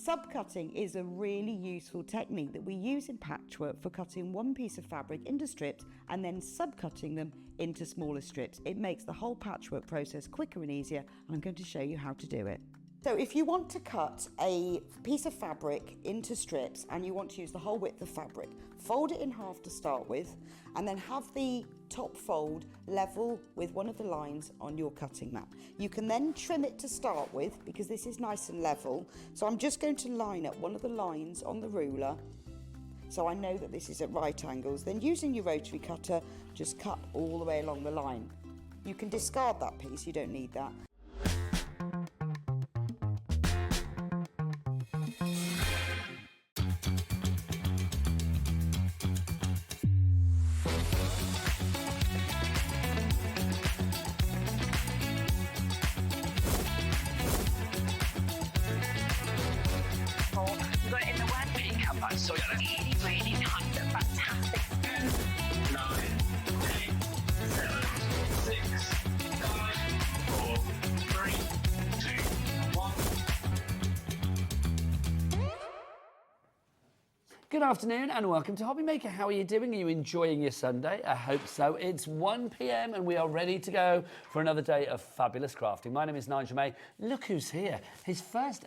Subcutting is a really useful technique that we use in patchwork for cutting one piece of fabric into strips and then subcutting them into smaller strips. It makes the whole patchwork process quicker and easier, and I'm going to show you how to do it. So if you want to cut a piece of fabric into strips and you want to use the whole width of fabric, fold it in half to start with, and then have the top fold level with one of the lines on your cutting mat. You can then trim it to start with because this is nice and level. So I'm just going to line up one of the lines on the ruler so I know that this is at right angles. Then using your rotary cutter, just cut all the way along the line. You can discard that piece, you don't need that. So we got a really kind of fantastic. 9, 8, 7, 6, 5, 4, 3, 2, 1. Good afternoon and welcome to Hobby Maker. How are you doing? Are you enjoying your Sunday? I hope so. It's 1 p.m. and we are ready to go for another day of fabulous crafting. My name is Nigel May. Look who's here. His first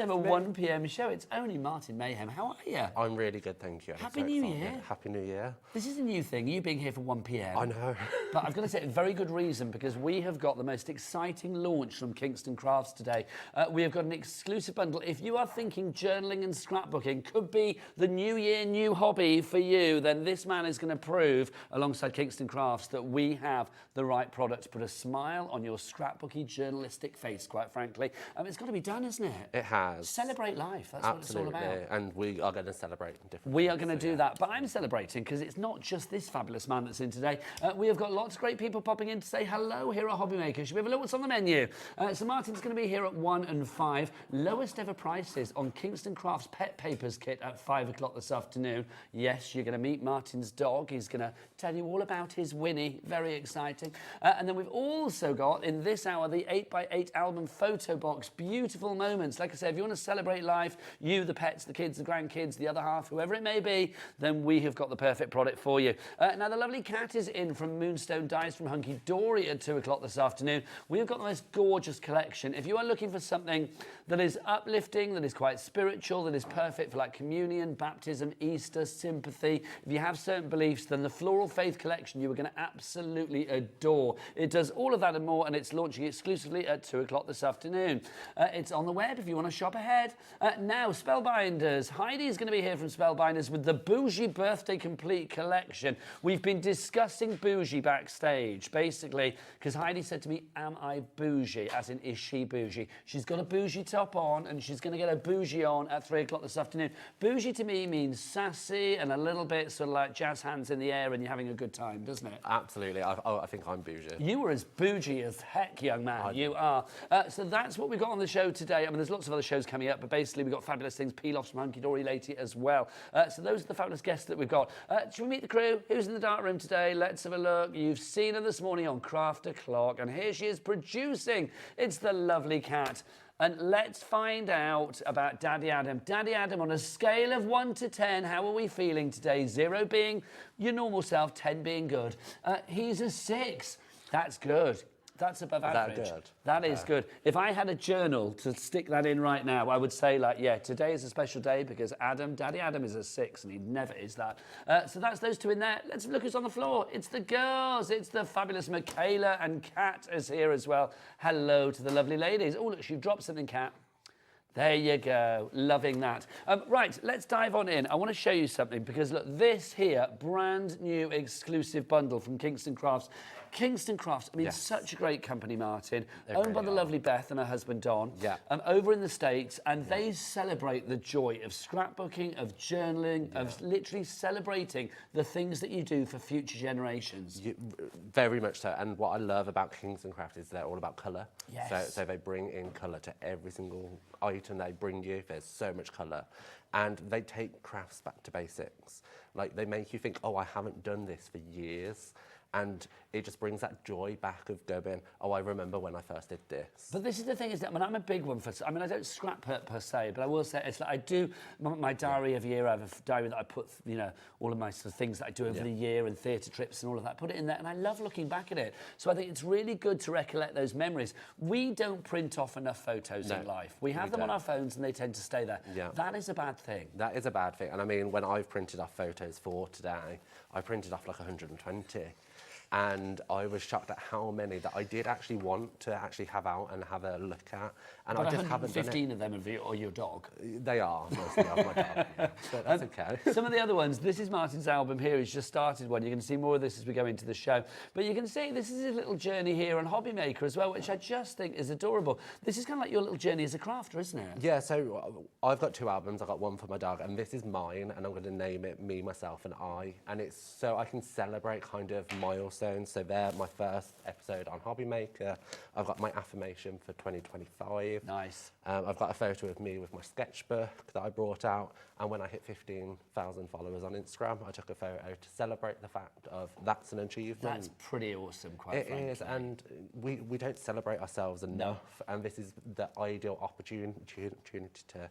ever 1 p.m. show. It's only Martin Mayhem. How are you? I'm really good, thank you. Happy New Year. Happy New Year. This is a new thing, you being here for 1 p.m. I know. But I've got to say, a very good reason, because we have got the most exciting launch from Kingston Crafts today. We have got an exclusive bundle. If you are thinking journaling and scrapbooking could be the new year, new hobby for you, then this man is going to prove, alongside Kingston Crafts, that we have the right product to put a smile on your scrapbooky, journalistic face, quite frankly. It's got to be done, isn't it? It has. Celebrate life, that's Absolutely. what it's all about. And we are going to celebrate different We are going to do that, but I'm celebrating because it's not just this fabulous man that's in today. We have got lots of great people popping in to say hello here at Hobby Maker. Should we have a look what's on the menu? So Martin's going to be here at 1 and 5. Lowest ever prices on Kingston Crafts Pet Papers kit at 5 o'clock this afternoon. Yes, you're going to meet Martin's dog. He's going to tell you all about his Winnie. Very exciting. And then we've also got, in this hour, the 8x8 album photo box. Beautiful moments. Like I said, if you want to celebrate life, you, the pets, the kids, the grandkids, the other half, whoever it may be, then we have got the perfect product for you. Now, the lovely cat is in from Moonstone Dyes from Hunkydory at 2 o'clock this afternoon. We've got the most gorgeous collection. If you are looking for something that is uplifting, that is quite spiritual, that is perfect for like communion, baptism, Easter, sympathy, if you have certain beliefs, then the Floral Faith collection you are going to absolutely adore. It does all of that and more, and it's launching exclusively at 2 o'clock this afternoon. It's on the web if you want to shop ahead. Now, Spellbinders. Heidi is going to be here from Spellbinders with the Bougie Birthday Complete collection. We've been discussing bougie backstage, basically, because Heidi said to me, am I bougie? As in, is she bougie? She's got a bougie top on, and she's going to get a bougie on at 3 o'clock this afternoon. Bougie to me means sassy and a little bit sort of like jazz hands in the air and you're having a good time, doesn't it? Absolutely. I think I'm bougie. You were as bougie as heck, young man. You are. So that's what we've got on the show today. I mean, there's lots of other shows coming up, but basically we've got fabulous things, peel-offs from Hunkydory later as well. So those are the fabulous guests that we've got. Should we meet the crew? Who's in the dark room today? Let's have a look. You've seen her this morning on Craft O'Clock, and here she is producing. It's the lovely cat. And let's find out about Daddy Adam. Daddy Adam, on a scale of 1 to 10, how are we feeling today? 0 being your normal self, 10 being good. He's a 6. That's good. That's above average. That good? That is good. If I had a journal to stick that in right now, I would say, like, yeah, today is a special day because Daddy Adam is a 6 and he never is that. So that's those two in there. Let's look who's on the floor. It's the girls. It's the fabulous Michaela, and Kat is here as well. Hello to the lovely ladies. Oh, look, she dropped something, Kat. There you go, loving that. Right, let's dive on in. I want to show you something because look, this here, brand new exclusive bundle from Kingston Crafts. Kingston Crafts, I mean, yes. Such a great company, Martin. They owned by really the are. lovely Beth and her husband Don. Yeah. Over in the States, and they celebrate the joy of scrapbooking, of journaling, of literally celebrating the things that you do for future generations. Very much so. And what I love about Kingston Crafts is they're all about colour. Yes. So they bring in colour to every single item they bring you. There's so much colour. And they take crafts back to basics. Like, they make you think, oh, I haven't done this for years. And it just brings that joy back of going, oh, I remember when I first did this. But this is the thing, is that, I mean, I'm a big one for, I mean, I don't scrap per se, but I will say, it's like I do, my diary every year, I have a diary that I put, you know, all of my sort of things that I do over the year and theatre trips and all of that, put it in there, and I love looking back at it. So I think it's really good to recollect those memories. We don't print off enough photos in life. We have them on our phones and they tend to stay there. Yeah. That is a bad thing. That is a bad thing. And I mean, when I've printed off photos for today, I printed off like 120. And I was shocked at how many that I did actually want to actually have out and have a look at. And But I just haven't done it. 15 of them of you or your dog. They are, mostly of my dog. Yeah. But that's okay. Some of the other ones, this is Martin's album here. He's just started one. You can see more of this as we go into the show. But you can see this is his little journey here on Hobby Maker as well, which I just think is adorable. This is kind of like your little journey as a crafter, isn't it? Yeah, so I've got 2 albums. I've got one for my dog, and this is mine, and I'm going to name it Me, Myself, and I. And it's so I can celebrate kind of milestones. So they're my first episode on Hobby Maker. I've got my affirmation for 2025. Nice. I've got a photo of me with my sketchbook that I brought out, and when I hit 15,000 followers on Instagram, I took a photo to celebrate the fact of that's an achievement. That's pretty awesome, quite frankly. It is, and we don't celebrate ourselves enough, and this is the ideal opportunity to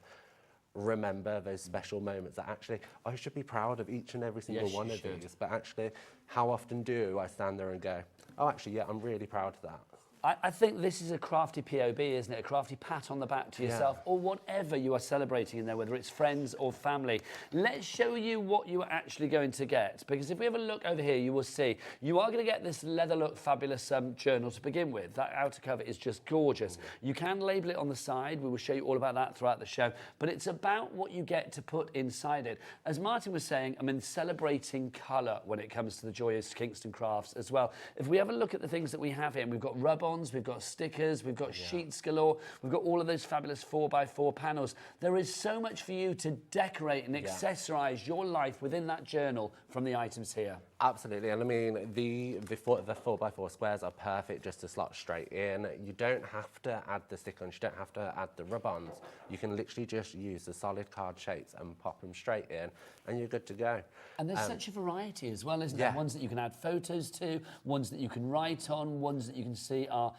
remember those special moments that actually I should be proud of each and every single one of these, but actually how often do I stand there and go, oh, actually, yeah, I'm really proud of that. I think this is a crafty POB, isn't it? A crafty pat on the back to yourself, or whatever you are celebrating in there, whether it's friends or family. Let's show you what you are actually going to get, because if we have a look over here, you will see you are going to get this leather look fabulous journal to begin with. That outer cover is just gorgeous. You can label it on the side. We will show you all about that throughout the show, but it's about what you get to put inside it. As Martin was saying, I mean, celebrating colour when it comes to the joyous Kingston Crafts as well. If we have a look at the things that we have here, we've got rub-on, we've got stickers, we've got sheets galore, we've got all of those fabulous 4x4 panels. There is so much for you to decorate and accessorise your life within that journal from the items here. Absolutely, and I mean, the 4x4 squares are perfect just to slot straight in. You don't have to add the stick-ons, you don't have to add the rub-ons. You can literally just use the solid card shapes and pop them straight in, and you're good to go. And there's such a variety as well, isn't there? Ones that you can add photos to, ones that you can write on, ones that you can see are,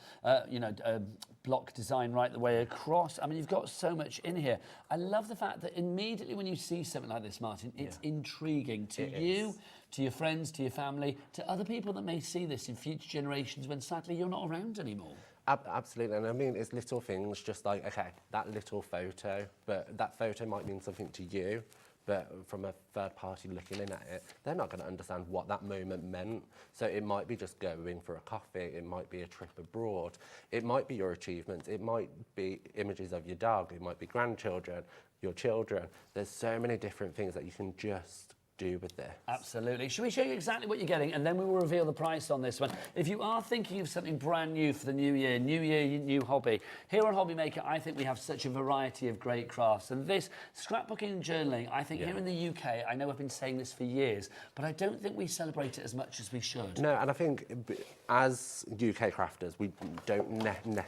block design right the way across. I mean, you've got so much in here. I love the fact that immediately when you see something like this, Martin, it's intriguing to you, to your friends, to your family, to other people that may see this in future generations when sadly you're not around anymore. Absolutely, and I mean, it's little things, just like, okay, that little photo, but that photo might mean something to you, but from a third party looking in at it, they're not going to understand what that moment meant. So it might be just going for a coffee, it might be a trip abroad, it might be your achievements, it might be images of your dog, it might be grandchildren, your children. There's so many different things that you can just do with this. Absolutely. Should we show you exactly what you're getting, and then we will reveal the price on this one. If you are thinking of something brand new for the new year, new hobby, here on Hobby Maker, I think we have such a variety of great crafts. And this scrapbooking and journaling, I think here in the UK, I know I've been saying this for years, but I don't think we celebrate it as much as we should. No, and I think as UK crafters, we don't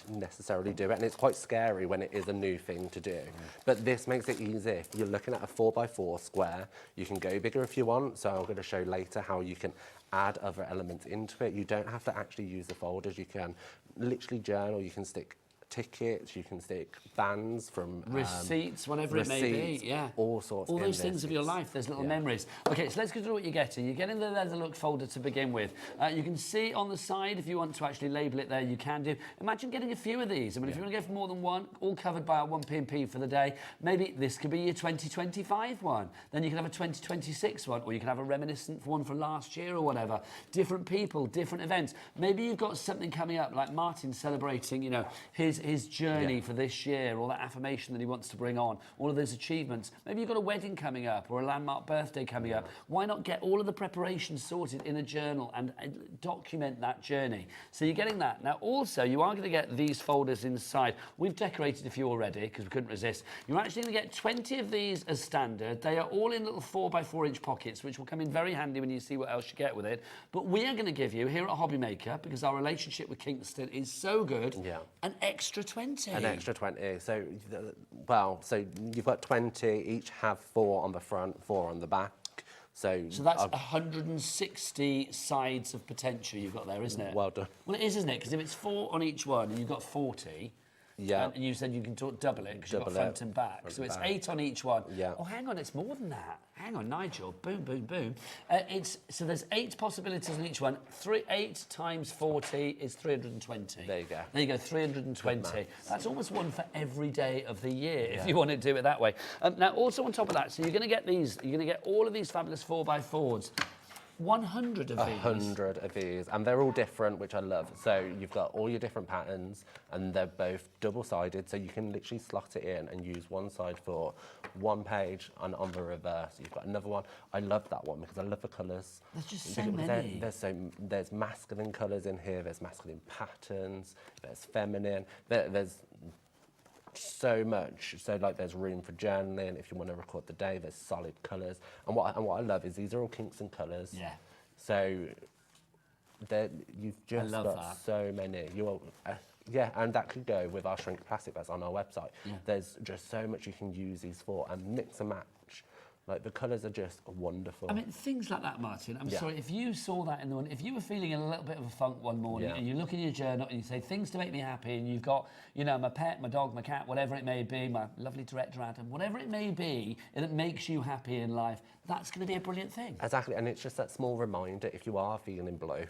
necessarily do it, and it's quite scary when it is a new thing to do. But this makes it easy. If you're looking at a 4x4 square, you can go bigger if you want, so I'm going to show later how you can add other elements into it. You don't have to actually use the folders. You can literally journal, you can stick tickets, you can stick bands from receipts, whatever it may be, all sorts. All those things of your life, there's little memories. Okay, so let's go through what you're getting. You're getting the leather look folder to begin with. You can see on the side, if you want to actually label it there, you can do. Imagine getting a few of these. I mean, if you want to go for more than one, all covered by our 1p&p for the day, maybe this could be your 2025 one. Then you can have a 2026 one, or you can have a reminiscent one from last year or whatever. Different people, different events. Maybe you've got something coming up, like Martin celebrating, you know, his journey for this year, or that affirmation that he wants to bring on, all of those achievements. Maybe you've got a wedding coming up or a landmark birthday coming up. Why not get all of the preparations sorted in a journal and document that journey? So you're getting that. Now also, you are going to get these folders inside. We've decorated a few already because we couldn't resist. You're actually going to get 20 of these as standard. They are all in little 4x4 inch pockets, which will come in very handy when you see what else you get with it. But we are going to give you, here at Hobby Maker, because our relationship with Kingston is so good, an extra 20. An extra 20. So, well, so you've got 20, each have 4 on the front, 4 on the back. So that's 160 sides of potential you've got there, isn't it? Well done. Well, it is, isn't it? Because if it's 4 on each one and you've got 40, Yeah. and you said you can double it because you've got Double front it, and back. front So and it's back. 8 on each one. Yeah. Oh, hang on, it's more than that. Hang on, Nigel. Boom, boom, boom. So there's 8 possibilities on each one. 8 times 40 is 320. There you go. There you go, 320. That's almost one for every day of the year, if you want to do it that way. Now, also on top of that, so you're going to get these. You're going to get all of these fabulous 4x4s. 100 of these. 100 of these, and they're all different, which I love. So you've got all your different patterns, and they're both double-sided, so you can literally slot it in and use one side for one page, and on the reverse, you've got another one. I love that one because I love the colours. There's just so many. There's masculine colours in here, there's masculine patterns, there's feminine, there's so much. So like there's room for journaling if you want to record the day. There's solid colours, and what I love is these are all Kingston colours. Yeah. So you've just got so many. Yeah, and that could go with our shrink plastic that's on our website. Yeah. There's just so much you can use these for, and mix and match. Like the colours are just wonderful. I mean, things like that, Martin. I'm sorry, if you saw that in the one, if you were feeling a little bit of a funk one morning and you look in your journal and you say things to make me happy, and you've got, you know, my pet, my dog, my cat, whatever it may be, my lovely director Adam, whatever it may be, and it makes you happy in life, that's going to be a brilliant thing. Exactly, and it's just that small reminder, if you are feeling blue,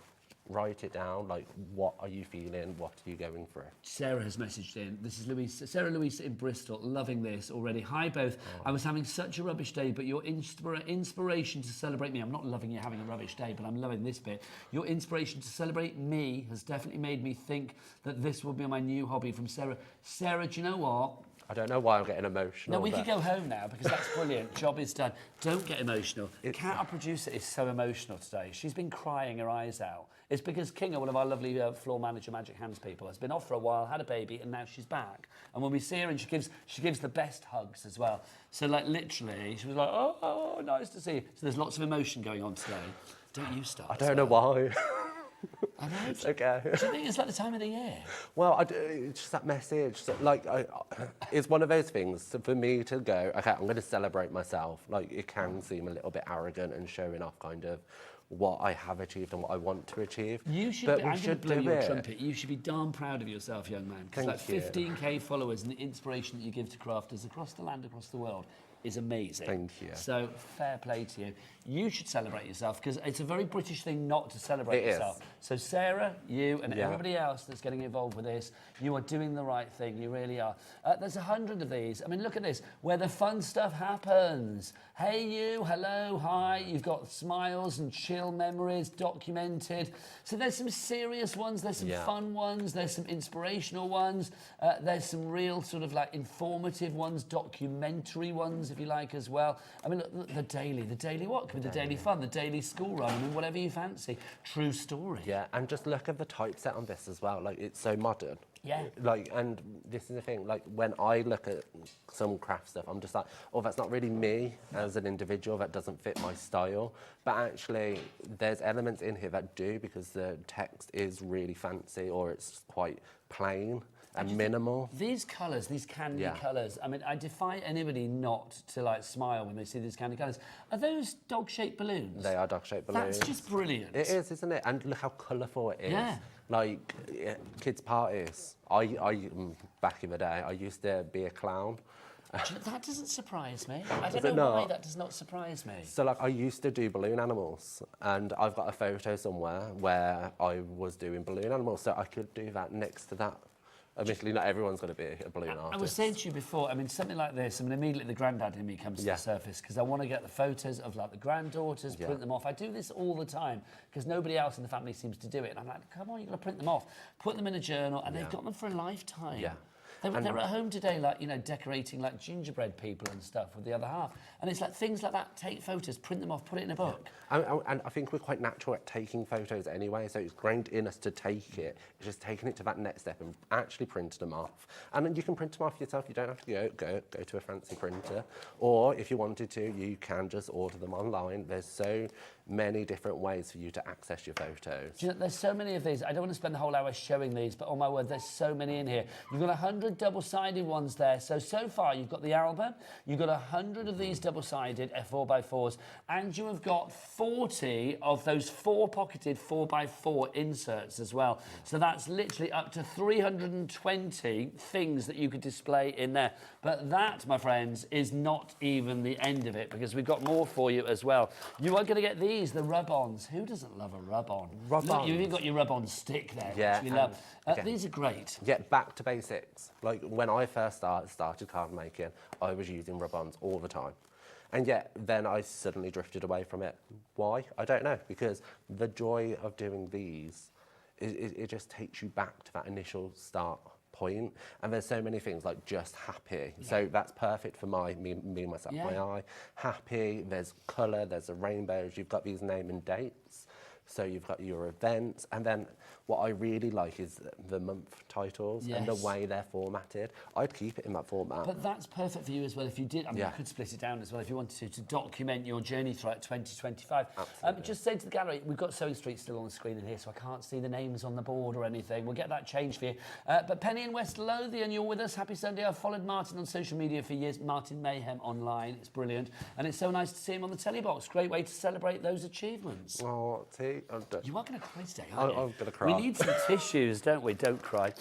write it down, like what are you feeling, what are you going through? Sarah has messaged in. This is Louise, Sarah Louise in Bristol, loving this already. Hi both. I was having such a rubbish day, but your inspiration to celebrate me, I'm not loving you having a rubbish day, but I'm loving this bit. Your inspiration to celebrate me has definitely made me think that this will be my new hobby, from Sarah. Sarah, do you know what? I don't know why I'm getting emotional. No, we could go home now because that's brilliant. Job is done. Don't get emotional. Kat, our producer, is so emotional today. She's been crying her eyes out. It's because Kinga, one of our lovely floor manager Magic Hands people, has been off for a while, had a baby, and now she's back. And when we see her, and she gives the best hugs as well. So like literally, she was like, oh, nice to see you. So there's lots of emotion going on today. Don't you start? I don't know why. I know. It's okay. Do you think it's like the time of the year? Well, it's just that message. So, like, it's one of those things for me to go, okay, I'm going to celebrate myself. Like, it can seem a little bit arrogant and showing off kind of what I have achieved and what I want to achieve. You should. But I'm going to blow your trumpet. You should be darn proud of yourself, young man. Because like 15k followers and the inspiration that you give to crafters across the land, across the world, is amazing. Thank you. So fair play to you. You should celebrate yourself because it's a very British thing not to celebrate yourself. So Sarah, you and everybody else that's getting involved with this, you are doing the right thing. You really are. There's 100 of these. I mean, look at this, where the fun stuff happens. Hey you, hello, hi. You've got smiles and chill memories documented. So there's some serious ones, there's some fun ones, there's some inspirational ones, there's some real sort of like informative ones, documentary ones, if you like, as well. I mean, look, the daily what? Could be the daily fun, the daily school run, I mean, whatever you fancy. True story. Yeah, and just look at the typeset on this as well. Like, it's so modern. Yeah. Like, and this is the thing, like, when I look at some craft stuff, I'm just like, oh, that's not really me as an individual, that doesn't fit my style. But actually, there's elements in here that do, because the text is really fancy or it's quite plain and minimal. These colours, these candy colours, I mean, I defy anybody not to like smile when they see these candy colours. Are those dog-shaped balloons? They are dog-shaped balloons. That's just brilliant. It is, isn't it? And look how colourful it is. Yeah. Like, kids' parties. Back in the day, I used to be a clown. That doesn't surprise me. I don't know why that does not surprise me. So, like, I used to do balloon animals, and I've got a photo somewhere where I was doing balloon animals, so I could do that next to that. Admittedly, not everyone's going to be a balloon artist. I was saying to you before, I mean, something like this, I mean, immediately the granddad in me comes to the surface, because I want to get the photos of, like, the granddaughters, print them off. I do this all the time, because nobody else in the family seems to do it. And I'm like, come on, you've got to print them off. Put them in a journal, and they've got them for a lifetime. Yeah. They're at home today, like, you know, decorating, like, gingerbread people and stuff with the other half. And it's like things like that, take photos, print them off, put it in a book. And I think we're quite natural at taking photos anyway, so it's ingrained in us to take it. It's just taking it to that next step and actually printing them off. And then you can print them off yourself. You don't have to go to a fancy printer. Or if you wanted to, you can just order them online. There's so many different ways for you to access your photos. Do you know, there's so many of these. I don't want to spend the whole hour showing these, but oh my word, there's so many in here. You've got 100 double-sided ones there. So far, you've got the album, you've got 100 of these double-sided F4x4s, and you have got 40 of those 4-pocketed 4x4 inserts as well. So that's literally up to 320 things that you could display in there. But that, my friends, is not even the end of it, because we've got more for you as well. You are going to get these, the rub-ons. Who doesn't love a rub-on? Rub-ons. Look, you've even got your rub-on stick there, Yeah, which we love. okay. These are great. Get back to basics. Like when I first started card making, I was using rub-ons all the time. And yet then I suddenly drifted away from it. Why? I don't know, because the joy of doing these, it just takes you back to that initial start point. And there's so many things like just happy. Yeah. So that's perfect for me, myself, yeah. my eye. Happy, there's colour, there's the rainbows, you've got these name and dates. So you've got your events, and then what I really like is the month titles and the way they're formatted. I'd keep it in that format. But that's perfect for you as well if you did. I mean, you could split it down as well if you wanted to document your journey throughout 2025. Just say to the gallery, we've got Sewing Street still on the screen in here, so I can't see the names on the board or anything. We'll get that changed for you. But Penny in West Lothian, you're with us. Happy Sunday. I've followed Martin on social media for years. Martin Mayhem online. It's brilliant. And it's so nice to see him on the telly box. Great way to celebrate those achievements. Oh, T. You are going to cry today, aren't you? I'm going to cry. We need some tissues, don't we? Don't cry.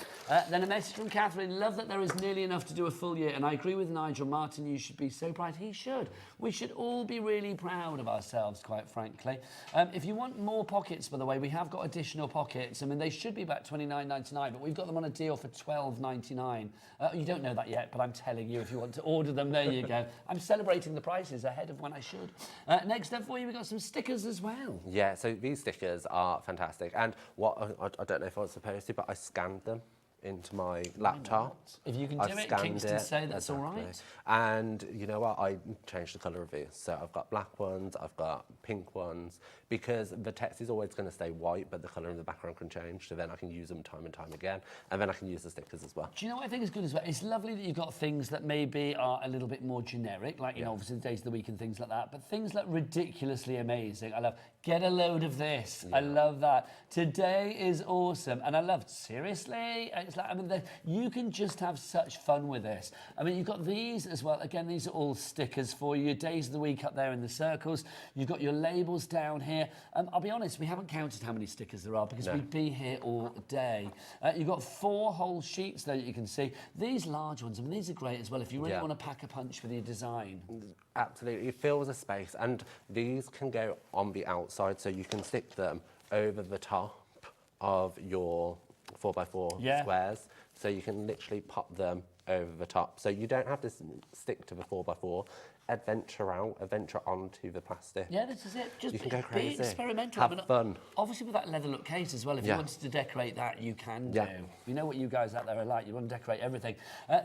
Then a message from Catherine. Love that there is nearly enough to do a full year. And I agree with Nigel. Martin, you should be so proud. He should. We should all be really proud of ourselves, quite frankly. If you want more pockets, by the way, we have got additional pockets. I mean, they should be about $29.99, but we've got them on a deal for $12.99. You don't know that yet, but I'm telling you, if you want to order them, there you go. I'm celebrating the prices ahead of when I should. Next up for you, we've got some stickers as well. Yeah, so these stickers are fantastic. And what I don't know if I was supposed to, but I scanned them into my laptop. If you can do it, Kingston say that's all right. And you know what? I changed the colour of these. So I've got black ones, I've got pink ones, because the text is always going to stay white, but the colour in the background can change. So then I can use them time and time again. And then I can use the stickers as well. Do you know what I think is good as well? It's lovely that you've got things that maybe are a little bit more generic, like, you know, obviously the days of the week and things like that. But things like ridiculously amazing. I love, get a load of this. I love that. Today is awesome. And I love, seriously? It's like, I mean, you can just have such fun with this. I mean, you've got these as well. Again, these are all stickers for you. Your days of the week up there in the circles. You've got your labels down here. I'll be honest, we haven't counted how many stickers there are because we'd be here all day. You've got 4 whole sheets there that you can see. These large ones, I mean, these are great as well if you really want to pack a punch with your design. Absolutely, it fills a space. And these can go on the outside, so you can stick them over the top of your 4x4 squares. So you can literally pop them over the top. So you don't have to stick to the 4x4. Adventure out, adventure onto the plastic. Yeah, this is it. Just you can go crazy. Be experimental. Have fun. Obviously, with that leather look case as well, if you wanted to decorate that, you can do. You know what you guys out there are like. You want to decorate everything.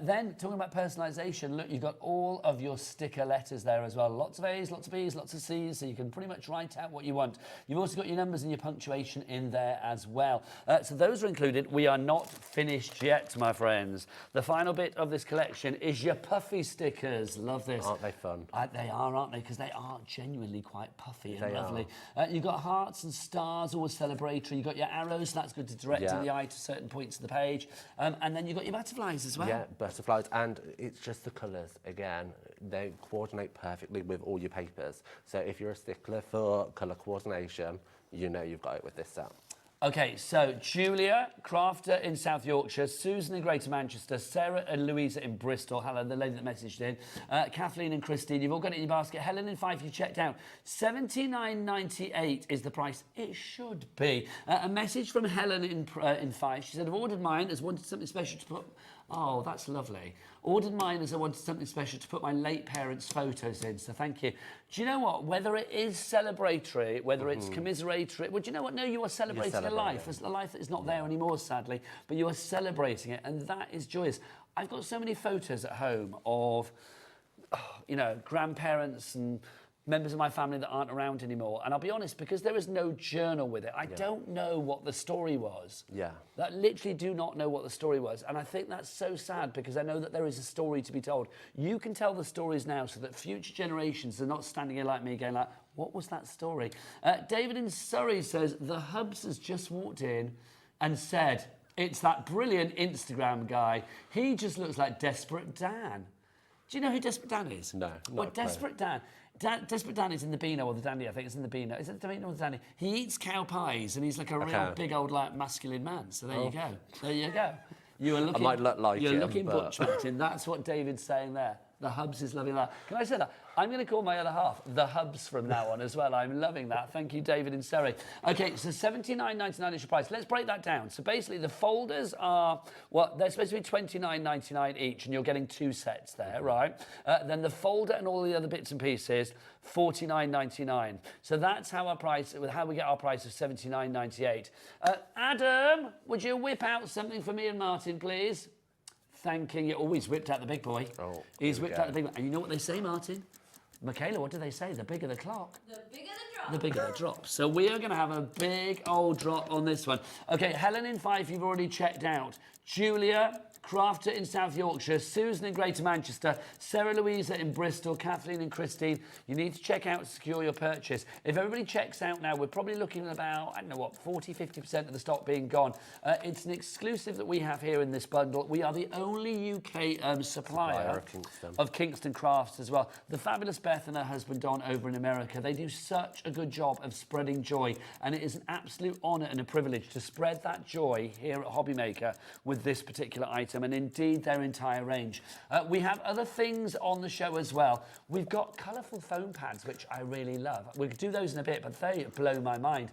Then, talking about personalisation, look, you've got all of your sticker letters there as well. Lots of A's, lots of B's, lots of C's, so you can pretty much write out what you want. You've also got your numbers and your punctuation in there as well. So those are included. We are not finished yet, my friends. The final bit of this collection is your puffy stickers. Love this. Aren't they fun? They are, aren't they? Because they are genuinely quite puffy and lovely. You've got hearts and stars, always celebratory. You've got your arrows, that's good to direct the eye to certain points of the page. And then you've got your butterflies as well. Yeah, butterflies. And it's just the colours, again. They coordinate perfectly with all your papers. So if you're a stickler for colour coordination, you know you've got it with this set. Okay, so Julia, crafter in South Yorkshire, Susan in Greater Manchester, Sarah and Louisa in Bristol, hello, the lady that messaged in, Kathleen and Christine, you've all got it in your basket. Helen in Fife, you checked out. $79.98 is the price. It should be. A message from Helen in Fife. She said, I've ordered mine as wanted something special to put... Oh, that's lovely. Ordered mine as I wanted something special to put my late parents' photos in, so thank you. Do you know what? Whether it is celebratory, whether it's commiseratory, well, do you know what? No, you are celebrating a life. A life that is not there anymore, sadly, but you are celebrating it, and that is joyous. I've got so many photos at home of, you know, grandparents and members of my family that aren't around anymore. And I'll be honest, because there is no journal with it, I don't know what the story was. Yeah. I literally do not know what the story was. And I think that's so sad because I know that there is a story to be told. You can tell the stories now so that future generations are not standing here like me going like, What was that story? David in Surrey says, the Hubs has just walked in and said, it's that brilliant Instagram guy. He just looks like Desperate Dan. Do you know who Desperate Dan is? No, Well, not Desperate Dan. Desperate Dan is in the Beano or the Dandy, I think it's in the Beano. Is it the Beano or the Dandy? He eats cow pies and he's like a real big old like masculine man. So there you go. There you go. You are looking. I might look like you're him, looking but... butch, Martin. That's what David's saying there. The Hubs is loving that. Can I say that? I'm going to call my other half the Hubs from now on as well. I'm loving that. Thank you, David in Surrey. Okay, so $79.99 is your price. Let's break that down. So basically, the folders are, well, they're supposed to be $29.99 each, and you're getting 2 sets there, right? Then the folder and all the other bits and pieces, $49.99. So that's how how we get our price of $79.98. Adam, would you whip out something for me and Martin, please? Thanking you. Oh, he's whipped out the big boy. Oh, he's whipped out the big boy. And you know what they say, Martin? Michaela, what do they say? The bigger the clock. The bigger the drop. The bigger the drop. So we are going to have a big old drop on this one. Okay, Helen in Fife, you've already checked out. Julia, Crafter in South Yorkshire, Susan in Greater Manchester, Sarah Louisa in Bristol, Kathleen and Christine. You need to check out to secure your purchase. If everybody checks out now, we're probably looking at about, I don't know what, 40, 50% of the stock being gone. It's an exclusive that we have here in this bundle. We are the only UK supplier of Kingston Crafts as well. The fabulous Beth and her husband Don over in America, they do such a good job of spreading joy, and it is an absolute honour and a privilege to spread that joy here at Hobbymaker with this particular item, and indeed their entire range. We have other things on the show as well. We've got colourful foam pads, which I really love. We'll do those in a bit, but they blow my mind.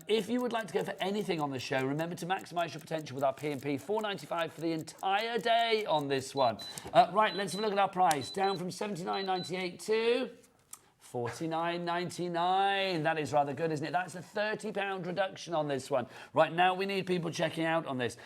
If you would like to go for anything on the show, remember to maximise your potential with our P&P. $4.95 for the entire day on this one. Right, let's have a look at our price. Down from $79.98 to $49.99. That is rather good, isn't it? That's a £30 reduction on this one. Right now, we need people checking out on this.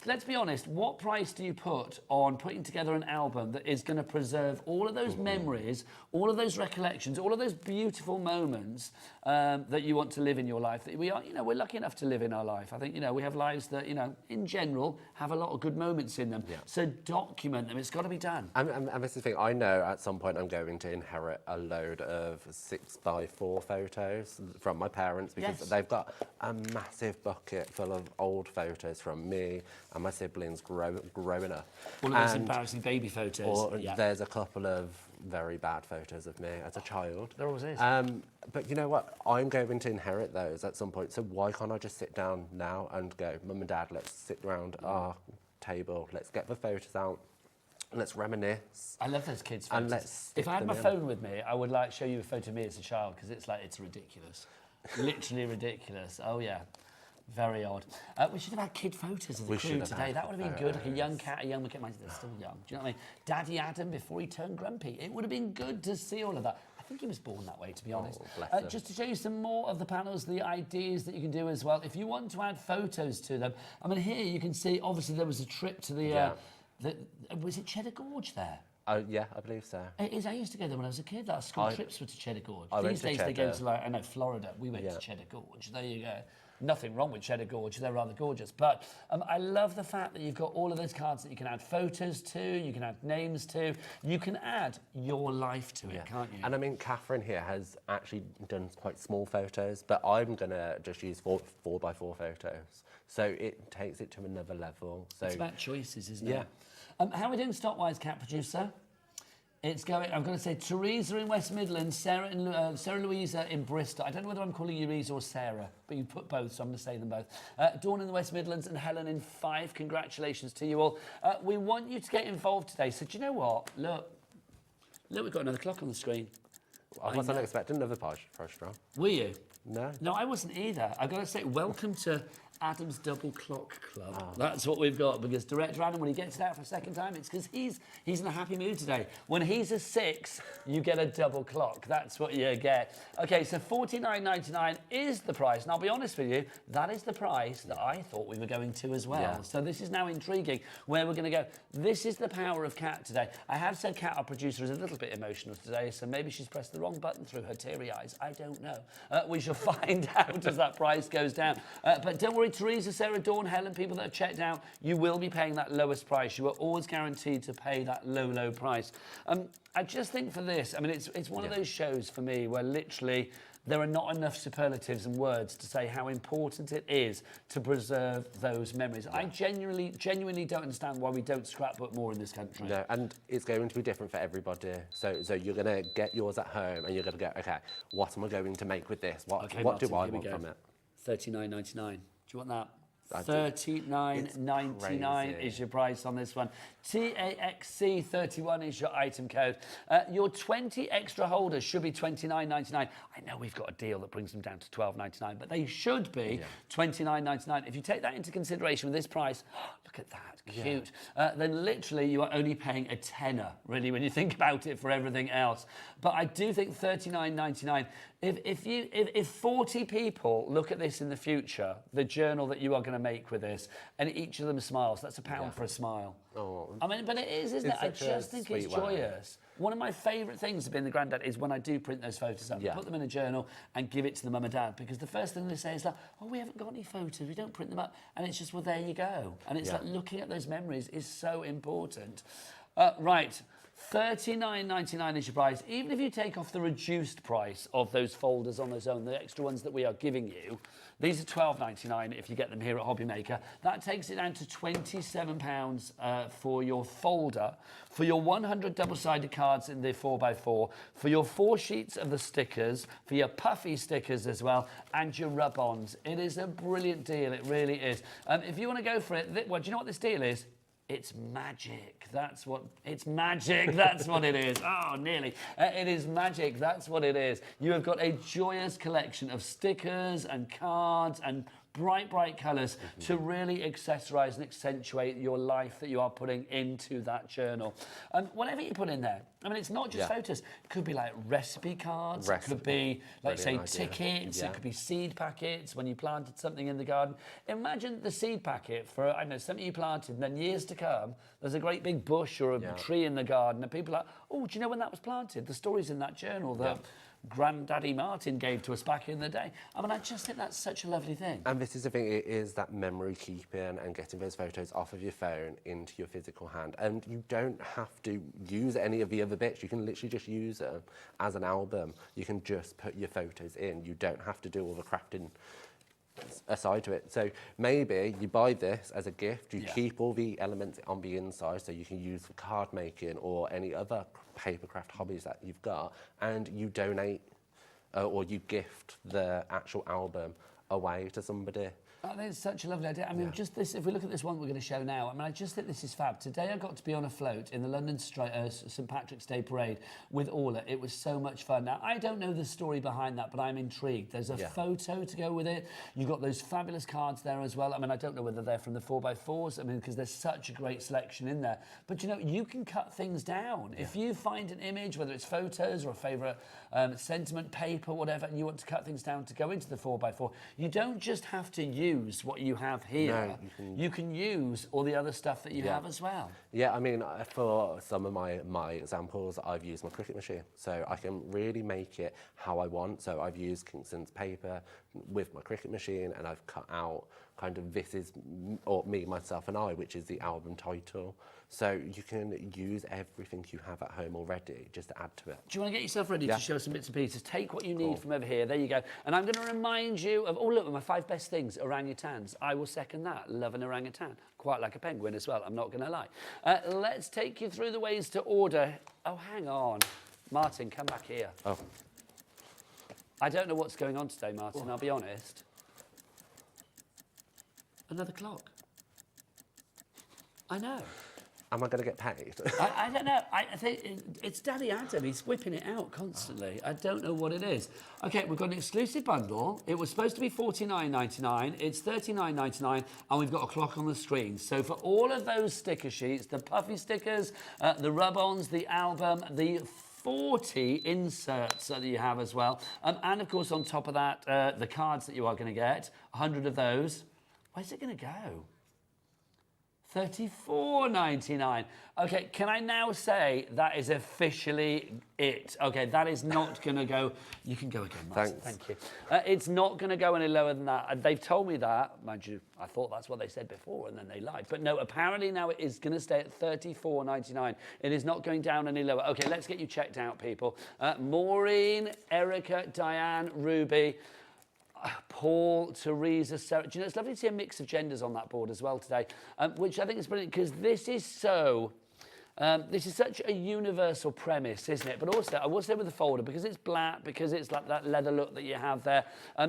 Let's be honest, what price do you put on putting together an album that is going to preserve all of those memories, all of those recollections, all of those beautiful moments that you want to live in your life? That we are, we're lucky enough to live in our life. I think, we have lives that, in general, have a lot of good moments in them. Yeah. So document them. It's got to be done. And this is the thing. I know at some point I'm going to inherit a load of 6x4 photos from my parents because they've got a massive bucket full of old photos from me and my siblings growing up. All of those embarrassing baby photos. There's a couple of very bad photos of me as a child. There always is. But you know what? I'm going to inherit those at some point. So why can't I just sit down now and go, Mum and Dad, let's sit around our table, let's get the photos out, let's reminisce. I love those kids' photos. And let's if I had my phone with me, I would show you a photo of me as a child because it's ridiculous. Literally ridiculous. Oh, yeah. Very odd. We should have had kid photos of the crew today. That would have been good. Like a young cat, a young kid. They're still young. Do you know what I mean? Daddy Adam before he turned grumpy. It would have been good to see all of that. I think he was born that way, to be honest. Just to show you some more of the panels, the ideas that you can do as well. If you want to add photos to them, I mean, here you can see, obviously, there was a trip to the was it Cheddar Gorge there? Yeah, I believe so. It is. I used to go there when I was a kid. Our school trips were to Cheddar Gorge. These days they go to, Florida. We went to Cheddar Gorge. There you go. Nothing wrong with Cheddar Gorge, they're rather gorgeous. But I love the fact that you've got all of those cards that you can add photos to, you can add names to, you can add your life to it, can't you? And I mean, Catherine here has actually done quite small photos, but I'm going to just use 4x4 photos. So it takes it to another level. So it's about choices, isn't it? How are we doing stock-wise, Cat Producer? It's going, I'm going to say Teresa in West Midlands, Sarah Louisa in Bristol. I don't know whether I'm calling you Louisa or Sarah, but you put both, so I'm going to say them both. Dawn in the West Midlands and Helen in Fife. Congratulations to you all. We want you to get involved today. So do you know what? Look, we've got another clock on the screen. I wasn't expecting another price drop. Were you? No. No, I wasn't either. I've got to say, welcome to Adam's Double Clock Club. That's what we've got, because Director Adam, when he gets it out for a second time, it's because he's in a happy mood today. When he's a 6, you get a double clock. That's what you get. Okay, so $49.99 is the price. And I'll be honest with you, that is the price that I thought we were going to as well. Yeah. So this is now intriguing where we're going to go. This is the power of Kat today. I have said Kat, our producer, is a little bit emotional today, so maybe she's pressed the wrong button through her teary eyes. I don't know. We shall find out as that price goes down. But don't worry worry, Teresa, Sarah, Dawn, Helen, people that have checked out, you will be paying that lowest price. You are always guaranteed to pay that low price. I just think for this, I mean, it's one of those shows for me where literally there are not enough superlatives and words to say how important it is to preserve those memories. I genuinely don't understand why we don't scrapbook more in this country. No, and it's going to be different for everybody. So you're going to get yours at home and you're going to go, okay, what am I going to make with this? What Martin, do I want from it? $39.99. Do you want that? I do. $39.99 is your price on this one. TAXC31 is your item code. Your 20 extra holders should be $29.99. I know we've got a deal that brings them down to $12.99, but they should be $29.99. If you take that into consideration with this price, look at that, cute. Then literally you are only paying a tenner, really, when you think about it for everything else. But I do think $39.99. If 40 people look at this in the future, the journal that you are going to make with this, and each of them smiles, that's £1 for a smile. Oh, I mean, but it is, isn't it? I just think it's joyous. One of my favourite things of being the granddad is when I do print those photos up, put them in a journal and give it to the mum and dad, because the first thing they say is like, oh, we haven't got any photos, we don't print them up. And it's just, well, there you go. And it's like looking at those memories is so important. Right. $39.99 is your price. Even if you take off the reduced price of those folders on their own, the extra ones that we are giving you, these are $12.99 if you get them here at Hobbymaker. That takes it down to £27 for your folder, for your 100 double-sided cards in the 4x4, for your 4 sheets of the stickers, for your puffy stickers as well, and your rub-ons. It is a brilliant deal, it really is. If you want to go for it, well, do you know what this deal is? It's magic. That's what it's magic. That's what it is. Oh, nearly. It is magic. That's what it is. You have got a joyous collection of stickers and cards and bright colours to really accessorise and accentuate your life that you are putting into that journal. Whatever you put in there, I mean, it's not just photos. It could be like recipe cards. It could be, like, say, tickets. It could be seed packets when you planted something in the garden. Imagine the seed packet for, I don't know, something you planted, and then years to come, there's a great big bush or a tree in the garden, and people are like, oh, do you know when that was planted? The story's in that journal that Granddaddy Martin gave to us back in the day. I mean, I just think that's such a lovely thing. And this is the thing, it is that memory keeping and getting those photos off of your phone into your physical hand. And you don't have to use any of the other bits. You can literally just use them as an album. You can just put your photos in. You don't have to do all the crafting aside to it. So maybe you buy this as a gift, you keep all the elements on the inside so you can use for card making or any other papercraft hobbies that you've got, and you donate or you gift the actual album away to somebody. I think it's such a lovely idea. I mean, just this, if we look at this one we're going to show now, I mean, I just think this is fab. Today I got to be on a float in the London St Patrick's Day Parade with Orla. It was so much fun. Now, I don't know the story behind that, but I'm intrigued. There's a photo to go with it. You've got those fabulous cards there as well. I mean, I don't know whether they're from the 4x4s, I mean, because there's such a great selection in there. But, you know, you can cut things down. If you find an image, whether it's photos or a favourite sentiment paper, whatever, and you want to cut things down to go into the 4x4, you don't just have to use what you have here. No, you can use all the other stuff that you have as well. Yeah, I mean, for some of my examples, I've used my Cricut machine, so I can really make it how I want. So I've used Kingston's paper with my Cricut machine, and I've cut out kind of This Is or Me, Myself and I, which is the album title. So you can use everything you have at home already just to add to it. Do you want to get yourself ready to show some bits and pieces? Take what you need from over here. There you go. And I'm going to remind you of, oh, look, my 5 best things, orangutans. I will second that. Love an orangutan. Quite like a penguin as well, I'm not going to lie. Let's take you through the ways to order. Oh, hang on. Martin, come back here. Oh. I don't know what's going on today, Martin, I'll be honest. Another clock. I know. Am I going to get paid? I don't know. I think it's Daddy Adam. He's whipping it out constantly. I don't know what it is. OK, we've got an exclusive bundle. It was supposed to be $49.99. It's $39.99, and we've got a clock on the screen. So for all of those sticker sheets, the puffy stickers, the rub-ons, the album, the 40 inserts that you have as well, and of course on top of that, the cards that you are going to get, 100 of those. Where's it going to go? 34.99. Okay, can I now say that is officially it? Okay, that is not going to go. You can go again, Martin. Thanks. Thank you. It's not going to go any lower than that. They've told me that. Mind you, I thought that's what they said before, and then they lied. But no, apparently now it is going to stay at $34.99. It is not going down any lower. Okay, let's get you checked out, people. Maureen, Erica, Diane, Ruby, Paul, Teresa, Sarah. Do you know, it's lovely to see a mix of genders on that board as well today, which I think is brilliant because this is so... this is such a universal premise, isn't it? But also, I will say with the folder, because it's black, because it's like that leather look that you have there,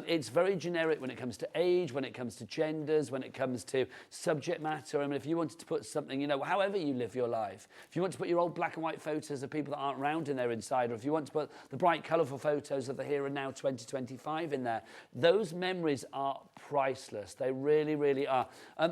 it's very generic when it comes to age, when it comes to genders, when it comes to subject matter. I mean, if you wanted to put something, you know, however you live your life, if you want to put your old black and white photos of people that aren't around in there inside, or if you want to put the bright, colourful photos of the here and now 2025 in there, those memories are priceless. They really, really are.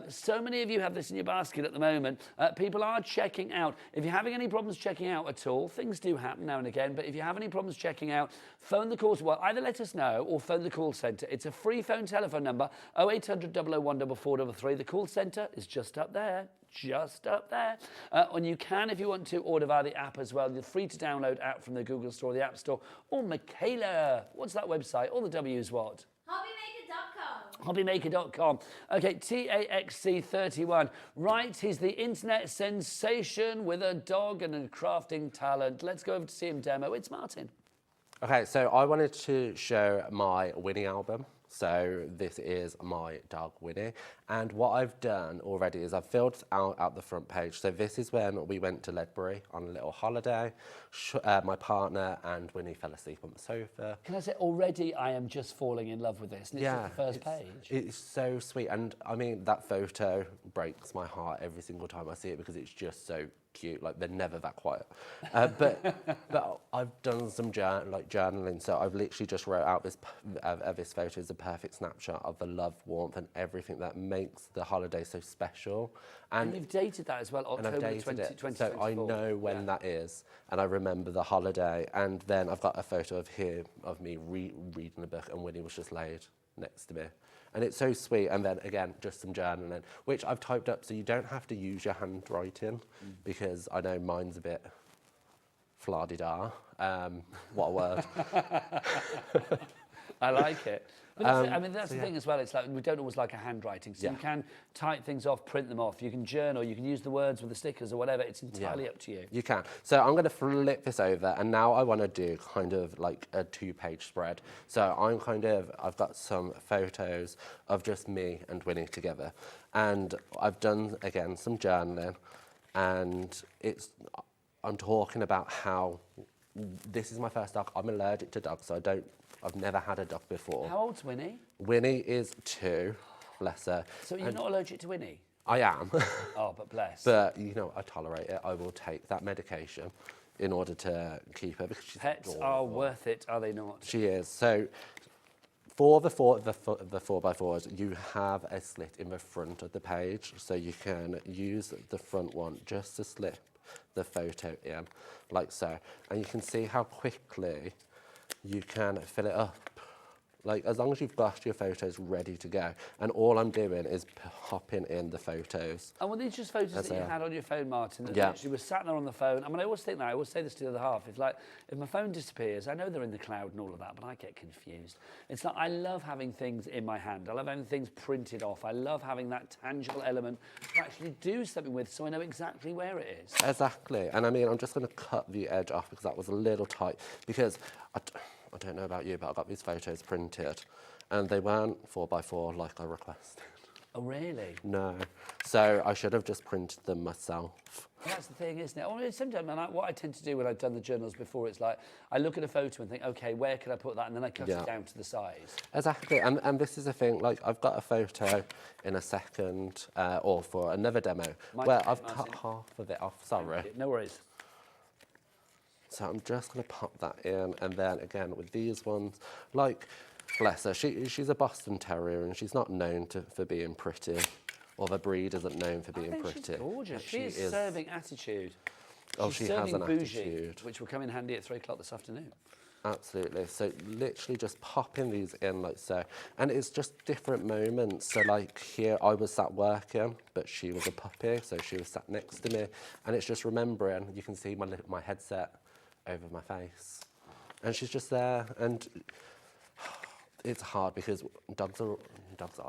So many of you have this in your basket at the moment. People are checking out. If you're having any problems checking out at all, things do happen now and again, but if you have any problems checking out, phone the call, well, either let us know or phone the call centre. It's a free phone telephone number, 0800 001 4433. The call centre is just up there. Just up there. And you can, if you want to, order via the app as well. You're free to download app from the Google Store, the App Store. Or Michaela, what's that website? All the W's what? Hobbymaker.com. Okay, TAXC31. Right, he's the internet sensation with a dog and a crafting talent. Let's go over to see him demo. It's Martin. Okay, so I wanted to show my Winnie album. So this is my dog Winnie, and what I've done already is I've filled out the front page. So this is when we went to Ledbury on a little holiday. My partner and Winnie fell asleep on the sofa. Can I say already I am just falling in love with this? And it's just the first page. It's so sweet, and I mean that photo breaks my heart every single time I see it because it's just so cute. Like they're never that quiet. But I've done some journaling, so I've literally just wrote out this photo is a perfect snapshot of the love, warmth, and everything that makes the holiday so special. And you've dated that as well, October 2024. So I know when that is, and I remember the holiday. And then I've got a photo of me reading the book, and Winnie was just laid next to me. And it's so sweet. And then again, just some journaling, which I've typed up so you don't have to use your handwriting, because I know mine's a bit fla-di-da. What a word. I like it. But I mean, that's the thing as well. It's like we don't always like a handwriting, so you can type things off, print them off. You can journal. You can use the words with the stickers or whatever. It's entirely up to you. You can. So I'm going to flip this over, and now I want to do kind of like a 2-page spread. So I've got some photos of just me and Winnie together, and I've done again some journaling, and I'm talking about how this is my first dog. I'm allergic to dogs, so I've never had a dog before. How old's Winnie? Winnie is 2, bless her. So you're not allergic to Winnie? I am. Oh, but bless. But, you know, I tolerate it. I will take that medication in order to keep her, because she's Pets adorable. are worth it, are they not? She is. So for the 4x4s, you have a slit in the front of the page, so you can use the front one just to slip the photo in, like so. And you can see how quickly you can fill it up. Like, as long as you've got your photos ready to go. And all I'm doing is popping in the photos. And were these just photos that you had on your phone, Martin? That Yeah. You were sat there on the phone. I mean, I always think that. I always say this to the other half. It's like, if my phone disappears, I know they're in the cloud and all of that, but I get confused. It's like, I love having things in my hand. I love having things printed off. I love having that tangible element to actually do something with, so I know exactly where it is. Exactly. And I mean, I'm just going to cut the edge off because that was a little tight. Because I don't know about you, but I got these photos printed and they weren't 4x4 like I requested. Oh, really? No. So I should have just printed them myself. And that's the thing, isn't it? I mean, sometimes, what I tend to do when I've done the journals before, it's like, I look at a photo and think, okay, where can I put that? And then I cut it down to the size. Exactly. And this is the thing, like, I've got a photo in a second, or for another demo, where I've cut half of it off. Sorry. No worries. So I'm just going to pop that in, and then again with these ones, like, bless her, she's a Boston Terrier, and she's not known for being pretty, or the breed isn't known for being pretty. She's gorgeous. She is serving attitude. Oh, She's she has an bougie, attitude. which will come in handy at 3 o'clock this afternoon. Absolutely. So literally just popping these in like so. And it's just different moments. So like here I was sat working, but she was a puppy, so she was sat next to me. And it's just remembering, you can see my headset over my face. And she's just there. And it's hard because dogs are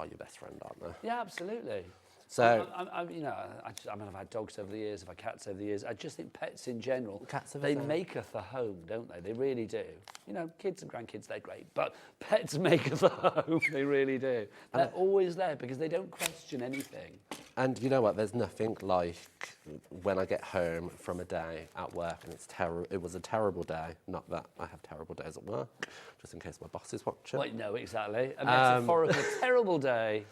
your best friend, aren't they? Yeah, absolutely. So, you know, I've had dogs over the years, I've had cats over the years. I just think pets in general, Cats are they the same. make us a home, don't they? They really do. You know, kids and grandkids, they're great, but pets make us a home. They really do. They're always there because they don't question anything. and you know what? There's nothing like when I get home from a day at work and it was a terrible day. Not that I have terrible days at work, just in case my boss is watching. Well, no, exactly. A metaphorical, terrible day.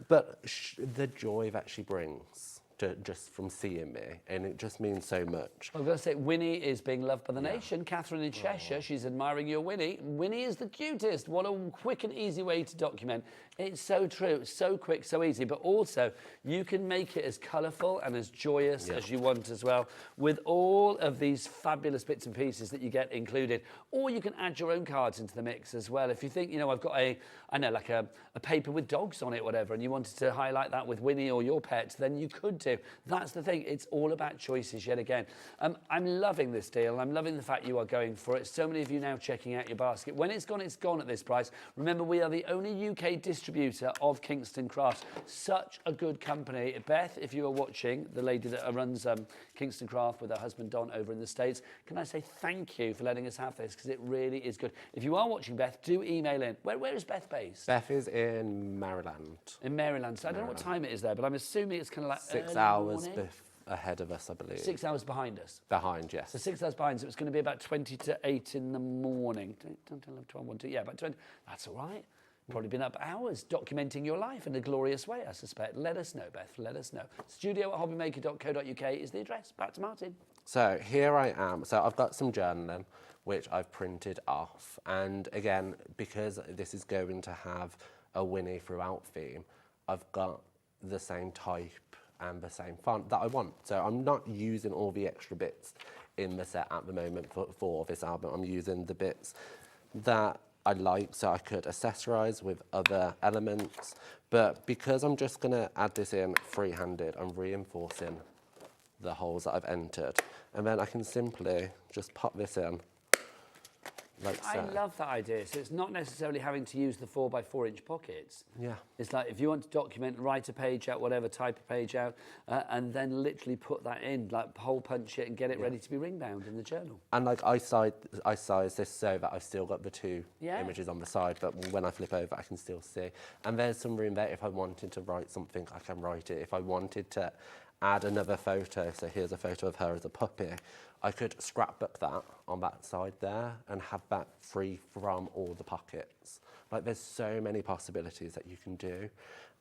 But the joy that she brings just from seeing me, and it just means so much. I've got to say, Winnie is being loved by the nation. Catherine in Cheshire, she's admiring your Winnie. Winnie is the cutest. What a quick and easy way to document. It's so true, so quick, so easy, but also you can make it as colourful and as joyous as you want as well, with all of these fabulous bits and pieces that you get included. Or you can add your own cards into the mix as well. If you think, you know, I've got a paper with dogs on it, whatever, and you wanted to highlight that with Winnie or your pet, then you could do. That's the thing. It's all about choices yet again. I'm loving this deal. I'm loving the fact you are going for it. So many of you now checking out your basket. When it's gone at this price. Remember, we are the only UK distributor of Kingston Crafts. Such a good company. Beth, if you are watching, the lady that runs Kingston Craft with her husband Don over in the States, can I say thank you for letting us have this, because it really is good. If you are watching, Beth, do email in. Where is Beth based? Beth is in Maryland. In Maryland. So I don't know what time it is there, but I'm assuming it's kind of like 6 hours ahead of us, I believe. 6 hours behind us. Behind, yes. So 6 hours behind, so it's going to be about 20 to 8 in the morning. Don't tell them 12, 1, 2. Yeah, about 20. That's all right. Probably been up hours documenting your life in a glorious way, I suspect. Let us know, Beth. Let us know. studio@hobbymaker.co.uk is the address. Back to Martin. So here I am. So I've got some journaling, which I've printed off. And again, because this is going to have a Winnie throughout theme, I've got the same type and the same font that I want. So I'm not using all the extra bits in the set at the moment for this album. I'm using the bits that I like, so I could accessorize with other elements. But because I'm just gonna add this in free-handed, I'm reinforcing the holes that I've entered. And then I can simply just pop this in like so. I love that idea. So it's not necessarily having to use the 4x4 inch pockets. Yeah. It's like if you want to document, write a page out, whatever, type a page out, and then literally put that in, like hole punch it and get it ready to be ring bound in the journal. And like I size this so that I've still got the two images on the side, but when I flip over, I can still see. And there's some room there. If I wanted to write something, I can write it. If I wanted to add another photo, so here's a photo of her as a puppy, I could scrapbook that on that side there and have that free from all the pockets. Like there's so many possibilities that you can do,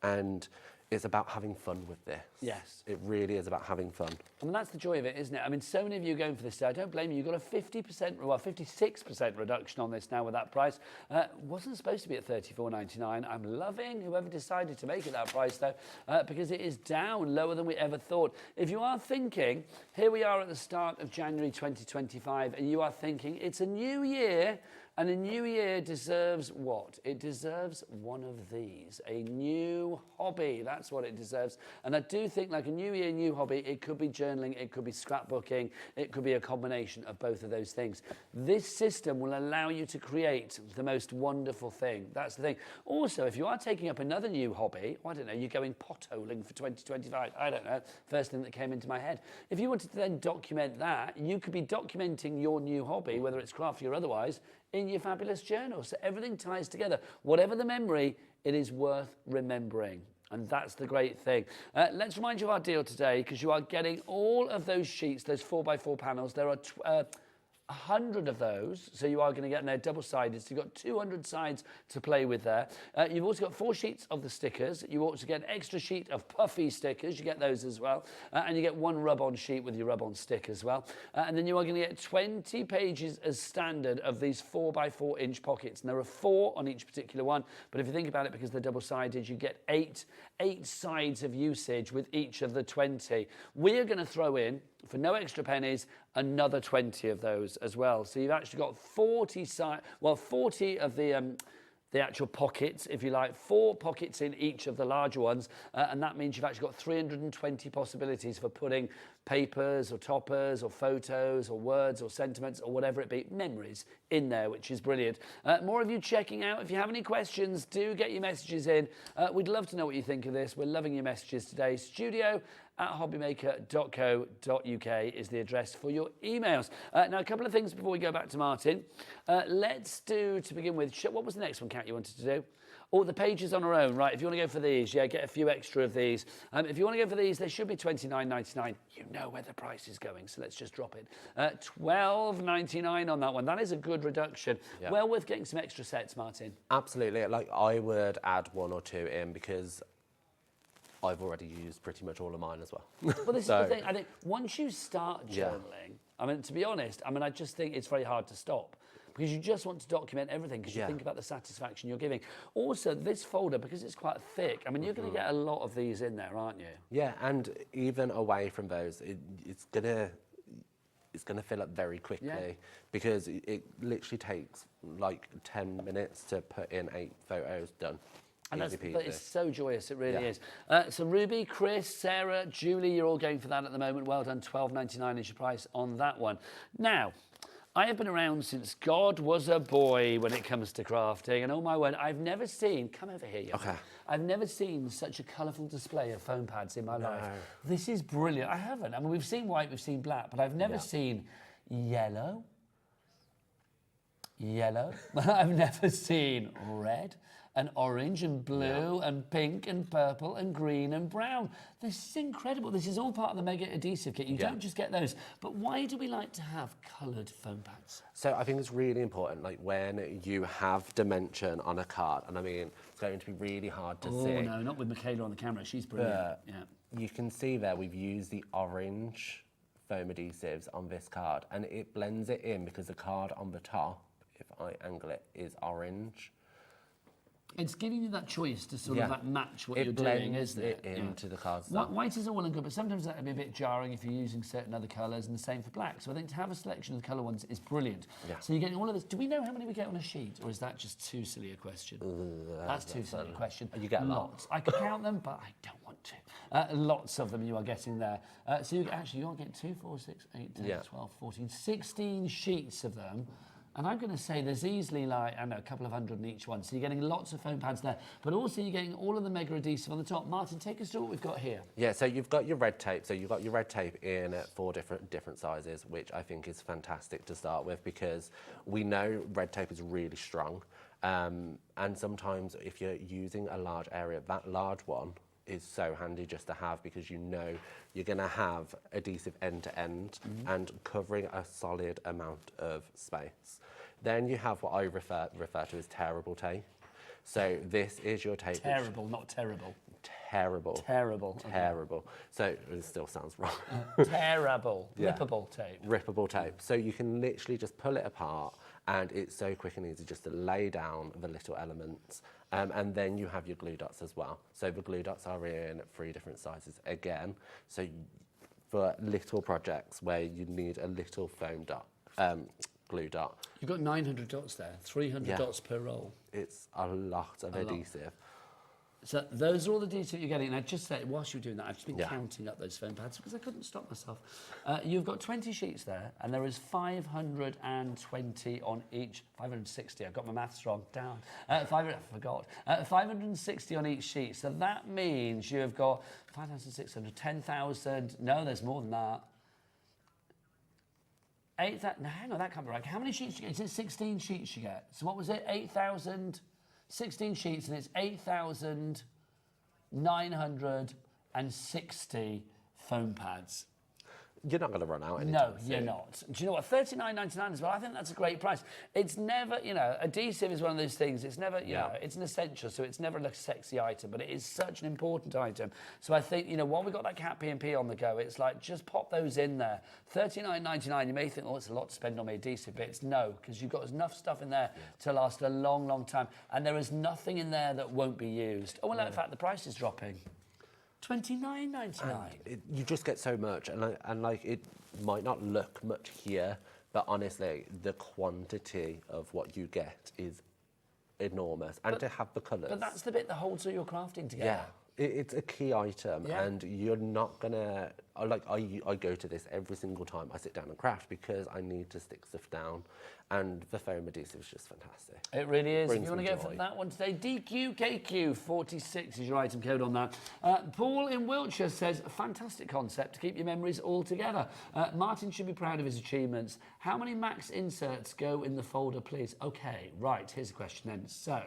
and it's about having fun with this. Yes. It really is about having fun. I mean, that's the joy of it, isn't it? I mean, so many of you are going for this today. I don't blame you. You've got a 56% reduction on this now with that price. Wasn't supposed to be at $34.99. I'm loving whoever decided to make it that price, though, because it is down lower than we ever thought. If you are thinking, here we are at the start of January 2025, and you are thinking, it's a new year, and a new year deserves what? It deserves one of these, a new hobby. That's what it deserves. And I do think like a new year, new hobby, it could be journaling, it could be scrapbooking, it could be a combination of both of those things. This system will allow you to create the most wonderful thing. That's the thing. Also, if you are taking up another new hobby, I don't know, you're going potholing for 2025, I don't know, first thing that came into my head. If you wanted to then document that, you could be documenting your new hobby, whether it's crafty or otherwise, in your fabulous journal. So everything ties together. Whatever the memory, it is worth remembering. And that's the great thing. Let's remind you of our deal today, because you are getting all of those sheets, those 4x4 panels. There are 100 of those, so you are going to get, and they're double-sided, so you've got 200 sides to play with there. You've also got 4 sheets of the stickers. You also get an extra sheet of puffy stickers. You get those as well. And you get 1 rub-on sheet with your rub-on stick as well. And then you are going to get 20 pages as standard of these 4x4 inch pockets. And there are 4 on each particular one, but if you think about it, because they're double-sided, you get 8 sides of usage with each of the 20. We are going to throw in for no extra pennies, another 20 of those as well. So you've actually got 40 of the actual pockets, if you like, 4 pockets in each of the larger ones, and that means you've actually got 320 possibilities for putting papers or toppers or photos or words or sentiments or whatever it be, memories in there, which is brilliant. More of you checking out. If you have any questions, do get your messages in. We'd love to know what you think of this. We're loving your messages today. studio@hobbymaker.co.uk is the address for your emails. Now, a couple of things before we go back to Martin. Let's do, to begin with, what was the next one, Kat, you wanted to do? Oh, the pages on our own, right? If you want to go for these, yeah, get a few extra of these. If you want to go for these, they should be $29.99. You know where the price is going, so let's just drop it. $12.99 on that one. That is a good reduction. Yeah. Well worth getting some extra sets, Martin. Absolutely. Like, I would add 1 or 2 in because I've already used pretty much all of mine as well. Well, this is the thing. I think once you start journaling, I mean, to be honest, I just think it's very hard to stop. Because you just want to document everything because you think about the satisfaction you're giving. Also, this folder, because it's quite thick, I mean, you're going to get a lot of these in there, aren't you? Yeah, and even away from those, it's going to fill up very quickly because it literally takes like 10 minutes to put in 8 photos, done. And it's so joyous, it really is. So Ruby, Chris, Sarah, Julie, you're all going for that at the moment. Well done, $12.99 is your price on that one. Now, I have been around since God was a boy when it comes to crafting, and oh my word, I've never seen, come over here, I've never seen such a colourful display of foam pads in my life. This is brilliant. I haven't. I mean, we've seen white, we've seen black, but I've never seen yellow. I've never seen red and orange and blue and pink and purple and green and brown. This is incredible. This is all part of the mega adhesive kit. You don't just get those. But why do we like to have coloured foam pads? So I think it's really important, like when you have dimension on a card, and I mean, it's going to be really hard to see. Oh no, not with Michaela on the camera. She's brilliant. You can see there we've used the orange foam adhesives on this card, and it blends it in because the card on the top, if I angle it, is orange. It's giving you that choice to sort of like match what you're doing, isn't it? Into the cards. White is all well and good, but sometimes that can be a bit jarring if you're using certain other colours, and the same for black. So I think to have a selection of the colour ones is brilliant. So you're getting all of this. Do we know how many we get on a sheet, or is that just too silly a question? That's too silly a question. You get lots. I could count them, but I don't want to. Lots of them you are getting there. So you are getting 2, 4, 6, 8, 10, 12, 14, 16 sheets of them. And I'm going to say there's easily like, I don't know, a couple of hundred in each one. So you're getting lots of foam pads there, but also you're getting all of the mega adhesive on the top. Martin, take us through what we've got here. Yeah, so you've got your red tape. So you've got your red tape in 4 different sizes, which I think is fantastic to start with because we know red tape is really strong. And sometimes if you're using a large area, that large one is so handy just to have because you know you're going to have adhesive end to end and covering a solid amount of space. Then you have what I refer to as terrible tape. So this is your tape. Terrible, not terrible. Terrible. Terrible. Terrible. Okay. So it still sounds wrong. Terrible. Rippable tape. Rippable tape. So you can literally just pull it apart and it's so quick and easy just to lay down the little elements. And then you have your glue dots as well. So the glue dots are in 3 different sizes again. So for little projects where you need a little foam dot, glue dot. You've got 900 dots there, 300 dots per roll. It's a lot of adhesive. So those are all the details you're getting. And I just said, whilst you were doing that, I've just been counting up those foam pads because I couldn't stop myself. You've got 20 sheets there, and there is 520 on each. 560, I got my maths wrong, down. 500, I forgot. 560 on each sheet. So that means you've got 5,600, 10,000. No, there's more than that. 8,000. No, hang on, that can't be right. How many sheets do you get? Is it 16 sheets you get? So what was it? 8,000. 16 sheets, and it's 8,960 foam pads. You're not going to run out anytime soon. No, you're not. Do you know what? $39.99 as well. I think that's a great price. It's never, adhesive is one of those things. It's never, it's an essential, so it's never a sexy item, but it is such an important item. So I think, while we've got that Cat P&P on the go, it's like just pop those in there. $39.99. You may think, it's a lot to spend on my adhesive bits. No, because you've got enough stuff in there to last a long, long time, and there is nothing in there that won't be used. Oh, well, in fact, the price is dropping. $29.99. You just get so much, and like it might not look much here, but honestly, the quantity of what you get is enormous, and to have the colours. But that's the bit that holds all your crafting together. Yeah, it's a key item, Yeah. and you're not gonna. I go to this every single time I sit down and craft because I need to stick stuff down, and the foam adhesive is just fantastic. It really is. Brings If you want me to go for joy. that one today, DQKQ46 is your item code on that. Paul in Wiltshire says, fantastic concept to keep your memories all together. Martin should be proud of his achievements. How many max inserts go in the folder, please? Okay, right, here's a question then. So,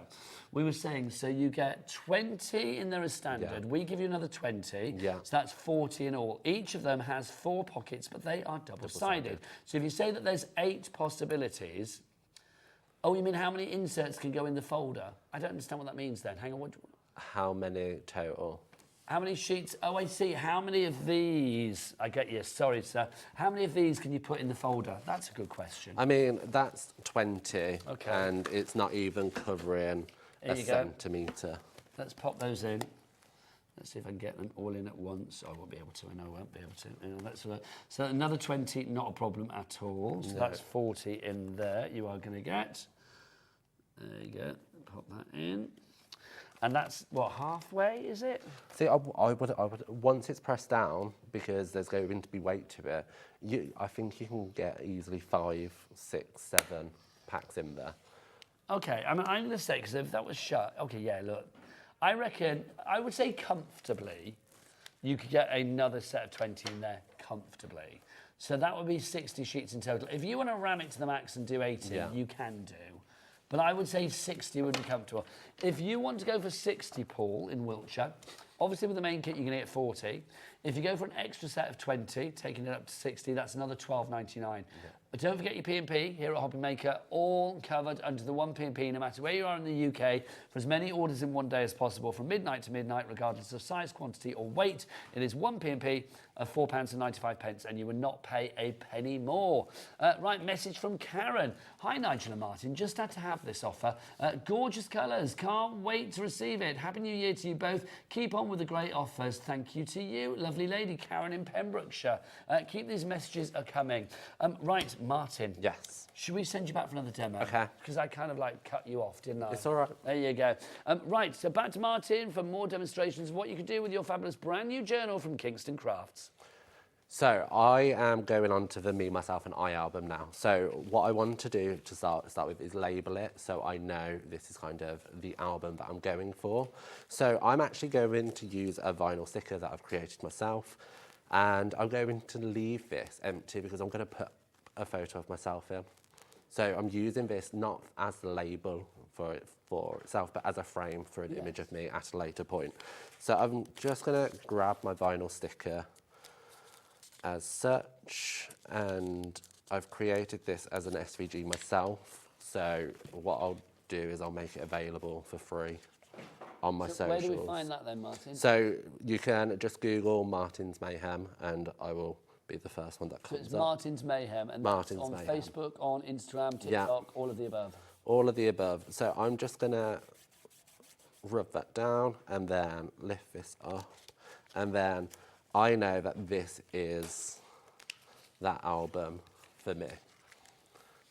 we were saying, so you get 20 in there as standard. Yeah. We give you another 20. Yeah. So that's 40 in all. Each of them has 4 pockets, but they are double-sided. So if you say that there's 8 possibilities, oh, you mean how many inserts can go in the folder? I don't understand what that means then. Hang on, what? How many total? How many sheets? Oh, I see. How many of these? I get you. Sorry, sir. How many of these can you put in the folder? That's a good question. I mean, that's 20, Okay. and it's not even covering There a you go. centimetre. Let's pop those in. Let's see if I can get them all in at once. I won't be able to. I know I won't be able to. Let's have a, so another 20, not a problem at all. So that's 40 in there. You are going to get. There you go. Pop that in. And that's, what, halfway, is it? See, I would, once it's pressed down, because there's going to be weight to it, I think you can get easily 5, 6, 7 packs in there. Okay, I mean, I'm going to say, because if that was shut, okay, yeah, look, I reckon, I would say comfortably, you could get another set of 20 in there comfortably. So that would be 60 sheets in total. If you want to ram it to the max and do 80, Yeah. you can do. But I would say 60 would be comfortable. If you want to go for 60, Paul, in Wiltshire, obviously with the main kit, you're going to get 40. If you go for an extra set of 20, taking it up to 60, that's another $12.99. Yeah. But don't forget your P&P here at Hobby Maker, all covered under the one P&P, no matter where you are in the UK, for as many orders in one day as possible, from midnight to midnight, regardless of size, quantity or weight. It is one P&P of £4.95, and you will not pay a penny more. Right, message from Karen. Hi, Nigel and Martin. Just had to have this offer. Gorgeous colours. Can't wait to receive it. Happy New Year to you both. Keep on with the great offers. Thank you to you, lovely lady, Karen in Pembrokeshire. Keep these messages coming. Right, Martin. Yes. Should we send you back for another demo? Okay. Because I kind of like cut you off, didn't I? It's all right. There you go. Right, so back to Martin for more demonstrations of what you can do with your fabulous brand new journal from Kingston Crafts. So I am going on to the Me, Myself and I album now. So what I want to do to start with is label it so I know this is kind of the album that I'm going for. So I'm actually going to use a vinyl sticker that I've created myself, and I'm going to leave this empty because I'm going to put a photo of myself in. So I'm using this not as the label for itself, but as a frame for an image of me at a later point. So I'm just going to grab my vinyl sticker as such, and I've created this as an SVG myself. So what I'll do is I'll make it available for free on my socials. Where do we find that then, Martin? So you can just Google Martin's Mayhem, and I will be the first one that So comes it's up. Martin's Mayhem, and Martin's that's on Mayhem. Facebook, on Instagram, TikTok, all of the above. All of the above. So I'm just gonna rub that down and then lift this up, and then I know that this is that album for me.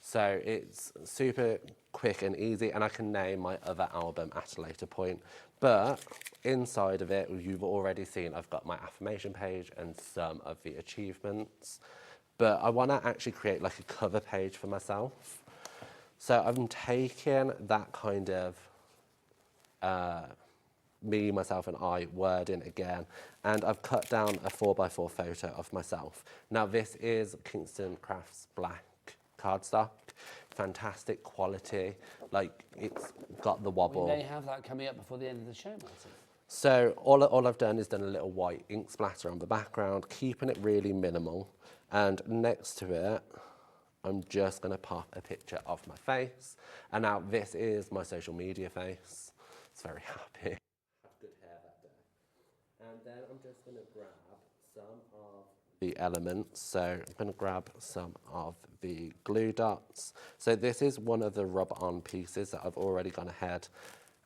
So it's super quick and easy, and I can name my other album at a later point. But inside of it, you've already seen I've got my affirmation page and some of the achievements. But I want to actually create like a cover page for myself. So I'm taking that kind of me, myself and I wording again, and I've cut down a 4x4 photo of myself. Now this is Kingston Crafts black cardstock, fantastic quality, like it's got the wobble. We may have that coming up before the end of the show, Martin. So all I've done is done a little white ink splatter on the background, keeping it really minimal, and next to it I'm just going to pop a picture of my face, and now this is my social media face. It's very happy. Good hair that day. And then I'm just going to grab some of the elements. So I'm going to grab some of the glue dots. So this is one of the rub-on pieces that I've already gone ahead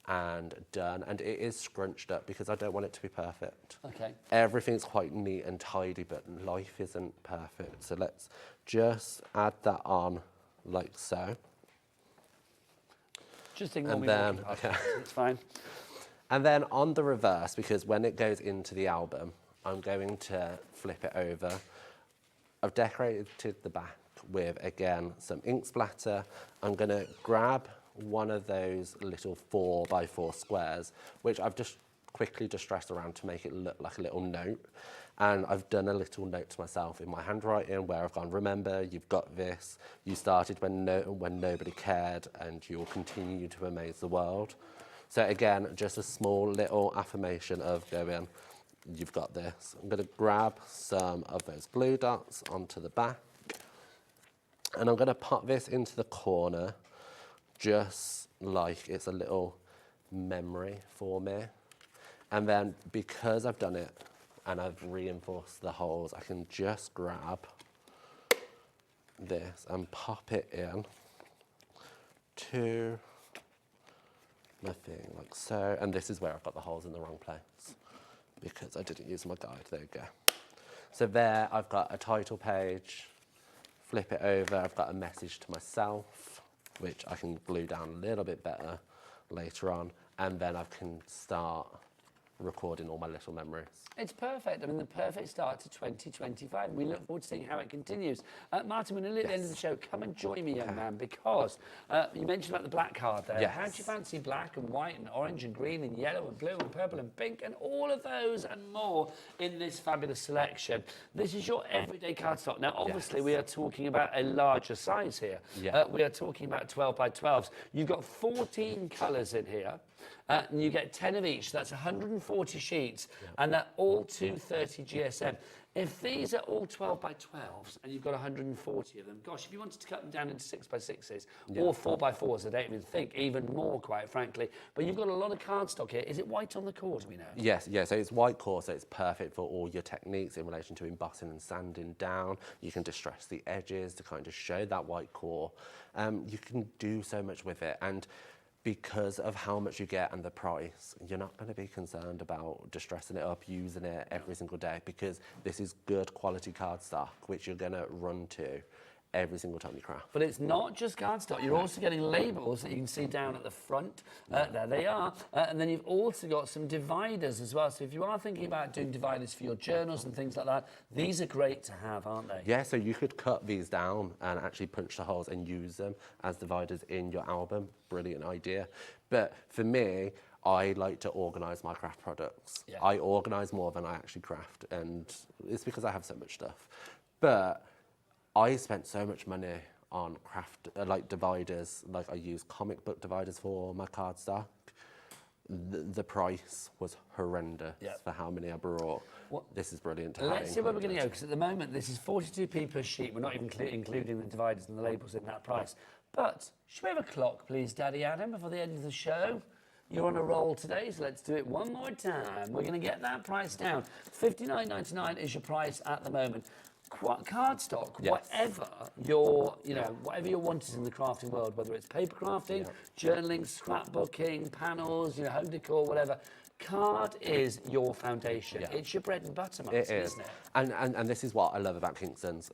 and done. And it is scrunched up because I don't want it to be perfect. Okay. Everything's quite neat and tidy, but life isn't perfect. So let's just add that on like so. Just ignore And me then, walking past. okay. It's fine. And then on the reverse, because when it goes into the album, I'm going to flip it over. I've decorated the back with, again, some ink splatter. I'm going to grab one of those little 4x4 squares, which I've just quickly distressed around to make it look like a little note. And I've done a little note to myself in my handwriting where I've gone, remember, you've got this. You started when nobody cared, and you'll continue to amaze the world. So again, just a small little affirmation of going, you've got this. I'm going to grab some of those glue dots onto the back, and I'm going to pop this into the corner just like it's a little memory for me. And then because I've done it and I've reinforced the holes, I can just grab this and pop it in to my thing like so. And this is where I've got the holes in the wrong place because I didn't use my guide. There you go. So there I've got a title page. Flip it over, I've got a message to myself, which I can glue down a little bit better later on, and then I can start recording all my little memories. It's perfect. I mean, the perfect start to 2025. We look forward to seeing how it continues. Martin, we're nearly at the end of the show. Come and join me, young man, because you mentioned about the black card there. Yes. How do you fancy black and white and orange and green and yellow and blue and purple and pink and all of those and more in this fabulous selection? This is your everyday cardstock. Now, obviously, we are talking about a larger size here. Yeah. We are talking about 12 by 12s. You've got 14 colours in here. And you get 10 of each. That's 140 sheets, and they're all 230 GSM. If these are all 12 by 12s and you've got 140 of them, gosh, if you wanted to cut them down into 6 by 6s or 4 by 4s, I don't even think, even more, quite frankly. But you've got a lot of cardstock here. Is it white on the core, do we know? Yes, so it's white core, so it's perfect for all your techniques in relation to embossing and sanding down. You can distress the edges to kind of show that white core. You can do so much with it, and because of how much you get and the price, you're not going to be concerned about distressing it up, using it every single day, because this is good quality cardstock, which you're going to run to every single time you craft. But it's not just cardstock. You're also getting labels that you can see down at the front. There they are. And then you've also got some dividers as well. So if you are thinking about doing dividers for your journals and things like that, these are great to have, aren't they? Yeah, so you could cut these down and actually punch the holes and use them as dividers in your album. Brilliant idea. But for me, I like to organise my craft products. Yeah. I organise more than I actually craft, and it's because I have so much stuff. But I spent so much money on craft, like dividers, like I use comic book dividers for my cardstock. The price was horrendous for how many I brought. This is brilliant. Let's see where we're going to go, because at the moment this is 42p per sheet. We're not even including the dividers and the labels in that price. But should we have a clock, please, Daddy Adam, before the end of the show? You're on a roll today, so let's do it one more time. We're going to get that price down. $59.99 is your price at the moment. Cardstock, whatever whatever your want is in the crafting world, whether it's paper crafting, journaling, scrapbooking, panels, home decor, whatever. Card is your foundation. It's your bread and butter, Martin, isn't it? And this is what I love about Kingston's.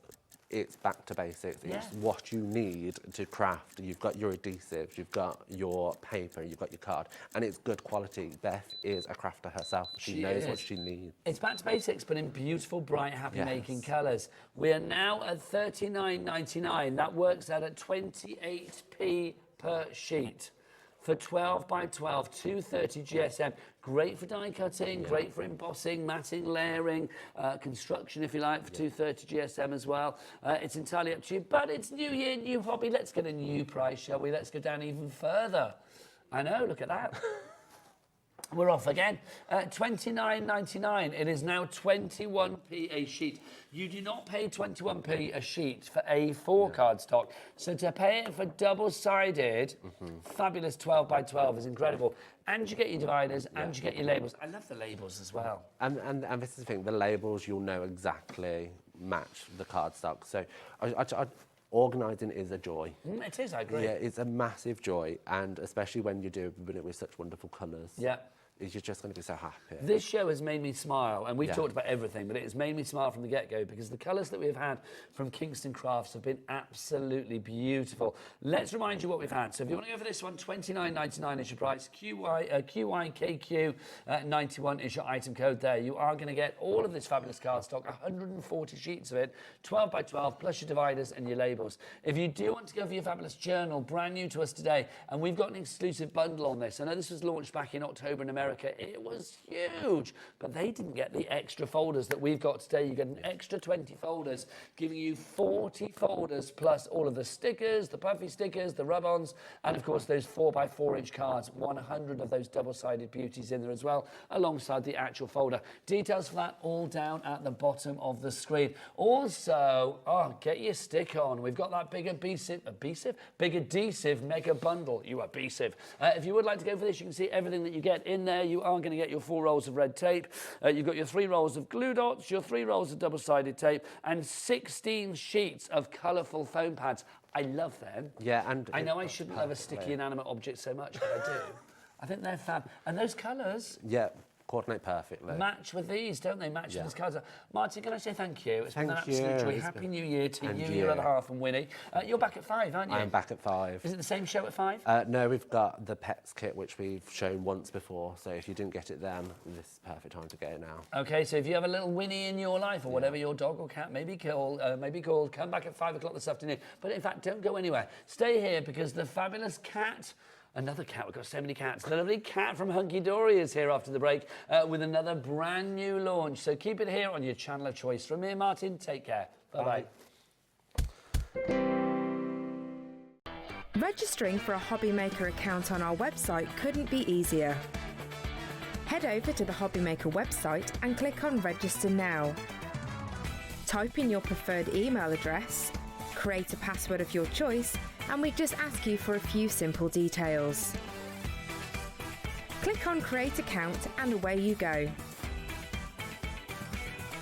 It's back to basics. It's what you need to craft. You've got your adhesives, you've got your paper, you've got your card, and it's good quality. Beth is a crafter herself. She knows what she needs. It's back to basics, but in beautiful, bright, happy-making colours. We are now at $39.99. That works out at 28p per sheet. For 12 by 12, 230 GSM. Great for die cutting, great for embossing, matting, layering, construction, if you like, for 230 GSM as well. It's entirely up to you, but it's new year, new hobby. Let's get a new price, shall we? Let's go down even further. I know, look at that. We're off again. $29.99. It is now 21p a sheet. You do not pay 21p a sheet for A4 cardstock. So to pay it for double-sided, fabulous 12 by 12 is incredible. And you get your dividers, and you get your labels. I love the labels as well. And this is the thing, the labels you'll know exactly match the cardstock. So organising is a joy. It is, I agree. Yeah, it's a massive joy, and especially when you do it with such wonderful colours. Yeah. You're just going to be so happy. This show has made me smile, and we've talked about everything, but it has made me smile from the get-go because the colours that we've had from Kingston Crafts have been absolutely beautiful. Let's remind you what we've had. So if you want to go for this one, $29.99 is your price. QYKQ 91 is your item code there. You are going to get all of this fabulous card stock, 140 sheets of it, 12 by 12, plus your dividers and your labels. If you do want to go for your fabulous journal, brand new to us today, and we've got an exclusive bundle on this. I know this was launched back in October in America. It was huge, but they didn't get the extra folders that we've got today. You get an extra 20 folders, giving you 40 folders plus all of the stickers, the puffy stickers, the rub-ons, and of course those 4x4-inch cards, 100 of those double-sided beauties in there as well, alongside the actual folder. Details for that all down at the bottom of the screen. Also, get your stick on. We've got that big adhesive mega bundle. You adhesive. If you would like to go for this, you can see everything that you get in there. You are going to get your 4 rolls of red tape. You've got your 3 rolls of glue dots, your 3 rolls of double-sided tape, and 16 sheets of colourful foam pads. I love them. Yeah, and I know I shouldn't love a sticky inanimate object so much, but I do. I think they're fab. And those colours... Yeah, coordinate perfectly. Match with these, don't they? Match with these cards. Martin, can I say thank you? It's been an Thank absolute you. joy. Happy New Year to And you, you. Year and a half, and Winnie. You're back at 5, aren't you? I am back at 5. Is it the same show at 5? No, we've got the pets kit, which we've shown once before. So if you didn't get it then, this is the perfect time to get it now. Okay, so if you have a little Winnie in your life, or whatever your dog or cat may be called, come back at 5 o'clock this afternoon. But in fact, don't go anywhere. Stay here because the fabulous cat... Another cat, we've got so many cats. The lovely cat from Hunkydory is here after the break with another brand new launch. So keep it here on your channel of choice. From me, Martin, take care. Bye-bye. Registering for a Hobby Maker account on our website couldn't be easier. Head over to the Hobby Maker website and click on Register Now. Type in your preferred email address, create a password of your choice, and we just ask you for a few simple details. Click on Create Account and away you go.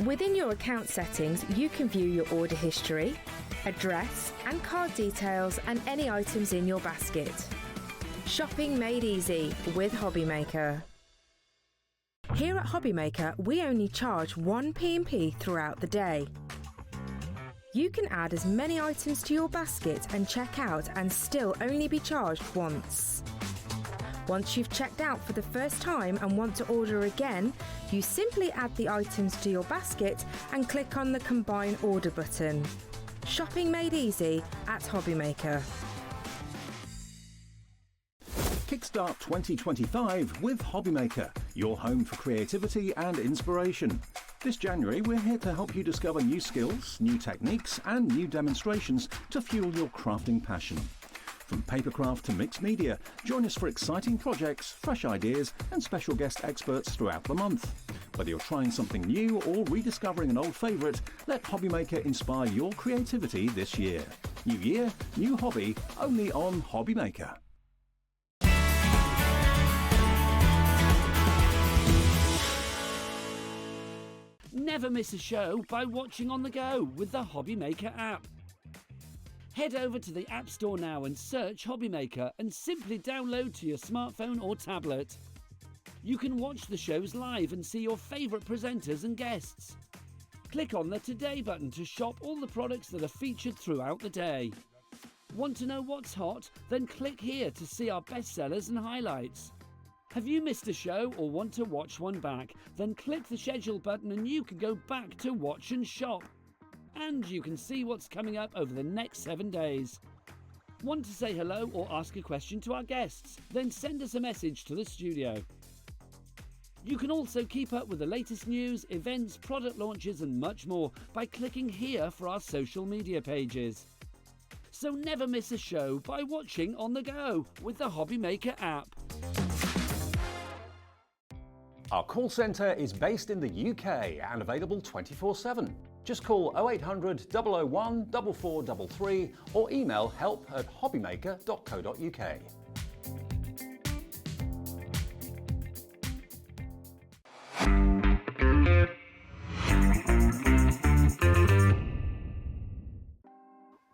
Within your account settings, you can view your order history, address and card details and any items in your basket. Shopping made easy with Hobby Maker. Here at Hobby Maker, we only charge 1 P&P throughout the day. You can add as many items to your basket and check out and still only be charged once. Once you've checked out for the first time and want to order again, you simply add the items to your basket and click on the Combine Order button. Shopping made easy at Hobby Maker. Kickstart 2025 with Hobby Maker, your home for creativity and inspiration. This January, we're here to help you discover new skills, new techniques, and new demonstrations to fuel your crafting passion. From papercraft to mixed media, join us for exciting projects, fresh ideas, and special guest experts throughout the month. Whether you're trying something new or rediscovering an old favourite, let Hobby Maker inspire your creativity this year. New year, new hobby, only on Hobby Maker. Never miss a show by watching on the go with the Hobby Maker app. Head over to the App Store now and search Hobby Maker and simply download to your smartphone or tablet. You can watch the shows live and see your favourite presenters and guests. Click on the Today button to shop all the products that are featured throughout the day. Want to know what's hot? Then click here to see our bestsellers and highlights. Have you missed a show or want to watch one back? Then click the schedule button and you can go back to watch and shop. And you can see what's coming up over the next 7 days. Want to say hello or ask a question to our guests? Then send us a message to the studio. You can also keep up with the latest news, events, product launches and much more by clicking here for our social media pages. So never miss a show by watching on the go with the Hobby Maker app. Our call centre is based in the UK and available 24/7. Just call 0800 001 4433 or email help@hobbymaker.co.uk.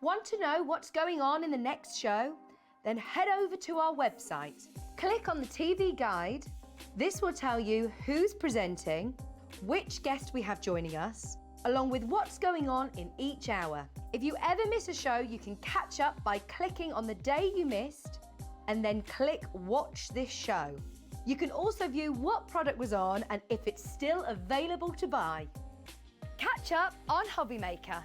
Want Want to know what's going on in the next show? Then head over to our website. Click on the TV guide. This will tell you who's presenting, which guest we have joining us, along with what's going on in each hour. If you ever miss a show, you can catch up by clicking on the day you missed and then click Watch This Show. You can also view what product was on and if it's still available to buy. Catch up on Hobbymaker.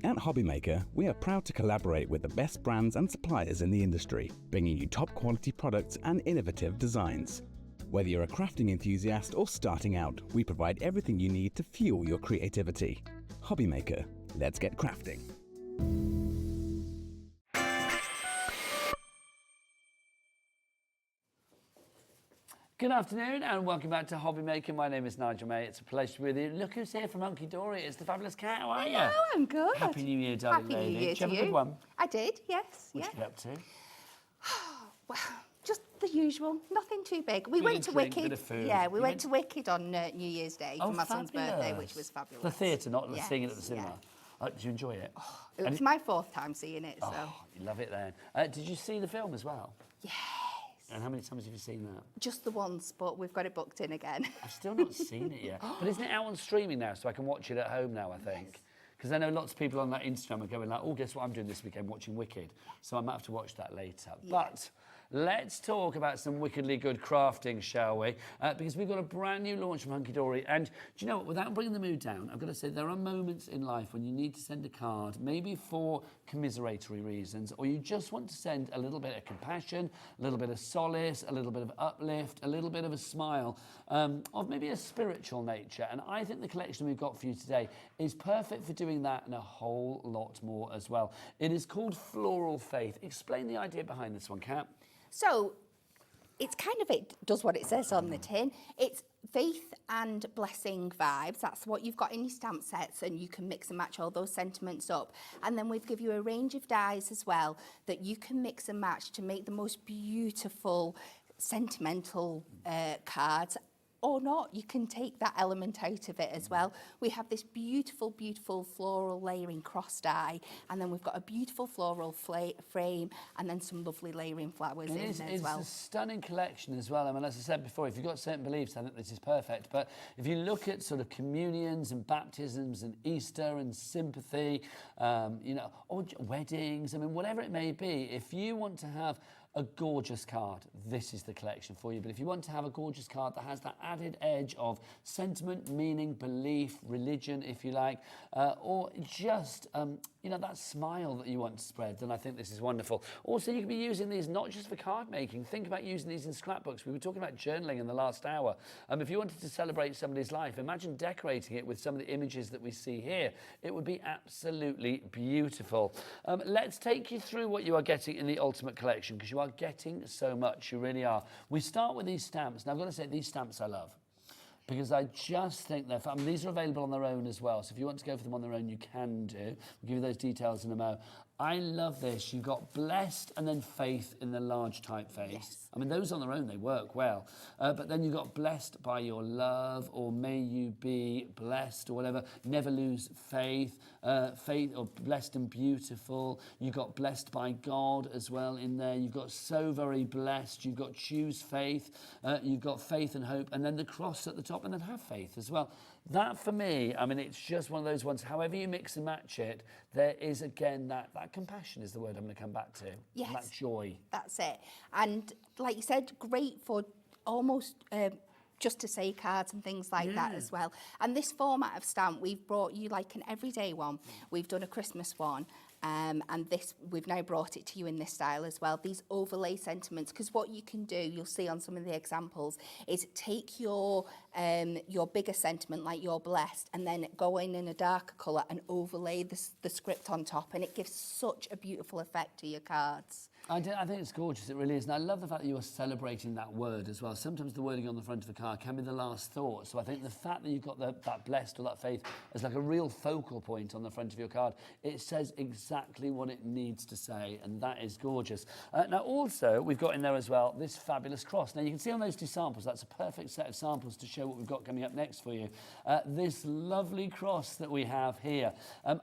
At Hobbymaker, we are proud to collaborate with the best brands and suppliers in the industry, bringing you top quality products and innovative designs. Whether you're a crafting enthusiast or starting out, we provide everything you need to fuel your creativity. Hobbymaker, let's get crafting. Good afternoon and welcome back to Hobbymaker. My name is Nigel May. It's a pleasure to be with you. Look who's here from Hunkydory. It's the fabulous Cat. How are you? Hello, I'm good. Happy New Year, darling Happy lady. New Year Did you have to a good one? I did, yes. What yeah. did you get up to? Well, just the usual, nothing too big. We Bit went of to drink, Wicked. bit of food. Yeah, we You went to Wicked on New Year's Day for my son's birthday, fabulous. which was fabulous. The theatre, not Yes, seeing it at the cinema. yeah. Did you enjoy it? It was my fourth time seeing it, so. Oh, you love it then. Did you see the film as well? Yes. And how many times have you seen that? Just the once, but we've got it booked in again. I've still not seen it yet. But isn't it out on streaming now, so I can watch it at home now, I think? Because I know lots of people on that Instagram are going like, oh, guess what I'm doing this weekend, watching Wicked. So I might have to watch that later. Yeah. But let's talk about some wickedly good crafting, shall we? Because we've got a brand new launch from Hunkydory. And do you know what? Without bringing the mood down, I've got to say there are moments in life when you need to send a card, maybe for commiseratory reasons, or you just want to send a little bit of compassion, a little bit of solace, a little bit of uplift, a little bit of a smile, of maybe a spiritual nature. And I think the collection we've got for you today is perfect for doing that and a whole lot more as well. It is called Floral Faith. Explain the idea behind this one, Kat. So, it's kind of, it does what it says on the tin. It's faith and blessing vibes. That's what you've got in your stamp sets, and you can mix and match all those sentiments up. And then we've given you a range of dies as well that you can mix and match to make the most beautiful sentimental cards. Or not, you can take that element out of it as well. We have this beautiful, beautiful floral layering cross die, and then we've got a beautiful floral frame, and then some lovely layering flowers in as well. It's a stunning collection as well. I mean, as I said before, if you've got certain beliefs, I think this is perfect. But if you look at sort of communions and baptisms and Easter and sympathy, you know, or weddings, I mean, whatever it may be, if you want to have a gorgeous card, this is the collection for you. But if you want to have a gorgeous card that has that added edge of sentiment, meaning, belief, religion, if you like, or just, you know, that smile that you want to spread, then I think this is wonderful. Also, you can be using these not just for card making. Think about using these in scrapbooks. We were talking about journaling in the last hour. If you wanted to celebrate somebody's life, imagine decorating it with some of the images that we see here. It would be absolutely beautiful. Let's take you through what you are getting in the Ultimate Collection, because you are getting so much, you really are. We start with these stamps. Now, I've got to say, these stamps I love, because I just think they're fun. I mean, these are available on their own as well, so if you want to go for them on their own, you can do. We'll give you those details in a moment. I love this. You've got blessed and then faith in the large typeface. Yes. I mean, those on their own, they work well. But then you've got blessed by your love, or may you be blessed, or whatever. Never lose faith. Faith, or blessed and beautiful. You've got blessed by God as well in there. You've got so very blessed. You've got choose faith. You've got faith and hope. And then the cross at the top, and then have faith as well. That, for me, I mean, it's just one of those ones, however you mix and match it, there is, again, that compassion is the word I'm going to come back to. Yes. And that joy. That's it. And like you said, great for almost just to say cards and things like that as well. And this format of stamp, we've brought you like an everyday one. We've done a Christmas one. And this, we've now brought it to you in this style as well. These overlay sentiments, because what you can do, you'll see on some of the examples, is take your bigger sentiment, like you're blessed, and then go in a darker colour and overlay the script on top, and it gives such a beautiful effect to your cards. I think it's gorgeous, it really is. And I love the fact that you are celebrating that word as well. Sometimes the wording on the front of a card can be the last thought. So I think the fact that you've got that blessed or that faith as like a real focal point on the front of your card, it says exactly what it needs to say, and that is gorgeous. Now also, we've got in there as well this fabulous cross. Now you can see on those two samples, that's a perfect set of samples to show what we've got coming up next for you. This lovely cross that we have here.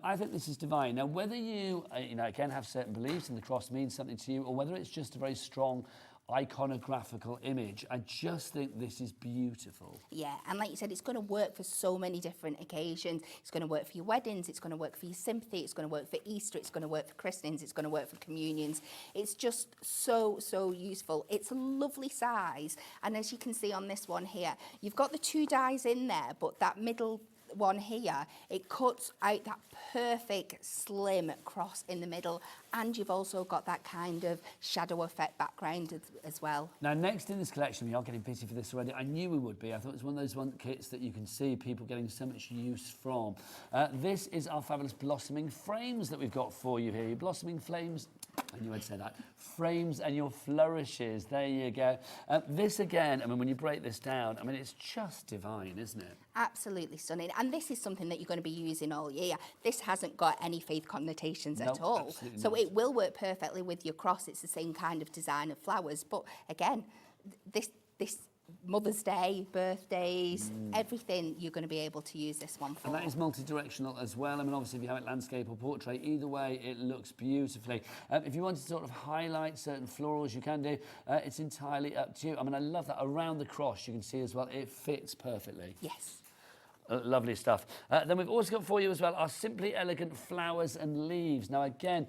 I think this is divine. Now whether you, again, have certain beliefs and the cross means something to you, or whether it's just a very strong iconographical image, I just think this is beautiful. Yeah, and like you said, it's going to work for so many different occasions. It's going to work for your weddings, it's going to work for your sympathy, it's going to work for Easter, it's going to work for christenings, it's going to work for communions. It's just so useful. It's a lovely size, and as you can see on this one here, you've got the two dies in there, but that middle one here, it cuts out that perfect slim cross in the middle, and you've also got that kind of shadow effect background as well. Now next in this collection, we are getting pity for this already. I knew we would be. I thought it was one of those kits that you can see people getting so much use from. This is our fabulous blossoming frames that we've got for you here. Your blossoming flames, I knew I'd say that, frames and your flourishes, there you go. This again, I mean, when you break this down, I mean, it's just divine, isn't it? Absolutely stunning, and this is something that you're going to be using all year. This hasn't got any faith connotations at all, so it will work perfectly with your cross. It's the same kind of design of flowers, but again, this Mother's Day, birthdays, everything, you're going to be able to use this one for. And that is multi-directional as well. I mean, obviously, if you have it landscape or portrait, either way, it looks beautifully. If you want to sort of highlight certain florals, you can do. It's entirely up to you. I mean, I love that. Around the cross, you can see as well, it fits perfectly. Yes. Lovely stuff. Then we've also got for you as well our Simply Elegant flowers and leaves. Now again,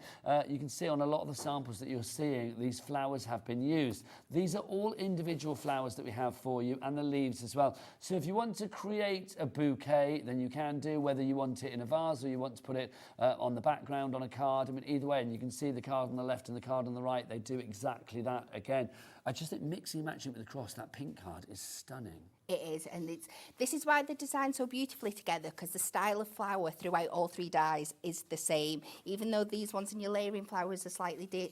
you can see on a lot of the samples that you're seeing, these flowers have been used. These are all individual flowers that we have for you, and the leaves as well. So if you want to create a bouquet, then you can do, whether you want it in a vase or you want to put it on the background on a card. I mean, either way, and you can see the card on the left and the card on the right, they do exactly that again. I just think mixing and matching with the cross, that pink card is stunning. It is, and this is why they're designed so beautifully together, because the style of flower throughout all three dies is the same. Even though these ones in your layering flowers are slightly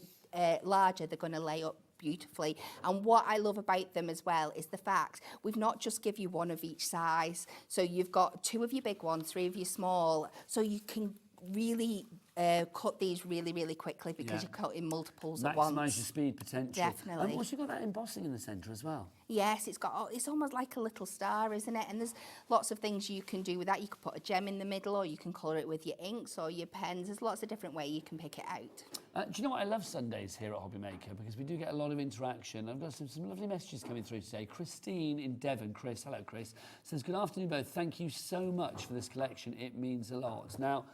larger, they're going to lay up beautifully. And what I love about them as well is the fact we've not just give you one of each size. So you've got two of your big ones, three of your small, so you can really cut these really quickly, because you're cutting multiples at once. Maximise your speed potential. Definitely. And also got that embossing in the centre as well. Yes, it's almost like a little star, isn't it? And there's lots of things you can do with that. You could put a gem in the middle, or you can colour it with your inks or your pens. There's lots of different ways you can pick it out. Do you know what? I love Sundays here at Hobby Maker, because we do get a lot of interaction. I've got some lovely messages coming through today. Christine in Devon, Chris, hello Chris, says, good afternoon both. Thank you so much for this collection. It means a lot. Now,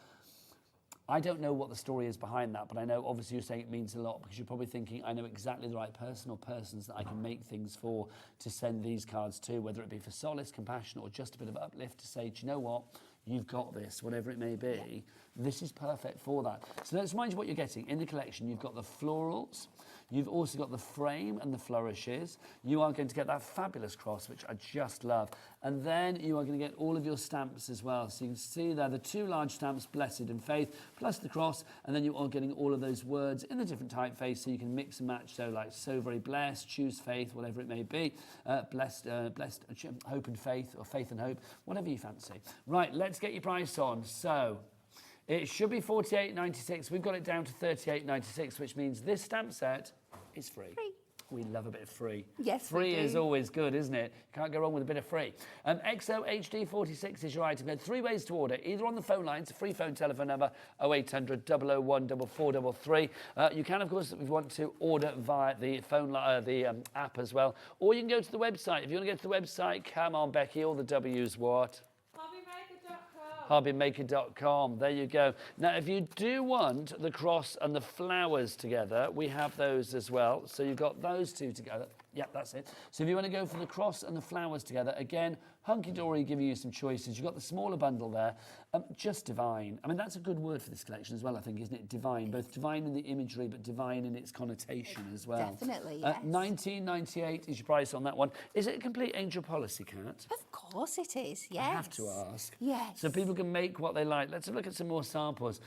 I don't know what the story is behind that, but I know obviously you're saying it means a lot, because you're probably thinking, I know exactly the right person or persons that I can make things for to send these cards to, whether it be for solace, compassion, or just a bit of uplift to say, do you know what? You've got this, whatever it may be. Yeah. This is perfect for that. So let's remind you what you're getting. In the collection, you've got the florals, you've also got the frame and the flourishes. You are going to get that fabulous cross, which I just love. And then you are going to get all of your stamps as well. So you can see there the two large stamps, Blessed and Faith, plus the cross, and then you are getting all of those words in the different typeface, so you can mix and match. So like, so very blessed, choose faith, whatever it may be. Blessed, hope and faith, or faith and hope, whatever you fancy. Right, let's get your price on. So it should be $48.96. We've got it down to $38.96, which means this stamp set is free. We love a bit of free. Yes, free is always good, isn't it? Can't go wrong with a bit of free. XO HD46 is your item. There are three ways to order. Either on the phone lines, a free phone telephone number 0800 001 4433. You can, of course, if you want to order via the phone app as well, or you can go to the website. If you want to go to the website, come on, Becky. All the W's what? Hobbymaker.com. There you go. Now, if you do want the cross and the flowers together, we have those as well. So you've got those two together. Yep, that's it. So if you want to go for the cross and the flowers together, again, Hunkydory giving you some choices. You've got the smaller bundle there. Just divine. I mean, that's a good word for this collection as well, I think, isn't it? Divine. Both divine in the imagery, but divine in its connotation as well. Definitely, yes. $19.98 is your price on that one. Is it a complete angel policy, Kat? Of course it is, yes. I have to ask. Yes. So people can make what they like. Let's have a look at some more samples.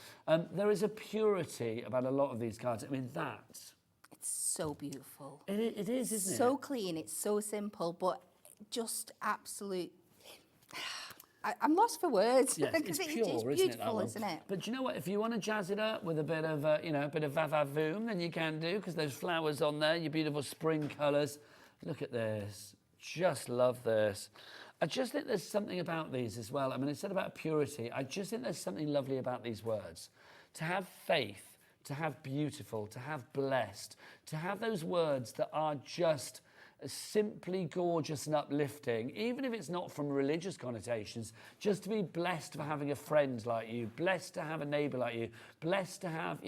There is a purity about a lot of these cards. I mean, that it's so beautiful. It is, isn't it? So clean, it's so simple, but just absolute. I'm lost for words. Yes, because it's it's pure, just isn't it? beautiful, That one? isn't it? But do you know what? If you want to jazz it up with a bit of, a bit of va-va-voom, then you can do, because there's flowers on there, your beautiful spring colours. Look at this. Just love this. I just think there's something about these as well. I mean, it's said about purity. I just think there's something lovely about these words. To have faith, to have beautiful, to have blessed, to have those words that are just simply gorgeous and uplifting, even if it's not from religious connotations, just to be blessed for having a friend like you, blessed to have a neighbour like you, blessed to have,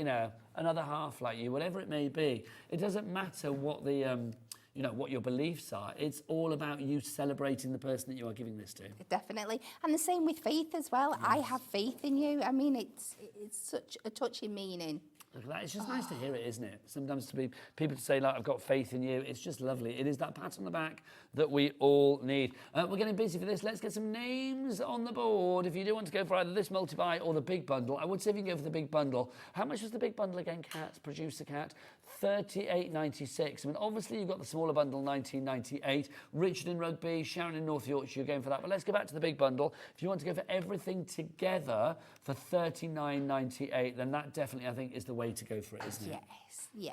another half like you, whatever it may be. It doesn't matter what the, what your beliefs are. It's all about you celebrating the person that you are giving this to. Definitely. And the same with faith as well. Yes. I have faith in you. I mean, it's such a touching meaning. Look at that. It's just nice to hear it, isn't it? Sometimes to be people to say, like, I've got faith in you. It's just lovely. It is that pat on the back that we all need. We're getting busy for this. Let's get some names on the board. If you do want to go for either this multi-buy or the big bundle, I would say if you can go for the big bundle. How much was the big bundle again, Kat? Producer Kat? £38.96. I mean, obviously, you've got the smaller bundle, £19.98. Richard in Rugby, Sharon in North Yorkshire, you're going for that. But let's go back to the big bundle. If you want to go for everything together for £39.98, then that definitely, I think, is the way to go for it, isn't it? Yes, yeah.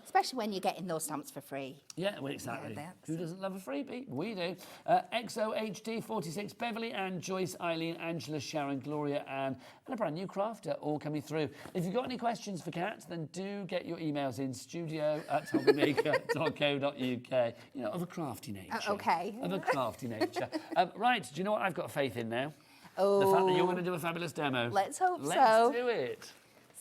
Especially when you're getting those stamps for free. Yeah, well, exactly. Yeah, who doesn't love a freebie? We do. XOHD46, Beverly, Anne, Joyce, Eileen, Angela, Sharon, Gloria, Anne, and a brand new crafter all coming through. If you've got any questions for Kat, then do get your emails in studio@hobbymaker.co.uk. Of a crafty nature. Okay. Of a crafty nature. Right, do you know what I've got faith in now? Oh. The fact that you're going to do a fabulous demo. Let's hope so. Let's do it.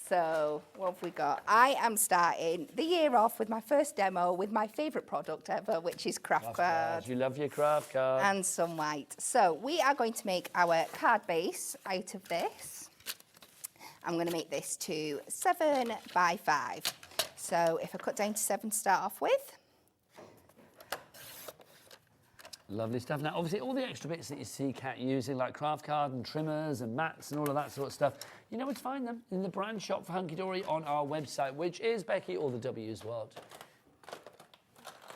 So, what have we got? I am starting the year off with my first demo with my favourite product ever, which is craft card. You love your craft card. And some white. So, we are going to make our card base out of this. I'm going to make this to 7 by 5. So, if I cut down to 7 to start off with. Lovely stuff. Now, obviously, all the extra bits that you see Kat using, like craft card and trimmers and mats and all of that sort of stuff, you know where to find them in the brand shop for Hunkydory on our website, which is, Becky, all the W's what?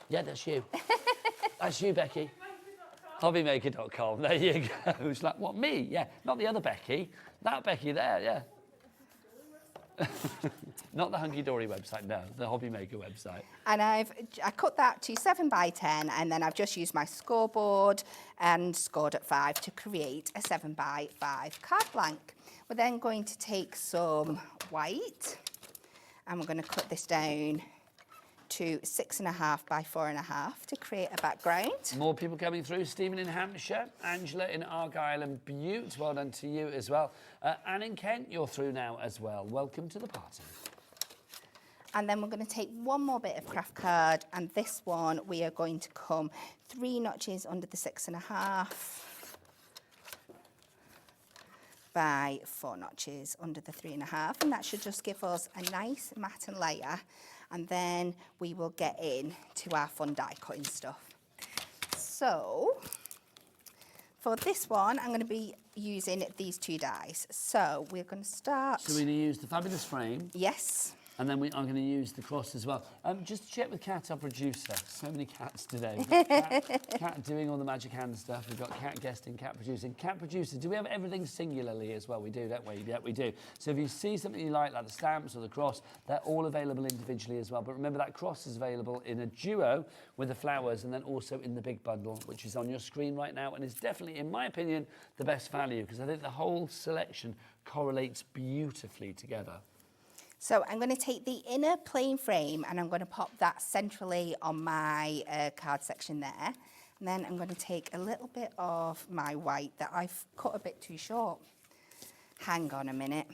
Yeah, that's you. That's you, Becky. Hobbymaker.com. There you go. It's like, what, me? Yeah, not the other Becky. That Becky there, yeah. Not the Hunkydory website, no, the Hobbymaker website. And I cut that to 7 by 10, and then I've just used my scoreboard and scored at 5 to create a 7 by 5 card blank. We're then going to take some white, and we're going to cut this down to 6.5 by 4.5 to create a background. More people coming through. Stephen in Hampshire, Angela in Argyll and Bute. Well done to you as well. Anne in Kent, you're through now as well. Welcome to the party. And then we're going to take one more bit of craft card, and this one we are going to come 3 notches under the 6.5 by 4 notches under the 3.5, and that should just give us a nice matte and layer. And then we will get in to our fun die cutting stuff. So, for this one, I'm going to be using these 2 dies. So, we're going to start... So we're going to use the fabulous frame. Yes. And then we are going to use the cross as well. Just to check with Kat, our producer. So many Cats today. We've got Kat doing all the magic hand stuff. We've got Kat guesting, Kat producing. Kat producer, do we have everything singularly as well? We do, don't we? Yeah, we do. So if you see something you like the stamps or the cross, they're all available individually as well. But remember, that cross is available in a duo with the flowers, and then also in the big bundle, which is on your screen right now, and is definitely, in my opinion, the best value, because I think the whole selection correlates beautifully together. So I'm going to take the inner plain frame and I'm going to pop that centrally on my card section there. And then I'm going to take a little bit of my white that I've cut a bit too short. Hang on a minute.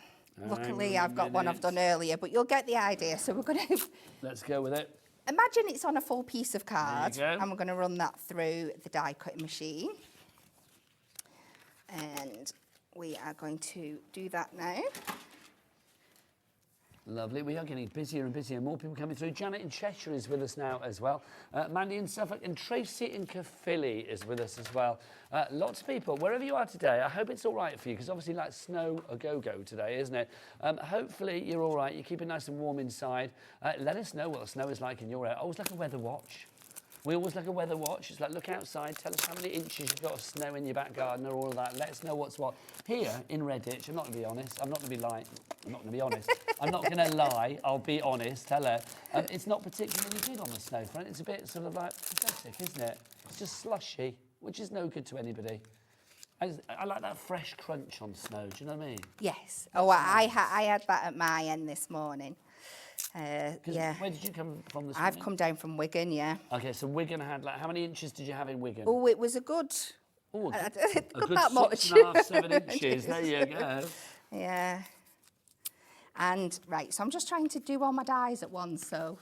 Luckily, I've got one I've done earlier, but you'll get the idea. So we're going to... Let's go with it. Imagine it's on a full piece of card. There you go. And we're going to run that through the die cutting machine. And we are going to do that now. Lovely. We are getting busier and busier. More people coming through. Janet in Cheshire is with us now as well. Mandy in Suffolk and Tracy in Caerphilly is with us as well. Lots of people, wherever you are today, I hope it's all right for you, because obviously like snow a go-go today, isn't it? Hopefully you're all right. You keep it nice and warm inside. Let us know what the snow is like in your area. Always like a weather watch. We always like a weather watch. It's like, look outside, tell us how many inches you've got of snow in your back garden or all of that. Let us know what's what. Here in Redditch, I'm not going to be honest. I'm not going to be lying. I'm not going to be honest. I'm not going to lie. I'll be honest. Hello. It's not particularly good on the snow front. It's a bit sort of like pathetic, isn't it? It's just slushy, which is no good to anybody. I like that fresh crunch on snow. Do you know what I mean? Yes. Oh, I had that at my end this morning. Yeah. Where did you come from this morning? I've come down from Wigan, yeah. Okay, so Wigan had, like, how many inches did you have in Wigan? Oh, it was a good... Oh, a good that much. 6.5, 7 inches. There you go. Yeah. And, right, so I'm just trying to do all my dyes at once, so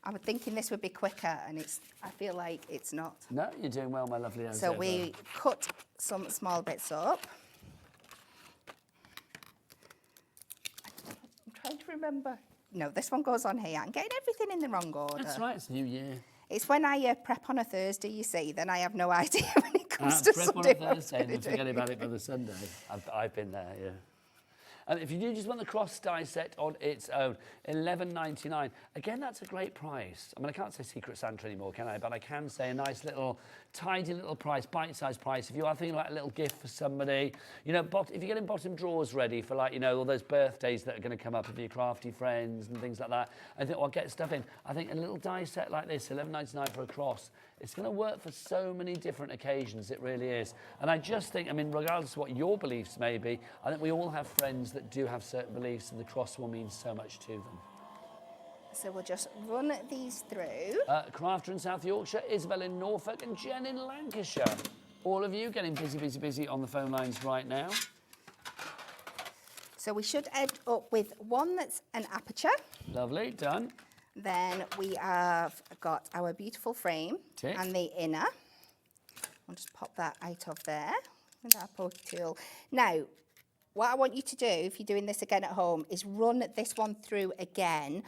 I was thinking this would be quicker, and I feel like it's not. No, you're doing well, my lovely Jose. So we cut some small bits up. I'm trying to remember. No, this one goes on here. I'm getting everything in the wrong order. That's right, it's New Year. It's when I prep on a Thursday, you see, then I have no idea when it comes to prep Sunday. on a Thursday and then forget about it by the Sunday. I've been there, yeah. And if you do just want the cross die set on its own, $11.99. Again, that's a great price. I mean, I can't say Secret Santa anymore, can I? But I can say a nice little, tidy little price, bite-sized price. If you are thinking like a little gift for somebody, you know, if you're getting bottom drawers ready for, like, you know, all those birthdays that are going to come up of your crafty friends and things like that, I think, well, get stuff in. I think a little die set like this, $11.99 for a cross, it's going to work for so many different occasions, it really is. And I just think, I mean, regardless of what your beliefs may be, I think we all have friends that do have certain beliefs, and the cross will mean so much to them. So we'll just run these through. Crafter in South Yorkshire, Isabel in Norfolk, and Jen in Lancashire. All of you getting busy, busy, busy on the phone lines right now. So we should end up with one that's an aperture. Lovely, done. Then we have got our beautiful frame. Tick. And the inner. I'll just pop that out of there with our pokey tool. Now, what I want you to do, if you're doing this again at home, is run this one through again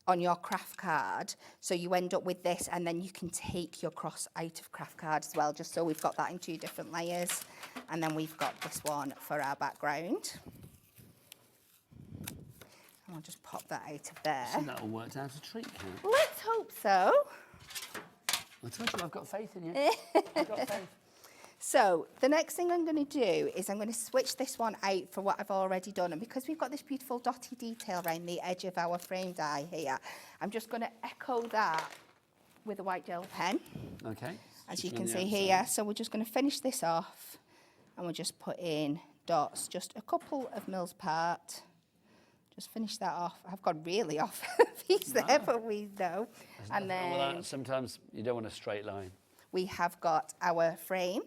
on your craft card, so you end up with this, and then you can take your cross out of craft card as well, just so we've got that in 2 different layers. And then we've got this one for our background. And I'll just pop that out of there. So that all worked out a treat, Kate. Let's hope so. I told you, I've got faith in you. I've got faith. So the next thing I'm going to do is I'm going to switch this one out for what I've already done. And because we've got this beautiful dotty detail around the edge of our frame die here, I'm just going to echo that with a white gel pen. Okay. As you can see here. So we're just going to finish this off, and we'll just put in dots, just a couple of mils apart. Just finish that off. I've gone really off piece there, but we know. And then sometimes you don't want a straight line. We have got our frame.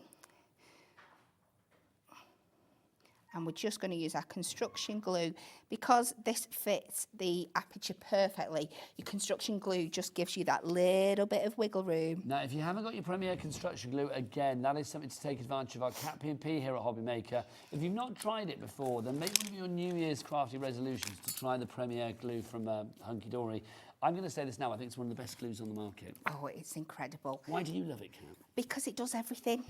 And we're just going to use our construction glue. Because this fits the aperture perfectly, your construction glue just gives you that little bit of wiggle room. Now, if you haven't got your Premier construction glue, again, that is something to take advantage of our Cat P&P here at Hobby Maker. If you've not tried it before, then make one of your New Year's crafty resolutions to try the Premier glue from Hunkydory. I'm going to say this now, I think it's one of the best glues on the market. Oh, it's incredible. Why do you love it, Kat? Because it does everything.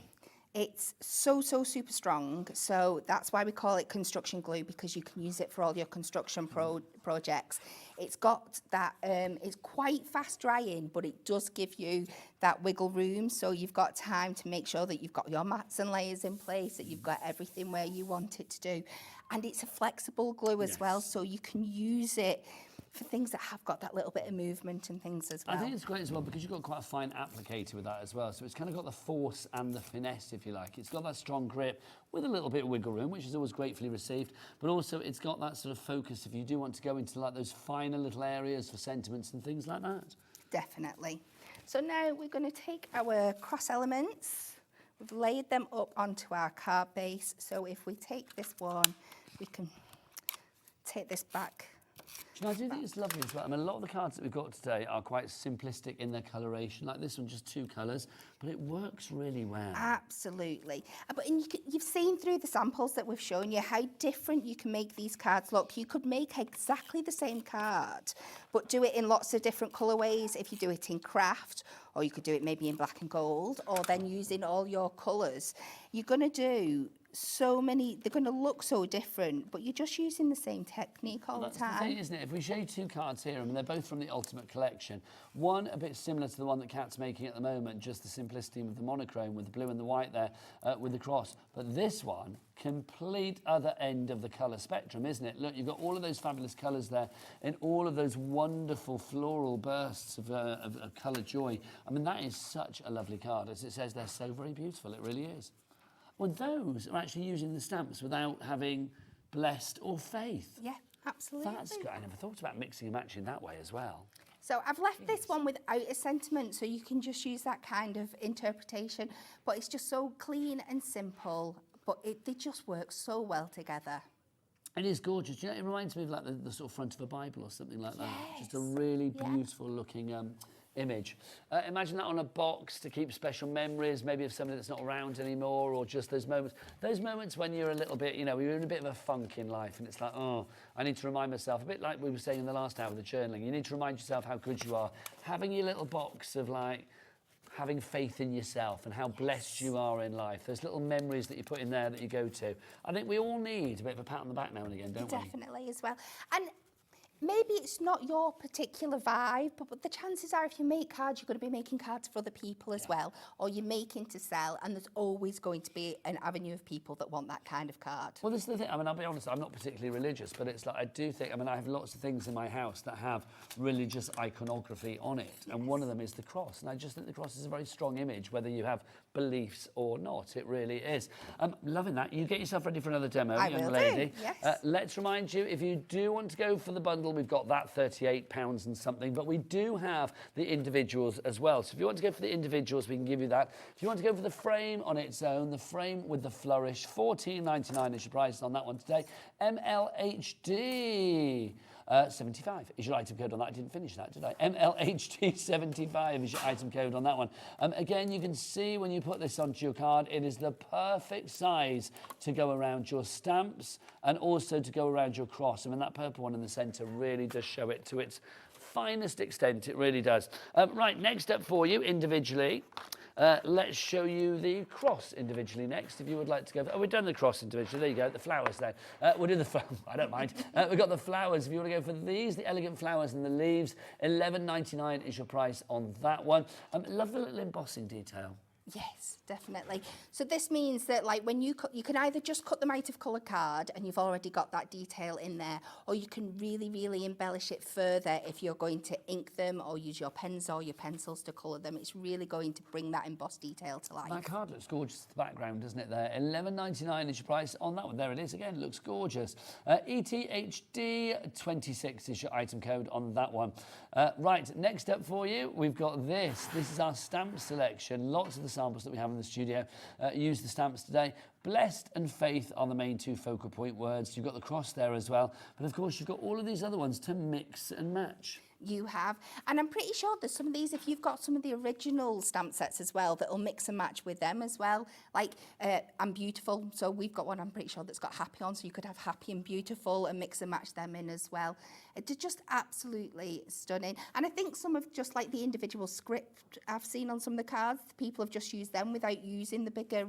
It's so super strong, so that's why we call it construction glue, because you can use it for all your construction projects. It's got that, it's quite fast drying, but it does give you that wiggle room, so you've got time to make sure that you've got your mats and layers in place, that you've got everything where you want it to do. And it's a flexible glue as well, so you can use it for things that have got that little bit of movement and things as well. I think it's great as well because you've got quite a fine applicator with that as well. So it's kind of got the force and the finesse, if you like. It's got that strong grip with a little bit of wiggle room, which is always gratefully received. But also it's got that sort of focus if you do want to go into like those finer little areas for sentiments and things like that. Definitely. So now we're going to take our cross elements. We've laid them up onto our card base. So if we take this one, we can take this back Do you know, I do think it's lovely as well. I mean, a lot of the cards that we've got today are quite simplistic in their coloration. Like this one, just 2 colours, but it works really well. Absolutely. And you've seen through the samples that we've shown you how different you can make these cards look. You could make exactly the same card, but do it in lots of different colourways if you do it in craft, or you could do it maybe in black and gold, or then using all your colours. You're going to do so many, they're going to look so different, but you're just using the same technique all the time. That's the thing, isn't it? If we show you 2 cards here, I mean, they're both from the Ultimate Collection. One a bit similar to the one that Kat's making at the moment, just the simplicity with the monochrome, with the blue and the white there, with the cross. But this one, complete other end of the colour spectrum, isn't it? Look, you've got all of those fabulous colours there in all of those wonderful floral bursts of colour joy. I mean, that is such a lovely card. As it says, they're so very beautiful. It really is. Well, those are actually using the stamps without having blessed or faith. Yeah, absolutely. That's good. I never thought about mixing and matching that way as well. So I've left this one without a sentiment, so you can just use that kind of interpretation. But it's just so clean and simple, but they just work so well together. It is gorgeous. Do you know, it reminds me of like the sort of front of a Bible or something like that. Just a really beautiful looking image. Imagine that on a box to keep special memories, maybe of somebody that's not around anymore, or just those moments when you're a little bit, you know, you're in a bit of a funk in life and it's like, oh, I need to remind myself, a bit like we were saying in the last hour with the journaling, you need to remind yourself how good you are. Having your little box of like, having faith in yourself and how blessed you are in life. Those little memories that you put in there that you go to. I think we all need a bit of a pat on the back now and again, don't we? Definitely as well. And maybe it's not your particular vibe, but the chances are if you make cards, you're going to be making cards for other people as well, or you're making to sell, and there's always going to be an avenue of people that want that kind of card. Well, this is the thing. I mean, I'll be honest, I'm not particularly religious, but it's like I do think, I mean, I have lots of things in my house that have religious iconography on it, and one of them is the cross, and I just think the cross is a very strong image, whether you have beliefs or not. It really is. Loving that. You get yourself ready for another demo, young lady. Yes. Let's remind you, if you do want to go for the bundle, we've got that £38 and something, but we do have the individuals as well. So if you want to go for the individuals, we can give you that. If you want to go for the frame on its own, the frame with the flourish, $14.99 is your price on that one today. MLHD. 75 is your item code on that. I didn't finish that, did I? MLHD 75 is your item code on that one. Again, you can see when you put this onto your card, it is the perfect size to go around your stamps and also to go around your cross. I mean, that purple one in the centre really does show it to its finest extent. It really does. Right, next up for you individually. Let's show you the cross individually next, if you would like to go. Oh, we've done the cross individually. There you go, the flowers now. We'll do the I don't mind. We've got the flowers. If you want to go for these, the elegant flowers and the leaves, $11.99 is your price on that one. Love the little embossing detail. Yes, definitely. So this means that like when you can either just cut them out of colour card and you've already got that detail in there, or you can really, really embellish it further if you're going to ink them or use your pens or your pencils to colour them. It's really going to bring that embossed detail to life. That card looks gorgeous in the background, doesn't it there? $11.99 is your price on that one. There it is again, looks gorgeous. ETHD 26 is your item code on that one. Right, next up for you, we've got this. This is our stamp selection. Lots of the samples that we have in the studio use the stamps today. Blessed and faith are the main 2 focal point words. You've got the cross there as well. But of course, you've got all of these other ones to mix and match. You have, and I'm pretty sure there's some of these, if you've got some of the original stamp sets as well, that'll mix and match with them as well. Like I'm beautiful, so we've got one I'm pretty sure that's got happy on, so you could have happy and beautiful and mix and match them in as well. It's just absolutely stunning. And I think some of just like the individual script I've seen on some of the cards, people have just used them without using the bigger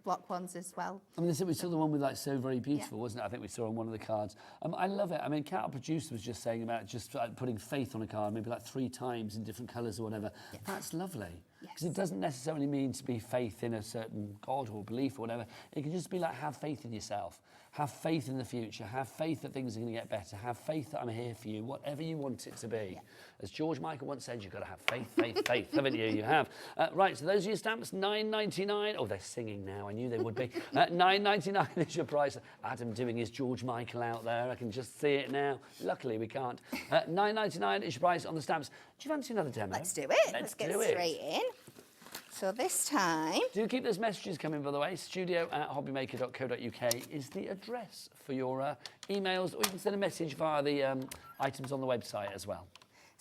block ones as well. I mean, we saw the one with like so very beautiful, wasn't it? I think we saw on one of the cards. I love it. I mean, Kat, our producer, was just saying about just putting faith on a card, maybe like 3 times in different colours or whatever. Yes. That's lovely. Because it doesn't necessarily mean to be faith in a certain God or belief or whatever. It can just be like, have faith in yourself. Have faith in the future. Have faith that things are going to get better. Have faith that I'm here for you, whatever you want it to be. As George Michael once said, you've got to have faith, faith, faith, haven't you? You have. Right, so those are your stamps, $9.99. Oh, they're singing now. I knew they would be. $9.99 is your price. Adam doing his George Michael out there. I can just see it now. Luckily, we can't. $9.99 is your price on the stamps. Do you fancy another demo? Let's do it. Let's get straight in. So this time, Do keep those messages coming, by the way. studio@hobbymaker.co.uk is the address for your emails, or you can send a message via the items on the website as well.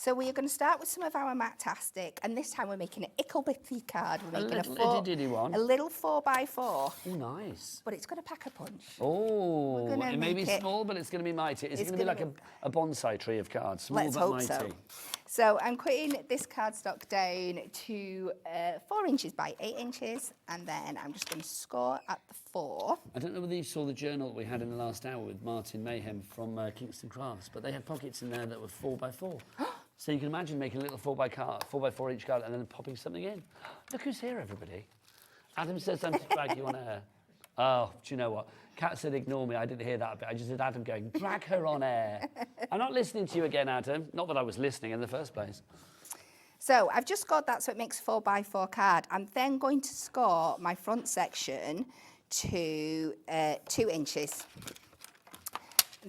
so we are going to start with some of our Matastic, and this time we're making an ickle bitty card. We're making little itty-bitty one. a little 4x4, Oh, nice. but it's going to pack a punch. Oh, gonna it may be make it- small, but it's going to be mighty. It's It's going to be like gonna a bonsai tree of cards. Small Let's but hope mighty. so. So I'm cutting this cardstock down to 4 inches by 8 inches, and then I'm just going to score at the 4. I don't know whether you saw the journal that we had in the last hour with Martin Mayhem from Kingston Crafts, but they had pockets in there that were 4x4. So you can imagine making a little 4x4 inch card and then popping something in. Look who's here, everybody. Adam says I'm to drag you on air. Oh, do you know what? Kat said ignore me. I didn't hear that bit. I just heard Adam going, drag her on air. I'm not listening to you again, Adam. Not that I was listening in the first place. So I've just scored that so it makes a 4x4 card. I'm then going to score my front section to 2 inches.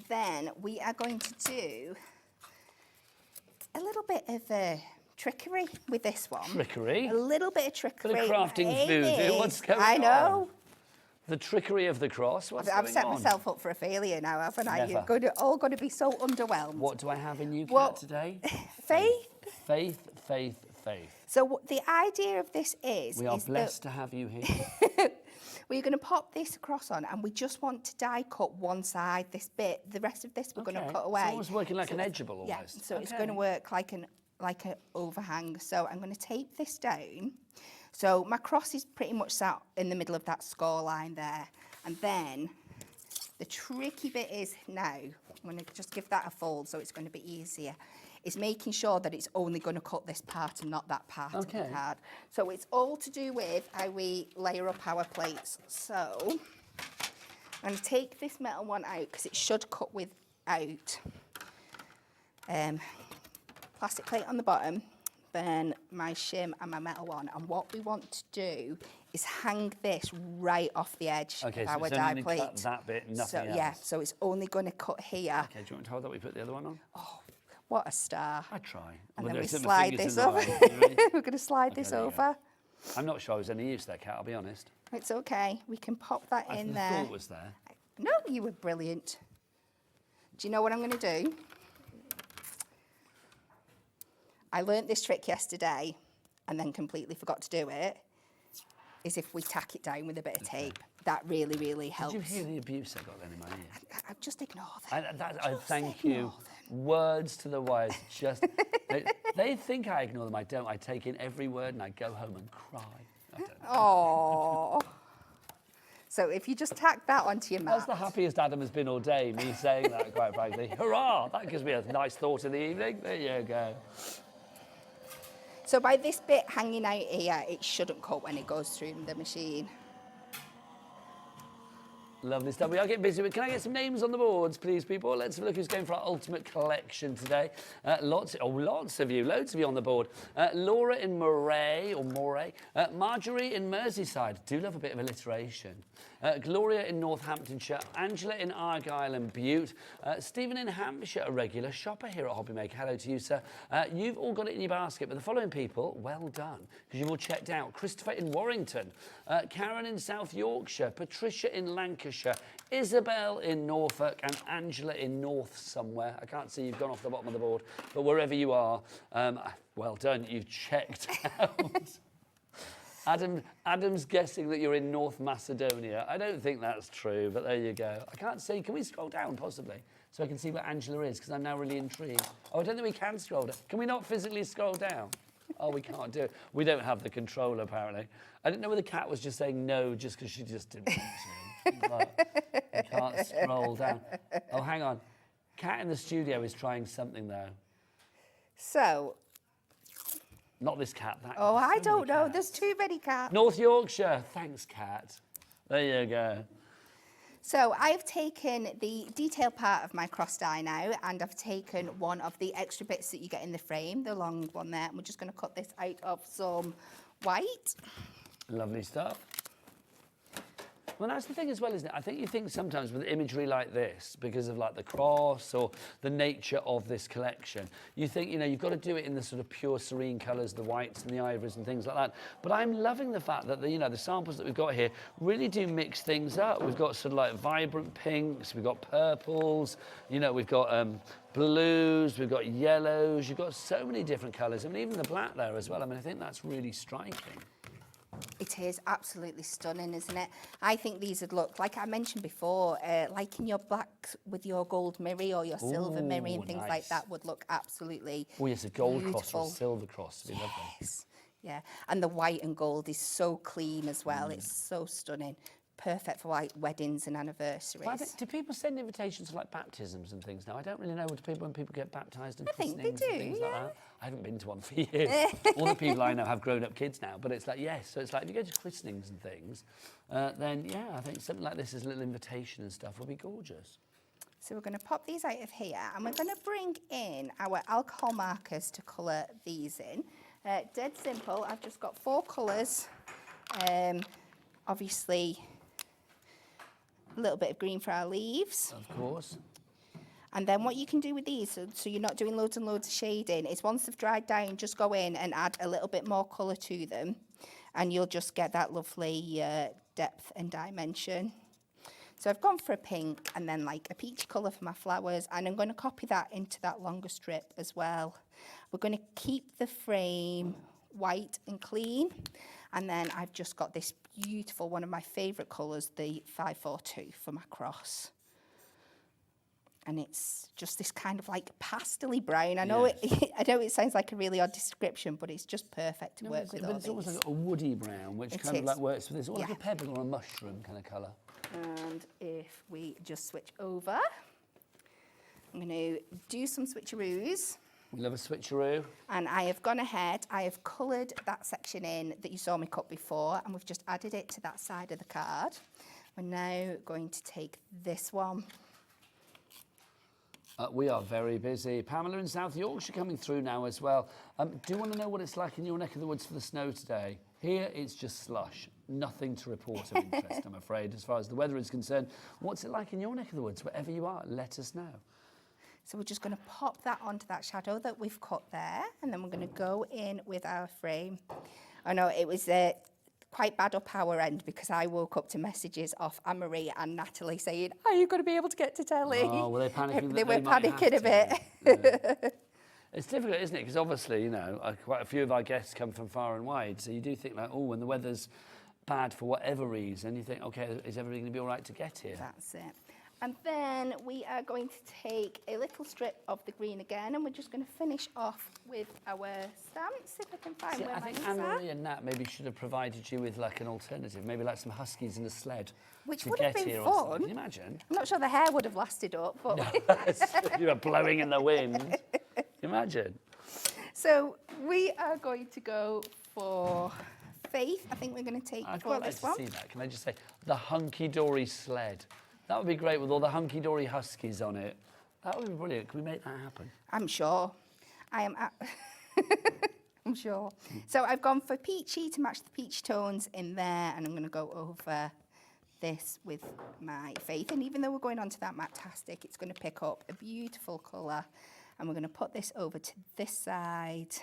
Then we are going to do a little bit of trickery with this one. Trickery? A little bit of trickery. Bit of crafting Maybe. voodoo. What's going I on? know. The trickery of the cross. What's I've going set on? myself up for a failure now, haven't I? Never. You're all going to be so underwhelmed. What do I have in you, Kat, Well, today? Faith. Faith, faith, faith. So the idea of this is... We are is blessed to have you here. we're going to pop this across on, and we just want to die cut one side, this bit. The rest of this we're going to cut away. It's almost working like an edgeable almost. Yeah, so it's going to work like an overhang. So I'm going to tape this down. So my cross is pretty much sat in the middle of that score line there. And then the tricky bit is now, I'm going to just give that a fold so it's going to be easier, is making sure that it's only going to cut this part and not that part of the card. So it's all to do with how we layer up our plates. So I'm going to take this metal one out because it should cut without plastic plate on the bottom, then my shim and my metal one. And what we want to do is hang this right off the edge of our die plate. Cut that bit, nothing else. Yeah, so it's only going to cut here. Okay, do you want to hold that? We put the other one on? Oh, what a star. I try. And Well, then we there's my slide fingers this in the over. way. You ready? We're going to slide this there you over. I'm not sure I was any use there, Kat, I'll be honest. It's okay. We can pop that I in thought there. it was there. No, you were brilliant. Do you know what I'm going to do? I learnt this trick yesterday and then completely forgot to do it, is if we tack it down with a bit of tape. That really, really helps. Did you hear the abuse I got then in my ear? I just ignore them. I thank you. Words to the wise. Just they think I ignore them. I don't. I take in every word and I go home and cry. I don't know. Oh. So if you just tack that onto your mat. That's the happiest Adam has been all day, me saying that, quite frankly. Hurrah! That gives me a nice thought in the evening. There you go. So by this bit hanging out here, it shouldn't cut when it goes through the machine. Lovely stuff. We are getting busy. Can I get some names on the boards, please, people? Let's have a look who's going for our ultimate collection today. Lots of you, loads of you on the board. Laura in Moray, Marjorie in Merseyside. Do love a bit of alliteration. Gloria in Northamptonshire, Angela in Argyll and Bute, Stephen in Hampshire, a regular shopper here at Hobbymaker. Hello to you, sir. You've all got it in your basket, but the following people, well done, because you've all checked out. Christopher in Warrington, Karen in South Yorkshire, Patricia in Lancashire, Isabel in Norfolk, and Angela in North somewhere. I can't see, you've gone off the bottom of the board, but wherever you are, well done, you've checked out. Adam's guessing that you're in North Macedonia. I don't think that's true, but there you go. I can't see. Can we scroll down, possibly, so I can see where Angela is, because I'm now really intrigued. Oh, I don't think we can scroll down. Can we not physically scroll down? Oh, we can't do it. We don't have the controller, apparently. I didn't know whether Kat was just saying no just because she just didn't want to. But we can't scroll down. Oh, hang on. Kat in the studio is trying something, though. So... Not this cat, that Oh, cat. I don't know. There's too many cats. North Yorkshire. Thanks, Kat. There you go. So I've taken the detail part of my cross die now, and I've taken one of the extra bits that you get in the frame, the long one there, and we're just going to cut this out of some white. Lovely stuff. Well, that's the thing as well, isn't it? I think you think sometimes with imagery like this, because of like the cross or the nature of this collection, you think, you know, you've got to do it in the sort of pure serene colours, the whites and the ivories and things like that. But I'm loving the fact that the samples that we've got here really do mix things up. We've got sort of like vibrant pinks, we've got purples, you know, we've got blues, we've got yellows, you've got so many different colours, I mean, even the black there as well. I mean, I think that's really striking. It is absolutely stunning, isn't it? I think these would look, like I mentioned before, like in your black with your gold mirror or your silver mirror and things like that would look absolutely Oh, yes, a gold cross beautiful. or a silver cross would be lovely. Yes, yeah. And the white and gold is so clean as well. It's so stunning. Perfect for like weddings and anniversaries. But I think, do people send invitations for like baptisms and things now? I don't really know when people get baptised and I think they christenings do, and things yeah. like that. I haven't been to one for years. All the people I know have grown-up kids now, but it's like, yes, so it's like if you go to christenings and things, then yeah, I think something like this as a little invitation and stuff would be gorgeous. So we're going to pop these out of here and we're going to bring in our alcohol markers to colour these in. Dead simple. I've just got 4 colours. Obviously, a little bit of green for our leaves. Of course. And then what you can do with these, so you're not doing loads and loads of shading, is once they've dried down, just go in and add a little bit more colour to them. And you'll just get that lovely depth and dimension. So I've gone for a pink and then like a peachy colour for my flowers. And I'm going to copy that into that longer strip as well. We're going to keep the frame white and clean. And then I've just got this beautiful, one of my favourite colours, the 542 for my cross. And it's just this kind of like pastel-y brown. I know, I know it sounds like a really odd description, but it's just perfect to work with all It's these. almost like a woody brown, which kind of like works with this. Or like a pebble or a mushroom kind of colour. And if we just switch over, I'm going to do some switcheroos. We love a switcheroo. And I have gone ahead, I have coloured that section in that you saw me cut before, and we've just added it to that side of the card. We're now going to take this one. We are very busy. Pamela in South Yorkshire coming through now as well. Do you want to know what it's like in your neck of the woods for the snow today? Here it's just slush. Nothing to report of interest, I'm afraid, as far as the weather is concerned. What's it like in your neck of the woods? Wherever you are, let us know. So we're just going to pop that onto that shadow that we've cut there, and then we're going to go in with our frame. I know it was quite bad up our end because I woke up to messages off Anne-Marie and Natalie saying, "Are you going to be able to get to telly?" Oh, were they panicking? They were panicking a bit. Yeah. It's difficult, isn't it? Because obviously, you know, quite a few of our guests come from far and wide, so you do think like, oh, when the weather's bad for whatever reason, you think, okay, is everything going to be all right to get here? That's it. And then we are going to take a little strip of the green again, and we're just going to finish off with our stamps, if I can find where I mine think is Anne-Marie at. and Nat maybe should have provided you with like an alternative, maybe like some huskies in a sled. Which to would have get been here or something. fun. Can you imagine? I'm not sure the hair would have lasted up, but... You were blowing in the wind. Can you imagine? So we are going to go for Faith. I think we're going to take I'd for quite like this to one. see that. Can I just say, the Hunkydory sled. That would be great with all the Hunkydory huskies on it. That would be brilliant. Can we make that happen? I'm sure. I'm sure. So I've gone for peachy to match the peach tones in there, and I'm going to go over this with my Faith. And even though we're going on to that Matastic, it's going to pick up a beautiful colour. And we're going to put this over to this side.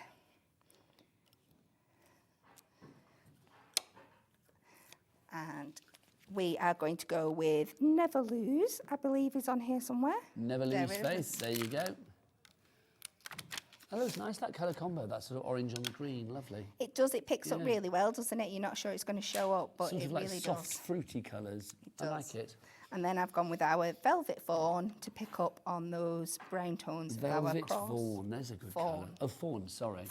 And we are going to go with Never Lose, I believe is on here somewhere. Never There lose it faith. is. There you go. Oh, it's nice, that colour combo, that sort of orange on the green. Lovely. It does, it picks up really well, doesn't it? You're not sure it's going to show up, but Sort it of like really soft, does. fruity colours. I like it. And then I've gone with our Velvet Fawn to pick up on those brown tones of our Velvet cross. Fawn, there's a good Fawn. colour. Oh, Fawn, sorry.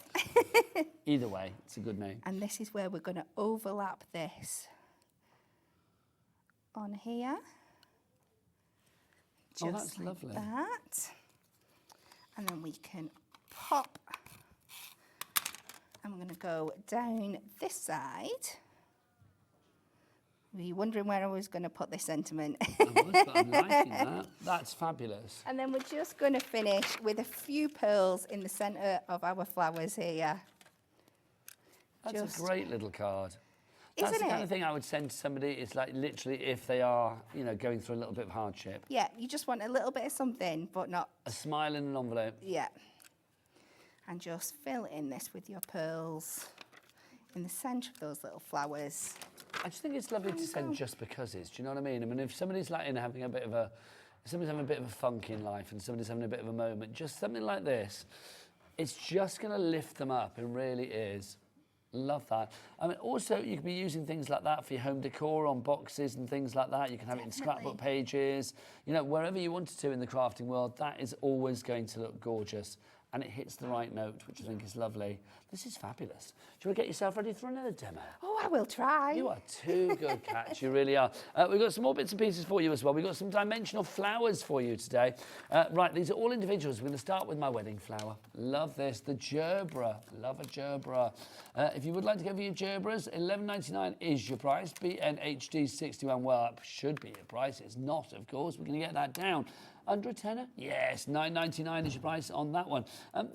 Either way, it's a good name. And this is where we're going to overlap this on here. Oh, Just that's like lovely. that. And then we can pop. And we're going to go down this side. Were you wondering where I was going to put this sentiment? I was, but I'm liking that. That's fabulous. And then we're just going to finish with a few pearls in the centre of our flowers here. That's a great little card. That's Isn't the kind it? of thing I would send to somebody. It's like literally if they are, you know, going through a little bit of hardship. Yeah, you just want a little bit of something, but not... A smile in an envelope. Yeah. And just fill in this with your pearls in the centre of those little flowers. I just think it's lovely to send just becauses. Do you know what I mean? I mean, if somebody's like having a bit of a, if somebody's having a bit of a funk in life and somebody's having a bit of a moment, just something like this, it's just going to lift them up. It really is. Love that. I mean, also, you can be using things like that for your home decor on boxes and things like that. You can have it in scrapbook pages, you know, wherever you wanted to in the crafting world. That is always going to look gorgeous. And it hits the right note, which I think is lovely. This is fabulous. Do you want to get yourself ready for another demo? Oh, I will try. You are too good, Kat. You really are. We've got some more bits and pieces for you as well. We've got some dimensional flowers for you today. Right, these are all individuals. We're going to start with my wedding flower. Love this. The gerbera. Love a gerbera. If you would like to go for your gerberas, $11.99 is your price. BNHD 61. Well, that should be your price. It's not, of course. We're going to get that down. Under a tenner? Yes, $9.99 is your price on that one.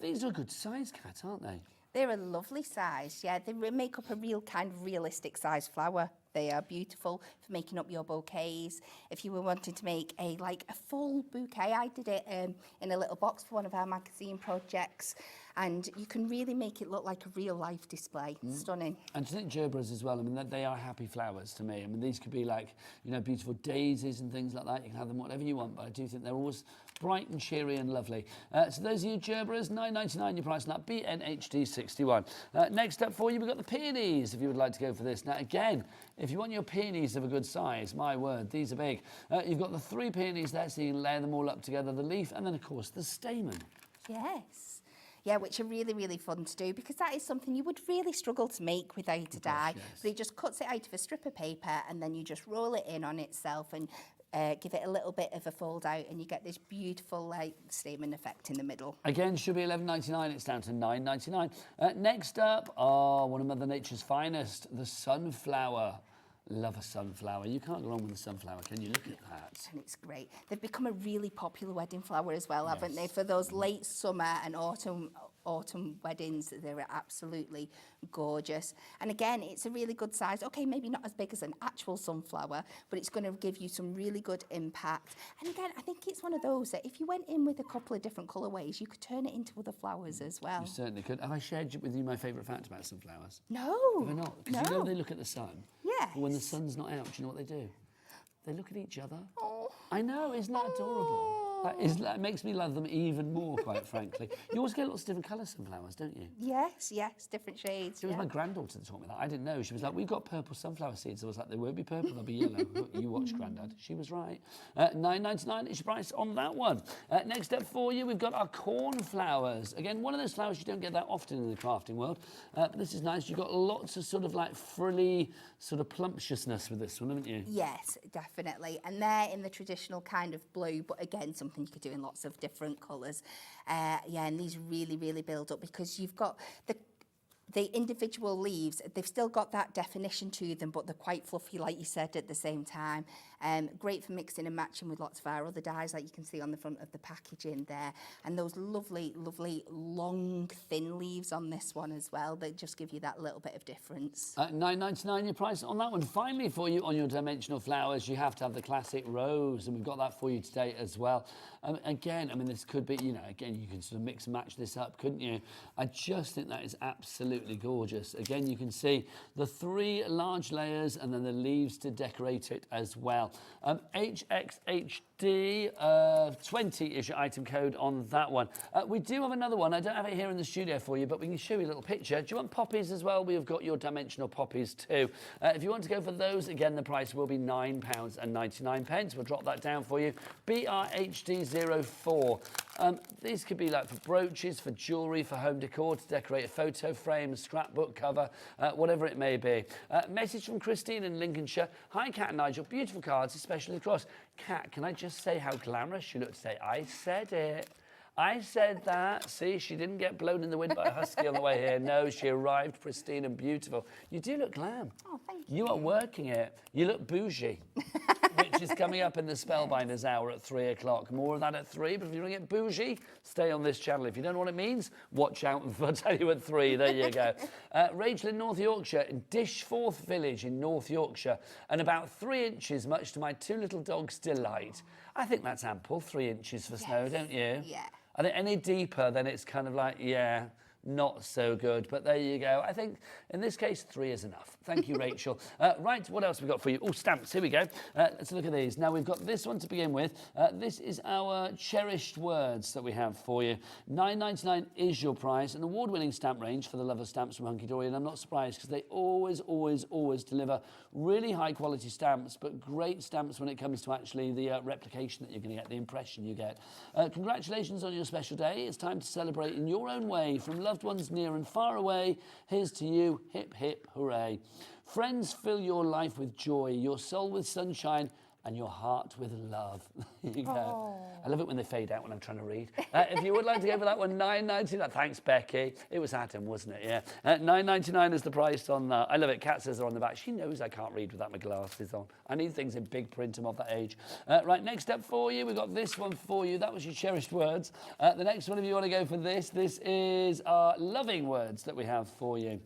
These are a good size, Kat, aren't they? They're a lovely size, yeah. They make up a real kind of realistic size flower. They are beautiful for making up your bouquets. If you were wanting to make a full bouquet, I did it in a little box for one of our magazine projects, and you can really make it look like a real life display. Stunning. And to think gerberas as well, I mean, they are happy flowers to me. I mean, these could be like, you know, beautiful daisies and things like that. You can have them whatever you want, but I do think they're always bright and cheery and lovely. So those of you gerberas, $9.99 your price, and that BNHD 61. Next up for you, we've got the peonies, if you would like to go for this. Now, again, if you want your peonies of a good size, my word, these are big. You've got the 3 peonies there, so you can layer them all up together, the leaf, and then, of course, the stamen. Yes. Yeah, which are really, really fun to do, because that is something you would really struggle to make without a die. yes. But it just cuts it out of a strip of paper, and then you just roll it in on itself and give it a little bit of a fold out, and you get this beautiful like stamen effect in the middle. Again, should be $11.99. It's down to $9.99. Next up, one of Mother Nature's finest, the sunflower. Love a sunflower. You can't go wrong with a sunflower, can you? Look at that. And it's great. They've become a really popular wedding flower as well, haven't they? For those late summer and autumn weddings, they're absolutely gorgeous. And again, it's a really good size. Okay, maybe not as big as an actual sunflower, but it's going to give you some really good impact. And again, I think it's one of those that if you went in with a couple of different colourways, you could turn it into other flowers as well. You certainly could. Have I shared with you my favourite fact about sunflowers? No. Have I not? Because you know they look at the sun. Yes. But when the sun's not out, do you know what they do? They look at each other. Oh. I know, isn't that adorable? That makes me love them even more, quite frankly. You always get lots of different colour sunflowers, don't you? Yes, different shades. It was my granddaughter that taught me that. I didn't know. She was like, we've got purple sunflower seeds. I was like, they won't be purple, they'll be yellow. You watch, Grandad. She was right. $9.99 is your price on that one. Next up for you, we've got our cornflowers. Again, one of those flowers you don't get that often in the crafting world. But this is nice. You've got lots of sort of like frilly sort of plumptiousness with this one, haven't you? Yes, definitely. And they're in the traditional kind of blue, but again, something you could do in lots of different colours. And these really, really build up because you've got the individual leaves, they've still got that definition to them, but they're quite fluffy, like you said, at the same time. Great for mixing and matching with lots of our other dyes, like you can see on the front of the packaging there. And those lovely, lovely, long, thin leaves on this one as well. They just give you that little bit of difference. $9.99 your price on that one. Finally, for you on your dimensional flowers, you have to have the classic rose, and we've got that for you today as well. Again, I mean, this could be, you know, again, you can sort of mix and match this up, couldn't you? I just think that is absolutely gorgeous. Again, you can see the 3 large layers and then the leaves to decorate it as well. HXHD 20 is your item code on that one. We do have another one. I don't have it here in the studio for you, but we can show you a little picture. Do you want poppies as well? We've got your dimensional poppies too. If you want to go for those, again, the price will be £9.99. We'll drop that down for you. BRHD04. These could be like for brooches, for jewellery, for home decor, to decorate a photo frame, a scrapbook cover, whatever it may be. Message from Christine in Lincolnshire. Hi, Kat and Nigel. Beautiful cards, especially across. Kat, can I just say how glamorous you look today? I said it. I said that. See, she didn't get blown in the wind by a husky on the way here. No, she arrived pristine and beautiful. You do look glam. Oh, thank you. You are working it. You look bougie. which is coming up in the Spellbinders hour at 3 o'clock. More of that at 3, but if you want to get bougie, stay on this channel. If you don't know what it means, watch out and I'll tell you at 3. There you go. Rachel in North Yorkshire, Dishforth Village in North Yorkshire, and about 3 inches, much to my 2 little dogs' delight. I think that's ample, 3 inches for snow, don't you? Yeah. I think any deeper, then it's kind of like, yeah, not so good. But there you go. I think in this case, 3 is enough. Thank you, Rachel. Right, what else have we got for you? Oh, stamps. Here we go. Let's look at these. Now, we've got this one to begin with. This is our cherished words that we have for you. $9.99 is your price. An award-winning stamp range for the love of stamps from Hunkydory. And I'm not surprised because they always deliver really high-quality stamps, but great stamps when it comes to actually the replication that you're going to get, the impression you get. Congratulations on your special day. It's time to celebrate in your own way from loved ones near and far away. Here's to you. Hip, hip, hooray. Friends, fill your life with joy, your soul with sunshine, and your heart with love. There you go. I love it when they fade out when I'm trying to read. If you would like to go for that one, $9.99. Thanks, Becky. It was Adam, wasn't it? Yeah. $9.99 is the price on that. I love it. Kat says they're on the back. She knows I can't read without my glasses on. I need things in big print. I'm of that age. Right, next up for you, we've got this one for you. That was your cherished words. The next one, if you want to go for this, this is our loving words that we have for you.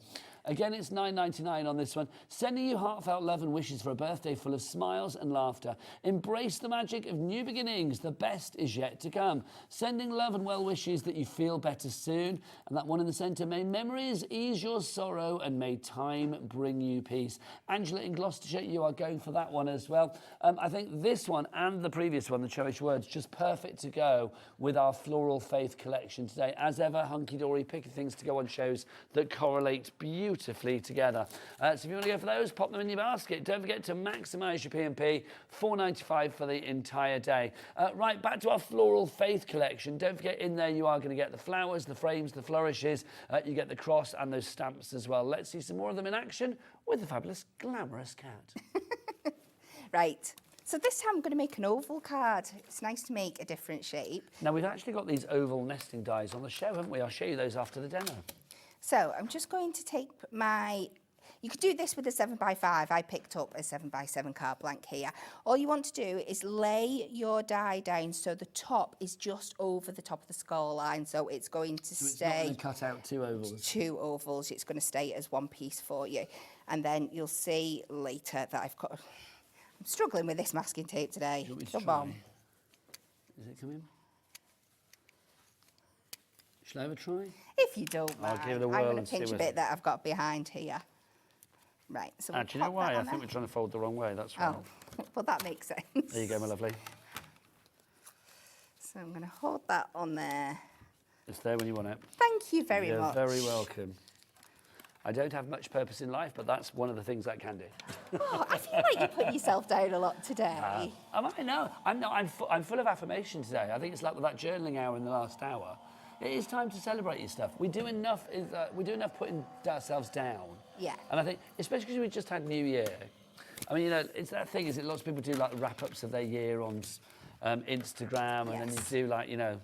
Again, it's $9.99 on this one. Sending you heartfelt love and wishes for a birthday full of smiles and laughter. Embrace the magic of new beginnings. The best is yet to come. Sending love and well wishes that you feel better soon. And that one in the centre, may memories ease your sorrow and may time bring you peace. Angela in Gloucestershire, you are going for that one as well. I think this one and the previous one, the cherished words, just perfect to go with our Floral Faith collection today. As ever, Hunkydory picking things to go on shows that correlate beautifully together. So if you want to go for those, pop them in your basket. Don't forget to maximise your P&P, $4.95 for the entire day. Right, back to our Floral Faith collection. Don't forget, in there you are going to get the flowers, the frames, the flourishes. You get the cross and those stamps as well. Let's see some more of them in action with the fabulous, glamorous Kat. Right. So this time I'm going to make an oval card. It's nice to make a different shape. Now, we've actually got these oval nesting dies on the show, haven't we? I'll show you those after the demo. So I'm just going to take my, you could do this with a 7x5. I picked up a 7x7 card blank here. All you want to do is lay your die down so the top is just over the top of the skull line. So it's going to So stay. it's not going to cut out 2 ovals. 2 ovals. It's going to stay as one piece for you. And then you'll see later that I've got, I'm struggling with this masking tape today. Do you want me to Come try? on. Is it coming? Shall I have a try? If you don't I'll mind, give it a I'm whirl going and to see pinch a what bit it- that I've got behind here. Right, so we'll Do you know pop why? that I on think we're there. trying to fold the wrong way. That's right. Oh, well, that makes sense. There you go, my lovely. So I'm going to hold that on there. It's there when you want it. Thank you very You're much. very welcome. I don't have much purpose in life, but that's one of the things I can do. Oh, I feel like you put yourself down a lot today. Am I? No, I'm not. I'm full of affirmation today. I think it's like with that journaling hour in the last hour. It is time to celebrate your stuff. We do enough. We do enough putting ourselves down. Yeah. And I think, especially because we just had New Year. I mean, you know, it's that thing. Is it lots of people do like wrap-ups of their year on Instagram, and then you do like, you know,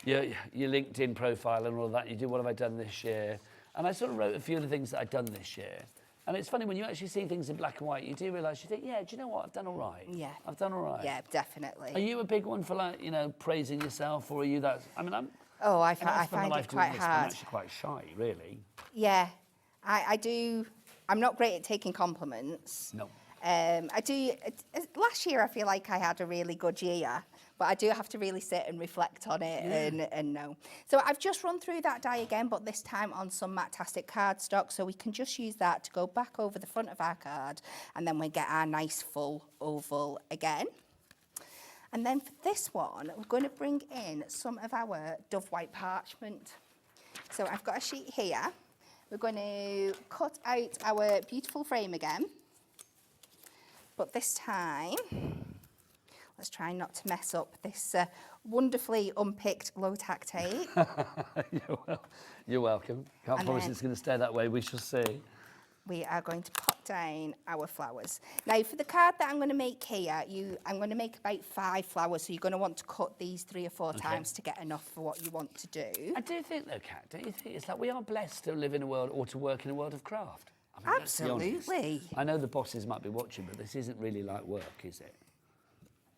your LinkedIn profile and all of that. You do what have I done this year? And I sort of wrote a few of the things that I'd done this year. And it's funny when you actually see things in black and white, you do realise, you think, yeah, do you know what? I've done all right. Yeah. I've done all right. Yeah, definitely. Are you a big one for, like, you know, praising yourself, or are you that? I mean, Oh, I I find spend my it life doing quite this, hard. but I'm actually quite shy, really. Yeah, I do. I'm not great at taking compliments. No. I do. Last year, I feel like I had a really good year, but I do have to really sit and reflect on it and know. So I've just run through that die again, but this time on some Matastic cardstock, so we can just use that to go back over the front of our card, and then we get our nice full oval again. And then for this one, we're going to bring in some of our Dove White parchment. So I've got a sheet here. We're going to cut out our beautiful frame again. But this time, let's try not to mess up this wonderfully unpicked low-tack tape. You're welcome. Can't And promise then- it's going to stay that way. We shall see. We are going to pop down our flowers. Now, for the card that I'm going to make here, I'm going to make about 5 flowers, so you're going to want to cut these 3 or 4 times to get enough for what you want to do. I do think, though, Kat, don't you think it's like we are blessed to live in a world or to work in a world of craft? I mean, let's be honest. Absolutely. I know the bosses might be watching, but this isn't really like work, is it?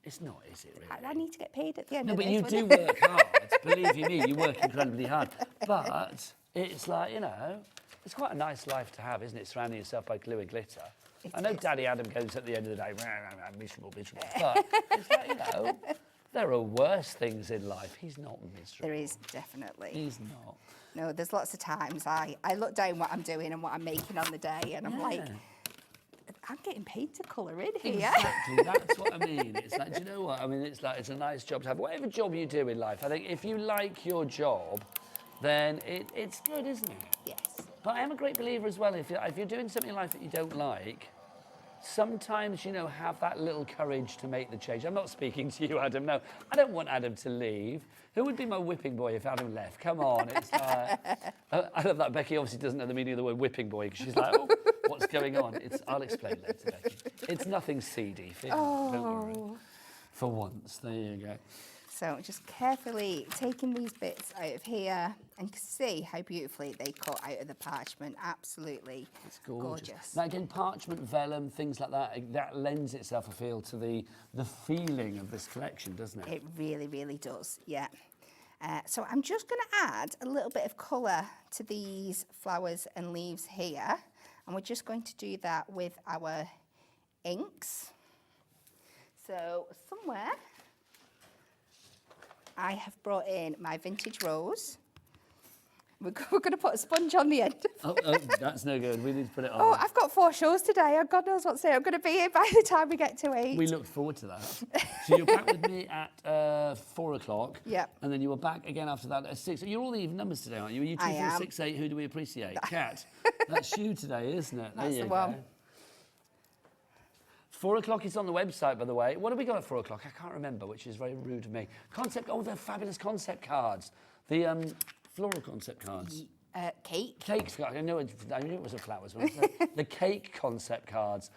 It's not, is it, really? I need to get paid at the end No, of but this. you do work hard. Believe you me, you work incredibly hard. But it's like, you know, it's quite a nice life to have, isn't it? Surrounding yourself by glue and glitter. I know Daddy Adam goes at the end of the day, miserable. But it's like, you know, there are worse things in life. He's not miserable. There is, definitely. He's not. No, there's lots of times I look down what I'm doing and what I'm making on the day, and I'm like, I'm getting paid to colour in here. Exactly, that's what I mean. It's like, do you know what? I mean, it's like, it's a nice job to have. Whatever job you do in life, I think if you like your job, then it's good, isn't it? Yes. But I am a great believer as well, if you're doing something in life that you don't like, sometimes, you know, have that little courage to make the change. I'm not speaking to you, Adam, no. I don't want Adam to leave. Who would be my whipping boy if Adam left? Come on, it's like... I love that Becky obviously doesn't know the meaning of the word whipping boy, because she's like, oh, what's going on? I'll explain later, Becky. It's nothing seedy, don't worry. For once, there you go. So just carefully taking these bits out of here, and you can see how beautifully they cut out of the parchment. Absolutely it's gorgeous. Now again, parchment, vellum, things like that, that lends itself, I feel, to the feeling of this collection, doesn't it? It really, really does, yeah. So I'm just going to add a little bit of colour to these flowers and leaves here, and we're just going to do that with our inks. So somewhere I have brought in my vintage rose. We're going to put a sponge on the end. Oh, that's no good. We need to put it on. Oh, I've got 4 shows today. And God knows what's there. I'm going to be here by the time we get to 8. We look forward to that. So you're back with me at 4 o'clock. Yep. And then you were back again after that at 6. You're all the even numbers today, aren't you? Are you 2, 4, 6, 8? Who do we appreciate? Cat. That's you today, isn't it? That's the one. 4 o'clock is on the website, by the way. What have we got at 4 o'clock? I can't remember, which is very rude of me. The fabulous concept cards. The floral concept cards. Cake. Cakes. I knew it was a flowers. The cake concept cards.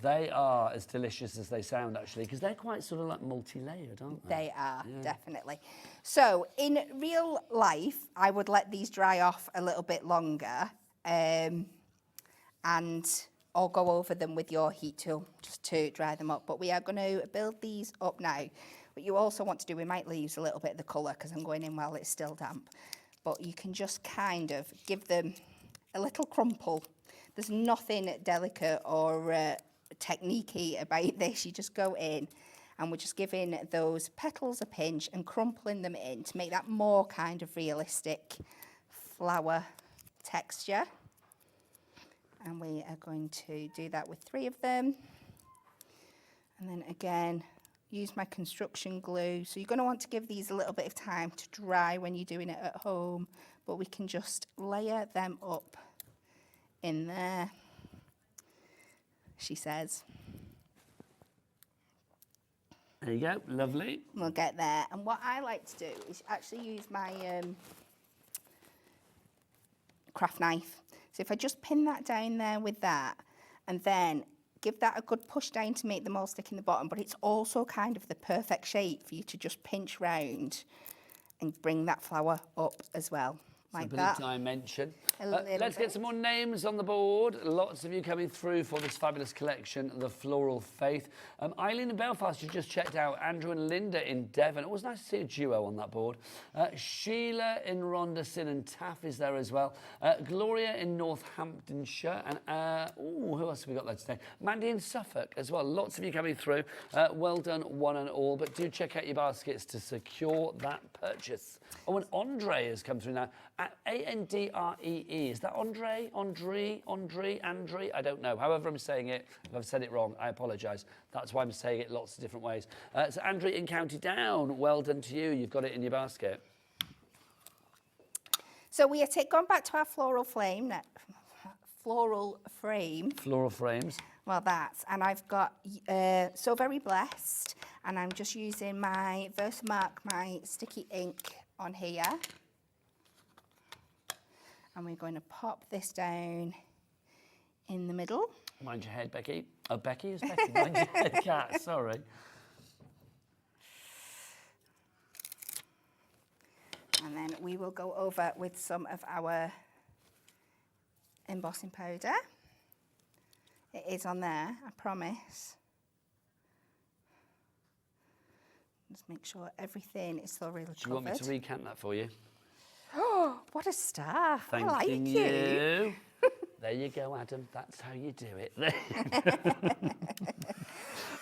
They are as delicious as they sound, actually, because they're quite sort of like multi-layered, aren't they? They are, definitely. So in real life, I would let these dry off a little bit longer, and or go over them with your heat tool just to dry them up. But we are going to build these up now. What you also want to do, we might lose a little bit of the colour because I'm going in while it's still damp. But you can just kind of give them a little crumple. There's nothing delicate or technique-y about this. You just go in and we're just giving those petals a pinch and crumpling them in to make that more kind of realistic flower texture. And we are going to do that with 3 of them. And then again, use my construction glue. So you're going to want to give these a little bit of time to dry when you're doing it at home, but we can just layer them up in there, she says. There you go, lovely. We'll get there. And what I like to do is actually use my craft knife. So if I just pin that down there with that, and then give that a good push down to make them all stick in the bottom, but it's also kind of the perfect shape for you to just pinch round and bring that flower up as well, like that. A bit of dimension. Let's get some more names on the board. Lots of you coming through for this fabulous collection, The Floral Faith. Eileen in Belfast, you just checked out. Andrew and Linda in Devon. It was nice to see a duo on that board. Sheila in Ronderson and Taff is there as well. Gloria in Northamptonshire. And who else have we got there today? Mandy in Suffolk as well. Lots of you coming through. Well done, one and all. But do check out your baskets to secure that purchase. Oh, and Andre has come through now. Andree. Is that Andre? Andre? I don't know. However I'm saying it, if I've said it wrong, I apologise. That's why I'm saying it lots of different ways. So Andre in County Down, well done to you. You've got it in your basket. So we are going back to our floral frame. Floral frames. Well, and I've got So Very Blessed, and I'm just using my Versamark, my sticky ink on here. And we're going to pop this down in the middle. Mind your head, Becky. Oh, Becky is Becky. Mind your head, Cat. Sorry. And then we will go over with some of our embossing powder. It is on there, I promise. Just make sure everything is thoroughly covered. Do you want me to recant that for you? Oh, what a star. I like Thanking you. There you go, Adam. That's how you do it.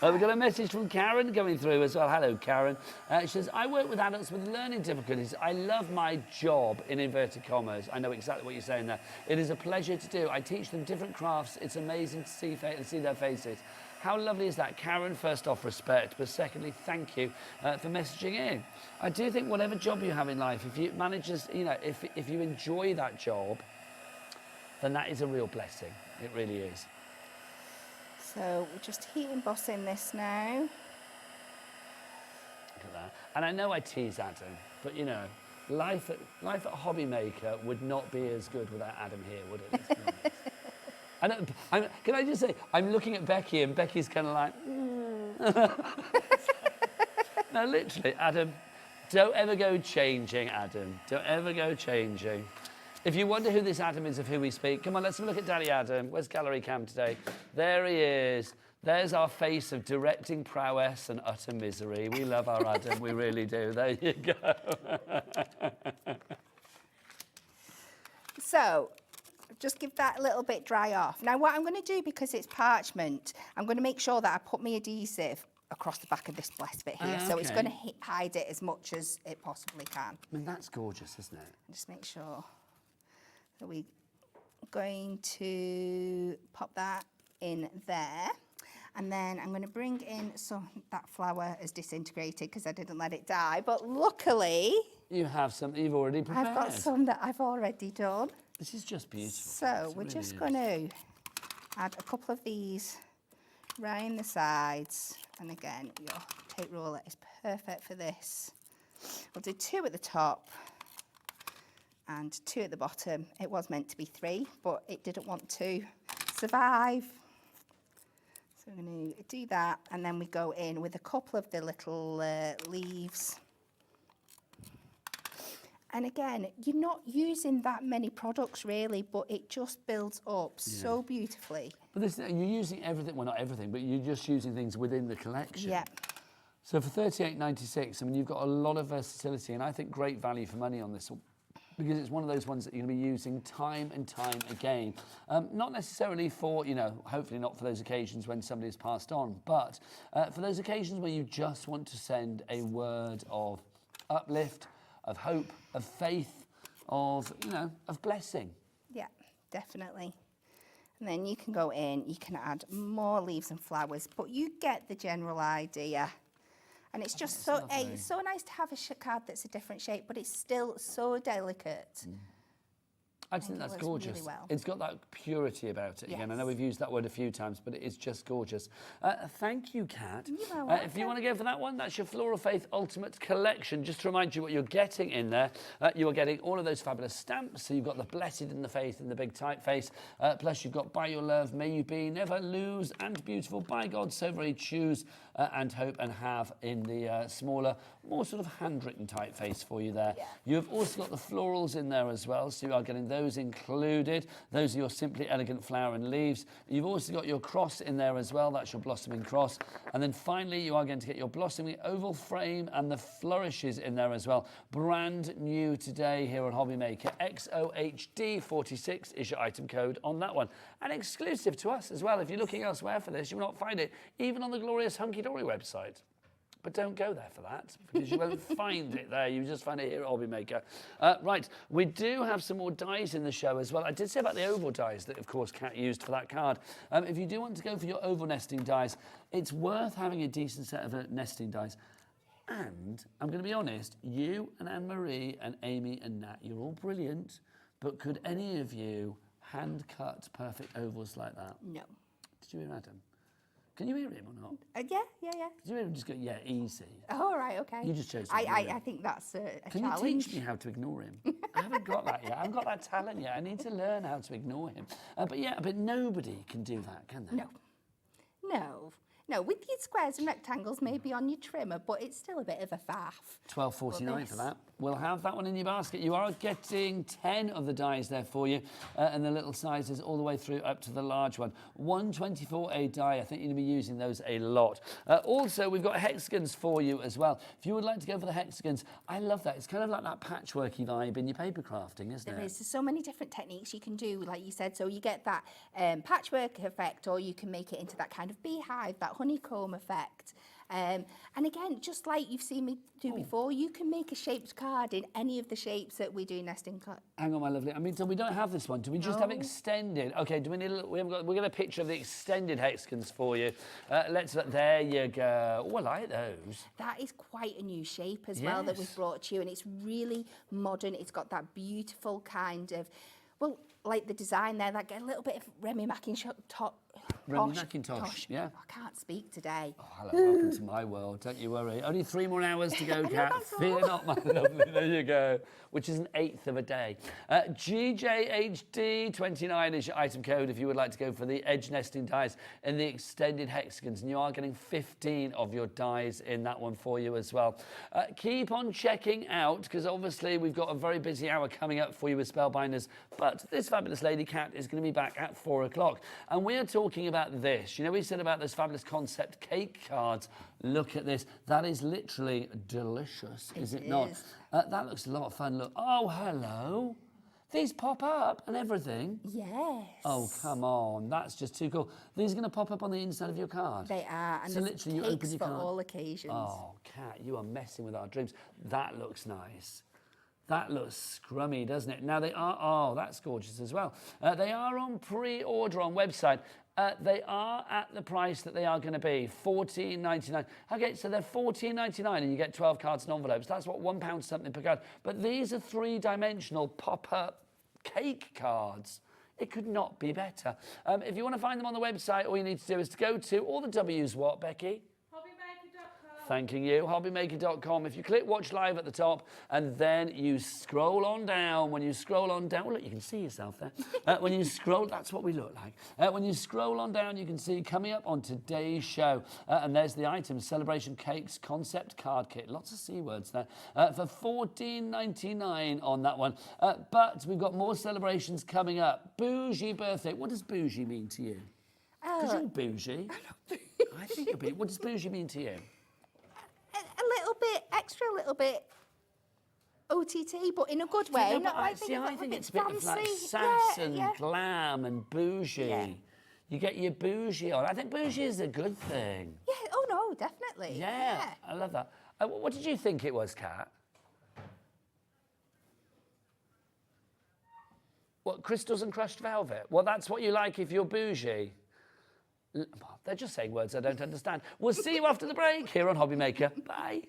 We've got a message from Karen coming through as well. Hello, Karen. She says, I work with adults with learning difficulties. I love my job, in inverted commas. I know exactly what you're saying there. It is a pleasure to do. I teach them different crafts. It's amazing to see their faces. How lovely is that? Karen, first off, respect, but secondly, thank you for messaging in. I do think whatever job you have in life, if you manage, if you enjoy that job, then that is a real blessing. It really is. So we're just heat embossing this now. Look at that. And I know I tease Adam, but you know, life at Hobby Maker would not be as good without Adam here, would it? Let's be honest. Can I just say, I'm looking at Becky, and Becky's kind of like, No, literally, Adam, don't ever go changing, Adam. Don't ever go changing. If you wonder who this Adam is of who we speak, come on, let's have a look at Daddy Adam. Where's Gallery Cam today? There he is. There's our face of directing prowess and utter misery. We love our Adam, we really do. There you go. So, just give that a little bit dry off. Now, what I'm going to do, because it's parchment, I'm going to make sure that I put my adhesive across the back of this blessed bit here. So it's going to hide it as much as it possibly can. I mean, that's gorgeous, isn't it? Just make sure that we're going to pop that in there. And then I'm going to bring in some, that flower has disintegrated because I didn't let it die. But luckily, you have something you've already prepared. I've got some that I've already done. This is just beautiful. So we're just going to add a couple of these right in the sides. And again, your tape roller is perfect for this. We'll do 2 at the top and 2 at the bottom. It was meant to be 3, but it didn't want to survive. So we're going to do that, and then we go in with a couple of the little leaves. And again, you're not using that many products really, but it just builds up so beautifully. But this, you're using everything, well not everything, but you're just using things within the collection. Yeah. So for $38.96, I mean, you've got a lot of versatility, and I think great value for money on this, because it's one of those ones that you're going to be using time and time again. Not necessarily for, you know, hopefully not for those occasions when somebody's passed on, but for those occasions where you just want to send a word of uplift, of hope, of faith, of, you know, of blessing. Yeah, definitely. And then you can go in, you can add more leaves and flowers, but you get the general idea. And it's just so, it's so nice to have a card that's a different shape, but it's still so delicate. I just think that's gorgeous. Really well. It's got that purity about it again. I know we've used that word a few times, but it is just gorgeous. Thank you, Kat. You're welcome. If you want to go for that one, that's your Floral Faith Ultimate Collection. Just to remind you what you're getting in there, you are getting all of those fabulous stamps. So you've got the Blessed in the Faith in the big typeface. Plus you've got By Your Love, May You Be, Never Lose, and Beautiful, By God So Very Choose, and Hope and Have in the smaller, more sort of handwritten typeface for you there. Yeah. You've also got the florals in there as well, so you are getting those included. Those are your Simply Elegant flower and leaves. You've also got your cross in there as well. That's your blossoming cross. And then finally, you are going to get your blossoming oval frame and the flourishes in there as well. Brand new today here on Hobby Maker. XOHD46 is your item code on that one. And exclusive to us as well. If you're looking elsewhere for this, you will not find it even on the glorious Hunkydory website. But don't go there for that, because you won't find it there. You just find it here at Hobby Maker. Right, we do have some more dies in the show as well. I did say about the oval dies that, of course, Kat used for that card. If you do want to go for your oval nesting dies, it's worth having a decent set of nesting dies. And I'm going to be honest, you and Anne-Marie and Amy and Nat, you're all brilliant, but could any of you hand-cut perfect ovals like that? No. Did you hear Adam? Can you hear him or not? Yeah. Did you hear him just go, yeah, easy? Oh, right, okay. You just chose to I think that's a Can challenge. you teach me how to ignore him? I haven't got that yet. I haven't got that talent yet. I need to learn how to ignore him. But nobody can do that, can they? No. No, with your squares and rectangles maybe on your trimmer, but it's still a bit of a faff. $12.49 for that. We'll have that one in your basket. You are getting 10 of the dies there for you, and the little sizes all the way through up to the large one. 124 a die. I think you're going to be using those a lot. Also, we've got hexagons for you as well. If you would like to go for the hexagons, I love that. It's kind of like that patchworky vibe in your paper crafting, isn't it? There is. There's so many different techniques you can do, like you said. So you get that patchwork effect, or you can make it into that kind of beehive, that honeycomb effect. And again, just like you've seen me do before, you can make a shaped card in any of the shapes that we do nesting cards. Hang on, my lovely. I mean, so we don't have this one. Do we just have extended? Okay, do we need a little, we've got a picture of the extended hexagons for you. There you go. Oh, I like those. That is quite a new shape as well that we've brought to you, and it's really modern. It's got that beautiful kind of, well, like the design there, that get a little bit of Remy McIntosh. Yeah. I can't speak today. Oh, hello, welcome to my world. Don't you worry. Only 3 more hours to go, Kat. Fear not, my lovely. There you go. Which is an 1/8 of a day. GJHD29 is your item code if you would like to go for the edge nesting dies in the extended hexagons. And you are getting 15 of your dies in that one for you as well. Keep on checking out, because obviously we've got a very busy hour coming up for you with Spellbinders. But this fabulous lady, Kat, is going to be back at 4 o'clock. And we are talking about this. You know, we said about those fabulous concept cake cards. Look at this. That is literally delicious, is it not? That looks a lot of fun. Look. Oh, hello. These pop up and everything. Yes. Oh, come on. That's just too cool. These are going to pop up on the inside of your card. They are. And so literally, you open your for card. all occasions. Oh, Kat, you are messing with our dreams. That looks nice. That looks scrummy, doesn't it? Now, they are... Oh, that's gorgeous as well. They are on pre-order on website. They are at the price that they are going to be, $14.99. Okay, so they're $14.99 and you get 12 cards and envelopes. That's what, £1 something per card. But these are 3-dimensional pop-up cake cards. It could not be better. If you want to find them on the website, all you need to do is to go to all the W's what, Becky? Thanking you, hobbymaker.com. If you click watch live at the top and then you scroll on down, when you scroll on down, well, look, you can see yourself there. When you scroll, that's what we look like. When you scroll on down, you can see coming up on today's show. And there's the item, Celebration Cakes Concept Card Kit. Lots of C words there. For $14.99 on that one. But we've got more celebrations coming up. Bougie birthday. What does bougie mean to you? Because you're bougie. I think you're bougie. What does bougie mean to you? A little bit extra, a little bit OTT, but in a good way. Yeah, not like I think it's a bit fancy. of like sass and glam and bougie. Yeah. You get your bougie on. I think bougie is a good thing. Yeah, oh no, definitely. Yeah. I love that. What did you think it was, Kat? What, crystals and crushed velvet? Well, that's what you like if you're bougie. They're just saying words I don't understand. We'll see you after the break here on Hobby Maker. Bye.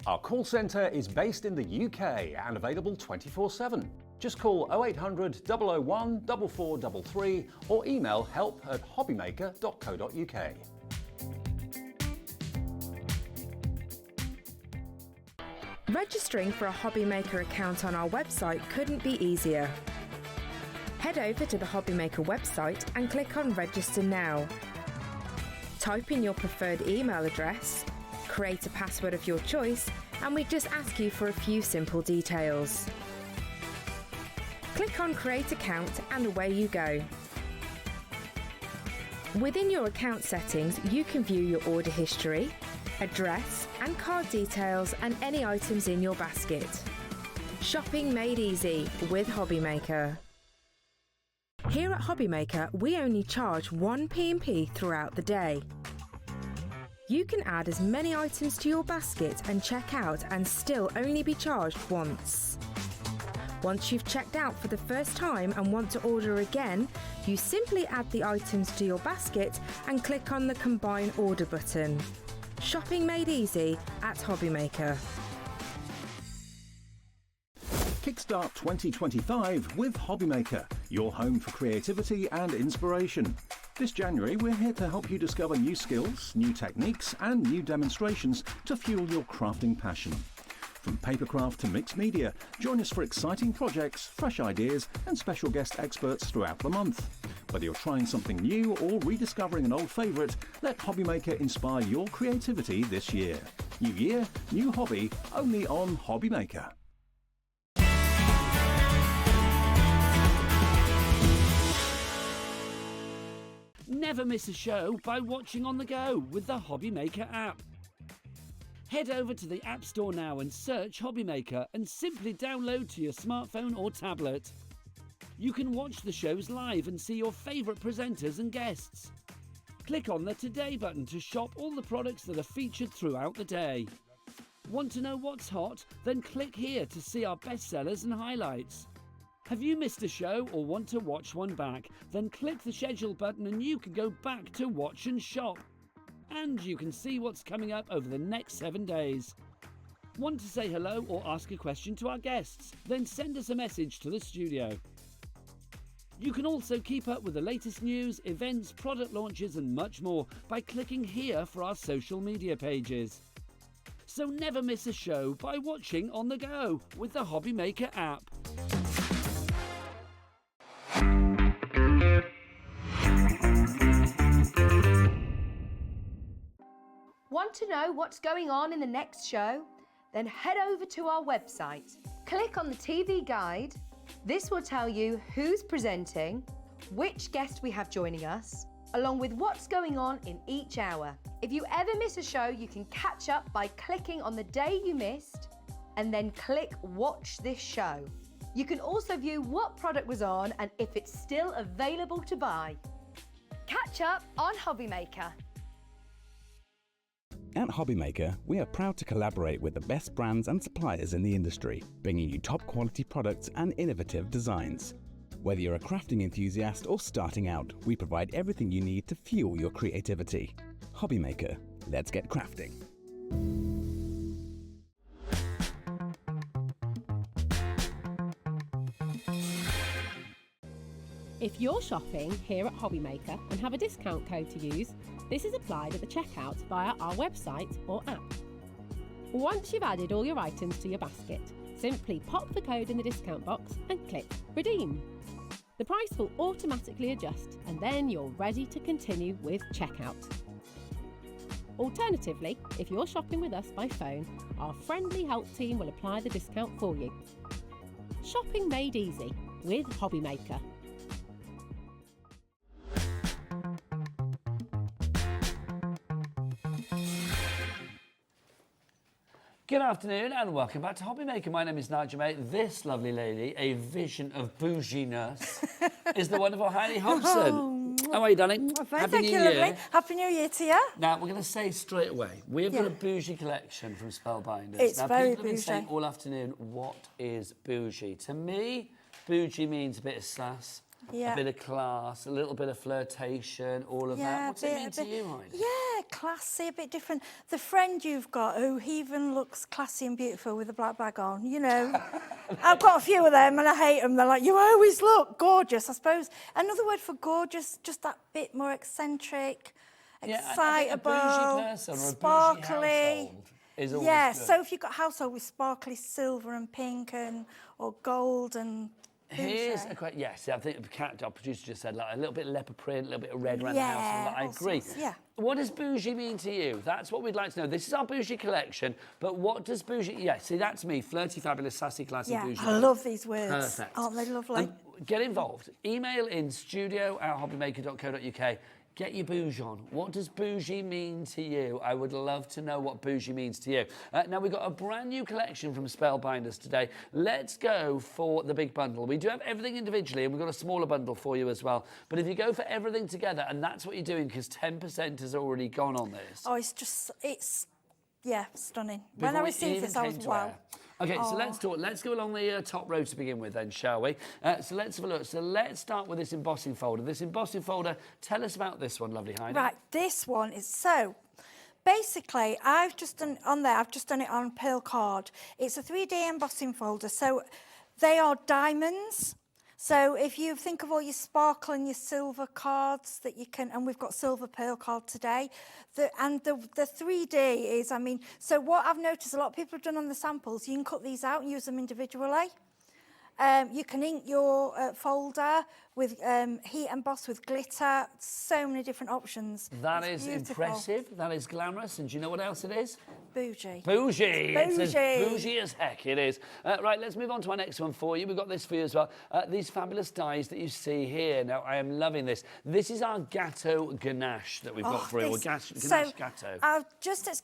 Our call centre is based in the UK and available 24/7. Just call 0800 001 4433 or email help@hobbymaker.co.uk. Registering for a Hobby Maker account on our website couldn't be easier. Head over to the Hobby Maker website and click on Register Now. Type in your preferred email address, create a password of your choice, and we just ask you for a few simple details. Click on Create Account and away you go. Within your account settings, you can view your order history, address and card details and any items in your basket. Shopping made easy with Hobby Maker. Here at Hobby Maker, we only charge 1 P&P throughout the day. You can add as many items to your basket and check out and still only be charged once. Once you've checked out for the first time and want to order again, you simply add the items to your basket and click on the Combine Order button. Shopping made easy at Hobby Maker. Kickstart 2025 with Hobby Maker, your home for creativity and inspiration. This January, we're here to help you discover new skills, new techniques and new demonstrations to fuel your crafting passion. From papercraft to mixed media, join us for exciting projects, fresh ideas and special guest experts throughout the month. Whether you're trying something new or rediscovering an old favourite, let Hobbymaker inspire your creativity this year. New year, new hobby, only on Hobbymaker. Never miss a show by watching on the go with the Hobbymaker app. Head over to the App Store now and search Hobbymaker and simply download to your smartphone or tablet. You can watch the shows live and see your favourite presenters and guests. Click on the Today button to shop all the products that are featured throughout the day. Want to know what's hot? Then click here to see our bestsellers and highlights. Have you missed a show or want to watch one back? Then click the schedule button and you can go back to watch and shop. And you can see what's coming up over the next 7 days. Want to say hello or ask a question to our guests? Then send us a message to the studio. You can also keep up with the latest news, events, product launches and much more by clicking here for our social media pages. So never miss a show by watching on the go with the Hobbymaker app. Want to know what's going on in the next show? Then head over to our website. Click on the TV guide. This will tell you who's presenting, which guest we have joining us, along with what's going on in each hour. If you ever miss a show, you can catch up by clicking on the day you missed and then click Watch This Show. You can also view what product was on and if it's still available to buy. Catch up on Hobbymaker. At Hobbymaker, we are proud to collaborate with the best brands and suppliers in the industry, bringing you top quality products and innovative designs. Whether you're a crafting enthusiast or starting out, we provide everything you need to fuel your creativity. Hobbymaker, let's get crafting. If you're shopping here at Hobbymaker and have a discount code to use, this is applied at the checkout via our website or app. Once you've added all your items to your basket, simply pop the code in the discount box and click Redeem. The price will automatically adjust and then you're ready to continue with checkout. Alternatively, if you're shopping with us by phone, our friendly help team will apply the discount for you. Shopping made easy with Hobbymaker. Good afternoon and welcome back to Hobbymaker. My name is Nigel, mate. This lovely lady, a vision of bouginess, is the wonderful Heidi Hobson. How are you, darling? Happy New Year. Lovely. Happy New Year to you. Now, we're going to say straight away, we've got a bougie collection from Spellbinders. It's now, very people have been bougie. saying all afternoon, what is bougie? To me, bougie means a bit of sass, a bit of class, a little bit of flirtation, all of that. What's it mean to you, Heidi? Yeah, classy, a bit different. The friend you've got who even looks classy and beautiful with a black bag on, you know. I've got a few of them and I hate them. They're like, you always look gorgeous, I suppose. Another word for gorgeous, just that bit more eccentric, excitable, a bougie person sparkly. Or a bougie household is always good. So if you've got a household with sparkly silver and pink and or gold and here's a question. Yes, I think our producer just said like a little bit of leopard print, a little bit of red around the house. And I agree. What does bougie mean to you? That's what we'd like to know. This is our bougie collection, but what does bougie? Yeah, see, that's me. Flirty, fabulous, sassy, classy, bougie. I love these words. Perfect. Aren't they lovely? Get involved. Email in studio@hobbymaker.co.uk. Get your bougie on. What does bougie mean to you? I would love to know what bougie means to you. Now, we've got a brand new collection from Spellbinders today. Let's go for the big bundle. We do have everything individually, and we've got a smaller bundle for you as well. But if you go for everything together, and that's what you're doing, because 10% has already gone on this. Oh, it's stunning. When I received this, I was wow. Okay, so let's talk. Let's go along the top row to begin with then, shall we? So let's have a look. So let's start with this embossing folder. This embossing folder, tell us about this one, lovely Heidi. Right, this one is basically, I've just done it on pearl card. It's a 3D embossing folder, so they are diamonds. So if you think of all your sparkle and your silver cards that you can, and we've got silver pearl card today, the 3D is, I mean, so what I've noticed a lot of people have done on the samples, you can cut these out and use them individually. You can ink your folder with heat emboss with glitter, so many different options. That is impressive, that is glamorous, and do you know what else it is? Bougie. Bougie. It's as Bougie. bougie as heck, it is. Right, let's move on to our next one for you. We've got this for you as well. These fabulous dies that you see here. Now, I am loving this. This is our Gâteau Ganache that we've got for you, or Ganache Gâteau.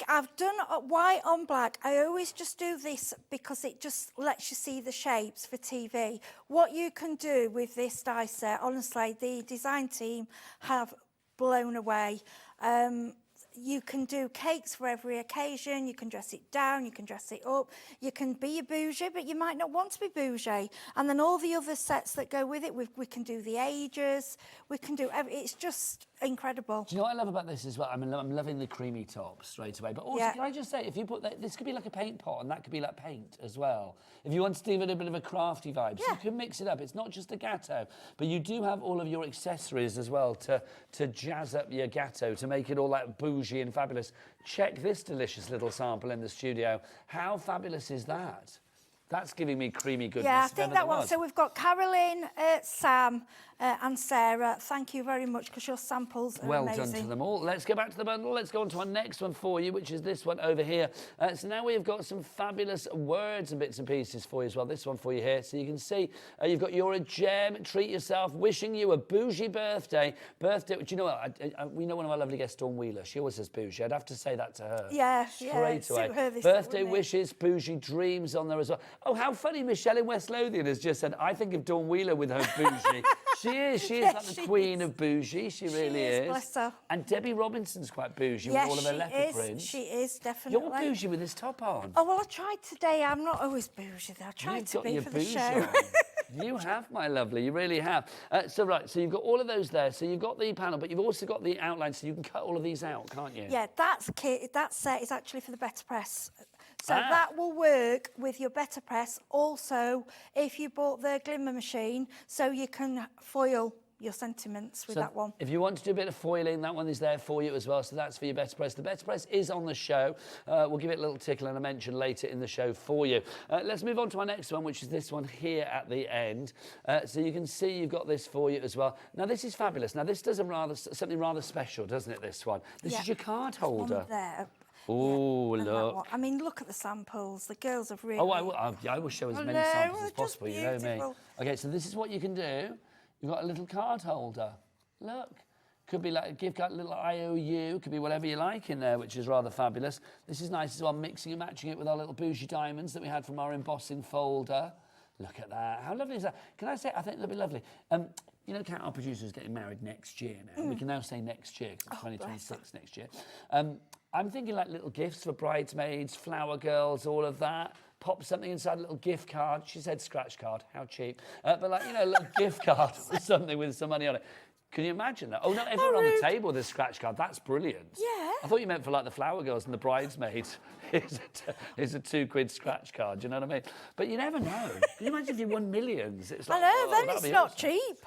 I've done white on black. I always just do this because it just lets you see the shapes for TV. What you can do with this die set, honestly, the design team have blown away. You can do cakes for every occasion. You can dress it down, you can dress it up. You can be a bougie, but you might not want to be bougie. And then all the other sets that go with it, we can do the ages, we can do it's just incredible. Do you know what I love about this as well? I'm loving the creamy top straight away. But also, can I just say, if you put that, this could be like a paint pot, and that could be like paint as well. If you want to give it a bit of a crafty vibe, so you can mix it up. It's not just a gâteau, but you do have all of your accessories as well to jazz up your gâteau, to make it all like bougie and fabulous. Check this delicious little sample in the studio. How fabulous is that? That's giving me creamy goodness. Yeah, I think that one. So we've got Caroline, Sam and Sarah. Thank you very much, because your samples are amazing. Well done to them all. Let's go back to the bundle. Let's go on to our next one for you, which is this one over here. So now we've got some fabulous words and bits and pieces for you as well. This one for you here. So you can see you've got "You're a gem, treat yourself, wishing you a bougie birthday." Do you know what? We know one of our lovely guests, Dawn Wheeler. She always says bougie. I'd have to say that to her. Yeah, straight away. Her this Birthday wishes, bougie dreams on there as well. Oh, how funny! Michelle in West Lothian has just said, "I think of Dawn Wheeler with her bougie." She is like the queen of bougie. She really is. Bless her. And Debbie Robinson's quite bougie with all of her leopard prints. She is, definitely. You're bougie with this top on. Oh, well, I tried today. I'm not always bougie, though. I tried to be for the show. You have, my lovely. You really have. So you've got all of those there. So you've got the panel, but you've also got the outline, so you can cut all of these out, can't you? Yeah, that set is actually for the Better Press. So that will work with your Better Press. Also, if you bought the glimmer machine, so you can foil your sentiments with that one. If you want to do a bit of foiling, that one is there for you as well. So that's for your Better Press. The Better Press is on the show. We'll give it a little tickle and a mention later in the show for you. Let's move on to our next one, which is this one here at the end. So you can see you've got this for you as well. Now, this is fabulous. Now, this does something rather special, doesn't it, this one? This is your card holder. There. Oh, look. I mean, look at the samples. The girls have really... Oh, I will show as many samples as possible, you know me. OK, so this is what you can do. You've got a little card holder. Look. Could be like a gift card, a little IOU. Could be whatever you like in there, which is rather fabulous. This is nice as well, mixing and matching it with our little bougie diamonds that we had from our embossing folder. Look at that. How lovely is that? Can I say, I think it'll be lovely. You know, our producer is getting married next year now. We can now say next year, because it's 2026 next year. I'm thinking like little gifts for bridesmaids, flower girls, all of that. Pop something inside a little gift card. She said scratch card. How cheap. But like, you know, a little gift card or something with some money on it. Can you imagine that? Oh, not everyone on the table with a scratch card. That's brilliant. Yeah. I thought you meant for like the flower girls and the bridesmaids. Here's a £2 scratch card. Do you know what I mean? But you never know. Can you imagine if you won millions? It's like, I know, then it's not cheap.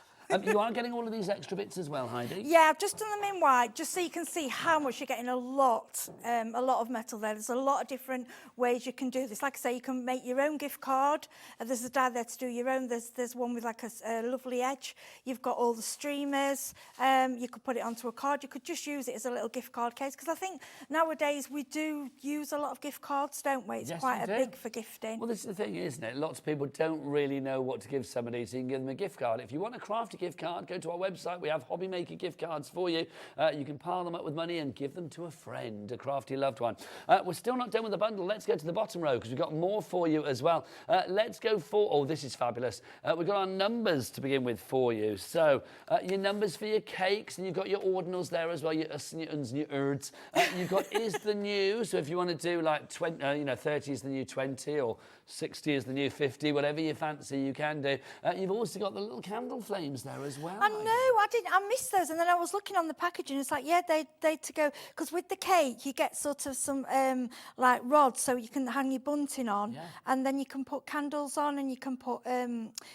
You are getting all of these extra bits as well, Heidi? Yeah, I've just done them in white, just so you can see how much you're getting. A lot of metal there. There's a lot of different ways you can do this. Like I say, you can make your own gift card. There's a die there to do your own. There's one with like a lovely edge. You've got all the streamers. You could put it onto a card. You could just use it as a little gift card case, because I think nowadays we do use a lot of gift cards, don't we? It's quite big for gifting. Well, this is the thing, isn't it? Lots of people don't really know what to give somebody, so you can give them a gift card. If you want a crafty gift card, go to our website. We have hobby maker gift cards for you. You can pile them up with money and give them to a friend, a crafty loved one. We're still not done with the bundle. Let's go to the bottom row, because we've got more for you as well. Let's go for... Oh, this is fabulous. We've got our numbers to begin with for you. So your numbers for your cakes, and you've got your ordinals there as well, your us and your uns and your urds. You've got is the new. So if you want to do like 30 is the new 20, or 60 is the new 50, whatever you fancy, you can do. You've also got the little candle flames there there as well. I know, I missed those, and then I was looking on the packaging. It's like, yeah, they to go, because with the cake you get sort of some like rods, so you can hang your bunting on, and then you can put candles on, and you can put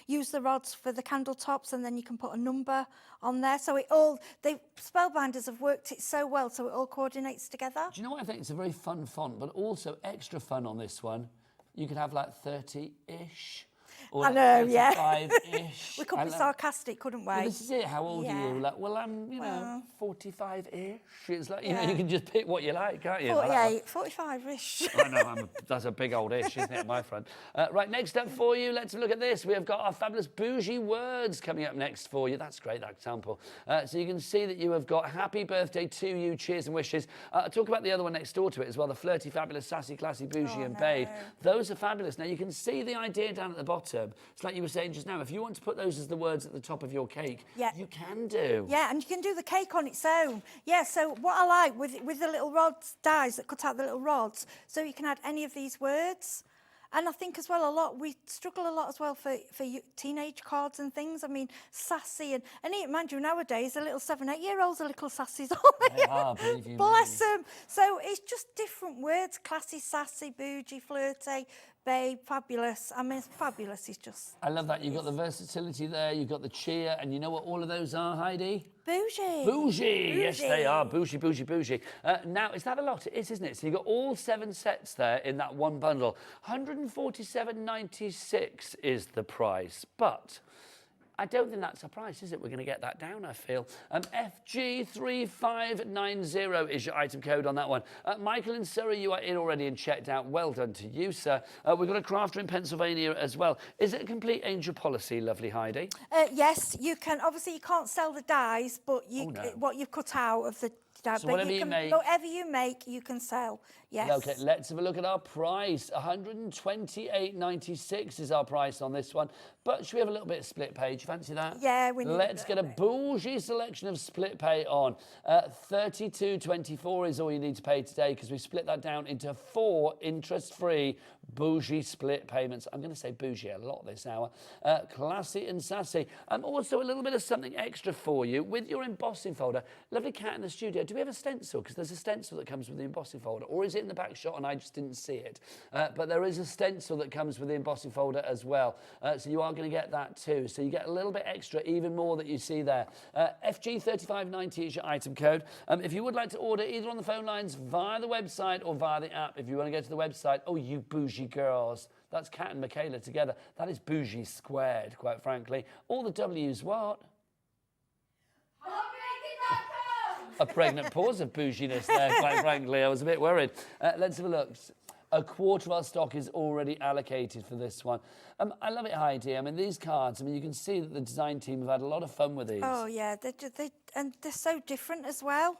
use the rods for the candle tops, and then you can put a number on there. So the Spellbinders have worked it so well, so it all coordinates together. Do you know what I think? It's a very fun font, but also extra fun on this one. You could have like 30-ish. Or I know, yeah. 35-ish. We could be sarcastic, couldn't we? Well, this is it. How old are you? Like, well, I'm, 45-ish. It's like, you know, you can just pick what you like, can't you? 48, 45-ish. I know, that's a big old ish, isn't it, my friend? Right, next up for you, let's look at this. We have got our fabulous bougie words coming up next for you. That's great, that example. So you can see that you have got happy birthday to you, cheers and wishes. Talk about the other one next door to it as well, the flirty, fabulous, sassy, classy, bougie and babe. Those are fabulous. Now, you can see the idea down at the bottom. It's like you were saying just now, if you want to put those as the words at the top of your cake, you can do. Yeah, and you can do the cake on its own. Yeah, so what I like with the little rods, dies that cut out the little rods, so you can add any of these words. And I think as well, we struggle a lot as well for teenage cards and things. I mean, sassy and mind you, nowadays, the little 7, 8-year-olds are little sassies, aren't they? They are, believe you Bless them. So it's just different words, classy, sassy, bougie, flirty, babe, fabulous. I mean, fabulous is just... I love that. You've got the versatility there, you've got the cheer, and you know what all of those are, Heidi? Bougie. Bougie. Yes, they are. Bougie, bougie, bougie. Now, is that a lot? It is, isn't it? So you've got all 7 sets there in that one bundle. £147.96 is the price, but... I don't think that's a price, is it? We're going to get that down, I feel. FG3590 is your item code on that one. Michael in Surrey, you are in already and checked out. Well done to you, sir. We've got a crafter in Pennsylvania as well. Is it a complete angel policy, lovely Heidi? Yes, you can. Obviously, you can't sell the dies, but what you've cut out of the... So whatever you make, you can sell. Yes. Okay, let's have a look at our price. £128.96 is our price on this one. But should we have a little bit of split pay? Do you fancy that? Yeah, we need Let's get a bougie selection of split pay on. £32.24 is all you need to pay today because we split that down into 4 interest-free bougie split payments. I'm going to say bougie a lot this hour. Classy and sassy. Also, a little bit of something extra for you with your embossing folder. Lovely cat in the studio. Do we have a stencil? Because there's a stencil that comes with the embossing folder. Or is it in the back shot and I just didn't see it? But there is a stencil that comes with the embossing folder as well. So you are going to get that too. So you get a little bit extra, even more that you see there. FG3590 is your item code. If you would like to order either on the phone lines, via the website or via the app, if you want to go to the website, oh, you bougie girls. That's Kat and Michaela together. That is bougie squared, quite frankly. All the W's what? A pregnant pause of bouginess there, quite frankly. I was a bit worried. Let's have a look. A quarter of our stock is already allocated for this one. I love it, Heidi. I mean, these cards, I mean, you can see that the design team have had a lot of fun with these. Oh, yeah. They're so different as well.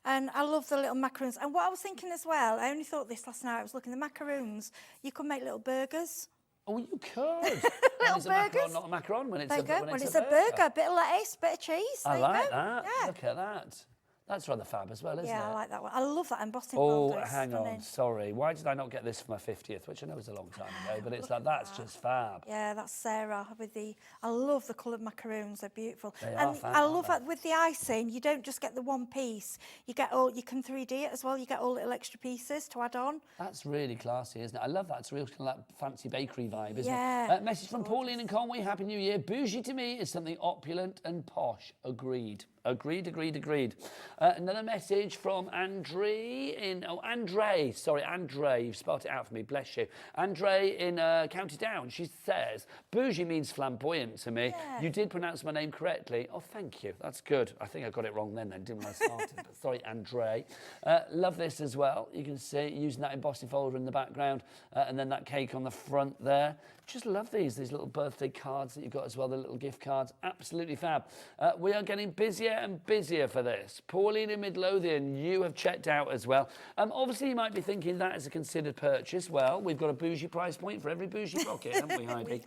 And I love the little macaroons. And what I was thinking as well, I only thought this last night, I was looking at the macaroons. You could make little burgers. Oh, you could. Little burgers. Macaron, not a macaron when it's a burger. When it's a burger, bit of lettuce, bit of cheese. I like that. Yeah. Look at that. That's rather fab as well, isn't it? Yeah, I like that one. I love that embossing folder. Oh, hang on, sorry. Why did I not get this for my 50th, which I know was a long time ago, but it's like, that's just fab. Yeah, that's Sarah with I love the coloured macaroons, they're beautiful. They are fab, I love that with the icing, you don't just get the one piece, you can 3D it as well, you get all little extra pieces to add on. That's really classy, isn't it? I love that. It's a real kind of like fancy bakery vibe, isn't it? Message from Pauline in Conway, Happy New Year. Bougie to me is something opulent and posh. Agreed. Agreed. Another message from Andre, you've spelled it out for me, bless you. Andre in County Down, she says, bougie means flamboyant to me. Yeah. You did pronounce my name correctly. Oh, thank you, that's good. I think I got it wrong then, didn't when I started, but sorry, Andre. Love this as well. You can see, using that embossing folder in the background, and then that cake on the front there. Just love these little birthday cards that you've got as well, the little gift cards. Absolutely fab. We are getting busier and busier for this. Pauline in Midlothian, you have checked out as well. Obviously, you might be thinking that is a considered purchase. Well, we've got a bougie price point for every bougie pocket, haven't we, Heidi?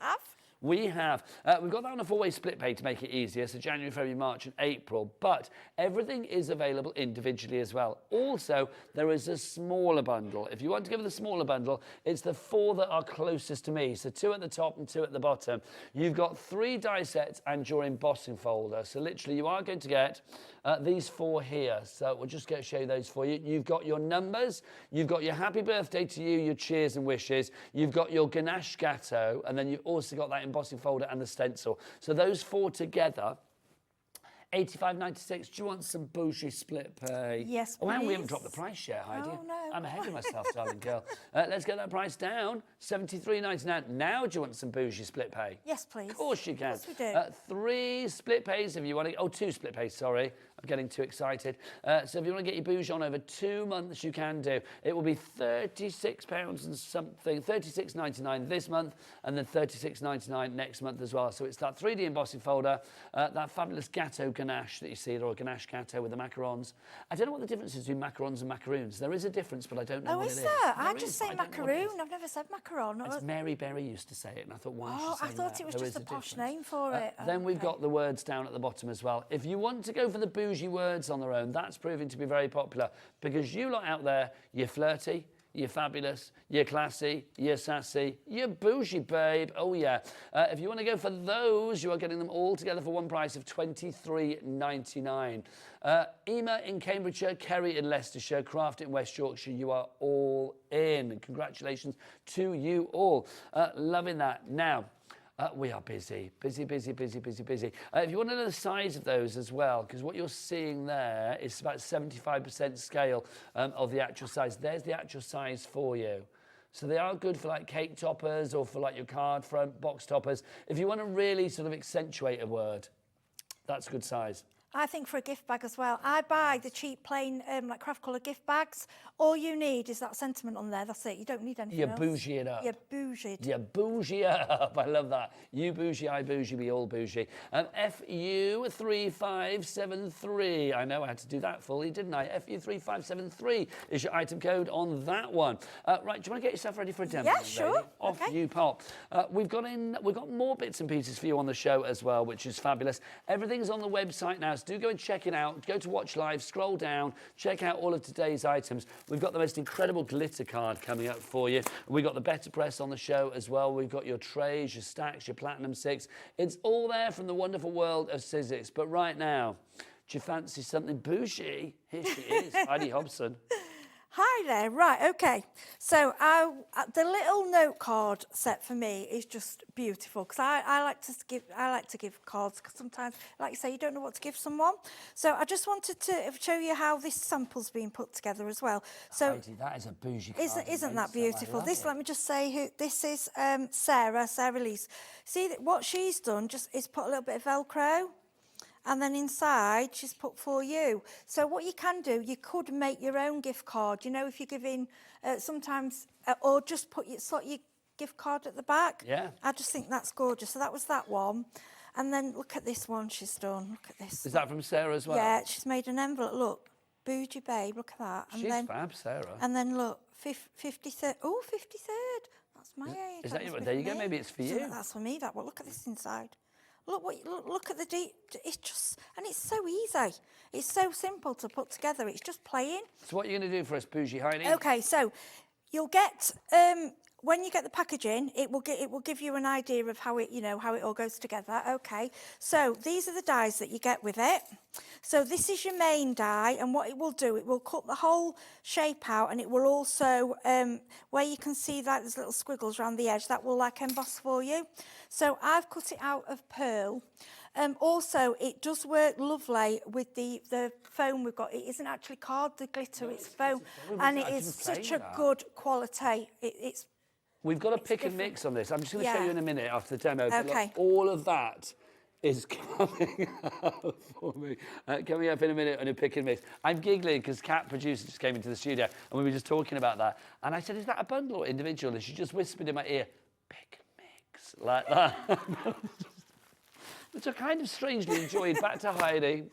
we have. We've got that on a 4-way split pay to make it easier, so January, February, March and April, but everything is available individually as well. Also, there is a smaller bundle. If you want to go for the smaller bundle, it's the 4 that are closest to me, so 2 at the top and 2 at the bottom. You've got 3 die sets and your embossing folder, so literally you are going to get these 4 here, so we'll just show you those for you. You've got your numbers, you've got your happy birthday to you, your cheers and wishes, you've got your ganache gâteau, and then you've also got that embossing folder and the stencil. So those 4 together, £85.96. Do you want some bougie split pay? Yes, Oh, and we please. haven't dropped the price yet, Heidi. Oh, no. I'm ahead of myself, darling girl. Let's get that price down. £73.99. Now, do you want some bougie split pay? Yes, please. Of course you can. Yes, we do. 3 split pays if you want to. Oh, 2 split pays, sorry. I'm getting too excited. So if you want to get your bougie on over 2 months, you can do. It will be £36 and something, £36.99 this month, and then £36.99 next month as well. So it's that 3D embossing folder, that fabulous gâteau ganache that you see, or ganache gâteau with the macarons. I don't know what the difference is between macarons and macaroons. There is a difference, but I don't know what it is. Oh, is there? I There just is, say but I don't know what it is. macaroon. I've never said macaron. It's Mary Berry used to say it, and I thought, why is she Oh, I saying thought that? it was There just is a posh difference. name for it. Then we've got the words down at the bottom as well. If you want to go for the bougie words on their own, that's proving to be very popular because you lot out there, you're flirty, you're fabulous, you're classy, you're sassy, you're bougie, babe. Oh, yeah. If you want to go for those, you are getting them all together for one price of £23.99. Ema in Cambridgeshire, Kerry in Leicestershire, Craft in West Yorkshire, you are all in. Congratulations to you all. Loving that. Now, we are busy. If you want to know the size of those as well, because what you're seeing there is about 75% scale of the actual size. There's the actual size for you. So they are good for like cake toppers or for like your card front box toppers. If you want to really sort of accentuate a word, that's a good size. I think for a gift bag as well. I buy the cheap plain like craft colour gift bags. All you need is that sentiment on there. That's it. You don't need anything else. You bougie it up. You're bougieed. You bougie up. I love that. You bougie, I bougie, we all bougie. FU3573. I know I had to do that fully, didn't I? FU3573 is your item code on that one. Right, do you want to get yourself ready for a demo? Yeah, lady? sure. Off Okay. you pop. We've got more bits and pieces for you on the show as well, which is fabulous. Everything's on the website now, so do go and check it out. Go to Watch Live, scroll down, check out all of today's items. We've got the most incredible glitter card coming up for you. We've got the Better Press on the show as well. We've got your trays, your stacks, your Platinum 6. It's all there from the wonderful world of Sizzix. But right now, do you fancy something bougie? Here she is, Heidi Hobson. Hi there. Right, okay. So the little note card set for me is just beautiful because I like to give cards because sometimes, like you say, you don't know what to give someone. So I just wanted to show you how this sample's been put together as well. So Heidi, that is a bougie card. Isn't that beautiful? This, let me just say who this is. Sarah Lees. See what she's done? Just is put a little bit of Velcro. And then inside, she's put for you. So what you can do, you could make your own gift card. You know, if you're giving sometimes, or just slot your gift card at the back. Yeah. I just think that's gorgeous. So that was that one. And then look at this one she's done. Look at this. Is that from Sarah as well? Yeah, she's made an envelope. Look, bougie babe. Look at that. And She's then, fab, Sarah. And then look, 53rd. Oh, 53rd. That's my age. Is That that must be there you for go, me. maybe it's for So you. that's for me, that one. Look at this inside. Look at the deep. It's just, and it's so easy. It's so simple to put together. It's just plain. So what are you going to do for us, bougie Heidi? Okay, so you'll get when you get the packaging, it will give you an idea of how it all goes together. Okay, so these are the dies that you get with it. So this is your main die, and what it will do, it will cut the whole shape out, and it will also where you can see like there's little squiggles around the edge, that will like emboss for you. So I've cut it out of pearl. Also, it does work lovely with the foam we've got. It isn't actually card, the glitter, it's foam. And it is such a good quality. We've got a pick and mix on this. I'm just going to show you in a minute after the demo. But Okay. look, all of that is coming up for me. Coming up in a minute on a pick and mix. I'm giggling because Kat, producer, just came into the studio and we were just talking about that. And I said, is that a bundle or individual? And she just whispered in my ear, pick and mix, like that. which I kind of strangely enjoyed. Back to Heidi.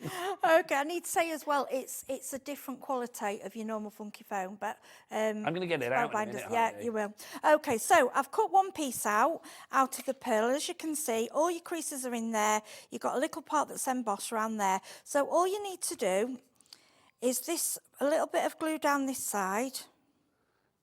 Okay, I need to say as well, it's a different quality of your normal funky foam, but I'm going to get it out in a minute, yeah, Heidi. you will. Okay, so I've cut one piece out of the pearl. As you can see, all your creases are in there. You've got a little part that's embossed around there. So all you need to do is a little bit of glue down this side.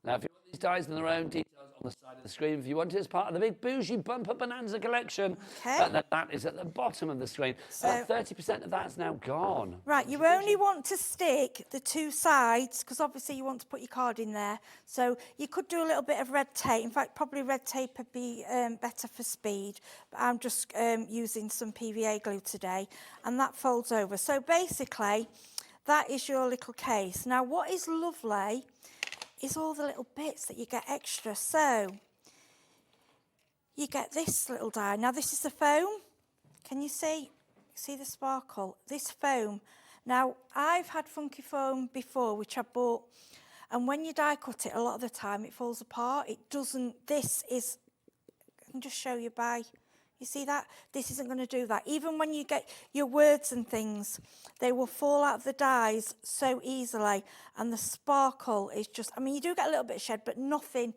Now, if you want these dies in their own details on the side of the screen, if you want it as part of the big bougie bumper bonanza collection, that is at the bottom of the screen. So 30% of that's now gone. Right, you only want to stick the two sides because obviously you want to put your card in there. So you could do a little bit of red tape. In fact, probably red tape would be better for speed. But I'm just using some PVA glue today, and that folds over. So basically, that is your little case. Now, what is lovely is all the little bits that you get extra. So you get this little die. Now, this is the foam. Can you see the sparkle? This foam. Now, I've had funky foam before, which I bought, and when you die cut it, a lot of the time it falls apart. It doesn't. This is, I can just show you by. You see that? This isn't going to do that. Even when you get your words and things, they will fall out of the dies so easily. And the sparkle is just, I mean, you do get a little bit of shed, but nothing,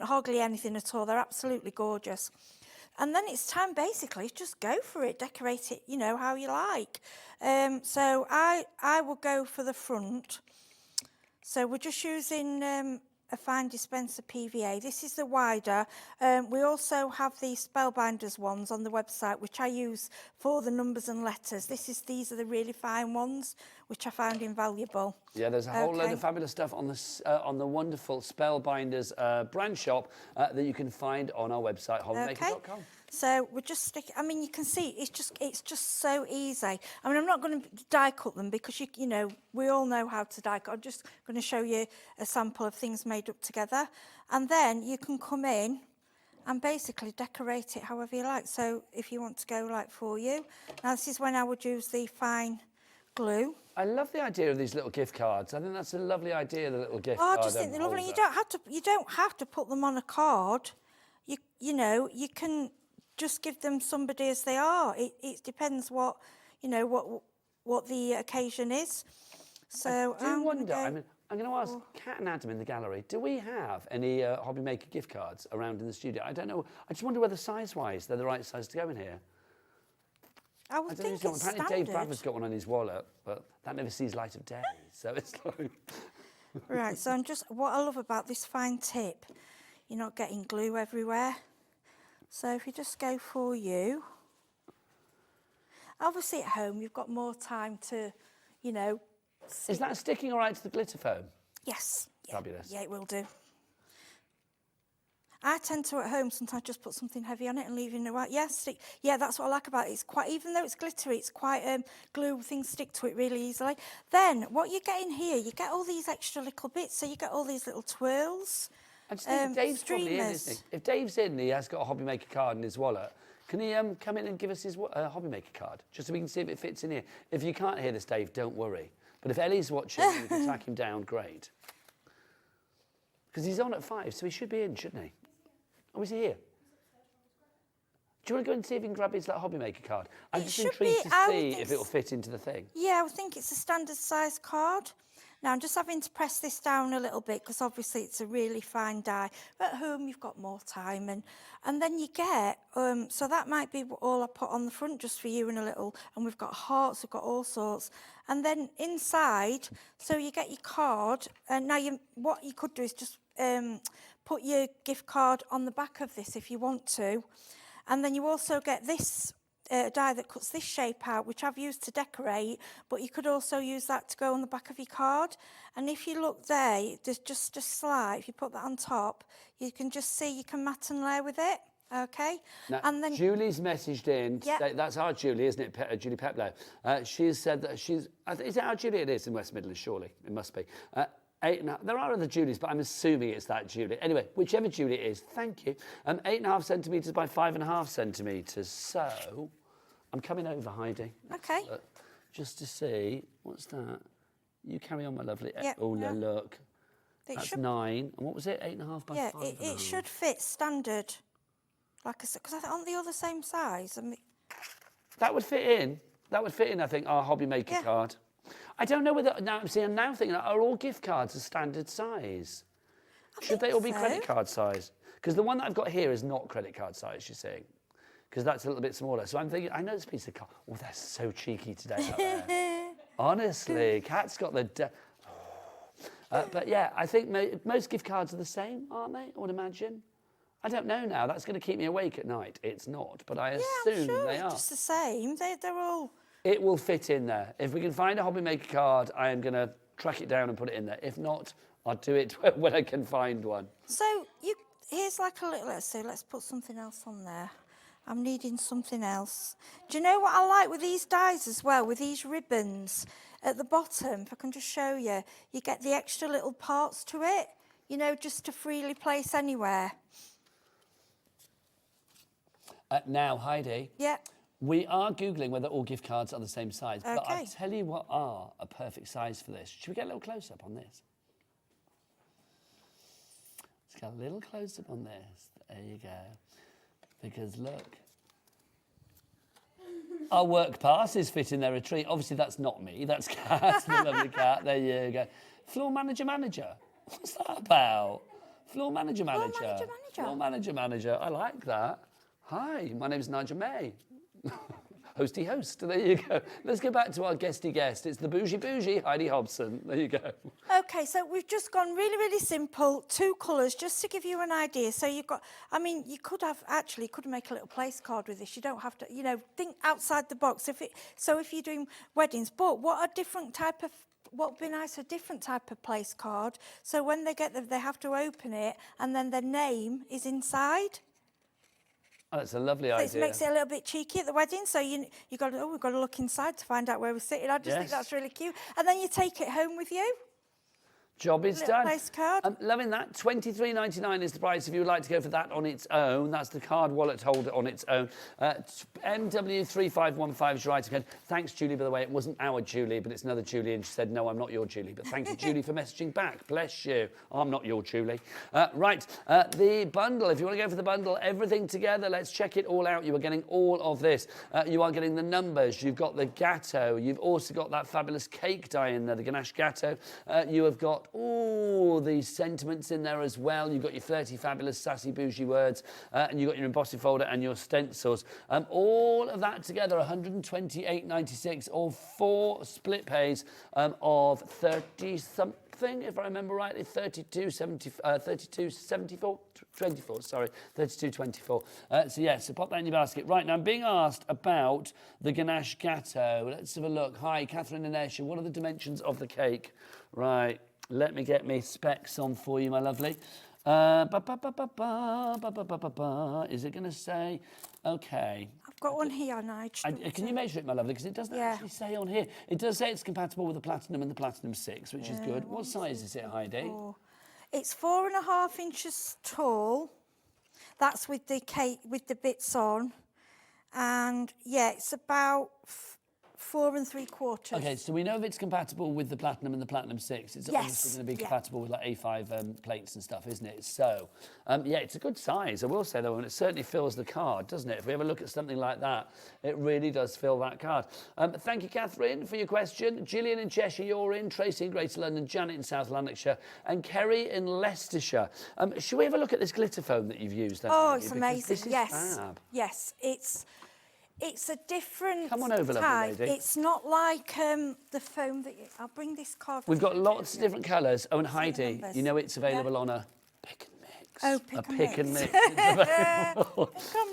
hardly anything at all. They're absolutely gorgeous. And then it's time, basically, just go for it. Decorate it, you know, how you like. So I will go for the front. So we're just using a fine dispenser PVA. This is the wider. We also have the Spellbinders ones on the website, which I use for the numbers and letters. These are the really fine ones, which I found invaluable. Yeah, there's a whole load of fabulous stuff on the wonderful Spellbinders brand shop that you can find on our website, hobbymaker.com. So we're just sticking. I mean, you can see it's just so easy. I mean, I'm not going to die cut them because you know we all know how to die cut. I'm just going to show you a sample of things made up together, and then you can come in and basically decorate it however you like. So if you want to go like for you, now this is when I would use the fine glue. I love the idea of these little gift cards. I think that's a lovely idea, the little gift card. I just think they're lovely. You don't have to put them on a card. You know, you can just give them somebody as they are. It depends what, you know, what the occasion is. So I do wonder, I mean, I'm going to ask Kat and Adam in the gallery, do we have any Hobby Maker gift cards around in the studio? I don't know. I just wonder whether size-wise they're the right size to go in here. I would think it's apparently standard. Dave Bradford's got one on his wallet, but that never sees light of day. So it's like... Right, so what I love about this fine tip, you're not getting glue everywhere. So if you just go for you, obviously at home you've got more time to, you know. Is that sticking all right to the glitter foam? Yes. Yeah. Fabulous. Yeah, it will do. I tend to at home sometimes just put something heavy on it and leave it in the white. Yeah, that's what I like about it. It's quite, even though it's glittery, it's quite glue. Things stick to it really easily. Then what you get in here, you get all these extra little bits. So you get all these little twirls. I just think Dave's probably in, isn't he? If Dave's in, he has got a Hobby Maker card in his wallet. Can he come in and give us his Hobby Maker card, just so we can see if it fits in here? If you can't hear this, Dave, don't worry. But if Ellie's watching, we can track him down. Great. Because he's on at 5, so he should be in, shouldn't he? Oh, is he here? Do you want to go and see if you can grab his Hobby Maker card? I'm just intrigued to see if it'll fit into the thing. Yeah, I think it's a standard size card. Now, I'm just having to press this down a little bit because obviously it's a really fine die. But at home, you've got more time. And then you get, so that might be all I put on the front just for you in a little. And we've got hearts, we've got all sorts. And then inside, so you get your card. And now what you could do is just put your gift card on the back of this if you want to. And then you also get this die that cuts this shape out, which I've used to decorate, but you could also use that to go on the back of your card. And if you look there, there's just a slide. If you put that on top, you can just see you can mat and layer with it. Okay. Now, and then Julie's messaged in. Yep. That's our Julie, isn't it? Julie Peplow. She's said that is it our Julie? It is in West Midlands, surely. It must be. 8.5. There are other Julies, but I'm assuming it's that Julie. Anyway, whichever Julie it is, thank you. 8.5 centimetres by 5.5 centimetres. So I'm coming over, Heidi. Okay. Just to see. What's that? You carry on, my lovely. Yep, Oh, no, look. That's 9. And what was it? 8.5 by 5.5. Yeah, it should fit standard. Like I said, because aren't they all the same size? I mean, That would fit in. That would fit in, I think, our hobby maker card. I don't know whether, now I'm thinking, are all gift cards a standard size? Should they all be credit card size? Because the one that I've got here is not credit card size, you see. Because that's a little bit smaller. So I'm thinking, I know this piece of card. Oh, they're so cheeky today out there. Honestly, Kat's got the... but yeah, I think most gift cards are the same, aren't they? I would imagine. I don't know now. That's going to keep me awake at night. It's not, but I assume they are. It's just the same. They're all... It will fit in there. If we can find a hobby maker card, I am going to track it down and put it in there. If not, I'll do it when I can find one. So here's like a little... Let's put something else on there. I'm needing something else. Do you know what I like with these dies as well? With these ribbons at the bottom, if I can just show you, you get the extra little parts to it, you know, just to freely place anywhere. Now, Heidi. Yeah. We are Googling whether all gift cards are the same size, but Okay. I'll tell you what are a perfect size for this. Should we get a little close-up on this? Let's get a little close-up on this. There you go. Because look, our work passes fit in their retreat. Obviously, that's not me. That's Kat, the lovely Kat. There you go. Floor manager. What's that about? Floor manager. Floor manager. I like that. Hi, my name's Nigel May. Hosty host. There you go. Let's go back to our guesty guest. It's the bougie Heidi Hobson. There you go. Okay, so we've just gone really, really simple. 2 colours, just to give you an idea. So you've got, I mean, you could make a little place card with this. You don't have to, you know, think outside the box. If you're doing weddings, but what would be nice, a different type of place card. So when they get there, they have to open it, and then their name is inside. Oh, that's a lovely idea. So it makes it a little bit cheeky at the wedding. So we've got to look inside to find out where we're sitting. I just think that's really cute. And then you take it home with you. Job is done. Place card. I'm loving that. $23.99 is the price if you would like to go for that on its own. That's the card wallet holder on its own. MW3515 is your item code. Thanks, Julie, by the way. It wasn't our Julie, but it's another Julie, and she said, no, I'm not your Julie. But thank you, Julie, for messaging back. Bless you. I'm not your Julie. The bundle. If you want to go for the bundle, everything together, let's check it all out. You are getting all of this. You are getting the numbers. You've got the gatto. You've also got that fabulous cake die in there, the ganache gatto. You have got all these sentiments in there as well. You've got your 30 fabulous sassy bougie words, and you've got your embossing folder and your stencils. All of that together, $128.96, or 4 split pays of 30-something, if I remember rightly, 32.24. So pop that in your basket. Right, now I'm being asked about the ganache gatto. Let's have a look. Hi, Catherine and Esha. What are the dimensions of the cake? Right. Let me get me specs on for you, my lovely. Is it going to say? Okay. I've got one here, Nigel. Can you measure it, my lovely? Because it doesn't actually say on here. It does say it's compatible with the Platinum and the Platinum 6, which is good. What size is it, Heidi? It's 4.5 inches tall. That's with the cake, with the bits on. And, it's about 4 3/4. Okay, so we know if it's compatible with the Platinum and the Platinum 6. It's obviously going to be compatible with like A5 plates and stuff, isn't it? So, it's a good size. I will say, though, and it certainly fills the card, doesn't it? If we ever look at something like that, it really does fill that card. Thank you, Catherine, for your question. Gillian in Cheshire, you're in. Tracy in Greater London. Janet in South Lanarkshire. And Kerry in Leicestershire. Should we have a look at this glitter foam that you've used? It's amazing. This is fab. Yes, it's a different Come on over, type. lovely lady. It's not like the foam that I'll bring this card. We've got lots of different colours. Oh, and Heidi, you know it's available on a pick and mix. Oh, pick and mix. Pick and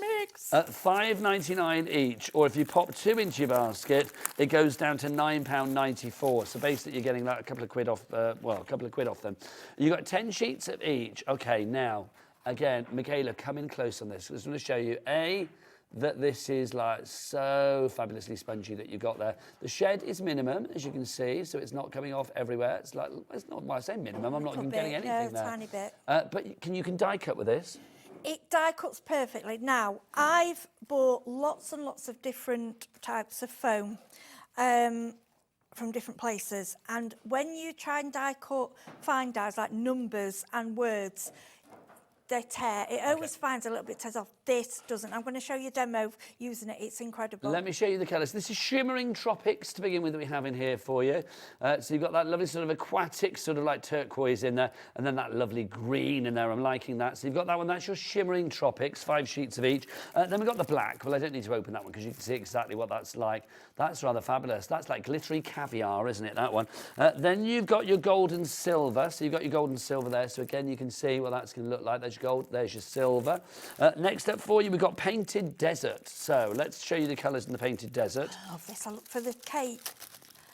mix. $5.99 each, or if you pop 2 into your basket, it goes down to £9.94. So basically, you're getting like a couple of quid off. A couple of quid off them. You got 10 sheets of each. Okay, now again, Michaela, come in close on this. I just want to show you that this is like so fabulously spongy that you got there. The shed is minimum, as you can see, so it's not coming off everywhere. It's not, when I say minimum, I'm not even getting anything there. Tiny bit. But you can die cut with this. It die cuts perfectly. Now, I've bought lots and lots of different types of foam from different places, and when you try and die cut fine dies like numbers and words, they tear. It always finds a little bit tears off. This doesn't. I'm going to show you a demo using it. It's incredible. Let me show you the colours. This is Shimmering Tropics to begin with that we have in here for you. So you've got that lovely sort of aquatic, sort of like turquoise in there, and then that lovely green in there. I'm liking that. So you've got that one. That's your Shimmering Tropics, 5 sheets of each. Then we've got the black. Well, I don't need to open that one because you can see exactly what that's like. That's rather fabulous. That's like glittery caviar, isn't it, that one? Then you've got your gold and silver. So you've got your gold and silver there. So again, you can see what that's going to look like. There's your gold, there's your silver. Next up for you, we've got Painted Desert. So let's show you the colours in the Painted Desert. I love this. I look for the cake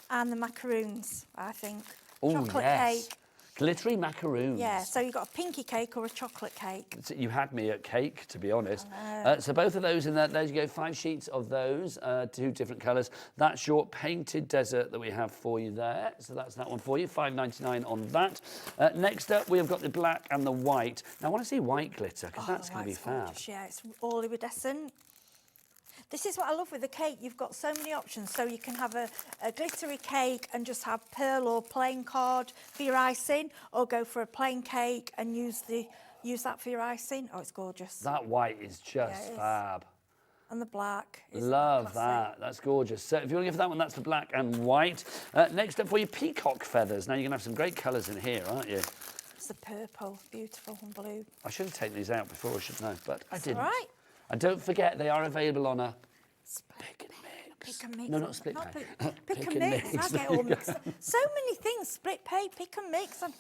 and the macaroons, I think. Oh, Chocolate yes. cake. Glittery macaroons. Yeah, so you've got a pinky cake or a chocolate cake. You had me at cake, to be honest. So both of those in there, there you go, 5 sheets of those, 2 different colours. That's your Painted Desert that we have for you there. So that's that one for you, $5.99 on that. Next up, we have got the black and the white. Now, I want to see white glitter, because that's going to be fab. Gorgeous, yeah, it's all iridescent. This is what I love with the cake. You've got so many options. So you can have a glittery cake and just have pearl or plain card for your icing, or go for a plain cake and use that for your icing. Oh, it's gorgeous. That white is just fab. And the black. Love that. That's gorgeous. So if you want to go for that one, that's the black and white. Next up for you, peacock feathers. Now, you're going to have some great colours in here, aren't you? It's the purple, beautiful and blue. I should have taken these out before, shouldn't I? But I didn't. All right. And don't forget, they are available on a pick and mix. Pick and mix. No, not split pay. Pick and mix. I get all mixed up. So many things. Split pay, pick and mix. And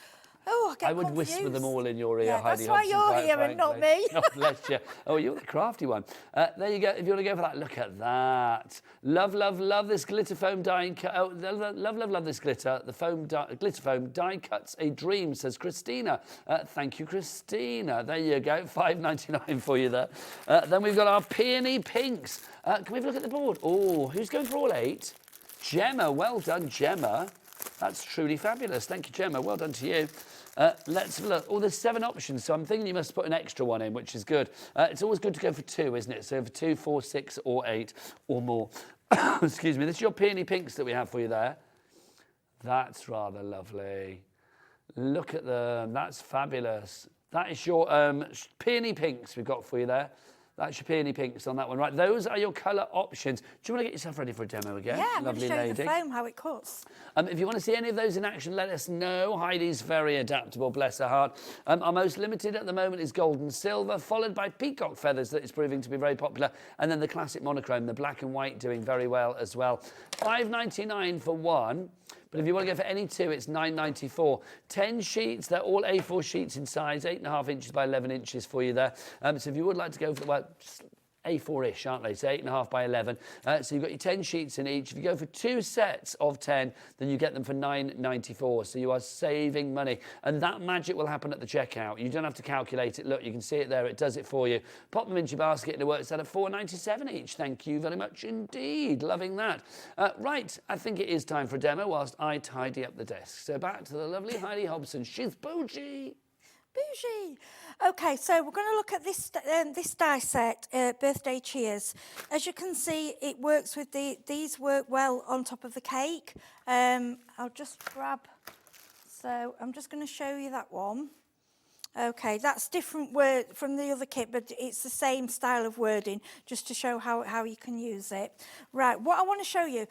I get I would confused. whisper them all in your ear, Heidi. That's why you're here and not me. Oh, bless you. Oh, you're the crafty one. There you go. If you want to go for that, look at that. Love, love, love this glitter foam die cut. Oh, love, love, love this glitter. The glitter foam die cuts a dream, says Christina. Thank you, Christina. There you go. $5.99 for you there. Then we've got our peony pinks. Can we have a look at the board? Oh, who's going for all 8? Gemma. Well done, Gemma. That's truly fabulous. Thank you, Gemma. Well done to you. Let's have a look. Oh, there's 7 options, so I'm thinking you must put an extra one in, which is good. It's always good to go for 2, isn't it? So for 2, 4, 6, or 8, or more. Excuse me. This is your peony pinks that we have for you there. That's rather lovely. Look at them. That's fabulous. That is your peony pinks we've got for you there. That's your peony pinks on that one. Right, those are your colour options. Do you want to get yourself ready for a demo again? Yeah, I'm going Lovely to show lady. you the foam, how it cuts. If you want to see any of those in action, let us know. Heidi's very adaptable, bless her heart. Our most limited at the moment is gold and silver, followed by peacock feathers that is proving to be very popular. And then the classic monochrome, the black and white, doing very well as well. $5.99 for one. But if you want to go for any 2, it's $9.94. 10 sheets, they're all A4 sheets in size, 8.5 inches by 11 inches for you there. So if you would like to go for, well, just A4-ish, aren't they? So 8.5 by 11. So you've got your 10 sheets in each. If you go for 2 sets of 10, then you get them for $9.94. So you are saving money. And that magic will happen at the checkout. You don't have to calculate it. Look, you can see it there. It does it for you. Pop them into your basket and it works out at $4.97 each. Thank you very much indeed. Loving that. Right, I think it is time for a demo whilst I tidy up the desk. So back to the lovely Heidi Hobson. She's bougie. Bougie. Okay, so we're going to look at this this die set, Birthday Cheers. As you can see, it works with these work well on top of the cake. I'll just grab, so I'm just going to show you that one. Okay, that's different word from the other kit, but it's the same style of wording, just to show how you can use it. Right, what I want to show you,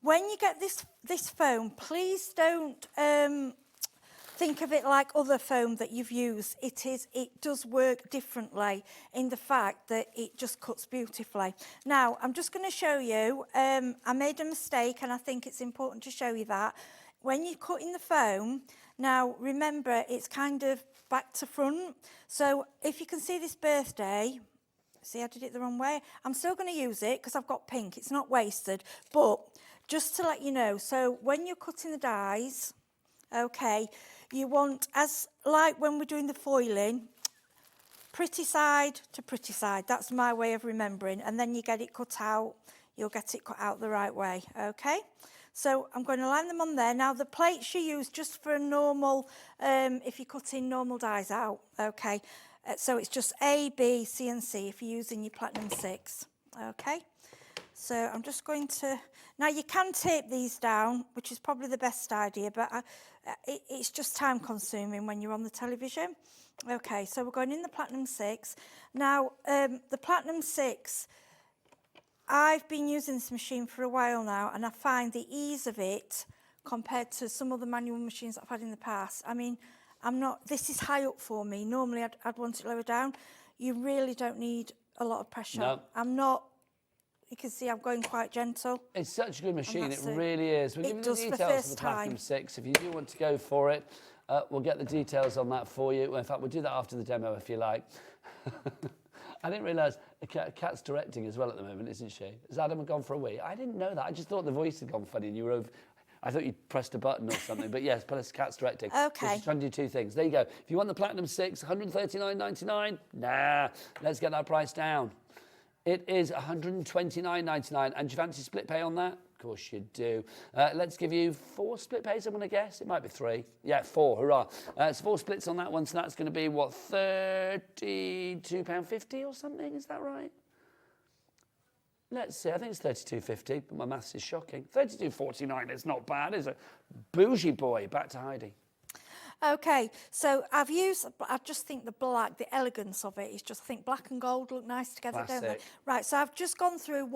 when you get this foam, please don't think of it like other foam that you've used. It does work differently in the fact that it just cuts beautifully. Now, I'm just going to show you, I made a mistake and I think it's important to show you that. When you're cutting the foam, now remember it's kind of back to front. So if you can see this birthday, see I did it the wrong way. I'm still going to use it because I've got pink, it's not wasted. But just to let you know, so when you're cutting the dies, okay, you want, as like when we're doing the foiling, pretty side to pretty side. That's my way of remembering. And then you get it cut out. You'll get it cut out the right way, okay? So I'm going to line them on there. Now, the plates you use just for a normal, if you're cutting normal dies out, okay? So it's just A, B, C and C if you're using your Platinum 6, okay? So I'm just going to... Now, you can tape these down, which is probably the best idea, but it's just time-consuming when you're on the television. OK, so we're going in the Platinum 6. Now, the Platinum 6, I've been using this machine for a while now, and I find the ease of it compared to some other manual machines that I've had in the past. I mean, this is high up for me. Normally, I'd want it lower down. You really don't need a lot of pressure. No. I'm not... You can see I'm going quite gentle. It's such a good machine, it really is. We'll give you the details of the Platinum 6. If you do want to go for it, we'll get the details on that for you. In fact, we'll do that after the demo if you like. I didn't realise Kat's directing as well at the moment, isn't she? Has Adam gone for a wee? I didn't know that. I just thought the voice had gone funny and you were over... I thought you'd pressed a button or something, but yes, plus Kat's directing. OK. She's trying to do two things. There you go. If you want the Platinum 6, $139.99, nah, let's get that price down. It is $129.99. And do you fancy split pay on that? Of course you do. Let's give you 4 split pays, I'm going to guess. It might be 3. Yeah, 4, hurrah. It's 4 splits on that one, so that's going to be, what, £32.50 or something? Is that right? Let's see, I think it's $32.50, but my maths is shocking. $32.49 is not bad, is it? Bougie boy. Back to Heidi. OK, so I just think the black, the elegance of it is just, I think black and gold look nice together, don't they? Right, so I've just gone through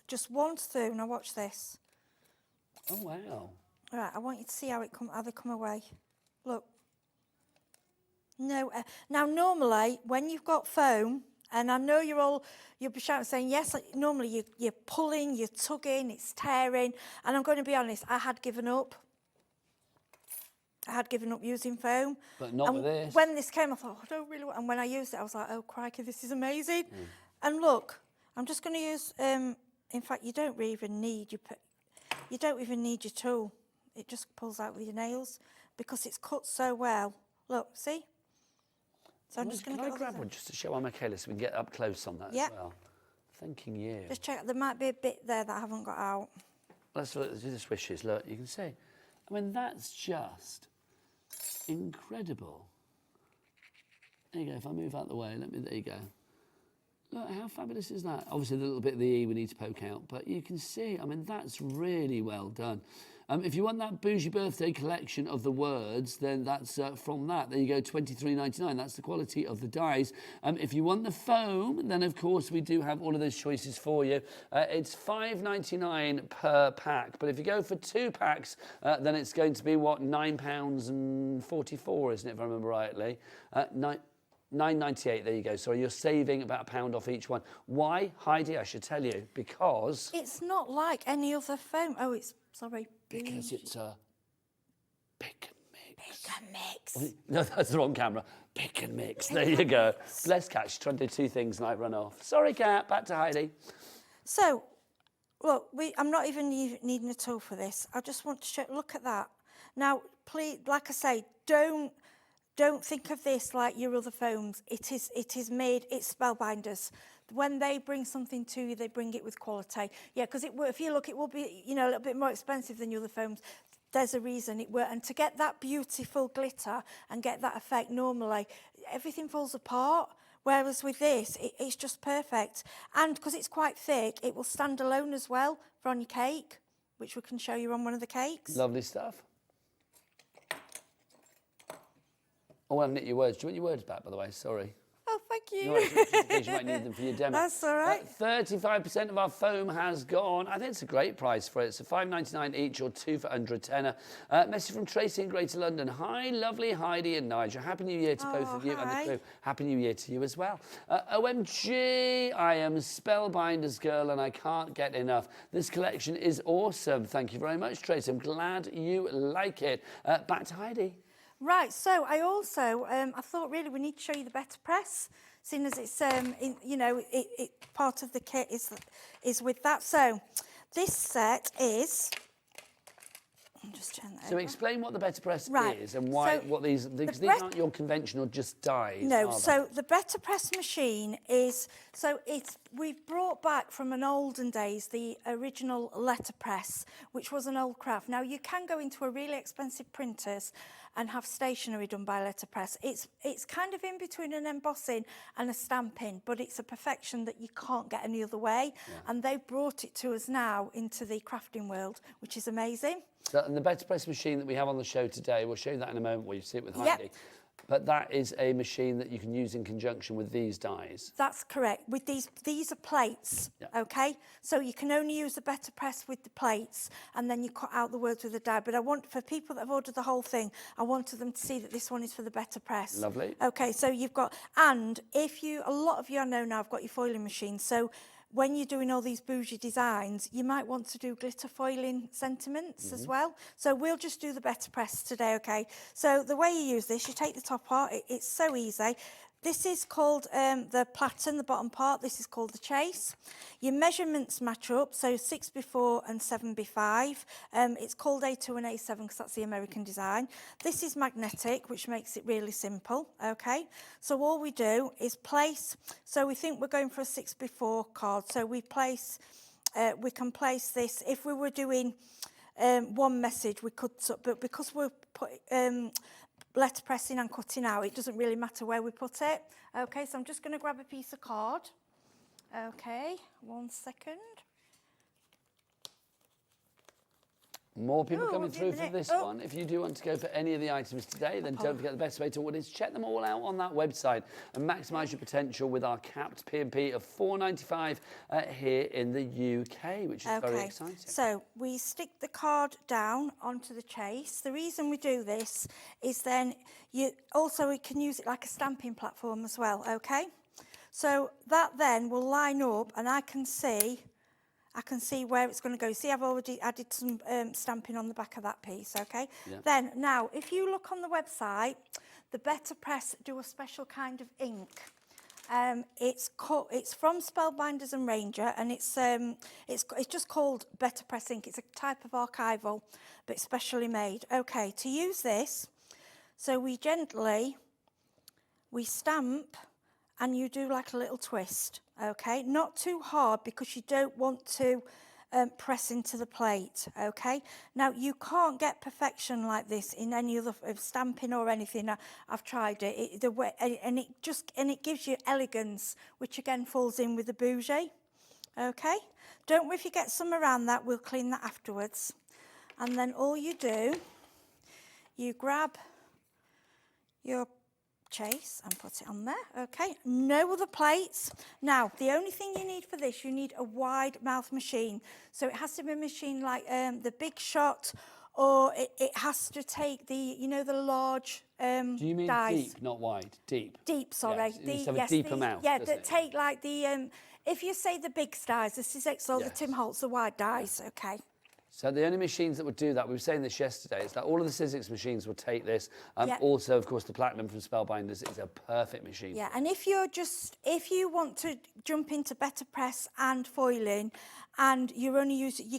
just once through. Now watch this. Oh, wow. Right, I want you to see how they come away. Look. No, now normally, when you've got foam, and I know you'll be shouting saying, yes, normally you're pulling, you're tugging, it's tearing, and I'm going to be honest, I had given up. I had given up using foam. But not with this. When this came, I thought, I don't really want... And when I used it, I was like, oh, crikey, this is amazing. And look, I'm just going to use... in fact, you don't even need your tool. It just pulls out with your nails because it's cut so well. Look, see? So I'm just going to Can I grab one just to show I'm okay, so we can get up close on that as well? Thanking you. Just check. There might be a bit there that I haven't got out. Let's do the swishes. Look, you can see. I mean, that's just incredible. There you go. If I move out the way, there you go. Look, how fabulous is that? Obviously, the little bit of the E we need to poke out, but you can see, I mean, that's really well done. If you want that bougie birthday collection of the words, then that's from that. There you go, $23.99. That's the quality of the dies. If you want the foam, then of course we do have all of those choices for you. It's $5.99 per pack, but if you go for 2 packs, then it's going to be what, £9.44, isn't it? If I remember rightly. $9.98, there you go. Sorry, you're saving about £1 off each one. Why, Heidi? I should tell you, because it's not like any other foam. Oh, it's sorry. Because it's a pick and mix. Pick and mix. No, that's the wrong camera. Pick and mix. There you go. Bless Kat. She's trying to do 2 things and I run off. Sorry, Kat. Back to Heidi. So, look, I'm not even needing a tool for this. I just want to show. Look at that. Now, please, like I say, don't think of this like your other foams. It is made. It's Spellbinders. When they bring something to you, they bring it with quality. Yeah, because if you look, it will be, a little bit more expensive than your other foams. There's a reason it works. And to get that beautiful glitter and get that effect normally, everything falls apart. Whereas with this, it's just perfect. And because it's quite thick, it will stand alone as well for on your cake, which we can show you on one of the cakes. Lovely stuff. Oh, I haven't knit your words. Do you want your words back, by the way? Sorry. Oh, thank you. No, just in case you might need them for your demo. That's all right. 35% of our foam has gone. I think it's a great price for it. So $5.99 each or 2 for under a tenner. Message from Tracy in Greater London. Hi, lovely Heidi and Nigel. Happy New Year to both of you and the crew. Happy New Year to you as well. OMG, I am Spellbinders girl and I can't get enough. This collection is awesome. Thank you very much, Tracy. I'm glad you like it. Back to Heidi. Right, so I also, I thought really we need to show you the better press, seeing as it's, part of the kit is with that. So this set is, I'm just just turn that So over. explain what the Better Press Right, is and why, so what these, because the these aren't your conventional just dies, No, are they? so the Better Press machine is, we've brought back from an olden days the original letterpress, which was an old craft. Now you can go into a really expensive printers and have stationery done by letterpress. It's kind of in between an embossing and a stamping, but it's a perfection that you can't get any other way. Yeah. And they brought it to us now into the crafting world, which is amazing. So, and the Better Press machine that we have on the show today, we'll show you that in a moment where you see it with Heidi. Yep. But that is a machine that you can use in conjunction with these dies. That's correct. With these are plates, okay? So you can only use the Better Press with the plates, and then you cut out the words with the die. But I want, for people that have ordered the whole thing, I wanted them to see that this one is for the Better Press. Lovely. Okay, so you've got, and if you, a lot of you I know now have got your foiling machine, so when you're doing all these bougie designs, you might want to do glitter foiling sentiments as well. So we'll just do the Better Press today, okay? So the way you use this, you take the top part, it's so easy. This is called the platen, the bottom part. This is called the chase. Your measurements match up, so 6x4 and 7x5. It's called A2 and A7 because that's the American design. This is magnetic, which makes it really simple, okay? So all we do is place, so we think we're going for a 6x4 card. So we place, we can place this, if we were doing one message, we could, but because we're letterpressing and cutting out, it doesn't really matter where we put it. Okay, so I'm just going to grab a piece of card. Okay, 1 second. More people coming through for this one. If you do want to go for any of the items today, then don't forget the best way to order is check them all out on that website and maximise your potential with our capped P&P of £4.95 here in the UK, which is very exciting. So we stick the card down onto the chase. The reason we do this is then we can use it like a stamping platform as well, okay? So that then will line up and I can see where it's going to go. See, I've already added some stamping on the back of that piece, okay? Yeah. Then, now, if you look on the website, the Better Press do a special kind of ink. It's from Spellbinders and Ranger, and it's just called Better Press ink. It's a type of archival, but it's specially made. Okay, to use this, so we stamp, and you do like a little twist, okay? Not too hard because you don't want to press into the plate, okay? Now, you can't get perfection like this in any other stamping or anything. I've tried it. It gives you elegance, which again falls in with the bougie, okay? Don't worry if you get some around that, we'll clean that afterwards. And then all you do, you grab your chase and put it on there, okay? No other plates. Now, the only thing you need for this, you need a wide mouth machine. So it has to be a machine like the Big Shot, or it has to take the large do you mean dies. deep, not wide? Deep. Deep, sorry. Yes, have a deeper mouth. Yeah, that take like the, if you say the big dies, the Sizzix or the Tim Holtz, the wide dies, okay? So the only machines that would do that, we were saying this yesterday, is that all of the Sizzix machines will take this. Also, of course, the Platinum from Spellbinders is a perfect machine. Yeah, and if you want to jump into Better Press and foiling, and you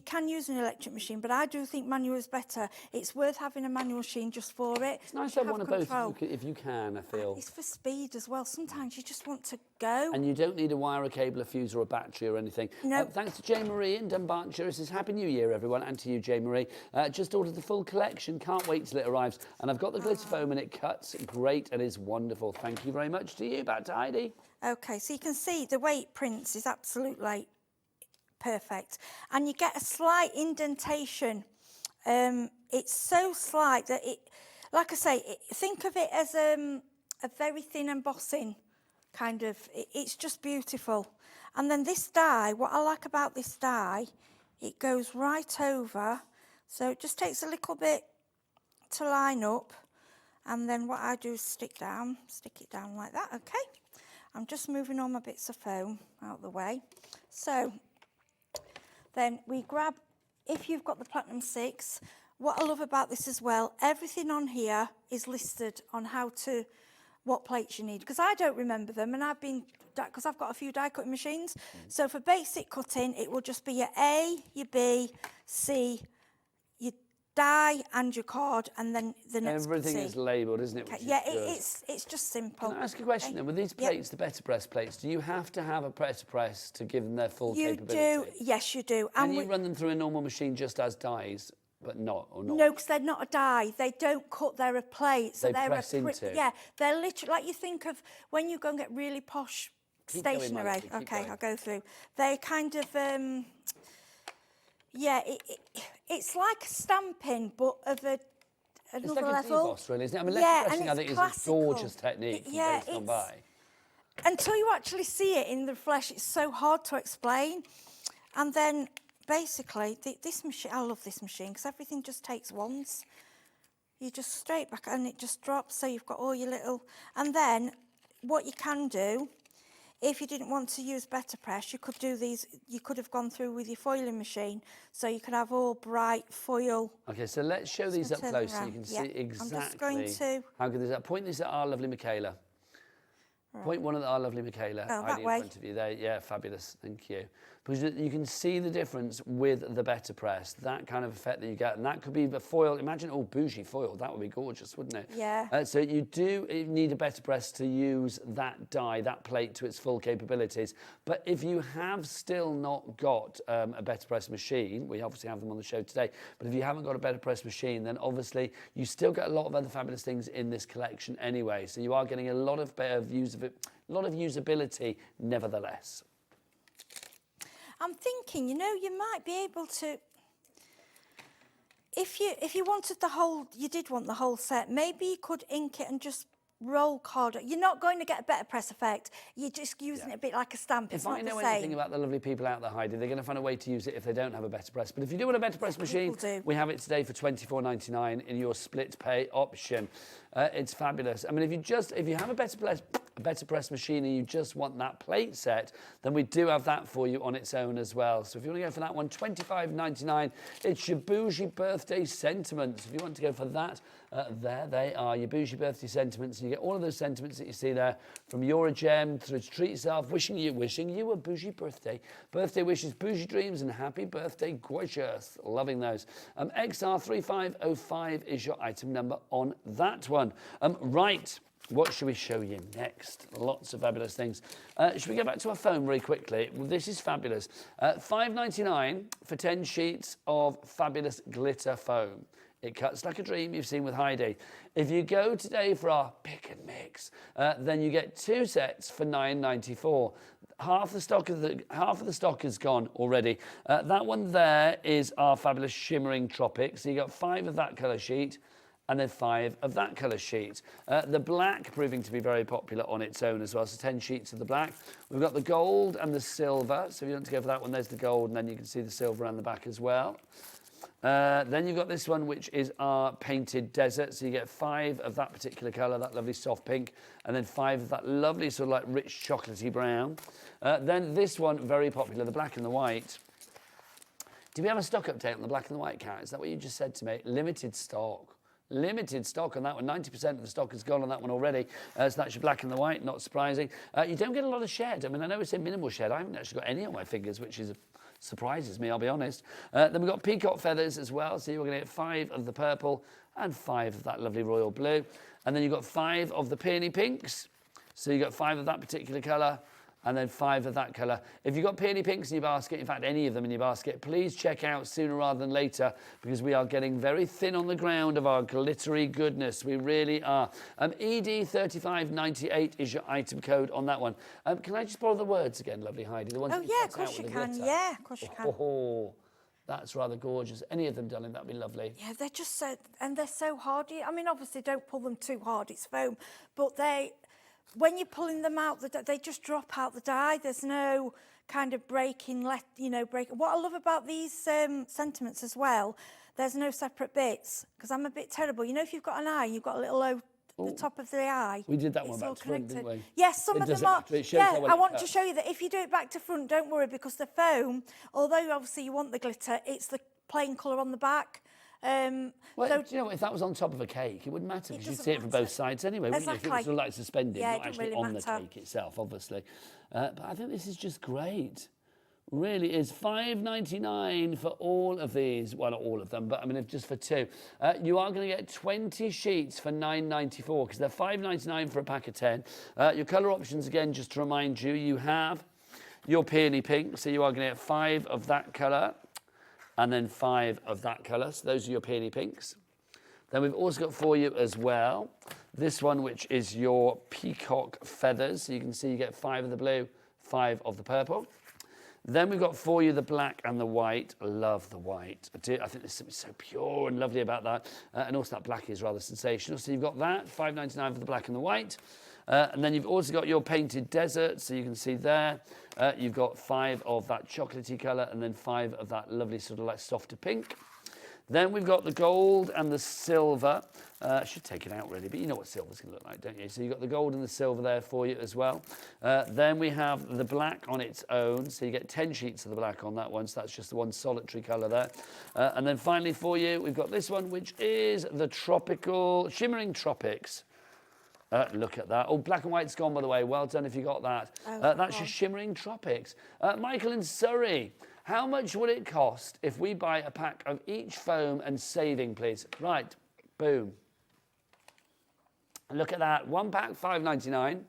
can use an electric machine, but I do think manual is better. It's worth having a manual machine just for it. It's nice to have one of both if you can, I feel. It's for speed as well. Sometimes you just want to go. And you don't need a wire, a cable, a fuse or a battery or anything. No. Thanks to Jay Marie in Dunbartonshire. It says Happy New Year, everyone, and to you, Jay Marie. Just ordered the full collection. Can't wait till it arrives. And I've got the glitter foam and it cuts great and is wonderful. Thank you very much to you. Back to Heidi. Okay, so you can see the way it prints is absolutely perfect. And you get a slight indentation. It's so slight that it, like I say, think of it as a very thin embossing kind of, it's just beautiful. And then this die, what I like about this die, it goes right over, so it just takes a little bit to line up, and then what I do is stick it down like that, okay? I'm just moving all my bits of foam out of the way. So then we grab, if you've got the Platinum 6, what I love about this as well, everything on here is listed on what plates you need, because I don't remember them, and because I've got a few die cutting machines. So for basic cutting, it will just be your A, your B, C, your die and your card, and then the next. Everything is labelled, isn't it? Which Yeah, is good. it's just simple. Can I ask a question then? With these plates, the better press plates, do you have to have a better press to give them their full capability? You do, yes, you do. Can you run them through a normal machine just as dies, but not, or not? No, because they're not a die. They don't cut. They're a plate. So They they're press into. Yeah, they're literally like you think of when you go and get really posh Keep going, stationery. Marcy, keep Okay, going. I'll go through. They kind of yeah, it's like stamping, but of another It's like level. a deboss, really, isn't it? I mean, Yeah, pressing, and I it's think, is a classical. gorgeous technique from Yeah, days gone by. Until you actually see it in the flesh, it's so hard to explain. And then, basically, this machine, I love this machine because everything just takes once. You just straight back and it just drops, so you've got all your little... And then, what you can do, if you didn't want to use better press, you could do these, you could have gone through with your foiling machine, so you could have all bright foil. Okay, so let's show these up turn close so around. you can Yeah, see exactly I'm just going to... how good these are. Point these at our lovely Michaela. Point one at our lovely Michaela. Oh, that Heidi in way. front of you there. Yeah, fabulous. Thank you. Because you can see the difference with the better press, that kind of effect that you get. And that could be the foil. Imagine all bougie foil. That would be gorgeous, wouldn't it? Yeah. So you do need a better press to use that die, that plate to its full capabilities. But if you have still not got a better press machine, we obviously have them on the show today, but if you haven't got a better press machine, then obviously you still get a lot of other fabulous things in this collection anyway. So you are getting a lot of usability nevertheless. I'm thinking, you know, you might be able to, if you wanted the whole, you did want the whole set, maybe you could ink it and just roll card. You're not going to get a better press effect. You're just using it a bit like a stamp. It's If I know anything about the lovely people out there, Heidi, they're going to find a way to use it if they don't have a better press. But if you do want a better press machine, we have it today for £24.99 in your split pay option. It's fabulous. I mean, if you have a better press machine and you just want that plate set, then we do have that for you on its own as well. So if you want to go for that one, £25.99. It's your bougie birthday sentiments. If you want to go for that, there they are, your bougie birthday sentiments. And you get all of those sentiments that you see there, from you're a gem through to treat yourself, wishing you a bougie birthday. Birthday wishes, bougie dreams, and happy birthday, gorgeous. Loving those. XR3505 is your item number on that one. Right. What should we show you next? Lots of fabulous things. Should we go back to our phone very quickly? Well, this is fabulous. £5.99 for 10 sheets of fabulous glitter foam. It cuts like a dream, you've seen with Heidi. If you go today for our pick and mix, then you get 2 sets for £9.94. Half the stock is gone already. That one there is our fabulous shimmering tropic. So you got 5 of that colour sheet, and then 5 of that colour sheet. The black proving to be very popular on its own as well, so 10 sheets of the black. We've got the gold and the silver, so if you want to go for that one, there's the gold, and then you can see the silver around the back as well. Then you've got this one, which is our painted desert, so you get 5 of that particular colour, that lovely soft pink, and then 5 of that lovely sort of like rich chocolatey brown. Then this one, very popular, the black and the white. Do we have a stock update on the black and the white, Kat? Is that what you just said to me? Limited stock. Limited stock on that one. 90% of the stock is gone on that one already. So that's your black and the white, not surprising. You don't get a lot of shed. I mean, I know it's a minimal shed. I haven't actually got any on my fingers, which surprises me, I'll be honest. Then we've got peacock feathers as well. So you're going to get 5 of the purple and 5 of that lovely royal blue. And then you've got 5 of the peony pinks. So you've got 5 of that particular colour, and then 5 of that colour. If you've got peony pinks in your basket, in fact, any of them in your basket, please check out sooner rather than later, because we are getting very thin on the ground of our glittery goodness. We really are. ED3598 is your item code on that one. Can I just borrow the words again, lovely Heidi? The ones that you yeah, of cut out course you with the can. glitter. Yeah, of course you can. Oh, that's rather gorgeous. Any of them, darling, that'd be lovely. Yeah, they're just so, and they're so hard. I mean, obviously, don't pull them too hard. It's foam, but when you're pulling them out, they just drop out the die. There's no kind of breaking. What I love about these sentiments as well, there's no separate bits, because I'm a bit terrible. You know, if you've got an eye, you've got a little the top of the eye. We did that one it's back all to front, connected. didn't we? Yes, some of them are. Yeah, I want to show you that if you do it back to front, don't worry, because the foam, although obviously you want the glitter, it's the plain colour on the back. Well, do you know what, if that was on top of a cake, it wouldn't matter, because you'd see it from both sides anyway, wouldn't you? If it was sort of like suspended, not actually on the cake itself, obviously. But I think this is just great. really is $5.99 for all of these. Well, not all of them, but I mean, just for 2. You are going to get 20 sheets for $9.94 because they're $5.99 for a pack of 10. Your colour options, again, just to remind you, you have your peony pink, so you are going to get 5 of that colour and then 5 of that colour. So those are your peony pinks. Then we've also got for you as well this one, which is your peacock feathers. So you can see you get 5 of the blue, 5 of the purple. Then we've got for you the black and the white. I love the white. I think there's something so pure and lovely about that. And also that black is rather sensational. So you've got that, $5.99 for the black and the white. And then you've also got your painted desert. So you can see there, you've got 5 of that chocolatey colour and then 5 of that lovely sort of like softer pink. Then we've got the gold and the silver. I should take it out really, but you know what silver's going to look like, don't you? So you've got the gold and the silver there for you as well. Then we have the black on its own. So you get 10 sheets of the black on that one. So that's just the one solitary colour there. And then finally for you, we've got this one, which is the tropical, shimmering tropics. Look at that. Oh, black and white's gone, by the way. Well done if you got that. That's your shimmering tropics. Michael in Surrey. How much would it cost if we buy a pack of each foam and saving, please? Right, boom. Look at that. 1 pack, $5.99.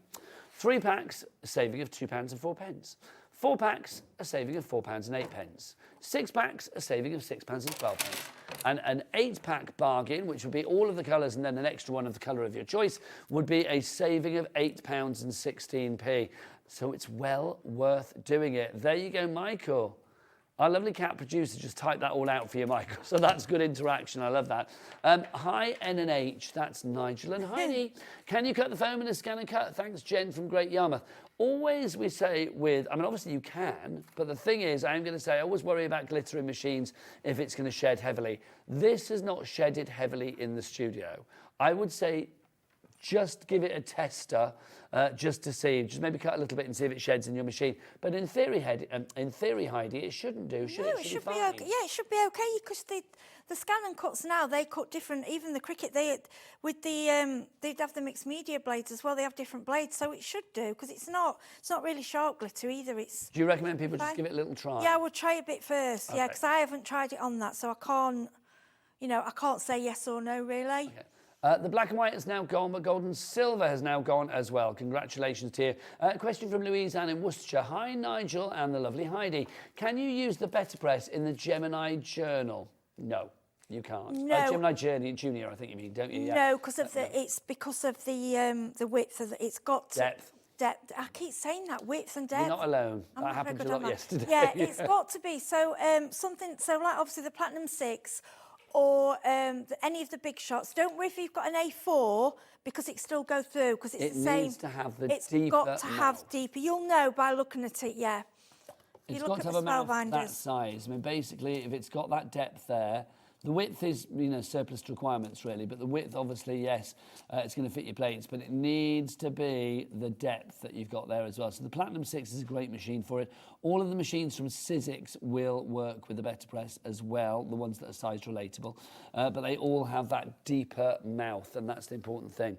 3 packs, a saving of £2.04. 4 packs, a saving of £4.08. 6 packs, a saving of £6.12. And an 8-pack bargain, which would be all of the colours and then an extra one of the colour of your choice, would be a saving of £8.16. So it's well worth doing it. There you go, Michael. Our lovely cat producer just typed that all out for you, Michael. So that's good interaction. I love that. Hi, N and H. That's Nigel and Heidi. Can you cut the foam in a scan and cut? Thanks, Jen from Great Yarmouth. Always we say with, I mean, obviously you can, but the thing is, I'm going to say, I always worry about glittering machines if it's going to shed heavily. This has not shedded heavily in the studio. I would say just give it a tester just to see. Just maybe cut a little bit and see if it sheds in your machine. But in theory, Heidi, it shouldn't do, should it? No, it should be okay. Yeah, it should be okay because the scan and cuts now, they cut different. Even the cricket, they'd have the mixed media blades as well. They have different blades, so it should do because it's not really sharp glitter either. It's. Do you recommend people just give it a little try? Yeah, I would try a bit first. Okay. Yeah, because I haven't tried it on that, so I can't. I can't say yes or no really. Okay. The black and white has now gone, but gold and silver has now gone as well. Congratulations to you. Question from Louise Ann in Worcestershire. Hi, Nigel and the lovely Heidi. Can you use the Better Press in the Gemini Journal? No, you can't. No. Gemini Junior, I think you mean, don't you? Yeah. No, because of it's because of the width of it's got depth. Depth. I keep saying that, width and depth. You're not alone. That happened a lot yesterday. Yeah, it's got to be. So something. So like obviously the Platinum 6. Or any of the big shots. Don't worry if you've got an A4 because it still goes through because it's the same. It needs to have the it's deeper. It's got to have deeper. You'll know by looking at it. Yeah. It's got to have a mouth that size. I mean, basically, if it's got that depth there, the width is, surplus to requirements really, but the width, obviously, yes, it's going to fit your plates, but it needs to be the depth that you've got there as well. So the Platinum 6 is a great machine for it. All of the machines from Sizzix will work with the Better Press as well, the ones that are size relatable, but they all have that deeper mouth, and that's the important thing.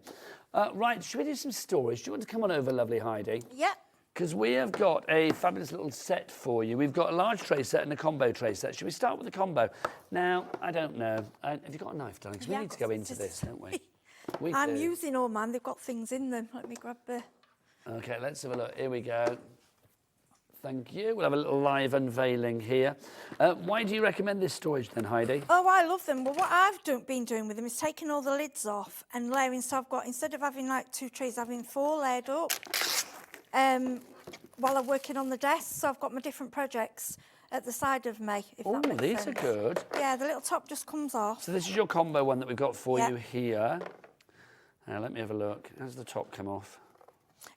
Right, should we do some storage? Do you want to come on over, lovely Heidi? Yep. Because we have got a fabulous little set for you. We've got a large tray set and a combo tray set. Should we start with the combo? Now, I don't know. Have you got a knife, darling? Because we need to go into this, don't we? I'm using all mine. They've got things in them. Let me grab the... OK, let's have a look. Here we go. Thank you. We'll have a little live unveiling here. Why do you recommend this storage then, Heidi? Oh, I love them. Well, what I've been doing with them is taking all the lids off and layering. So I've got, instead of having like 2 trays, having 4 layered up. While I'm working on the desk, so I've got my different projects at the side of me. Oh, these are good. Yeah, the little top just comes off. So this is your combo one that we've got for you here. Now, let me have a look. How's the top come off?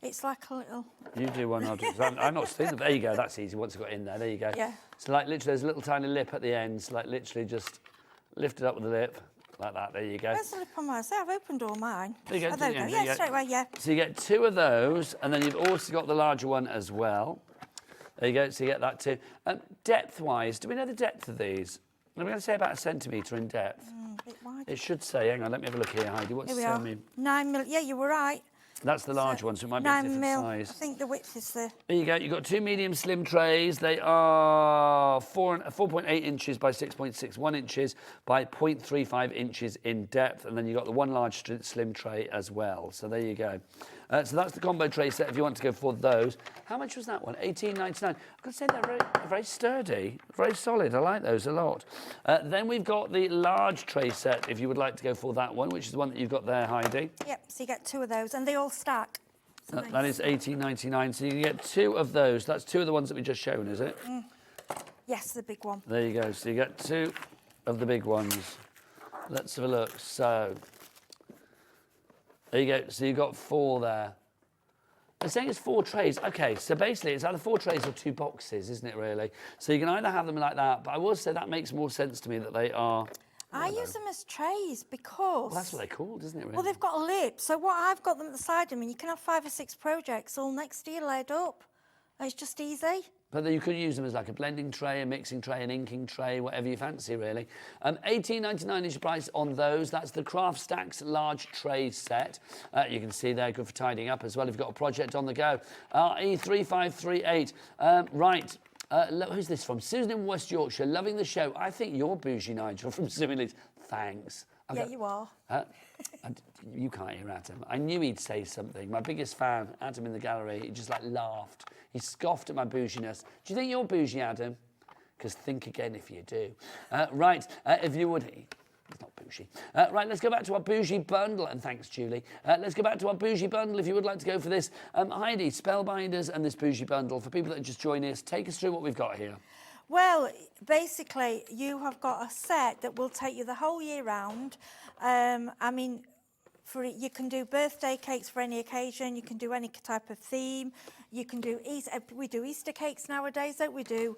It's like a little... You do one, I'll do... I've not seen it. There you go, that's easy once I've got in there. There you go. Yeah. So like literally there's a little tiny lip at the end. So like literally just lift it up with the lip. Like that, there you go. Where's the lip on mine? So I've opened all mine. There you go. Oh, there you go. Yeah, straight away, yeah. So you get 2 of those, and then you've also got the larger one as well. There you go, so you get that too. Depth-wise, do we know the depth of these? I'm going to say about 1 centimetre in depth. A bit wide. It should say, hang on, let me have a look here, Heidi. What's here we are. 9 mm. Yeah, you were right. That's the large one, so it might be a 9 different mil. size. I think the width is the... There you go. You've got 2 medium slim trays. They are 4.8 inches by 6.61 inches by 0.35 inches in depth. And then you've got the one large slim tray as well. So there you go. So that's the combo tray set if you want to go for those. How much was that one? $18.99. I've got to say they're very sturdy, very solid. I like those a lot. Then we've got the large tray set if you would like to go for that one, which is the one that you've got there, Heidi. Yep, so you get 2 of those, and they all stack. That is $18.99. So you can get 2 of those. That's 2 of the ones that we just shown, is it? Yes, the big one. There you go. So you get 2 of the big ones. Let's have a look. So there you go. So you've got 4 there. They're saying it's 4 trays. Okay, so basically it's either 4 trays or 2 boxes, isn't it, really? So you can either have them like that, but I will say that makes more sense to me that they are... I use them as trays because... Well, that's what they're called, isn't it, really? Well, they've got a lid. So what I've got them at the side of me, you can have 5 or 6 projects all next to you laid up. It's just easy. But then you could use them as like a blending tray, a mixing tray, an inking tray, whatever you fancy, really. $18.99 is your price on those. That's the Craft Stacks large tray set. You can see they're good for tidying up as well if you've got a project on the go. RE3538. Right. Who's this from? Susan in West Yorkshire, loving the show. I think you're bougie, Nigel, from Similes. Thanks. You are. You can't hear Adam. I knew he'd say something. My biggest fan, Adam in the gallery, he just laughed. He scoffed at my bouginess. Do you think you're bougie, Adam? Because think again if you do. Right, if you would... He's not bougie. Right, let's go back to our bougie bundle. And thanks, Julie. Let's go back to our bougie bundle if you would like to go for this. Heidi, Spellbinders and this bougie bundle. For people that are just joining us, take us through what we've got here. Well, basically, you have got a set that will take you the whole year round. I mean, you can do birthday cakes for any occasion. You can do any type of theme. You can do we do Easter cakes nowadays. We do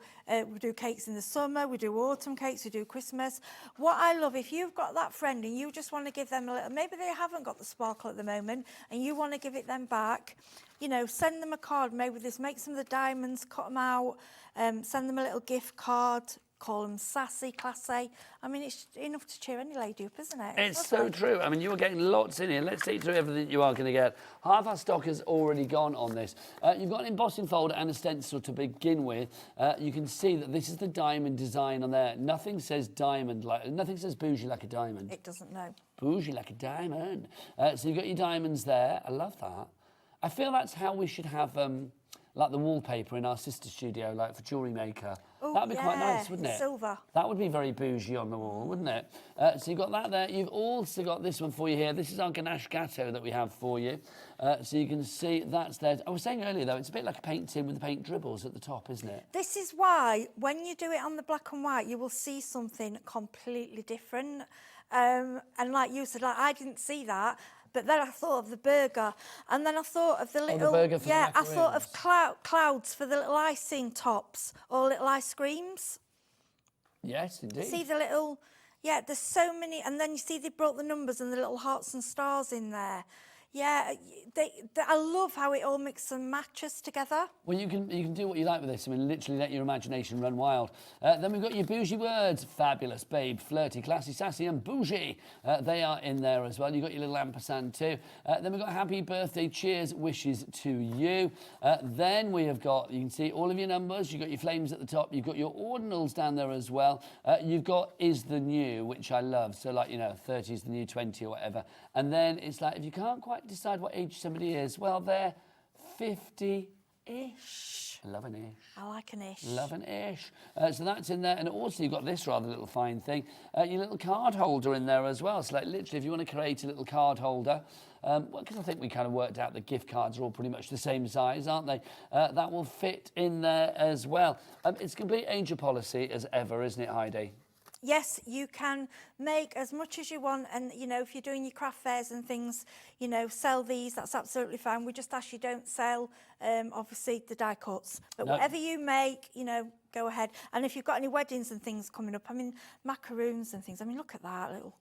cakes in the summer. We do autumn cakes. We do Christmas. What I love, if you've got that friend and you just want to give them a little, maybe they haven't got the sparkle at the moment, and you want to give it them back. You know, send them a card made with this. Make some of the diamonds, cut them out. Send them a little gift card. Call them sassy, classy. I mean, it's enough to cheer any lady up, isn't it? It's so true. I mean, you are getting lots in here. Let's take through everything you are going to get. Half our stock has already gone on this. You've got an embossing folder and a stencil to begin with. You can see that this is the diamond design on there. Nothing says diamond, nothing says bougie like a diamond. It doesn't know. Bougie like a diamond. So you've got your diamonds there. I love that. I feel that's how we should have... like the wallpaper in our sister studio, like for jewellery maker. Oh, that would be quite nice, wouldn't it? Silver. That would be very bougie on the wall, wouldn't it? So you've got that there. You've also got this one for you here. This is our ganache gatto that we have for you. So you can see that's there. I was saying earlier, though, it's a bit like a paint tin with the paint dribbles at the top, isn't it? This is why, when you do it on the black and white, you will see something completely different. And like you said, I didn't see that. But then I thought of the burger, and then I thought of the little... the burger for the I thought of macaroons. clouds for the little icing tops, or little ice creams. Yes, indeed. See the little... Yeah, there's so many, and then you see they brought the numbers and the little hearts and stars in there. Yeah, I love how it all mixes and matches together. Well, you can do what you like with this. I mean, literally let your imagination run wild. Then we've got your bougie words. Fabulous, babe, flirty, classy, sassy and bougie. They are in there as well. You've got your little ampersand too. Then we've got happy birthday, cheers, wishes to you. Then we have got, you can see all of your numbers. You've got your flames at the top. You've got your ordinals down there as well. You've got is the new, which I love. So like, 30 is the new 20 or whatever. And then it's like, if you can't quite decide what age somebody is, well, they're 50-ish. I love an ish. I like an ish. Love an ish. So that's in there. And also you've got this rather little fine thing, your little card holder in there as well. So like literally if you want to create a little card holder, because I think we kind of worked out the gift cards are all pretty much the same size, aren't they? That will fit in there as well. It's complete angel policy as ever, isn't it, Heidi? Yes, you can make as much as you want, and if you're doing your craft fairs and things, sell these, that's absolutely fine. We just ask you don't sell obviously the die cuts, but whatever you make, go ahead. And if you've got any weddings and things coming up, I mean macaroons and things, I mean look at that little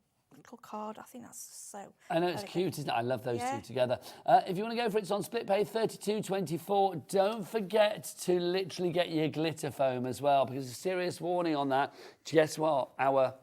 card. I think that's so I know, it's elegant. cute, isn't it? I love those two together. If you want to go for it, it's on split pay, $32.24. Don't forget to literally get your glitter foam as well, because a serious warning on that. Guess what? Our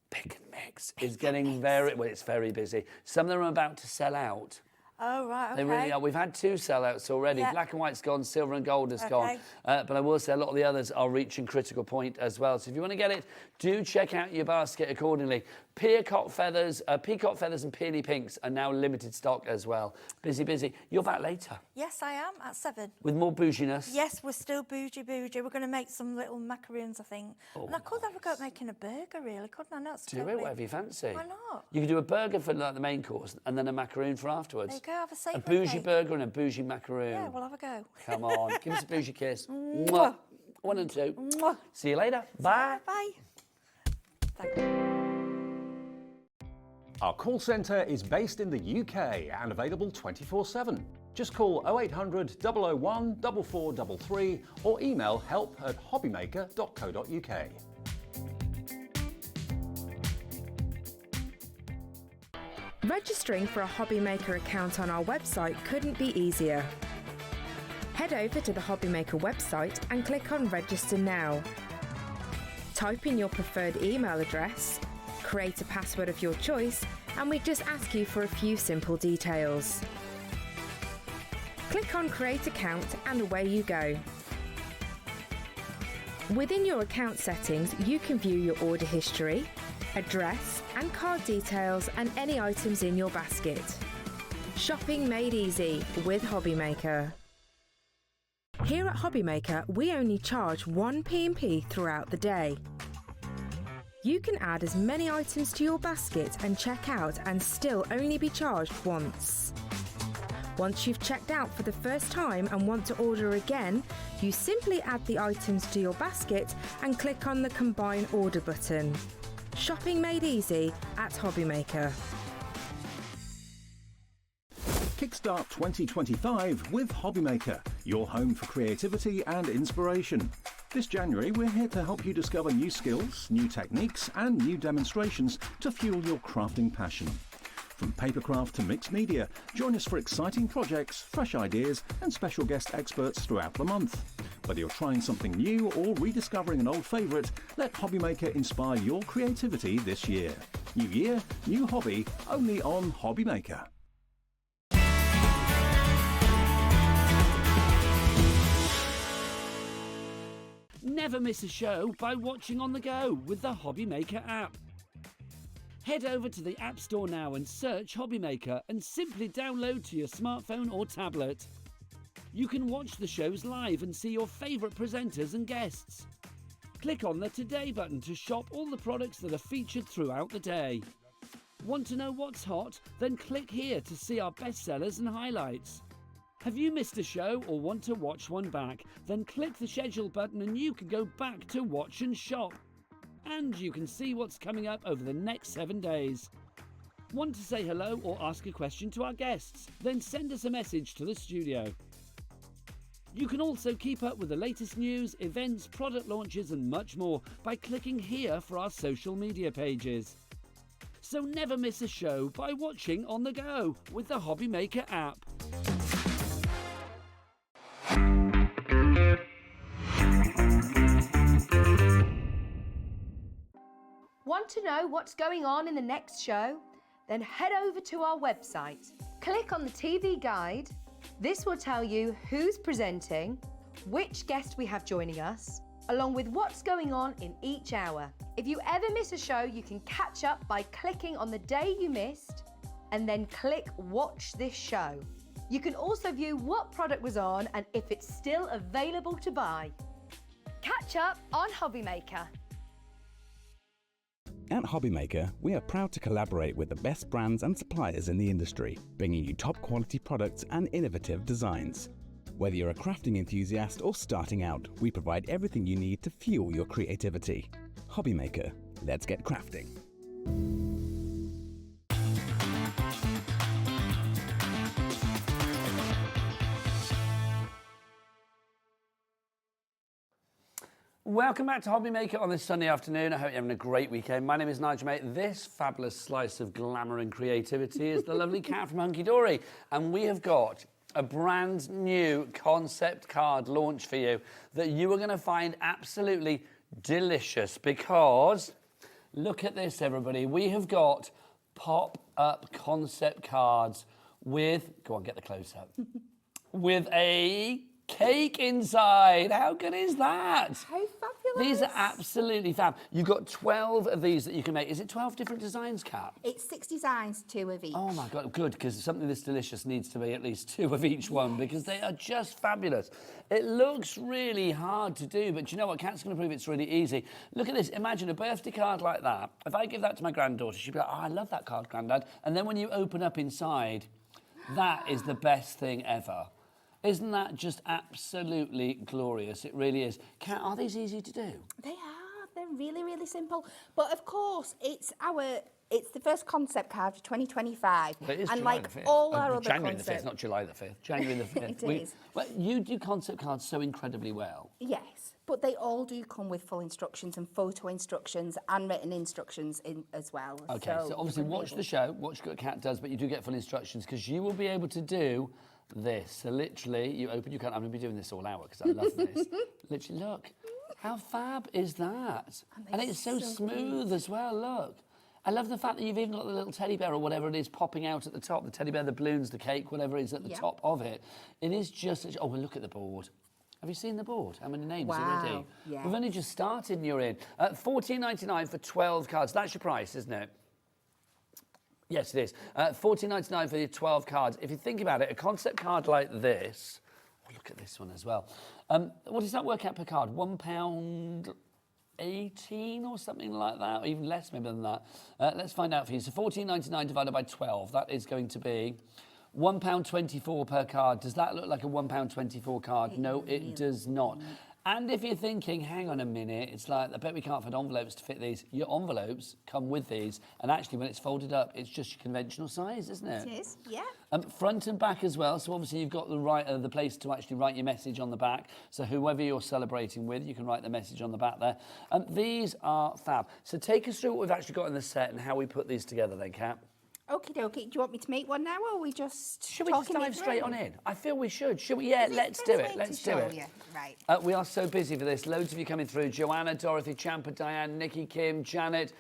pick and mix is getting it's very busy. Some of them are about to sell out. Oh, right, okay. They really are. We've had 2 sellouts already. Yeah. Black and white's gone, silver and gold has gone. But I will say a lot of the others are reaching critical point as well. So if you want to get it, do check out your basket accordingly. Peacock feathers and peony pinks are now limited stock as well. Busy, busy. You're back later. Yes, I am, at 7. With more bouginess. Yes, we're still bougie. We're going to make some little macaroons, I think. Oh, and I could have a go at making a burger, really, couldn't I? That's Do it, whatever you fancy. Why not? You can do a burger for like the main course and then a macaroon for afterwards. There you go, have a savoury bougie cake. burger and a bougie macaroon. Yeah, we'll have a go. Come on, give us a bougie kiss. Mwah. 1 and 2. Mwah. See you later. Bye. Bye. Thank you. Our call centre is based in the UK and available 24/7. Just call 0800 001 4433 or email help@hobbymaker.co.uk. Registering for a Hobbymaker account on our website couldn't be easier. Head over to the Hobbymaker website and click on Register Now. Type in your preferred email address, create a password of your choice, and we just ask you for a few simple details. Click on Create Account and away you go. Within your account settings, you can view your order history, address and card details and any items in your basket. Shopping made easy with Hobbymaker. Here at Hobbymaker, we only charge 1 P&P throughout the day. You can add as many items to your basket and check out and still only be charged once. Once you've checked out for the first time and want to order again, you simply add the items to your basket and click on the Combine Order button. Shopping made easy at Hobbymaker. Kickstart 2025 with Hobbymaker, your home for creativity and inspiration. This January, we're here to help you discover new skills, new techniques, and new demonstrations to fuel your crafting passion. From papercraft to mixed media, join us for exciting projects, fresh ideas, and special guest experts throughout the month. Whether you're trying something new or rediscovering an old favourite, let Hobbymaker inspire your creativity this year. New year, new hobby, only on Hobbymaker. Never miss a show by watching on the go with the Hobbymaker app. Head over to the App Store now and search Hobbymaker and simply download to your smartphone or tablet. You can watch the shows live and see your favourite presenters and guests. Click on the Today button to shop all the products that are featured throughout the day. Want to know what's hot? Then click here to see our bestsellers and highlights. Have you missed a show or want to watch one back? Then click the schedule button and you can go back to watch and shop. And you can see what's coming up over the next 7 days. Want to say hello or ask a question to our guests? Then send us a message to the studio. You can also keep up with the latest news, events, product launches and much more by clicking here for our social media pages. So never miss a show by watching on the go with the Hobbymaker app. Want to know what's going on in the next show? Then head over to our website. Click on the TV guide. This will tell you who's presenting, which guest we have joining us, along with what's going on in each hour. If you ever miss a show, you can catch up by clicking on the day you missed and then click Watch This Show. You can also view what product was on and if it's still available to buy. Catch up on Hobbymaker. At Hobbymaker, we are proud to collaborate with the best brands and suppliers in the industry, bringing you top quality products and innovative designs. Whether you're a crafting enthusiast or starting out, we provide everything you need to fuel your creativity. Hobbymaker, let's get crafting. Welcome back to Hobbymaker on this Sunday afternoon. I hope you're having a great weekend. My name is Nigel, mate. This fabulous slice of glamour and creativity is the lovely Cat from Hunkydory. And we have got a brand new concept card launch for you that you are going to find absolutely delicious because, look at this, everybody. We have got pop-up concept cards with, go on, get the close up, with a cake inside. How good is that? How fabulous. These are absolutely fab. You've got 12 of these that you can make. Is it 12 different designs, Kat? It's 6 designs, 2 of each. Oh my God, good, because something this delicious needs to be at least 2 of each one because they are just fabulous. It looks really hard to do, but you know what? Kat's going to prove it's really easy. Look at this. Imagine a birthday card like that. If I give that to my granddaughter, she'd be like, oh, I love that card, Grandad. And then when you open up inside, that is the best thing ever. Isn't that just absolutely glorious? It really is. Kat, are these easy to do? They are. They're really, really simple. But of course, it's the first concept card for 2025. But it is and July like the 5th. all our other January concepts. the 5th, not July the 5th. January the 5th. It is. Well, you do concept cards so incredibly well. Yes, but they all do come with full instructions and photo instructions and written instructions in as well. Okay, so obviously watch the show, watch what Kat does, but you do get full instructions because you will be able to do this. So literally, you open your card. I'm going to be doing this all hour because I love this. Literally, look. How fab is that? And it's so smooth as well, look. I love the fact that you've even got the little teddy bear or whatever it is popping out at the top. The teddy bear, the balloons, the cake, whatever is at the top of it. It is just... Oh, well, look at the board. Have you seen the board? How many names already? Yes. We've only just started and you're in. $14.99 for 12 cards. That's your price, isn't it? Yes, it is. $14.99 for your 12 cards. If you think about it, a concept card like this... Oh, look at this one as well. What does that work out per card? £1.18 or something like that, or even less maybe than that. Let's find out for you. So $14.99 divided by 12, that is going to be £1.24 per card. Does that look like a £1.24 card? No, it does not. And if you're thinking, hang on a minute, it's like, I bet we can't find envelopes to fit these. Your envelopes come with these, and actually when it's folded up, it's just your conventional size, isn't it? It is, yeah. Front and back as well, so obviously you've got the place to actually write your message on the back, so whoever you're celebrating with, you can write the message on the back there. These are fab. So take us through what we've actually got in the set and how we put these together then, Kat. Okie dokie. Do you want me to make one now, or are we just Should we just dive straight on in? I feel we should. Should we? Yeah, let's do it. Let's do it. Right. We are so busy for this. Loads of you coming through. Joanna, Dorothy, Champa, Diane, Nikki, Kim, Janet,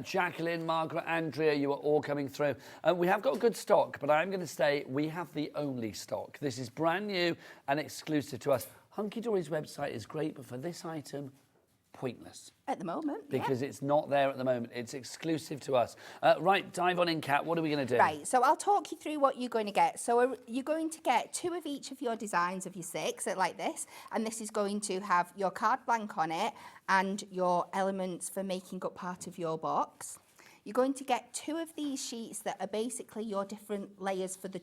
Jacqueline, Margaret, Andrea, you are all coming through. We have got good stock, but I'm going to say we have the only stock. This is brand new and exclusive to us. Hunkydory's website is great, but for this item, pointless. At the moment, because it's not there at the moment. It's exclusive to us. Right, dive on in, Kat. What are we going to do? Right, so I'll talk you through what you're going to get. So you're going to get 2 of each of your designs of your 6, like this, and this is going to have your card blank on it and your elements for making up part of your box. You're going to get 2 of these sheets that are basically your different layers for the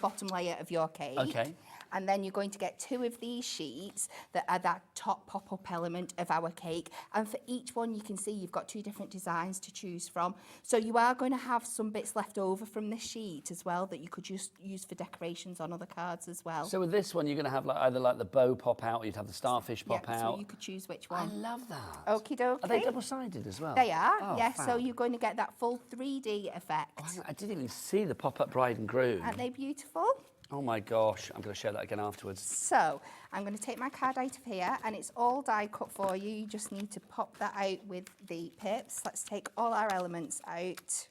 bottom layer of your cake. Okay. And then you're going to get 2 of these sheets that are that top pop-up element of our cake. And for each one, you can see you've got 2 different designs to choose from. So you are going to have some bits left over from this sheet as well that you could just use for decorations on other cards as well. So with this one, you're going to have either the bow pop out, or you'd have the starfish pop out. So you could choose which one. I love that. Okie dokie. Are they double-sided as well? They are, yes. So you're going to get that full 3D effect. Oh, I didn't even see the pop-up bride and groom. Aren't they beautiful? Oh my gosh, I'm going to show that again afterwards. So I'm going to take my card out of here, and it's all die cut for you. You just need to pop that out with the pips. Let's take all our elements out.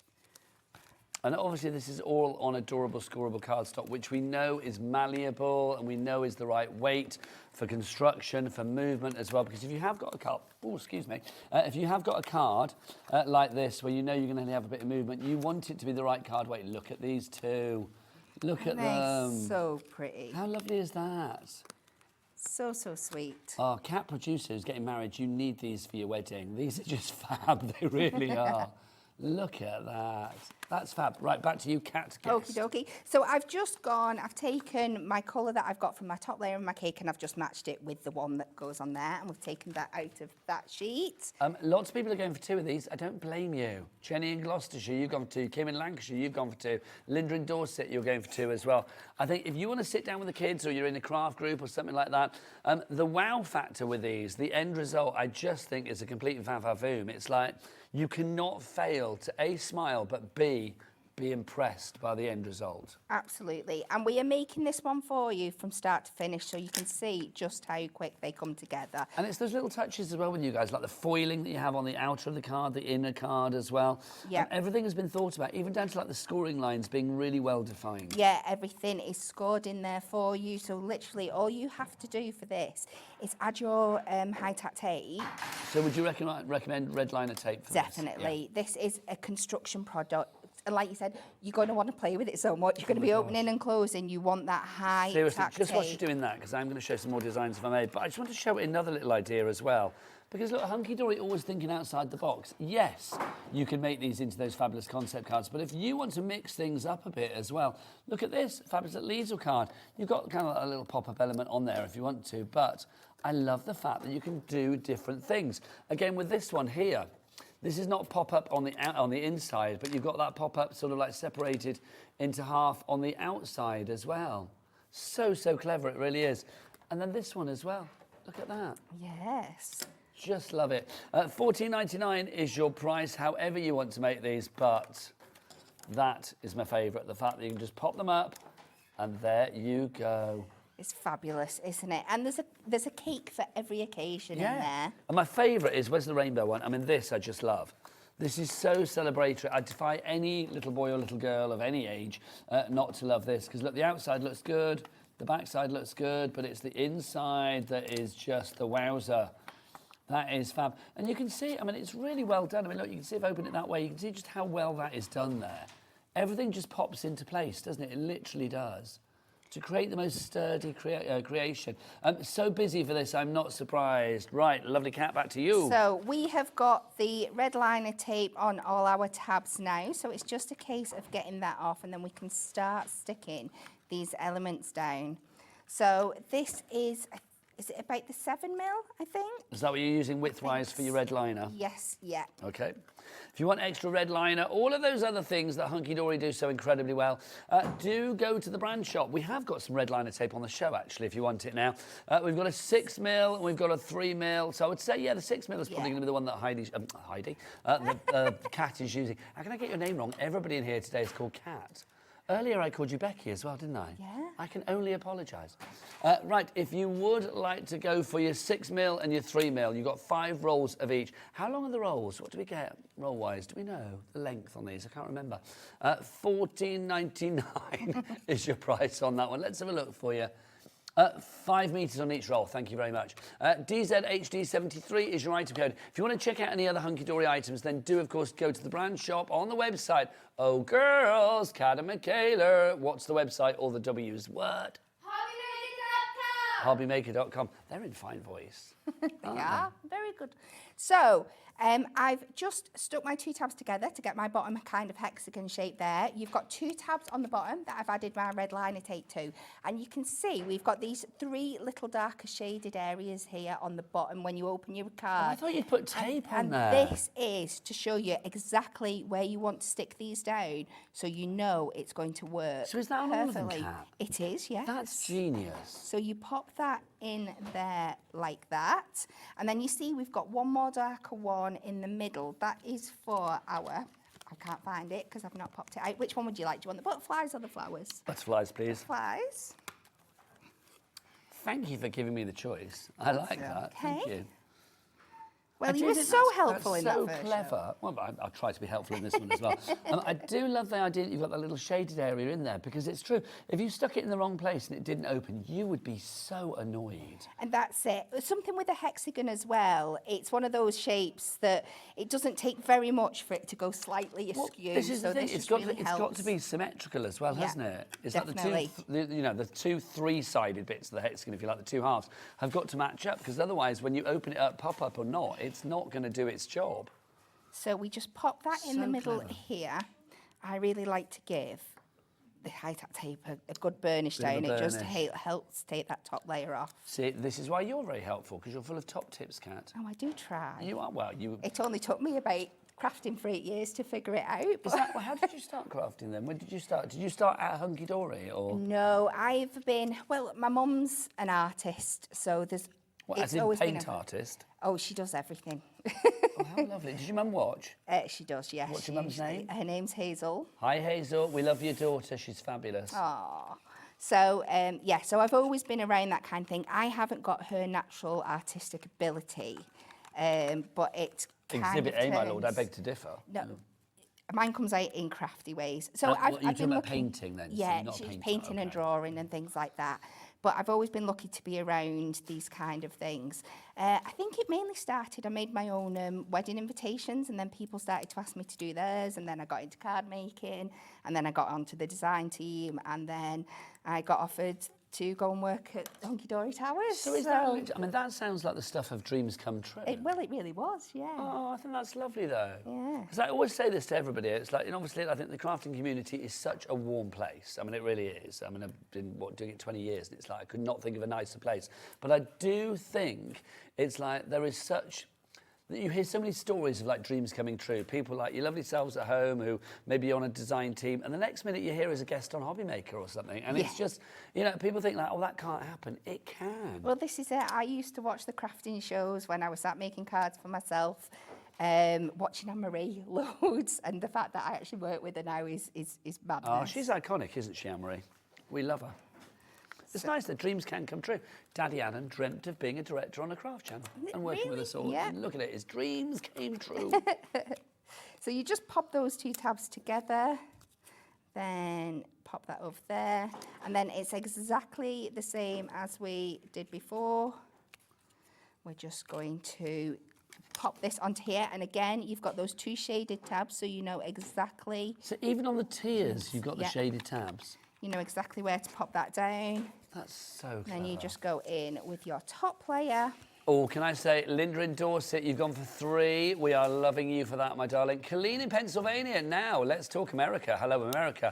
And obviously this is all on a durable, scoreable cardstock, which we know is malleable and we know is the right weight for construction, for movement as well. Because if you have got a card, if you have got a card like this, where you know you're going to have a bit of movement, you want it to be the right card weight. Look at these 2. Look at them. So pretty. How lovely is that? So, so sweet. Oh, Cat producers getting married, you need these for your wedding. These are just fab, they really are. Look at that. That's fab. Right, back to you, Kat. Okie dokie. So I've taken my colour that I've got from my top layer of my cake, and I've just matched it with the one that goes on there, and we've taken that out of that sheet. Lots of people are going for 2 of these. I don't blame you. Jenny in Gloucestershire, you've gone for 2. Kim in Lancashire, you've gone for 2. Linda in Dorset, you're going for 2 as well. I think if you want to sit down with the kids, or you're in a craft group or something like that, the wow factor with these, the end result, I just think is a complete va-va-voom. It's like, you cannot fail to A, smile, but B, be impressed by the end result. Absolutely. And we are making this one for you from start to finish so you can see just how quick they come together. And it's those little touches as well with you guys, like the foiling that you have on the outer of the card, the inner card as well. Yeah. And everything has been thought about, even down to like the scoring lines being really well defined. Yeah, everything is scored in there for you. So literally all you have to do for this is add your high-tack tape. So would you recommend red liner tape for Definitely. this? This is a construction product. And like you said, you're going to want to play with it so much. You're going to be opening and closing. You want that high Seriously, tack just tape. watch you doing that, because I'm going to show some more designs if I may. But I just want to show another little idea as well. Because look, Hunkydory always thinking outside the box. Yes, you can make these into those fabulous concept cards, but if you want to mix things up a bit as well, look at this fabulous little easel card. You've got kind of a little pop-up element on there if you want to, but I love the fact that you can do different things. Again, with this one here, this is not pop-up on the inside, but you've got that pop-up sort of like separated into half on the outside as well. So clever, it really is. And then this one as well. Look at that. Yes. Just love it. $14.99 is your price, however you want to make these, but that is my favourite. The fact that you can just pop them up, and there you go. It's fabulous, isn't it? And there's a cake for every occasion in there. And my favourite is, where's the rainbow one? I mean, this I just love. This is so celebratory. I defy any little boy or little girl of any age not to love this, because look, the outside looks good, the backside looks good, but it's the inside that is just the wowzer. That is fab. And you can see, I mean, it's really well done. I mean, look, you can see if I open it that way, you can see just how well that is done there. Everything just pops into place, doesn't it? It literally does. To create the most sturdy creation. I'm so busy for this, I'm not surprised. Right, lovely Cat, back to you. So we have got the red liner tape on all our tabs now, so it's just a case of getting that off, and then we can start sticking these elements down. So this is it about the 7 mil, I think? Is that what you're using width-wise for your red liner? Yes, yeah. Okay. If you want extra red liner, all of those other things that Hunkydory do so incredibly well, do go to the brand shop. We have got some red liner tape on the show, actually, if you want it now. We've got a 6 mil and we've got a 3 mil. So I would say, yeah, the 6 mil is probably going to be the one that Heidi, the Cat is using. How can I get your name wrong? Everybody in here today is called Cat. Earlier I called you Becky as well, didn't I? Yeah. I can only apologise. Right, if you would like to go for your 6 mil and your 3 mil, you've got 5 rolls of each. How long are the rolls? What do we get roll-wise? Do we know the length on these? I can't remember. $14.99 is your price on that one. Let's have a look for you. 5 metres on each roll, thank you very much. DZHD73 is your item code. If you want to check out any other Hunkydory items, then do, of course, go to the brand shop on the website. Oh, girls, Cat and Michaela. What's the website? All the W's. What? Hobbymaker.com. They're in fine voice. They are. Very good. So, I've just stuck my 2 tabs together to get my bottom kind of hexagon shape there. You've got 2 tabs on the bottom that I've added my red liner tape to. And you can see we've got these 3 little darker shaded areas here on the bottom when you open your card. Oh, I thought you'd put tape on and there. This is to show you exactly where you want to stick these down so you know it's going to work. So is that on all of them, perfectly. Cat? It is, yes. That's genius. So you pop that in there like that. And then you see we've got one more darker one in the middle. That is for our, I can't find it because I've not popped it out. Which one would you like? Do you want the butterflies or the flowers? Butterflies, please. Butterflies. Thank you for giving me the choice. I like that. Thank okay. you. Well, I you do were think so that's helpful in that so version. clever. Well, I'll try to be helpful in this one as well. I do love the idea that you've got that little shaded area in there, because it's true. If you stuck it in the wrong place and it didn't open, you would be so annoyed. And that's it. Something with a hexagon as well. It's one of those shapes that it doesn't take very much for it to go slightly askew. This is the thing. This It's got really to be symmetrical as well, Yeah, hasn't it? It's definitely. like the 2 3-sided bits of the hexagon, if you like, the 2 halves, have got to match up, because otherwise, when you open it up, pop up or not, it's not going to do its job. So we just pop that in So the middle clever. here. I really like to give the high-tack tape a good burnish Bit of a down. It just burnish. helps take that top layer off. See, this is why you're very helpful, because you're full of top tips, Kat. Oh, I do try. You are, well, you... It only took me about crafting for 8 years to figure it out. Is that, well, how did you start crafting then? When did you start? Did you start at Hunkydory or? No, I've been, well, my mum's an artist, so there's What, It's as in always been paint artist? Oh, she does everything. Oh, how lovely. Did your mum watch? She does, yes. What's your mum's name? Her name's Hazel. Hi, Hazel. We love your daughter. She's fabulous. Aww. So, yeah, so I've always been around that kind of thing. I haven't got her natural artistic ability, but it kind Exhibit of A, my lord. I turns- beg to differ. No, mine comes out in crafty ways. So You're I've talking been about looking, painting then? So Yeah, you're not a she's painter, painting and okay. drawing and things like that. But I've always been lucky to be around these kind of things. I think it mainly started, I made my own wedding invitations, and then people started to ask me to do theirs, and then I got into card making, and then I got onto the design team, and then I got offered to go and work at Hunkydory Towers. So is that, I mean, that sounds like the stuff of dreams come true. It really was, yeah. Oh, I think that's lovely, though. Yeah. Because I always say this to everybody. It's like, and obviously, I think the crafting community is such a warm place. I mean, it really is. I mean, I've been doing it 20 years, and it's like I could not think of a nicer place. But I do think it's like there is such. You hear so many stories of like dreams coming true. People like your lovely selves at home who maybe you're on a design team, and the next minute you're here as a guest on Hobby Maker or something, and it's just, you know, people think like, oh, that can't happen. It can. Well, this is it. I used to watch the crafting shows when I was sat making cards for myself, watching Anne-Marie loads, and the fact that I actually work with her now is madness. Oh, she's iconic, isn't she, Anne-Marie? We love her. It's nice that dreams can come true. Daddy Adam dreamt of being a director on a craft channel and working with us all. Yeah. And look at it, his dreams came true. So you just pop those two tabs together, then pop that over there, and then it's exactly the same as we did before. We're just going to pop this onto here, and again, you've got those two shaded tabs, so you know exactly. So even on the tiers, you've got the Yeah. shaded tabs. You know exactly where to pop that down. That's so clever. Then you just go in with your top layer. Oh, can I say, Linda in Dorset, you've gone for 3. We are loving you for that, my darling. Colleen in Pennsylvania. Now, let's talk America. Hello, America.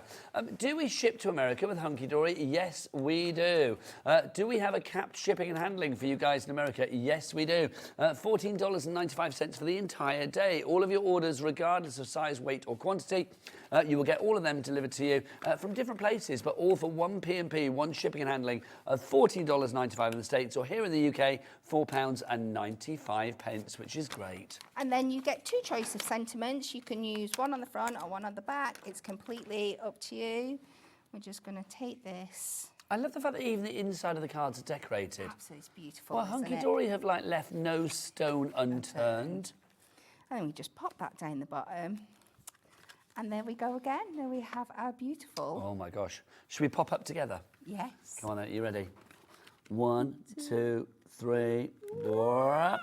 Do we ship to America with Hunkydory? Yes, we do. Do we have a capped shipping and handling for you guys in America? Yes, we do. $14.95 for the entire day. All of your orders, regardless of size, weight or quantity, you will get all of them delivered to you from different places, but all for one P&P, one shipping and handling of $14.95 in the States, or here in the UK, £4.95, which is great. And then you get 2 choice of sentiments. You can use one on the front or one on the back. It's completely up to you. We're just going to take this. I love the fact that even the inside of the cards are decorated. Absolutely, it's beautiful. Well, isn't it? Hunkydory have like left no stone unturned. And then we just pop that down the bottom. And there we go again. There we have our beautiful. Oh my gosh. Should we pop up together? Yes. Come on then, you ready? 1, 2, 3. Oh,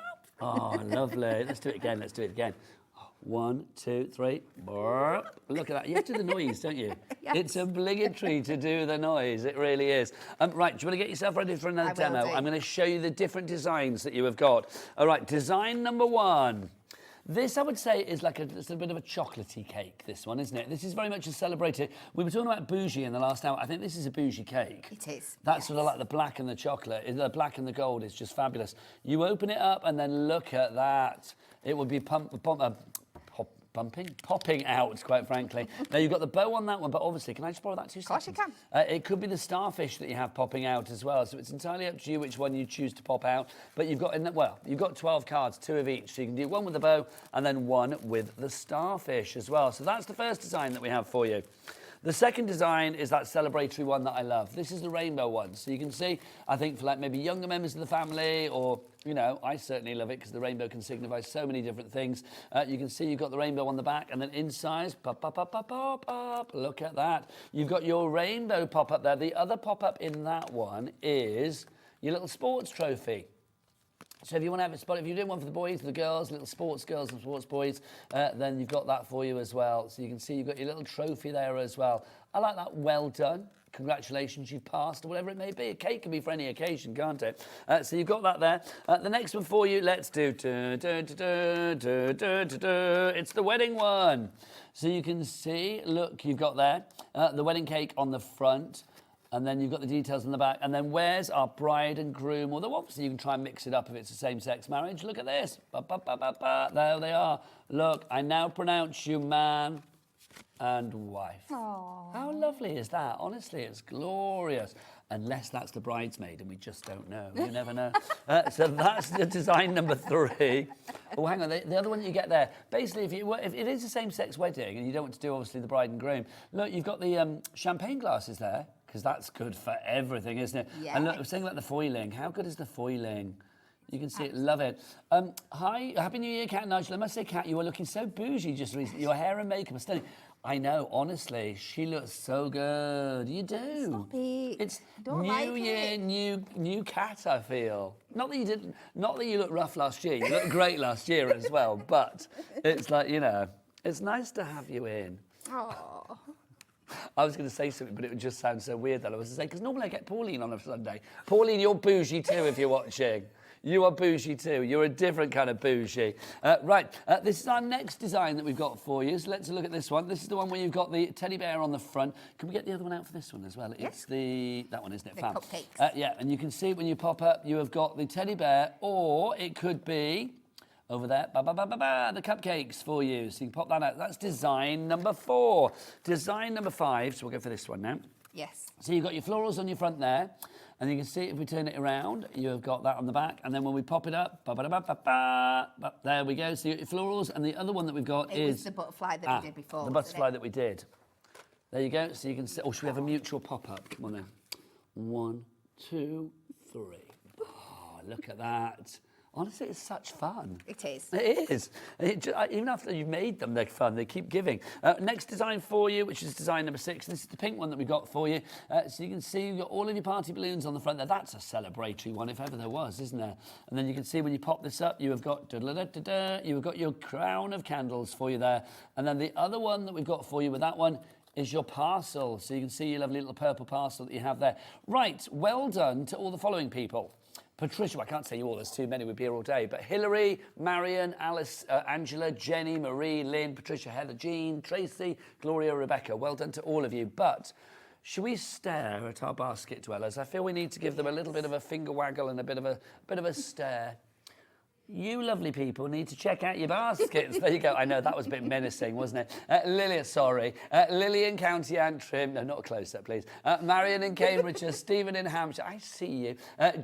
lovely. Let's do it again. Let's do it again. 1, 2, 3. Look at that. You have to do the noise, don't you? Yes. It's obligatory to do the noise. It really is. Right, do you want to get yourself ready for another demo? I'm going to show you the different designs that you have got. All right, design number 1. This, I would say, is like it's a bit of a chocolatey cake, this one, isn't it? This is very much a celebrated. We were talking about bougie in the last hour. I think this is a bougie cake. It is. That's sort of like the black and the chocolate. The black and the gold is just fabulous. You open it up and then look at that. It would be popping out, quite frankly. Now, you've got the bow on that one, but obviously, can I just borrow that 2 seconds? Of course you can. It could be the starfish that you have popping out as well, so it's entirely up to you which one you choose to pop out. But you've got, you've got 12 cards, 2 of each, so you can do one with the bow and then one with the starfish as well. So that's the first design that we have for you. The second design is that celebratory one that I love. This is the rainbow one. So you can see, I think for like maybe younger members of the family, or, you know, I certainly love it because the rainbow can signify so many different things. You can see you've got the rainbow on the back, and then inside, pop, pop, pop, pop, pop, pop. Look at that. You've got your rainbow pop-up there. The other pop-up in that one is your little sports trophy. So if you want to have a spot, if you're doing one for the boys, the girls, little sports girls and sports boys, then you've got that for you as well. So you can see you've got your little trophy there as well. I like that. Well done. Congratulations, you've passed, or whatever it may be. A cake can be for any occasion, can't it? So you've got that there. The next one for you, let's do. It's the wedding one. So you can see, look, you've got there the wedding cake on the front. And then you've got the details on the back. And then where's our bride and groom? Although obviously you can try and mix it up if it's a same-sex marriage. Look at this. Ba, ba, ba, ba, ba. There they are. Look, I now pronounce you man. and wife. Aww. How lovely is that? Honestly, it's glorious. Unless that's the bridesmaid and we just don't know. You never know. So that's the design number 3. Oh, hang on. The other one you get there. Basically, if it is a same-sex wedding and you don't want to do, obviously, the bride and groom, look, you've got the champagne glasses there, because that's good for everything, isn't it? Yeah. And look, I was saying about the foiling. How good is the foiling? You can see it, love it. Hi, Happy New Year, Kat and Nigel. I must say, Kat, you were looking so bougie just recently. Your hair and makeup are stunning. I know, honestly, she looks so good. You do. Stop it. It's Don't new like year, it. new Kat, I feel. Not that you looked rough last year. You looked great last year as well. But it's like, you know, it's nice to have you in. Oh. I was going to say something, but it would just sound so weird that I was to say, because normally I get Pauline on a Sunday. Pauline, you're bougie too if you're watching. You are bougie too. You're a different kind of bougie. Right, this is our next design that we've got for you. So let's look at this one. This is the one where you've got the teddy bear on the front. Can we get the other one out for this one as well? Yes. It's that one, isn't it? The Fab. cupcakes. Yeah, and you can see when you pop up, you have got the teddy bear, or it could be over there, the cupcakes for you. So you can pop that out. That's design number 4. Design number 5, so we'll go for this one now. Yes. So you've got your florals on your front there, and you can see if we turn it around, you've got that on the back, and then when we pop it up, there we go. So you got your florals, and the other one that we've got It is was the butterfly that we did before. the butterfly that we did. There you go. So you can see. Oh, should we have a mutual pop-up? Come on then. 1, 2, 3. Oh, look at that. Honestly, it's such fun. It is. It is. Even after you've made them, they're fun. They keep giving. Next design for you, which is design number 6. This is the pink one that we got for you. So you can see you've got all of your party balloons on the front there. That's a celebratory one, if ever there was, isn't there? And then you can see when you pop this up, you have got you've got your crown of candles for you there. And then the other one that we've got for you with that one is your parcel. So you can see your lovely little purple parcel that you have there. Right, well done to all the following people. Patricia, I can't say you all, there's too many, we'd be here all day, but Hilary, Marion, Alice, Angela, Jenny, Marie, Lynn, Patricia, Heather, Jean, Tracy, Gloria, Rebecca, well done to all of you. But should we stare at our basket dwellers? I feel we need to give them a little bit of a finger waggle and a bit of a stare. You lovely people need to check out your baskets. There you go. I know that was a bit menacing, wasn't it? Lily in County Antrim. No, not a close-up, please. Marion in Cambridgeshire. Stephen in Hampshire. I see you.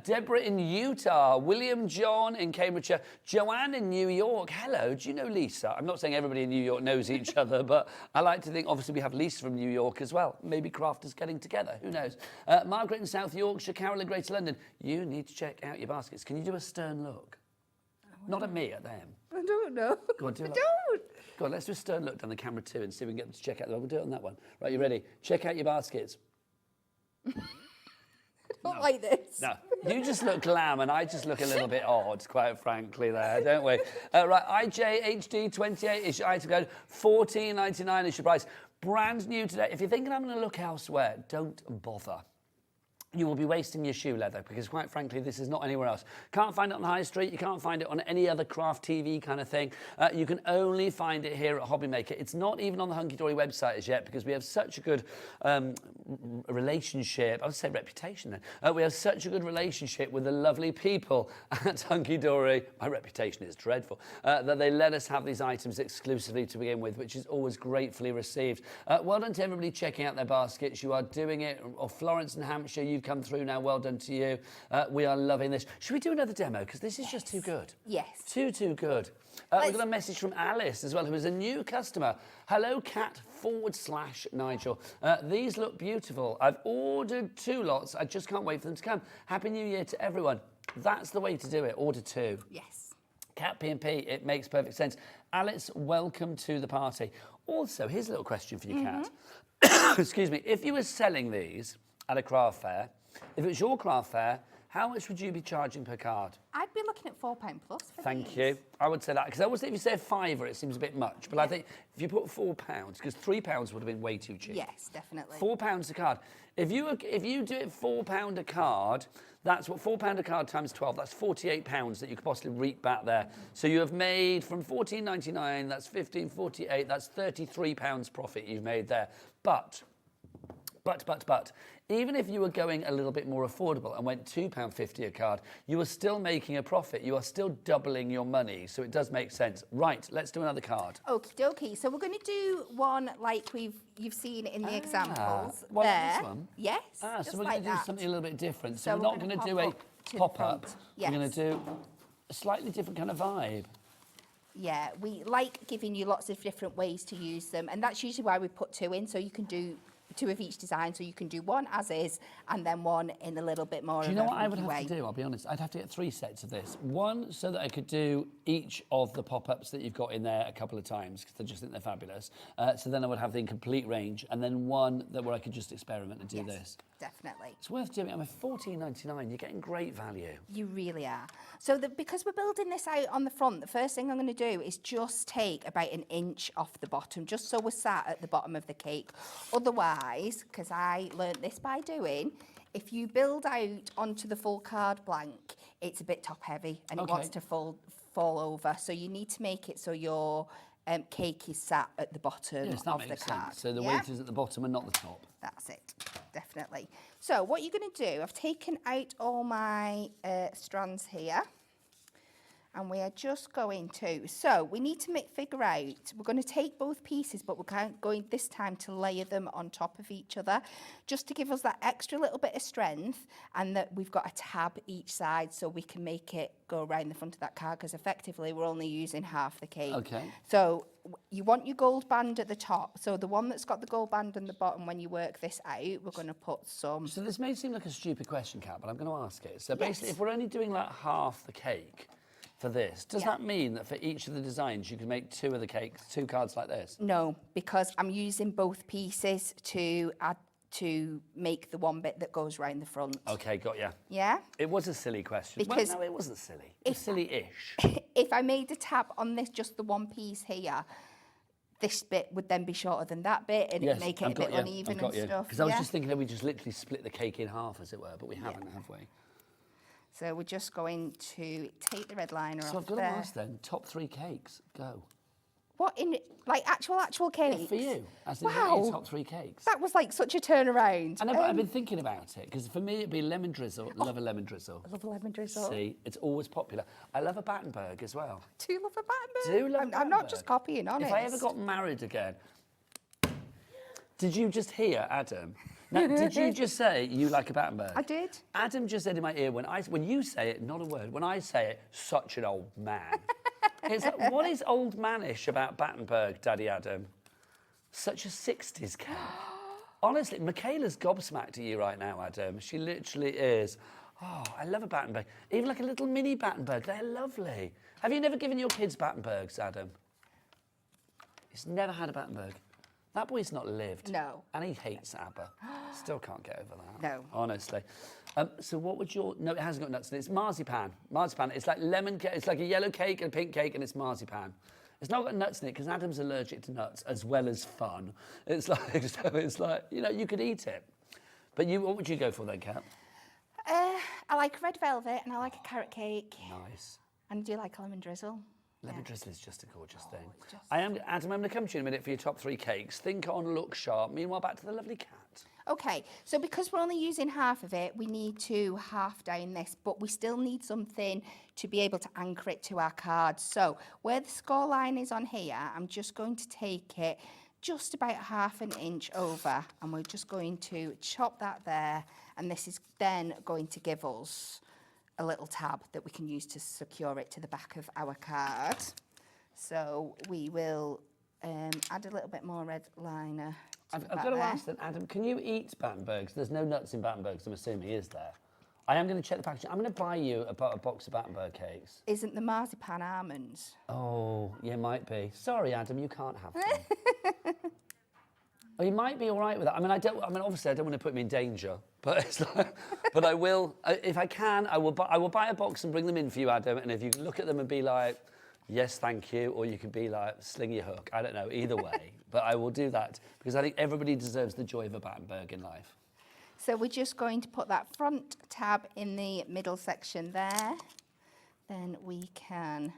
Deborah in Utah. William John in Cambridgeshire. Joanne in New York. Hello. Do you know Lisa? I'm not saying everybody in New York knows each other, but I like to think, obviously, we have Lisa from New York as well. Maybe crafters getting together. Who knows? Margaret in South Yorkshire. Carol in Greater London. You need to check out your baskets. Can you do a stern look? Not at me, at them. I don't know. Go on, do it. Don't. Go on, let's do a stern look down the camera too and see if we can get them to check out. We'll do it on that one. Right, you ready? Check out your baskets. Not like this. No, you just look glam and I just look a little bit odd, quite frankly, there, don't we? Right, IJHD28 is your item code. $14.99 is your price. Brand new today. If you're thinking I'm going to look elsewhere, don't bother. You will be wasting your shoe leather because, quite frankly, this is not anywhere else. Can't find it on the high street. You can't find it on any other craft TV kind of thing. You can only find it here at Hobbymaker. It's not even on the Hunkydory website as yet because we have such a good relationship. I would say reputation then. We have such a good relationship with the lovely people at Hunkydory. My reputation is dreadful. That they let us have these items exclusively to begin with, which is always gratefully received. Well done to everybody checking out their baskets. You are doing it. Or Florence in Hampshire, you've come through now. Well done to you. We are loving this. Should we do another demo? Because this is just too good. Yes. Too good. We've got a message from Alice as well, who is a new customer. Hello, Cat/Nigel. These look beautiful. I've ordered 2 lots. I just can't wait for them to come. Happy New Year to everyone. That's the way to do it. Order 2. Yes. Cat P&P, it makes perfect sense. Alice, welcome to the party. Also, here's a little question for you, Cat. Excuse me. If you were selling these at a craft fair, if it was your craft fair, how much would you be charging per card? I'd be looking at £4 plus for Thank these. you. I would say that, because I always think if you say a fiver, it seems a bit much. But I think if you put £4, because £3 would have been way too cheap. Yes, definitely. £4 a card. If you do it £4 a card, that's what £4 a card times 12. That's £48 that you could possibly reap back there. So you have made from £14.99. That's £15.48. That's £33 profit you've made there. But But, even if you were going a little bit more affordable and went £2.50 a card, you are still making a profit. You are still doubling your money, so it does make sense. Right, let's do another card. Okie dokie. So we're going to do one like you've seen in the examples well, there. This one? Yes. So we're going to do something a little bit different. So So we're we're not gonna going to do pop up a to the pop-up. front. We're going Yes. to do a slightly different kind of vibe. Yeah, we like giving you lots of different ways to use them, and that's usually why we put two in, so you can do two of each design, so you can do one as is and then one in a little bit more Do you of know a what I would funky have to way. do? I'll be honest. I'd have to get 3 sets of this. One, so that I could do each of the pop-ups that you've got in there a couple of times, because I just think they're fabulous. So then I would have the complete range, and then one where I could just experiment and do this. Definitely. It's worth doing. I mean, $14.99, you're getting great value. You really are. So because we're building this out on the front, the first thing I'm going to do is just take about an inch off the bottom, just so we're sat at the bottom of the cake. Otherwise, because I learnt this by doing, if you build out onto the full card blank, it's a bit top heavy and it wants to fall over. So you need to make it so your cake is sat at the bottom Yes, that of the makes card. sense. So the weight is at the bottom and not the top. That's it, definitely. So what you're going to do, I've taken out all my strands here, and we are just going to, so we need to figure out, we're going to take both pieces, but we're going this time to layer them on top of each other, just to give us that extra little bit of strength, and that we've got a tab each side so we can make it go around the front of that card, because effectively we're only using half the cake. Okay. So you want your gold band at the top. So the one that's got the gold band on the bottom, when you work this out, we're going to put some... So this may seem like a stupid question, Kat, but I'm going to ask it. So basically, if we're only doing like half the cake for this, does that mean that for each of the designs you can make 2 of the cakes, 2 cards like this? No, because I'm using both pieces to make the one bit that goes round the front. Okay, got ya. Yeah? It was a silly question. Because well, no, it wasn't silly. It was silly-ish. If I made a tab on this, just the one piece here, this bit would then be shorter than that bit, and it'd make it a bit uneven and stuff. Because I was just thinking that we just literally split the cake in half, as it were, but we haven't, have we? So we're just going to take the red liner off So I've got there. to ask then, top 3 cakes, go. What, in like actual cakes? Yeah, for you, as in Wow. your top 3 cakes. That was like such a turnaround. I know, but I've been thinking about it, because for me it'd be lemon drizzle. Love a lemon drizzle. I love a lemon drizzle. See, it's always popular. I love a Battenberg as well. Do you love a Battenberg? Do love I'm not just copying, honest. If I ever got married again... Did you just hear, Adam? Now, did you just say you like a Battenberg? I did. Adam just said in my ear, when you say it, not a word, when I say it, such an old man. It's like, what is old manish about Battenberg, Daddy Adam? Such a 60s cat. Honestly, Michaela's gobsmacked at you right now, Adam. She literally is. Oh, I love a Battenberg. Even like a little mini Battenberg, they're lovely. Have you never given your kids Battenbergs, Adam? He's never had a Battenberg. That boy's not lived. No. And he hates ABBA. Still can't get over that. No. Honestly. So what would your... No, it hasn't got nuts in it. It's marzipan. Marzipan. It's like lemon cake. It's like a yellow cake and a pink cake, and it's marzipan. It's not got nuts in it, because Adam's allergic to nuts as well as fun. It's like, so it's like, you know, you could eat it. But what would you go for then, Kat? I like red velvet, and I like a carrot cake. Nice. And do you like a lemon drizzle? Lemon drizzle is just a gorgeous thing. Adam, I'm going to come to you in a minute for your top 3 cakes. Think on, look sharp. Meanwhile, back to the lovely Kat. Okay, so because we're only using half of it, we need to half down this, but we still need something to be able to anchor it to our card. So where the score line is on here, I'm just going to take it just about ½ an inch over, and we're just going to chop that there, and this is then going to give us a little tab that we can use to secure it to the back of our card. So we will add a little bit more red liner. I've got to ask then, Adam, can you eat Battenbergs? There's no nuts in Battenbergs, I'm assuming, is there? I am going to check the packaging. I'm going to buy you a box of Battenberg cakes. Isn't the marzipan almonds? Oh, yeah, might be. Sorry, Adam, you can't have them. Well, you might be all right with that. I mean, obviously, I don't want to put him in danger, but it's like, but I will, if I can, I will buy a box and bring them in for you, Adam. And if you look at them and be like, yes, thank you, or you could be like, sling your hook. I don't know, either way. But I will do that because I think everybody deserves the joy of a Battenberg in life. So we're just going to put that front tab in the middle section there. Then we can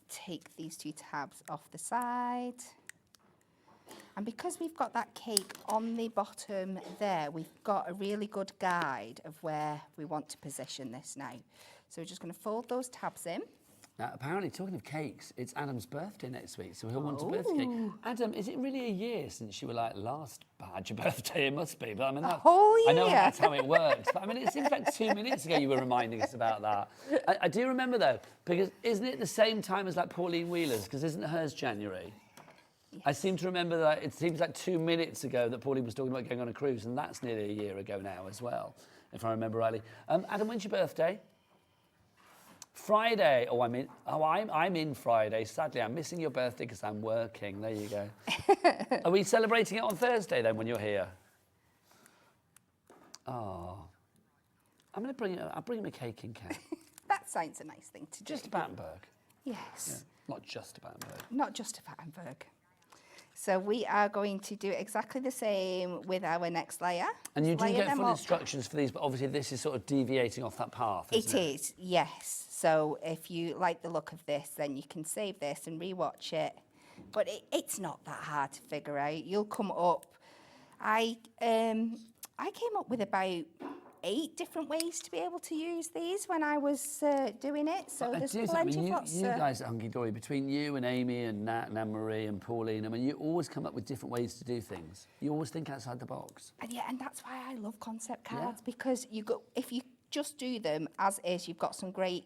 take these 2 tabs off the side. And because we've got that cake on the bottom there, we've got a really good guide of where we want to position this now. So we're just going to fold those tabs in. Now, apparently, talking of cakes, it's Adam's birthday next week, so he'll want a birthday cake. Adam, is it really a year since you were like, last had your birthday? It must be, but I mean, a whole year. I know that's how it works, but I mean, it seems like 2 minutes ago you were reminding us about that. I do remember, though, because isn't it the same time as like Pauline Wheeler's? Because isn't hers January? Yes. I seem to remember that it seems like 2 minutes ago that Pauline was talking about going on a cruise, and that's nearly a year ago now as well, if I remember rightly. Adam, when's your birthday? Friday. Oh, I'm in Friday. Sadly, I'm missing your birthday because I'm working. There you go. Are we celebrating it on Thursday then when you're here? Oh, I'm going to bring. I'll bring him a cake in, Kat. That sounds a nice thing to do. Just a Battenberg. Yes. Yeah, not just a Battenberg. Not just a Battenberg. So we are going to do exactly the same with our next layer. And you do get full instructions for these, but obviously this is sort of deviating off that path, isn't it? It is, yes. So if you like the look of this, then you can save this and rewatch it. But it's not that hard to figure out. You'll come up. I came up with about 8 different ways to be able to use these when I was doing it. So there's plenty of lots. You guys at Hunkydory, between you and Amy and Nat and Anne-Marie and Pauline, I mean, you always come up with different ways to do things. You always think outside the box. And yeah, and that's why I love concept cards, because if you just do them as is, you've got some great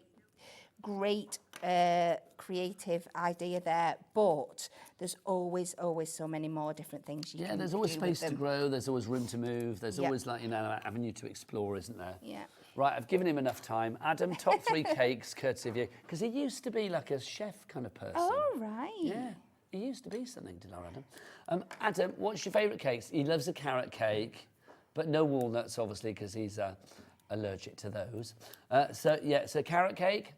creative idea there, but there's always so many more different things you can do. Yeah, there's always space to grow, there's always room to move, there's always, like, you know, an avenue to explore, isn't there? Yeah. Right, I've given him enough time. Adam, top 3 cakes, courtesy of you, because he used to be like a chef kind of person. Oh, right. Yeah, he used to be something, did our Adam? Adam, what's your favourite cakes? He loves a carrot cake, but no walnuts, obviously, because he's allergic to those. So carrot cake.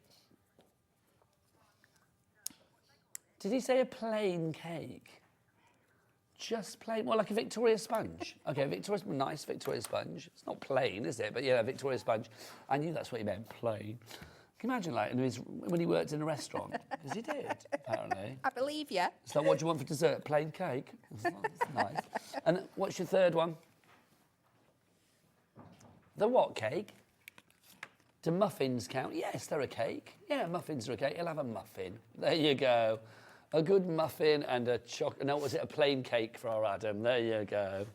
Did he say a plain cake? Just plain? Well, like a Victoria sponge. Okay, nice Victoria sponge. It's not plain, is it? But yeah, Victoria sponge. I knew that's what he meant, plain. Can you imagine, like, when he worked in a restaurant? Because he did, apparently. I believe you. So what do you want for dessert? Plain cake? That's nice. And what's your third one? The what cake? Do muffins count? Yes, they're a cake. Yeah, muffins are a cake. He'll have a muffin. There you go. A good muffin and a no, was it a plain cake for our Adam? There you go.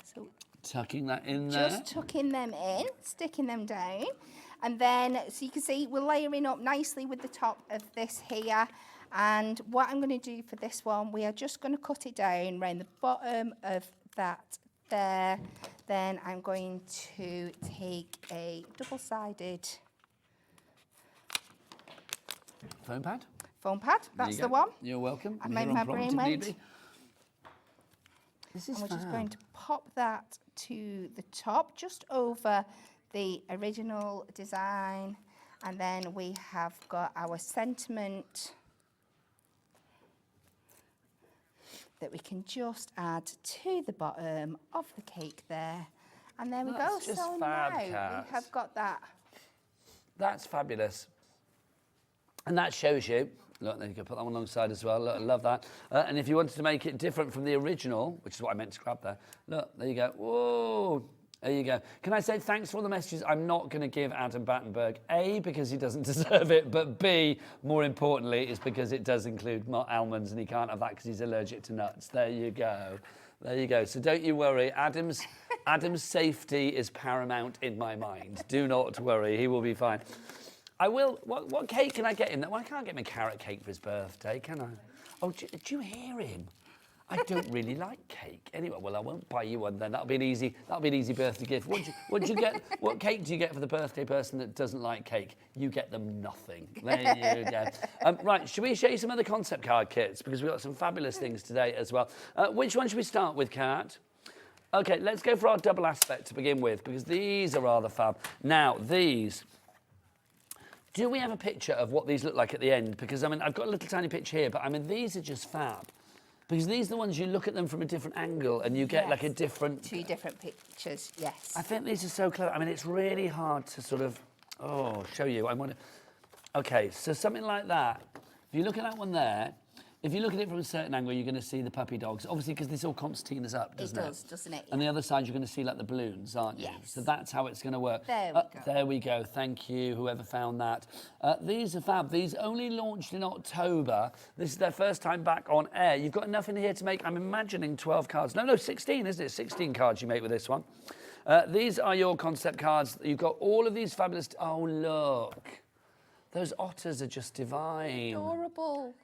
So tucking that in there. Just tucking them in, sticking them down. And then, so you can see, we're layering up nicely with the top of this here. And what I'm going to do for this one, we are just going to cut it down around the bottom of that there. Then I'm going to take a double-sided foam pad. Foam pad, that's the one. You're welcome. I made my brain went. This is fab. We're just going to pop that to the top, just over the original design. And then we have got our sentiment that we can just add to the bottom of the cake there. And there we go. Just so fab, now we have got that. That's fabulous. And that shows you, look, then you can put that one alongside as well. Look, I love that. And if you wanted to make it different from the original, which is what I meant to grab there, look, there you go. Whoa. There you go. Can I say thanks for all the messages? I'm not going to give Adam Battenberg, A, because he doesn't deserve it, but B, more importantly, is because it does include almonds and he can't have that because he's allergic to nuts. There you go. There you go. So don't you worry. Adam's safety is paramount in my mind. Do not worry. He will be fine. I will. What cake can I get in there? Well, I can't get him a carrot cake for his birthday, can I? Oh, do you hear him? I don't really like cake. Anyway, well, I won't buy you one then. That'll be an easy birthday gift. What cake do you get for the birthday person that doesn't like cake? You get them nothing. There you go. Right, should we show you some other concept card kits? Because we've got some fabulous things today as well. Which one should we start with, Kat? Okay, let's go for our double aspect to begin with, because these are rather fab. Now, these... Do we have a picture of what these look like at the end? Because, I mean, I've got a little tiny picture here, but, I mean, these are just fab. Because these are the ones you look at them from a different angle and you get like a different... 2 different pictures, yes. I think these are so clever. I mean, it's really hard to sort of, show you. I want to... Okay, so something like that. If you look at that one there, if you look at it from a certain angle, you're going to see the puppy dogs. Obviously, because this all concertinas up, doesn't it? It does, doesn't it? And the other side, you're going to see like the balloons, aren't you? Yes. So that's how it's going to work. There we go. There we go. Thank you, whoever found that. These are fab. These only launched in October. This is their first time back on air. You've got enough in here to make, I'm imagining, 12 cards. No, 16, isn't it? 16 cards you make with this one. These are your concept cards. You've got all of these fabulous... Oh, look. Those otters are just divine. Adorable.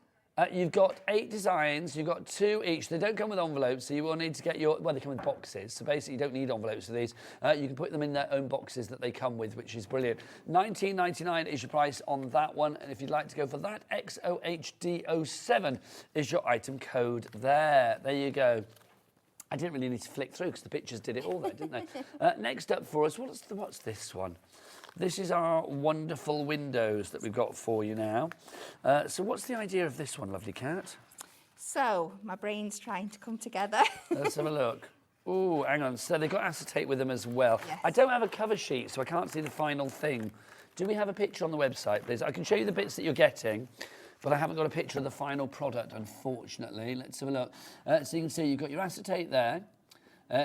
You've got 8 designs, you've got 2 each. They don't come with envelopes, so you will need to get your... Well, they come with boxes, so basically you don't need envelopes for these. You can put them in their own boxes that they come with, which is brilliant. $19.99 is your price on that one, and if you'd like to go for that, XOHD07 is your item code there. There you go. I didn't really need to flick through because the pictures did it all there, didn't they? Next up for us, what's this one? This is our wonderful windows that we've got for you now. So what's the idea of this one, lovely cat? So, my brain's trying to come together. Let's have a look. Oh, hang on. So they've got acetate with them as well. Yes. I don't have a cover sheet, so I can't see the final thing. Do we have a picture on the website, please? I can show you the bits that you're getting, but I haven't got a picture of the final product, unfortunately. Let's have a look. So you can see you've got your acetate there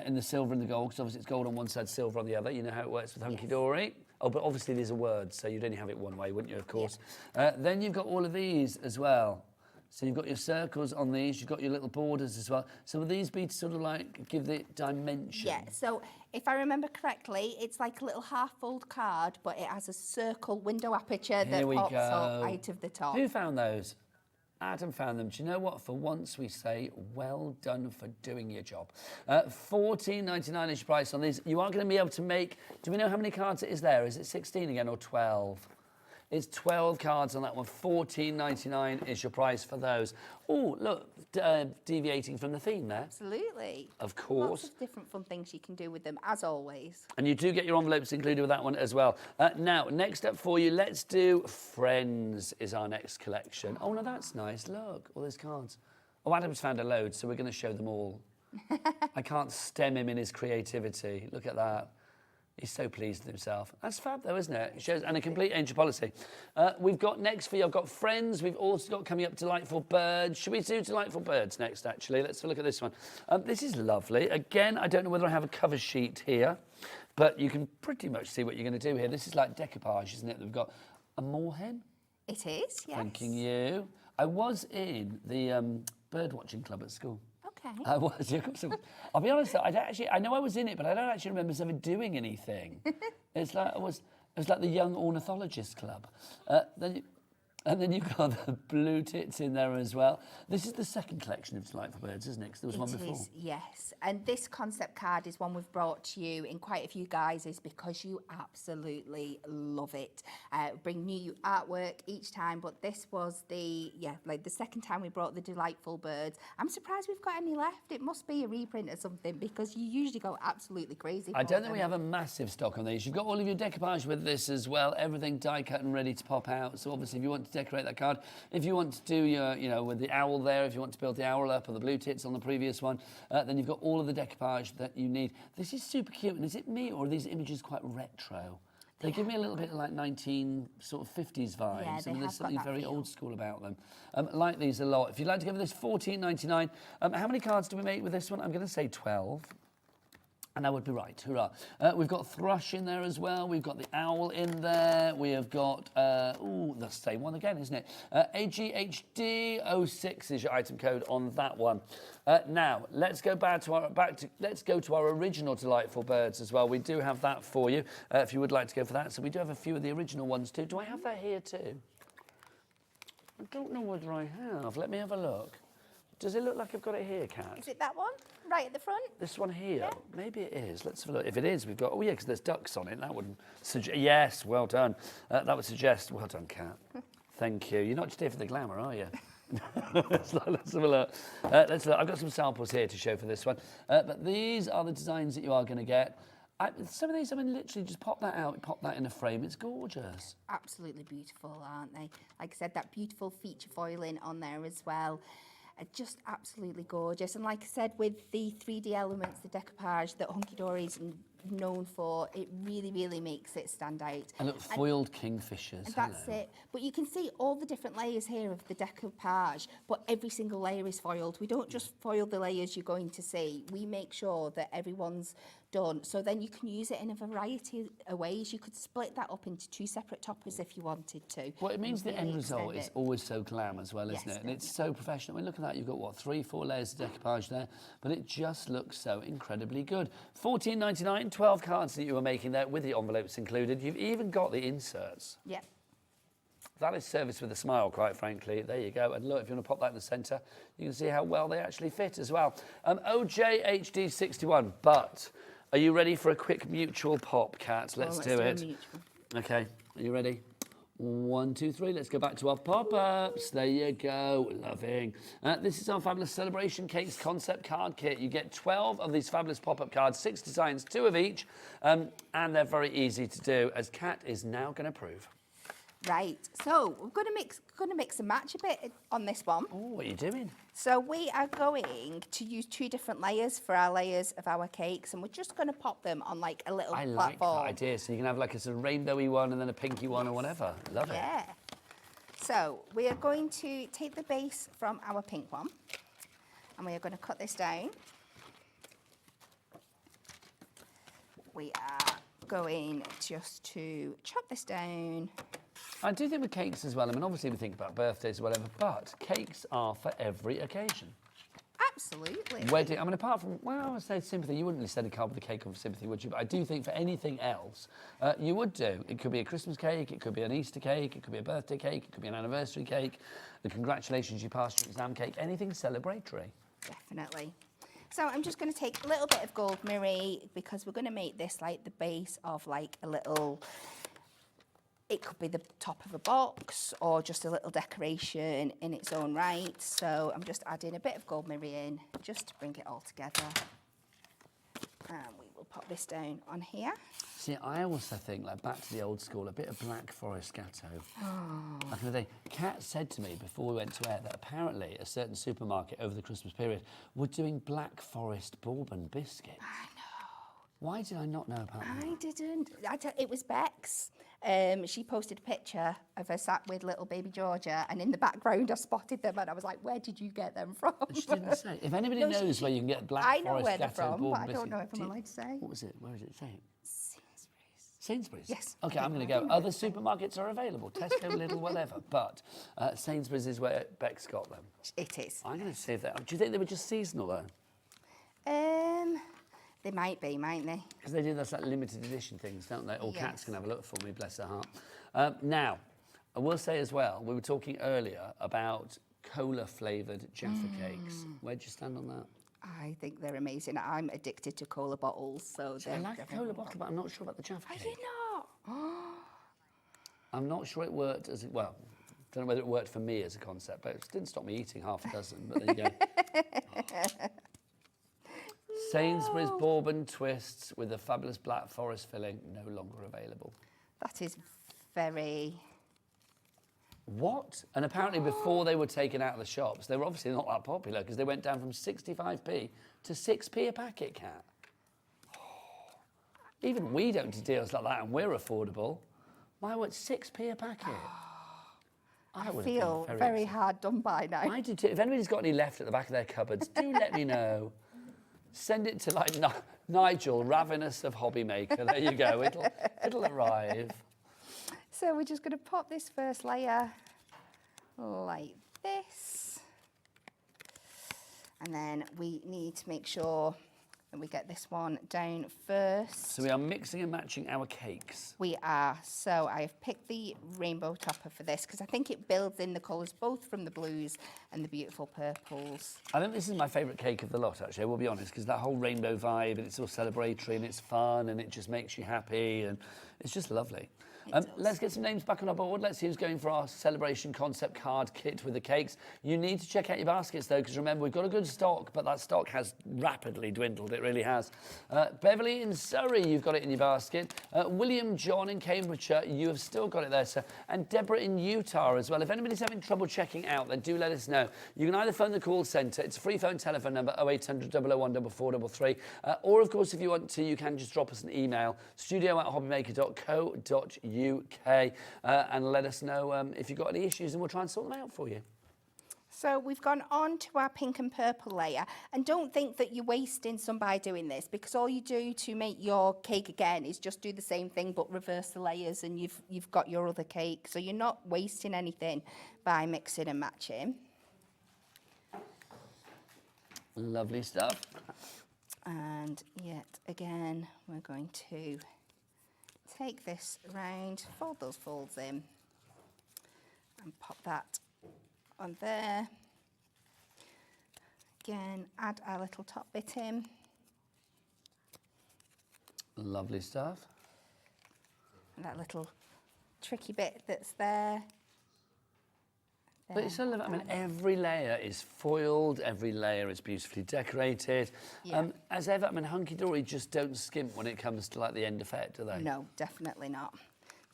in the silver and the gold, because obviously it's gold on one side, silver on the other. You know how it works with Hunkydory. Yes. Oh, but obviously these are words, so you'd only have it one way, wouldn't you, of course? Yeah. Then you've got all of these as well. So you've got your circles on these, you've got your little borders as well. So will these be to sort of like give the dimension? Yeah, so if I remember correctly, it's like a little half-fold card, but it has a circle window aperture that pops up out of the top. Who found those? Adam found them. Do you know what? For once we say, well done for doing your job. $14.99 is your price on these. You are going to be able to make... Do we know how many cards it is there? Is it 16 again or 12? It's 12 cards on that one. $14.99 is your price for those. Oh, look, deviating from the theme there. Absolutely. Of course. Lots of different fun things you can do with them, as always. And you do get your envelopes included with that one as well. Now, next up for you, let's do Friends is our next collection. Oh, no, that's nice. Look, all those cards. Oh, Adam's found a load, so we're going to show them all. I can't stem him in his creativity. Look at that. He's so pleased with himself. That's fab, though, isn't it? It shows, and a complete entry policy. We've got next for you, I've got Friends. We've also got coming up Delightful Birds. Should we do Delightful Birds next, actually? Let's have a look at this one. This is lovely. Again, I don't know whether I have a cover sheet here, but you can pretty much see what you're going to do here. This is like decoupage, isn't it? We've got a moorhen. It is, yes. Thanking you. I was in the bird watching club at school. Okay. I was, yeah, of course I was. I'll be honest, I know I was in it, but I don't actually remember us ever doing anything. It was like the Young Ornithologist Club. And then you've got the blue tits in there as well. This is the second collection of Delightful Birds, isn't it? Because there was one before. It is, yes. And this concept card is one we've brought to you in quite a few guises because you absolutely love it. Bring new artwork each time, but this was the second time we brought the Delightful Birds. I'm surprised we've got any left. It must be a reprint or something because you usually go absolutely crazy. I don't think we have a massive stock on these. You've got all of your decoupage with this as well. Everything die cut and ready to pop out. So obviously if you want to decorate that card. If you want to do your, with the owl there, if you want to build the owl up or the blue tits on the previous one, then you've got all of the decoupage that you need. This is super cute. And is it me or are these images quite retro? They give me a little bit of like 1950s vibes. Yeah, they There's something very feel. old school about them. Like these a lot. If you'd like to go for this, $14.99. How many cards do we make with this one? I'm going to say 12. And I would be right, hurrah. We've got thrush in there as well. We've got the owl in there. We have got, the same one again, isn't it? AGHD06 is your item code on that one. Now, let's go let's go to our original Delightful Birds as well. We do have that for you, if you would like to go for that. So we do have a few of the original ones too. Do I have that here too? I don't know whether I have. Let me have a look. Does it look like I've got it here, Kat? Is it that one? Right at the front? This one here? Yeah. Maybe it is. Let's have a look. If it is, we've got... Oh, yeah, because there's ducks on it. That would suggest... Yes, well done. That would suggest... Well done, Kat. Thank you. You're not just here for the glamour, are you? let's have a look. Let's look. I've got some samples here to show for this one. But these are the designs that you are going to get. Some of these, literally just pop that out, pop that in a frame. It's gorgeous. Absolutely beautiful, aren't they? Like I said, that beautiful feature foiling on there as well. are just absolutely gorgeous. And like I said, with the 3D elements, the decoupage that Hunkydory is known for, it really, really makes it stand out. And look, foiled kingfishers. And that's it. But you can see all the different layers here of the decoupage, but every single layer is foiled. We don't just foil the layers you're going to see. We make sure that everyone's done. So then you can use it in a variety of ways. You could split that up into 2 separate toppers if you wanted to. Well, it means the really end result extend is it. always so glam as well, isn't Yes, it? And it's so professional. I mean, look at that. You've got, what, 3, 4 layers of decoupage there, but it just looks so incredibly good. $14.99, 12 cards that you were making there with the envelopes included. You've even got the inserts. Yep. That is service with a smile, quite frankly. There you go. And look, if you want to pop that in the centre, you can see how well they actually fit as well. OJHD61, but are you ready for a quick mutual pop, Kat? Let's do it. Okay, are you ready? 1, 2, 3. Let's go back to our pop-ups. There you go. Loving. This is our fabulous Celebration Cakes concept card kit. You get 12 of these fabulous pop-up cards, 6 designs, 2 of each, and they're very easy to do, as Kat is now going to prove. Right, so we're going to mix and match a bit on this one. Oh, what are you doing? So we are going to use 2 different layers for our layers of our cakes, and we're just going to pop them on like a little I platform. like that idea. So you can have like a sort of rainbowy one and then a pinky one or whatever. Love it. Yeah. So we are going to take the base from our pink one, and we are going to cut this down. We are going just to chop this down. I do think with cakes as well, I mean, obviously we think about birthdays or whatever, but cakes are for every occasion. Absolutely. Wedding, I mean, apart from, well, I would say sympathy, you wouldn't really send a card with a cake of sympathy, would you? But I do think for anything else, you would do. It could be a Christmas cake, it could be an Easter cake, it could be a birthday cake, it could be an anniversary cake, the congratulations you passed your exam cake, anything celebratory. Definitely. So I'm just going to take a little bit of gold mirror because we're going to make this like the base of like a little, it could be the top of a box or just a little decoration in its own right. So I'm just adding a bit of gold mirror in just to bring it all together. And we will pop this down on here. See, I also think, like, back to the old school, a bit of Black Forest Gatto. Back in the day, Kat said to me before we went to air that apparently a certain supermarket over the Christmas period were doing Black Forest bourbon biscuits. I know. Why did I not know about that? I didn't. It was Bex. She posted a picture of her sat with little baby Georgia, and in the background I spotted them, and I was like, "Where did you get them from?" She didn't say. If anybody knows where you can get Black I know Forest where they're Gatto from, bourbon but I don't know if biscuits. I'm allowed to say. What was it? Where did it say? Sainsbury's. Sainsbury's? Yes. Okay, I'm going to go. Other supermarkets are available. Tesco, Lidl, whatever. But Sainsbury's is where Bex got them. It is. I'm going to see if they... Do you think they were just seasonal, though? They might be, mightn't they? Because they do those like limited edition things, don't they? Or Cats Yes. can have a look for me, bless her heart. Now, I will say as well, we were talking earlier about cola-flavoured Jaffa cakes. Where do you stand on that? I think they're amazing. I'm addicted to cola bottles, so I like a cola bottle, but I'm not sure about the Jaffa Are cake. you not? I'm not sure it worked as it... Well, don't know whether it worked for me as a concept, but it didn't stop me eating half a dozen. But there you go. Sainsbury's bourbon twists with a fabulous Black Forest filling, no longer available. That is very... What? And apparently before they were taken out of the shops, they were obviously not that popular because they went down from 65p to 6p a packet, Kat. Even we don't do deals like that and we're affordable. My word, 6p a packet. I feel very hard done by now. I do too. If anybody's got any left at the back of their cupboards, do let me know. Send it to like Nigel, ravenous of hobby maker. There you go. It'll arrive. So we're just going to pop this first layer like this. And then we need to make sure that we get this one down first. So we are mixing and matching our cakes. We are. So I've picked the rainbow topper for this because I think it builds in the colours both from the blues and the beautiful purples. I think this is my favourite cake of the lot, actually, I will be honest, because that whole rainbow vibe, and it's all celebratory, and it's fun, and it just makes you happy, and it's just lovely. Let's get some names back on our board. Let's see who's going for our celebration concept card kit with the cakes. You need to check out your baskets, though, because remember, we've got a good stock, but that stock has rapidly dwindled. It really has. Beverly in Surrey, you've got it in your basket. William John in Cambridgeshire, you have still got it there, sir. And Deborah in Utah as well. If anybody's having trouble checking out, then do let us know. You can either phone the call centre. It's a free phone telephone number, 0800 001 4433. Or, of course, if you want to, you can just drop us an email, studio@hobbymaker.co.uk, and let us know if you've got any issues, and we'll try and sort them out for you. So we've gone on to our pink and purple layer, and don't think that you're wasting some by doing this, because all you do to make your cake again is just do the same thing but reverse the layers, and you've got your other cake. So you're not wasting anything by mixing and matching. Lovely stuff. And yet again, we're going to take this round, fold those folds in, and pop that on there. Again, add our little top bit in. Lovely stuff. And that little tricky bit that's there. But it's so lovely. I mean, every layer is foiled, every layer is beautifully decorated. Yeah. As ever, I mean, Hunkydory just don't skimp when it comes to like the end effect, do they? No, definitely not.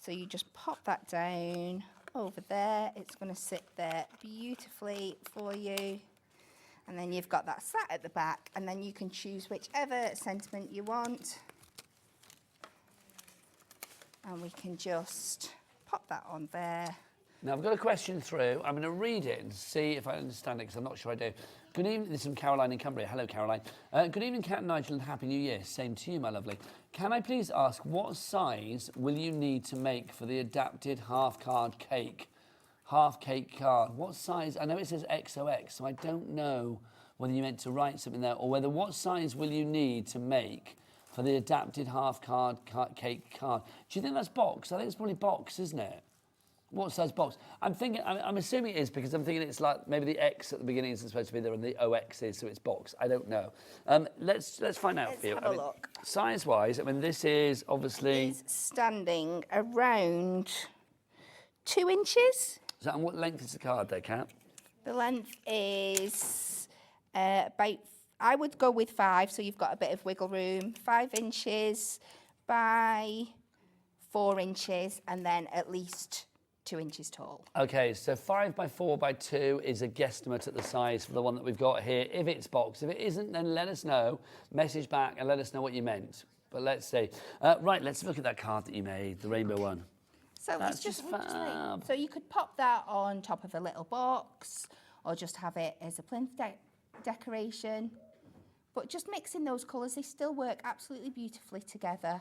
So you just pop that down over there. It's going to sit there beautifully for you. And then you've got that sat at the back, and then you can choose whichever sentiment you want. And we can just pop that on there. Now, I've got a question through. I'm going to read it and see if I understand it, because I'm not sure I do. Good evening. This is from Caroline in Cumbria. Hello, Caroline. Good evening, Kat and Nigel, and Happy New Year. Same to you, my lovely. Can I please ask, what size will you need to make for the adapted half-card cake? Half-cake card. What size? I know it says XOX, so I don't know whether you meant to write something there, or whether what size will you need to make for the adapted half-card cake card. Do you think that's box? I think it's probably box, isn't it? What size box? I'm thinking, I'm assuming it is, because I'm thinking it's like maybe the X at the beginning isn't supposed to be there and the OX is, so it's box. I don't know. Let's find out for you. Let's have a look. Size-wise, I mean, this is obviously... It's standing around 2 inches. So, and what length is the card there, Kat? The length is about, I would go with 5, so you've got a bit of wiggle room. 5 inches by 4 inches, and then at least 2 inches tall. Okay, so 5 by 4 by 2 is a guesstimate at the size for the one that we've got here. If it's box, if it isn't, then let us know. Message back and let us know what you meant. But let's see. Right, let's look at that card that you made, the rainbow one. So That's it's just fab. so you could pop that on top of a little box, or just have it as a plinth decoration. But just mixing those colours, they still work absolutely beautifully together,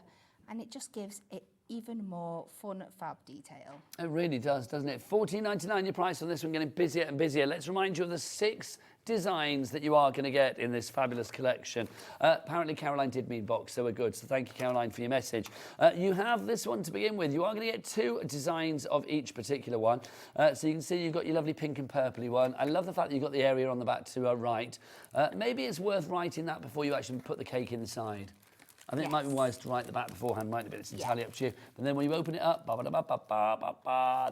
and it just gives it even more fun, fab detail. It really does, doesn't it? $14.99 your price on this one, getting busier and busier. Let's remind you of the 6 designs that you are going to get in this fabulous collection. Apparently Caroline did mean box, so we're good. So thank you, Caroline, for your message. You have this one to begin with. You are going to get 2 designs of each particular one. So you can see you've got your lovely pink and purpley one. I love the fact that you've got the area on the back to write. Maybe it's worth writing that before you actually put the cake inside. I think it might be wise to write the back beforehand, mightn't it? But it's entirely up to you. But then when you open it up,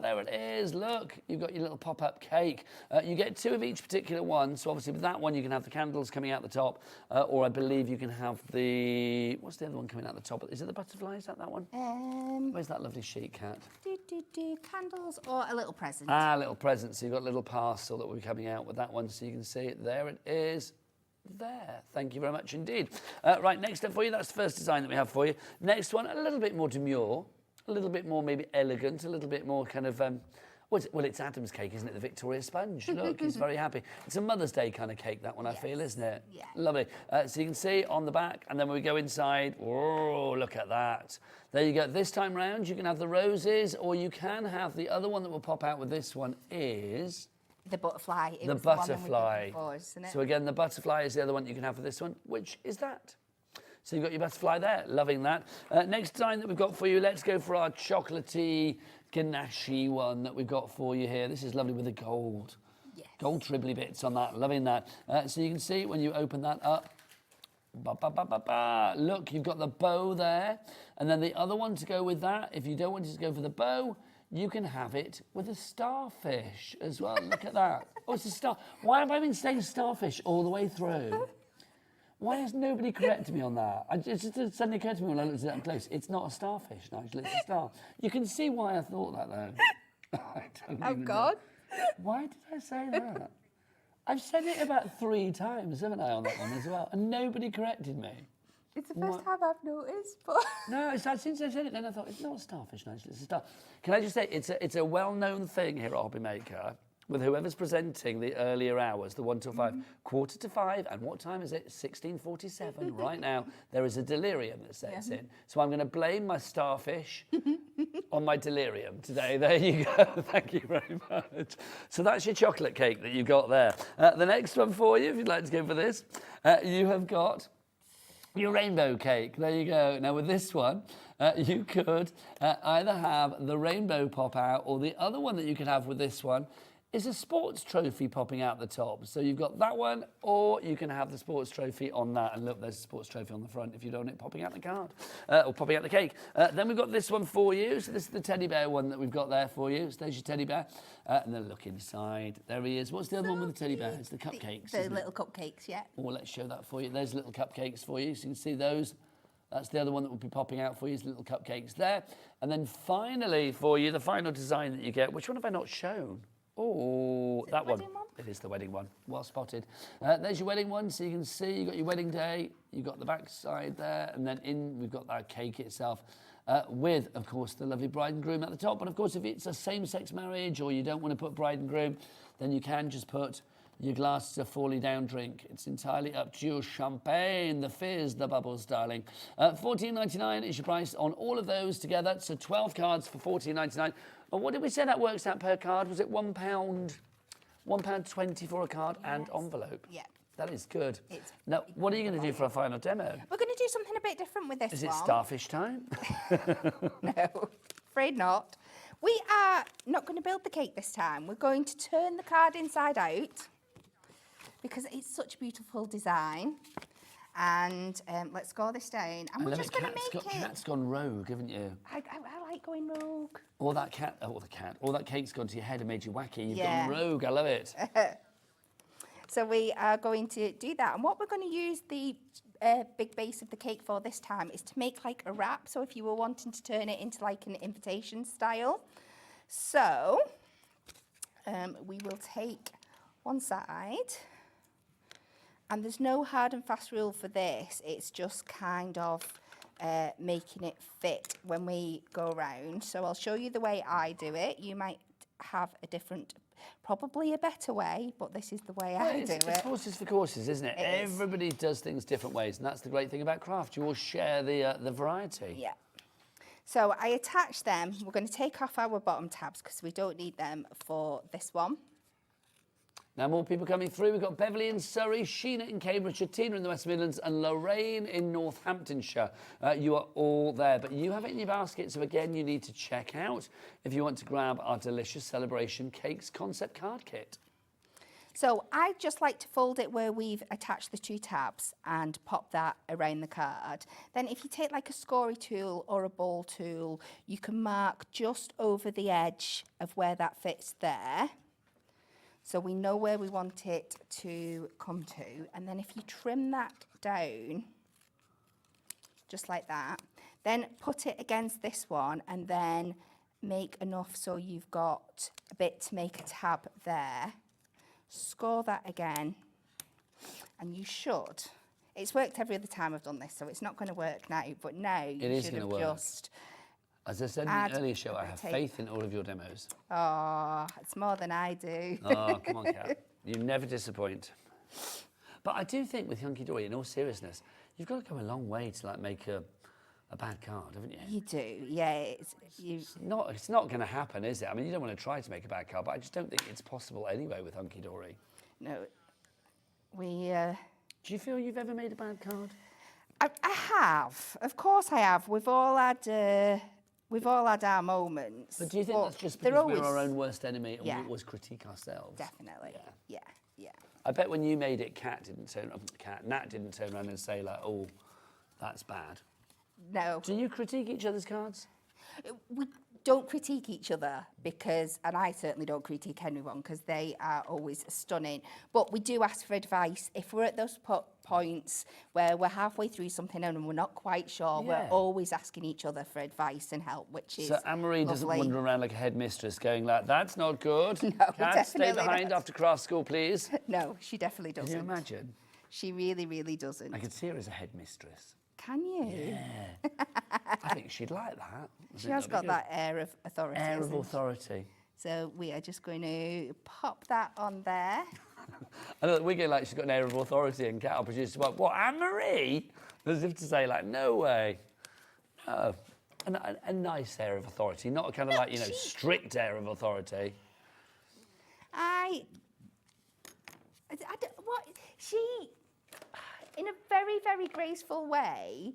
there it is. Look, you've got your little pop-up cake. You get 2 of each particular one. So obviously with that one, you can have the candles coming out the top, or I believe you can have the... What's the other one coming out the top? Is it the butterfly? Is that one? Where's that lovely sheet, Kat? Candles or a little present. Ah, a little present. So you've got a little parcel that will be coming out with that one. So you can see it. There it is. There. Thank you very much indeed. Right, next up for you, that's the first design that we have for you. Next one, a little bit more demure, a little bit more maybe elegant, a little bit more kind of, well, it's Adam's cake, isn't it? The Victoria sponge. Look, he's very happy. It's a Mother's Day kind of cake, that one, I feel, isn't it? Yeah. Lovely. So you can see on the back, and then when we go inside, oh, look at that. There you go. This time round, you can have the roses, or you can have the other one that will pop out with this one is... The butterfly. The butterfly. Before, isn't it? So again, the butterfly is the other one you can have for this one. Which is that? So you've got your butterfly there. Loving that. Next design that we've got for you, let's go for our chocolatey ganache one that we've got for you here. This is lovely with the gold. Yes. Gold tribbly bits on that. Loving that. So you can see when you open that up, look, you've got the bow there. And then the other one to go with that, if you don't want it to go for the bow, you can have it with a starfish as well. Look at that. Oh, it's a star. Why have I been saying starfish all the way through? Why has nobody corrected me on that? It just suddenly occurred to me when I looked at it up close. It's not a starfish, Nigel, it's a star. You can see why I thought that, though. I don't even know. Why did I say that? I've said it about 3 times, haven't I, on that one as well? And nobody corrected me. It's the first time I've noticed, but... No, it's since I said it, then I thought, it's not a starfish, Nigel, it's a star. Can I just say, it's a well-known thing here at Hobbymaker, with whoever's presenting the earlier hours, the 1 till 5, 4:45, and what time is it? 16:47. Right now, there is a delirium that sets in. So I'm going to blame my starfish on my delirium today. There you go. Thank you very much. So that's your chocolate cake that you got there. The next one for you, if you'd like to go for this, you have got your rainbow cake. There you go. Now with this one, you could either have the rainbow pop out, or the other one that you could have with this one is a sports trophy popping out the top. So you've got that one, or you can have the sports trophy on that. And look, there's a sports trophy on the front if you don't want it popping out the card, or popping out the cake. Then we've got this one for you. So this is the teddy bear one that we've got there for you. So there's your teddy bear. And then look inside. There he is. What's the other one with the teddy bear? It's the cupcakes. The little cupcakes, yeah. Oh, let's show that for you. There's little cupcakes for you. So you can see those. That's the other one that will be popping out for you, is little cupcakes there. And then finally for you, the final design that you get. Which one have I not shown? Oh, that one. It is the wedding one. Well spotted. There's your wedding one, so you can see you've got your wedding day, you've got the back side there, and then we've got that cake itself with, of course, the lovely bride and groom at the top. But, of course, if it's a same-sex marriage or you don't want to put bride and groom, then you can just put your glasses of Falling Down drink. It's entirely up to you. Champagne, the fizz, the bubbles, darling. $14.99 is your price on all of those together. So 12 cards for $14.99. And what did we say that works out per card? Was it £1? £1.20 for a card and envelope? Yeah. That is good. Now, what are you going to do for a final demo? We're going to do something a bit different with this one. Is it starfish time? No, afraid not. We are not going to build the cake this time. We're going to turn the card inside out because it's such a beautiful design. And let's score this down. And we're just going to make it... Cat's gone rogue, haven't you? I like going rogue. Or that cake's gone to your head and made you wacky. You've gone rogue, I love it. So we are going to do that. And what we're going to use the big base of the cake for this time is to make like a wrap. So if you were wanting to turn it into like an invitation style. So we will take one side. And there's no hard and fast rule for this. It's just kind of making it fit when we go around. So I'll show you the way I do it. You might have a different, probably a better way, but this is the way I do it. It's horses for courses, isn't it? Everybody does things different ways, and that's the great thing about craft. You all share the variety. Yeah. So I attach them. We're going to take off our bottom tabs because we don't need them for this one. Now, more people coming through. We've got Beverly in Surrey, Sheena in Cambridgeshire, Tina in the West Midlands, and Lorraine in Northamptonshire. You are all there, but you have it in your basket. So, again, you need to check out if you want to grab our delicious celebration cakes concept card kit. So I just like to fold it where we've attached the 2 tabs and pop that around the card. Then if you take like a scory tool or a ball tool, you can mark just over the edge of where that fits there. So we know where we want it to come to. And then if you trim that down, just like that, then put it against this one and then make enough so you've got a bit to make a tab there. Score that again, and you should. It's worked every other time I've done this, so it's not going to work now, but now you should have just... As I said in the earlier show, I have faith in all of your demos. Oh, it's more than I do. Oh, come on, Kat. You never disappoint. But I do think with Hunkydory, in all seriousness, you've got to go a long way to like make a bad card, haven't you? You do, yeah. It's not going to happen, is it? I mean, you don't want to try to make a bad card, but I just don't think it's possible anyway with Hunkydory. No, Do you feel you've ever made a bad card? I have. Of course I have. We've all had our moments. But do you think that's just because we're our own worst enemy and we always critique ourselves? Definitely. Yeah. I bet when you made it, Nat didn't turn around and say like, "Oh, that's bad." No. Do you critique each other's cards? We don't critique each other because, and I certainly don't critique anyone because they are always stunning, but we do ask for advice. If we're at those points where we're halfway through something and we're not quite sure, we're always asking each other for advice and help, which is So Anne-Marie doesn't lovely. wander around like a headmistress going like, that's not good. No, Kat, stay definitely behind not. after craft school, please. No, she definitely Can doesn't. you imagine? She really, really doesn't. I could see her as a headmistress. Can you? Yeah. I think she'd like that. She has got that air of authority. Air of hasn't she? authority. So we are just going to pop that on there. I know that we're getting like she's got an air of authority, and Kat, our producer, like, what, Anne-Marie? As if to say, like, no way. No. A nice air of authority, not a kind of like, you know, strict air of authority. She, in a very, very graceful way,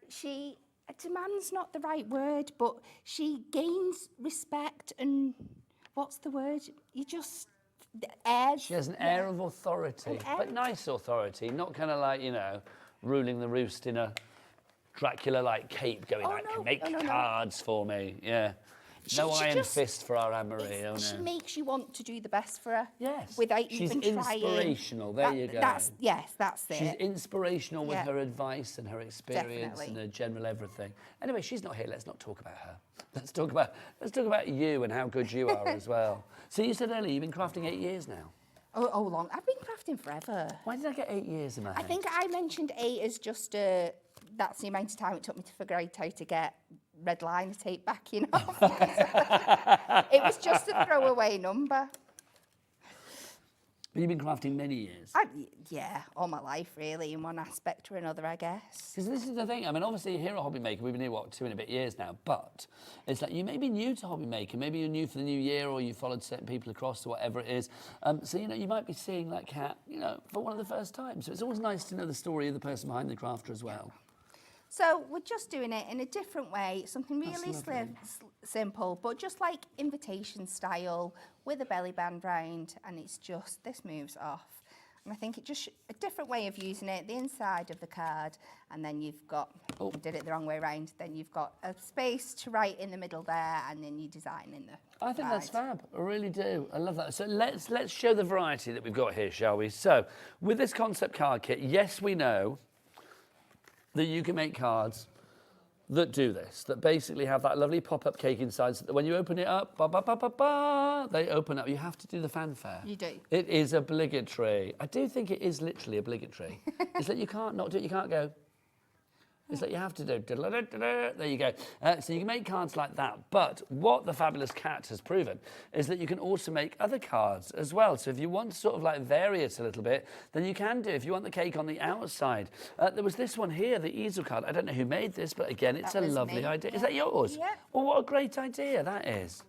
she demands not the right word, but she gains respect and, what's the word? You just, airs. She has an air of authority, but nice authority, not kind of like, you know, ruling the roost in a Dracula-like cape going make cards for me, yeah. No iron fist for our Anne-Marie, oh no. She makes you want to do the best for her. Yes. Without She's even trying. inspirational, there you go. That's it. She's inspirational with Yeah. her advice and her experience Definitely. and her general everything. Anyway, she's not here, let's not talk about her. Let's talk about you and how good you are as well. So you said earlier you've been crafting 8 years now. Oh, long. I've been crafting forever. Why did I get 8 years in my head? I think I mentioned 8 as just that's the amount of time it took me to figure out how to get red liner tape backing off. It was just a throwaway number. But you've been crafting many years. Yeah, all my life really, in one aspect or another, I guess. Because this is the thing, I mean, obviously here at Hobby Maker, we've been here, 2 and a bit years now, but it's like you may be new to Hobby Maker, maybe you're new for the new year or you followed certain people across or whatever it is. So, you know, you might be seeing that cat, you know, for one of the first times. So it's always nice to know the story of the person behind the crafter as well. So we're just doing it in a different way, something really simple, but just like invitation style with a belly band round, and it's just, this moves off. And I think it's just a different way of using it, the inside of the card, and then you've got, I did it the wrong way around, then you've got a space to write in the middle there, and then you design in the I think side. that's fab. I really do. I love that. So let's show the variety that we've got here, shall we? So with this concept card kit, yes, we know that you can make cards that do this, that basically have that lovely pop-up cake inside, so that when you open it up, they open up. You have to do the fanfare. You do. It is obligatory. I do think it is literally obligatory. It's that you can't not do it. You can't go. It's that you have to do. There you go. So you can make cards like that. But what the Fabulous Cat has proven is that you can also make other cards as well. So if you want to sort of like vary it a little bit, then you can do. If you want the cake on the outside. There was this one here, the easel card. I don't know who made this, but again, it's a lovely idea. Yeah. Is that yours? Yeah. Well, what a great idea that is.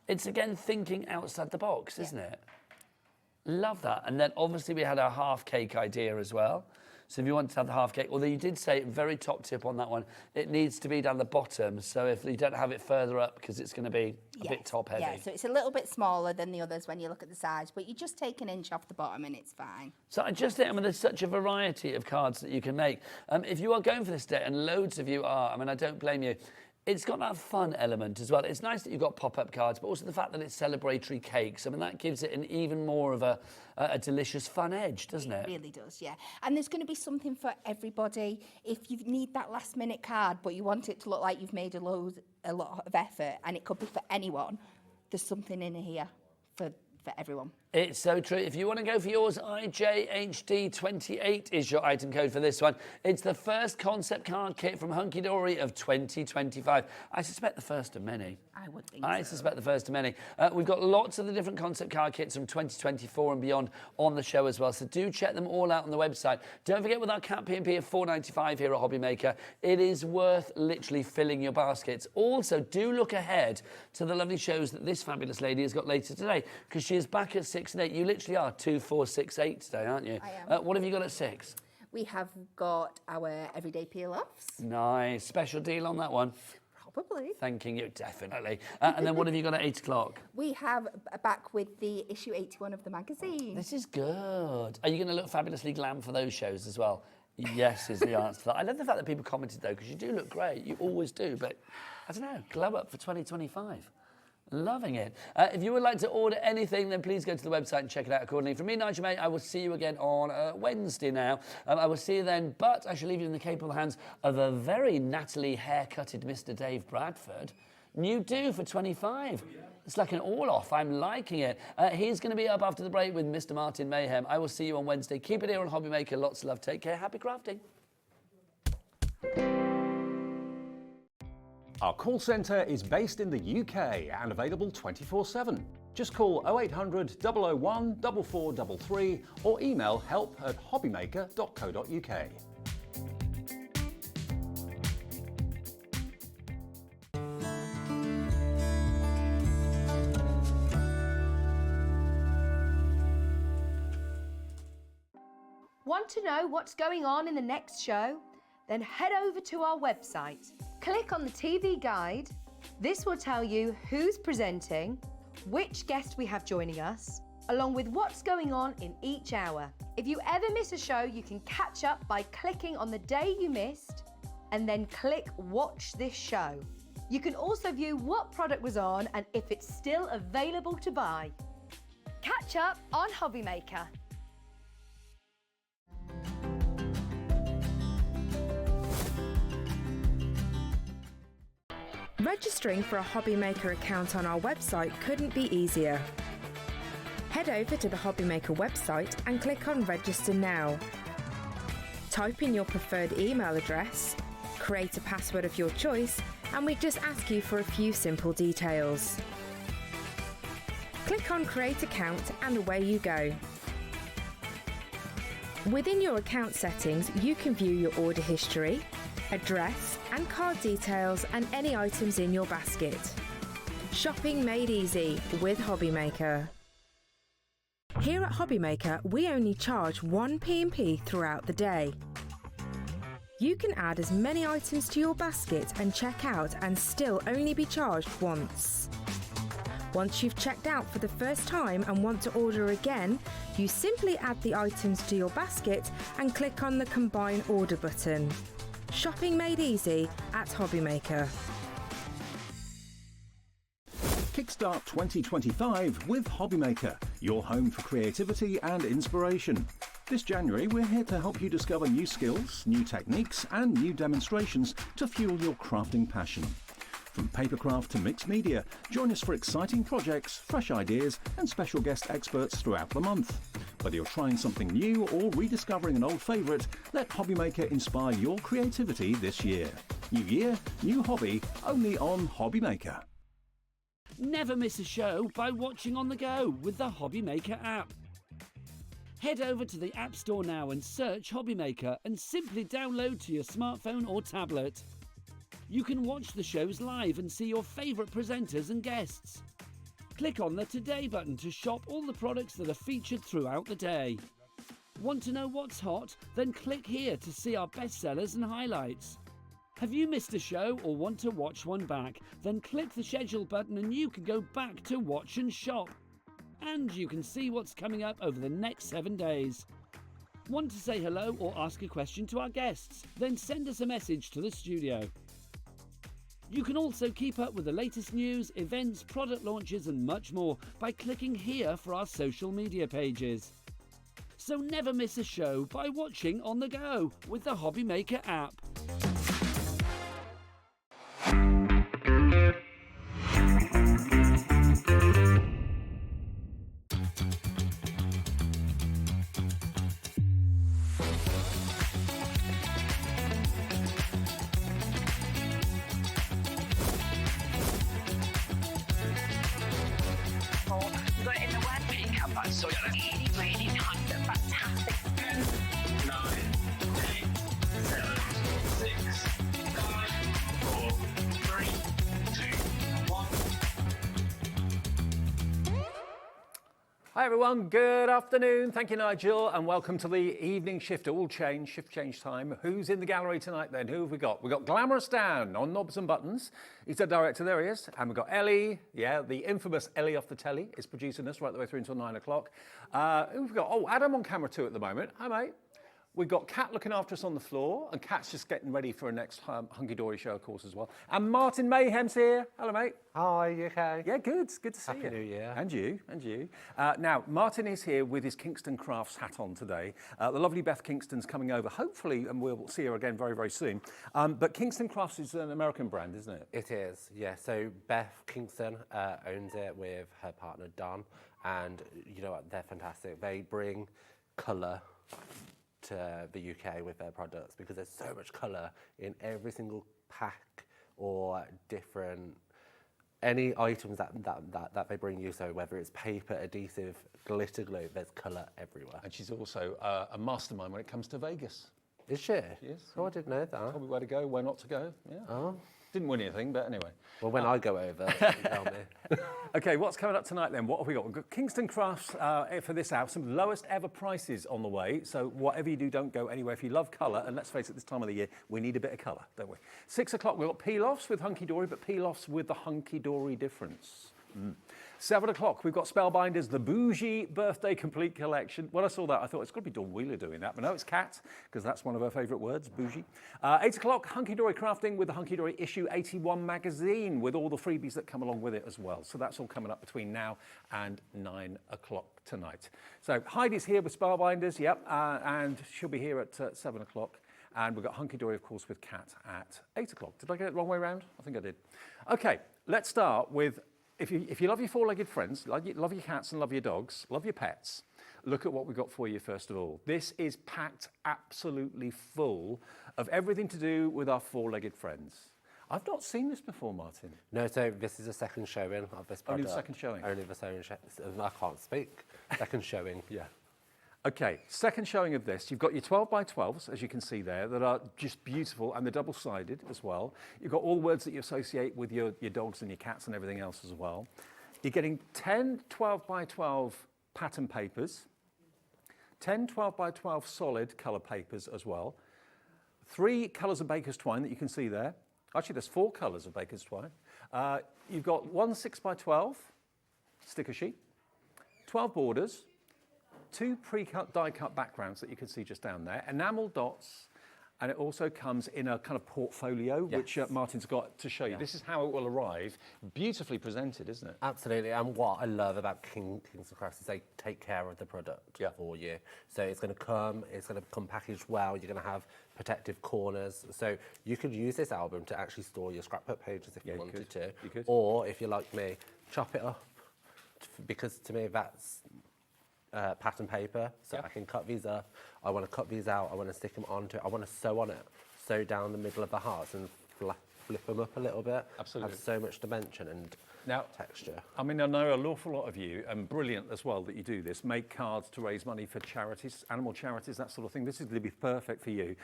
It's again thinking outside the box, isn't it? Love that. And then obviously we had our half cake idea as well. So if you want to have the half cake, although you did say, very top tip on that one, it needs to be down the bottom. So if you don't have it further up, because it's going to be a bit top heavy. Yeah, so it's a little bit smaller than the others when you look at the sides, but you just take an inch off the bottom and it's fine. So I just think, I mean, there's such a variety of cards that you can make. If you are going for this day, and loads of you are, I mean, I don't blame you, it's got that fun element as well. It's nice that you've got pop-up cards, but also the fact that it's celebratory cakes. I mean, that gives it an even more of a delicious, fun edge, doesn't it? It really does, yeah. And there's going to be something for everybody. If you need that last-minute card, but you want it to look like you've made a lot of effort, and it could be for anyone, there's something in here for everyone. It's so true. If you want to go for yours, IJHD28 is your item code for this one. It's the first concept card kit from Hunkydory of 2025. I suspect the first of many. I would think I so. suspect the first of many. We've got lots of the different concept card kits from 2024 and beyond on the show as well, so do check them all out on the website. Don't forget, with our Cat P&P of $4.95 here at Hobby Maker, it is worth literally filling your baskets. Also, do look ahead to the lovely shows that this fabulous lady has got later today, because she is back at 6 and 8. You literally are 2, 4, 6, 8 today, aren't you? I am. What have you got at 6? We have got our everyday peel-offs. Nice. Special deal on that one. Probably. Thanking you, definitely. And then what have you got at 8 o'clock? We have back with the issue 81 of the magazine. This is good. Are you going to look fabulously glam for those shows as well? Yes is the answer to that. I love the fact that people commented, though, because you do look great. You always do, but I don't know, glow up for 2025. Loving it. If you would like to order anything, then please go to the website and check it out accordingly. From me, Nigel, mate, I will see you again on Wednesday now. I will see you then, but I shall leave you in the capable hands of a very Natalie haircutted Mr. Dave Bradford. New do for 25. It's like an all-off. I'm liking it. He's going to be up after the break with Mr. Martin Mayhem. I will see you on Wednesday. Keep it here on Hobby Maker. Lots of love. Take care. Happy crafting. Our call centre is based in the UK and available 24/7. Just call 0800 001 4433 or email help@hobbymaker.co.uk. Want to know what's going on in the next show? Then head over to our website. Click on the TV guide. This will tell you who's presenting, which guest we have joining us, along with what's going on in each hour. If you ever miss a show, you can catch up by clicking on the day you missed and then click Watch This Show. You can also view what product was on and if it's still available to buy. Catch up on Hobby Maker. Registering for a Hobby Maker account on our website couldn't be easier. Head over to the Hobby Maker website and click on Register Now. Type in your preferred email address, create a password of your choice, and we just ask you for a few simple details. Click on Create Account and away you go. Within your account settings, you can view your order history, address and card details and any items in your basket. Shopping made easy with Hobby Maker. Here at Hobby Maker, we only charge one P&P throughout the day. You can add as many items to your basket and check out and still only be charged once. Once you've checked out for the first time and want to order again, you simply add the items to your basket and click on the Combine Order button. Shopping made easy at Hobby Maker. Kickstart 2025 with Hobby Maker, your home for creativity and inspiration. This January, we're here to help you discover new skills, new techniques, and new demonstrations to fuel your crafting passion. From papercraft to mixed media, join us for exciting projects, fresh ideas, and special guest experts throughout the month. Whether you're trying something new or rediscovering an old favourite, let Hobby Maker inspire your creativity this year. New year, new hobby, only on Hobby Maker. Never miss a show by watching on the go with the Hobby Maker app. Head over to the App Store now and search Hobby Maker and simply download to your smartphone or tablet. You can watch the shows live and see your favourite presenters and guests. Click on the Today button to shop all the products that are featured throughout the day. Want to know what's hot? Then click here to see our bestsellers and highlights. Have you missed a show or want to watch one back? Then click the schedule button and you can go back to watch and shop. And you can see what's coming up over the next 7 days. Want to say hello or ask a question to our guests? Then send us a message to the studio. You can also keep up with the latest news, events, product launches and much more by clicking here for our social media pages. So never miss a show by watching on the go with the Hobby Maker app. But in the word pickup, I saw you really, really kind of fantastic. 9, 8, 7, 6, 5, 4, 3, 2, 1. Hi everyone, good afternoon. Thank you, Nigel, and welcome to the evening shift. All change, shift change time. Who's in the gallery tonight then? Who have we got? We've got Glamorous Dan on Knobs and Buttons. He's the director, there he is. And we've got Ellie, the infamous Ellie off the telly is producing us right the way through until 9 o'clock. Who have we got? Oh, Adam on camera too at the moment. Hi, mate. We've got Kat looking after us on the floor, and Kat's just getting ready for her next Hunkydory show, of course, as well. And Martin Mayhem's here. Hello, mate. Hi, you okay? Yeah, good. Good to see you. Happy New Year. And you, and you. Now, Martin is here with his Kingston Crafts hat on today. The lovely Beth Kingston's coming over, hopefully, and we'll see her again very, very soon. But Kingston Crafts is an American brand, isn't it? It is, yeah. So Beth Kingston owns it with her partner Don, and you know what? They're fantastic. They bring colour to the UK with their products because there's so much colour in every single pack or different any items that they bring you. So whether it's paper, adhesive, glitter glue, there's colour everywhere. And she's also a mastermind when it comes to Vegas. Is she? Yes. Oh, I didn't know that. Probably where to go, where not to go. Yeah. Oh. Didn't win anything, but anyway. Well, when I go over, you tell me. Okay, what's coming up tonight then? What have we got? We've got Kingston Crafts for this hour. Some lowest ever prices on the way. So whatever you do, don't go anywhere. If you love colour, and let's face it, this time of the year, we need a bit of colour, don't we? 6 o'clock, we've got peel-offs with Hunkydory, but peel-offs with the Hunkydory difference. 7 o'clock, we've got Spellbinders, the bougie birthday complete collection. When I saw that, I thought it's got to be Dawn Wheeler doing that, but no, it's Kat, because that's one of her favourite words, bougie. 8 o'clock, Hunkydory Crafting with the Hunkydory Issue 81 magazine, with all the freebies that come along with it as well. So that's all coming up between now and 9 o'clock tonight. So Heidi's here with Spellbinders, yep, and she'll be here at 7 o'clock. And we've got Hunkydory, of course, with Kat at 8 o'clock. Did I get it the wrong way around? I think I did. Okay, let's start with, if you love your four-legged friends, love your cats and love your dogs, love your pets, look at what we've got for you first of all. This is packed absolutely full of everything to do with our four-legged friends. I've not seen this before, Martin. No, so this is a second showing of this product. Only the second showing? Only the second showing. I can't speak. Second showing. Yeah. Okay, second showing of this. You've got your 12 by 12s, as you can see there, that are just beautiful, and they're double-sided as well. You've got all the words that you associate with your dogs and your cats and everything else as well. You're getting 10 12 by 12 pattern papers, 10 12 by 12 solid colour papers as well, 3 colours of baker's twine that you can see there. Actually, there's 4 colours of baker's twine. You've got 1 6 by 12 sticker sheet, 12 borders, 2 pre-cut die-cut backgrounds that you can see just down there, enamel dots, and it also comes in a kind of portfolio, yes, which Martin's got to show you. Yeah. This is how it will arrive. Beautifully presented, isn't it? Absolutely, and what I love about Kingston Crafts is they take care of the product for you. So it's going to come packaged well, you're going to have protective corners. So you could use this album to actually store your scrapbook pages if you wanted to. You could. Or, if you're like me, chop it up, because to me that's pattern paper, so I can cut these up. I want to cut these out. I want to stick them onto it. I want to sew on it, sew down the middle of the hearts and flip them up a little bit. Absolutely. Have so much dimension and texture. I mean, I know an awful lot of you, and brilliant as well that you do this, make cards to raise money for charities, animal charities, that sort of thing. This is going to be perfect for you.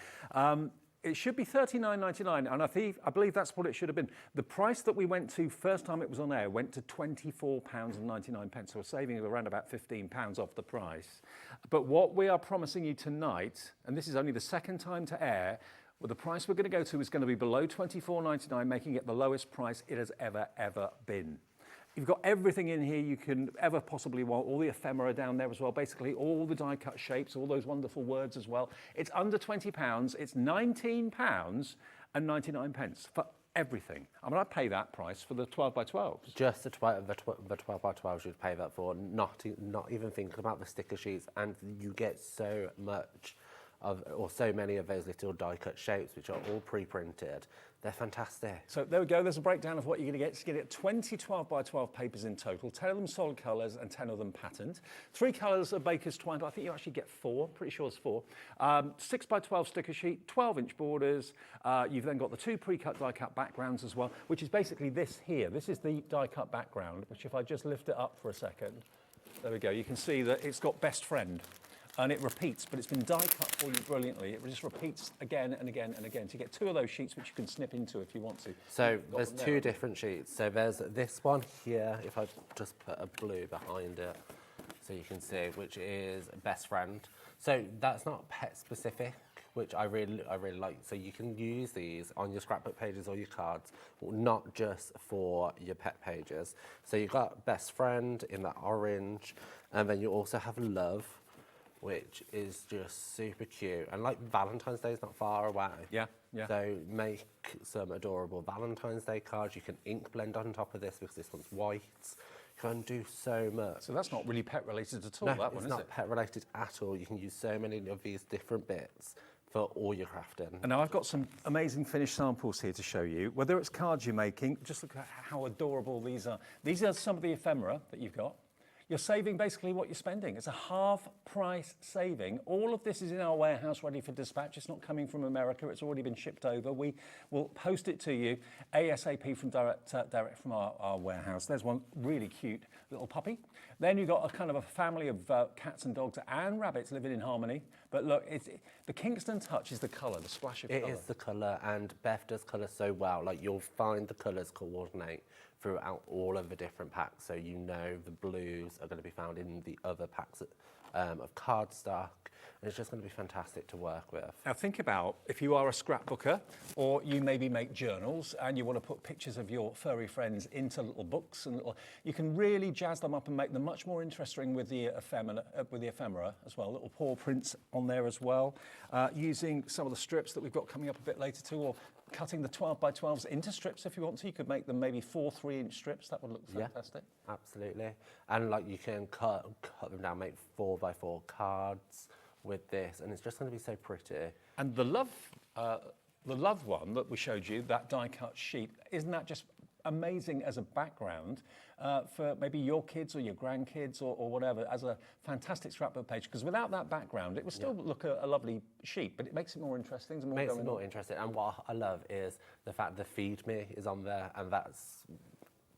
It should be $39.99, and I believe that's what it should have been. The price that we went to first time it was on air went to £24.99, so a saving of around about £15 off the price. But what we are promising you tonight, and this is only the second time to air, well, the price we're going to go to is going to be below £24.99, making it the lowest price it has ever been. You've got everything in here you can ever possibly want, all the ephemera down there as well, basically all the die-cut shapes, all those wonderful words as well. It's under £20, it's £19.99 for everything. I mean, I'd pay that price for the 12 by 12s. Just the 12 by 12s you'd pay that for, not even thinking about the sticker sheets, and you get so much or so many of those little die-cut shapes, which are all pre-printed. They're fantastic. So there we go, there's a breakdown of what you're going to get. So you get 20 12 by 12 papers in total, 10 of them solid colours and 10 of them patterned. 3 colours of baker's twine, but I think you actually get 4, pretty sure it's 4. 6 by 12 sticker sheet, 12-inch borders. You've then got the 2 pre-cut die-cut backgrounds as well, which is basically this here. This is the die-cut background, which if I just lift it up for a second, there we go, you can see that it's got best friend. And it repeats, but it's been die-cut for you brilliantly. It just repeats again and again and again. So you get 2 of those sheets, which you can snip into if you want to. So there's 2 different sheets. So there's this one here, if I just put a blue behind it, so you can see, which is best friend. So that's not pet specific, which I really like. So you can use these on your scrapbook pages or your cards, not just for your pet pages. So you've got best friend in that orange, and then you also have love, which is just super cute. And like Valentine's Day is not far away. Yeah, yeah. So make some adorable Valentine's Day cards. You can ink blend on top of this because this one's white. You can do so much. So that's not really pet related at all, No, that one, it's is not it? pet related at all. You can use so many of these different bits for all your crafting. And now I've got some amazing finished samples here to show you. Whether it's cards you're making, just look at how adorable these are. These are some of the ephemera that you've got. You're saving basically what you're spending. It's a half price saving. All of this is in our warehouse ready for dispatch. It's not coming from America. It's already been shipped over. We will post it to you ASAP from direct from our warehouse. There's one really cute little puppy. Then you've got a kind of a family of cats and dogs and rabbits living in harmony. But look, the Kingston touch is the colour, the splash of colour. It is the colour, and Beth does colour so well. Like, you'll find the colours coordinate throughout all of the different packs, so you know the blues are going to be found in the other packs of cardstock, and it's just going to be fantastic to work with. Now think about if you are a scrapbooker, or you maybe make journals and you want to put pictures of your furry friends into little books, and you can really jazz them up and make them much more interesting with the ephemera as well. Little paw prints on there as well, using some of the strips that we've got coming up a bit later too, or cutting the 12 by 12s into strips if you want to. You could make them maybe 4 3-inch strips. That would look fantastic. Yeah, absolutely. And like, you can cut them down, make 4 by 4 cards with this, and it's just going to be so pretty. And the love one that we showed you, that die cut sheet, isn't that just amazing as a background for maybe your kids or your grandkids or whatever, as a fantastic scrapbook page? Because without that background, it would still look a lovely sheet, but it makes it more interesting. Makes it more interesting. And what I love is the fact the Feed Me is on there, and that's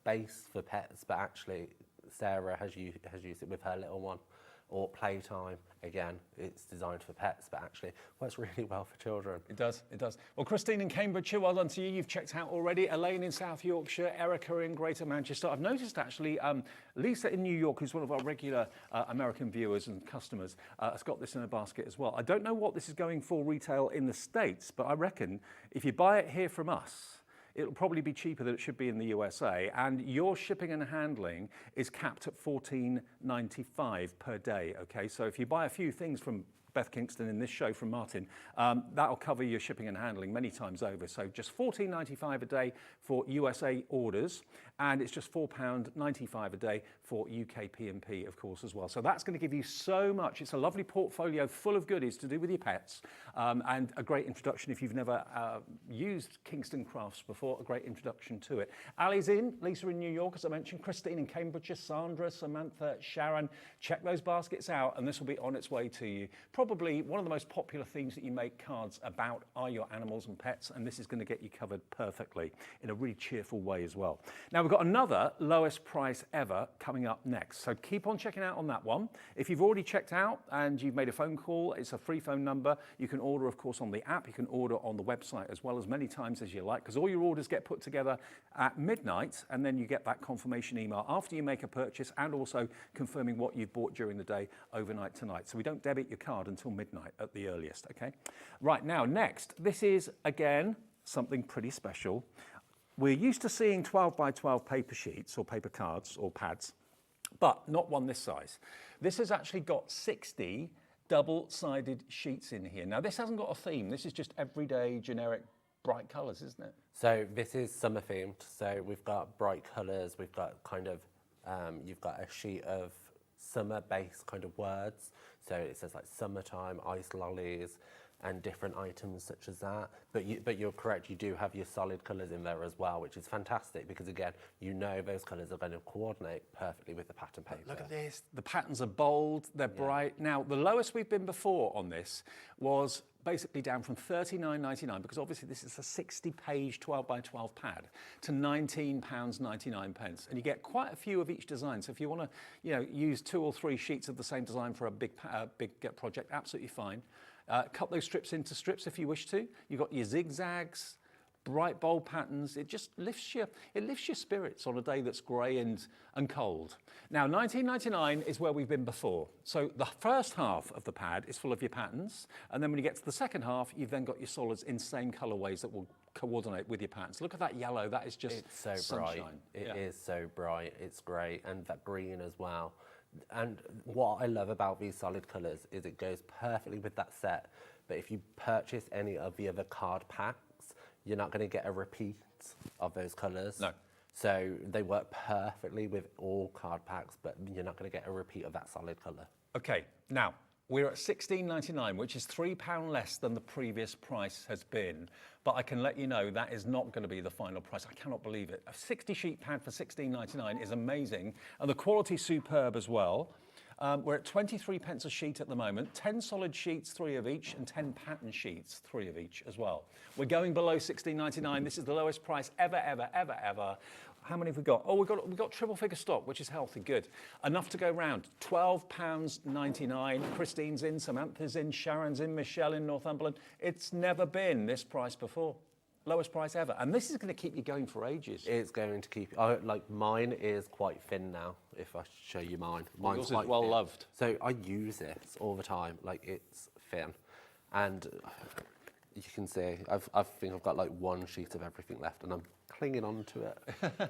base for pets, but actually Sarah has used it with her little one. Or Playtime, again, it's designed for pets, but actually works really well for children. It does, it does. Well, Christine in Cambridgeshire, well done to you. You've checked out already. Elaine in South Yorkshire, Erica in Greater Manchester. I've noticed, actually, Lisa in New York, who's one of our regular American viewers and customers, has got this in a basket as well. I don't know what this is going for retail in the States, but I reckon if you buy it here from us, it'll probably be cheaper than it should be in the USA, and your shipping and handling is capped at $14.95 per day, okay? So if you buy a few things from Beth Kingston in this show from Martin, that'll cover your shipping and handling many times over. So just $14.95 a day for USA orders, and it's just £4.95 a day for UK P&P, of course, as well. So that's going to give you so much. It's a lovely portfolio full of goodies to do with your pets, and a great introduction if you've never used Kingston Crafts before, a great introduction to it. Ali's in, Lisa in New York, as I mentioned, Christine in Cambridgeshire, Sandra, Samantha, Sharon. Check those baskets out, and this will be on its way to you. Probably one of the most popular themes that you make cards about are your animals and pets, and this is going to get you covered perfectly in a really cheerful way as well. Now, we've got another lowest price ever coming up next, so keep on checking out on that one. If you've already checked out and you've made a phone call, it's a free phone number. You can order, of course, on the app. You can order on the website as well, as many times as you like, because all your orders get put together at midnight, and then you get that confirmation email after you make a purchase, and also confirming what you've bought during the day overnight tonight. So we don't debit your card until midnight at the earliest, okay? Right, now, next, this is, again, something pretty special. We're used to seeing 12 by 12 paper sheets or paper cards or pads, but not one this size. This has actually got 60 double-sided sheets in here. Now, this hasn't got a theme. This is just everyday, generic, bright colours, isn't it? So this is summer themed. So we've got bright colours. We've got kind of, you've got a sheet of summer-based kind of words. So it says like summertime, ice lollies, and different items such as that. But you're correct, you do have your solid colours in there as well, which is fantastic because, again, you know those colours are going to coordinate perfectly with the pattern paper. Look at this. The patterns are bold, they're bright. Now, the lowest we've been before on this was basically down from $39.99, because obviously this is a 60-page 12 by 12 pad, to £19.99, and you get quite a few of each design. So if you want to, use 2 or 3 sheets of the same design for a big project, absolutely fine. Cut those strips into strips if you wish to. You've got your zigzags, bright, bold patterns. It just lifts your spirits on a day that's grey and cold. Now, $19.99 is where we've been before. So the first half of the pad is full of your patterns, and then when you get to the second half, you've then got your solids in same colourways that will coordinate with your patterns. Look at that yellow. That is just it's so sunshine. bright. It is so bright. It's great, and that green as well. And what I love about these solid colours is it goes perfectly with that set. But if you purchase any of the other card packs, you're not going to get a repeat of those colours. No. So they work perfectly with all card packs, but you're not going to get a repeat of that solid colour. Okay, now we're at £16.99, which is £3 less than the previous price has been. But I can let you know that is not going to be the final price. I cannot believe it. A 60 sheet pad for £16.99 is amazing, and the quality's superb as well. We're at 23 pence a sheet at the moment, 10 solid sheets, 3 of each, and 10 pattern sheets, 3 of each as well. We're going below £16.99. This is the lowest price ever. How many have we got? Oh, we've got triple figure stock, which is healthy, good. Enough to go round. £12.99. Christine's in, Samantha's in, Sharon's in, Michelle in Northumberland. It's never been this price before. Lowest price ever. And this is going to keep you going for ages. It's going to keep, like mine is quite thin now, if I show you mine. Mine's yours is quite well thin. loved. So I use it all the time, like it's thin. And you can see, I think I've got like 1 sheet of everything left and I'm clinging on to it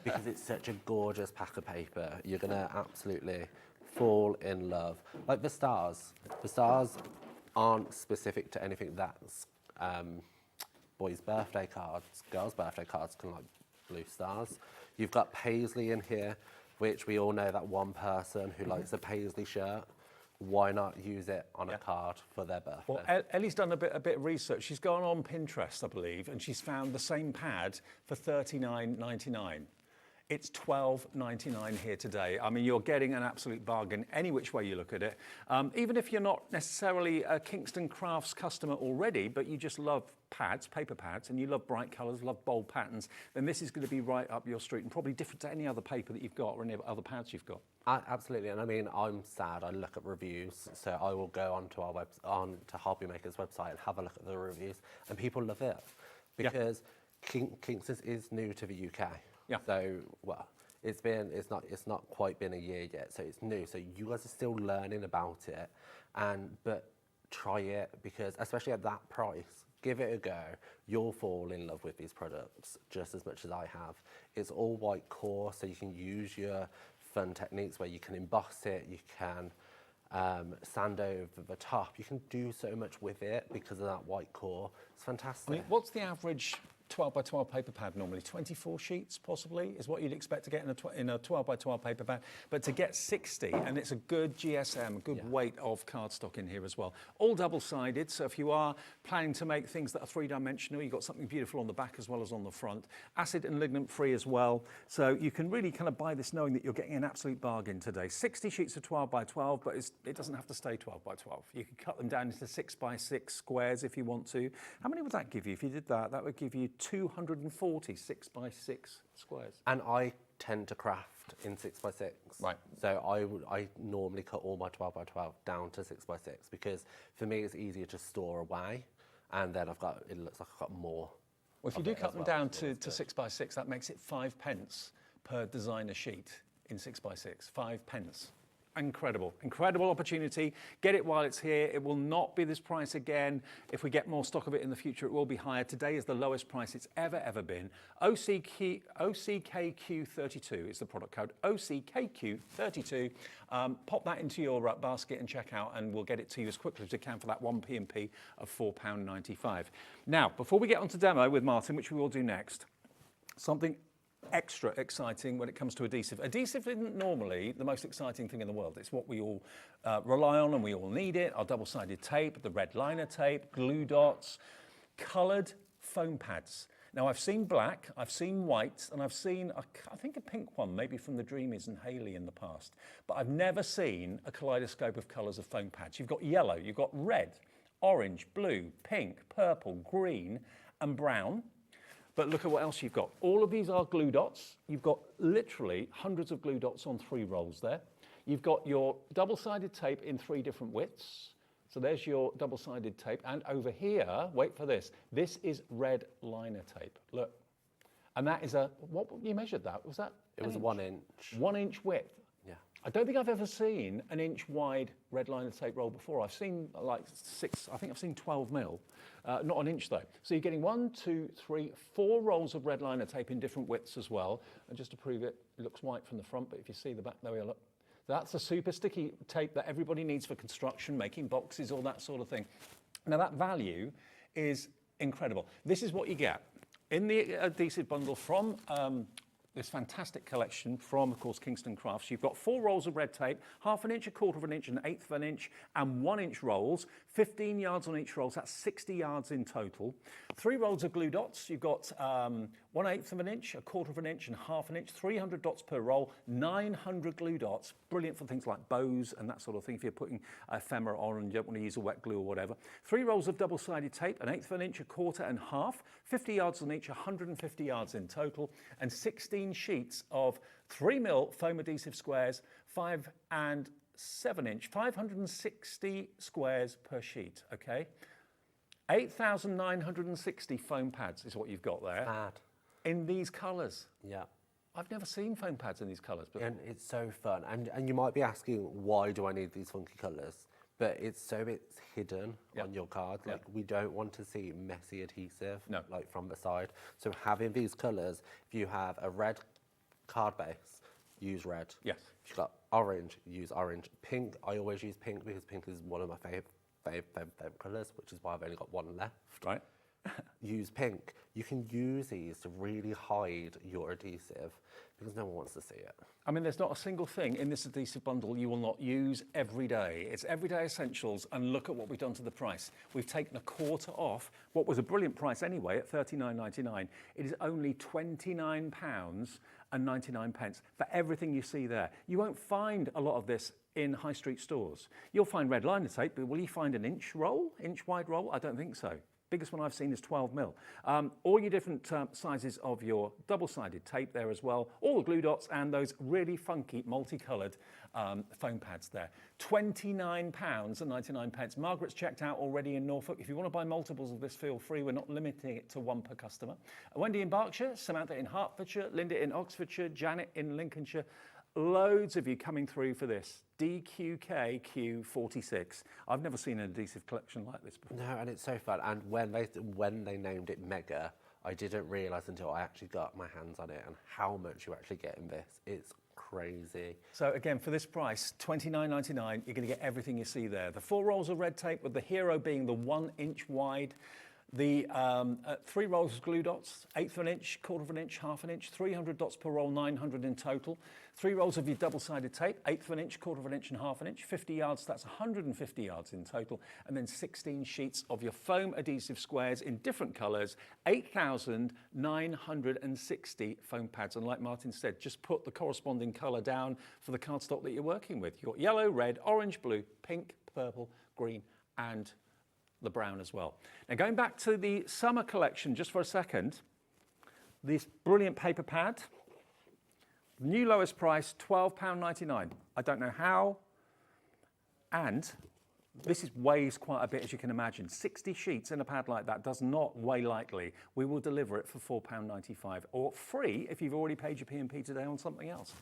because it's such a gorgeous pack of paper. You're going to absolutely fall in love. Like the stars aren't specific to anything that's boys' birthday cards, girls' birthday cards can like blue stars. You've got paisley in here, which we all know that one person who likes a paisley shirt. Why not use it on a card for their birthday? Well, Ellie's done a bit of research. She's gone on Pinterest, I believe, and she's found the same pad for $39.99. It's $12.99 here today. I mean, you're getting an absolute bargain any which way you look at it. Even if you're not necessarily a Kingston Crafts customer already, but you just love pads, paper pads, and you love bright colours, love bold patterns, then this is going to be right up your street and probably different to any other paper that you've got or any other pads you've got. Absolutely, and I mean, I'm sad. I look at reviews, so I will go onto onto Hobbymaker's website and have a look at the reviews, and people love it because Kingston's is new to the UK. Yeah. So, well, it's not quite been a year yet, so it's new. So you guys are still learning about it, but try it because, especially at that price, give it a go. You'll fall in love with these products just as much as I have. It's all white core, so you can use your fun techniques where you can emboss it, you can sand over the top. You can do so much with it because of that white core. It's fantastic. I mean, what's the average 12 by 12 paper pad normally? 24 sheets possibly is what you'd expect to get in a 12 by 12 paper pad. But to get 60, and it's a good GSM, a good weight of cardstock in here as well. All double-sided, so if you are planning to make things that are three-dimensional, you've got something beautiful on the back as well as on the front. Acid and ligament-free as well. So you can really kind of buy this knowing that you're getting an absolute bargain today. 60 sheets of 12 by 12, but it doesn't have to stay 12 by 12. You can cut them down into 6 by 6 squares if you want to. How many would that give you if you did that? That would give you 240 6 by 6 squares. And I tend to craft in 6 by 6. Right. So I normally cut all my 12 by 12 down to 6 by 6 because for me it's easier to store away, and then it looks like I've got more. Well, if you do cut them down to 6 by 6, that makes it 5 pence per designer sheet in 6 by 6. 5 pence. Incredible opportunity. Get it while it's here. It will not be this price again. If we get more stock of it in the future, it will be higher. Today is the lowest price it's ever been. OCKQ32 is the product code. OCKQ32. Pop that into your basket and check out, and we'll get it to you as quickly as we can for that 1 P&P of £4.95. Now, before we get on to demo with Martin, which we will do next, something extra exciting when it comes to adhesive. Adhesive isn't normally the most exciting thing in the world. It's what we all rely on and we all need it. Our double-sided tape, the red liner tape, glue dots, coloured foam pads. Now, I've seen black, I've seen white, and I've seen, I think, a pink one, maybe from the Dreamies and Hayley in the past. But I've never seen a kaleidoscope of colours of foam pads. You've got yellow, you've got red, orange, blue, pink, purple, green, and brown. But look at what else you've got. All of these are glue dots. You've got literally hundreds of glue dots on 3 rolls there. You've got your double-sided tape in 3 different widths. So there's your double-sided tape. And over here, wait for this. This is red liner tape. Look. And that is what you measured that? Was that? It was 1 inch. 1 inch width. Yeah. I don't think I've ever seen an inch wide red liner tape roll before. I've seen like 6, I think I've seen 12 mil. Not an inch though. So you're getting 1, 2, 3, 4 rolls of red liner tape in different widths as well. And just to prove it, it looks white from the front, but if you see the back, there we are, look. That's a super sticky tape that everybody needs for construction, making boxes, all that sort of thing. Now that value is incredible. This is what you get in the adhesive bundle from this fantastic collection from, of course, Kingston Crafts. You've got 4 rolls of red tape, 1/2 inch, 1/4 inch, 1/8 inch, and 1 inch rolls, 15 yards on each roll, so that's 60 yards in total. 3 rolls of glue dots. You've got 1/8 inch, 1/4 inch, and 1/2 inch, 300 dots per roll, 900 glue dots. Brilliant for things like bows and that sort of thing if you're putting ephemera on and you don't want to use a wet glue or whatever. 3 rolls of double-sided tape, 1/8 inch, 1/4 and 1/2, 50 yards on each, 150 yards in total, and 16 sheets of 3mm foam adhesive squares, 5 and 7 inch, 560 squares per sheet, okay? 8,960 foam pads is what you've got there. Mad. In these colours. Yeah. I've never seen foam pads in these colours before. And it's so fun. And you might be asking, why do I need these funky colours? But it's hidden on your card. Like, we don't want to see messy adhesive, like from the side. So having these colours, if you have a red card base, use red. Yes. If you've got orange, use orange. Pink, I always use pink because pink is one of my favourite colours, which is why I've only got one left. Right. Use pink. You can use these to really hide your adhesive because no one wants to see it. I mean, there's not a single thing in this adhesive bundle you will not use every day. It's everyday essentials, and look at what we've done to the price. We've taken 1/4 off what was a brilliant price anyway at £39.99. It is only £29.99 for everything you see there. You won't find a lot of this in high street stores. You'll find red liner tape, but will you find an inch wide roll? I don't think so. Biggest one I've seen is 12mm. All your different sizes of your double-sided tape there as well, all the glue dots and those really funky multicoloured foam pads there. £29.99. Margaret's checked out already in Norfolk. If you want to buy multiples of this, feel free. We're not limiting it to 1 per customer. Wendy in Berkshire, Samantha in Hertfordshire, Linda in Oxfordshire, Janet in Lincolnshire. Loads of you coming through for this. DQKQ46. I've never seen an adhesive collection like this before. No, and it's so fun. And when they named it Mega, I didn't realise until I actually got my hands on it and how much you actually get in this. It's crazy. So again, for this price, £29.99, you're going to get everything you see there. The 4 rolls of red tape, with the hero being the 1 inch wide. The 3 rolls of glue dots, 1/8 inch, 1/4 inch, 1/2 inch, 300 dots per roll, 900 in total. 3 rolls of your double-sided tape, 1/8 inch, 1/4 inch and 1/2 inch, 50 yards, that's 150 yards in total. And then 16 sheets of your foam adhesive squares in different colours, 8,960 foam pads. And like Martin said, just put the corresponding colour down for the cardstock that you're working with. You've got yellow, red, orange, blue, pink, purple, green, and the brown as well. Now going back to the summer collection just for a second, this brilliant paper pad, new lowest price, £12.99. I don't know how, and this weighs quite a bit, as you can imagine. 60 sheets in a pad like that does not weigh lightly. We will deliver it for £4.95 or free if you've already paid your P&P today on something else.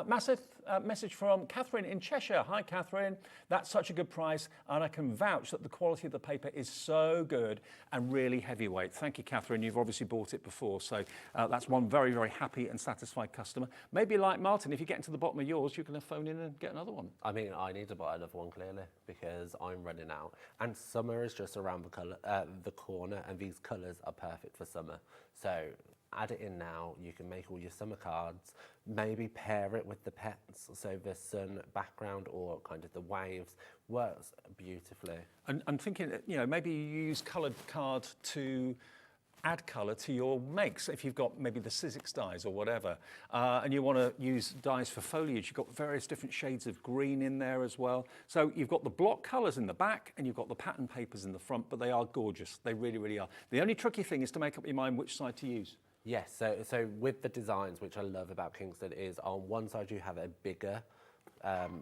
Massive message from Catherine in Cheshire. Hi, Catherine. That's such a good price, and I can vouch that the quality of the paper is so good and really heavyweight. Thank you, Catherine. You've obviously bought it before, so that's one very, very happy and satisfied customer. Maybe like Martin, if you get to the bottom of yours, you can phone in and get another one. I mean, I need to buy another one, clearly, because I'm running out. And summer is just around the corner, and these colours are perfect for summer. So add it in now. You can make all your summer cards. Maybe pair it with the pets, so the sun background or kind of the waves works beautifully. And I'm thinking, maybe you use coloured card to add colour to your makes. If you've got maybe the Sizzix dies or whatever, and you want to use dies for foliage, you've got various different shades of green in there as well. So you've got the block colours in the back and you've got the pattern papers in the front, but they are gorgeous. They really, really are. The only tricky thing is to make up your mind which side to use. Yes, so with the designs, which I love about Kingston, is on one side you have a bigger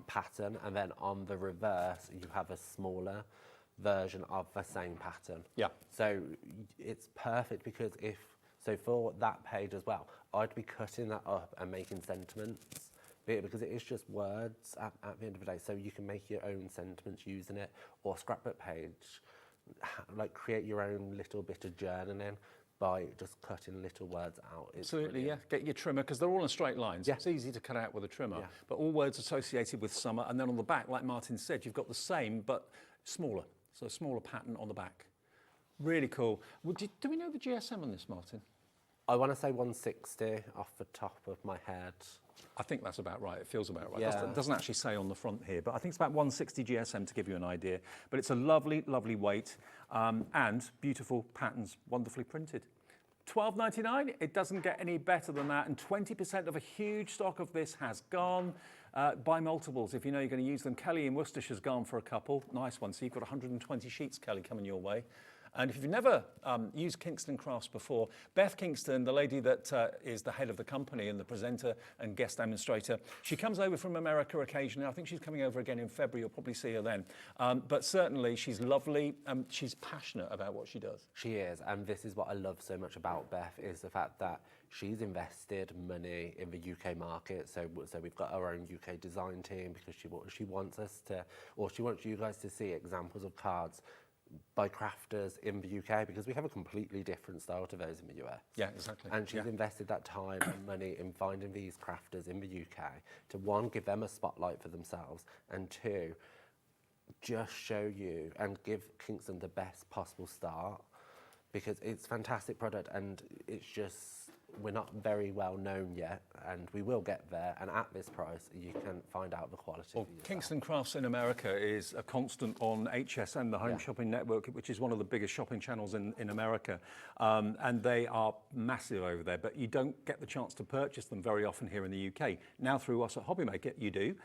pattern, and then on the reverse you have a smaller version of the same pattern. Yeah. So it's perfect because for that page as well, I'd be cutting that up and making sentiments, because it is just words at the end of the day. So you can make your own sentiments using it, or scrapbook page, like create your own little bit of journaling. by just cutting little words out. It's Absolutely, brilliant. yeah. Get your trimmer, because they're all in straight lines. Yeah. It's easy to cut out with a trimmer. Yeah. But all words associated with summer, and then on the back, like Martin said, you've got the same, but smaller. So a smaller pattern on the back. Really cool. Do we know the GSM on this, Martin? I want to say 160 off the top of my head. I think that's about right. It feels about right. Yeah. It doesn't actually say on the front here, but I think it's about 160 GSM to give you an idea. But it's a lovely, lovely weight and beautiful patterns, wonderfully printed. $12.99, it doesn't get any better than that, and 20% of a huge stock of this has gone. Buy multiples if you know you're going to use them. Kelly in Worcestershire's gone for a couple. Nice one. So you've got 120 sheets, Kelly, coming your way. And if you've never used Kingston Crafts before, Beth Kingston, the lady that is the head of the company and the presenter and guest demonstrator, she comes over from America occasionally. I think she's coming over again in February. You'll probably see her then. But certainly she's lovely. She's passionate about what she does. She is, and this is what I love so much about Beth, is the fact that she's invested money in the UK market. So we've got our own UK design team, because she wants us to, or she wants you guys to see examples of cards by crafters in the UK, because we have a completely different style to those in the US. Yeah, exactly. And she's invested that time and money in finding these crafters in the UK to, one, give them a spotlight for themselves, and two, just show you and give Kingston the best possible start, because it's a fantastic product, and it's just, we're not very well known yet, and we will get there, and at this price you can find out the quality. Well, Kingston Crafts in America is a constant on HSN, the Home Shopping Network, which is one of the biggest shopping channels in America, and they are massive over there, but you don't get the chance to purchase them very often here in the UK. Now through us at Hobbymaker, you do.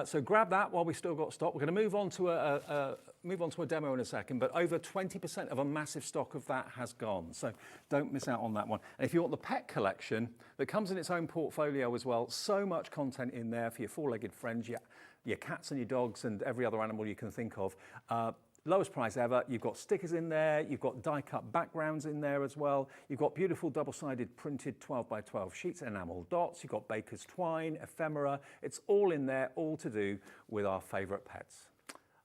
So grab that while we still got stock. We're going to move on to a demo in a second, but over 20% of a massive stock of that has gone. So don't miss out on that one. And if you want the pet collection that comes in its own portfolio as well, so much content in there for your four-legged friends, your cats and your dogs and every other animal you can think of. Lowest price ever. You've got stickers in there, you've got die-cut backgrounds in there as well, you've got beautiful double-sided printed 12 by 12 sheets, enamel dots, you've got baker's twine, ephemera. It's all in there, all to do with our favourite pets.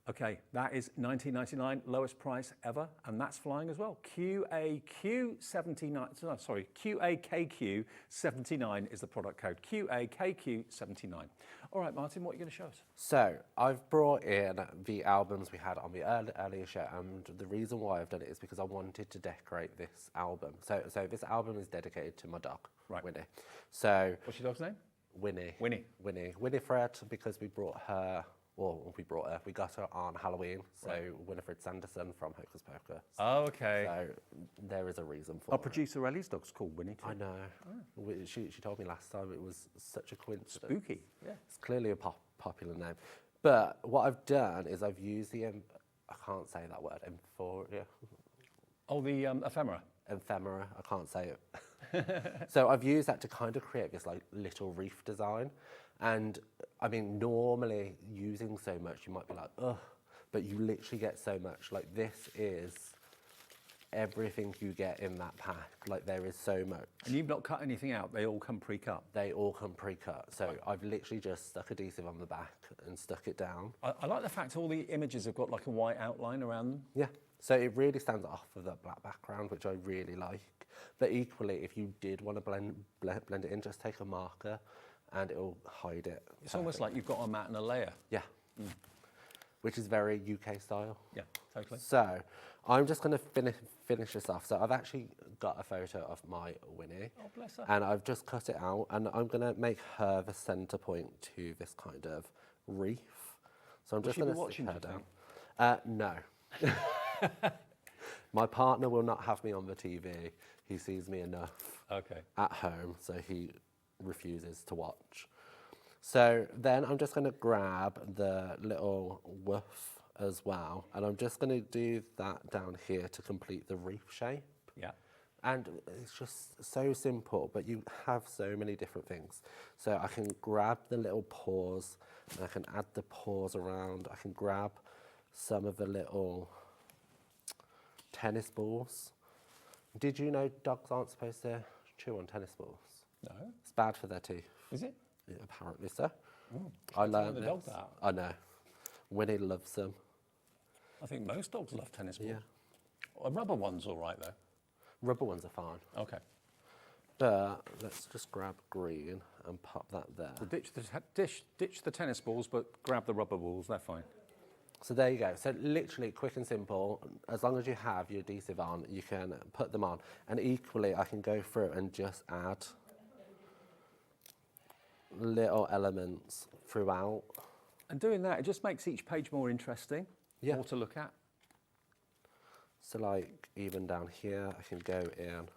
Okay, that is $19.99, lowest price ever, and that's flying as well. QAQ79, sorry, QAKQ79 is the product code. QAKQ79. All right, Martin, what are you going to show us? So I've brought in the albums we had on the earlier show, and the reason why I've done it is because I wanted to decorate this album. So this album is dedicated to my dog, Winnie. So what's your dog's name? Winnie. Winifred, because we got her on Halloween. So Winifred Sanderson from Hocus Pocus. Oh, okay. So there is a reason for Our producer Ellie's dog's called Winnie too. I know. She told me last time it was such a coincidence. Spooky. Yeah. It's clearly a popular name. But what I've done is I've used the, I can't say that word, euphoria. Oh, the ephemera. Ephemera, I can't say it. So I've used that to kind of create this like little reef design. And I mean, normally using so much, you might be like, ugh, but you literally get so much. Like, this is everything you get in that pack. Like, there is so much. And you've not cut anything out, they all come pre-cut? They all come pre-cut. So I've literally just stuck adhesive on the back and stuck it down. I like the fact all the images have got like a white outline around them. Yeah. So it really stands off of that black background, which I really like. But equally, if you did want to blend it in, just take a marker and it'll hide it. It's almost like you've got a mat and a layer. Yeah. Which is very UK style. Yeah, totally. So I'm just going to finish this off. So I've actually got a photo of my Winnie. Oh, bless her. And I've just cut it out, and I'm going to make her the centre point to this kind of reef. So I'm just going to sit her down. No. My partner will not have me on the TV. He sees me enough at home, so he refuses to watch. So then I'm just going to grab the little woof as well, and I'm just going to do that down here to complete the reef shape. Yeah. And it's just so simple, but you have so many different things. So I can grab the little paws, and I can add the paws around. I can grab some of the little tennis balls. Did you know dogs aren't supposed to chew on tennis balls? No. It's bad for their teeth. Is it? Yeah, apparently so. Oh, I learned the this. dog that. I know. Winnie loves them. I think most dogs love tennis balls. Yeah. A rubber one's all right though. Rubber ones are fine. Okay. But let's just grab green and pop that there. So ditch the tennis balls, but grab the rubber balls, they're fine. So there you go. So literally quick and simple. As long as you have your adhesive on, you can put them on. And equally, I can go through and just add little elements throughout. And doing that, it just makes each page more interesting, more to look at. So like even down here, I can go in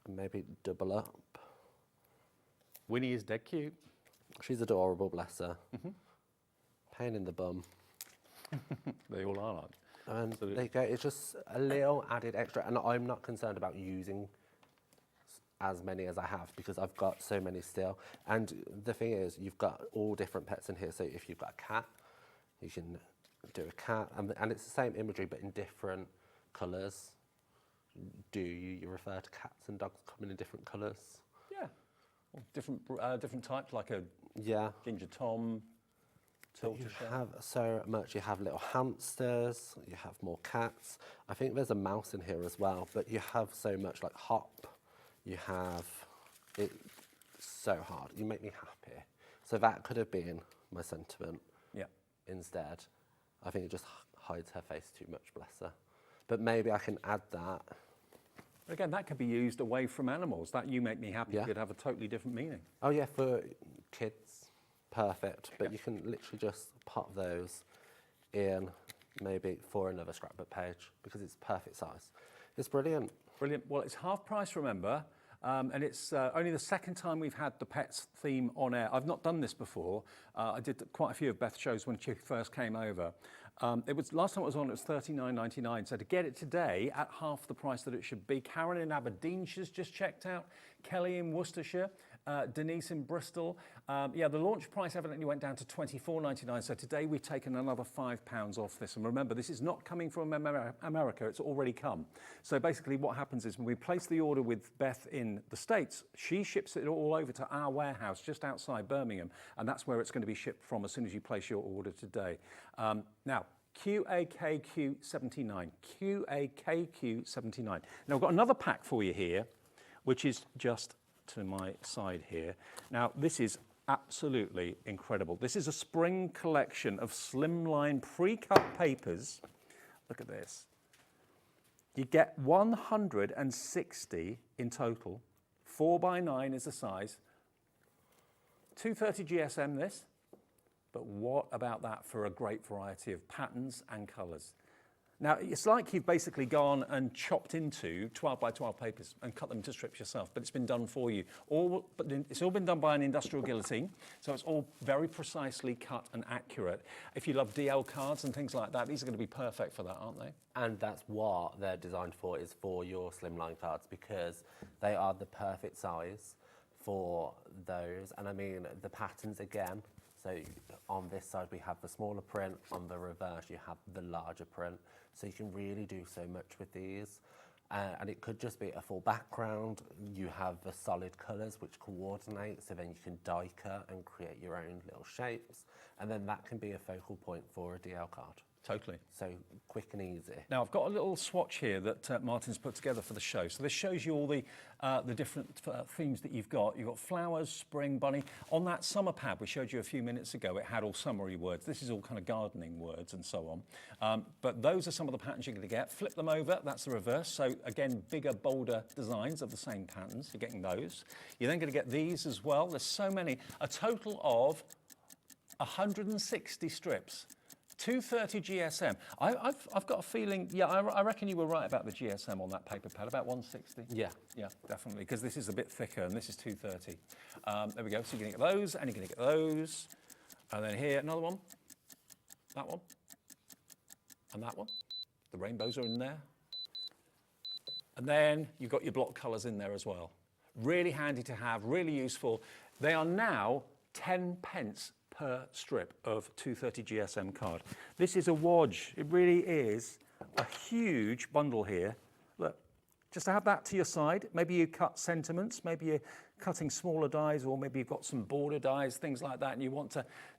and maybe double up. Winnie is dead cute. She's adorable, bless her. Pain in the bum. They all are. And there you go. It's just a little added extra. And I'm not concerned about using as many as I have because I've got so many still. And the thing is, you've got all different pets in here. So if you've got a cat, you can do a cat. And it's the same imagery, but in different colours. Do you refer to cats and dogs coming in different colours? Yeah. Or different types, like a Ginger Tom, You have so much. You have little hamsters, you have more cats. I think there's a mouse in here as well, but you have so much like hop. You have it so hard. You make me happy. So that could have been my sentiment. Yeah. Instead, I think it just hides her face too much, bless her. But maybe I can add that. Again, that could be used away from animals. That you make me happy could have a totally different meaning. Oh yeah, for kids, perfect. But you can literally just pop those in maybe for another scrapbook page because it's perfect size. It's brilliant. Brilliant. Well, it's half price, remember, and it's only the second time we've had the pets theme on air. I've not done this before. I did quite a few of Beth's shows when she first came over. It was last time it was on, it was $39.99. So to get it today at half the price that it should be, Karen in Aberdeenshire's just checked out, Kelly in Worcestershire, Denise in Bristol. The launch price evidently went down to $24.99. So today we've taken another £5 off this. And remember, this is not coming from America. It's already come. So basically what happens is when we place the order with Beth in the States, she ships it all over to our warehouse just outside Birmingham. And that's where it's going to be shipped from as soon as you place your order today. Now, QAKQ79. QAKQ79. Now, I've got another pack for you here, which is just to my side here. Now, this is absolutely incredible. This is a spring collection of slimline pre-cut papers. Look at this. You get 160 in total. 4x9 is the size. 230 GSM this. But what about that for a great variety of patterns and colours? Now, it's like you've basically gone and chopped into 12 by 12 papers and cut them to strips yourself, but it's been done for you. But it's all been done by an industrial guillotine, so it's all very precisely cut and accurate. If you love DL cards and things like that, these are going to be perfect for that, aren't they? And that's what they're designed for, is for your slimline cards, because they are the perfect size for those. And I mean, the patterns again, so on this side we have the smaller print, on the reverse you have the larger print. So you can really do so much with these. And it could just be a full background. You have the solid colours which coordinate, so then you can die cut and create your own little shapes. And then that can be a focal point for a DL card. Totally. So quick and easy. Now, I've got a little swatch here that Martin's put together for the show. So this shows you all the different themes that you've got. You've got flowers, spring, bunny. On that summer pad we showed you a few minutes ago, it had all summery words. This is all kind of gardening words and so on. But those are some of the patterns you're going to get. Flip them over, that's the reverse. So again, bigger, bolder designs of the same patterns. You're getting those. You're then going to get these as well. There's so many. A total of 160 strips. 230 GSM. I've got a feeling, I reckon you were right about the GSM on that paper pad, about 160. Yeah. Yeah, definitely, because this is a bit thicker and this is 230. There we go, so you're going to get those, and you're going to get those. And then here, another one. That one. And that one. The rainbows are in there. And then you've got your block colours in there as well. Really handy to have, really useful. They are now 10 pence per strip of 230 GSM card. This is a wodge. It really is a huge bundle here. Look, just to have that to your side. Maybe you cut sentiments, maybe you cutting smaller dies, or maybe you've got some border dies, things like that, and you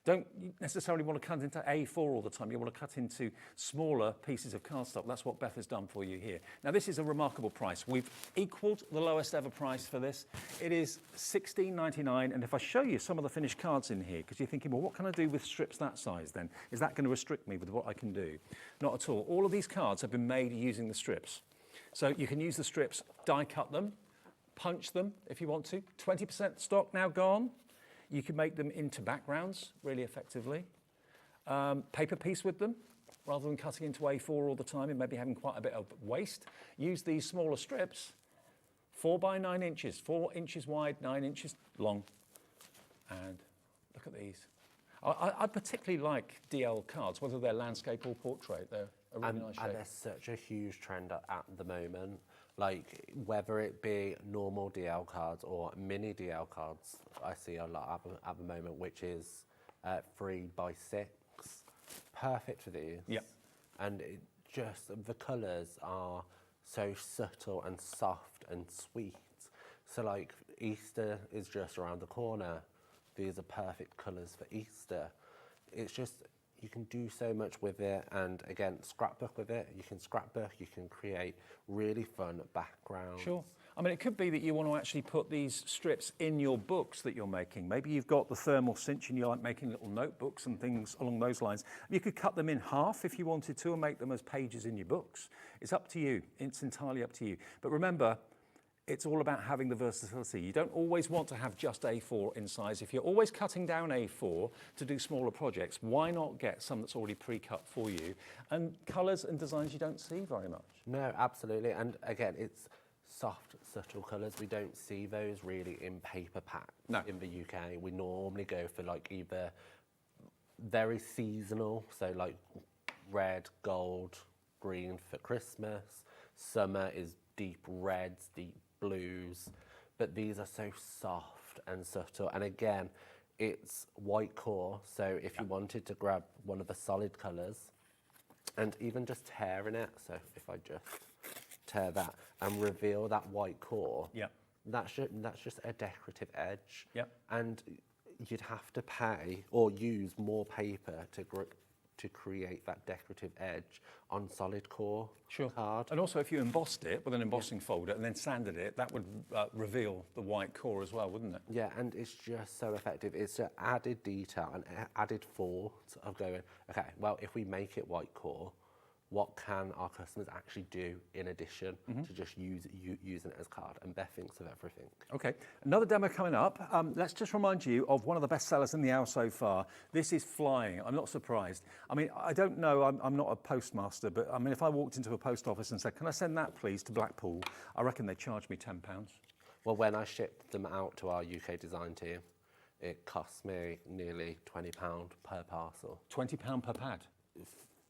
don't necessarily want to cut into A4 all the time. You want to cut into smaller pieces of cardstock. That's what Beth has done for you here. Now, this is a remarkable price. We've equalled the lowest ever price for this. It is $16.99, and if I show you some of the finished cards in here, because you're thinking, well, what can I do with strips that size then? Is that going to restrict me with what I can do? Not at all. All of these cards have been made using the strips. So you can use the strips, die cut them, punch them if you want to. 20% stock now gone. You can make them into backgrounds really effectively. Paper piece with them, rather than cutting into A4 all the time and maybe having quite a bit of waste. Use these smaller strips, 4 by 9 inches, 4 inches wide, 9 inches long. And look at these. I particularly like DL cards, whether they're landscape or portrait. They're a really nice shape. And there's such a huge trend at the moment. Like, whether it be normal DL cards or mini DL cards, I see a lot at the moment, which is 3 by 6. Perfect for these. Yep. And the colours are so subtle and soft and sweet. So, like, Easter is just around the corner. These are perfect colours for Easter. It's just, you can do so much with it, and again, scrapbook with it. You can scrapbook, you can create really fun backgrounds. Sure. I mean, it could be that you want to actually put these strips in your books that you're making. Maybe you've got the thermal cinch and you like making little notebooks and things along those lines. You could cut them in half if you wanted to and make them as pages in your books. It's up to you. It's entirely up to you. But remember, it's all about having the versatility. You don't always want to have just A4 in size. If you're always cutting down A4 to do smaller projects, why not get some that's already pre-cut for you? And colours and designs you don't see very much. No, absolutely. And again, it's soft, subtle colours. We don't see those really in paper packs in the UK. We normally go for like either very seasonal, so like red, gold, green for Christmas. Summer is deep reds, deep blues, but these are so soft and subtle. And again, it's white core, so if you wanted to grab one of the solid colours and even just tearing it, so if I just tear that and reveal that white core, that's just a decorative edge. And you'd have to pay or use more paper to create that decorative edge on solid core card. And also, if you embossed it with an embossing folder and then sanded it, that would reveal the white core as well, wouldn't it? Yeah, and it's just so effective. It's an added detail, an added thought of going, okay, well, if we make it white core, what can our customers actually do in addition to just using it as card? And Beth thinks of everything. Okay, another demo coming up. Let's just remind you of one of the best sellers in the hour so far. This is flying. I'm not surprised. I mean, I don't know, I'm not a postmaster, but I mean, if I walked into a post office and said, can I send that please to Blackpool? I reckon they'd charge me £10. Well, when I shipped them out to our UK design team, it cost me nearly £20 per parcel. £20 per pad?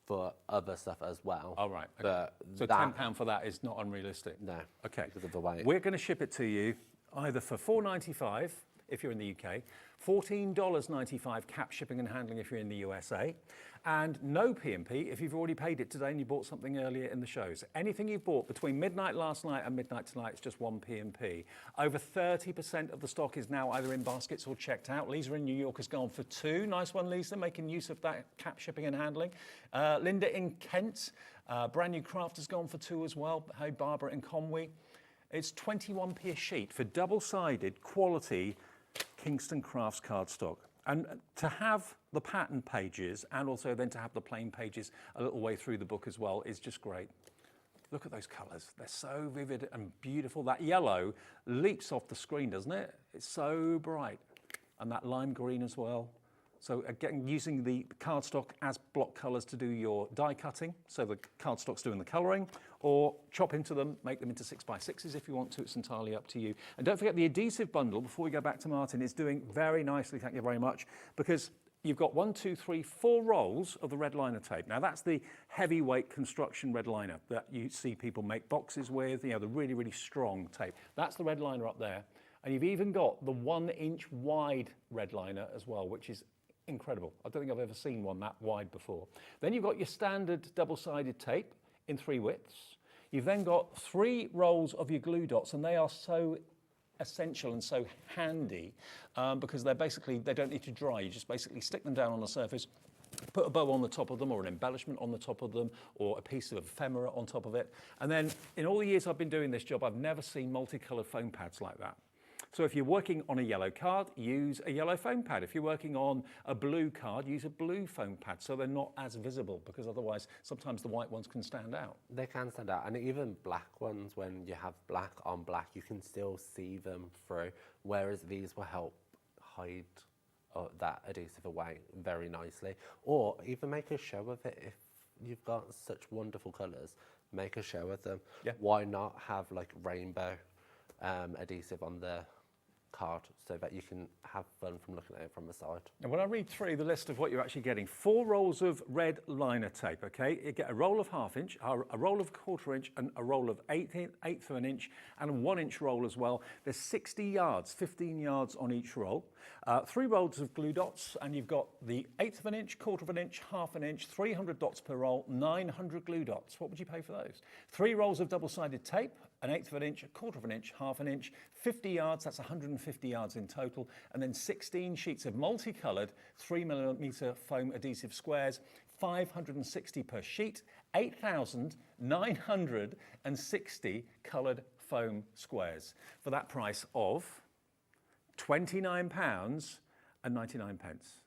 For other stuff as well. Oh, right. Okay. But so £10 for that is not unrealistic? No. Okay. Because of the weight. We're going to ship it to you either for $4.95 if you're in the UK, $14.95 cap shipping and handling if you're in the USA, and no P&P if you've already paid it today and you bought something earlier in the shows. Anything you've bought between midnight last night and midnight tonight is just one P&P. Over 30% of the stock is now either in baskets or checked out. Lisa in New York has gone for 2. Nice one, Lisa, making use of that cap shipping and handling. Linda in Kent, brand new craft, has gone for 2 as well. Hey, Barbara in Conwy. It's 21p a sheet for double-sided quality Kingston Crafts cardstock. And to have the pattern pages and also then to have the plain pages a little way through the book as well is just great. Look at those colours. They're so vivid and beautiful. That yellow leaps off the screen, doesn't it? It's so bright. And that lime green as well. So again, using the cardstock as block colours to do your die cutting, so the cardstock's doing the colouring, or chop into them, make them into 6x6s if you want to. It's entirely up to you. And don't forget the adhesive bundle, before we go back to Martin, is doing very nicely, thank you very much, because you've got 4 rolls of the red liner tape. Now that's the heavyweight construction red liner that you see people make boxes with, you know, the really, really strong tape. That's the red liner up there. And you've even got the 1-inch wide red liner as well, which is incredible. I don't think I've ever seen one that wide before. Then you've got your standard double-sided tape in 3 widths. You've then got 3 rolls of your glue dots, and they are so essential and so handy because they don't need to dry. You just basically stick them down on the surface, put a bow on the top of them or an embellishment on the top of them or a piece of ephemera on top of it. And then in all the years I've been doing this job, I've never seen multicoloured foam pads like that. So if you're working on a yellow card, use a yellow foam pad. If you're working on a blue card, use a blue foam pad so they're not as visible, because otherwise sometimes the white ones can stand out. They can stand out, and even black ones, when you have black on black, you can still see them through, whereas these will help hide that adhesive away very nicely. Or even make a show of it. If you've got such wonderful colours, make a show of them. Yeah. Why not have like rainbow adhesive on the card so that you can have fun from looking at it from the side. And when I read through the list of what you're actually getting, 4 rolls of red liner tape, okay? You get a roll of 1/2 inch, a roll of 1/4 inch, and a roll of 1/8 of an inch, and a 1 inch roll as well. There's 60 yards, 15 yards on each roll. 3 rolls of glue dots, and you've got the 1/8 of an inch, 1/4 of an inch, 1/2 an inch, 300 dots per roll, 900 glue dots. What would you pay for those? 3 rolls of double-sided tape, an 1/8 of an inch, 1/4 of an inch, 1/2 an inch, 50 yards, that's 150 yards in total, and then 16 sheets of multicoloured 3mm foam adhesive squares, 560 per sheet, 8,960 coloured foam squares for that price of £29.99.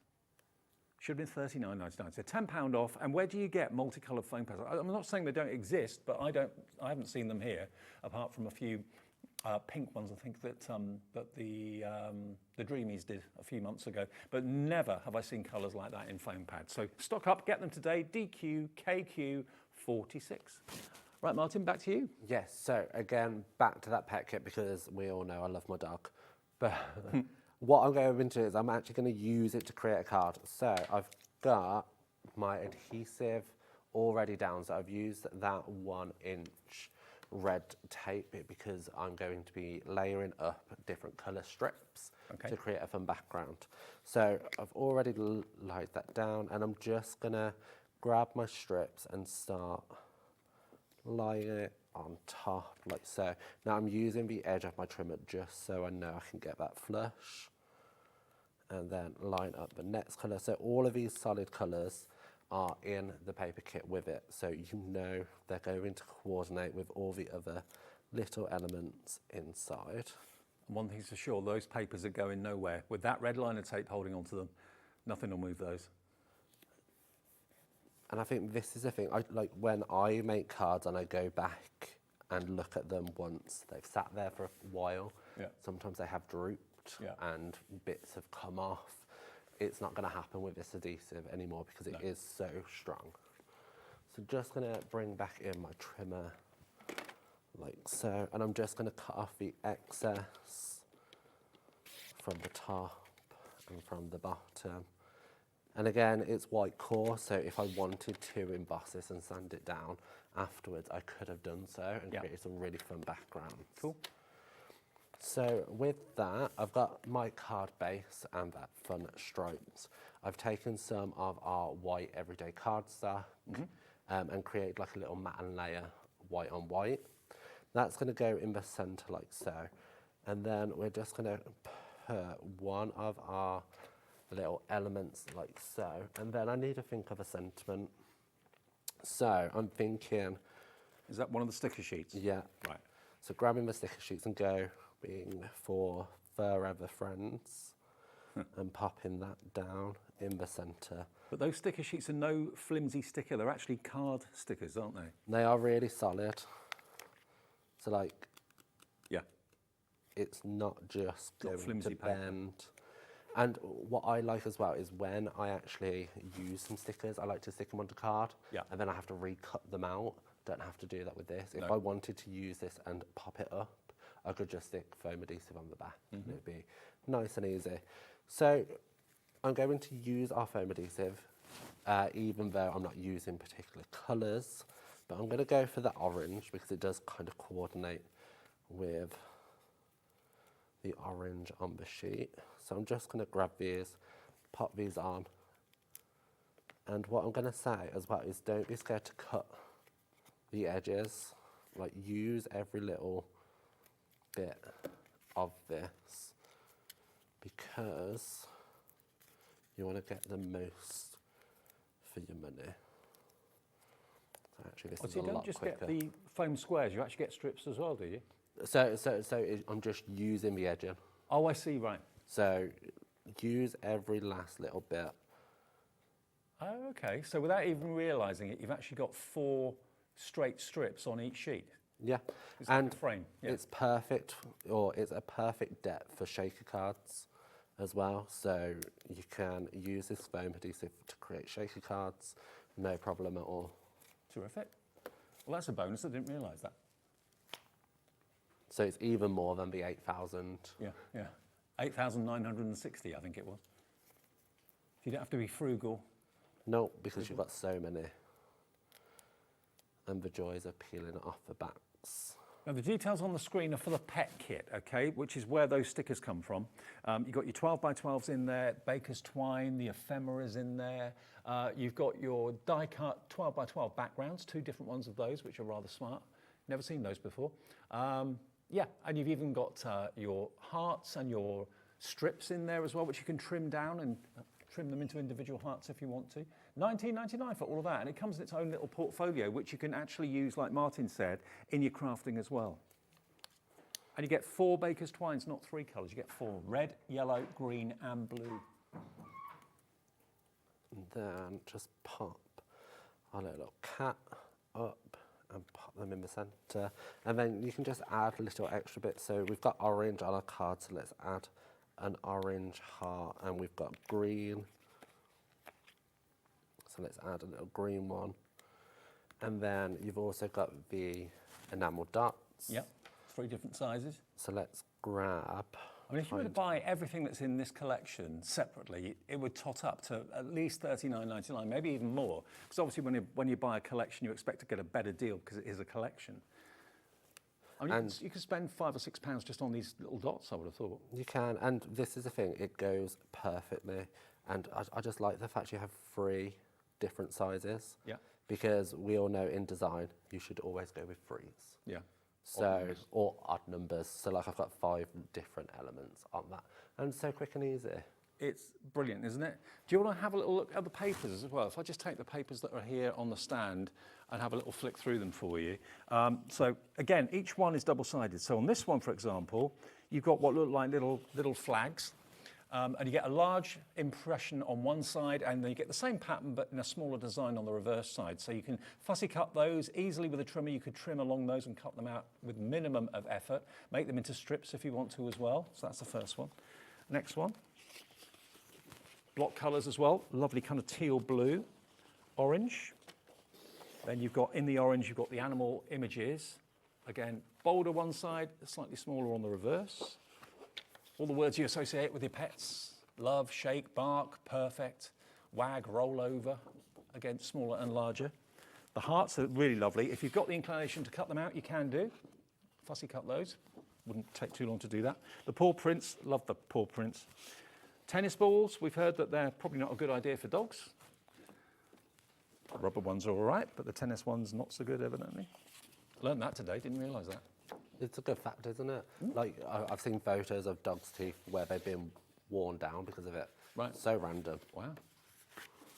Should have been £39.99, so £10 off. And where do you get multicoloured foam pads? I'm not saying they don't exist, but I haven't seen them here, apart from a few pink ones, I think that the Dreamies did a few months ago. But never have I seen colours like that in foam pads. So stock up, get them today. DQ KQ 46. Right, Martin, back to you. Yes. So again, back to that pet kit, because we all know I love my dog, but. What I'm going to do is I'm actually going to use it to create a card. So I've got my adhesive already down. So I've used that 1 inch red tape because I'm going to be layering up different colour strips to create a fun background. So I've already laid that down, and I'm just going to grab my strips and start laying it on top like so. Now I'm using the edge of my trimmer just so I know I can get that flush, and then line up the next colour. So all of these solid colours are in the paper kit with it, so you know they're going to coordinate with all the other little elements inside. And one thing's for sure, those papers are going nowhere. With that red liner tape holding onto them, nothing will move those. And I think this is the thing, like when I make cards and I go back and look at them once they've sat there for a while, sometimes they have drooped and bits have come off. It's not going to happen with this adhesive anymore because it is so strong. So just going to bring back in my trimmer like so, and I'm just going to cut off the excess from the top and from the bottom. And again, it's white core, so if I wanted to emboss this and sand it down afterwards, I could have done so and created some really fun backgrounds. Cool. So with that, I've got my card base and that fun stripes. I've taken some of our white everyday cardstock and created like a little matte layer, white on white. That's going to go in the centre like so. And then we're just going to put one of our little elements like so. And then I need to think of a sentiment. So I'm thinking... Is that one of the sticker sheets? Yeah. Right. So grabbing the sticker sheets and going for Forever Friends and popping that down in the centre. But those sticker sheets are no flimsy sticker, they're actually card stickers, aren't they? They are really solid. So like, it's not just going to bend. And what I like as well is when I actually use some stickers, I like to stick them onto card and then I have to recut them out. Don't have to do that with this. If I wanted to use this and pop it up, I could just stick foam adhesive on the back and it'd be nice and easy. So I'm going to use our foam adhesive, even though I'm not using particular colours, but I'm going to go for the orange because it does kind of coordinate with the orange on the sheet. So I'm just going to grab these, pop these on. And what I'm going to say as well is don't be scared to cut the edges. Like use every little bit of this because you want to get the most for your money. So actually, this is So a you don't lot just quicker. get the foam squares, you actually get strips as well, do you? So I'm just using the edging. Oh, I see, right. So use every last little bit. Oh, okay. So without even realising it, you've actually got 4 straight strips on each sheet. Yeah, It's like and a frame. Yeah. it's perfect, or it's a perfect depth for shaker cards as well. So you can use this foam adhesive to create shaker cards, no problem at all. Terrific. Well, that's a bonus. I didn't realise that. So it's even more than the 8,000. Yeah, yeah. 8,960, I think it was. You don't have to be frugal. No, because you've got so many. And the joys of peeling off the backs. Now, the details on the screen are for the pet kit, okay, which is where those stickers come from. You've got your 12x12s in there, baker's twine, the ephemera's in there. You've got your die-cut 12x12 backgrounds, 2 different ones of those, which are rather smart. Never seen those before. Yeah, and you've even got your hearts and your strips in there as well, which you can trim down and trim them into individual hearts if you want to. $19.99 for all of that, and it comes in its own little portfolio, which you can actually use, like Martin said, in your crafting as well. And you get 4 baker's twines, not 3 colours. You get 4: red, yellow, green, and blue. And then just pop our little cat up and pop them in the centre. And then you can just add little extra bits. So we've got orange on our card, so let's add an orange heart, and we've got green. So let's add a little green one. And then you've also got the enamel dots. Yep, 3 different sizes. So let's grab. I mean, if you were to buy everything that's in this collection separately, it would tot up to at least $39.99, maybe even more. Because obviously when you buy a collection, you expect to get a better deal because it is a collection. I mean, you could spend £5 or £6 just on these little dots, I would have thought. You can, and this is the thing, it goes perfectly. And I just like the fact you have 3 different sizes. Yeah. Because we all know in design, you should always go with 3s. Yeah. So, or odd numbers. So like I've got 5 different elements on that. And so quick and easy. It's brilliant, isn't it? Do you want to have a little look at the papers as well? If I just take the papers that are here on the stand and have a little flick through them for you. So again, each one is double-sided. So on this one, for example, you've got what look like little flags. And you get a large impression on one side, and then you get the same pattern but in a smaller design on the reverse side. So you can fussy cut those easily with a trimmer. You could trim along those and cut them out with minimum of effort. Make them into strips if you want to as well. So that's the first one. Next one. Block colours as well. Lovely kind of teal blue, orange. Then you've got, in the orange, you've got the animal images. Again, bolder one side, slightly smaller on the reverse. All the words you associate with your pets: love, shake, bark, perfect, wag, roll over. Again, smaller and larger. The hearts are really lovely. If you've got the inclination to cut them out, you can do. Fussy cut those. Wouldn't take too long to do that. The paw prints, love the paw prints. Tennis balls, we've heard that they're probably not a good idea for dogs. Rubber ones are all right, but the tennis ones not so good, evidently. Learned that today, didn't realise that. It's a good fact, isn't it? Like, I've seen photos of dogs' teeth where they've been worn down because of it. Right. So random. Wow.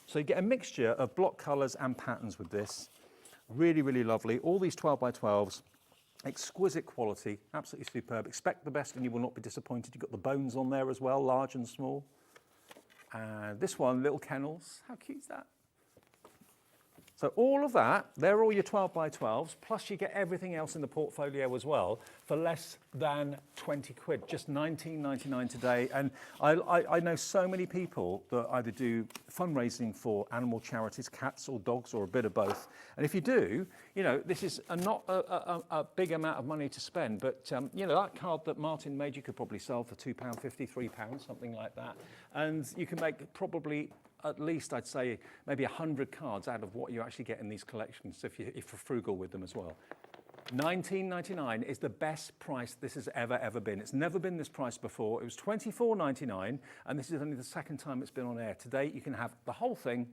So you get a mixture of block colours and patterns with this. Really, really lovely. All these 12x12s, exquisite quality, absolutely superb. Expect the best and you will not be disappointed. You've got the bones on there as well, large and small. And this one, little kennels. How cute is that? So all of that, they're all your 12x12s, plus you get everything else in the portfolio as well for less than 20 quid, just $19.99 today. And I know so many people that either do fundraising for animal charities, cats or dogs, or a bit of both. And if you do, you know, this is not a big amount of money to spend, but you know, that card that Martin made, you could probably sell for £2.50, £3, something like that. And you can make probably at least, I'd say, maybe 100 cards out of what you actually get in these collections if you're frugal with them as well. $19.99 is the best price this has ever been. It's never been this price before. It was $24.99, and this is only the second time it's been on air. Today, you can have the whole thing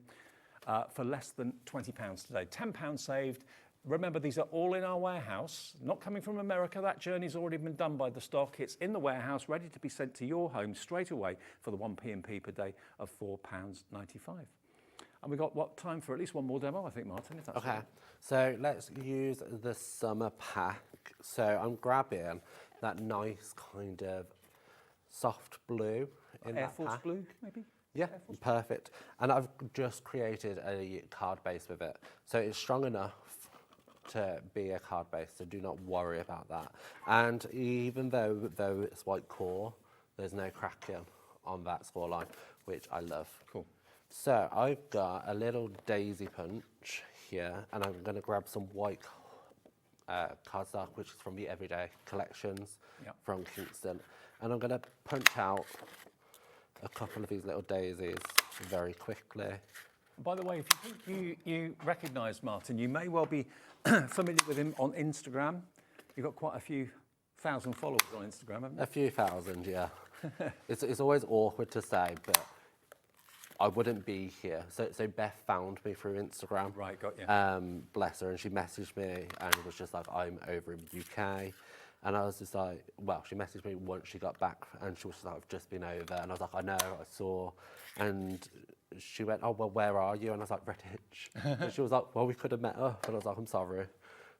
for less than £20 today. £10 saved, Remember, these are all in our warehouse, not coming from America. That journey's already been done by the stock. It's in the warehouse, ready to be sent to your home straight away for the 1 P&P per day of £4.95. And we've got, what, time for at least one more demo, I think, Martin, if that's Okay, right. so let's use the summer pack. So I'm grabbing that nice kind of soft blue in Air that Force pack. Blue, maybe? Yeah, perfect. And I've just created a card base with it. So it's strong enough to be a card base, so do not worry about that. And even though it's white core, there's no cracking on that score line, which I love. Cool. So I've got a little daisy punch here, and I'm going to grab some white cardstock, which is from the Everyday Collections from Kingston. And I'm going to punch out a couple of these little daisies very quickly. By the way, if you think you recognise Martin, you may well be familiar with him on Instagram. You've got quite a few thousand followers on Instagram, haven't you? A few thousand, yeah. It's always awkward to say, but I wouldn't be here. So Beth found me through Instagram. Right, got you. Bless her, and she messaged me and was just like, I'm over in the UK. And I was just like, well, she messaged me once she got back, and she was just like, I've just been over. And I was like, I know, I saw. And she went, oh, well, where are you? And I was like, Redditch. And she was like, well, we could have met up. And I was like, I'm sorry.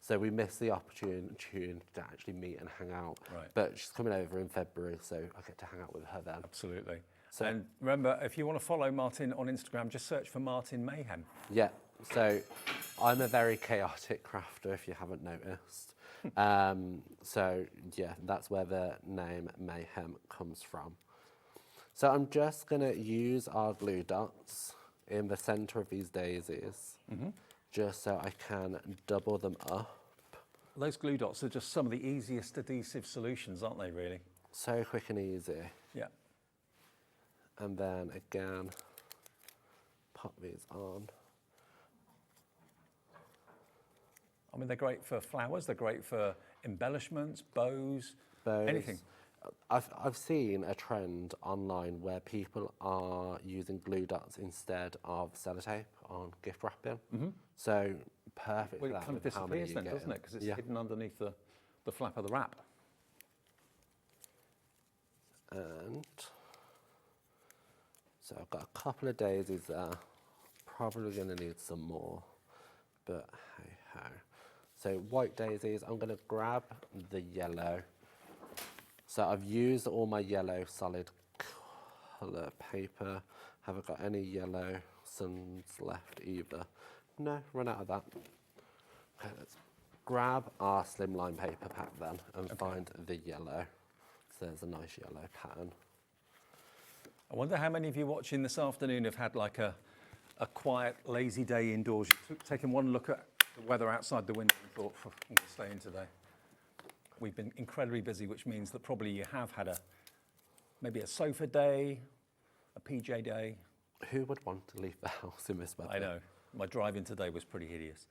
So we missed the opportunity to actually meet and hang out. Right. But she's coming over in February, so I get to hang out with her then. Absolutely. So, and remember, if you want to follow Martin on Instagram, just search for Martin Mayhem. Yeah, so I'm a very chaotic crafter, if you haven't noticed. So yeah, that's where the name Mayhem comes from. So I'm just going to use our glue dots in the centre of these daisies, just so I can double them up. Those glue dots are just some of the easiest adhesive solutions, aren't they, really? So quick and easy. Yeah. And then again, pop these on. I mean, they're great for flowers, they're great for embellishments, bows, anything. I've seen a trend online where people are using glue dots instead of sellotape on gift wrapping. So perfect. Well, it kind of disappears then, doesn't it? Because it's hidden underneath the flap of the wrap. And so I've got a couple of daisies there. Probably going to need some more, but hey ho. So white daisies, I'm going to grab the yellow. So I've used all my yellow solid colour paper. Haven't got any yellow suns left either. No, run out of that. Okay, let's grab our slimline paper pack then and find the yellow. So there's a nice yellow pattern. I wonder how many of you watching this afternoon have had like a quiet, lazy day indoors. You've taken one look at the weather outside the window and thought, I'm going to stay in today. We've been incredibly busy, which means that probably you have had maybe a sofa day, a PJ day. Who would want to leave the house in this weather? I know. My driving today was pretty hideous.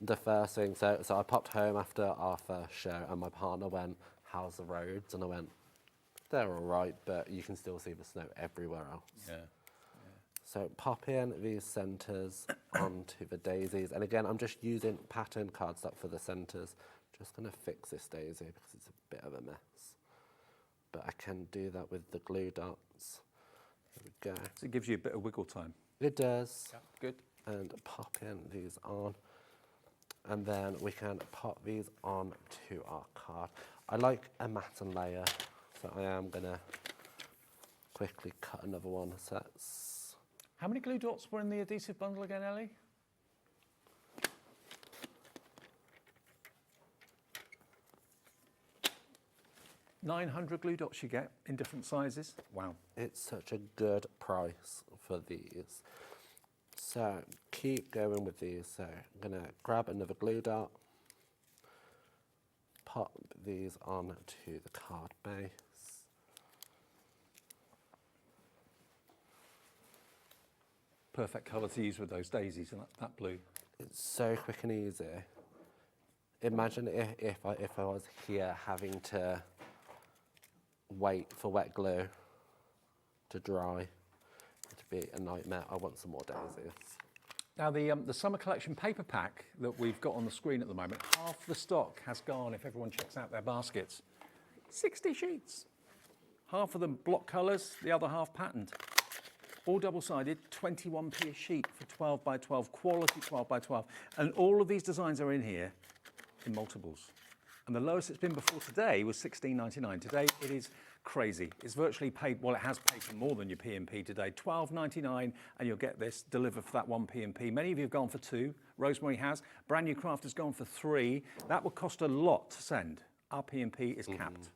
The first thing, so I popped home after our first show and my partner went, how's the roads? And I went, they're all right, but you can still see the snow everywhere else. Yeah. So pop in these centres onto the daisies. And again, I'm just using pattern cardstock for the centres. Just going to fix this daisy because it's a bit of a mess. But I can do that with the glue dots. There we go. So it gives you a bit of wiggle time. It does. Yeah, good. And pop in these on. And then we can pop these on to our card. I like a matte and layer, so I am going to quickly cut another one. So that's... How many glue dots were in the adhesive bundle again, Ellie? 900 glue dots you get in different sizes. Wow. It's such a good price for these. So keep going with these. So I'm going to grab another glue dot, pop these onto the card base. Perfect colour to use with those daisies and that blue. It's so quick and easy. Imagine if I was here having to wait for wet glue to dry. It'd be a nightmare. I want some more daisies. Now, the summer collection paper pack that we've got on the screen at the moment, half the stock has gone if everyone checks out their baskets. 60 sheets. Half of them block colours, the other half patterned. All double-sided, 21p a sheet for 12 by 12, quality 12 by 12. And all of these designs are in here in multiples. And the lowest it's been before today was £16.99. Today it is crazy. It's virtually paid, well, it has paid for more than your P&P today. £12.99 and you'll get this delivered for that one P&P. Many of you have gone for 2. Rosemary has. Brand new craft has gone for 3. That would cost a lot to send. Our P&P is capped.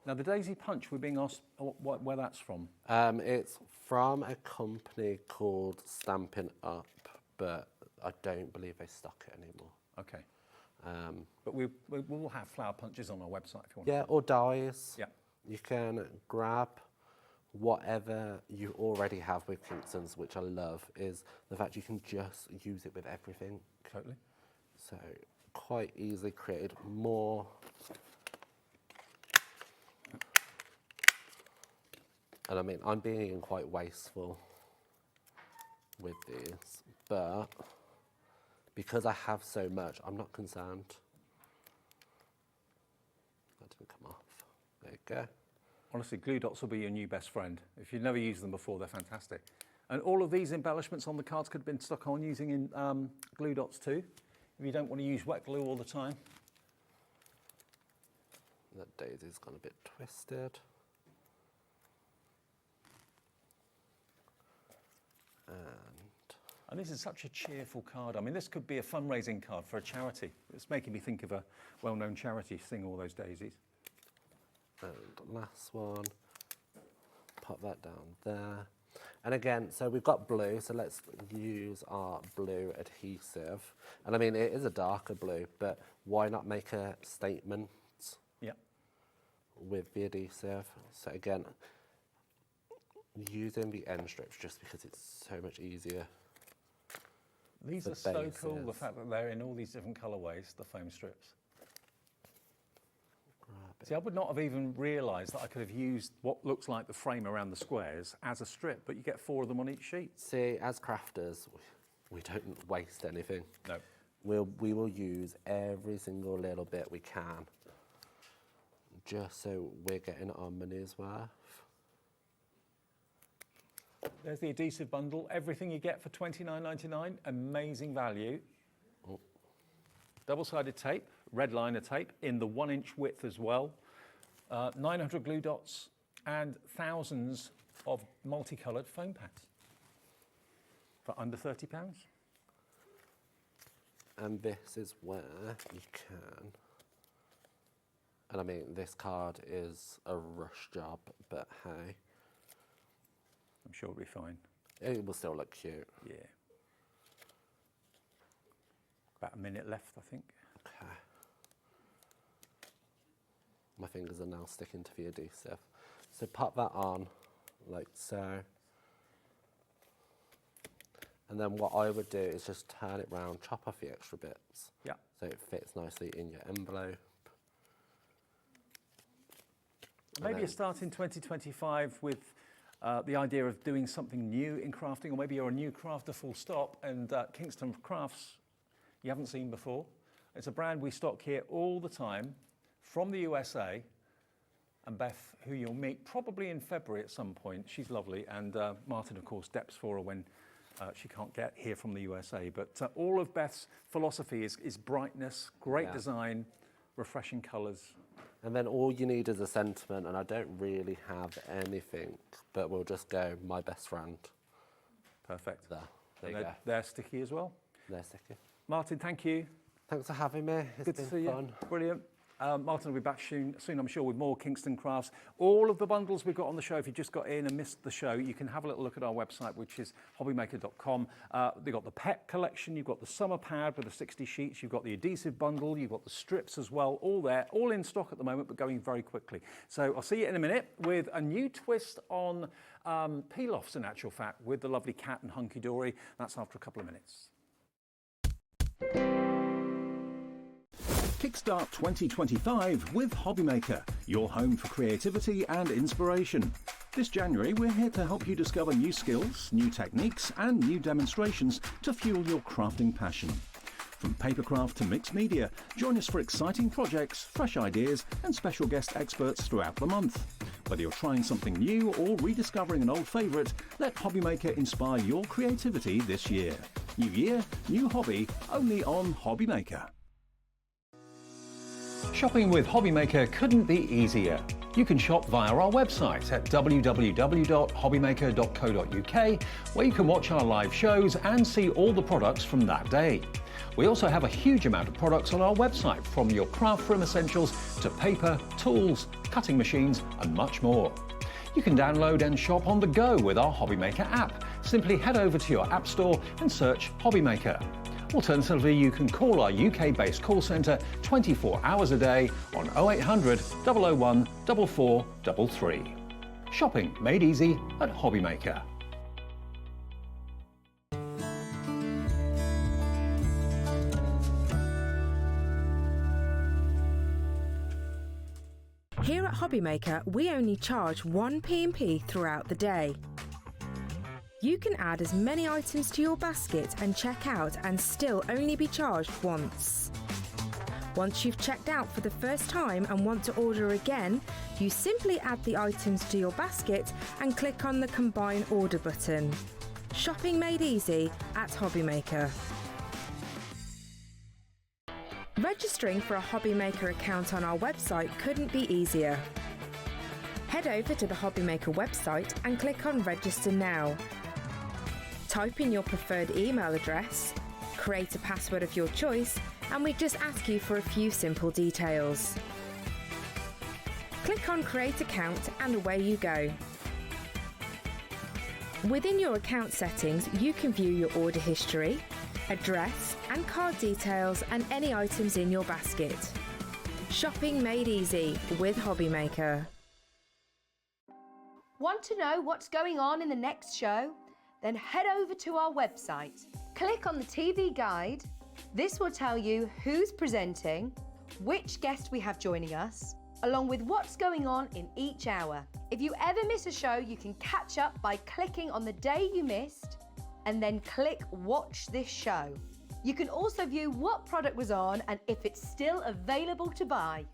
Now, the Daisy Punch, we're being asked where that's from. It's from a company called Stampin' Up, but I don't believe they stock it anymore. Okay. But we will have flower punches on our website if you want. Yeah, or dies. Yeah. You can grab whatever you already have with Kingston's, which I love, is the fact you can just use it with everything. Totally. So quite easily created more. And I mean, I'm being quite wasteful with these, but because I have so much, I'm not concerned. That didn't come off. There you go. Honestly, glue dots will be your new best friend. If you've never used them before, they're fantastic. And all of these embellishments on the cards could have been stuck on using in glue dots too, if you don't want to use wet glue all the time. That daisy's gone a bit twisted. And this is such a cheerful card. I mean, this could be a fundraising card for a charity. It's making me think of a well-known charity, Sing All Those Daisies. And last one, pop that down there. And again, so we've got blue, so let's use our blue adhesive. And I mean, it is a darker blue, but why not make a statement with the adhesive? So again, using the end strips just because it's so much easier. These are so cool, the fact that they're in all these different colourways, the foam strips. See, I would not have even realised that I could have used what looks like the frame around the squares as a strip, but you get 4 of them on each sheet. See, as crafters, we don't waste anything. No. We will use every single little bit we can, just so we're getting our money's worth. There's the adhesive bundle. Everything you get for £29.99. Amazing value. Oh. Double-sided tape, red liner tape in the 1-inch width as well. 900 glue dots and thousands of multicoloured foam pads for under £30. And this is where you can. And I mean, this card is a rush job, but hey. I'm sure it'll be fine. It will still look cute. Yeah. About a minute left, I think. Okay. My fingers are now sticking to the adhesive. So pop that on, like so. And then what I would do is just turn it round, chop off the extra bits. Yeah. So it fits nicely in your envelope. Maybe you start in 2025 with the idea of doing something new in crafting, or maybe you're a new crafter full stop, and Kingston Crafts you haven't seen before. It's a brand we stock here all the time from the USA. And Beth, who you'll meet probably in February at some point, she's lovely. And Martin, of course, deps for her when she can't get here from the USA. But all of Beth's philosophy is brightness, great design, refreshing colours. And then all you need is a sentiment, and I don't really have anything, but we'll just go, my best friend. Perfect. There you go. They're sticky as well. They're sticky. Martin, thank you. Thanks for having me. Good to see fun. you. Brilliant. Martin will be back soon, I'm sure, with more Kingston Crafts. All of the bundles we've got on the show, if you just got in and missed the show, you can have a little look at our website, which is hobbymaker.com. They've got the pet collection, you've got the summer pad with the 60 sheets, you've got the adhesive bundle, you've got the strips as well, all there, all in stock at the moment, but going very quickly. So I'll see you in a minute with a new twist on peel-offs, in actual fact, with the lovely Cat and Hunkydory. That's after a couple of minutes. Kickstart 2025 with Hobbymaker, your home for creativity and inspiration. This January, we're here to help you discover new skills, new techniques, and new demonstrations to fuel your crafting passion. From papercraft to mixed media, join us for exciting projects, fresh ideas, and special guest experts throughout the month. Whether you're trying something new or rediscovering an old favourite, let Hobbymaker inspire your creativity this year. New year, new hobby, only on Hobbymaker. Shopping with Hobbymaker couldn't be easier. You can shop via our website at www.hobbymaker.co.uk, where you can watch our live shows and see all the products from that day. We also have a huge amount of products on our website, from your craft room essentials to paper, tools, cutting machines and much more. You can download and shop on the go with our Hobbymaker app. Simply head over to your app store and search Hobbymaker. Alternatively, you can call our UK-based call centre 24 hours a day on 0800 001 4433. Shopping made easy at Hobbymaker. Here at Hobbymaker, we only charge one P&P throughout the day. You can add as many items to your basket and check out and still only be charged once. Once you've checked out for the first time and want to order again, you simply add the items to your basket and click on the Combine Order button. Shopping made easy at Hobbymaker. Registering for a Hobbymaker account on our website couldn't be easier. Head over to the Hobbymaker website and click on Register Now. Type in your preferred email address, create a password of your choice, and we just ask you for a few simple details. Click on Create Account and away you go. Within your account settings, you can view your order history, address and card details and any items in your basket. Shopping made easy with Hobbymaker. Want to know what's going on in the next show? Then head over to our website. Click on the TV guide. This will tell you who's presenting, which guest we have joining us, along with what's going on in each hour. If you ever miss a show, you can catch up by clicking on the day you missed and then click Watch This Show. You can also view what product was on and if it's still available to buy.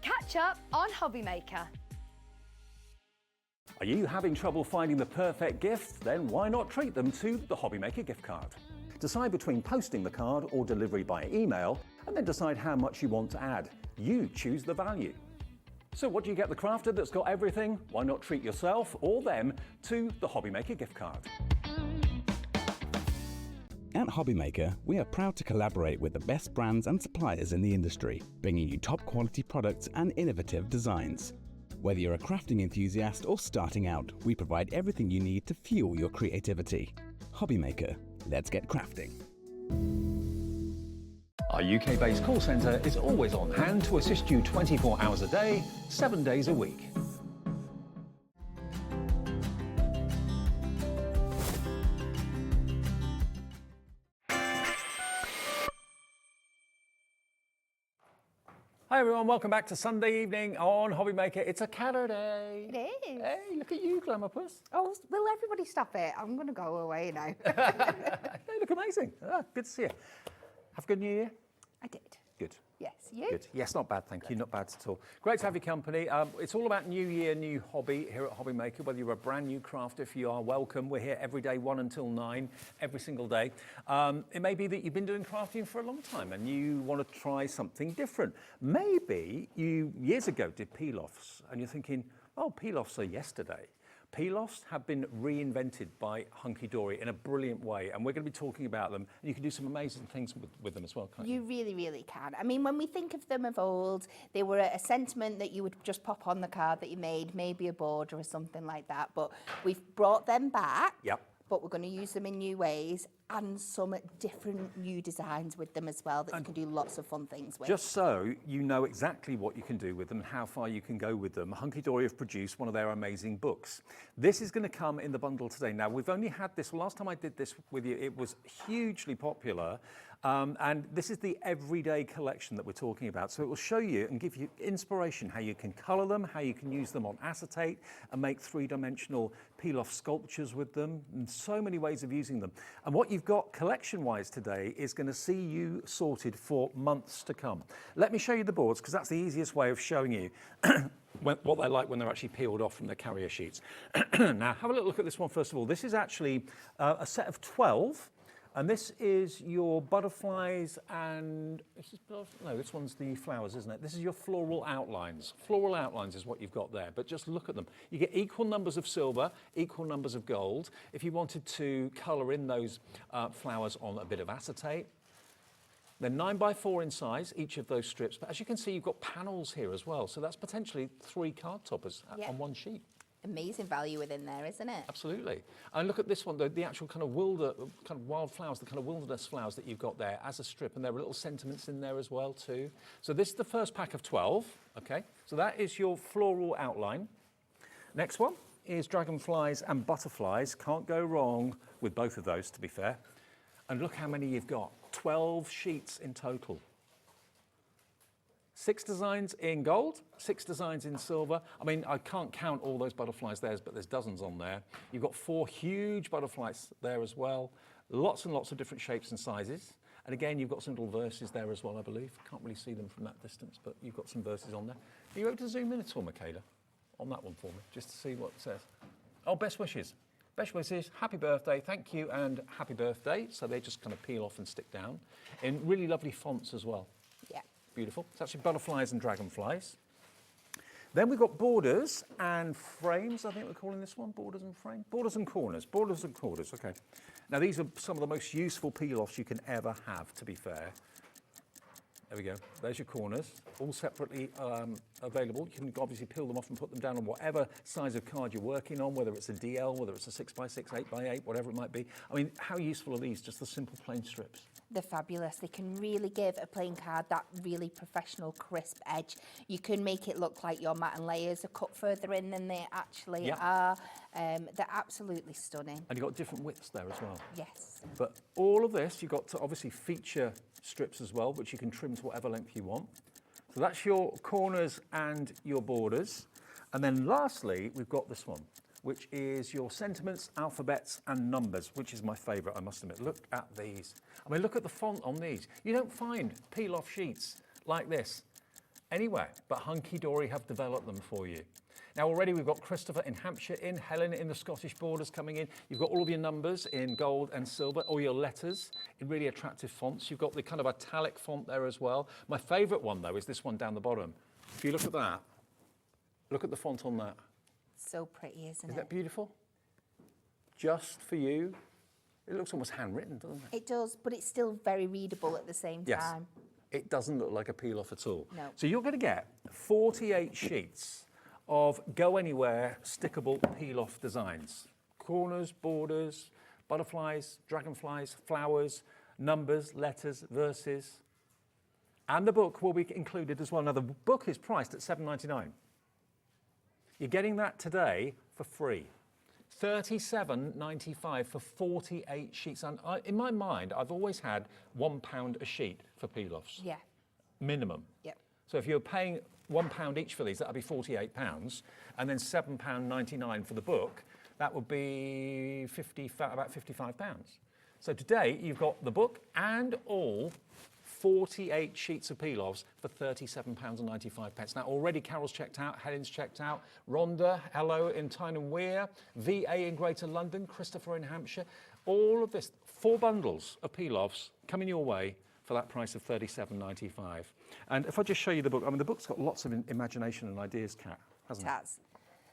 Catch up on Hobbymaker. Are you having trouble finding the perfect gift? Then why not treat them to the Hobbymaker gift card? Decide between posting the card or delivery by email, and then decide how much you want to add. You choose the value. So what do you get the crafter that's got everything? Why not treat yourself or them to the Hobbymaker gift card? At Hobbymaker, we are proud to collaborate with the best brands and suppliers in the industry, bringing you top quality products and innovative designs. Whether you're a crafting enthusiast or starting out, we provide everything you need to fuel your creativity. Hobbymaker, let's get crafting. Our UK-based call centre is always on hand to assist you 24 hours a day, 7 days a week. Hi everyone, welcome back to Sunday evening on Hobbymaker. It's a Saturday. It is. Hey, look at you, Glamour Puss. Oh, will everybody stop it? I'm going to go away now. They look amazing. Good to see you. Have a good New Year? I did. Good. Yes, you? Good. Yes, not bad, thank you. Not bad at all. Great to have your company. It's all about New Year, new hobby here at Hobbymaker. Whether you're a brand new crafter, if you are welcome. We're here every day, 1 until 9, every single day. It may be that you've been doing crafting for a long time and you want to try something different. Maybe you, years ago, did peel-offs and you're thinking, oh, peel-offs are yesterday. Peel-offs have been reinvented by Hunkydory in a brilliant way, and we're going to be talking about them. And you can do some amazing things with them as well, can't you? You really, really can. I mean, when we think of them of old, they were a sentiment that you would just pop on the card that you made, maybe a border or something like that. But we've brought them back. Yep. But we're going to use them in new ways and some different new designs with them as well that you can do lots of fun things with. Just so you know exactly what you can do with them, how far you can go with them, Hunkydory have produced one of their amazing books. This is going to come in the bundle today. Now, we've only had this, last time I did this with you, it was hugely popular. And this is the everyday collection that we're talking about. So it will show you and give you inspiration how you can colour them, how you can use them on acetate and make three-dimensional peel-off sculptures with them, and so many ways of using them. And what you've got collection-wise today is going to see you sorted for months to come. Let me show you the boards, because that's the easiest way of showing you what they're like when they're actually peeled off from their carrier sheets. Now, have a little look at this one first of all. This is actually a set of 12. And this is your butterflies and, this one's the flowers, isn't it? This is your floral outlines. Floral outlines is what you've got there, but just look at them. You get equal numbers of silver, equal numbers of gold. If you wanted to colour in those flowers on a bit of acetate, they're 9x4 in size, each of those strips. But as you can see, you've got panels here as well. So that's potentially 3 card toppers on one sheet. Amazing value within there, isn't it? Absolutely. And look at this one, the actual kind of wildflowers, the kind of wilderness flowers that you've got there as a strip, and there are little sentiments in there as well too. So this is the first pack of 12, okay? So that is your floral outline. Next one is dragonflies and butterflies. Can't go wrong with both of those, to be fair. And look how many you've got, 12 sheets in total. 6 designs in gold, 6 designs in silver. I mean, I can't count all those butterflies there, but there's dozens on there. You've got 4 huge butterflies there as well. Lots and lots of different shapes and sizes. And again, you've got some little verses there as well, I believe. Can't really see them from that distance, but you've got some verses on there. Are you able to zoom in at all, Michaela, on that one for me, just to see what it says? Oh, best wishes. Best wishes, happy birthday, thank you, and happy birthday. So they just kind of peel off and stick down in really lovely fonts as well. Yeah. Beautiful. It's actually butterflies and dragonflies. Then we've got borders and frames, I think we're calling this one, borders and frame. Borders and corners, okay. Now these are some of the most useful peel-offs you can ever have, to be fair. There we go, there's your corners, all separately available. You can obviously peel them off and put them down on whatever size of card you're working on, whether it's a DL, whether it's a 6x6, 8x8, whatever it might be. I mean, how useful are these, just the simple plain strips? They're fabulous. They can really give a plain card that really professional, crisp edge. You can make it look like your mat and layers are cut further in than they actually are. They're absolutely stunning. And you've got different widths there as well. Yes. But all of this, you've got to obviously feature strips as well, which you can trim to whatever length you want. So that's your corners and your borders. And then lastly, we've got this one, which is your sentiments, alphabets and numbers, which is my favourite, I must admit. Look at these. I mean, look at the font on these. You don't find peel-off sheets like this anywhere, but Hunkydory have developed them for you. Now already we've got Christopher in Hampshire in, Helen in the Scottish borders coming in. You've got all of your numbers in gold and silver, all your letters in really attractive fonts. You've got the kind of italic font there as well. My favourite one though is this one down the bottom. If you look at that, look at the font on that. So pretty, isn't it? Isn't that beautiful? Just for you. It looks almost handwritten, doesn't it? It does, but it's still very readable at the same time. It doesn't look like a peel-off at all. No. So you're going to get 48 sheets of go-anywhere stickable peel-off designs. Corners, borders, butterflies, dragonflies, flowers, numbers, letters, verses. And the book will be included as well. Now, the book is priced at £7.99. You're getting that today for free. £37.95 for 48 sheets. And in my mind, I've always had £1 a sheet for peel-offs. Yeah. Minimum. Yep. So if you're paying £1 each for these, that'd be £48, and then £7.99 for the book, that would be about £55. So today, you've got the book and all 48 sheets of peel-offs for £37.95. Now, already Carol's checked out, Helen's checked out, Rhonda, hello in Tyne and Wear, VA in Greater London, Christopher in Hampshire. All of this, 4 bundles of peel-offs coming your way for that price of £37.95. And if I just show you the book, I mean, the book's got lots of imagination and ideas, Kat, hasn't it? It has.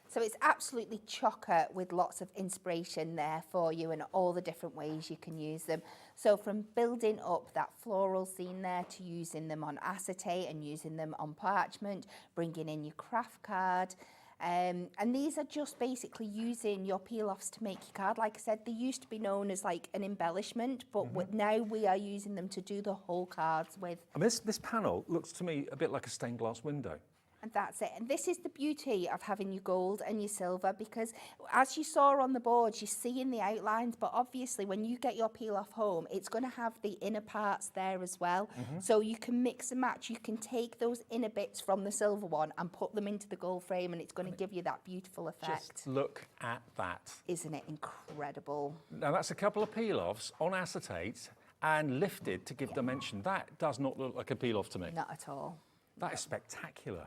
So it's absolutely chocker with lots of inspiration there for you and all the different ways you can use them. So from building up that floral scene there to using them on acetate and using them on parchment, bringing in your craft card. And these are just basically using your peel-offs to make your card. Like I said, they used to be known as like an embellishment, but now we are using them to do the whole cards with. I mean, this panel looks to me a bit like a stained glass window. And that's it. And this is the beauty of having your gold and your silver, because as you saw on the boards, you're seeing the outlines, but obviously when you get your peel off home, it's going to have the inner parts there as well. So you can mix and match. You can take those inner bits from the silver one and put them into the gold frame, and it's going to give you that beautiful effect. Just look at that. Isn't it incredible? Now that's a couple of peel-offs on acetate and lifted to give dimension. That does not look like a peel-off to me. Not at all. That is spectacular.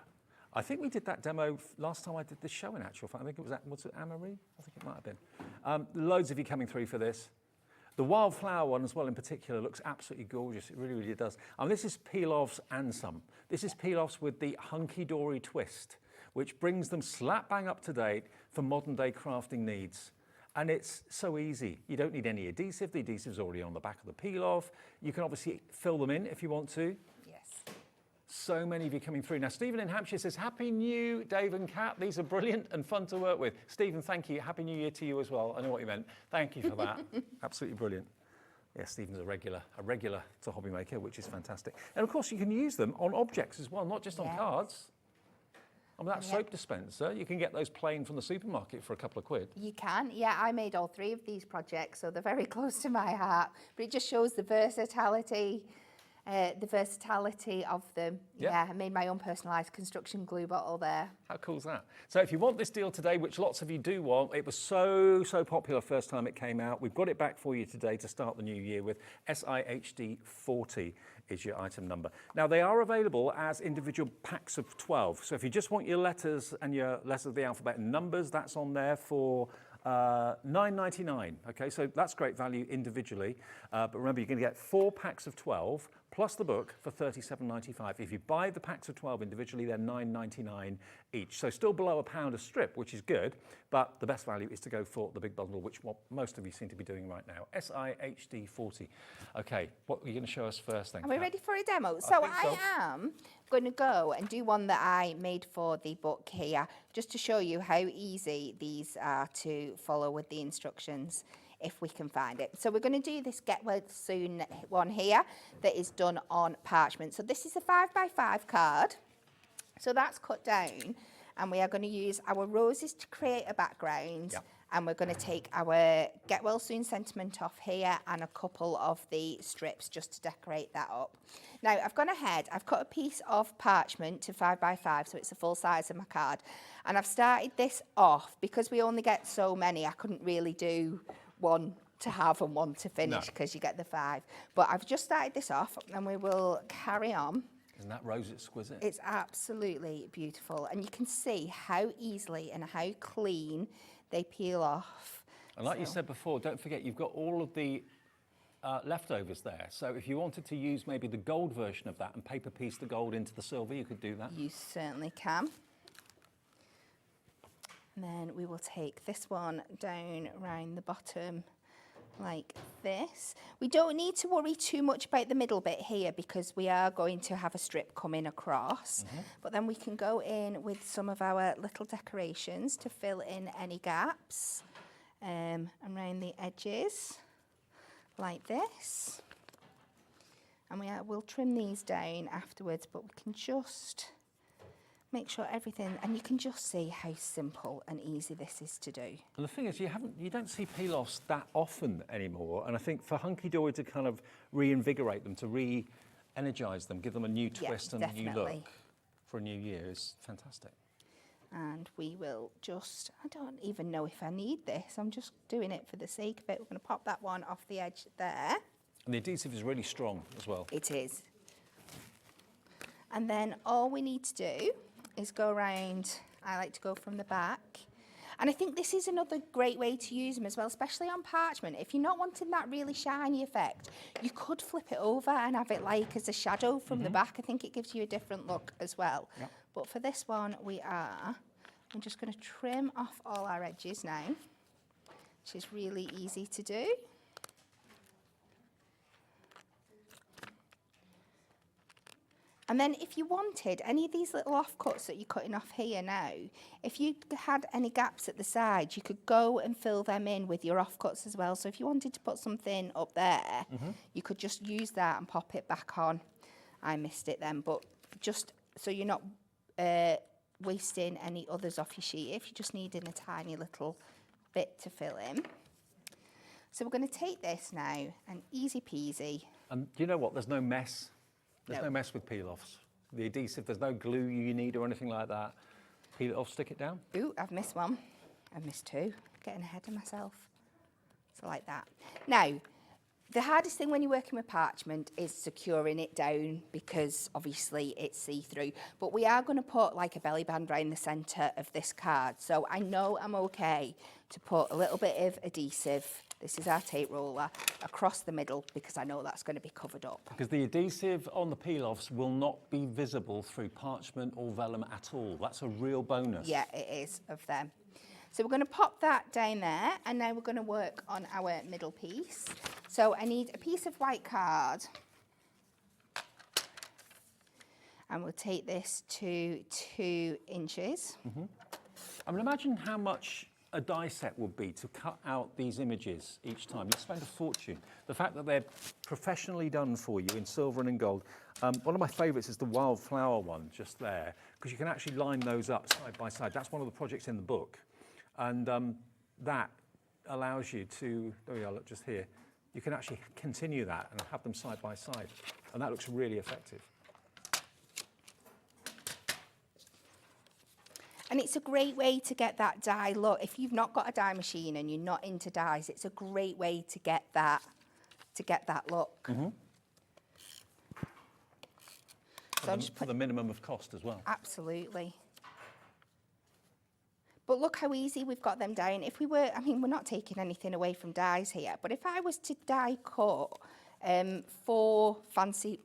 I think we did that demo last time I did this show in actual fact. I think it was it Anne-Marie? I think it might have been. Loads of you coming through for this. The wildflower one as well in particular looks absolutely gorgeous. It really, really does. And this is peel-offs and some. This is peel-offs with the Hunkydory twist, which brings them slap bang up to date for modern day crafting needs. And it's so easy. You don't need any adhesive. The adhesive's already on the back of the peel-off. You can obviously fill them in if you want to. Yes. So many of you coming through. Now, Stephen in Hampshire says, Happy New Dave and Kat. These are brilliant and fun to work with. Stephen, thank you. Happy New Year to you as well. I know what you meant. Thank you for that. Absolutely brilliant. Yeah, Stephen's a regular to Hobby Maker, which is fantastic. And of course, you can use them on objects as well, not just on cards. I mean, that soap dispenser, you can get those plain from the supermarket for a couple of quid. You can, yeah. I made all 3 of these projects, so they're very close to my heart. But it just shows the versatility of them. Yeah, I made my own personalised construction glue bottle there. How cool is that? So if you want this deal today, which lots of you do want, it was so popular first time it came out. We've got it back for you today to start the new year with. SIHD 40 is your item number. Now, they are available as individual packs of 12. So if you just want your letters and your letters of the alphabet and numbers, that's on there for $9.99. Okay, so that's great value individually. But remember, you're going to get 4 packs of 12 plus the book for $37.95. If you buy the packs of 12 individually, they're $9.99 each. So still below £1 a strip, which is good. But the best value is to go for the big bundle, which what most of you seem to be doing right now. SIHD 40. Okay, what are you going to show us first then? Are we ready for a demo? So I am going to go and do one that I made for the book here, just to show you how easy these are to follow with the instructions, if we can find it. So we're going to do this Get Well Soon one here that is done on parchment. So this is a 5x5 card. So that's cut down, and we are going to use our roses to create a background. Yep. And we're going to take our Get Well Soon sentiment off here and a couple of the strips just to decorate that up. Now, I've gone ahead, I've cut a piece of parchment to 5x5, so it's the full size of my card. And I've started this off, because we only get so many, I couldn't really do one to have and one to finish, because you get the 5. But I've just started this off, and we will carry on. Isn't that rose exquisite? It's absolutely beautiful. And you can see how easily and how clean they peel off. And like you said before, don't forget you've got all of the leftovers there. So if you wanted to use maybe the gold version of that and paper piece the gold into the silver, you could do that. You certainly can. And then we will take this one down around the bottom like this. We don't need to worry too much about the middle bit here, because we are going to have a strip coming across. But then we can go in with some of our little decorations to fill in any gaps around the edges like this. And we'll trim these down afterwards, but we can just make sure everything, and you can just see how simple and easy this is to do. And the thing is, you don't see peel-offs that often anymore, and I think for Hunkydory to kind of reinvigorate them, to re-energise them, give them a new twist and a new look for a new year is fantastic. And we will just, I don't even know if I need this, I'm just doing it for the sake of it. We're going to pop that one off the edge there. And the adhesive is really strong as well. It is. And then all we need to do is go around, I like to go from the back. And I think this is another great way to use them as well, especially on parchment. If you're not wanting that really shiny effect, you could flip it over and have it like as a shadow from the back. I think it gives you a different look as well. Yep. But for this one, I'm just going to trim off all our edges now, which is really easy to do. And then if you wanted any of these little offcuts that you're cutting off here now, if you had any gaps at the side, you could go and fill them in with your offcuts as well. So if you wanted to put something up there, you could just use that and pop it back on. I missed it then, but just so you're not wasting any others off your sheet if you're just needing a tiny little bit to fill in. So we're going to take this now and easy peasy. And do you know what? There's no mess. There's No. no mess with peel-offs. The adhesive, there's no glue you need or anything like that. Peel it off, stick it down. Ooh, I've missed one. I've missed two. Getting ahead of myself. So like that. Now, the hardest thing when you're working with parchment is securing it down because obviously it's see-through. But we are going to put like a belly band around the centre of this card. So I know I'm okay to put a little bit of adhesive, this is our tape roller, across the middle because I know that's going to be covered up. Because the adhesive on the peel-offs will not be visible through parchment or vellum at all. That's a real bonus. Yeah, it is of them. So we're going to pop that down there and now we're going to work on our middle piece. So I need a piece of white card and we'll take this to 2 inches. I mean, imagine how much a die set would be to cut out these images each time. You'd spend a fortune. The fact that they're professionally done for you in silver and in gold. One of my favourites is the wildflower one just there, because you can actually line those up side by side. That's one of the projects in the book. And that allows you to, there we are, look just here, you can actually continue that and have them side by side. And that looks really effective. And it's a great way to get that die look. If you've not got a die machine and you're not into dies, it's a great way to get that look. So I'm just for the minimum of cost as well. Absolutely. But look how easy we've got them down. If we were, I mean, we're not taking anything away from dies here, but if I was to die cut 4 fancy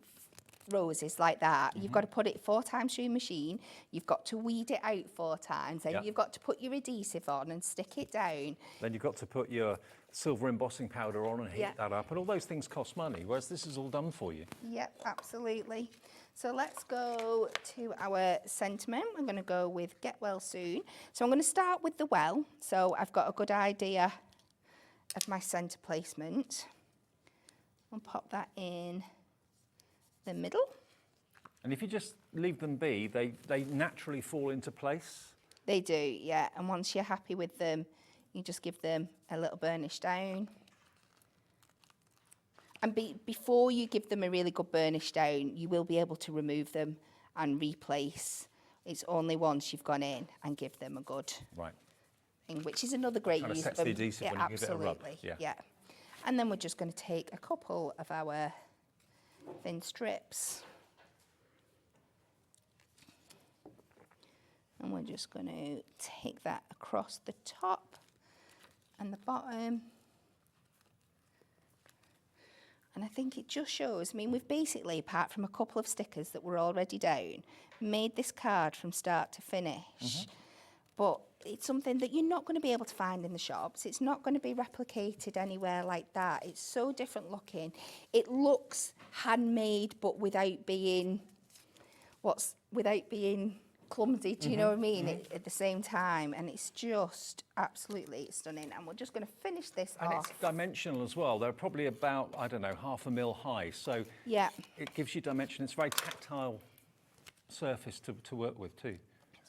roses like that, you've got to put it 4 times through your machine, you've got to weed it out 4 times, then you've got to put your adhesive on and stick it down. Then you've got to put your silver embossing powder on and heat that up, and all those things cost money, whereas this is all done for you. Yep, absolutely. So let's go to our sentiment. I'm going to go with Get Well Soon. So I'm going to start with the well. So I've got a good idea of my centre placement. I'll pop that in the middle. And if you just leave them be, they naturally fall into place. They do, yeah. And once you're happy with them, you just give them a little burnish down. And before you give them a really good burnish down, you will be able to remove them and replace. It's only once you've gone in and give them a good thing, which is another great Kind of use sets of the adhesive when you give it a rub. Yeah. And then we're just going to take a couple of our thin strips. And we're just going to take that across the top and the bottom. And I think it just shows, I mean, we've basically, apart from a couple of stickers that were already down, made this card from start to finish. But it's something that you're not going to be able to find in the shops. It's not going to be replicated anywhere like that. It's so different looking. It looks handmade, but without being clumsy, do you know what I mean, at the same time, and it's just absolutely stunning. And we're just going to finish this and off. it's dimensional as well. They're probably about, I don't know, 1/2 mil high, so it gives you dimension. It's a very tactile surface to work with too.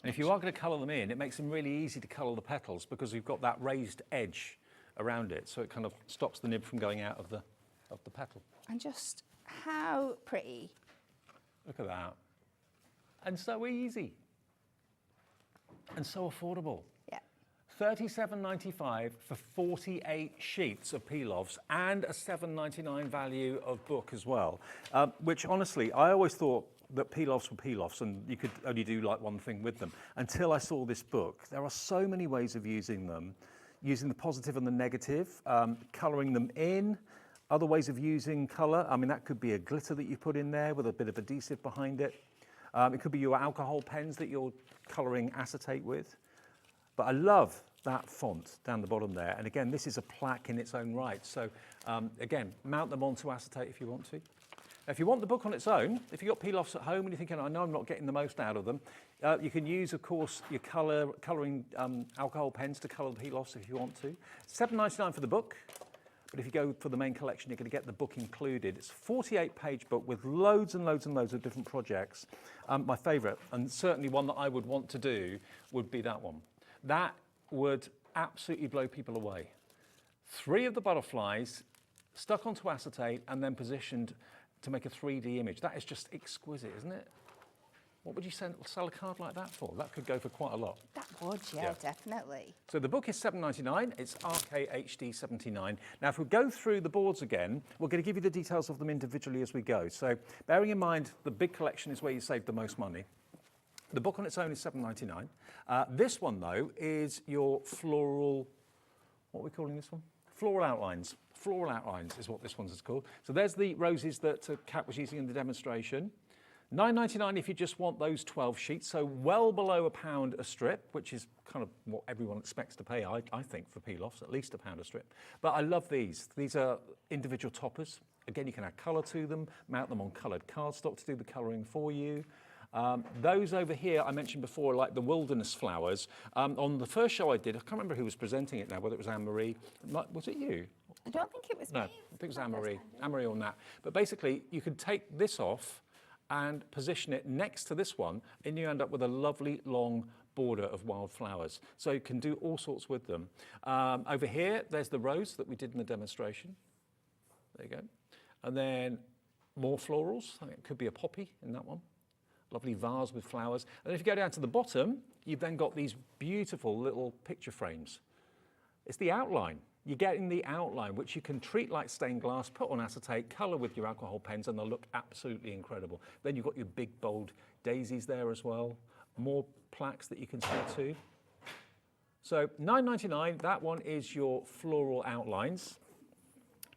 And if you are going to colour them in, it makes them really easy to colour the petals because we've got that raised edge around it, so it kind of stops the nib from going out of the petal. And just how pretty. Look at that. And so easy. And so affordable. Yeah. $37.95 for 48 sheets of peel-offs and a $7.99 value of book as well. Which honestly, I always thought that peel-offs were peel-offs and you could only do like one thing with them. Until I saw this book. There are so many ways of using them. Using the positive and the negative, colouring them in. Other ways of using colour. I mean, that could be a glitter that you put in there with a bit of adhesive behind it. It could be your alcohol pens that you're colouring acetate with. But I love that font down the bottom there. And again, this is a plaque in its own right. So again, mount them onto acetate if you want to. Now, if you want the book on its own, if you've got peel-offs at home and you're thinking, I know I'm not getting the most out of them, you can use, of course, your colouring alcohol pens to colour the peel-offs if you want to. $7.99 for the book. but if you go for the main collection, you're going to get the book included. It's a 48-page book with loads and loads and loads of different projects. My favourite, and certainly one that I would want to do, would be that one. That would absolutely blow people away. 3 of the butterflies stuck onto acetate and then positioned to make a 3D image. That is just exquisite, isn't it? What would you sell a card like that for? That could go for quite a lot. That would, yeah, definitely. So the book is $7.99. It's RKHD 79. Now, if we go through the boards again, we're going to give you the details of them individually as we go. So bearing in mind the big collection is where you save the most money. The book on its own is $7.99. This one, though, is your floral, what are we calling this one? Floral outlines. Floral outlines is what this one's called. So there's the roses that Kat was using in the demonstration. $9.99 if you just want those 12 sheets, so well below £1 a strip, which is kind of what everyone expects to pay, I think, for peel-offs, at least £1 a strip. But I love these. These are individual toppers. Again, you can add colour to them, mount them on coloured cardstock to do the colouring for you. Those over here I mentioned before, like the wilderness flowers. On the first show I did, I can't remember who was presenting it now, whether it was Anne-Marie. Was it you? I don't think it was No, me. I think it was Anne-Marie. Anne-Marie on that. But basically, you could take this off and position it next to this one, and you end up with a lovely long border of wildflowers. So you can do all sorts with them. Over here, there's the rose that we did in the demonstration. There you go. And then more florals. I think it could be a poppy in that one. Lovely vase with flowers. And if you go down to the bottom, you've then got these beautiful little picture frames. It's the outline. You're getting the outline, which you can treat like stained glass, put on acetate, colour with your alcohol pens, and they'll look absolutely incredible. Then you've got your big, bold daisies there as well. More plaques that you can see too. So $9.99, that one is your floral outlines,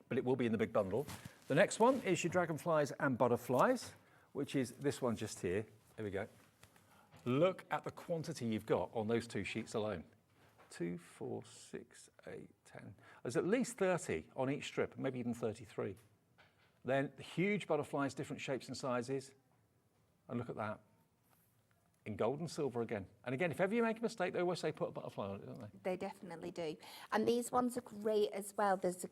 but it will be in the big bundle. The next one is your dragonflies and butterflies, which is this one just here. There we go. Look at the quantity you've got on those 2 sheets alone. 2, 4, 6, 8, 10. There's at least 30 on each strip, maybe even 33. Then huge butterflies, different shapes and sizes. And look at that. In gold and silver again. And again, if ever you make a mistake, they always say put a butterfly on it, don't they? They definitely do. And these ones are great as well. There's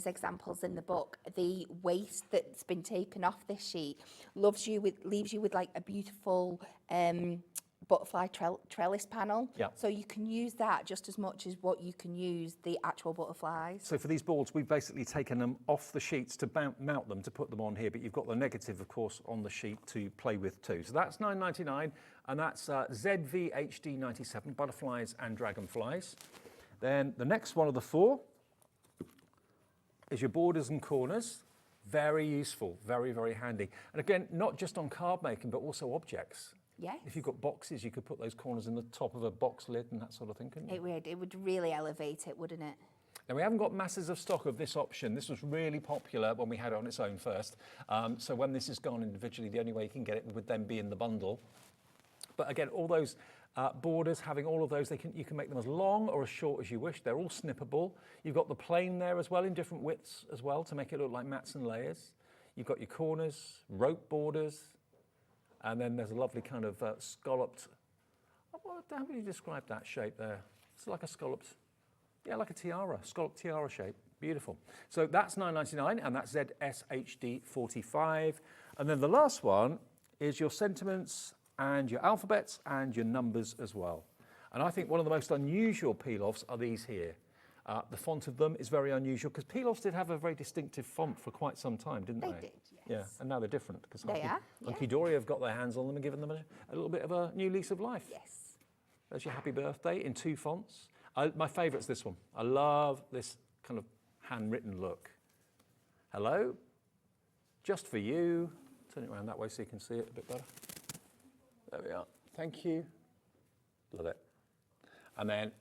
examples in the book. The waste that's been taken off this sheet leaves you with like a beautiful butterfly trellis panel. Yeah. So you can use that just as much as what you can use the actual butterflies. So for these boards, we've basically taken them off the sheets to mount them, to put them on here, but you've got the negative, of course, on the sheet to play with too. So that's $9.99, and that's ZVHD 97, butterflies and dragonflies. Then the next one of the 4 is your borders and corners. Very useful, very, very handy. And again, not just on card making, but also objects. Yes. If you've got boxes, you could put those corners in the top of a box lid and that sort of thing, couldn't you? It would really elevate it, wouldn't it? Now, we haven't got masses of stock of this option. This was really popular when we had it on its own first. So when this is gone individually, the only way you can get it would then be in the bundle. But again, all those borders, having all of those, you can make them as long or as short as you wish. They're all snippable. You've got the plain there as well in different widths as well to make it look like mats and layers. You've got your corners, rope borders, and then there's a lovely kind of scalloped, how would you describe that shape there? It's like a scalloped, yeah, like a tiara, scalloped tiara shape. Beautiful. So that's $9.99, and that's ZSHD 45. And then the last one is your sentiments and your alphabets and your numbers as well. And I think one of the most unusual peel-offs are these here. The font of them is very unusual because peel-offs did have a very distinctive font for quite some time, didn't they? They did, yes. Yeah, and now they're different because They are, yeah. Hunkydory have got their hands on them and given them a little bit of a new lease of life. Yes. There's your happy birthday in 2 fonts. My favourite's this one. I love this kind of handwritten look. Hello, just for you. Turn it around that way so you can see it a bit better. There we are. Thank you. Love it. And then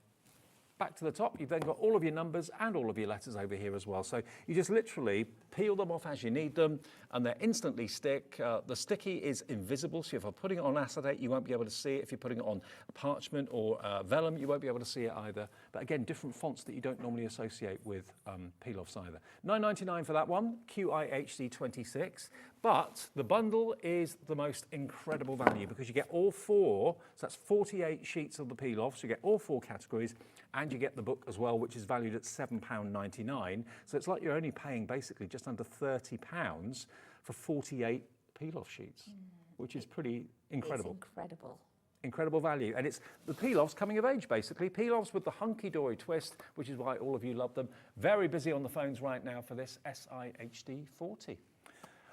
back to the top, you've then got all of your numbers and all of your letters over here as well. So you just literally peel them off as you need them, and they instantly stick. The sticky is invisible, so if you're putting it on acetate, you won't be able to see it. If you're putting it on parchment or vellum, you won't be able to see it either. But again, different fonts that you don't normally associate with peel-offs either. $9.99 for that one, QIHD 26. But the bundle is the most incredible value because you get all 4, so that's 48 sheets of the peel-offs, you get all 4 categories, and you get the book as well, which is valued at £7.99. So it's like you're only paying basically just under £30 for 48 peel-off sheets, which is pretty incredible. It's incredible. Incredible value. And it's the peel-offs coming of age, basically. Peel-offs with the Hunkydory twist, which is why all of you love them. Very busy on the phones right now for this SIHD 40.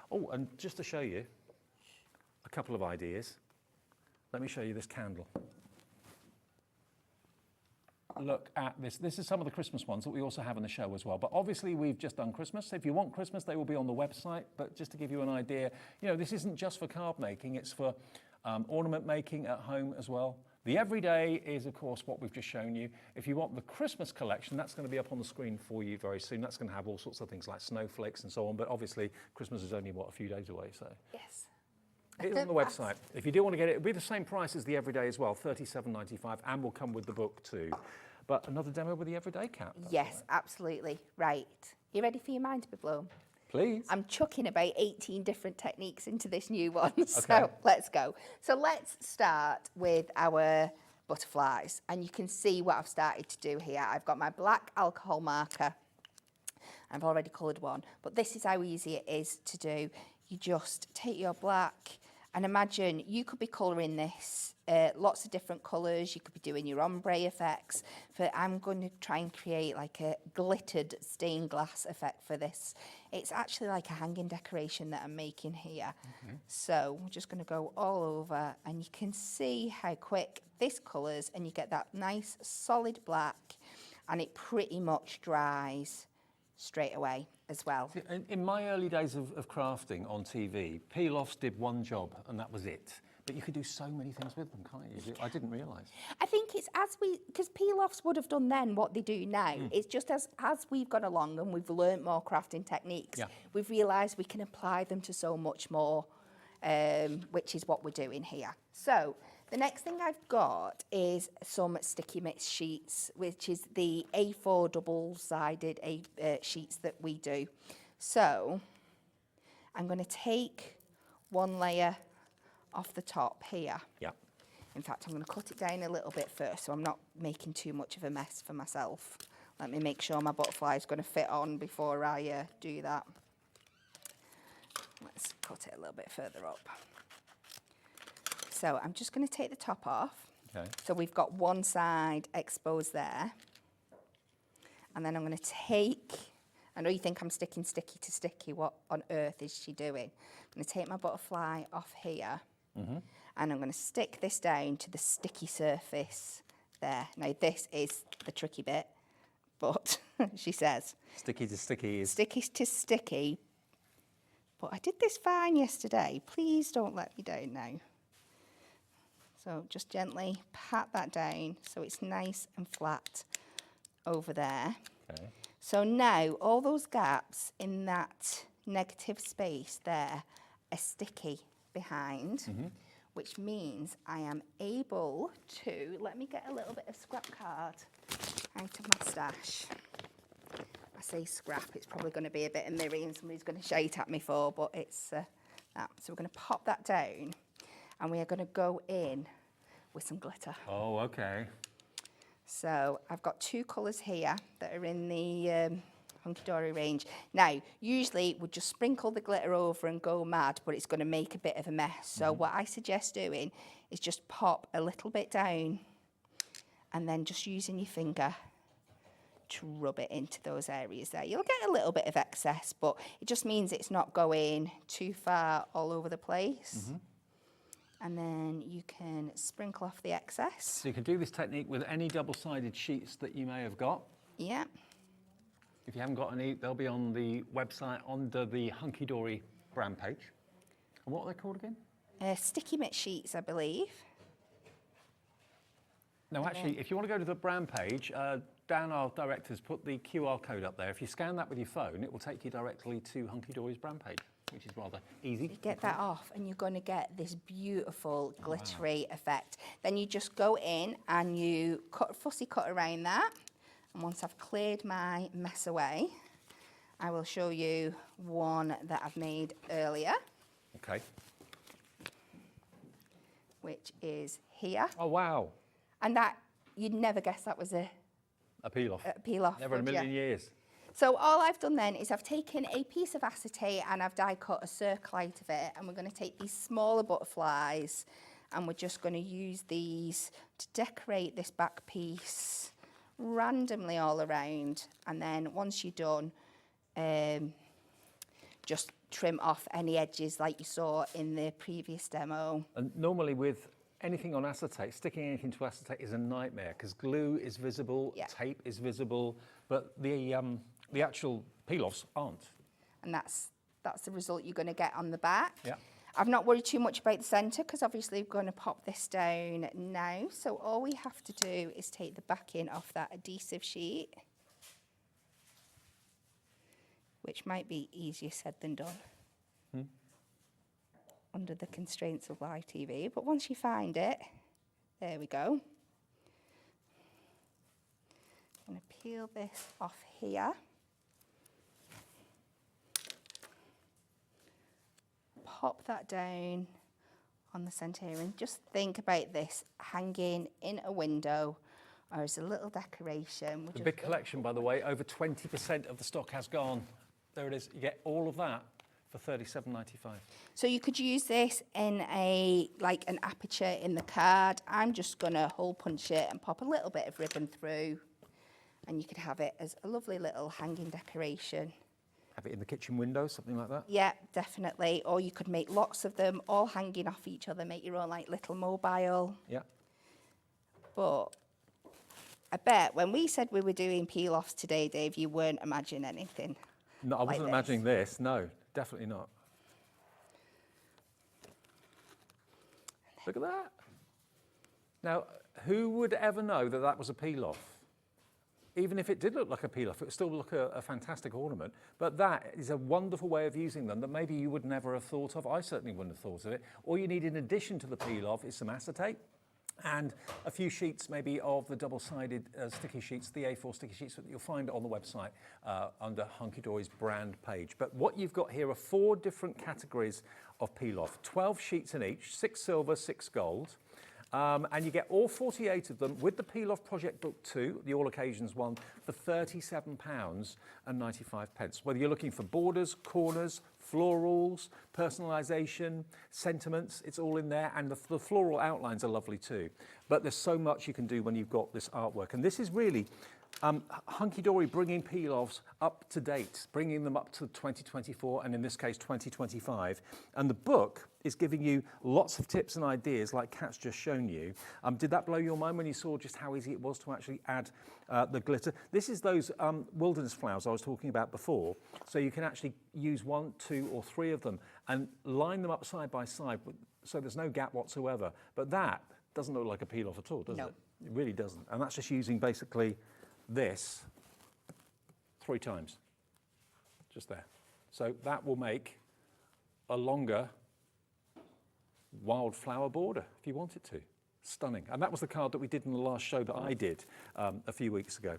Oh, and just to show you a couple of ideas, let me show you this candle. Look at this. This is some of the Christmas ones that we also have in the show as well. But obviously we've just done Christmas. If you want Christmas, they will be on the website. But just to give you an idea, you know, this isn't just for card making, it's for ornament making at home as well. The everyday is, of course, what we've just shown you. If you want the Christmas collection, that's going to be up on the screen for you very soon. That's going to have all sorts of things like snowflakes and so on. But obviously, Christmas is only, what, a few days away, so. Yes. It's on the website. If you do want to get it, it'll be the same price as the everyday as well, $37.95, and will come with the book too. But another demo with the everyday cat. Yes, absolutely. Right. You ready for your mind to be blown? Please. I'm chucking about 18 different techniques into this new one, so Okay. let's go. So let's start with our butterflies, and you can see what I've started to do here. I've got my black alcohol marker. I've already coloured one, but this is how easy it is to do. You just take your black, and imagine you could be colouring this lots of different colours. You could be doing your ombre effects. I'm going to try and create like a glittered stained glass effect for this. It's actually like a hanging decoration that I'm making here. So we're just going to go all over, and you can see how quick this colours, and you get that nice solid black, and it pretty much dries straight away as well. In my early days of crafting on TV, peel-offs did one job, and that was it. But you could do so many things with them, can't you? I didn't realise. I think it's because peel-offs would have done then what they do now. It's just as we've gone along and we've learnt more crafting techniques, we've realised we can apply them to so much more, which is what we're doing here. So the next thing I've got is some sticky mix sheets, which is the A4 double-sided sheets that we do. So I'm going to take one layer off the top here. Yeah. In fact, I'm going to cut it down a little bit first, so I'm not making too much of a mess for myself. Let me make sure my butterfly is going to fit on before I do that. Let's cut it a little bit further up. So I'm just going to take the top off. Okay. So we've got one side exposed there. And then I'm going to take, I know you think I'm sticking sticky to sticky, what on earth is she doing? I'm going to take my butterfly off here, and I'm going to stick this down to the sticky surface there. Now this is the tricky bit, but she says. Sticky to sticky is... Sticky to sticky, but I did this fine yesterday. Please don't let me down now. So just gently pat that down so it's nice and flat over there. Okay. So now all those gaps in that negative space there are sticky behind, which means I am able to, let me get a little bit of scrap card out of my stash. I say scrap, it's probably going to be a bit of mirror and somebody's going to shout at me for, but it's that. So we're going to pop that down, and we are going to go in with some glitter. Oh, okay. So I've got 2 colours here that are in the Hunkydory range. Now, usually we'd just sprinkle the glitter over and go mad, but it's going to make a bit of a mess. So what I suggest doing is just pop a little bit down, and then just using your finger to rub it into those areas there. You'll get a little bit of excess, but it just means it's not going too far all over the place. And then you can sprinkle off the excess. So you can do this technique with any double-sided sheets that you may have got. Yeah. If you haven't got any, they'll be on the website under the Hunkydory brand page. And what are they called again? Sticky mix sheets, I believe. No, actually, if you want to go to the brand page, Dan, our director's put the QR code up there. If you scan that with your phone, it will take you directly to Hunkydory's brand page, which is rather easy. You get that off, and you're going to get this beautiful glittery effect. Then you just go in and you fussy cut around that. And once I've cleared my mess away, I will show you one that I've made earlier. Okay. which is here. Oh, wow. And that, you'd never guess that was a peel-off. Peel-off. Never in a would ya? million years. So all I've done then is I've taken a piece of acetate and I've die cut a circle out of it, and we're going to take these smaller butterflies and we're just going to use these to decorate this back piece randomly all around. And then once you're done, just trim off any edges like you saw in the previous demo. And normally with anything on acetate, sticking anything to acetate is a nightmare because glue is visible, tape is visible, but the actual peel-offs aren't. And that's the result you're going to get on the back. Yeah. I've not worried too much about the centre because obviously we're going to pop this down now. So all we have to do is take the backing off that adhesive sheet, which might be easier said than done under the constraints of live TV. But once you find it, there we go. I'm going to peel this off here. Pop that down on the centre here and just think about this hanging in a window or as a little decoration. It's a big collection, by the way. Over 20% of the stock has gone. There it is. You get all of that for $37.95. So you could use this in like an aperture in the card. I'm just going to hole punch it and pop a little bit of ribbon through, and you could have it as a lovely little hanging decoration. Have it in the kitchen window, something like that? Yeah, definitely. Or you could make lots of them all hanging off each other, make your own like little mobile. Yeah. But I bet when we said we were doing peel-offs today, Dave, you weren't imagining anything. No, I wasn't like imagining this. No, definitely not. Look at that. Now, who would ever know that that was a peel-off? Even if it did look like a peel-off, it would still look a fantastic ornament. But that is a wonderful way of using them that maybe you would never have thought of. I certainly wouldn't have thought of it. All you need in addition to the peel-off is some acetate and a few sheets maybe of the double-sided sticky sheets, the A4 sticky sheets that you'll find on the website under Hunkydory's brand page. But what you've got here are 4 different categories of peel-off, 12 sheets in each, 6 silver, 6 gold. And you get all 48 of them with the Peel Off Project Book 2, the All Occasions one, for £37.95. Whether you're looking for borders, corners, florals, personalisation, sentiments, it's all in there. And the floral outlines are lovely too. But there's so much you can do when you've got this artwork. And this is really Hunkydory bringing peel-offs up to date, bringing them up to 2024 and in this case 2025. And the book is giving you lots of tips and ideas like Kat's just shown you. Did that blow your mind when you saw just how easy it was to actually add the glitter? This is those wilderness flowers I was talking about before. So you can actually use 1, 2 or 3 of them and line them up side by side so there's no gap whatsoever. But that doesn't look like a peel-off at all, does it? It really doesn't. And that's just using basically this 3 times, just there. So that will make a longer wildflower border if you want it to. Stunning. And that was the card that we did in the last show that I did a few weeks ago.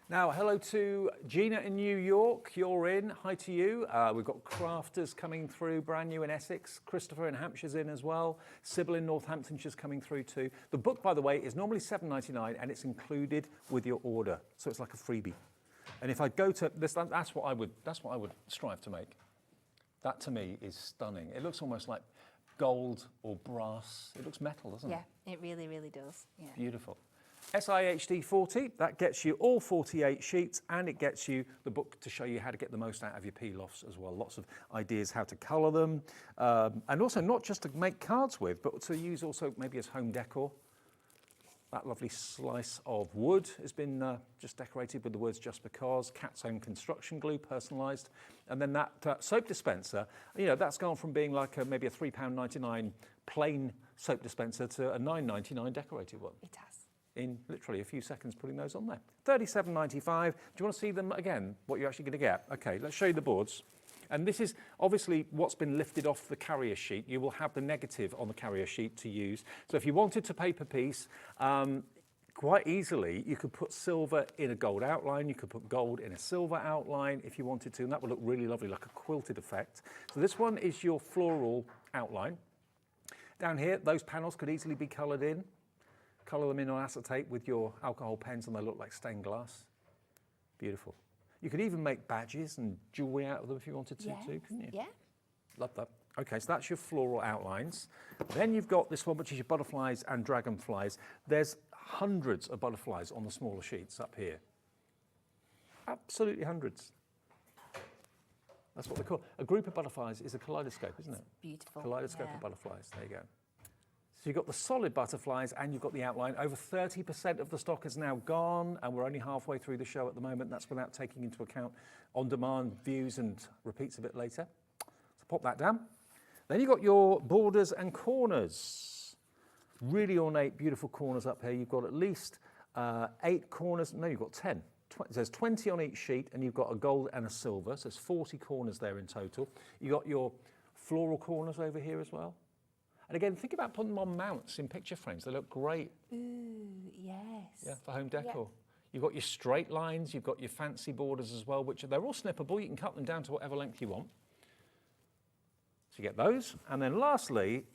Now, hello to Gina in New York. You're in. Hi to you. We've got Crafters coming through, brand new in Essex. Christopher in Hampshire's in as well. Sybil in Northamptonshire's coming through too. The book, by the way, is normally $7.99 and it's included with your order. So it's like a freebie. And if I go to this, that's what I would strive to make. That to me is stunning. It looks almost like gold or brass. It looks metal, doesn't it? Yeah, it really, really does. Yeah. Beautiful. SIHD 40, that gets you all 48 sheets and it gets you the book to show you how to get the most out of your peel-offs as well. Lots of ideas how to colour them and also not just to make cards with, but to use also maybe as home decor. That lovely slice of wood has been just decorated with the words "just because," Cat's Own construction glue, personalised. And then that soap dispenser, you know, that's gone from being like maybe a £3.99 plain soap dispenser to a £9.99 decorated one. It has. In literally a few seconds putting those on there. $37.95. Do you want to see them again, what you're actually going to get? Okay, let's show you the boards. And this is obviously what's been lifted off the carrier sheet. You will have the negative on the carrier sheet to use. So if you wanted to paper piece, quite easily, you could put silver in a gold outline, you could put gold in a silver outline if you wanted to, and that would look really lovely, like a quilted effect. So this one is your floral outline. Down here, those panels could easily be coloured in. Colour them in on acetate with your alcohol pens and they look like stained glass. Beautiful. You could even make badges and jewellery out of them if you wanted to too, couldn't you? Yeah. Love that. Okay, so that's your floral outlines. Then you've got this one, which is your butterflies and dragonflies. There's hundreds of butterflies on the smaller sheets up here. Absolutely hundreds. That's what they call a group of butterflies is a kaleidoscope, isn't it? Beautiful. Kaleidoscope of butterflies. There you go. So you've got the solid butterflies and you've got the outline. Over 30% of the stock is now gone, and we're only halfway through the show at the moment. That's without taking into account on-demand views and repeats a bit later. So pop that down. Then you've got your borders and corners. Really ornate, beautiful corners up here. You've got at least 8 corners. No, you've got 10. There's 20 on each sheet, and you've got a gold and a silver. So there's 40 corners there in total. You've got your floral corners over here as well. And again, think about putting them on mounts in picture frames. They look great. Ooh, yes. Yeah, for home decor. You've got your straight lines. You've got your fancy borders as well, which they're all snippable. You can cut them down to whatever length you want. So you get those. And then lastly,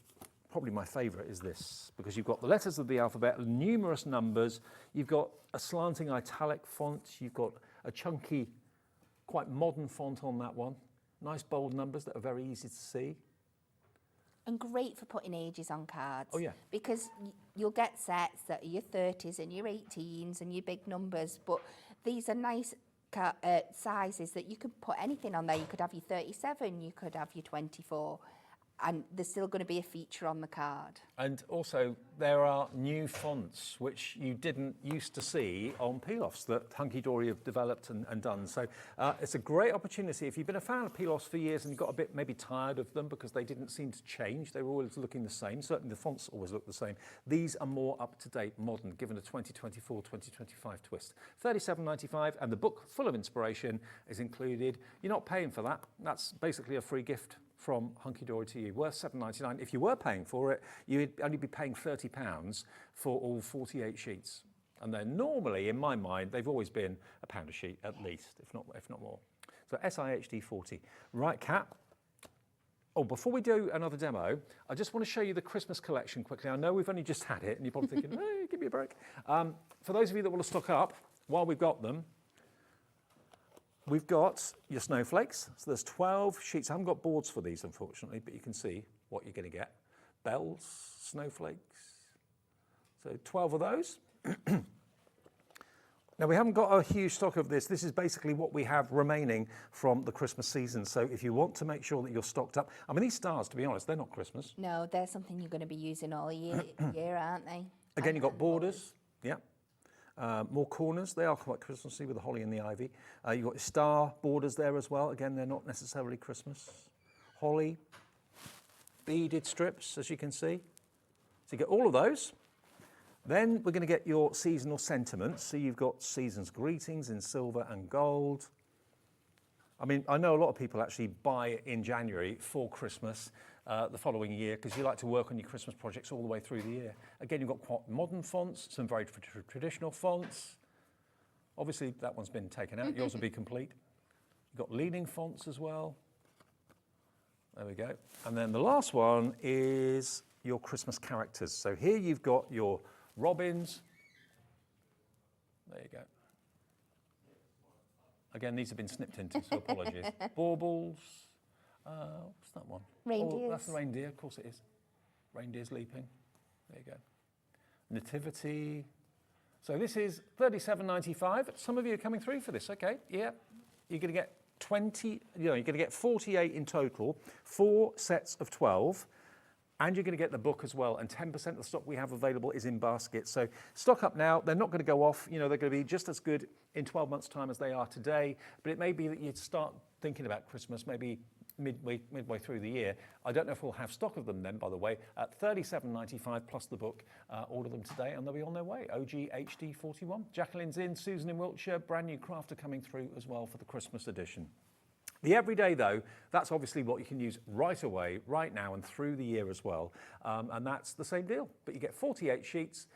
probably my favourite is this, because you've got the letters of the alphabet, numerous numbers. You've got a slanting italic font. You've got a chunky, quite modern font on that one. Nice bold numbers that are very easy to see. And great for putting ages on cards. Oh, yeah. Because you'll get sets that are your 30s and your 18s and your big numbers, but these are nice sizes that you could put anything on there. You could have your 37, you could have your 24, and there's still going to be a feature on the card. And also, there are new fonts which you didn't used to see on peel-offs that Hunkydory have developed and done. So it's a great opportunity. If you've been a fan of peel-offs for years and you got a bit maybe tired of them because they didn't seem to change, they were always looking the same. Certainly the fonts always look the same. These are more up-to-date, modern, given a 2024, 2025 twist. $37.95, and the book full of inspiration is included. You're not paying for that. That's basically a free gift from Hunkydory to you, worth $7.99. If you were paying for it, you'd only be paying £30 for all 48 sheets. And then normally, in my mind, they've always been £1 a sheet at least, if not more. So SIHD 40. Right, Kat. Oh, before we do another demo, I just want to show you the Christmas collection quickly. I know we've only just had it, and you're probably thinking, hey, give me a break. For those of you that want to stock up, while we've got them, we've got your snowflakes. So there's 12 sheets. I haven't got boards for these, unfortunately, but you can see what you're going to get. Bells, snowflakes. So 12 of those. Now, we haven't got a huge stock of this. This is basically what we have remaining from the Christmas season. So if you want to make sure that you're stocked up, I mean, these stars, to be honest, they're not Christmas. No, they're something you're going to be using all year, aren't they? Again, you've got borders. Yeah. More corners, they are quite Christmassy with the holly and the ivy. You've got star borders there as well. Again, they're not necessarily Christmas. Holly, beaded strips, as you can see. So you get all of those. Then we're going to get your seasonal sentiments. So you've got season's greetings in silver and gold. I mean, I know a lot of people actually buy it in January for Christmas the following year, because you like to work on your Christmas projects all the way through the year. Again, you've got quite modern fonts, some very traditional fonts. Obviously, that one's been taken out. Yours will be complete. You've got leaning fonts as well. There we go. And then the last one is your Christmas characters. So here you've got your robins. There you go. Again, these have been snipped into, so apologies. Baubles. What's that one? Reindeers. Oh, that's the reindeer, of course it is. Reindeers leaping. There you go. Nativity. So this is $37.95. Some of you are coming through for this. Okay, yeah. You're going to get 20, you're going to get 48 in total, 4 sets of 12. And you're going to get the book as well, and 10% of the stock we have available is in baskets. So stock up now. They're not going to go off. You know, they're going to be just as good in 12 months' time as they are today. But it may be that you start thinking about Christmas maybe midway through the year. I don't know if we'll have stock of them then, by the way, at $37.95 plus the book. Order them today, and they'll be on their way. OG HD 41. Jacqueline's in, Susan in Wiltshire. Brand new crafter coming through as well for the Christmas edition. The everyday, though, that's obviously what you can use right away, right now, and through the year as well. And that's the same deal. But you get 48 sheets.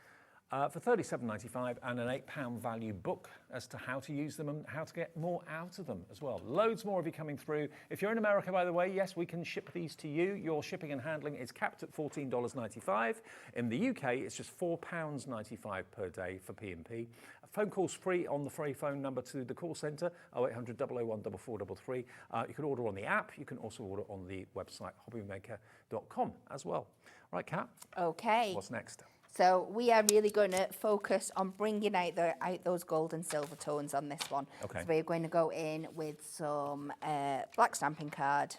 for £37.95 and an £8 value book as to how to use them and how to get more out of them as well. Loads more of you coming through. If you're in America, by the way, yes, we can ship these to you. Your shipping and handling is capped at $14.95. In the UK, it's just £4.95 per day for P&P. Phone calls free on the free phone number to the call centre, 0800 001 4433. You can order on the app. You can also order on the website, hobbymaker.com as well. Right, Kat? Okay. What's next? So we are really going to focus on bringing out those gold and silver tones on this one. Okay. So we're going to go in with some black stamping card.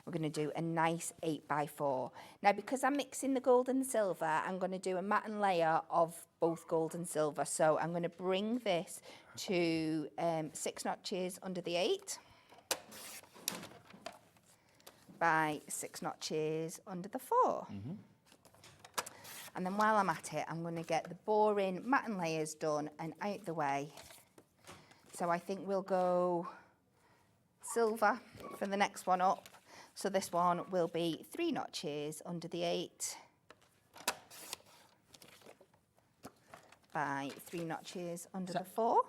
We're going to do a nice 8x4. Now, because I'm mixing the gold and the silver, I'm going to do a matte and layer of both gold and silver. So I'm going to bring this to 6 notches under the 8 by 6 notches under the 4. And then while I'm at it, I'm going to get the boring matte and layers done and out the way. So I think we'll go silver for the next one up. So this one will be 3 notches under the 8 by 3 notches under the 4.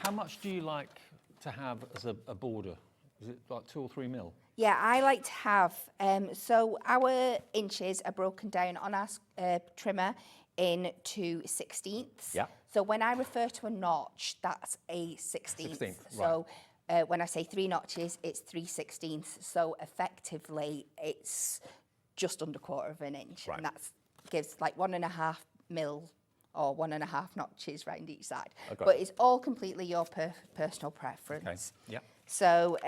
How much do you like to have as a border? Is it like 2 or 3 mil? Yeah, I like to have, so our inches are broken down on our trimmer into 16ths. Yeah. So when I refer to a notch, that's a 16th. 16th, So when I say 3 notches, it's 3/16ths. So effectively, it's just under 1/4 of an inch. Right. And that gives like 1.5 mil or 1.5 notches round each side. Okay. But it's all completely your personal preference. Okay. Yeah. So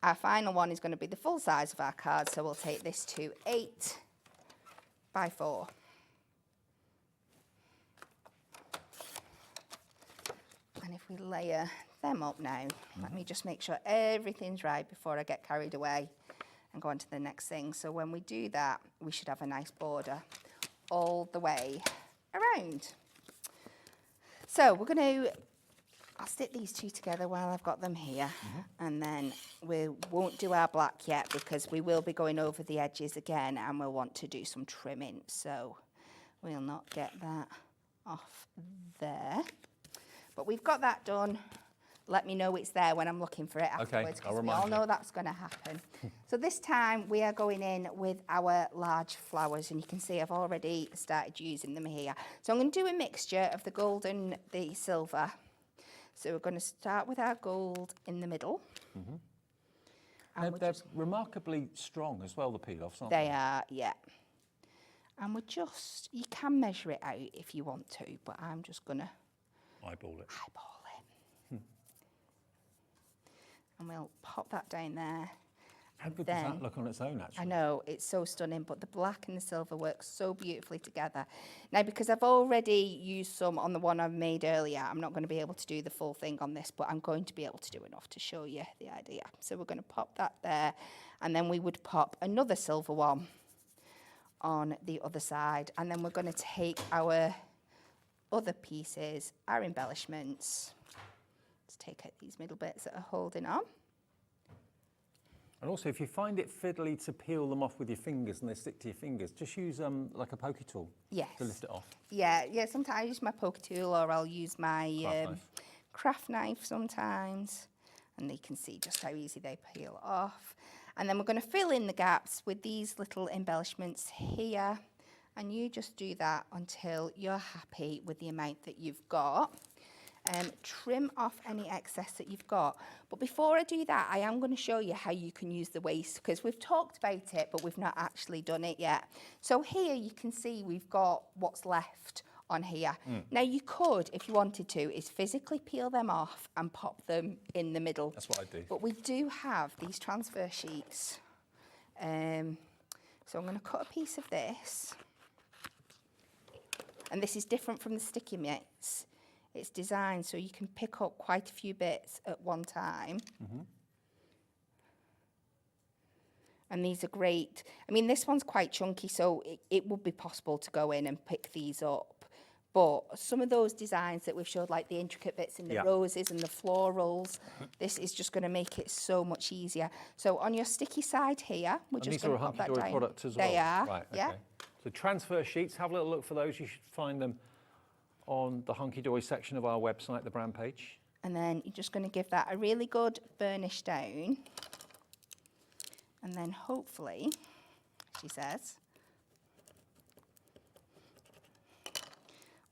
our final one is going to be the full size of our card. So we'll take this to 8x4. And if we layer them up now, let me just make sure everything's right before I get carried away and go on to the next thing. So when we do that, we should have a nice border all the way around. So we're going to, I'll stick these two together while I've got them here, and then we won't do our black yet because we will be going over the edges again and we'll want to do some trimming. So we'll not get that off there. But we've got that done. Let me know it's there when I'm looking for it afterwards, because we all know that's going to happen. So this time we are going in with our large flowers, and you can see I've already started using them here. So I'm going to do a mixture of the gold and the silver. So we're going to start with our gold in the middle. They're remarkably strong as well, the peel-offs, aren't they? They are, yeah. And we're just, you can measure it out if you want to, but I'm just going to eyeball it. And we'll pop that down there. How good does that look on its own, actually? I know, it's so stunning, but the black and the silver work so beautifully together. Now, because I've already used some on the one I made earlier, I'm not going to be able to do the full thing on this, but I'm going to be able to do enough to show you the idea. So we're going to pop that there, and then we would pop another silver one on the other side, and then we're going to take our other pieces, our embellishments. Let's take out these middle bits that are holding on. And also, if you find it fiddly to peel them off with your fingers and they stick to your fingers, just use like a pokey tool to lift it off. Yeah, sometimes I use my poke tool, or I'll use my craft knife sometimes. And you can see just how easy they peel off. And then we're going to fill in the gaps with these little embellishments here. And you just do that until you're happy with the amount that you've got. Trim off any excess that you've got. But before I do that, I am going to show you how you can use the waste, because we've talked about it, but we've not actually done it yet. So here you can see we've got what's left on here. Now you could, if you wanted to, is physically peel them off and pop them in the middle. That's what I do. But we do have these transfer sheets. So I'm going to cut a piece of this. And this is different from the sticky mix. It's designed so you can pick up quite a few bits at one time. And these are great. I mean, this one's quite chunky, so it would be possible to go in and pick these up. But some of those designs that we've showed, like the intricate bits in the roses and the florals, this is just going to make it so much easier. So on your sticky side here, we're just going to pop that down. These are a Hunkydory product as well? They are, right, yeah. Okay. So transfer sheets, have a little look for those. You should find them on the Hunkydory section of our website, the brand page. And then you're just going to give that a really good burnish down. And then hopefully, she says,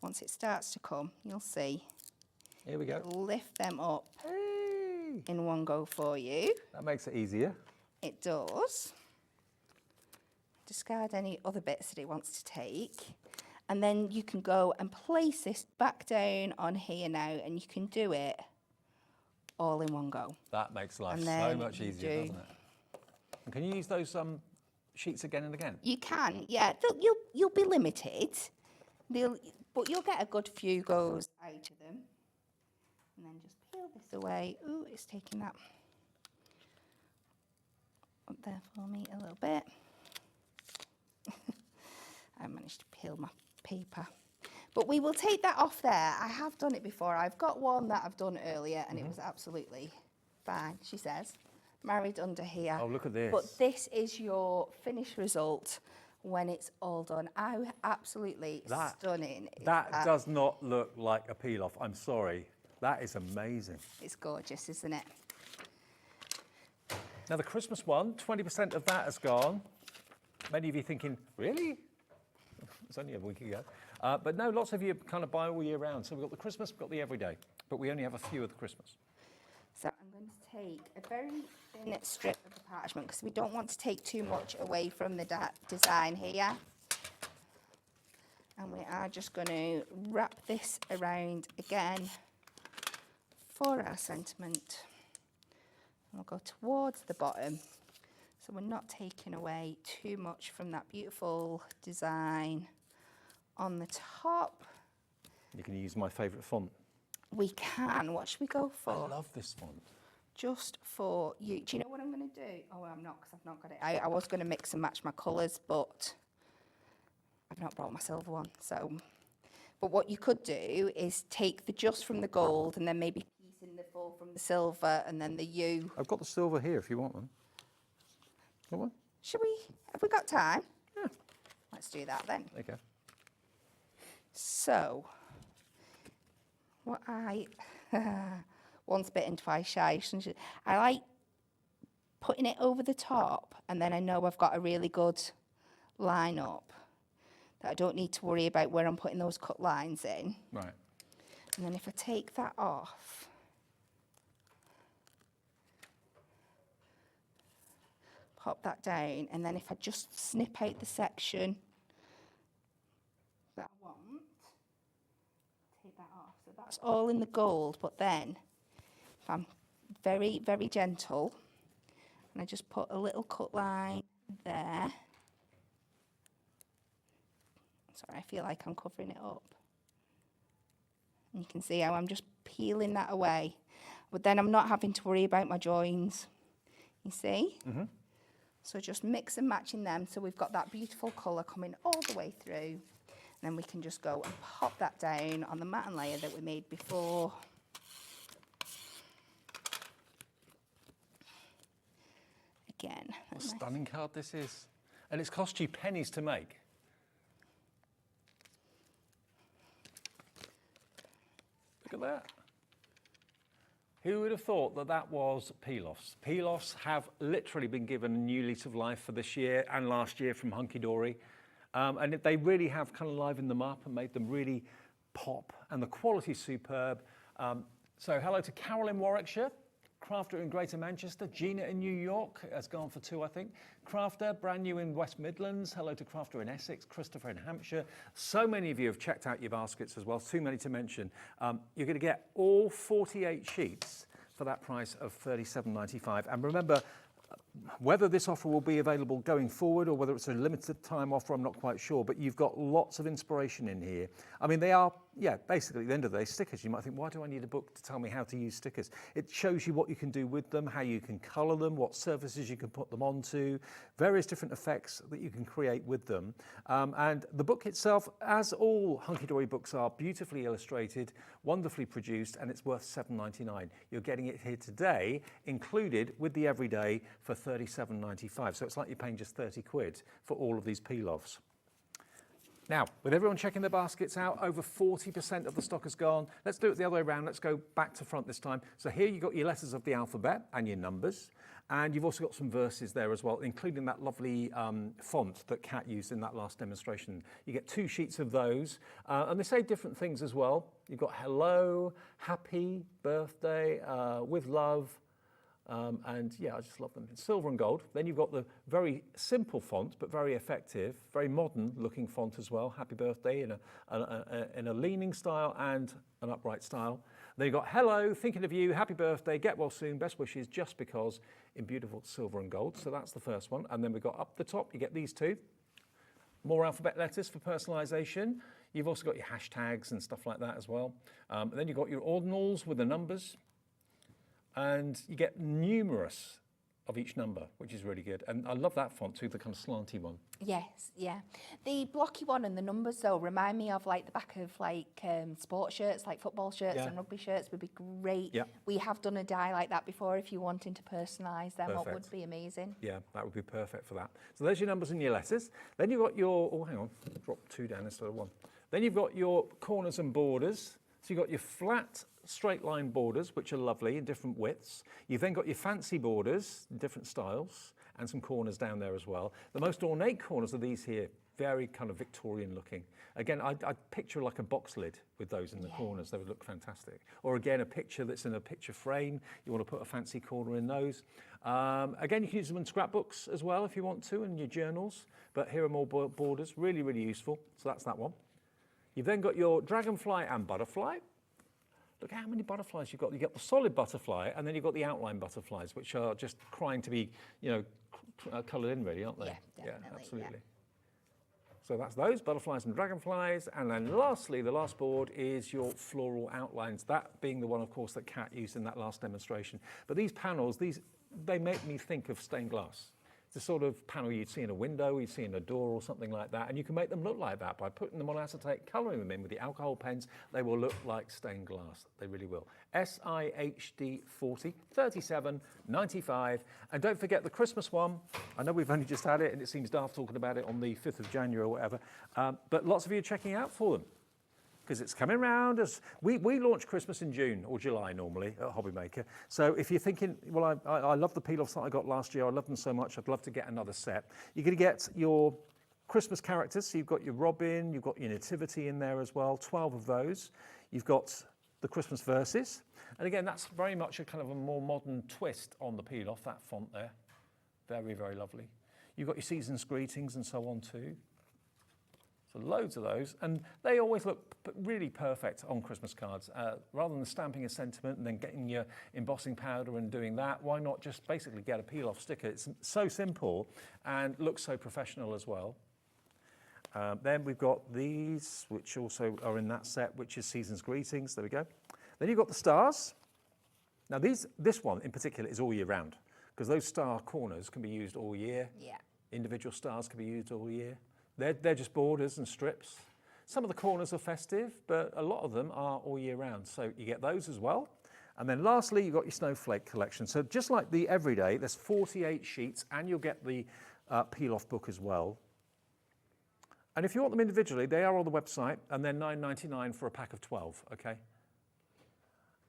once it starts to come, you'll see. Here we go. It'll lift them up in one go for you. That makes it easier. It does. Discard any other bits that it wants to take. And then you can go and place this back down on here now, and you can do it all in one go. That makes life And so then much you easier, do- doesn't it? And can you use those sheets again and again? You can, yeah. You'll be limited, but you'll get a good few goes out of them. And then just peel this away. Ooh, it's taking that up there for me a little bit. I managed to peel my paper. But we will take that off there. I have done it before. I've got one that I've done earlier and it was absolutely fine, she says. Married under here. Oh, look at this. But this is your finished result when it's all done. Absolutely stunning. That does not look like a peel-off. I'm sorry. That is amazing. It's gorgeous, isn't it? Now, the Christmas one, 20% of that has gone. Many of you thinking, really? It's only a week ago. But no, lots of you kind of buy all year round. So we've got the Christmas, we've got the everyday. But we only have a few of the Christmas. So I'm going to take a very thin strip of the parchment because we don't want to take too much away from the design here. And we are just going to wrap this around again for our sentiment. And we'll go towards the bottom. So we're not taking away too much from that beautiful design on the top. You can use my favourite font. We can. What should we go for? I love this font. Just for you. Do you know what I'm going to do? Oh, I'm not, because I've not got it. I was going to mix and match my colours, but I've not brought my silver one. So, but what you could do is take the just from the gold and then maybe piece in the full from the silver and then the U. I've got the silver here if you want one. Want one? Should we? Have we got time? Yeah. Let's do that then. Okay. So, what I once bitten, twice shy. I like putting it over the top, and then I know I've got a really good line up that I don't need to worry about where I'm putting those cut lines in. Right. And then if I take that off, pop that down, and then if I just snip out the section that I want, take that off. So that's all in the gold, but then if I'm very, very gentle, and I just put a little cut line there. Sorry, I feel like I'm covering it up. And you can see how I'm just peeling that away. But then I'm not having to worry about my joins. You see? Mm-hmm. So just mix and matching them so we've got that beautiful colour coming all the way through. And then we can just go and pop that down on the matten layer that we made before. Again. What a stunning card this is. And it's cost you pennies to make. Look at that. Who would have thought that that was peel-offs? Peel-offs have literally been given a new lease of life for this year and last year from Hunkydory. And they really have kind of livened them up and made them really pop. And the quality's superb. So hello to Carol in Warwickshire, Crafter in Greater Manchester, Gina in New York has gone for 2, I think. Crafter, brand new in West Midlands. Hello to Crafter in Essex, Christopher in Hampshire. So many of you have checked out your baskets as well, too many to mention. You're going to get all 48 sheets for that price of £37.95. And remember, whether this offer will be available going forward or whether it's a limited time offer, I'm not quite sure, but you've got lots of inspiration in here. I mean, they are, basically at the end of the day, stickers. You might think, why do I need a book to tell me how to use stickers? It shows you what you can do with them, how you can colour them, what surfaces you can put them onto, various different effects that you can create with them. And the book itself, as all Hunkydory books are, beautifully illustrated, wonderfully produced, and it's worth £7.99. You're getting it here today, included with the everyday for £37.95. So it's like you're paying just 30 quid for all of these peel-offs. Now, with everyone checking their baskets out, over 40% of the stock has gone. Let's do it the other way around. Let's go back to front this time. So here you've got your letters of the alphabet and your numbers. And you've also got some verses there as well, including that lovely font that Kat used in that last demonstration. You get 2 sheets of those. And they say different things as well. You've got hello, happy, birthday, with love. And yeah, I just love them. It's silver and gold. Then you've got the very simple font, but very effective, very modern looking font as well. Happy birthday in a leaning style and an upright style. Then you've got hello, thinking of you, happy birthday, get well soon, best wishes, just because, in beautiful silver and gold. So that's the first one. And then we've got up the top, you get these 2. More alphabet letters for personalisation. You've also got your hashtags and stuff like that as well. And then you've got your ordinals with the numbers. And you get numerous of each number, which is really good. And I love that font too, the kind of slanty one. Yes, yeah. The blocky one and the numbers though remind me of like the back of like sports shirts, like football shirts and rugby shirts would be great. Yeah. We have done a die like that before if you're wanting to personalise them. What would be amazing. Yeah, that would be perfect for that. So there's your numbers and your letters. Then you've got your, oh hang on, drop 2 down instead of 1. Then you've got your corners and borders. So you've got your flat straight line borders, which are lovely in different widths. You've then got your fancy borders in different styles and some corners down there as well. The most ornate corners are these here, very kind of Victorian looking. Again, I'd picture like a box lid with those in the corners. They would look fantastic. Or again, a picture that's in a picture frame. You want to put a fancy corner in those. Again, you can use them in scrapbooks as well if you want to, and your journals. But here are more borders, really, really useful. So that's that one. You've then got your dragonfly and butterfly. Look how many butterflies you've got. You've got the solid butterfly, and then you've got the outline butterflies, which are just crying to be, you know, coloured in really, aren't they? Yeah, definitely. Yeah, absolutely. Yeah. So that's those, butterflies and dragonflies. And then lastly, the last board is your floral outlines, that being the one, of course, that Kat used in that last demonstration. But these panels, they make me think of stained glass. It's the sort of panel you'd see in a window, you'd see in a door or something like that, and you can make them look like that by putting them on acetate, colouring them in with the alcohol pens. They will look like stained glass. They really will. SIHD 40, 37, 95. And don't forget the Christmas one. I know we've only just had it, and it seems daft talking about it on the 5th of January or whatever, but lots of you are checking out for them, because it's coming round. As we launch Christmas in June or July normally at Hobbymaker. So if you're thinking, well, I love the peel-offs that I got last year, I love them so much, I'd love to get another set. You're going to get your Christmas characters, so you've got your Robin, you've got your Nativity in there as well, 12 of those. You've got the Christmas verses, and again, that's very much a kind of a more modern twist on the peel-off, that font there. Very, very lovely. You've got your season's greetings and so on too. So loads of those, and they always look really perfect on Christmas cards. Rather than stamping a sentiment and then getting your embossing powder and doing that, why not just basically get a peel-off sticker? It's so simple and looks so professional as well. Then we've got these, which also are in that set, which is Season's Greetings. There we go. Then you've got the stars. Now this one in particular is all year round, because those star corners can be used all year. Yeah. Individual stars can be used all year. They're just borders and strips. Some of the corners are festive, but a lot of them are all year round. So you get those as well. And then lastly, you've got your snowflake collection. So just like the everyday, there's 48 sheets, and you'll get the peel-off book as well. And if you want them individually, they are on the website, and they're $9.99 for a pack of 12, okay?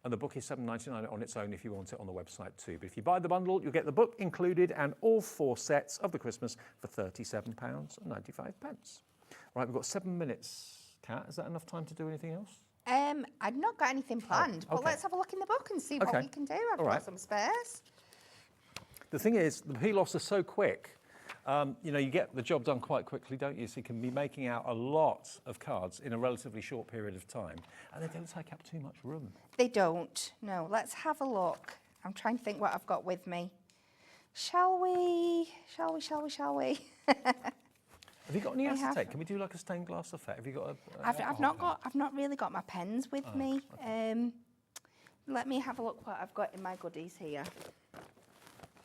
And the book is $7.99 on its own if you want it on the website too. But if you buy the bundle, you'll get the book included and all 4 sets of the Christmas for £37.95. Right, we've got 7 minutes. Kat, is that enough time to do anything else? I've not got anything planned, but let's have a look in the book and see what we can do. I've got some spares. The thing is, the peel-offs are so quick. You know, you get the job done quite quickly, don't you? So you can be making out a lot of cards in a relatively short period of time, and they don't take up too much room. They don't, no. Let's have a look. I'm trying to think what I've got with me. Shall we? Have you got any acetate? Can we do like a stained glass effect? Have you got I've not really got my pens with me. Okay. Let me have a look what I've got in my goodies here.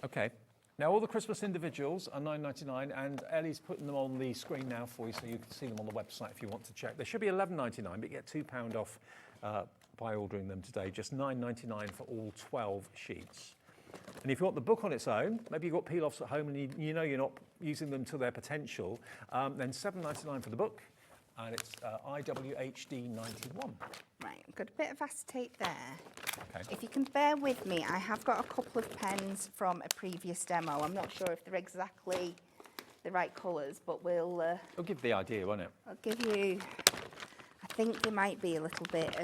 Okay. Now, all the Christmas individuals are $9.99, and Ellie's putting them on the screen now for you, so you can see them on the website if you want to check. They should be $11.99, but you get £2 off by ordering them today, just $9.99 for all 12 sheets. And if you want the book on its own, maybe you've got peel-offs at home and you know you're not using them to their potential, then $7.99 for the book, and it's IWHD 91. Right, I've got a bit of acetate there. Okay. If you can bear with me, I have got a couple of pens from a previous demo. I'm not sure if they're exactly the right colours, but we'll... It'll give the idea, won't it? I'll give you... I think they might be a little bit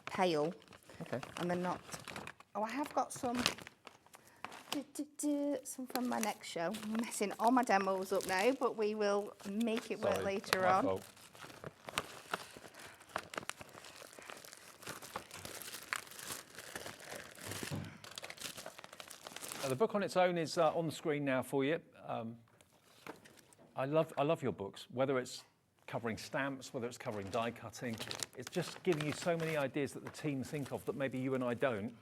pale. Okay. And they're not... Oh, I have got some... Some from my next show. I'm messing all my demos up now, but we will make it work later my on. fault. The book on its own is on the screen now for you. I love your books, whether it's covering stamps, whether it's covering die cutting. It's just giving you so many ideas that the team think of that maybe you and I don't.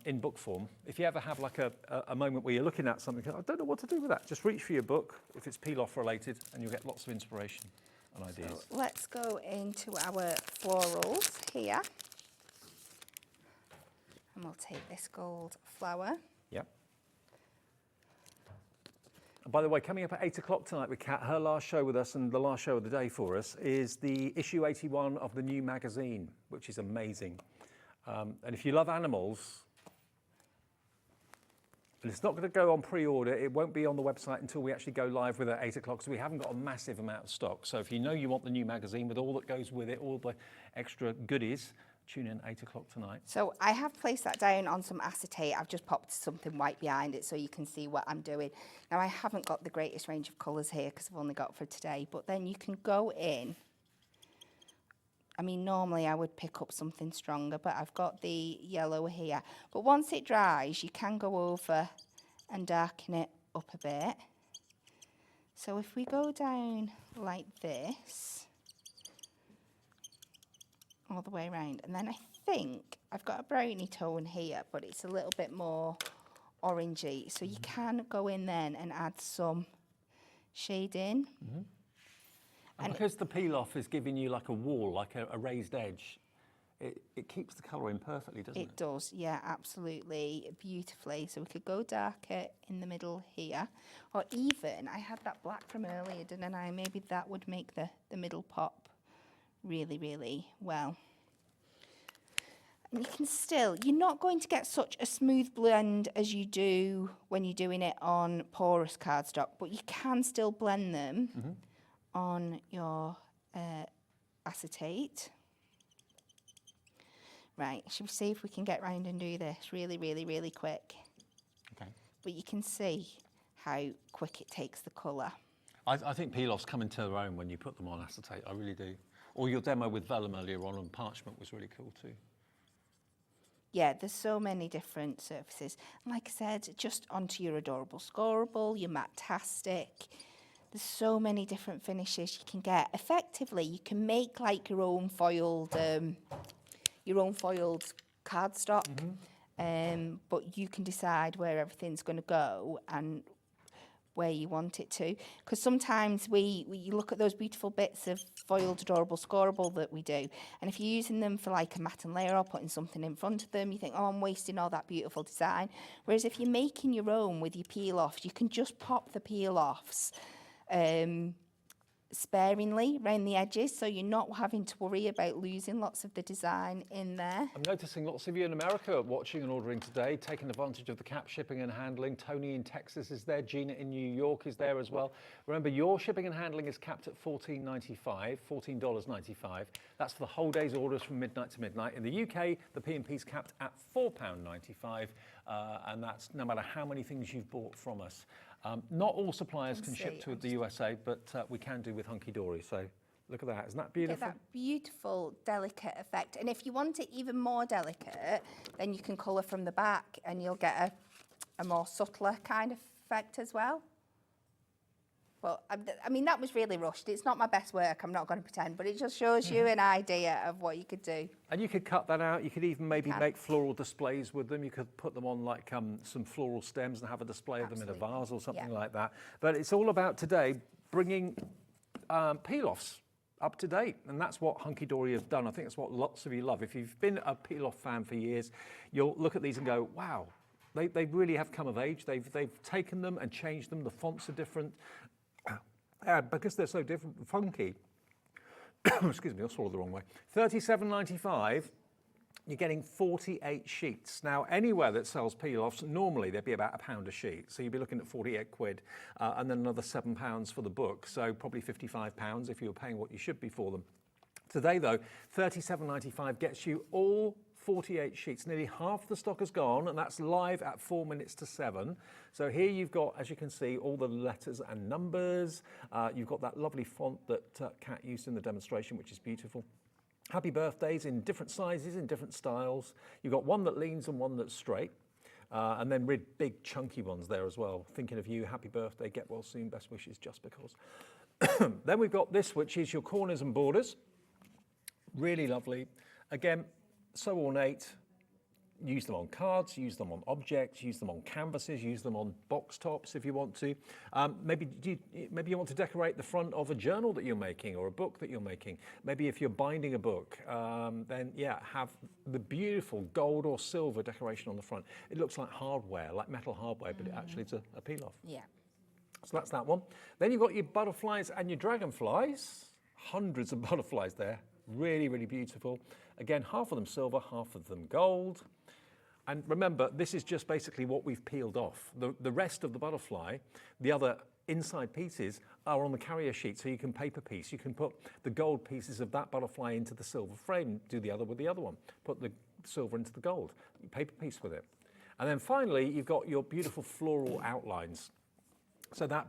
In book form. If you ever have like a moment where you're looking at something, I don't know what to do with that, just reach for your book if it's peel-off related and you'll get lots of inspiration and ideas. So let's go into our florals here. And we'll take this gold flower. Yep. And by the way, coming up at 8 o'clock tonight with Kat, her last show with us and the last show of the day for us is the issue 81 of the new magazine, which is amazing. And if you love animals, and it's not going to go on pre-order, it won't be on the website until we actually go live with it at 8 o'clock, so we haven't got a massive amount of stock. So if you know you want the new magazine with all that goes with it, all the extra goodies, tune in 8 o'clock tonight. So I have placed that down on some acetate. I've just popped something white behind it so you can see what I'm doing. Now I haven't got the greatest range of colours here because I've only got for today, but then you can go in. I mean, normally I would pick up something stronger, but I've got the yellow here. But once it dries, you can go over and darken it up a bit. So if we go down like this, all the way around, and then I think I've got a brownie tone here, but it's a little bit more orangey. So you can go in then and add some shading. Mm-hmm. And because the peel-off is giving you like a wall, like a raised edge, it keeps the colour in perfectly, doesn't it? It does, yeah, absolutely, beautifully. So we could go darker in the middle here. Or even, I had that black from earlier, didn't I? Maybe that would make the middle pop really, really well. And you can still, you're not going to get such a smooth blend as you do when you're doing it on porous cardstock, but you can still blend them. Mm-hmm. On your acetate. Right, should we see if we can get round and do this really, really, really quick? Okay. But you can see how quick it takes the colour. I think peel-offs come into their own when you put them on acetate, I really do. Or your demo with vellum earlier on parchment was really cool too. Yeah, there's so many different surfaces. And like I said, just onto your adorable scoreable, your Matastic. There's so many different finishes you can get. Effectively, you can make like your own foiled cardstock, but you can decide where everything's going to go and where you want it to. Because sometimes you look at those beautiful bits of foiled adorable scoreable that we do, and if you're using them for like a mat and layer or putting something in front of them, you think, oh, I'm wasting all that beautiful design. Whereas if you're making your own with your peel-offs, you can just pop the peel-offs sparingly around the edges, so you're not having to worry about losing lots of the design in there. I'm noticing lots of you in America watching and ordering today, taking advantage of the cap shipping and handling. Tony in Texas is there, Gina in New York is there as well. Remember, your shipping and handling is capped at $14.95. That's for the whole day's orders from midnight to midnight. In the UK, the P&P is capped at £4.95, and that's no matter how many things you've bought from us. Not all suppliers can ship to the USA, but we can do with Hunkydory. So look at that. Isn't that beautiful? Get that beautiful, delicate effect. And if you want it even more delicate, then you can colour from the back and you'll get a more subtler kind of effect as well. Well, I mean, that was really rushed. It's not my best work, I'm not going to pretend, but it just shows you an idea of what you could do. And you could cut that out. You could even maybe make floral displays with them. You could put them on like some floral stems and have a display of them in a vase or something like that. But it's all about today bringing peel-offs up to date, and that's what Hunkydory have done. I think that's what lots of you love. If you've been a peel-off fan for years, you'll look at these and go, wow, they really have come of age. They've taken them and changed them. The fonts are different. Because they're so different and funky, excuse me, I swallowed the wrong way. £37.95. You're getting 48 sheets. Now, anywhere that sells peel-offs, normally they'd be about £1 a sheet. So you'd be looking at 48 quid and then another £7 for the book. So probably £55 if you were paying what you should be for them. Today, though, £37.95 gets you all 48 sheets. Nearly half the stock has gone, and that's live at 4 minutes to 7. So here you've got, as you can see, all the letters and numbers. You've got that lovely font that Kat used in the demonstration, which is beautiful. Happy birthdays in different sizes, in different styles. You've got one that leans and one that's straight. And then really big chunky ones there as well. Thinking of you, happy birthday, get well soon, best wishes, just because. Then we've got this, which is your corners and borders. Really lovely. Again, so ornate. Use them on cards, use them on objects, use them on canvases, use them on box tops if you want to. Maybe you want to decorate the front of a journal that you're making or a book that you're making. Maybe if you're binding a book, then yeah, have the beautiful gold or silver decoration on the front. It looks like hardware, like metal hardware, but it actually is a peel-off. Yeah. So that's that one. Then you've got your butterflies and your dragonflies. Hundreds of butterflies there. Really, really beautiful. Again, half of them silver, half of them gold. And remember, this is just basically what we've peeled off. The rest of the butterfly, the other inside pieces, are on the carrier sheet, so you can paper piece. You can put the gold pieces of that butterfly into the silver frame, do the other with the other one. Put the silver into the gold, paper piece with it. And then finally, you've got your beautiful floral outlines. So that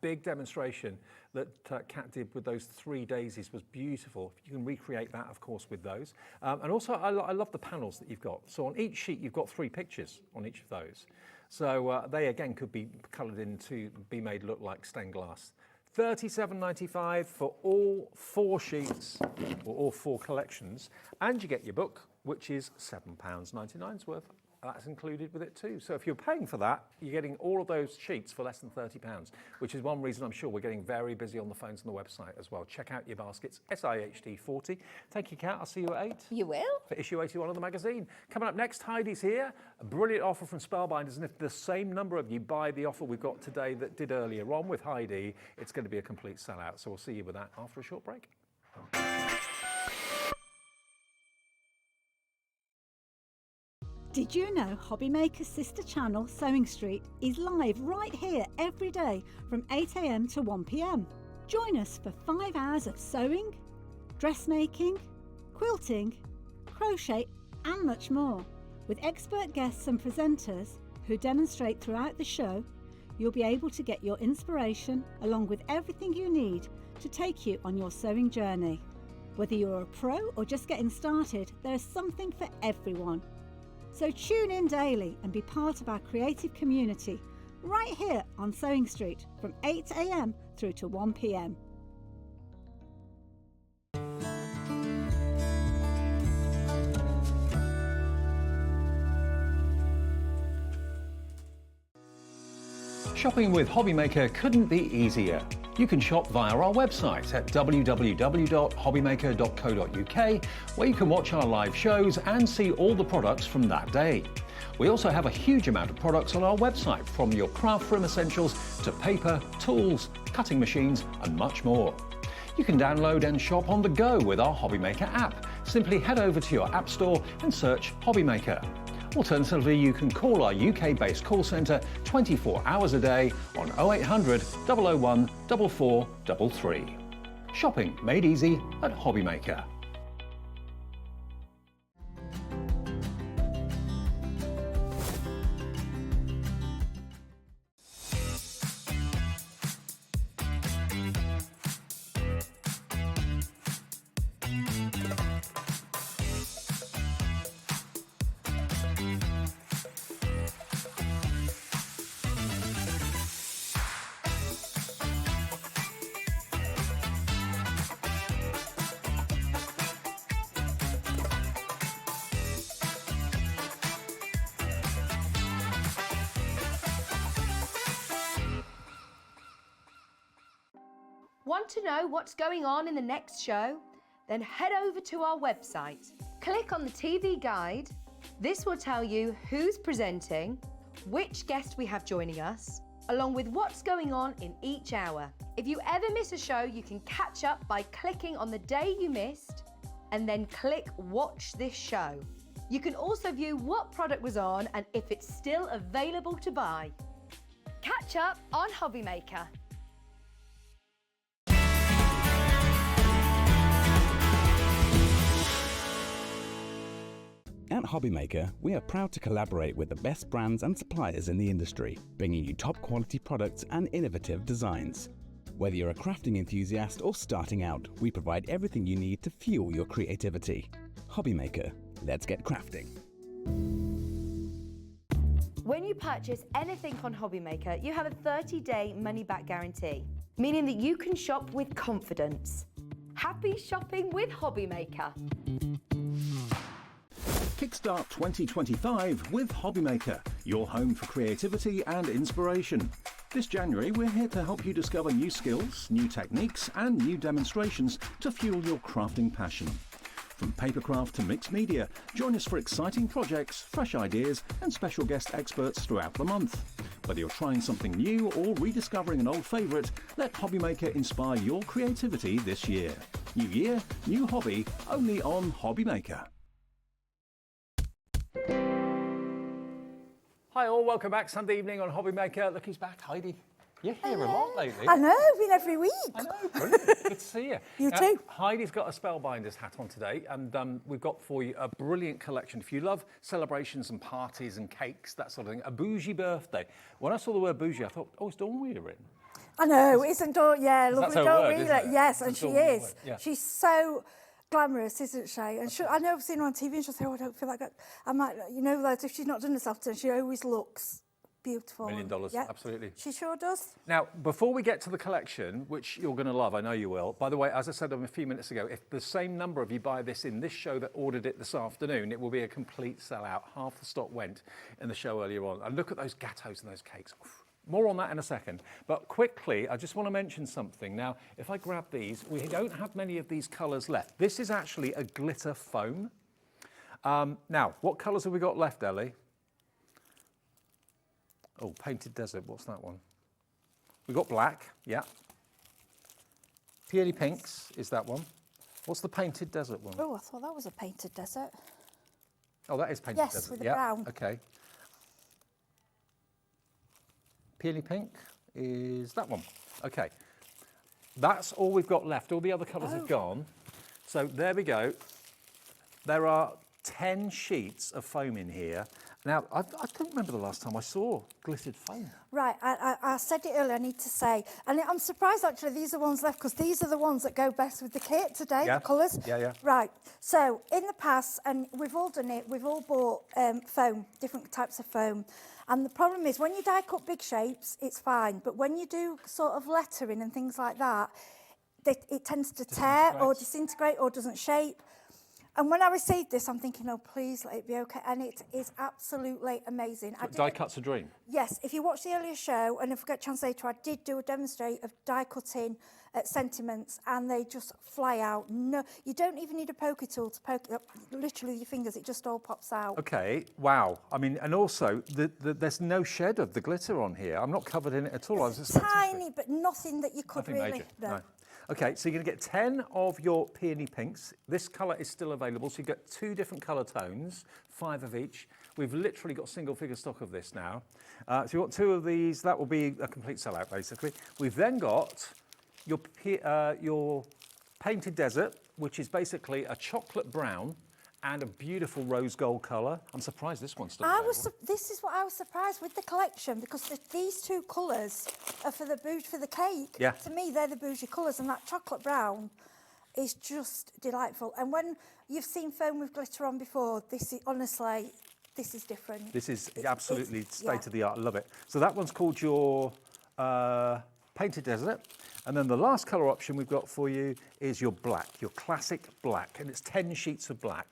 big demonstration that Kat did with those 3 daisies was beautiful. You can recreate that, of course, with those. And also, I love the panels that you've got. So on each sheet, you've got 3 pictures on each of those. So they, again, could be coloured in to be made look like stained glass. £37.95 for all 4 sheets, or all 4 collections. And you get your book, which is £7.99 worth. That's included with it too. So if you're paying for that, you're getting all of those sheets for less than £30, which is one reason I'm sure we're getting very busy on the phones and the website as well. Check out your baskets, SIHD40. Thank you, Kat. I'll see you at 8. You will. For issue 81 of the magazine. Coming up next, Heidi's here. A brilliant offer from Spellbinders. And if the same number of you buy the offer we've got today that did earlier on with Heidi, it's going to be a complete sellout. So we'll see you with that after a short break. Did you know Hobbymaker's sister channel, Sewing Street, is live right here every day from 8 AM to 1 PM? Join us for 5 hours of sewing, dressmaking, quilting, crochet and much more. With expert guests and presenters who demonstrate throughout the show, you'll be able to get your inspiration along with everything you need to take you on your sewing journey. Whether you're a pro or just getting started, there is something for everyone. So tune in daily and be part of our creative community right here on Sewing Street from 8 AM through to 1 PM. Shopping with Hobbymaker couldn't be easier. You can shop via our website at www.hobbymaker.co.uk, where you can watch our live shows and see all the products from that day. We also have a huge amount of products on our website, from your craft room essentials to paper, tools, cutting machines and much more. You can download and shop on the go with our Hobbymaker app. Simply head over to your app store and search Hobbymaker. Alternatively, you can call our UK-based call centre 24 hours a day on 0800 001 4433. Shopping made easy at Hobbymaker. Want to know what's going on in the next show? Then head over to our website. Click on the TV guide. This will tell you who's presenting, which guest we have joining us, along with what's going on in each hour. If you ever miss a show, you can catch up by clicking on the day you missed and then click Watch This Show. You can also view what product was on and if it's still available to buy. Catch up on Hobby Maker. At Hobby Maker, we are proud to collaborate with the best brands and suppliers in the industry, bringing you top quality products and innovative designs. Whether you're a crafting enthusiast or starting out, we provide everything you need to fuel your creativity. Hobby Maker, let's get crafting. When you purchase anything on Hobby Maker, you have a 30-day money-back guarantee, meaning that you can shop with confidence. Happy shopping with Hobby Maker. Kickstart 2025 with Hobby Maker, your home for creativity and inspiration. This January, we're here to help you discover new skills, new techniques, and new demonstrations to fuel your crafting passion. From papercraft to mixed media, join us for exciting projects, fresh ideas, and special guest experts throughout the month. Whether you're trying something new or rediscovering an old favourite, let Hobby Maker inspire your creativity this year. New year, new hobby, only on Hobby Maker. Hi all, welcome back. Sunday evening on Hobby Maker. Look, he's back. Heidi, you're here a lot lately. I know, been every week. I know, brilliant. Good to see you. You too. Heidi's got a Spellbinders hat on today, and we've got for you a brilliant collection. If you love celebrations and parties and cakes, that sort of thing, a bougie birthday. When I saw the word bougie, I thought, oh, it's Dawn Wheeler written. I know, isn't Dawn? Yeah, lovely That's her Dawn word, Wheeler. isn't it? Yes, and That's she Dawn Wheeler is. word, yeah. She's so glamorous, isn't she? And I know I've seen her on TV and she'll say, oh, I don't feel like I might, you know, like if she's not done herself, she always looks beautiful. $1 million, Yeah, absolutely. she sure does. Now, before we get to the collection, which you're going to love, I know you will. By the way, as I said a few minutes ago, if the same number of you buy this in this show that ordered it this afternoon, it will be a complete sellout. Half the stock went in the show earlier on. And look at those gâteaux and those cakes. More on that in a second. But quickly, I just want to mention something. Now, if I grab these, we don't have many of these colours left. This is actually a glitter foam. Now, what colours have we got left, Ellie? Oh, Painted Desert, what's that one? We've got black, yeah. Peony Pinks is that one. What's the Painted Desert one? Oh, I thought that was a Painted Desert. Oh, that is Painted Yes, Desert. with the yeah. brown. Okay. Peony Pink is that one. Okay. That's all we've got left. All the other colours have gone. So there we go. There are 10 sheets of foam in here. Now, I don't remember the last time I saw glittered foam. Right, I said it earlier, I need to say. And I'm surprised, actually, these are the ones left, because these are the ones that go best with the kit today, Yeah. the colours. Yeah, yeah. Right, so in the past, and we've all done it, we've all bought foam, different types of foam. And the problem is, when you die cut big shapes, it's fine. But when you do sort of lettering and things like that, it tends to tear or disintegrate or doesn't shape. And when I received this, I'm thinking, oh, please let it be okay. And it is absolutely amazing. Die cut's a dream. Yes, if you watch the earlier show, and if I get a chance later, I did do a demonstrate of die cutting sentiments, and they just fly out. No, you don't even need a poker tool to poke it, literally with your fingers, it just all pops out. Okay, wow. I mean, and also, there's no shed of the glitter on here. I'm not covered in it at all. It's tiny, but nothing that you could Nothing really... major, no. Okay, so you're going to get 10 of your peony pinks. This colour is still available, so you get 2 different colour tones, 5 of each. We've literally got single figure stock of this now. So you've got 2 of these. That will be a complete sellout, basically. We've then got your Painted Desert, which is basically a chocolate brown and a beautiful rose gold colour. I'm surprised this one's still available. This is what I was surprised with the collection, because these 2 colours are for the cake. Yeah. To me, they're the bougie colours, and that chocolate brown is just delightful. And when you've seen foam with glitter on before, this is honestly, this is different. This is absolutely state of the art. I love it. So that one's called your Painted Desert. And then the last colour option we've got for you is your black, your classic black. And it's 10 sheets of black.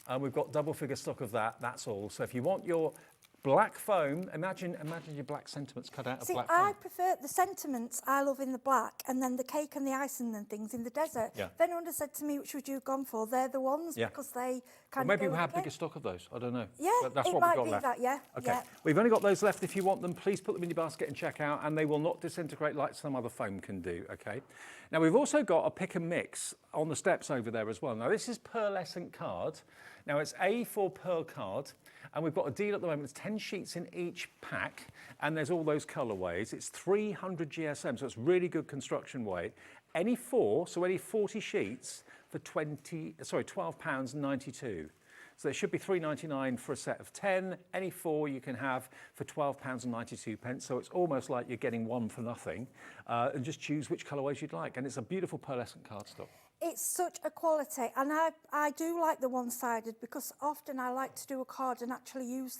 And we've got double figure stock of that, that's all. So if you want your Black foam. Imagine your black sentiments cut out of black foam. I prefer the sentiments I love in the black, and then the cake and the icing and things in the desert. Yeah. If anyone had said to me, which would you have gone for? They're the ones because they kind Or of maybe go we have with bigger stock of those. I don't know. Yeah, That's it what might we've got be left. that, yeah. Okay. Yeah. We've only got those left. If you want them, please put them in your basket and check out, and they will not disintegrate like some other foam can do, okay? Now, we've also got a pick and mix on the steps over there as well. Now, this is pearlescent card. Now, it's A4 pearl card, and we've got a deal at the moment. It's 10 sheets in each pack, and there's all those colourways. It's 300 GSM, so it's really good construction weight. Any 4, so any 40 sheets for £12.92. So there should be £3.99 for a set of 10. Any 4 you can have for £12.92. So it's almost like you're getting one for nothing. And just choose which colourways you'd like. And it's a beautiful pearlescent cardstock. It's such a quality, and I do like the one-sided because often I like to do a card and actually use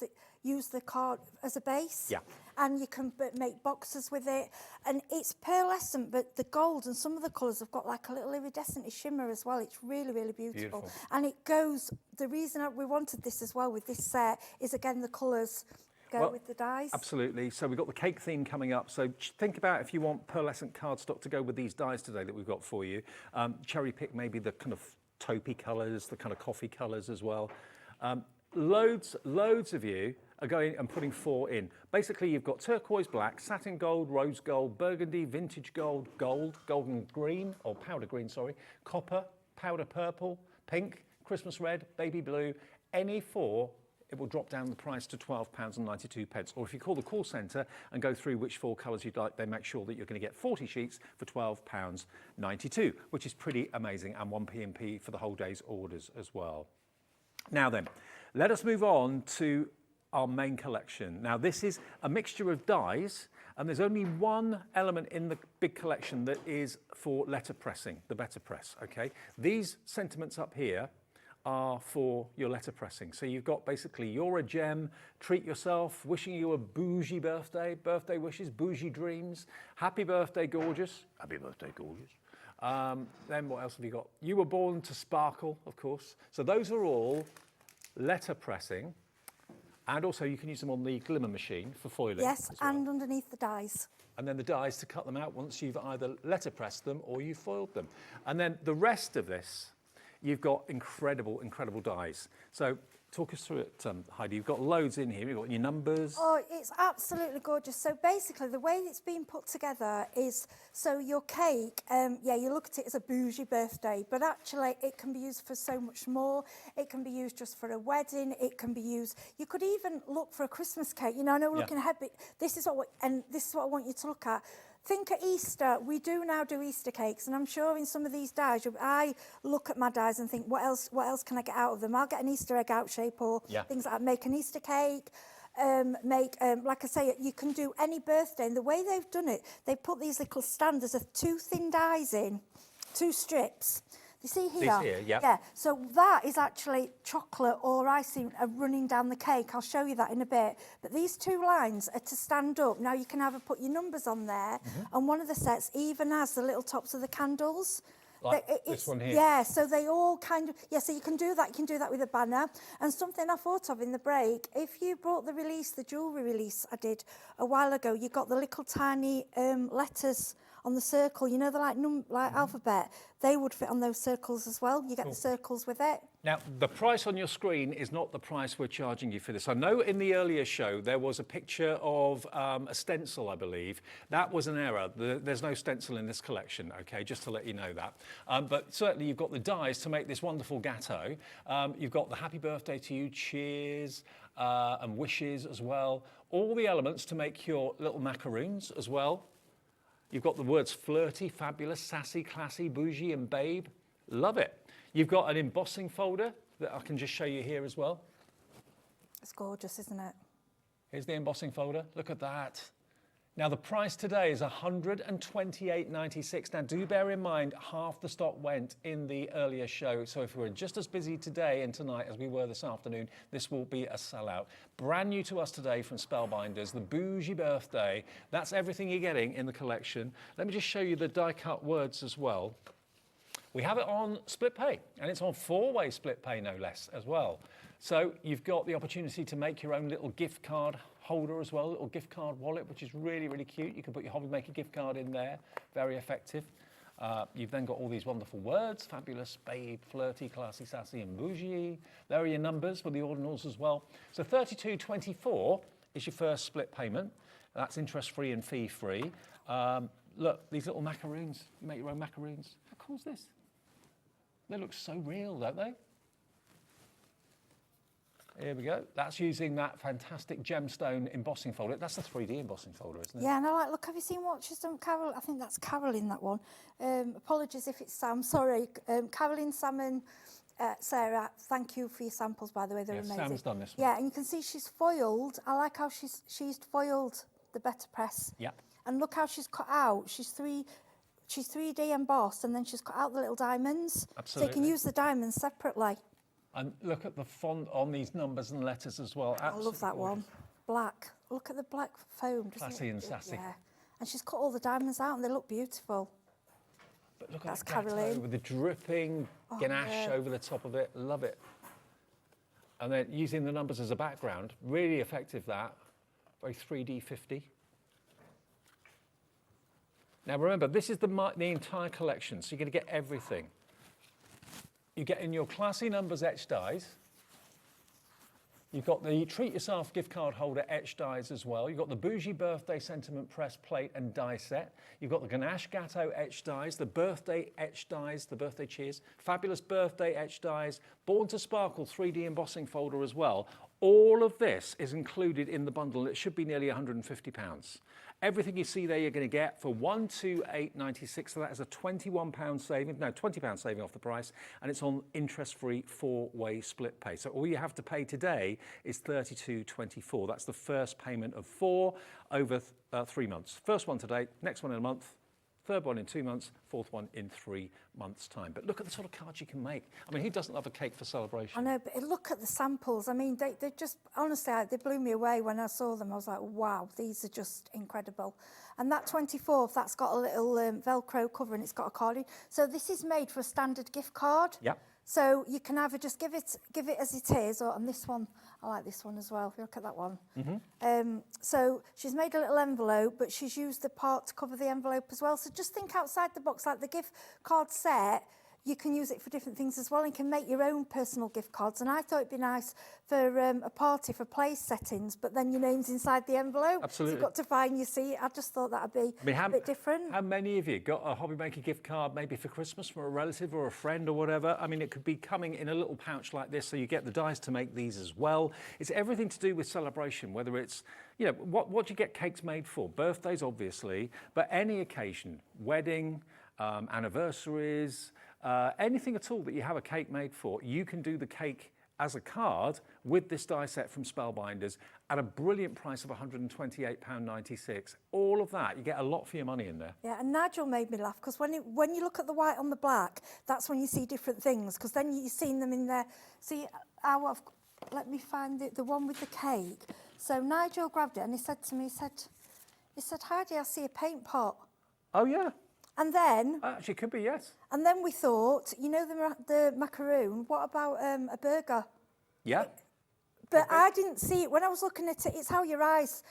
the card as a base. Yeah. And you can make boxes with it, and it's pearlescent, but the gold and some of the colours have got like a little iridescent shimmer as well. It's really, really beautiful. And it goes. The reason we wanted this as well with this set is again the colours go with the dies. Absolutely. So we've got the cake theme coming up. So think about if you want pearlescent cardstock to go with these dies today that we've got for you. Cherry pick maybe the kind of taupey colours, the kind of coffee colours as well. Loads of you are going and putting 4 in. Basically, you've got turquoise black, satin gold, rose gold, burgundy, vintage gold, golden green, or powder green, sorry, copper, powder purple, pink, Christmas red, baby blue. Any 4, it will drop down the price to £12.92. Or if you call the call centre and go through which 4 colours you'd like, they make sure that you're going to get 40 sheets for £12.92, which is pretty amazing, and 1 P&P for the whole day's orders as well. Now then, let us move on to our main collection. Now this is a mixture of dies, and there's only one element in the big collection that is for letterpressing, the better press, okay? These sentiments up here are for your letterpressing. So you've got basically you're a gem, treat yourself, wishing you a bougie birthday, birthday wishes, bougie dreams, happy birthday gorgeous, happy birthday gorgeous. Then what else have you got? You were born to sparkle, of course. So those are all letterpressing, and also you can use them on the glimmer machine for foiling. Yes, and underneath the dies. And then the dies to cut them out once you've either letterpressed them or you've foiled them. And then the rest of this, you've got incredible, incredible dies. So talk us through it, Heidi. You've got loads in here. You've got your numbers. Oh, it's absolutely gorgeous. So basically, the way it's been put together is, so your cake, you look at it as a bougie birthday, but actually it can be used for so much more. It can be used just for a wedding. It can be used, you could even look for a Christmas cake. You know, I know we're looking ahead, but this is what I want you to look at. Think at Easter, we do now do Easter cakes, and I'm sure in some of these dies, I look at my dies and think, what else can I get out of them? I'll get an Easter egg out shape or things like that. Make an Easter cake, like I say, you can do any birthday. And the way they've done it, they put these little stands of 2 thin dies in, 2 strips. You see here? These here, Yeah, so that is actually chocolate or icing running down the cake. I'll show you that in a bit. But these 2 lines are to stand up. Now you can either put your numbers on there, and one of the sets even has the little tops of the candles. Like this one here? Yeah, so they all kind of, so you can do that. You can do that with a banner. And something I thought of in the break, if you brought the release, the jewellery release I did a while ago, you got the little tiny letters on the circle, you know, they're like alphabet. They would fit on those circles as well. You get the circles with it. Now, the price on your screen is not the price we're charging you for this. I know in the earlier show there was a picture of a stencil, I believe. That was an error. There's no stencil in this collection, okay, just to let you know that. But certainly you've got the dies to make this wonderful gatto. You've got the happy birthday to you, cheers, and wishes as well. All the elements to make your little macaroons as well. You've got the words flirty, fabulous, sassy, classy, bougie, and babe. Love it. You've got an embossing folder that I can just show you here as well. It's gorgeous, isn't it? Here's the embossing folder. Look at that. Now, the price today is $128.96. Now, do bear in mind, half the stock went in the earlier show. So if we're just as busy today and tonight as we were this afternoon, this will be a sellout. Brand new to us today from Spellbinders, the Bougie Birthday. That's everything you're getting in the collection. Let me just show you the die-cut words as well. We have it on split pay, and it's on 4-way split pay, no less, as well. So you've got the opportunity to make your own little gift card holder as well, a little gift card wallet, which is really, really cute. You can put your Hobby Maker gift card in there, very effective. You've then got all these wonderful words, fabulous, babe, flirty, classy, sassy, and bougie. There are your numbers for the ordinals as well. So £32.24 is your first split payment. That's interest-free and fee-free. Look, these little macaroons. You make your own macaroons. How cool is this? They look so real, don't they? Here we go. That's using that fantastic gemstone embossing folder. That's the 3D embossing folder, isn't it? Yeah, and I like, look, have you seen what she's done, Carol? I think that's Carol in that one. Apologies if it's Sam, sorry. Caroline, Sam and Sarah, thank you for your samples, by the way, they're amazing. Sam's done this one. Yeah, and you can see she's foiled. I like how she's foiled the better press. Yeah. And look how she's cut out. She's 3D embossed, and then she's cut out the little diamonds. Absolutely. So you can use the diamonds separately. And look at the font on these numbers and letters as well. I love that one. Black. Look at the black foam. Classy and sassy. Yeah. And she's cut all the diamonds out and they look beautiful. But look That's at that Caroline. with the dripping ganache over the top of it. Love it. And then using the numbers as a background, really effective that. Very 3D 50. Now remember, this is the entire collection, so you're going to get everything. You get in your classy numbers etched dies. You've got the Treat Yourself gift card holder etched dies as well. You've got the Bougie Birthday Sentiment Press plate and die set. You've got the Ganache Gatto etched dies, the Birthday etched dies, the Birthday Cheers, Fabulous Birthday etched dies, Born to Sparkle 3D embossing folder as well. All of this is included in the bundle. It should be nearly £150. Everything you see there you're going to get for £128.96, so that is a £21 saving, no, £20 saving off the price, and it's on interest-free 4-way split pay. So all you have to pay today is £32.24. That's the first payment of 4 over 3 months. First one today, next one in a month, third one in 2 months, fourth one in 3 months' time. But look at the sort of cards you can make. I mean, who doesn't love a cake for celebration? I know, but look at the samples. I mean, they just, honestly, they blew me away when I saw them. I was like, wow, these are just incredible. And that 24th, that's got a little Velcro cover and it's got a card in. So this is made for a standard gift card. Yep. So you can either just give it as it is, or and this one, I like this one as well. If you look at that one. So she's made a little envelope, but she's used the part to cover the envelope as well. So just think outside the box, like the gift card set. You can use it for different things as well and can make your own personal gift cards. And I thought it'd be nice for a party for place settings, but then your name's inside the envelope. Absolutely. So you've got to find your seat. I just thought that'd be a bit different. How many of you got a Hobby Maker gift card maybe for Christmas from a relative or a friend or whatever? I mean, it could be coming in a little pouch like this, so you get the dies to make these as well. It's everything to do with celebration, whether it's, you know, what do you get cakes made for? Birthdays, obviously, but any occasion, wedding, anniversaries, anything at all that you have a cake made for, you can do the cake as a card with this die set from Spellbinders at a brilliant price of £128.96. All of that, you get a lot for your money in there. Yeah, and Nigel made me laugh because when you look at the white on the black, that's when you see different things, because then you've seen them in there. See, let me find the one with the cake. So Nigel grabbed it and he said to me, he said, Heidi, I see a paint pot. Oh, yeah. And then... Actually, could be, yes. And then we thought, you know the macaroon, what about a burger? Yeah. But I didn't see it. When I was looking at it, it's how your eyes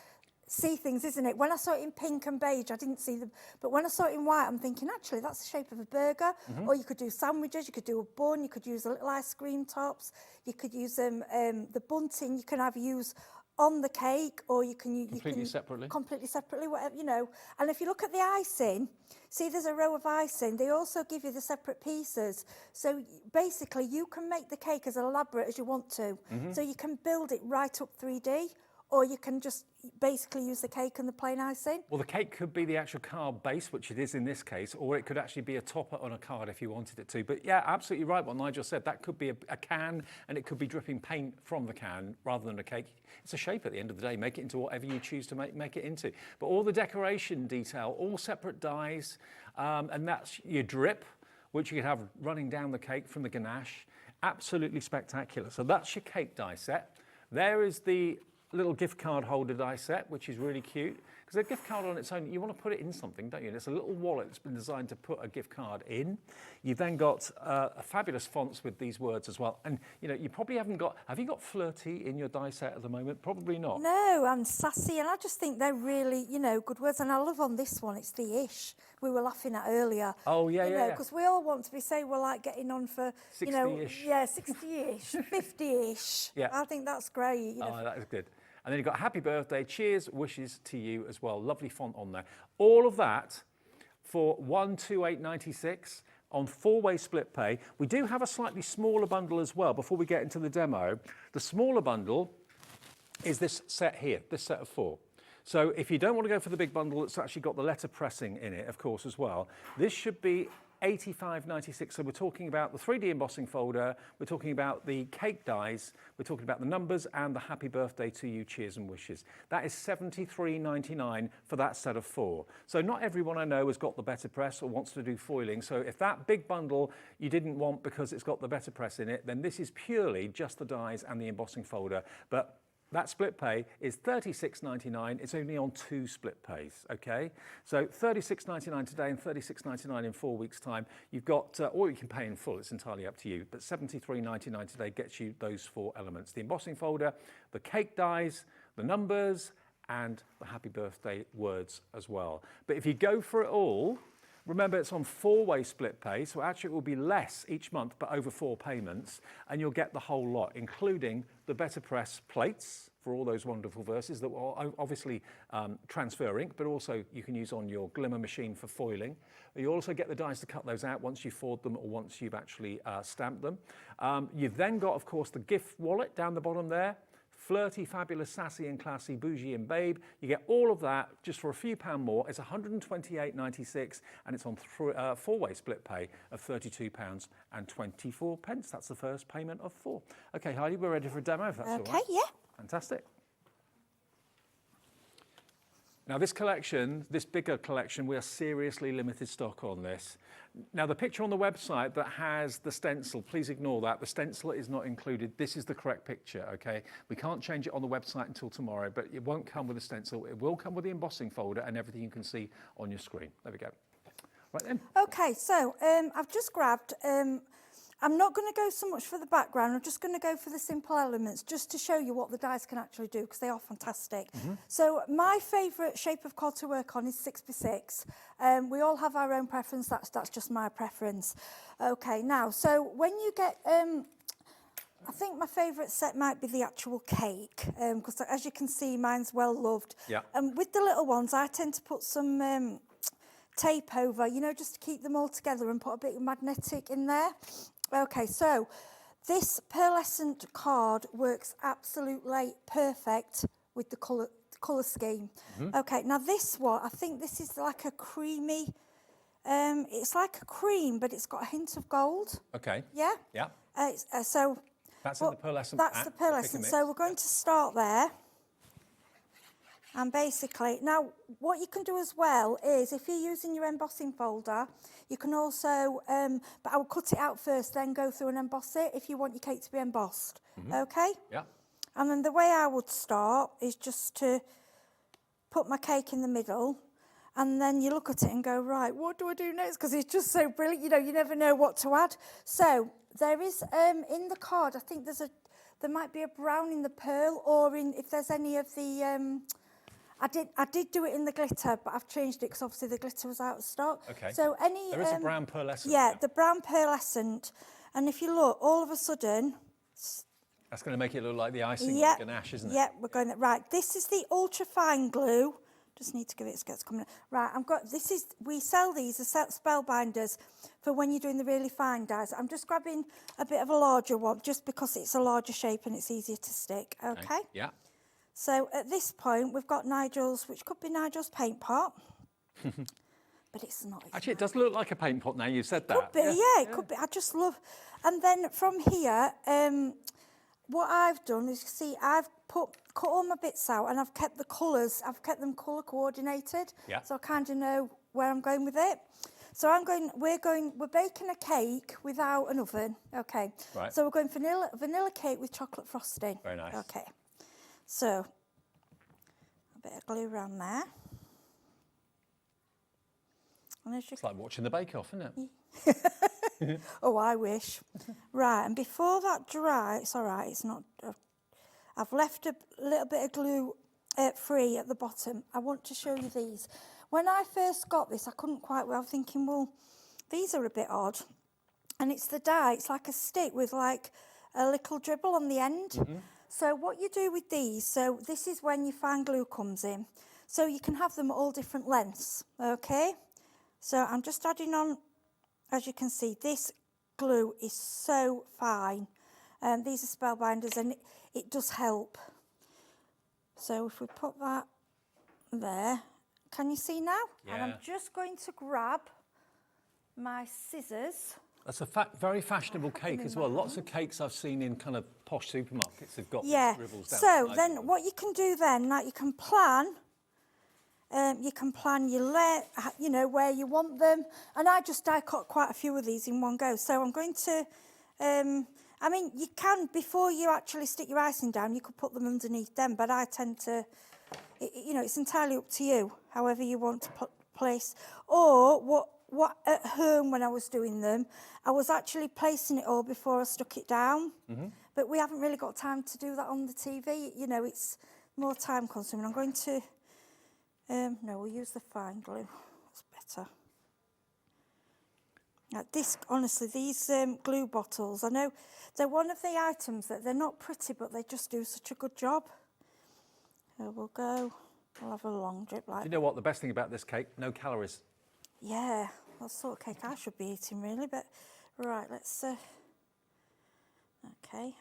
see things, isn't it? When I saw it in pink and beige, I didn't see them. But when I saw it in white, I'm thinking, actually, that's the shape of a burger. Or you could do sandwiches, you could do a bun, you could use a little ice cream tops, you could use the bunting, you can either use on the cake, or you can completely separately, whatever, you know. And if you look at the icing, see there's a row of icing. They also give you the separate pieces, so basically you can make the cake as elaborate as you want to. So you can build it right up 3D, or you can just basically use the cake and the plain icing. Well, the cake could be the actual card base, which it is in this case, or it could actually be a topper on a card if you wanted it to. But yeah, absolutely right what Nigel said. That could be a can, and it could be dripping paint from the can rather than a cake. It's a shape at the end of the day. Make it into whatever you choose to make it into. But all the decoration detail, all separate dies, and that's your drip, which you could have running down the cake from the ganache. Absolutely spectacular. So that's your cake die set. There is the little gift card holder die set, which is really cute. Because a gift card on its own, you want to put it in something, don't you? And it's a little wallet that's been designed to put a gift card in. You've then got a fabulous fonts with these words as well. And, you know, you probably haven't got... Have you got flirty in your die set at the moment? Probably not. No, and sassy, and I just think they're really, you know, good words. And I love on this one, it's the ish we were laughing at earlier. Oh, yeah, you yeah. Because we all want to be saying we're like getting on for, 60-ish. you know, yeah, 60-ish, 50-ish. Yeah. I think that's great. You know. Oh, that is good. And then you've got happy birthday, cheers, wishes to you as well. Lovely font on there. All of that for $128.96 on 4-way split pay. We do have a slightly smaller bundle as well before we get into the demo. The smaller bundle is this set here, this set of 4. So if you don't want to go for the big bundle that's actually got the letter pressing in it, of course, as well, this should be $85.96. So we're talking about the 3D embossing folder, we're talking about the cake dies, we're talking about the numbers and the happy birthday to you, cheers and wishes. That is $73.99 for that set of 4. So not everyone I know has got the better press or wants to do foiling. So if that big bundle you didn't want because it's got the better press in it, then this is purely just the dies and the embossing folder. But that split pay is $36.99. It's only on 2 split pays, okay? So $36.99 today and $36.99 in 4 weeks' time. You've got, or you can pay in full, it's entirely up to you, but $73.99 today gets you those 4 elements. The embossing folder, the cake dies, the numbers, and the happy birthday words as well. But if you go for it all, remember, it's on 4-way split pay, so actually it will be less each month, but over 4 payments, and you'll get the whole lot, including the better press plates for all those wonderful verses that will obviously transfer ink, but also you can use on your glimmer machine for foiling. You also get the dies to cut those out once you've forged them or once you've actually stamped them. You've then got, of course, the gift wallet down the bottom there. Flirty, fabulous, sassy and classy, bougie and babe. You get all of that just for a few pound more. It's $128.96 and it's on 4-way split pay of £32.24. That's the first payment of 4. Okay, Heidi, we're ready for a demo if that's all right. Okay, yeah. Fantastic. Now this collection, this bigger collection, we are seriously limited stock on this. Now the picture on the website that has the stencil, please ignore that. The stencil is not included. This is the correct picture, okay? We can't change it on the website until tomorrow, but it won't come with a stencil. It will come with the embossing folder and everything you can see on your screen. There we go. Right then. Okay, so I've just grabbed, I'm not going to go so much for the background, I'm just going to go for the simple elements, just to show you what the dies can actually do, because they are fantastic. So my favourite shape of card to work on is 6x6. We all have our own preference, that's just my preference. Okay, now, so when you get, I think my favourite set might be the actual cake, because as you can see, mine's well loved. Yeah. And with the little ones, I tend to put some tape over, you know, just to keep them all together and put a bit of magnetic in there. Okay, so this pearlescent card works absolutely perfect with the colour scheme. Okay, now this one, I think this is like a creamy, it's like a cream, but it's got a hint of gold. Okay. Yeah? Yeah. So that's in the pearlescent. That's the pearlescent. So we're going to start there. And basically, now what you can do as well is if you're using your embossing folder, you can also, but I will cut it out first, then go through and emboss it if you want your cake to be embossed. Okay? Yeah. And then the way I would start is just to put my cake in the middle, and then you look at it and go, right, what do I do next? Because it's just so brilliant, you know, you never know what to add. So there is, in the card, I think there might be a brown in the pearl, or if there's any of the, I did do it in the glitter, but I've changed it because obviously the glitter was out of stock. Okay. So there is a brown pearlescent. Yeah, the brown pearlescent. And if you look, all of a sudden... That's going to make it look like the icing, yeah, like ganache, isn't it? Yeah, we're going that. Right, this is the ultra fine glue. Just need to give it a sketch coming. Right, we sell these as spellbinders for when you're doing the really fine dies. I'm just grabbing a bit of a larger one just because it's a larger shape and it's easier to stick. Okay? Yeah. So at this point, we've got Nigel's, which could be Nigel's paint pot, but it's not. Actually, it does look like a paint pot now you've said that. Could be, yeah, it could be. I just love. And then from here, what I've done is, see, I've cut all my bits out and I've kept the colours, I've kept them colour coordinated. Yeah. So I kind of know where I'm going with it. So we're baking a cake without an oven. Okay. Right. So we're going vanilla cake with chocolate frosting. Very nice. Okay. So bit of glue around there. And as you It's like watching the Bake Off, isn't it? Oh, I wish. Right, and before that dries, it's all right, it's not... I've left a little bit of glue free at the bottom. I want to show you these. When I first got this, I couldn't quite... Well, I'm thinking, well, these are a bit odd. And it's the dye. It's like a stick with like a little dribble on the end. So what you do with these, so this is when your fine glue comes in. So you can have them at all different lengths, okay? So I'm just adding on, as you can see, this glue is so fine. These are Spellbinders and it does help. So if we put that there, can you see now? Yeah. And I'm just going to grab my scissors. That's a very fashionable cake as well. Lots of cakes I've seen in kind of posh supermarkets have got these scribbles down. So then what you can do then, like you can plan your layer, you know, where you want them. And I just die cut quite a few of these in one go. So I'm going to, I mean, you can, before you actually stick your icing down, you could put them underneath them. But I tend to, you know, it's entirely up to you, however you want to place. Or what at home when I was doing them, I was actually placing it all before I stuck it down. But we haven't really got time to do that on the TV. You know, it's more time consuming. I'm going to, no, we'll use the fine glue. It's better. Like this, honestly, these glue bottles, I know they're one of the items that they're not pretty, but they just do such a good job. So we'll have a long drip like that. You know what, the best thing about this cake, no calories. Yeah, that's the sort of cake I should be eating really, but right, let's, okay,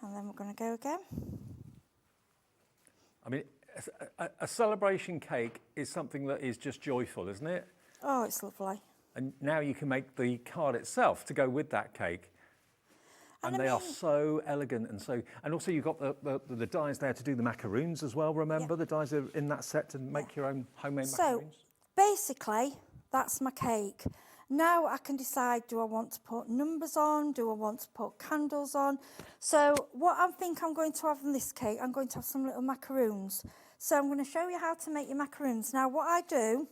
and then we're going to go again. I mean, a celebration cake is something that is just joyful, isn't it? Oh, it's lovely. And now you can make the card itself to go with that cake. And they are so elegant and also you've got the dies there to do the macaroons as well, remember? The dies are in that set to make your own homemade macaroons. So, basically, that's my cake. Now I can decide, do I want to put numbers on? Do I want to put candles on? So what I think I'm going to have in this cake, I'm going to have some little macaroons. So I'm going to show you how to make your macaroons. Now what I do,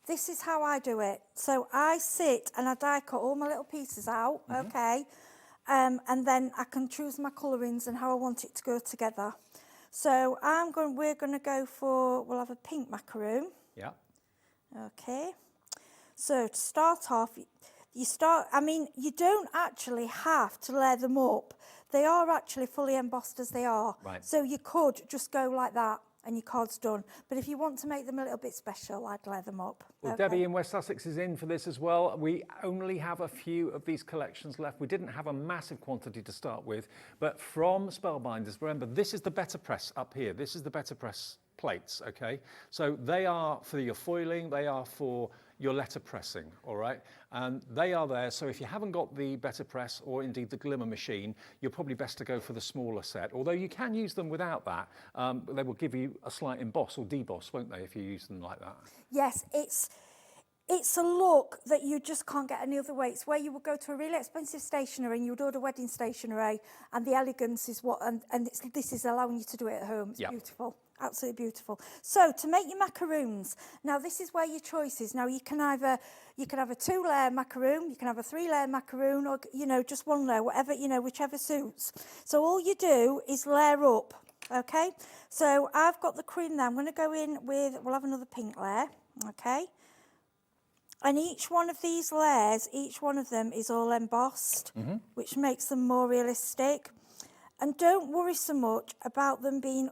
this is how I do it. So I sit and I die cut all my little pieces out, okay? And then I can choose my colourings and how I want it to go together. So we're going to go for, we'll have a pink macaroon. Yeah. Okay. So to start off, I mean, you don't actually have to layer them up. They are actually fully embossed as they are. Right. So you could just go like that and your card's done. But if you want to make them a little bit special, I'd layer them up. Well, Debbie in West Sussex is in for this as well. We only have a few of these collections left. We didn't have a massive quantity to start with, but from Spellbinders, remember, this is the better press up here. This is the better press plates, okay? So they are for your foiling, they are for your letter pressing, all right? And they are there, so if you haven't got the better press or indeed the glimmer machine, you're probably best to go for the smaller set. Although you can use them without that, they will give you a slight emboss or deboss, won't they, if you use them like that? Yes, it's a look that you just can't get any other way. It's where you would go to a really expensive stationery and you would order wedding stationery, and the elegance is what, and this is allowing you to do it at home. It's beautiful, absolutely beautiful. So to make your macaroons, now this is where your choice is. Now you can have a 2-layer macaroon, you can have a 3-layer macaroon, or just 1 layer, whatever, whichever suits. So all you do is layer up, okay? So I've got the cream there. I'm going to go in with, we'll have another pink layer, okay? And each one of these layers, each one of them is all embossed, which makes them more realistic. And don't worry so much about them being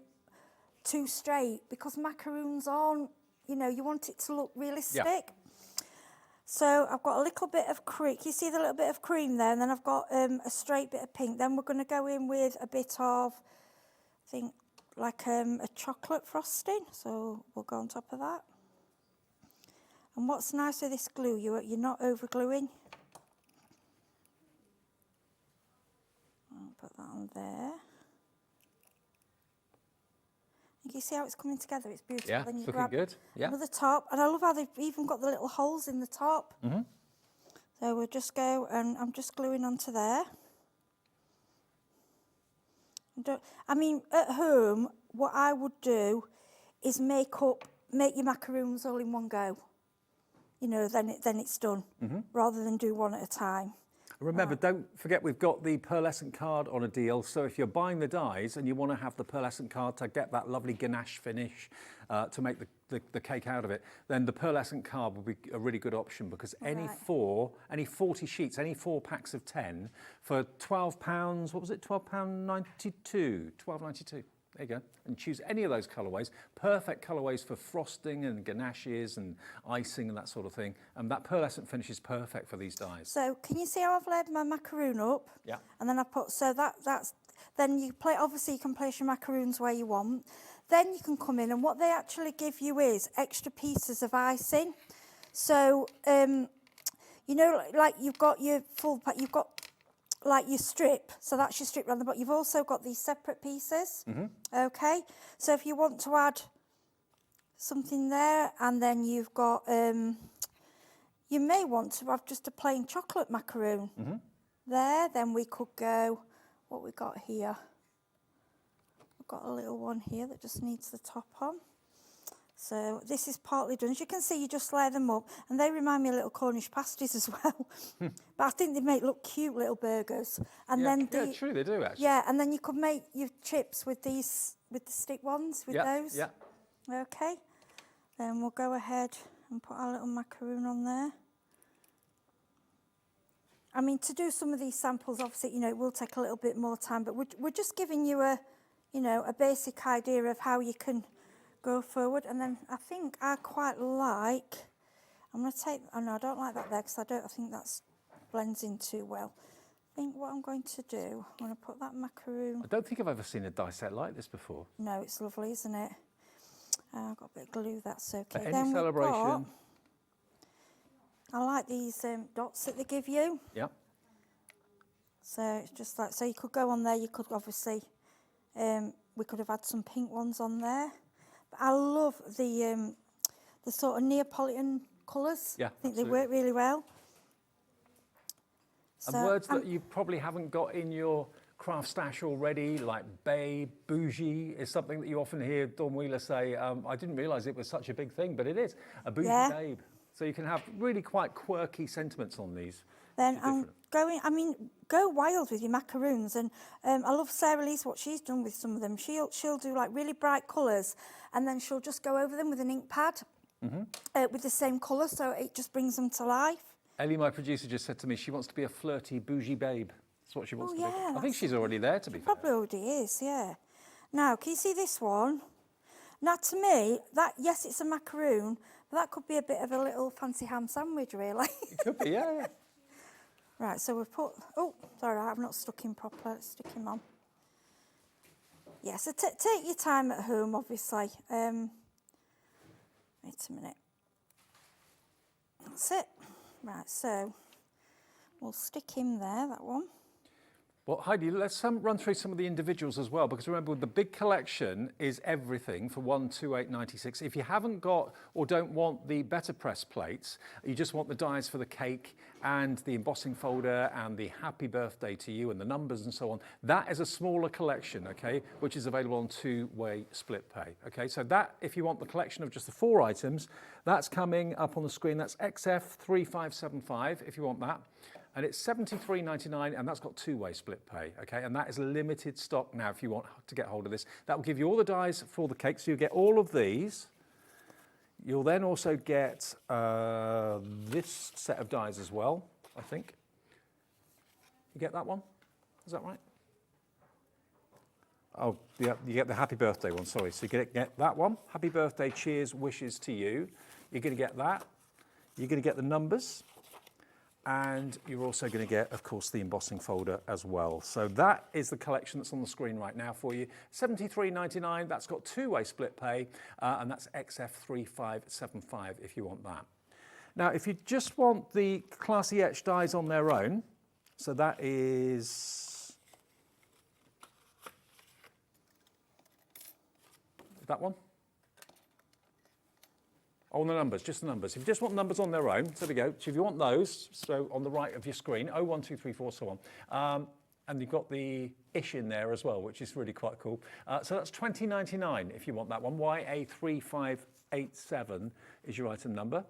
too straight, because macaroons aren't, you want it to look realistic. Yeah. So I've got a little bit of cream. You see the little bit of cream there? And then I've got a straight bit of pink. Then we're going to go in with a bit of, I think, like a chocolate frosting. So we'll go on top of that. And what's nice with this glue, you're not over gluing. I'll put that on there. You see how it's coming together? It's beautiful. Yeah, then you looking grab good. Yeah. another top, and I love how they've even got the little holes in the top. So we'll just go, and I'm just gluing onto there. I mean, at home, what I would do is make up make your macaroons all in one go. You know, then it's done, rather than do one at a time. Remember, don't forget we've got the pearlescent card on a deal. So if you're buying the dyes and you want to have the pearlescent card to get that lovely ganache finish to make the cake out of it, then the pearlescent card will be a really good option, because any 40 sheets, any 4 packs of 10 for £12, what was it? £12.92, £12.92. There you go, and choose any of those colourways. Perfect colourways for frosting and ganaches and icing and that sort of thing. And that pearlescent finish is perfect for these dyes. So can you see how I've laid my macaroon up? Yeah. And then I put, so that's, then you play, obviously you can place your macaroons where you want. Then you can come in, and what they actually give you is extra pieces of icing. So, you know, like you've got your full pack, you've got like your strip, so that's your strip round the bottom. You've also got these separate pieces, okay? So if you want to add something there, and then you've got, you may want to have just a plain chocolate macaroon there, then we could go, what we got here? We've got a little one here that just needs the top on. So this is partly done. As you can see, you just layer them up, and they remind me of little Cornish pasties as well. But I think they make look cute little burgers. And then yeah, true, they do actually. Yeah, and then you could make your chips with these, with the stick ones, with those. Yeah. Okay. Then we'll go ahead and put our little macaroon on there. I mean, to do some of these samples, obviously, you know, it will take a little bit more time, but we're just giving you a, you know, a basic idea of how you can go forward. And then I think I quite like, I'm going to take, oh no, I don't like that there, because I think that blends in too well. I think what I'm going to do, I'm going to put that macaroon. I don't think I've ever seen a die set like this before. No, it's lovely, isn't it? I've got a bit of glue, that's okay. At any then celebration. I like these dots that they give you. Yeah. So it's just like, so you could go on there, you could obviously, we could have had some pink ones on there. But I love the sort of Neapolitan colours. Yeah, I think they work really well. And So, words that you probably haven't got in your craft stash already, like babe, bougie, is something that you often hear Dawn Wheeler say. I didn't realise it was such a big thing, but it is. A bougie babe. So you can have really quite quirky sentiments on these. Then I'm going, I mean, go wild with your macaroons. And I love Sarah Lee's, what she's done with some of them. She'll do like really bright colours, and then she'll just go over them with an ink pad with the same colour, so it just brings them to life. Ellie, my producer, just said to me she wants to be a flirty, bougie babe. That's what she wants to be. I think that's she's already there, to be fair. Probably already is, yeah. Now, can you see this one? Now, to me, that, yes, it's a macaroon, but that could be a bit of a little fancy ham sandwich, really. It could be, yeah. Right, so we've put, oh, sorry, I've not stuck him properly. Let's stick him on. Yeah, so take your time at home, obviously. Wait a minute. That's it. Right, so we'll stick him there, that one. Well, Heidi, let's run through some of the individuals as well, because remember, the big collection is everything for £128.96. If you haven't got or don't want the better press plates, you just want the dies for the cake and the embossing folder and the happy birthday to you and the numbers and so on, that is a smaller collection, okay, which is available on two-way split pay, okay? So that, if you want the collection of just the 4 items, that's coming up on the screen. That's XF3575 if you want that. And it's $73.99, and that's got two-way split pay, okay? And that is limited stock now if you want to get hold of this. That will give you all the dies for the cake, so you get all of these. You'll then also get this set of dies as well, I think. You get that one? Is that right? Oh, yeah, you get the happy birthday one, sorry. So you get that one. Happy birthday, cheers, wishes to you. You're going to get that. You're going to get the numbers. And you're also going to get, of course, the embossing folder as well. So that is the collection that's on the screen right now for you. $73.99, that's got two-way split pay, and that's XF3575 if you want that. Now, if you just want the classy etched dies on their own, so that is that one. On the numbers, just the numbers. If you just want numbers on their own, so there we go. So if you want those, so on the right of your screen, 01234, so on. and you've got the ish in there as well, which is really quite cool. So that's $20.99 if you want that one. YA3587 is your item number.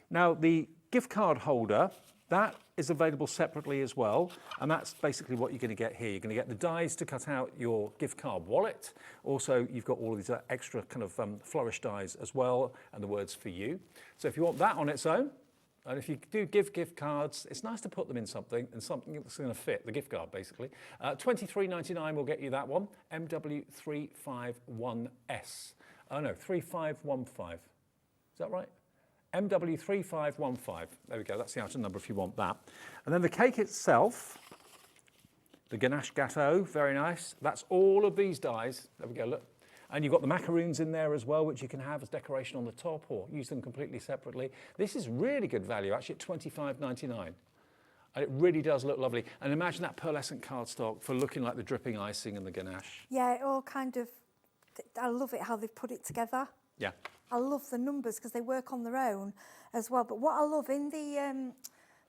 Now the gift card holder, that is available separately as well, and that's basically what you're going to get here. You're going to get the dies to cut out your gift card wallet. Also, you've got all of these extra kind of flourish dies as well, and the words for you. So if you want that on its own, and if you do give gift cards, it's nice to put them in something, and something that's going to fit the gift card, basically. $23.99 will get you that one, MW351S. Oh no, 3515. Is that right? MW3515. There we go, that's the item number if you want that. And then the cake itself, the ganache gâteau, very nice. That's all of these dies. There we go, look. And you've got the macaroons in there as well, which you can have as decoration on the top or use them completely separately. This is really good value, actually at $25.99. And it really does look lovely. And imagine that pearlescent cardstock for looking like the dripping icing and the ganache. Yeah, it all kind of, I love it how they've put it together. Yeah. I love the numbers because they work on their own as well. But what I love in the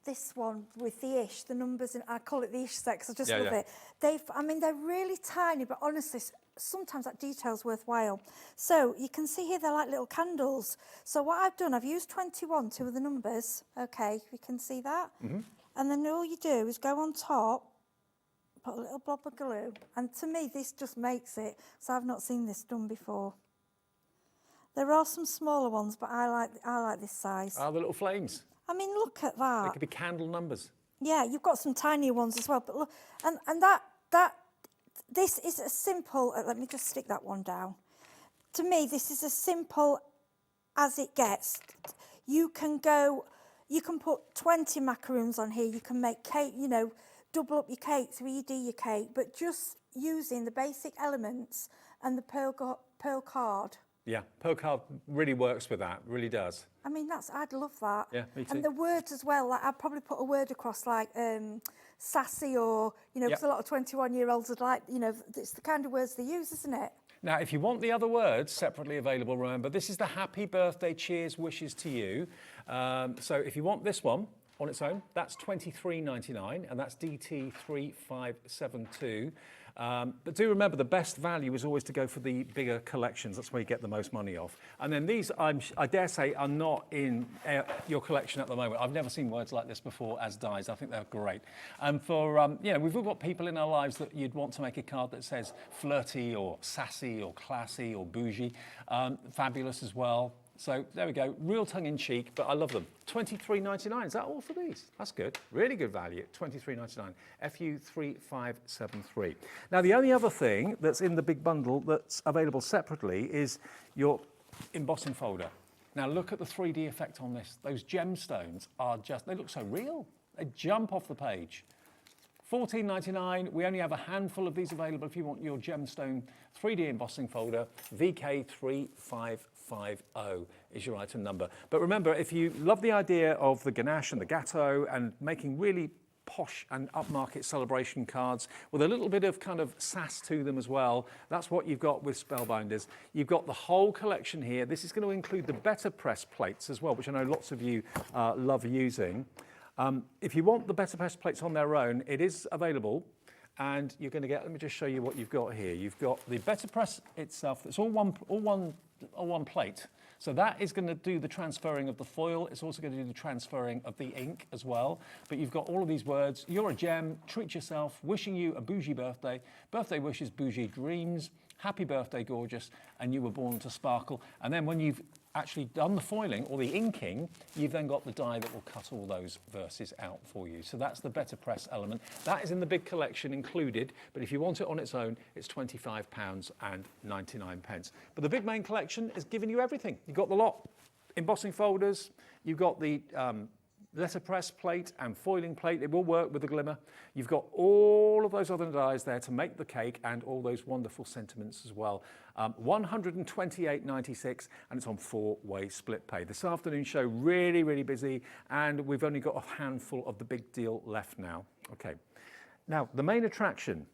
this one with the ish, the numbers, and I call it the ish set because I just love it. I mean, they're really tiny, but honestly, sometimes that detail's worthwhile. So you can see here they're like little candles. So what I've done, I've used 21, two of the numbers. Okay, you can see that. Mm-hmm. And then all you do is go on top, put a little blob of glue, and to me this just makes it. So I've not seen this done before. There are some smaller ones, but I like this size. The little flames. I mean, look at that. They could be candle numbers. Yeah, you've got some tinier ones as well. But look, and this is a simple. Let me just stick that one down. To me, this is as simple as it gets. You can put 20 macaroons on here. You can make cake. You know, double up your cake, 3D your cake, but just using the basic elements and the pearl card. Yeah, pearl card really works with that, really does. I mean, I'd love that. Yeah, me too. And the words as well, like I'd probably put a word across like sassy or, you know, because a lot of 21-year-olds would like, you know, it's the kind of words they use, isn't it? Now, if you want the other words separately available, remember, this is the happy birthday cheers wishes to you. So if you want this one on its own, that's $23.99, and that's DT3572. But do remember, the best value is always to go for the bigger collections. That's where you get the most money off. And then these, I dare say, are not in your collection at the moment. I've never seen words like this before as dies. I think they're great. And for, you know, we've all got people in our lives that you'd want to make a card that says flirty or sassy or classy or bougie. Fabulous as well. So there we go, real tongue-in-cheek, but I love them. $23.99, is that all for these? That's good, really good value, $23.99, FU3573. Now the only other thing that's in the big bundle that's available separately is your embossing folder. Now look at the 3D effect on this. Those gemstones are just, they look so real. They jump off the page. $14.99, we only have a handful of these available if you want your gemstone 3D embossing folder. VK3550 is your item number. But remember, if you love the idea of the ganache and the gâteau and making really posh and upmarket celebration cards with a little bit of kind of sass to them as well, that's what you've got with Spellbinders. You've got the whole collection here. This is going to include the better press plates as well, which I know lots of you love using. If you want the better press plates on their own, it is available, and you're going to get, let me just show you what you've got here. You've got the better press itself, it's all one plate. So that is going to do the transferring of the foil. It's also going to do the transferring of the ink as well. But you've got all of these words. You're a gem, treat yourself, wishing you a bougie birthday. Birthday wishes, bougie dreams. Happy birthday, gorgeous, and you were born to sparkle. And then when you've actually done the foiling or the inking, you've then got the die that will cut all those verses out for you. So that's the better press element. That is in the big collection included, but if you want it on its own, it's £25.99. But the big main collection is giving you everything. You've got the lot, embossing folders, you've got the letterpress plate and foiling plate. It will work with the glimmer. You've got all of those other dies there to make the cake and all those wonderful sentiments as well. $128.96, and it's on 4-way split pay. This afternoon show really, really busy, and we've only got a handful of the big deal left now. Okay, now the main attraction.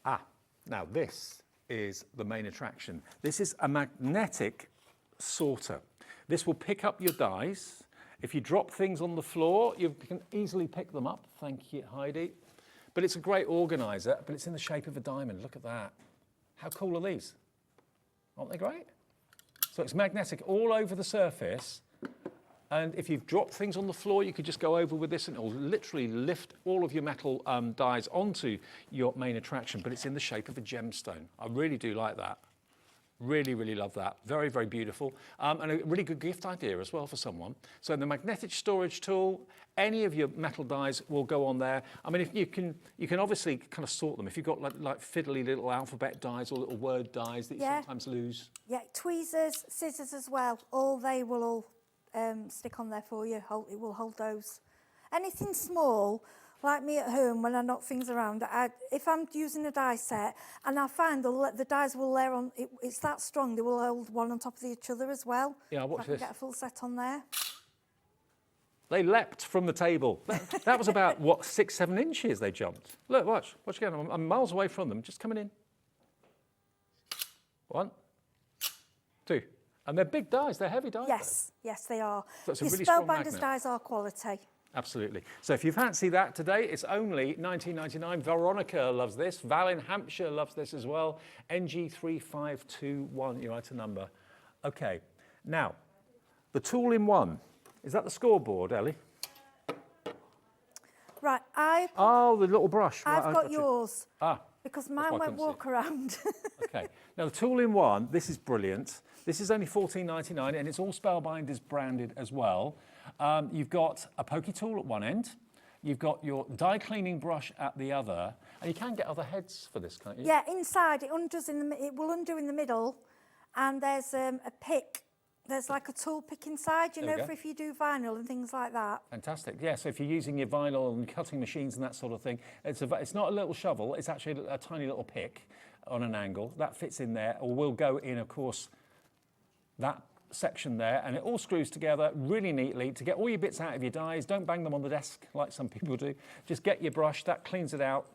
Now this is the main attraction. This is a magnetic sorter. This will pick up your dies. If you drop things on the floor, you can easily pick them up. Thank you, Heidi. But it's a great organiser, but it's in the shape of a diamond. Look at that. How cool are these? Aren't they great? So it's magnetic all over the surface. And if you've dropped things on the floor, you could just go over with this and it'll literally lift all of your metal dies onto your main attraction, but it's in the shape of a gemstone. I really do like that. Really, really love that. Very, very beautiful. And a really good gift idea as well for someone. So the magnetic storage tool, any of your metal dies will go on there. I mean, if you can obviously kind of sort them. If you've got like fiddly little alphabet dies or little word dies that you sometimes lose. Yeah, tweezers, scissors as well. They will all stick on there for you. It will hold those. Anything small, like me at home when I knock things around, if I'm using a die set and I find the dies will layer on, it's that strong, they will hold one on top of each other as well. Yeah, watch this. I can get a full set on there. They leapt from the table. That was about, what, 6-7 inches they jumped. Look, watch again. I'm miles away from them, just coming in. 1, 2. And they're big dies, they're heavy dies. Yes, they are. So it's a Your really strong Spellbinders magnet. dies are quality. Absolutely. So if you fancy that today, it's only $19.99. Veronica loves this. Val in Hampshire loves this as well. NG3521, your item number. Okay, now, the tool-in-one. Is that the scoreboard, Ellie? Right, Oh, the little brush. I've Right, got yours. Because why mine I won't couldn't walk around. Okay, now the tool-in-one, this is brilliant. This is only $14.99 and it's all Spellbinders branded as well. You've got a pokey tool at one end, you've got your die cleaning brush at the other, and you can get other heads for this, can't you? Yeah, inside it will undo in the middle, and there's a pick. There's like a tool pick inside, you know, for if you do vinyl and things like that. Fantastic. Yeah, so if you're using your vinyl and cutting machines and that sort of thing, it's not a little shovel, it's actually a tiny little pick on an angle. That fits in there, or will go in, of course, that section there, and it all screws together really neatly to get all your bits out of your dies. Don't bang them on the desk like some people do. Just get your brush, that cleans it out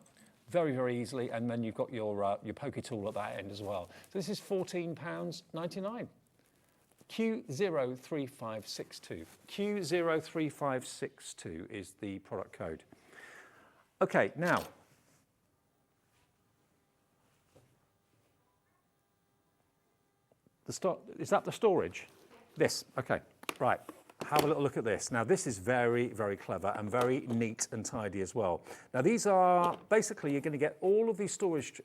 very, very easily, and then you've got your pokey tool at that end as well. So this is £14.99. Q03562. Q03562 is the product code. Okay, now, is that the storage? This, okay, right. Have a little look at this. Now, this is very, very clever and very neat and tidy as well. Now, these are, basically, you're going to get all of these storage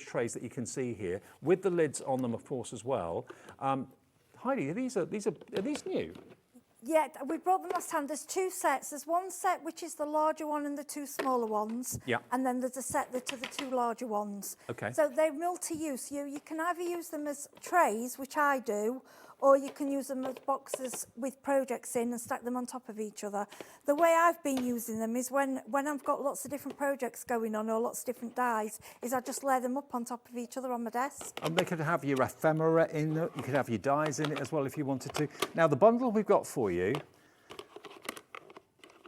trays that you can see here, with the lids on them, of course, as well. Heidi, are these new? Yeah, we brought them last time. There's two sets. There's one set which is the larger one and the two smaller ones. Yeah. And then there's a set to the two larger ones. Okay. So they're multi-use. You can either use them as trays, which I do, or you can use them as boxes with projects in and stack them on top of each other. The way I've been using them is when I've got lots of different projects going on or lots of different dies, is I just layer them up on top of each other on my desk. And they could have your ephemera in it, you could have your dies in it as well if you wanted to. Now, the bundle we've got for you,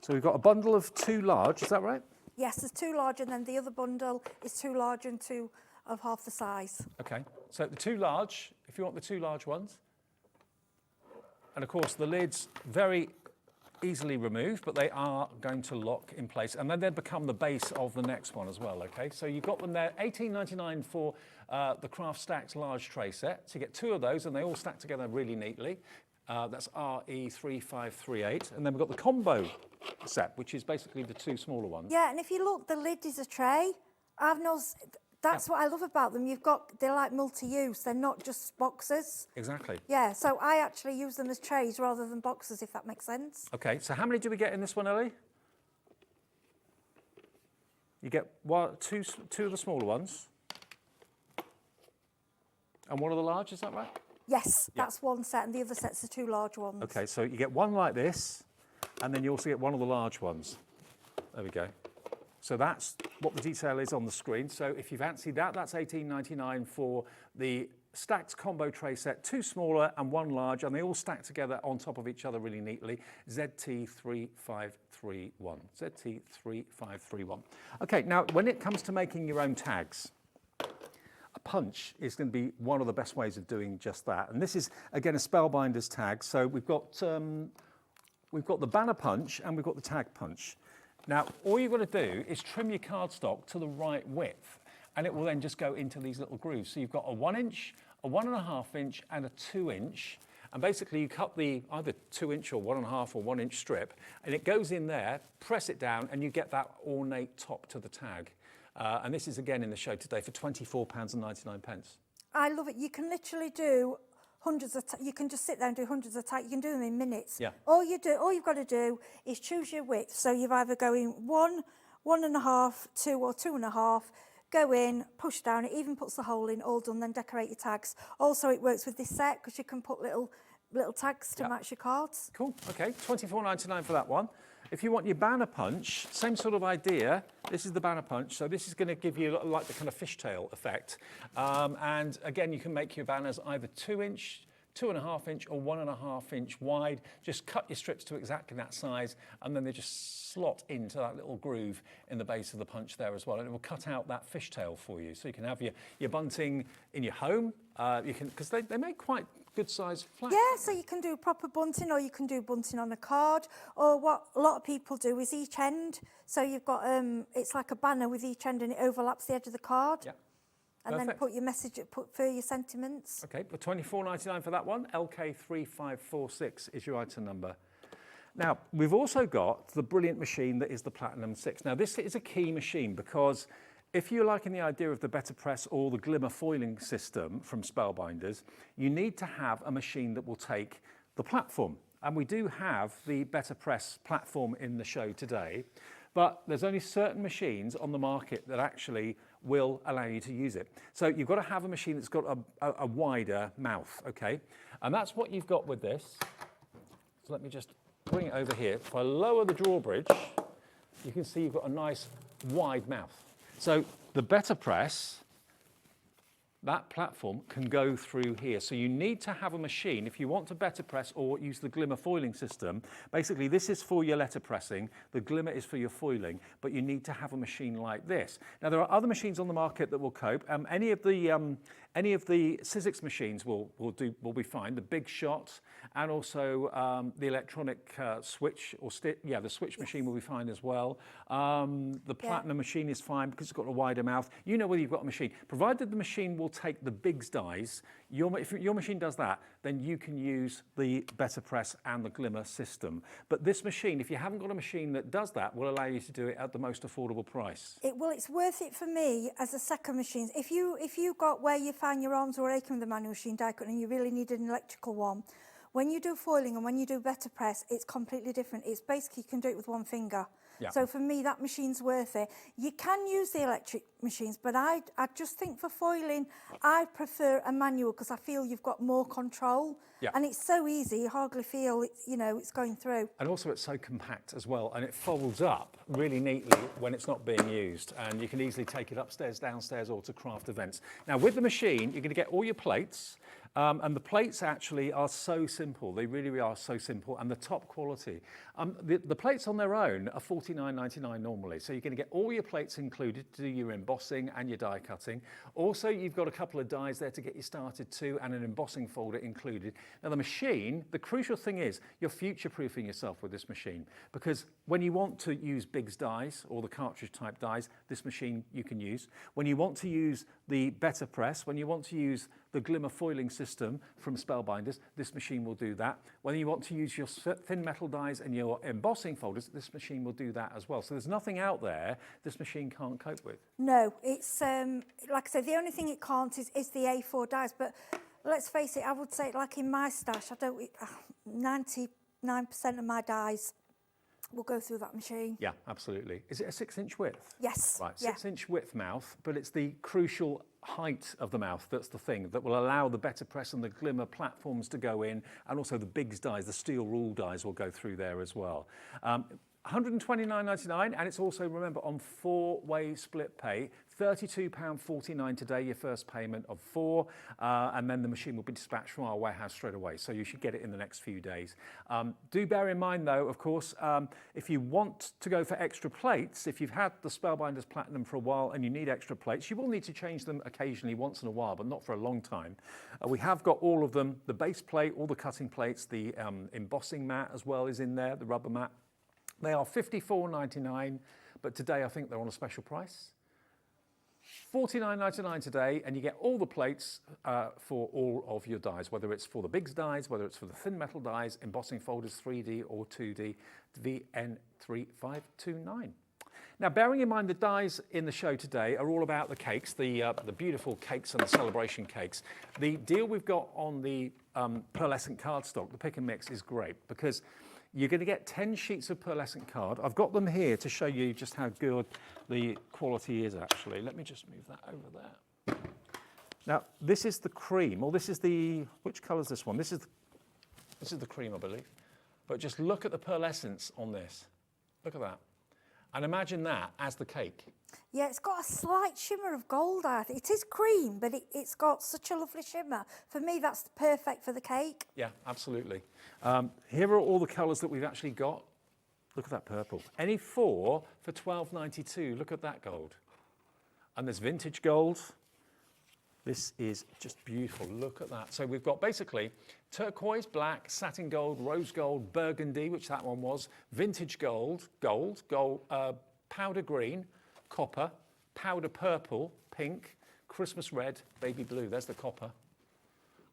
so we've got a bundle of 2 large, is that right? Yes, there's 2 large, and then the other bundle is 2 large and 2 of half the size. Okay, so the 2 large, if you want the 2 large ones. And of course, the lid's very easily removed, but they are going to lock in place. And then they become the base of the next one as well, okay? So you've got them there, $18.99 for the Craft Stacks large tray set. So you get 2 of those, and they all stack together really neatly. That's RE3538. And then we've got the combo set, which is basically the 2 smaller ones. Yeah, and if you look, the lid is a tray. That's what I love about them. They're like multi-use. They're not just boxes. Exactly. Yeah, so I actually use them as trays rather than boxes, if that makes sense. Okay, so how many do we get in this one, Ellie? You get two of the smaller ones. And one of the large, is that right? Yes, that's one set, and the other set's the 2 large ones. Okay, so you get one like this, and then you also get one of the large ones. There we go. So that's what the detail is on the screen. So if you fancy that, that's $18.99 for the stacked combo tray set, 2 smaller and 1 large, and they all stack together on top of each other really neatly. ZT3531. ZT3531. Okay, now when it comes to making your own tags, a punch is going to be one of the best ways of doing just that. And this is, again, a Spellbinders tag. So we've got we've got the banner punch and we've got the tag punch. Now, all you've got to do is trim your cardstock to the right width, and it will then just go into these little grooves. So you've got a 1 inch, a 1.5 inch, and a 2 inch. And basically you cut the either 2 inch or 1.5 or 1 inch strip, and it goes in there, press it down, and you get that ornate top to the tag. And this is again in the show today for £24.99. I love it. You can literally do hundreds of, you can just sit there and do hundreds of tags. You can do them in minutes. Yeah. All you've got to do is choose your width. So you've either going 1, 1.5, 2 or 2.5, go in, push down, it even puts the hole in, all done, then decorate your tags. Also, it works with this set because you can put little tags to match your cards. Cool, okay, £24.99 for that one. If you want your banner punch, same sort of idea. This is the banner punch, so this is going to give you like the kind of fishtail effect. And again, you can make your banners either 2 inch, 2.5 inch or 1.5 inch wide. Just cut your strips to exactly that size, and then they just slot into that little groove in the base of the punch there as well. And it will cut out that fishtail for you. So you can have your bunting in your home. You can, because they make quite good sized flats. Yeah, so you can do proper bunting, or you can do bunting on a card, or what a lot of people do is each end. So you've got, it's like a banner with each end and it overlaps the edge of the card. Yeah. And Perfect. then put your message, put for your sentiments. Okay, but £24.99 for that one. LK3546 is your item number. Now, we've also got the brilliant machine that is the Platinum 6. Now, this is a key machine because if you're liking the idea of the Better Press or the glimmer foiling system from Spellbinders, you need to have a machine that will take the platform. And we do have the Better Press platform in the show today, but there's only certain machines on the market that actually will allow you to use it. So you've got to have a machine that's got a wider mouth, okay? And that's what you've got with this. So let me just bring it over here. If I lower the drawbridge, you can see you've got a nice wide mouth. So the Better Press, that platform can go through here. So you need to have a machine if you want to Better Press or use the glimmer foiling system. Basically, this is for your letter pressing, the glimmer is for your foiling, but you need to have a machine like this. Now, there are other machines on the market that will cope. Any of the Sizzix machines will be fine. The Big Shot and also the electronic switch the switch machine will be fine as well. The Platinum machine is fine because it's got a wider mouth. You know whether you've got a machine, provided the machine will take the Biggs dies. If your machine does that, then you can use the Better Press and the glimmer system. But this machine, if you haven't got a machine that does that, will allow you to do it at the most affordable price. It's worth it for me as a second machine. If you got where you find your arms were aching with the manual machine die cut and you really needed an electrical one, when you do foiling and when you do Better Press, it's completely different. It's basically you can do it with one finger. Yeah. So for me, that machine's worth it. You can use the electric machines, but I just think for foiling, I prefer a manual because I feel you've got more control. Yeah. And it's so easy, you hardly feel it's going through. And also it's so compact as well, and it folds up really neatly when it's not being used, and you can easily take it upstairs, downstairs, or to craft events. Now with the machine, you're going to get all your plates, and the plates actually are so simple. They really are so simple, and the top quality. The plates on their own are $49.99 normally, so you're going to get all your plates included to do your embossing and your die cutting. Also, you've got a couple of dies there to get you started too, and an embossing folder included. Now the machine, the crucial thing is you're future-proofing yourself with this machine, because when you want to use Biggs dies or the cartridge type dies, this machine you can use. When you want to use the Better Press, when you want to use the glimmer foiling system from Spellbinders, this machine will do that. When you want to use your thin metal dies and your embossing folders, this machine will do that as well. So there's nothing out there this machine can't cope with. No, it's like I said, the only thing it can't is the A4 dies. But let's face it, I would say like in my stash, 99% of my dies will go through that machine. Yeah, absolutely. Is it a 6-inch width? Yes. Right, 6-inch width mouth, but it's the crucial height of the mouth that's the thing that will allow the Better Press and the glimmer platforms to go in, and also the Biggs dies, the steel rule dies will go through there as well. 129.99, and it's also, remember, on 4-way split pay. £32.49 today, your first payment of 4, and then the machine will be dispatched from our warehouse straight away, so you should get it in the next few days. Do bear in mind though, of course, if you want to go for extra plates, if you've had the Spellbinders Platinum for a while and you need extra plates, you will need to change them occasionally once in a while, but not for a long time. We have got all of them, the base plate, all the cutting plates, the embossing mat as well is in there, the rubber mat. They are £54.99, but today I think they're on a special price. £49.99 today, and you get all the plates for all of your dies, whether it's for the big dies, whether it's for the thin metal dies, embossing folders, 3D or 2D, VN3529. Now, bearing in mind the dies in the show today are all about the cakes, the beautiful cakes and the celebration cakes. The deal we've got on the pearlescent cardstock, the pick and mix, is great because you're going to get 10 sheets of pearlescent card. I've got them here to show you just how good the quality is, actually. Let me just move that over there. Now, this is the cream, or this is the, which colour is this one? This is the cream, I believe. But just look at the pearlescence on this. Look at that. And imagine that as the cake. Yeah, it's got a slight shimmer of gold. I think it is cream, but it's got such a lovely shimmer. For me, that's perfect for the cake. Yeah, absolutely. Here are all the colours that we've actually got. Look at that purple. Any 4 for £12.92. Look at that gold. And there's vintage gold. This is just beautiful. Look at that. So we've got basically turquoise, black, satin gold, rose gold, burgundy, which that one was, vintage gold, powder green, copper, powder purple, pink, Christmas red, baby blue. There's the copper.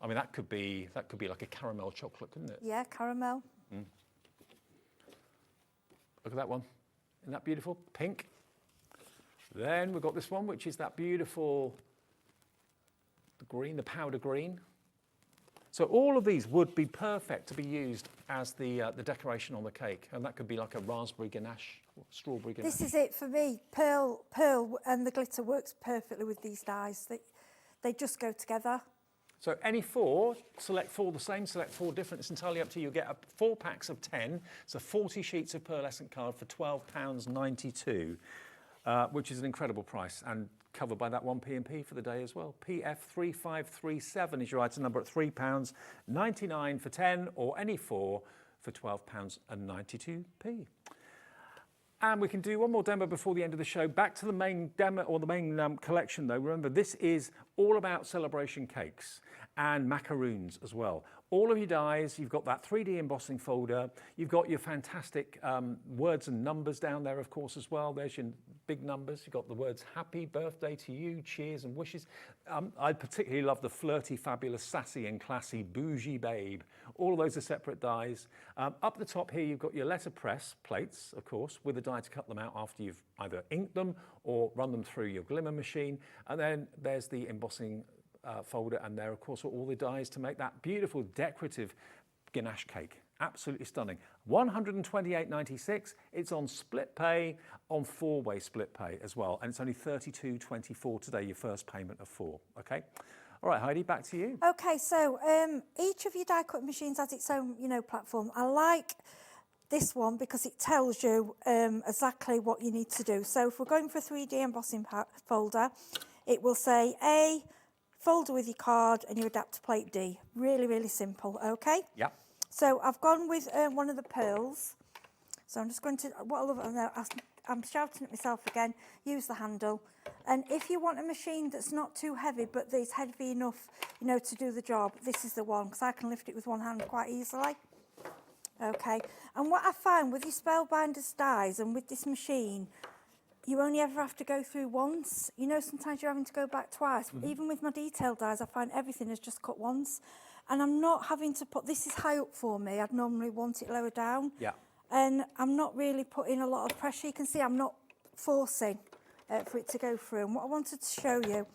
I mean, that could be like a caramel chocolate, couldn't it? Yeah, caramel. Mm. Look at that one. Isn't that beautiful? Pink. Then we've got this one, which is that beautiful green, the powder green. So all of these would be perfect to be used as the decoration on the cake, and that could be like a raspberry ganache, or strawberry ganache. This is it for me. Pearl and the glitter works perfectly with these dyes. They just go together. So any 4, select 4 the same, select 4 different. It's entirely up to you. You get 4 packs of 10, so 40 sheets of pearlescent card for £12.92, which is an incredible price, and covered by that 1 P&P for the day as well. PF3537 is your item number at £3.99 for 10, or any 4 for £12.92. And we can do one more demo before the end of the show. Back to the main demo, or the main collection though. Remember, this is all about celebration cakes and macaroons as well. All of your dies, you've got that 3D embossing folder. You've got your fantastic words and numbers down there, of course, as well. There's your big numbers. You've got the words happy birthday to you, cheers and wishes. I particularly love the flirty, fabulous, sassy and classy bougie babe. All of those are separate dies. Up the top here, you've got your letterpress plates, of course, with a die to cut them out after you've either inked them or run them through your glimmer machine. And then there's the embossing folder, and there, of course, are all the dies to make that beautiful decorative ganache cake. Absolutely stunning. £128.96. It's on split pay, on 4-way split pay as well, and it's only £32.24 today, your first payment of 4. Okay. All right, Heidi, back to you. Okay, so each of your die cutting machines has its own, platform. I like this one because it tells you exactly what you need to do. So if we're going for a 3D embossing folder, it will say A, folder with your card and your adapter plate D. Really, really simple, okay? Yeah. So I've gone with one of the pearls. So I'm just going to, I'm shouting at myself again, use the handle. And if you want a machine that's not too heavy, but is heavy enough, to do the job, this is the one, because I can lift it with one hand quite easily. Okay, and what I find with your Spellbinders dies and with this machine, you only ever have to go through once. Sometimes you're having to go back twice. Mm-hmm. Even with my detail dies, I find everything is just cut once. And I'm not having to put, this is high up for me. I'd normally want it lower down. Yeah. And I'm not really putting a lot of pressure. You can see I'm not forcing for it to go through. And what I wanted to show you,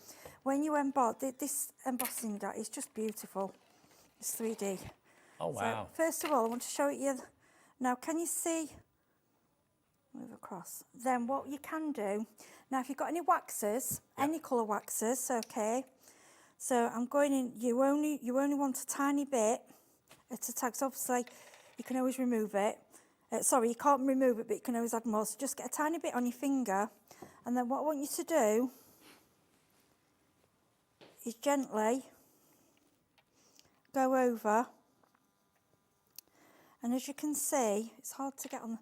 when you emboss, this embossing die is just beautiful. It's 3D. Oh, wow. So, first of all, I want to show it you. Now, can you see? Move across. Then what you can do, now if you've got any waxes, any colour waxes, okay. So I'm going in, you only want a tiny bit at a time, 'cause obviously you can always remove it. Sorry, you can't remove it, but you can always add more. So just get a tiny bit on your finger, and then what I want you to do is gently go over, and as you can see, it's hard to get on.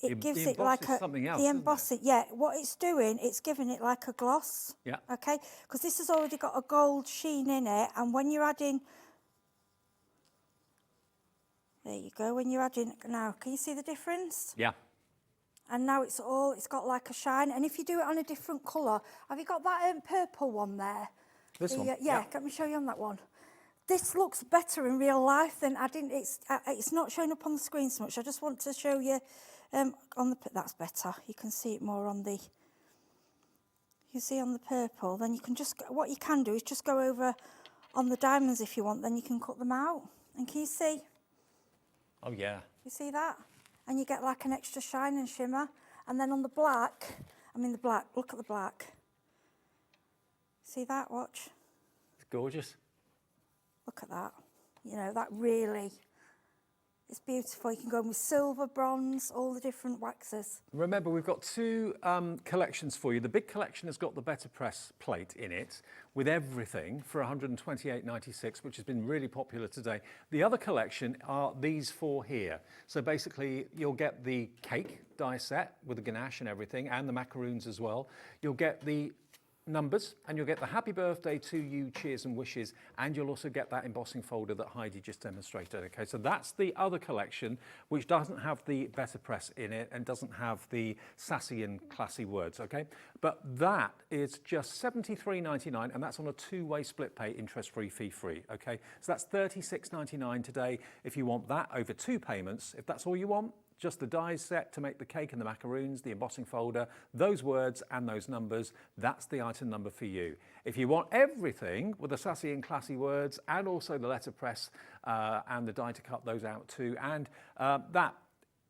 It gives it like a something else, the embossing. Yeah, what it's doing, it's giving it like a gloss. Yeah. Okay, because this has already got a gold sheen in it, and when you're adding, there you go. When you're adding now, can you see the difference? Yeah. And now it's got like a shine. And if you do it on a different colour, have you got that purple one there? This one? Yeah, let me show you on that one. This looks better in real life than it's not showing up on the screen so much. I just want to show you that's better. You can see it more on the, you see on the purple. Then you can just, what you can do is just go over on the diamonds if you want, then you can cut them out. And can you see? Oh, yeah. You see that? And you get like an extra shine and shimmer. And then on the black, look at the black. See that? Watch. It's gorgeous. Look at that. You know, that really, it's beautiful. You can go in with silver, bronze, all the different waxes. Remember, we've got two collections for you. The big collection has got the Better Press plate in it with everything for $128.96, which has been really popular today. The other collection are these four here. So basically, you'll get the cake die set with the ganache and everything, and the macaroons as well. You'll get the numbers, and you'll get the happy birthday to you, cheers and wishes, and you'll also get that embossing folder that Heidi just demonstrated. Okay, so that's the other collection, which doesn't have the Better Press in it and doesn't have the sassy and classy words. Okay, but that is just $73.99, and that's on a two-way split pay, interest-free, fee-free. Okay, so that's $36.99 today if you want that over two payments. If that's all you want, just the dies set to make the cake and the macaroons, the embossing folder, those words and those numbers, that's the item number for you. If you want everything with the sassy and classy words and also the letterpress and the die to cut those out too, and that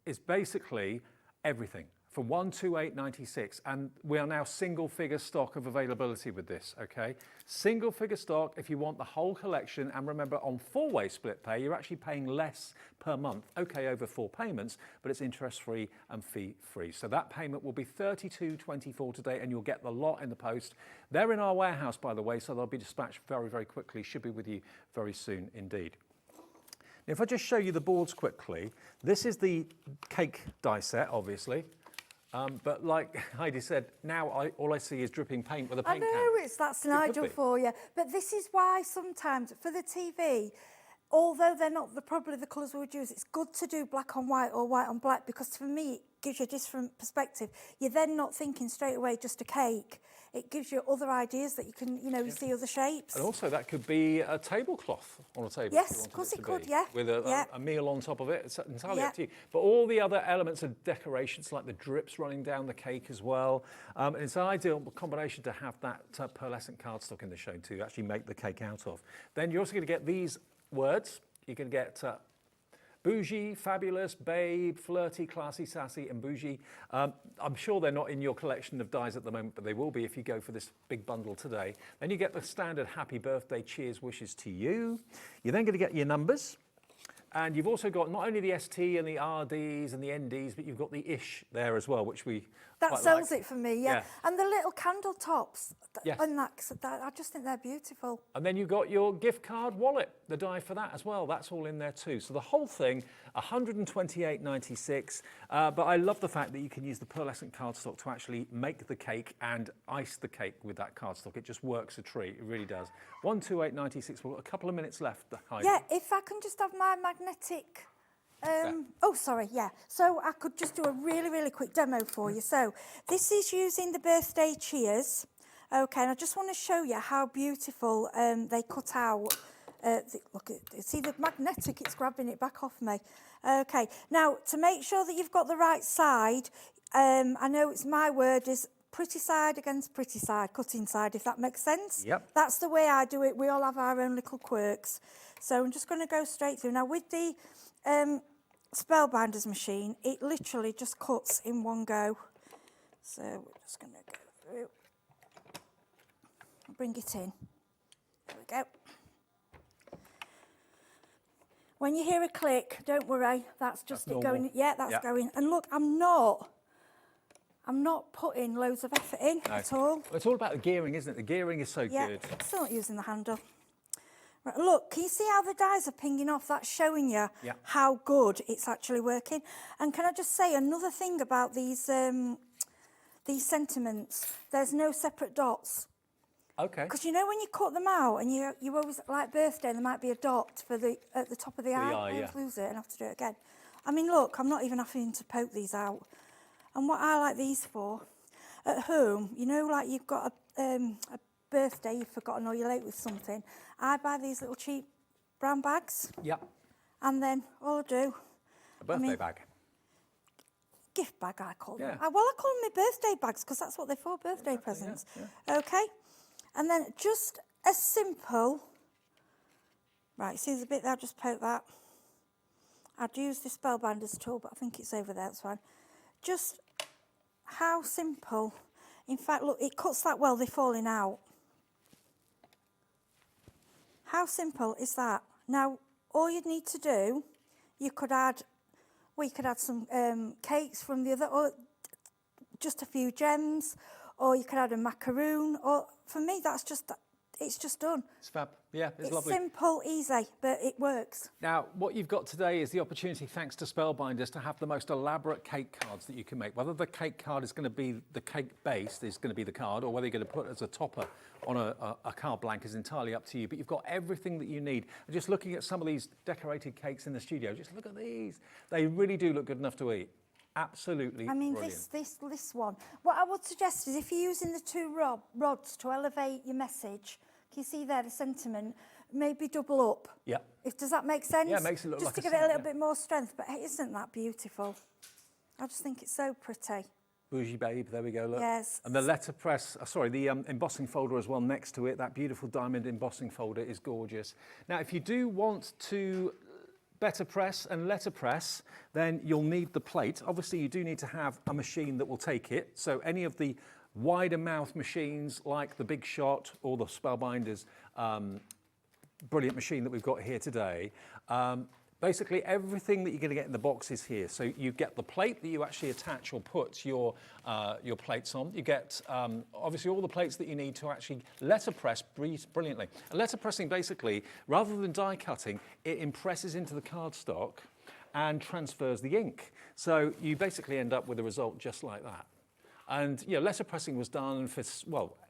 is basically everything for $128.96, and we are now single figure stock of availability with this, okay? Single figure stock if you want the whole collection, and remember on four-way split pay, you're actually paying less per month, okay, over four payments, but it's interest-free and fee-free. So that payment will be $32.24 today, and you'll get the lot in the post. They're in our warehouse, by the way, so they'll be dispatched very, very quickly. Should be with you very soon indeed. Now, if I just show you the boards quickly, this is the cake die set, obviously. But like Heidi said, now all I see is dripping paint with a paint can. I know, that's Nigel for you. But this is why sometimes for the TV, although they're not probably the colours we would use, it's good to do black on white or white on black, because for me it gives you a different perspective. You're then not thinking straight away just a cake. It gives you other ideas that you can, you see other shapes. And also that could be a tablecloth on a table. Yes, of course it could, yeah. With a meal on top of it. It's entirely up to you. But all the other elements of decorations, like the drips running down the cake as well. And it's an ideal combination to have that pearlescent cardstock in the show to actually make the cake out of. Then you're also going to get these words. You can get bougie, fabulous, babe, flirty, classy, sassy, and bougie. I'm sure they're not in your collection of dies at the moment, but they will be if you go for this big bundle today. Then you get the standard happy birthday, cheers, wishes to you. You're then going to get your numbers. And you've also got not only the ST and the RDs and the NDs, but you've got the ish there as well, which we That sells it for me, yeah. And the little candle tops, yes. And that, I just think they're beautiful. And then you've got your gift card wallet, the die for that as well. That's all in there too. So the whole thing, $128.96. But I love the fact that you can use the pearlescent cardstock to actually make the cake and ice the cake with that cardstock. It just works a treat. It really does. $128.96. We've got a couple of minutes left. Heidi. Yeah, if I can just have my magnetic. Oh, sorry, yeah. So I could just do a really, really quick demo for you. So this is using the birthday cheers. Okay, and I just want to show you how beautiful they cut out. Look, see the magnetic, it's grabbing it back off me. Okay, now to make sure that you've got the right side, I know it's my word is pretty side against pretty side, cutting side, if that makes sense. Yep. That's the way I do it. We all have our own little quirks. So I'm just going to go straight through. Now with the Spellbinders machine, it literally just cuts in one go. So we're just going to go through. Bring it in. There we go. When you hear a click, don't worry, that's just That's it normal. going. Yeah, that's Yeah. going. And look, I'm not putting loads of effort in at all. Well, it's all about the gearing, isn't it? The gearing is so Yeah, good. still not using the handle. Right, look, can you see how the dyes are pinging off? That's showing you how good it's actually working. And can I just say another thing about these sentiments? There's no separate dots. Okay. Because you know when you cut them out and you always, like birthday, there might be a dot at the top of the eye. I always lose it and have to do it again. I mean, look, I'm not even having to poke these out. And what I like these for, at home, you know, like you've got a birthday, you've forgotten or you're late with something, I buy these little cheap brown bags. Yep. And then all I do... A birthday bag. Gift bag, I call them. Yeah. Well, I call them my birthday bags because that's what they're for, birthday presents. Yeah. Okay? And then just a simple... Right, see the bit there? I'll just poke that. I'd use the Spellbinders tool, but I think it's over there, that's fine. Just how simple. In fact, look, it cuts that well, they're falling out. How simple is that? Now, all you'd need to do, you could add some cakes from the other, or just a few gems, or you could add a macaroon, or for me, it's just done. It's fab. Yeah, it's lovely. It's simple, easy, but it works. Now, what you've got today is the opportunity, thanks to Spellbinders, to have the most elaborate cake cards that you can make. Whether the cake card is going to be the cake base, is going to be the card, or whether you're going to put it as a topper on a card blank is entirely up to you. But you've got everything that you need. And just looking at some of these decorated cakes in the studio, just look at these. They really do look good enough to eat. Absolutely. I mean, brilliant. this one. What I would suggest is if you're using the two rods to elevate your message, can you see there the sentiment? Maybe double up. Yeah. Does that make sense? Yeah, it makes it look just like to a give it a little set, bit more strength. But hey, isn't that beautiful? I just think it's so pretty. Bougie Babe, there we go, look. Yes. And the letterpress, the embossing folder as well next to it, that beautiful diamond embossing folder is gorgeous. Now, if you do want to better press and letterpress, then you'll need the plate. Obviously, you do need to have a machine that will take it. So any of the wider mouth machines like the Big Shot or the Spellbinders brilliant machine that we've got here today, basically everything that you're going to get in the box is here. So you get the plate that you actually attach or put your plates on. You get obviously all the plates that you need to actually letterpress brilliantly. And letterpressing basically, rather than die cutting, it impresses into the cardstock and transfers the ink. So you basically end up with a result just like that. And letterpressing was done for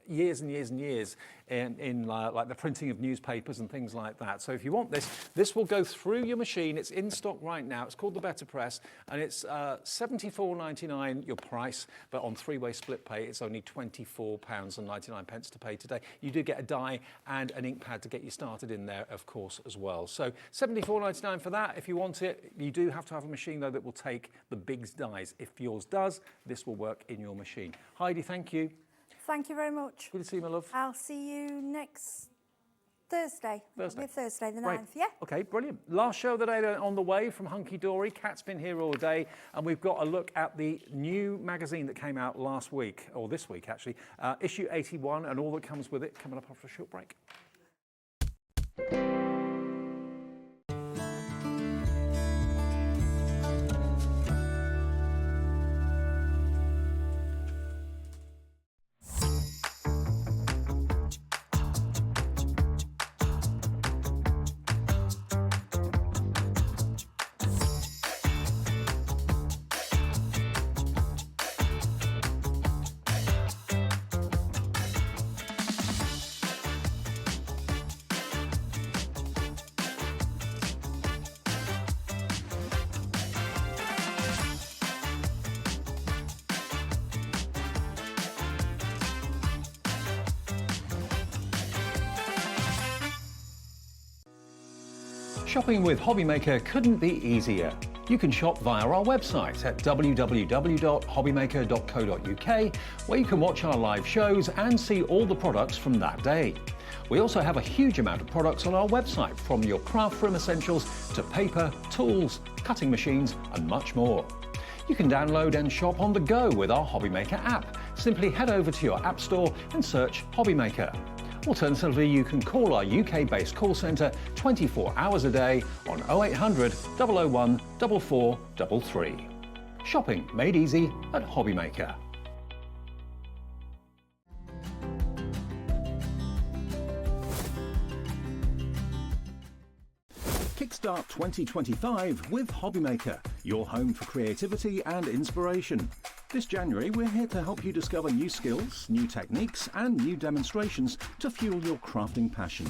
years and years and years in like the printing of newspapers and things like that. So if you want this will go through your machine. It's in stock right now. It's called the Better Press, and it's £74.99 your price, but on three-way split pay, it's only £24.99 to pay today. You do get a die and an ink pad to get you started in there, of course, as well. So £74.99 for that. If you want it, you do have to have a machine though that will take the big dies. If yours does, this will work in your machine. Heidi, thank you. Thank you very much. Good to see you, my love. I'll see you next Thursday. Thursday. Thursday the 9th, Right. yeah? Okay, brilliant. Last show of the day on the way from Hunkydory. Kat's been here all day, and we've got a look at the new magazine that came out last week, or this week actually, issue 81, and all that comes with it, coming up after a short break. Shopping with Hobbymaker couldn't be easier. You can shop via our website at www.hobbymaker.co.uk, where you can watch our live shows and see all the products from that day. We also have a huge amount of products on our website, from your craft room essentials to paper, tools, cutting machines and much more. You can download and shop on the go with our Hobbymaker app. Simply head over to your app store and search Hobbymaker. Alternatively, you can call our UK-based call centre 24 hours a day on 0800 001 4433. Shopping made easy at Hobbymaker. Kickstart 2025 with Hobbymaker, your home for creativity and inspiration. This January, we're here to help you discover new skills, new techniques, and new demonstrations to fuel your crafting passion.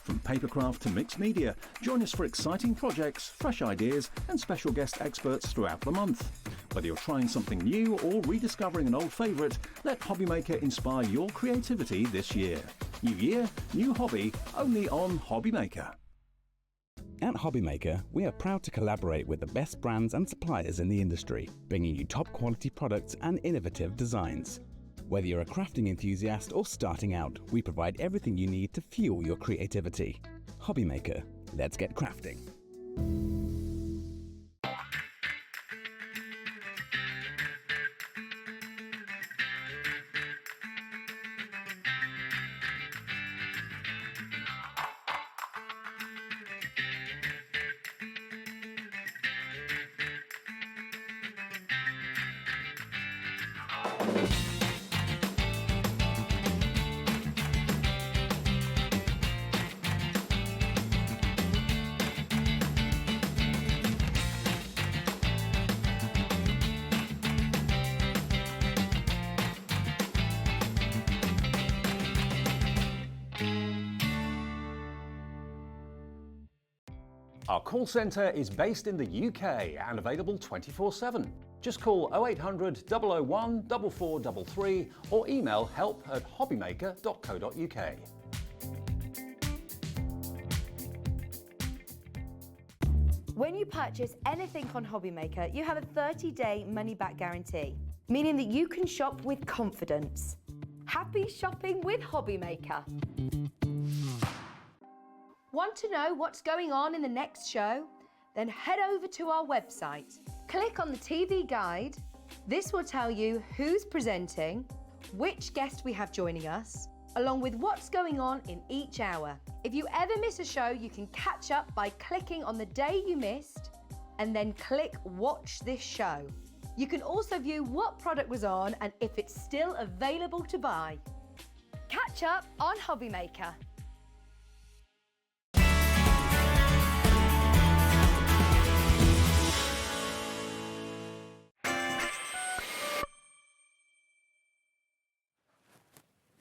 From papercraft to mixed media, join us for exciting projects, fresh ideas, and special guest experts throughout the month. Whether you're trying something new or rediscovering an old favourite, let Hobbymaker inspire your creativity this year. New year, new hobby, only on Hobbymaker. At Hobbymaker, we are proud to collaborate with the best brands and suppliers in the industry, bringing you top quality products and innovative designs. Whether you're a crafting enthusiast or starting out, we provide everything you need to fuel your creativity. Hobbymaker, let's get crafting. Our call centre is based in the UK and available 24/7. Just call 0800 001 4433 or email help@hobbymaker.co.uk. When you purchase anything on Hobbymaker, you have a 30-day money-back guarantee, meaning that you can shop with confidence. Happy shopping with Hobbymaker. Want to know what's going on in the next show? Then head over to our website. Click on the TV guide. This will tell you who's presenting, which guest we have joining us, along with what's going on in each hour. If you ever miss a show, you can catch up by clicking on the day you missed and then click Watch This Show. You can also view what product was on and if it's still available to buy. Catch up on Hobbymaker.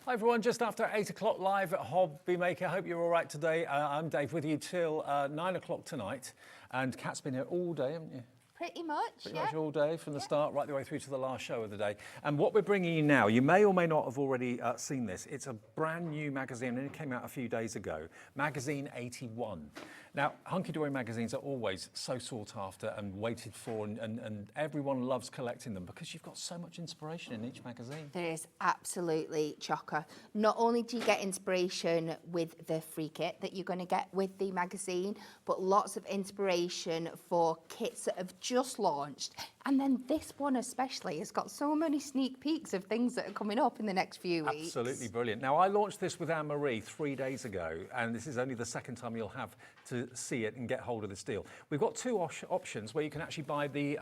Hi everyone, just after 8 o'clock live at Hobbymaker. Hope you're all right today. I'm Dave with you till 9 o'clock tonight. And Kat's been here all day, haven't you? Pretty much, Pretty much all day, from the start right the way through to the last show of the day. And what we're bringing you now, you may or may not have already seen this. It's a brand new magazine, and it came out a few days ago. Magazine 81. Now, Hunkydory magazines are always so sought after and waited for, and everyone loves collecting them because you've got so much inspiration in each magazine. There is absolutely chocker. Not only do you get inspiration with the free kit that you're going to get with the magazine, but lots of inspiration for kits that have just launched. And then this one especially has got so many sneak peeks of things that are coming up in the next few weeks. Absolutely brilliant. Now, I launched this with Anne-Marie 3 days ago, and this is only the second time you'll have to see it and get hold of this deal. We've got two options where you can actually buy the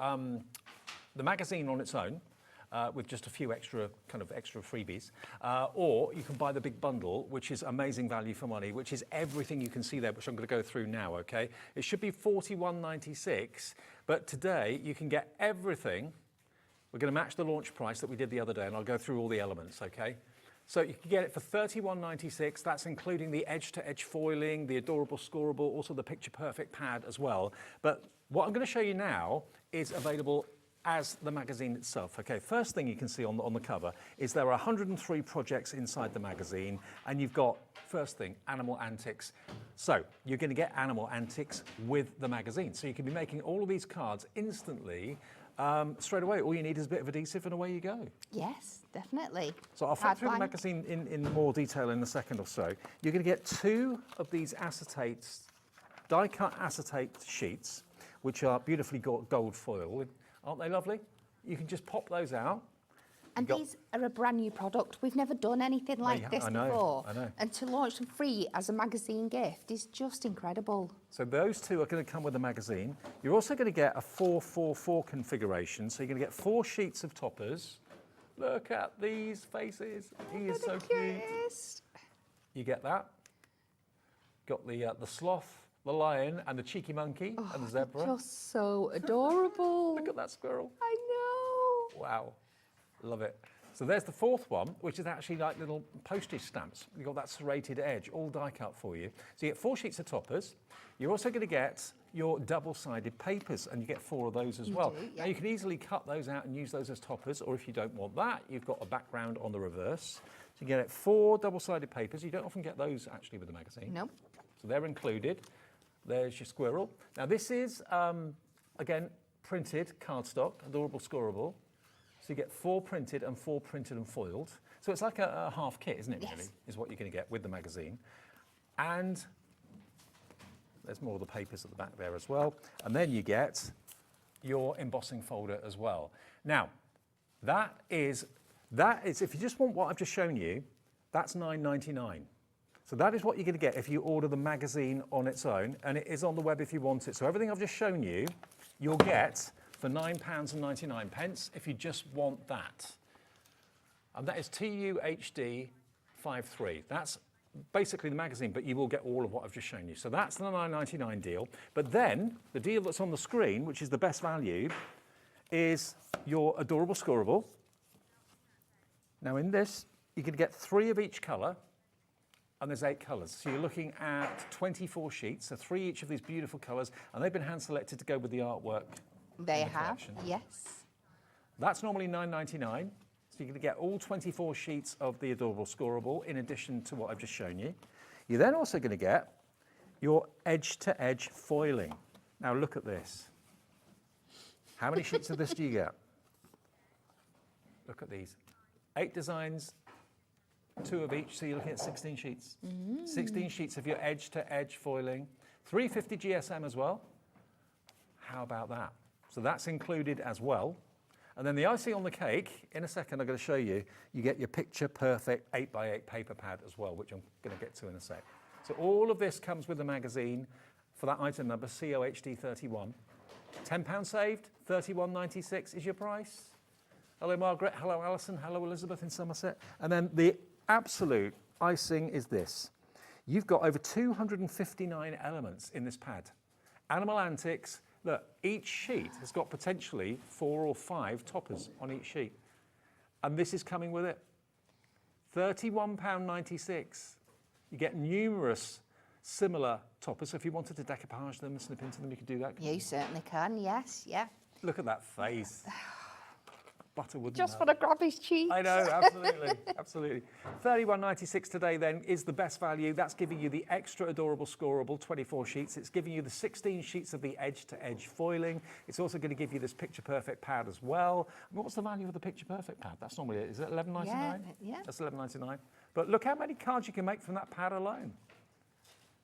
magazine on its own, with just a few extra freebies, or you can buy the big bundle, which is amazing value for money, which is everything you can see there, which I'm going to go through now. Okay, it should be $41.96, but today you can get everything. We're going to match the launch price that we did the other day, and I'll go through all the elements. Okay. So you can get it for $31.96. That's including the edge-to-edge foiling, the adorable scoreable, also the picture-perfect pad as well. But what I'm going to show you now is available as the magazine itself. Okay, first thing you can see on the cover is there are 103 projects inside the magazine, and you've got, first thing, animal antics. So you're going to get animal antics with the magazine. So you can be making all of these cards instantly, straight away. All you need is a bit of adhesive and away you go. Yes, definitely. So I'll flip through the magazine in more detail in a second or so. You're going to get 2 of these acetates, die-cut acetate sheets, which are beautifully gold foil. Aren't they lovely? You can just pop those out, And these are a brand new product. We've never done anything like this before. I know. And to launch them free as a magazine gift is just incredible. So those two are going to come with the magazine. You're also going to get a 4-4-4 configuration. So you're going to get 4 sheets of toppers. Look at these faces. He is so cute. You get that. Got the sloth, the lion, and the cheeky monkey, and the zebra. Just so adorable. Look at that squirrel. I know. Wow. Love it. So there's the 4th one, which is actually like little postage stamps. You've got that serrated edge, all die cut for you. So you get 4 sheets of toppers. You're also going to get your double-sided papers, and you get 4 of those as well. Now you can easily cut those out and use those as toppers, or if you don't want that, you've got a background on the reverse. So you get 4 double-sided papers. You don't often get those actually with the magazine. Nope. So they're included. There's your squirrel. Now this is, again, printed cardstock, adorable scoreable. So you get 4 printed and 4 printed and foiled. So it's like a half kit, isn't it, really, is what you're going to get with the magazine. And there's more of the papers at the back there as well. And then you get your embossing folder as well. Now, that is, if you just want what I've just shown you, that's £9.99. So that is what you're going to get if you order the magazine on its own, and it is on the web if you want it. So everything I've just shown you, you'll get for £9.99 if you just want that. And that is TUHD 53. That's basically the magazine, but you will get all of what I've just shown you. So that's the £9.99 deal. But then the deal that's on the screen, which is the best value, is your adorable scoreable. Now in this, you can get 3 of each colour, and there's 8 colours. So you're looking at 24 sheets, so 3 each of these beautiful colours, and they've been hand-selected to go with the artwork. They have, yes. That's normally £9.99, so you're going to get all 24 sheets of the adorable scoreable in addition to what I've just shown you. You're then also going to get your edge-to-edge foiling. Now look at this. How many sheets of this do you get? Look at these. 8 designs, 2 of each, so you're looking at 16 sheets. 16 sheets of your edge-to-edge foiling. 350 GSM as well. How about that? So that's included as well. And then the icing on the cake, in a second I'm going to show you, you get your picture perfect 8x8 paper pad as well, which I'm going to get to in a sec. So all of this comes with the magazine for that item number, COHD31. £10 saved, £31.96 is your price. Hello Margaret, hello Alison, hello Elizabeth in Somerset. And then the absolute icing is this. You've got over 259 elements in this pad. Animal Antics, look, each sheet has got potentially 4 or 5 toppers on each sheet. And this is coming with it. £31.96. You get numerous similar toppers. So if you wanted to decoupage them and snip into them, you could do that. You certainly can, yes, yeah. Look at that face. Butter wouldn't Just hurt. want to grab his cheeks. I know, absolutely, absolutely. £31.96 today then is the best value. That's giving you the extra adorable scoreable 24 sheets. It's giving you the 16 sheets of the edge-to-edge foiling. It's also going to give you this picture perfect pad as well. I mean, what's the value of the picture perfect pad? That's normally it. Is it £11.99? Yeah. That's £11.99. But look how many cards you can make from that pad alone.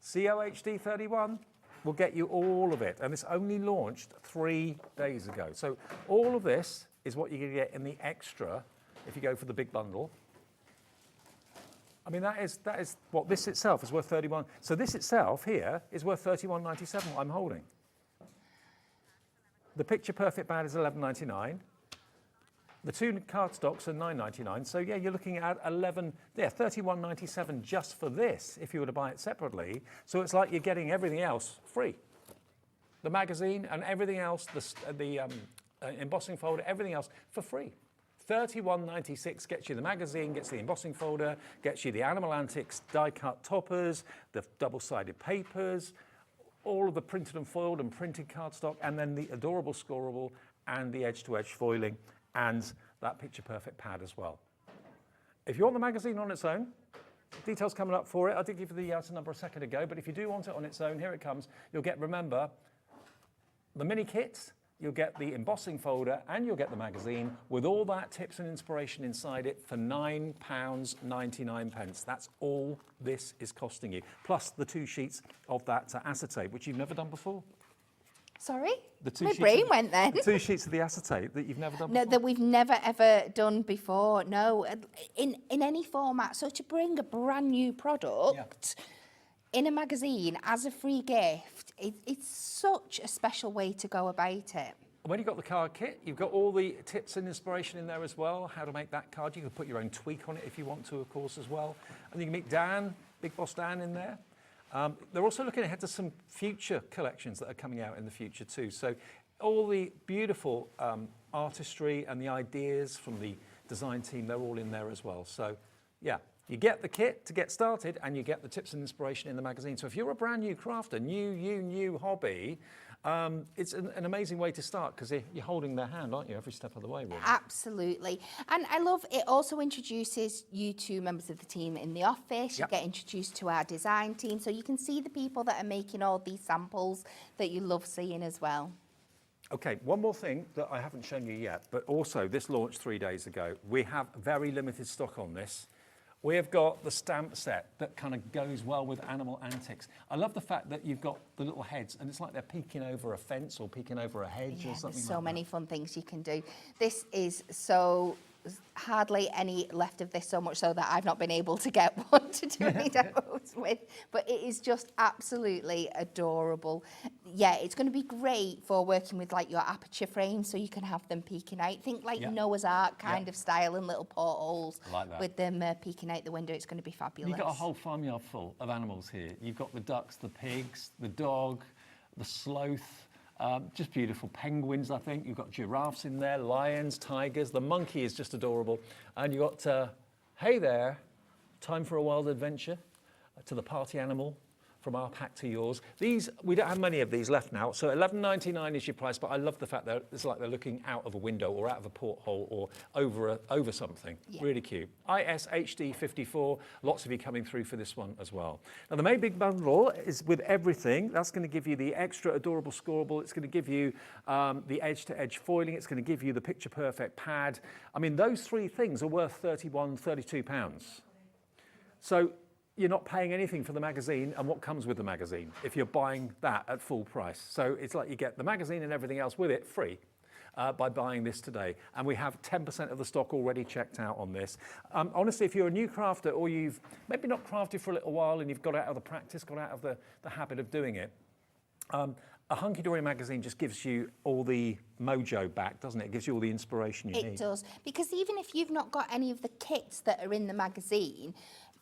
COHD 31 will get you all of it, and this only launched 3 days ago. So all of this is what you're going to get in the extra if you go for the big bundle. I mean, that is what this itself is worth 31. So this itself here is worth 31.97. What I'm holding. The picture perfect pad is 11.99. The 2 cardstocks are 9.99. So yeah, you're looking at 31.97 just for this if you were to buy it separately. So it's like you're getting everything else free. The magazine and everything else, the embossing folder, everything else for free. £31.96 gets you the magazine, gets the embossing folder, gets you the Animal Antics die-cut toppers, the double-sided papers, all of the printed and foiled and printed cardstock, and then the adorable scoreable and the edge-to-edge foiling and that picture-perfect pad as well. If you want the magazine on its own, details coming up for it. I did give you the item number a second ago, but if you do want it on its own, here it comes. You'll get, remember, the mini kits, you'll get the embossing folder, and you'll get the magazine with all that tips and inspiration inside it for £9.99. That's all this is costing you, plus the 2 sheets of that acetate, which you've never done before. Sorry? The My brain went then. The 2 sheets of the acetate that you've never done No, before? that we've never ever done before. No, in any format. So to bring a brand new product in a magazine as a free gift, it's such a special way to go about it. When you've got the card kit, you've got all the tips and inspiration in there as well, how to make that card. You can put your own tweak on it if you want to, of course, as well. And you can meet Dan, Big Boss Dan in there. They're also looking ahead to some future collections that are coming out in the future too. So all the beautiful artistry and the ideas from the design team, they're all in there as well. So yeah, you get the kit to get started and you get the tips and inspiration in the magazine. So if you're a brand new crafter, new hobby, it's an amazing way to start because you're holding their hand, aren't you, every step of the way, really? Absolutely. And I love it also introduces you to members of the team in the office. You get introduced to our design team, so you can see the people that are making all these samples that you love seeing as well. Okay, one more thing that I haven't shown you yet, but also this launched 3 days ago. We have very limited stock on this. We have got the stamp set that kind of goes well with animal antics. I love the fact that you've got the little heads and it's like they're peeking over a fence or peeking over a hedge or something There's so like many fun things you can do. This is so hardly any left of this, so much so that I've not been able to get one to do any demos with, but it is just absolutely adorable. Yeah, it's going to be great for working with like your aperture frames so you can have them peeking out. Think like Noah's Ark kind of style and little portholes with them peeking out the window. It's going to be fabulous. You've got a whole farmyard full of animals here. You've got the ducks, the pigs, the dog, the sloth, just beautiful penguins, I think. You've got giraffes in there, lions, tigers. The monkey is just adorable. And you've got, hey there, time for a wild adventure, to the party animal, from our pack to yours. These, we don't have many of these left now, so $11.99 is your price, but I love the fact that it's like they're looking out of a window or out of a porthole or over something. Really cute. ISHD54, lots of you coming through for this one as well. Now the main big bundle is with everything. That's going to give you the extra adorable scoreable. It's going to give you the edge-to-edge foiling. It's going to give you the picture-perfect pad. I mean, those three things are worth £31, £32. So you're not paying anything for the magazine and what comes with the magazine if you're buying that at full price. So it's like you get the magazine and everything else with it free by buying this today. And we have 10% of the stock already checked out on this. Honestly, if you're a new crafter or you've maybe not crafted for a little while and you've got out of the practice, got out of the habit of doing it, a Hunkydory magazine just gives you all the mojo back, doesn't it? It gives you all the inspiration you need. It does, because even if you've not got any of the kits that are in the magazine,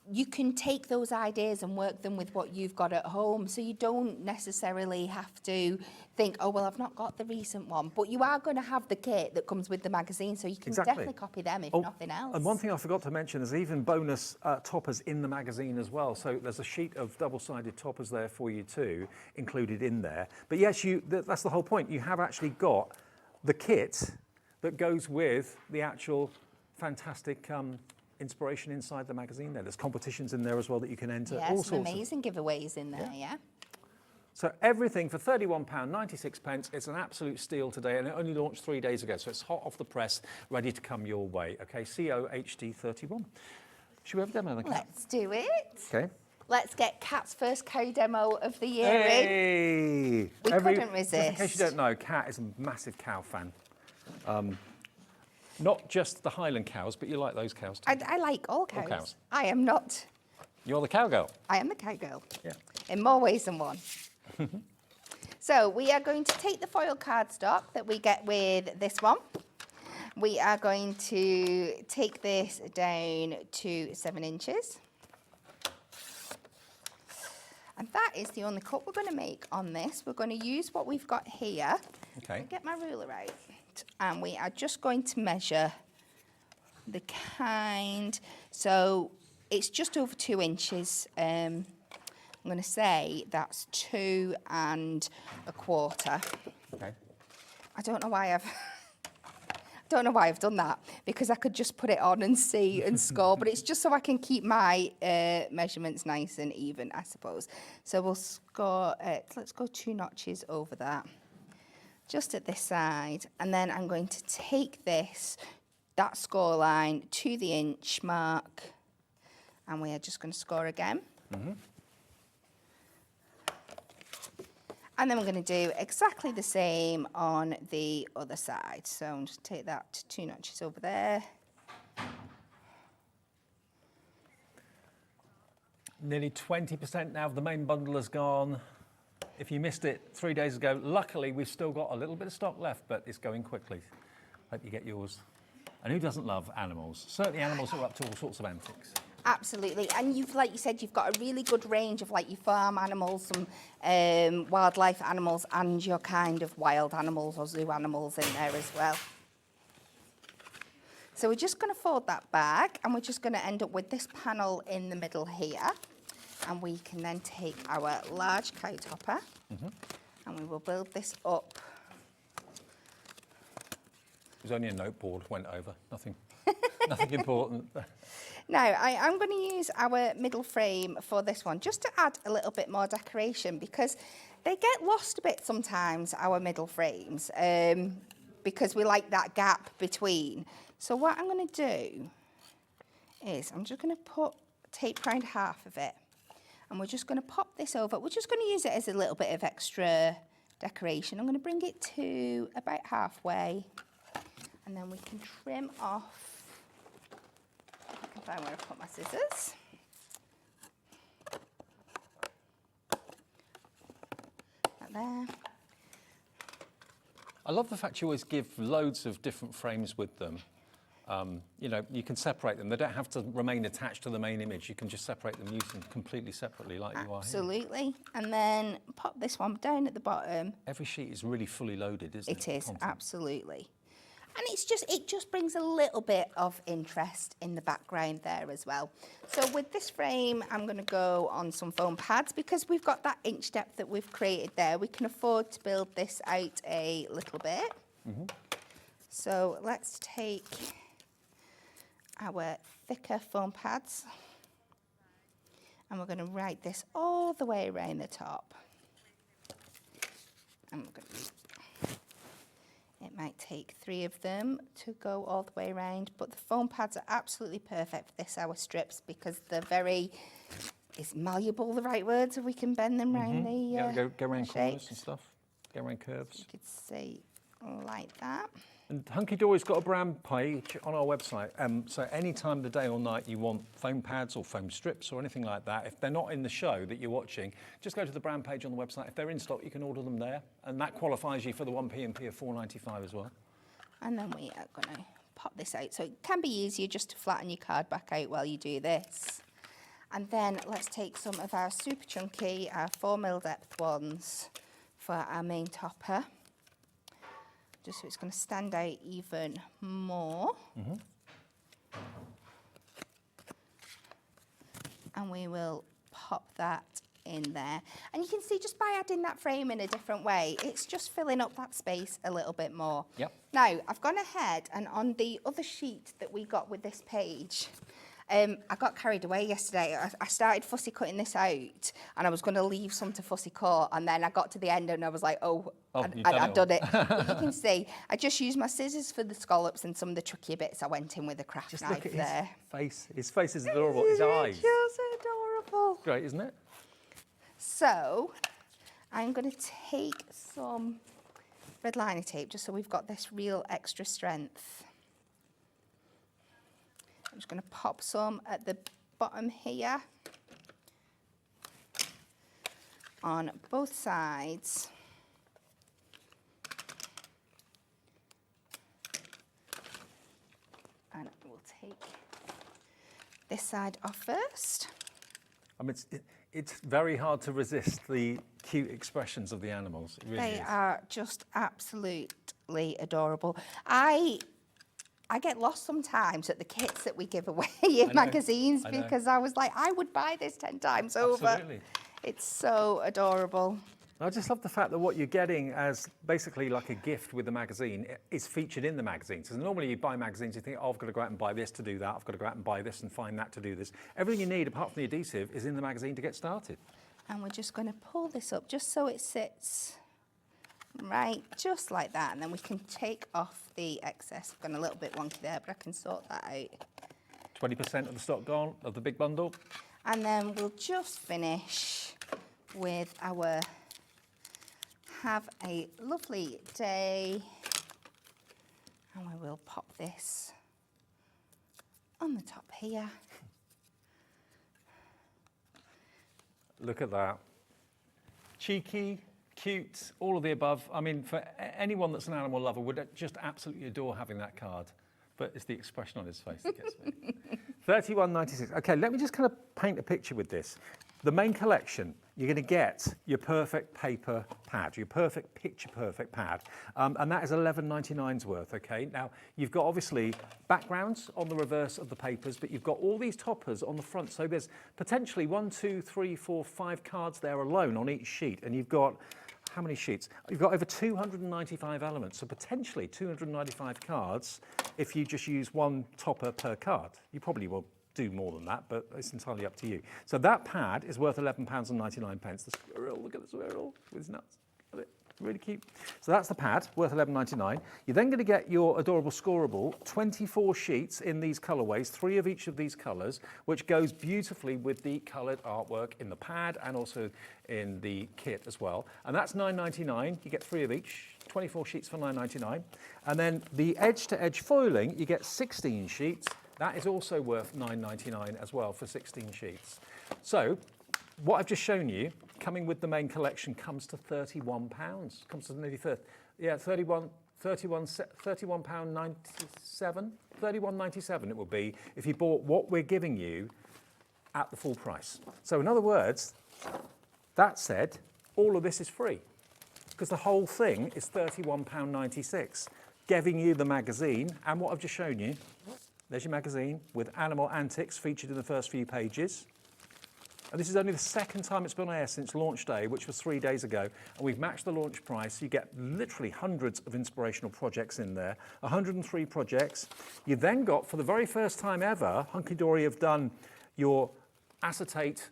you can take those ideas and work them with what you've got at home. So you don't necessarily have to think, oh, well, I've not got the recent one. But you are going to have the kit that comes with the magazine, so you can definitely copy them if nothing else. And one thing I forgot to mention, there's even bonus toppers in the magazine as well. So there's a sheet of double-sided toppers there for you too, included in there. But yes, that's the whole point. You have actually got the kit that goes with the actual fantastic inspiration inside the magazine there. There's competitions in there as well that you can enter. Yes, all sorts amazing giveaways in there, So everything for £31.96. It's an absolute steal today, and it only launched 3 days ago, so it's hot off the press, ready to come your way. Okay, COHD31. Should we have a demo of the cat? Let's do it. Okay. Let's get Kat's first co-demo of the year in. We couldn't resist. Just in case you don't know, Kat is a massive cow fan. Not just the Highland cows, but you like those cows too. I like all cows. All cows. I am not. You're the cowgirl. I am the cowgirl. Yeah. In more ways than one. So we are going to take the foil cardstock that we get with this one. We are going to take this down to 7 inches. And that is the only cut we're going to make on this. We're going to use what we've got here. Okay. I'll get my ruler out. And we are just going to measure the kind. So it's just over 2 inches. I'm going to say that's 2 1/4. Okay. I don't know why I've done that, because I could just put it on and see and score, but it's just so I can keep my measurements nice and even, I suppose. So we'll score, let's go 2 notches over that, just at this side, and then I'm going to take that score line to the inch mark, and we are just going to score again. And then we're going to do exactly the same on the other side. So I'm just take that 2 notches over there. Nearly 20% now of the main bundle has gone. If you missed it 3 days ago, luckily we've still got a little bit of stock left, but it's going quickly. Hope you get yours. And who doesn't love animals? Certainly animals are up to all sorts of antics. Absolutely, and you've, like you said, you've got a really good range of like your farm animals, some wildlife animals, and your kind of wild animals or zoo animals in there as well. So we're just going to fold that back, and we're just going to end up with this panel in the middle here, and we can then take our large coat hopper, and we will build this up. It was only a note board, went over, nothing, nothing important. Now, I'm going to use our middle frame for this one, just to add a little bit more decoration, because they get lost a bit sometimes, our middle frames, because we like that gap between. So what I'm going to do is I'm just going to tape around half of it, and we're just going to pop this over. We're just going to use it as a little bit of extra decoration. I'm going to bring it to about halfway, and then we can trim off. I can find where I put my scissors. Like there. I love the fact you always give loads of different frames with them. You know, you can separate them. They don't have to remain attached to the main image. You can just separate them, use them completely separately like you are here. Absolutely. And then pop this one down at the bottom. Every sheet is really fully loaded, isn't it? It is, absolutely. And it just brings a little bit of interest in the background there as well. So with this frame, I'm going to go on some foam pads, because we've got that inch depth that we've created there. We can afford to build this out a little bit. So let's take our thicker foam pads, and we're going to write this all the way around the top. And we're going to, it might take 3 of them to go all the way around, but the foam pads are absolutely perfect for this, our strips, because they're very, is malleable the right word, so we can bend them around the yeah, go around corners shapes. and stuff, go around curves. You could say like that. And Hunkydory's got a brand page on our website, so any time of the day or night you want foam pads or foam strips or anything like that, if they're not in the show that you're watching, just go to the brand page on the website. If they're in stock, you can order them there, and that qualifies you for the 1P&P of £4.95 as well. And then we are going to pop this out. So it can be easier just to flatten your card back out while you do this. And then let's take some of our super chunky, our 4mm depth ones for our main topper. Just so it's going to stand out even more. And we will pop that in there. And you can see, just by adding that frame in a different way, it's just filling up that space a little bit more. Yep. Now, I've gone ahead, and on the other sheet that we got with this page, I got carried away yesterday. I started fussy cutting this out, and I was going to leave some to fussy cut, and then I got to the end and I was like, I've done it. But you can see, I just used my scissors for the scallops, and some of the trickier bits I went in with a craft Just knife look at there. his face. His face is adorable. His eyes. Just adorable. Great, isn't it? So I'm going to take some red liner tape, just so we've got this real extra strength. I'm just going to pop some at the bottom here on both sides. And we'll take this side off first. I mean, it's very hard to resist the cute expressions of the animals. It really They is. are just absolutely adorable. I get lost sometimes at the kits that we give away in magazines, because I was like, I would buy this 10 times over. Absolutely. It's so adorable. I just love the fact that what you're getting as basically like a gift with the magazine is featured in the magazine. So normally you buy magazines, you think, oh, I've got to go out and buy this to do that. I've got to go out and buy this and find that to do this. Everything you need, apart from the adhesive, is in the magazine to get started. And we're just going to pull this up just so it sits right, just like that. And then we can take off the excess. I've gone a little bit wonky there, but I can sort that out. 20% of the stock gone, of the big bundle. And then we'll just finish with our have a lovely day. And we will pop this on the top here. Look at that. Cheeky, cute, all of the above. I mean, for anyone that's an animal lover would just absolutely adore having that card. But it's the expression on his face that gets me. $31.96. Okay, let me just kind of paint a picture with this. The main collection, you're going to get your perfect paper pad, your perfect picture-perfect pad, and that is $11.99's worth, okay? Now, you've got obviously backgrounds on the reverse of the papers, but you've got all these toppers on the front, so there's potentially 1, 2, 3, 4, 5 cards there alone on each sheet, and you've got how many sheets? You've got over 295 elements, so potentially 295 cards if you just use one topper per card. You probably will do more than that, but it's entirely up to you. So that pad is worth £11.99. The squirrel, look at the squirrel with his nuts. Look at it, really cute. So that's the pad, worth $11.99. You're then going to get your adorable scoreable, 24 sheets in these colourways, 3 of each of these colours, which goes beautifully with the coloured artwork in the pad and also in the kit as well. And that's $9.99. You get 3 of each, 24 sheets for $9.99. And then the edge-to-edge foiling, you get 16 sheets. That is also worth $9.99 as well for 16 sheets. So what I've just shown you, coming with the main collection, comes to £31. Comes to nearly 30. Yeah, £31.97 it will be if you bought what we're giving you at the full price. So in other words, that said, all of this is free because the whole thing is £31.96, giving you the magazine and what I've just shown you. There's your magazine with animal antics featured in the first few pages. And this is only the second time it's been on air since launch day, which was 3 days ago. And we've matched the launch price. You get literally hundreds of inspirational projects in there, 103 projects. You then got, for the very first time ever, Hunkydory have done your acetate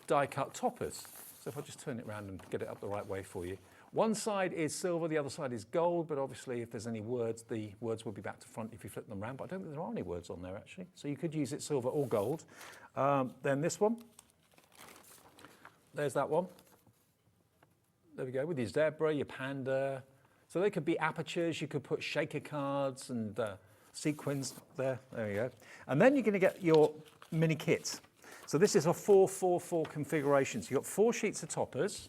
die-cut toppers. So if I just turn it around and get it up the right way for you. One side is silver, the other side is gold, but obviously if there's any words, the words will be back to front if you flip them around, but I don't think there are any words on there actually. So you could use it silver or gold. Then this one, there's that one. There we go, with your zebra, your panda. So they could be apertures, you could put shaker cards and sequins there, there you go. And then you're gonna get your mini kit. So this is a 4-4-4 configuration. So you've got 4 sheets of toppers.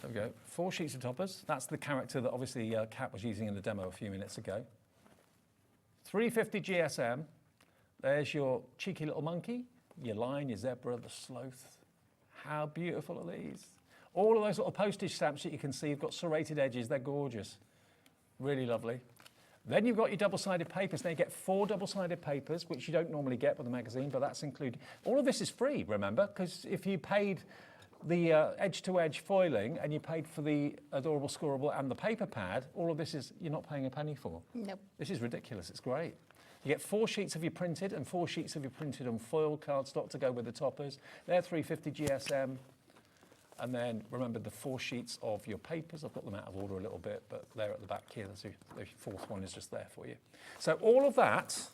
There we go, 4 sheets of toppers. That's the character that obviously Kat was using in the demo a few minutes ago. 350 GSM. There's your cheeky little monkey, your lion, your zebra, the sloth. How beautiful are these? All of those little postage stamps that you can see have got serrated edges. They're gorgeous. Really lovely. Then you've got your double-sided papers. Now you get 4 double-sided papers, which you don't normally get with the magazine, but that's included. All of this is free, remember, because if you paid the edge-to-edge foiling and you paid for the adorable scoreable and the paper pad, all of this is you're not paying a penny for. Nope. This is ridiculous. It's great. You get 4 sheets of your printed and 4 sheets of your printed and foiled cardstock to go with the toppers. They're 350 GSM. And then remember the 4 sheets of your papers. I've got them out of order a little bit, but they're at the back here. The 4th one is just there for you. So all of that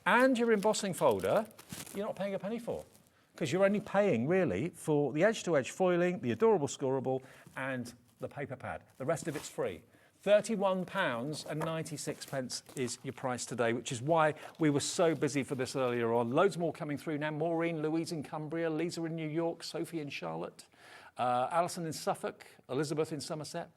and your embossing folder, you're not paying a penny for, because you're only paying really for the edge-to-edge foiling, the adorable scoreable, and the paper pad. The rest of it's free. £31.96 is your price today, which is why we were so busy for this earlier on. Loads more coming through now. Maureen, Louise in Cumbria, Lisa in New York, Sophie in Charlotte, Alison in Suffolk, Elizabeth in Somerset.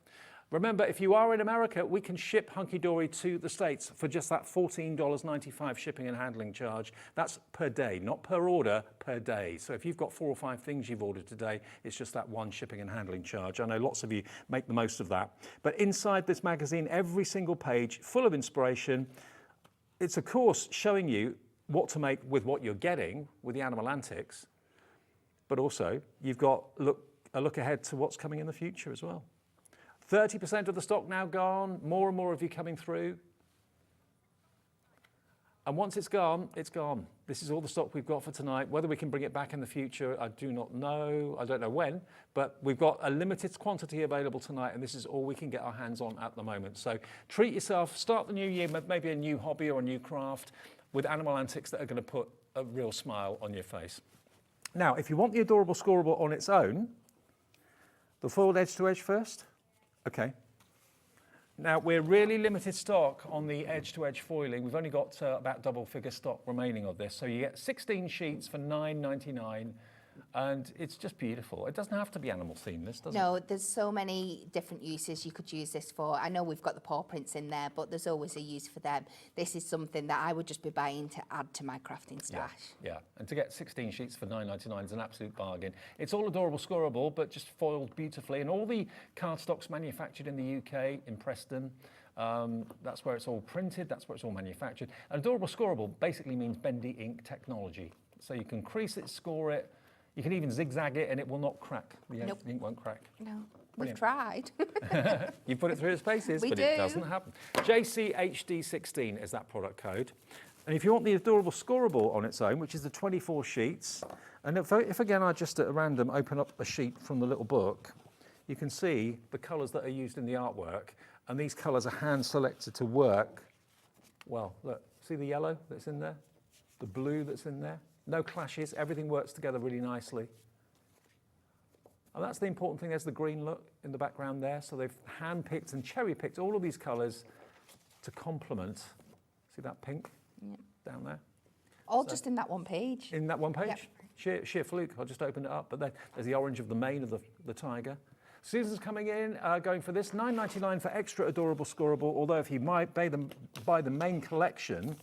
Remember, if you are in America, we can ship Hunkydory to the States for just that $14.95 shipping and handling charge. That's per day, not per order, per day. So if you've got 4 or 5 things you've ordered today, it's just that one shipping and handling charge. I know lots of you make the most of that. But inside this magazine, every single page, full of inspiration. It's, of course, showing you what to make with what you're getting with the animal antics. But also, you've got a look ahead to what's coming in the future as well. 30% of the stock now gone, more and more of you coming through. And once it's gone, it's gone. This is all the stock we've got for tonight. Whether we can bring it back in the future, I do not know. I don't know when, but we've got a limited quantity available tonight, and this is all we can get our hands on at the moment. So treat yourself, start the new year, maybe a new hobby or a new craft with animal antics that are going to put a real smile on your face. Now, if you want the adorable scoreable on its own, The foiled edge to edge first? Okay. Now, we're really limited stock on the edge-to-edge foiling. We've only got about double-figure stock remaining of this. So you get 16 sheets for $9.99, and it's just beautiful. It doesn't have to be animal themed, this, does it? No, there's so many different uses you could use this for. I know we've got the paw prints in there, but there's always a use for them. This is something that I would just be buying to add to my crafting stash. Yeah, and to get 16 sheets for $9.99 is an absolute bargain. It's all adorable scoreable, but just foiled beautifully. And all the cardstock's manufactured in the UK, in Preston. That's where it's all printed, that's where it's all manufactured. And adorable scoreable basically means bendy ink technology. So you can crease it, score it, you can even zigzag it and it will not crack. The ink won't crack. No, we've tried. You put it through its paces, but it doesn't happen. JCHD16 is that product code. And if you want the adorable scoreable on its own, which is the 24 sheets, and if again I just at random open up a sheet from the little book, you can see the colours that are used in the artwork, and these colours are hand selected to work. Well, look, see the yellow that's in there? The blue that's in there? No clashes, everything works together really nicely. And that's the important thing, there's the green look in the background there. So they've hand-picked and cherry-picked all of these colours to complement. See that pink down there? All just in that one page. In that one page? Yep. Sheer fluke, I'll just open it up. But there's the orange of the mane of the tiger. Susan's coming in, going for this, $9.99 for extra adorable scoreable, although if you might buy the main collection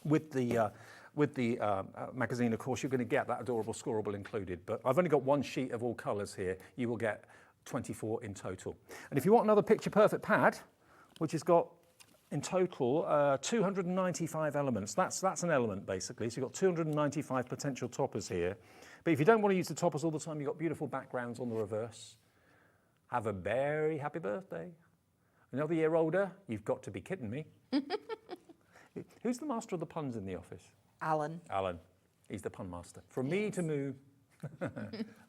with the magazine, of course, you're going to get that adorable scoreable included. But I've only got one sheet of all colours here. You will get 24 in total. And if you want another picture perfect pad, which has got in total 295 elements, that's an element basically. So you've got 295 potential toppers here. But if you don't want to use the toppers all the time, you've got beautiful backgrounds on the reverse. Have a very happy birthday. Another year older, you've got to be kidding me. Who's the master of the puns in the office? Alan. Alan, he's the pun master. From me to moo.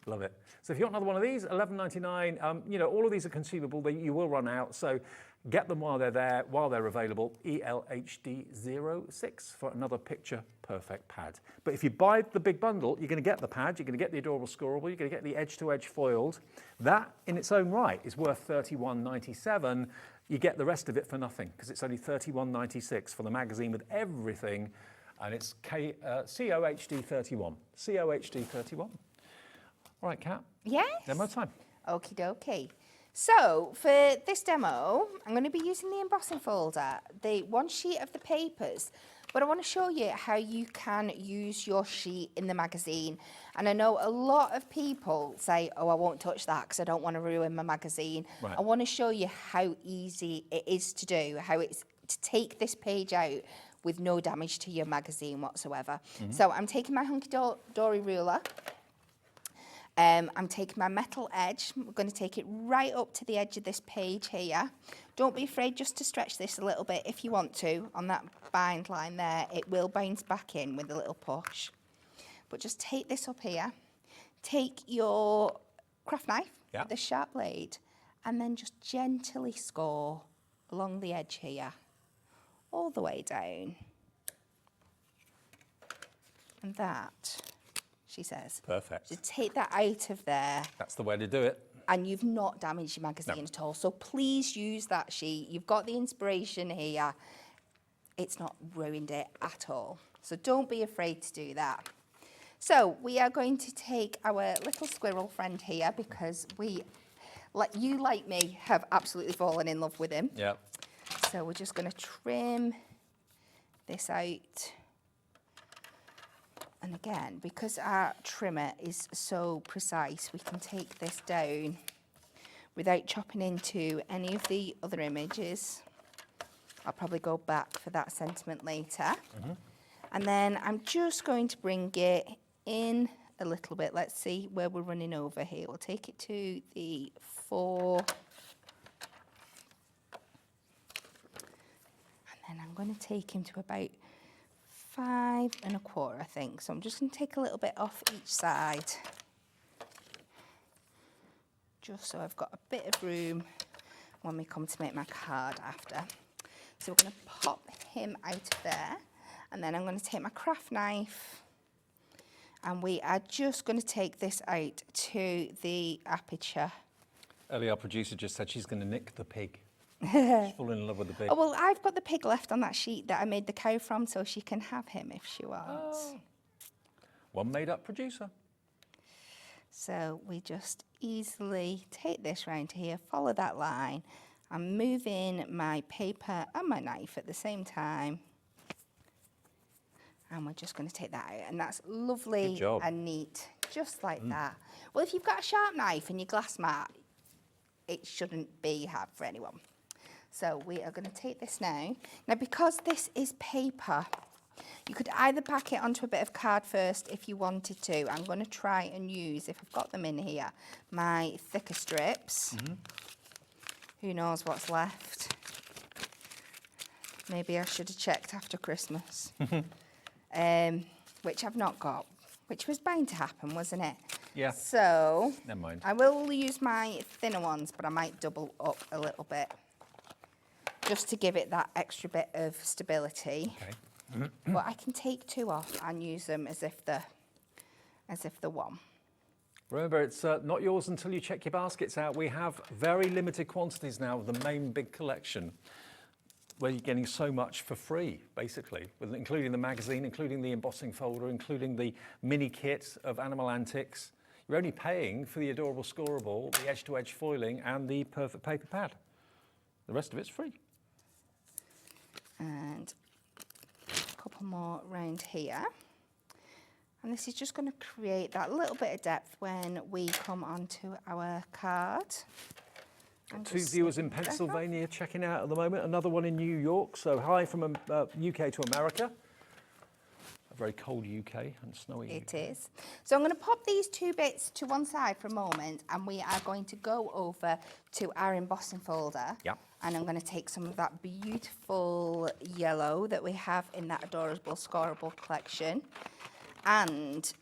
Love it. So if you want another one of these, $11.99. You know, all of these are consumable. You will run out. So get them while they're there, while they're available. ELHD06 for another picture perfect pad. But if you buy the big bundle, you're going to get the pad, you're going to get the adorable scoreable, you're going to get the edge-to-edge foiled. That in its own right is worth $31.97. You get the rest of it for nothing because it's only $31.96 for the magazine with everything. And it's COHD31. COHD31. All right, Kat. Yes. Demo time. Okie dokie. So for this demo, I'm going to be using the embossing folder, the one sheet of the papers, but I want to show you how you can use your sheet in the magazine. And I know a lot of people say, oh, I won't touch that because I don't want to ruin my magazine. Right. I want to show you how easy it is to do, how it's to take this page out with no damage to your magazine whatsoever. So I'm taking my Hunkydory ruler. I'm taking my metal edge. We're going to take it right up to the edge of this page here. Don't be afraid just to stretch this a little bit if you want to. On that bind line there, it will bind back in with a little push. But just take this up here. Take your craft knife with the sharp blade and then just gently score along the edge here, all the way down. And that, she says. Perfect. So take that out of there. That's the way to do it. And you've not damaged your magazine at all. So please use that sheet. You've got the inspiration here. It's not ruined it at all. So don't be afraid to do that. So we are going to take our little squirrel friend here because you like me, have absolutely fallen in love with him. Yep. So we're just going to trim this out. And again, because our trimmer is so precise, we can take this down without chopping into any of the other images. I'll probably go back for that sentiment later. And then I'm just going to bring it in a little bit. Let's see where we're running over here. We'll take it to the 4. And I'm going to take him to about 5 1/4, I think. So I'm just going to take a little bit off each side, just so I've got a bit of room when we come to make my card after. So we're going to pop him out of there, and then I'm going to take my craft knife, and we are just going to take this out to the aperture Ellie, our producer, just said she's going to nick the pig. She's fallen in love with the pig. Oh, well, I've got the pig left on that sheet that I made the cow from, so she can have him if she wants. One made-up producer. So we just easily take this round here, follow that line. I'm moving my paper and my knife at the same time. And we're just going to take that out. And that's lovely and neat, just like that. Well, if you've got a sharp knife and your glass mat, it shouldn't be hard for anyone. So we are going to take this now. Now, because this is paper, you could either pack it onto a bit of card first if you wanted to. I'm going to try and use, if I've got them in here, my thicker strips. Who knows what's left? Maybe I should have checked after Christmas. Which I've not got, which was bound to happen, wasn't it? Yeah. So, never mind. I will use my thinner ones, but I might double up a little bit, just to give it that extra bit of stability. Okay. But I can take two off and use them as if they're one. Remember, it's not yours until you check your baskets out. We have very limited quantities now of the main big collection, where you're getting so much for free, basically, including the magazine, including the embossing folder, including the mini kit of Animal Antics. You're only paying for the adorable scoreable, the edge-to-edge foiling, and the perfect paper pad. The rest of it's free. And a couple more round here. And this is just going to create that little bit of depth when we come onto our card. Two viewers in Pennsylvania checking out at the moment, another one in New York. So hi from UK to America. A very cold UK and snowy It is. So I'm going to pop these two bits to one side for a moment, and we are going to go over to our embossing folder. Yeah. And I'm going to take some of that beautiful yellow that we have in that adorable scoreable collection. And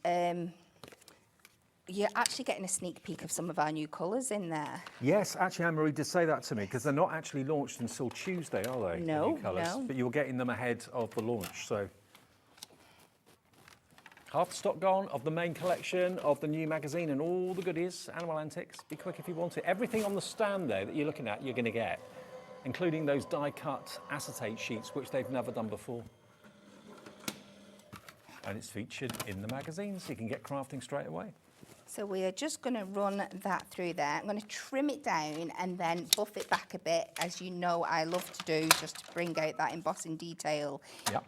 you're actually getting a sneak peek of some of our new colours in there. Yes, actually, Anne-Marie did say that to me, because they're not actually launched until Tuesday, are they? No, the new colours? no. But you're getting them ahead of the launch, so. Half the stock gone of the main collection, of the new magazine and all the goodies, Animal Antics. Be quick if you want it. Everything on the stand there that you're looking at, you're going to get, including those die-cut acetate sheets, which they've never done before. And it's featured in the magazine, so you can get crafting straight away. So we are just going to run that through there. I'm going to trim it down and then buff it back a bit, as you know I love to do, just to bring out that embossing detail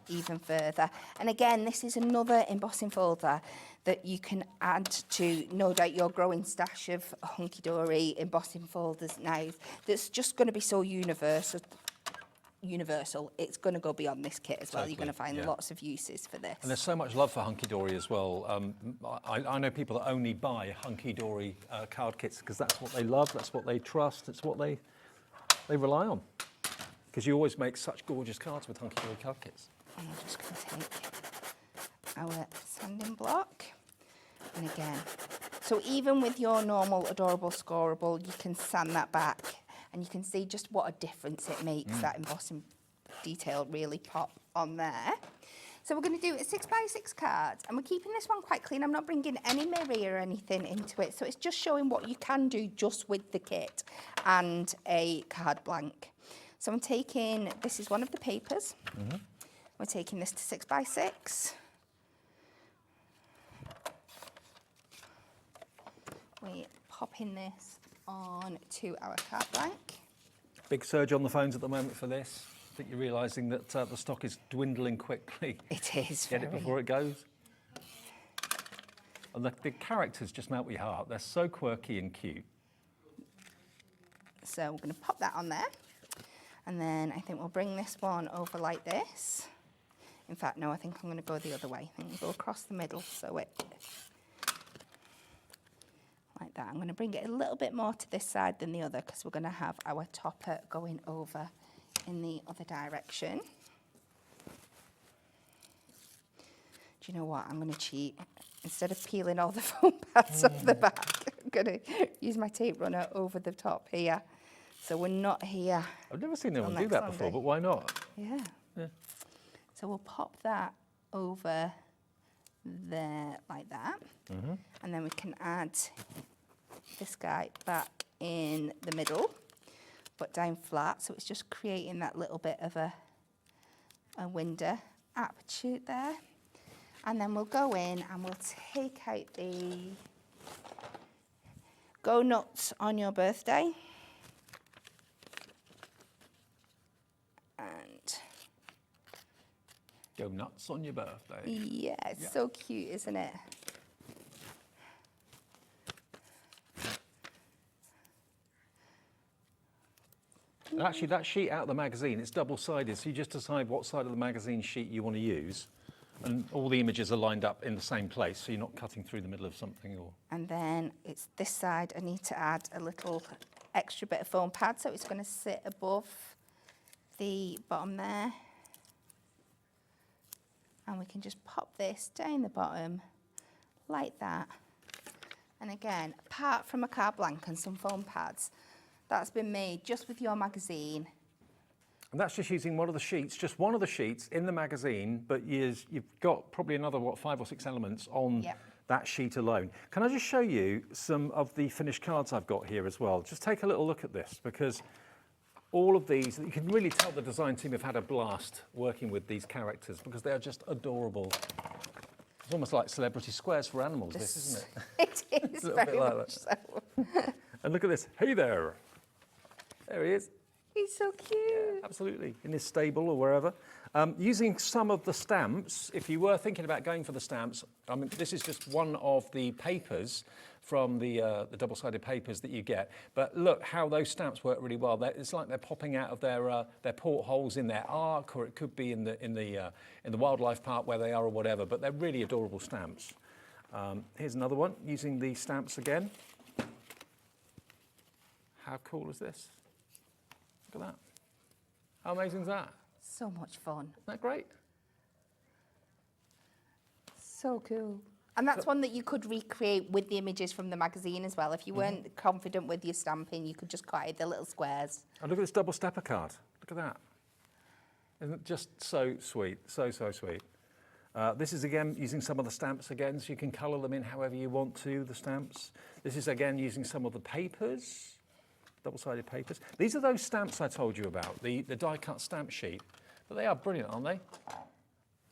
even further. And again, this is another embossing folder that you can add to, no doubt, your growing stash of hunky-dory embossing folders now. That's just going to be so universal. It's going to go beyond this kit as well. You're going to find lots of uses for this. And there's so much love for Hunky-Dory as well. I know people that only buy Hunky-Dory card kits because that's what they love, that's what they trust, it's what they rely on. Because you always make such gorgeous cards with Hunky-Dory card kits. And I'm just going to take our sanding block. And again, so even with your normal adorable scoreable, you can sand that back. And you can see just what a difference it makes, that embossing detail really pop on there. So we're going to do a 6x6 card, and we're keeping this one quite clean. I'm not bringing any mirror or anything into it, so it's just showing what you can do just with the kit and a card blank. So I'm taking, this is one of the papers. We're taking this to 6x6. We're popping this on to our card blank. Big surge on the phones at the moment for this. I think you're realising that the stock is dwindling quickly. It is. Get it before it goes. And the characters just melt your heart. They're so quirky and cute. So we're going to pop that on there. And then I think we'll bring this one over like this. In fact, no, I think I'm going to go the other way. I think we'll go across the middle, so it... like that. I'm going to bring it a little bit more to this side than the other because we're going to have our topper going over in the other direction. Do you know what? I'm going to cheat. Instead of peeling all the foam pads off the back, I'm going to use my tape runner over the top here. So we're not here. I've never seen anyone do that before, but why not? Yeah. So we'll pop that over there like that. And then we can add this guy back in the middle, but down flat, so it's just creating that little bit of a window aperture there. And then we'll go in and we'll take out the Go Nuts on Your Birthday. And Go nuts on your birthday. yeah, it's so cute, isn't it? And actually, that sheet out of the magazine, it's double-sided, so you just decide what side of the magazine sheet you want to use, and all the images are lined up in the same place, so you're not cutting through the middle of something. Or. And then it's this side, I need to add a little extra bit of foam pad, so it's going to sit above the bottom there. And we can just pop this down the bottom, like that. And again, apart from a carte blanche and some foam pads, that's been made just with your magazine. And that's just using one of the sheets, just one of the sheets in the magazine, but you've got probably another, 5 or 6 elements on that sheet alone. Can I just show you some of the finished cards I've got here as well? Just take a little look at this, because all of these, you can really tell the design team have had a blast working with these characters, because they are just adorable. It's almost like celebrity squares for animals, this, isn't it? It is, A little very bit like much that. so. And look at this, hey there. There he is. He's so cute. Yeah, absolutely, in his stable or wherever. Using some of the stamps, if you were thinking about going for the stamps, I mean, this is just one of the papers from the double-sided papers that you get. But look how those stamps work really well. It's like they're popping out of their portholes in their ark, or it could be in the wildlife park where they are or whatever. But they're really adorable stamps. Here's another one using the stamps again. How cool is this? Look at that. How amazing is that? So much fun. Isn't that great? So cool. And that's one that you could recreate with the images from the magazine as well. If you weren't confident with your stamping, you could just cut out the little squares. Oh, look at this double stepper card. Look at that. Isn't it just so sweet? So sweet. This is again using some of the stamps again, so you can colour them in however you want to, the stamps. This is again using some of the papers, double-sided papers. These are those stamps I told you about, the die-cut stamp sheet. But they are brilliant, aren't they?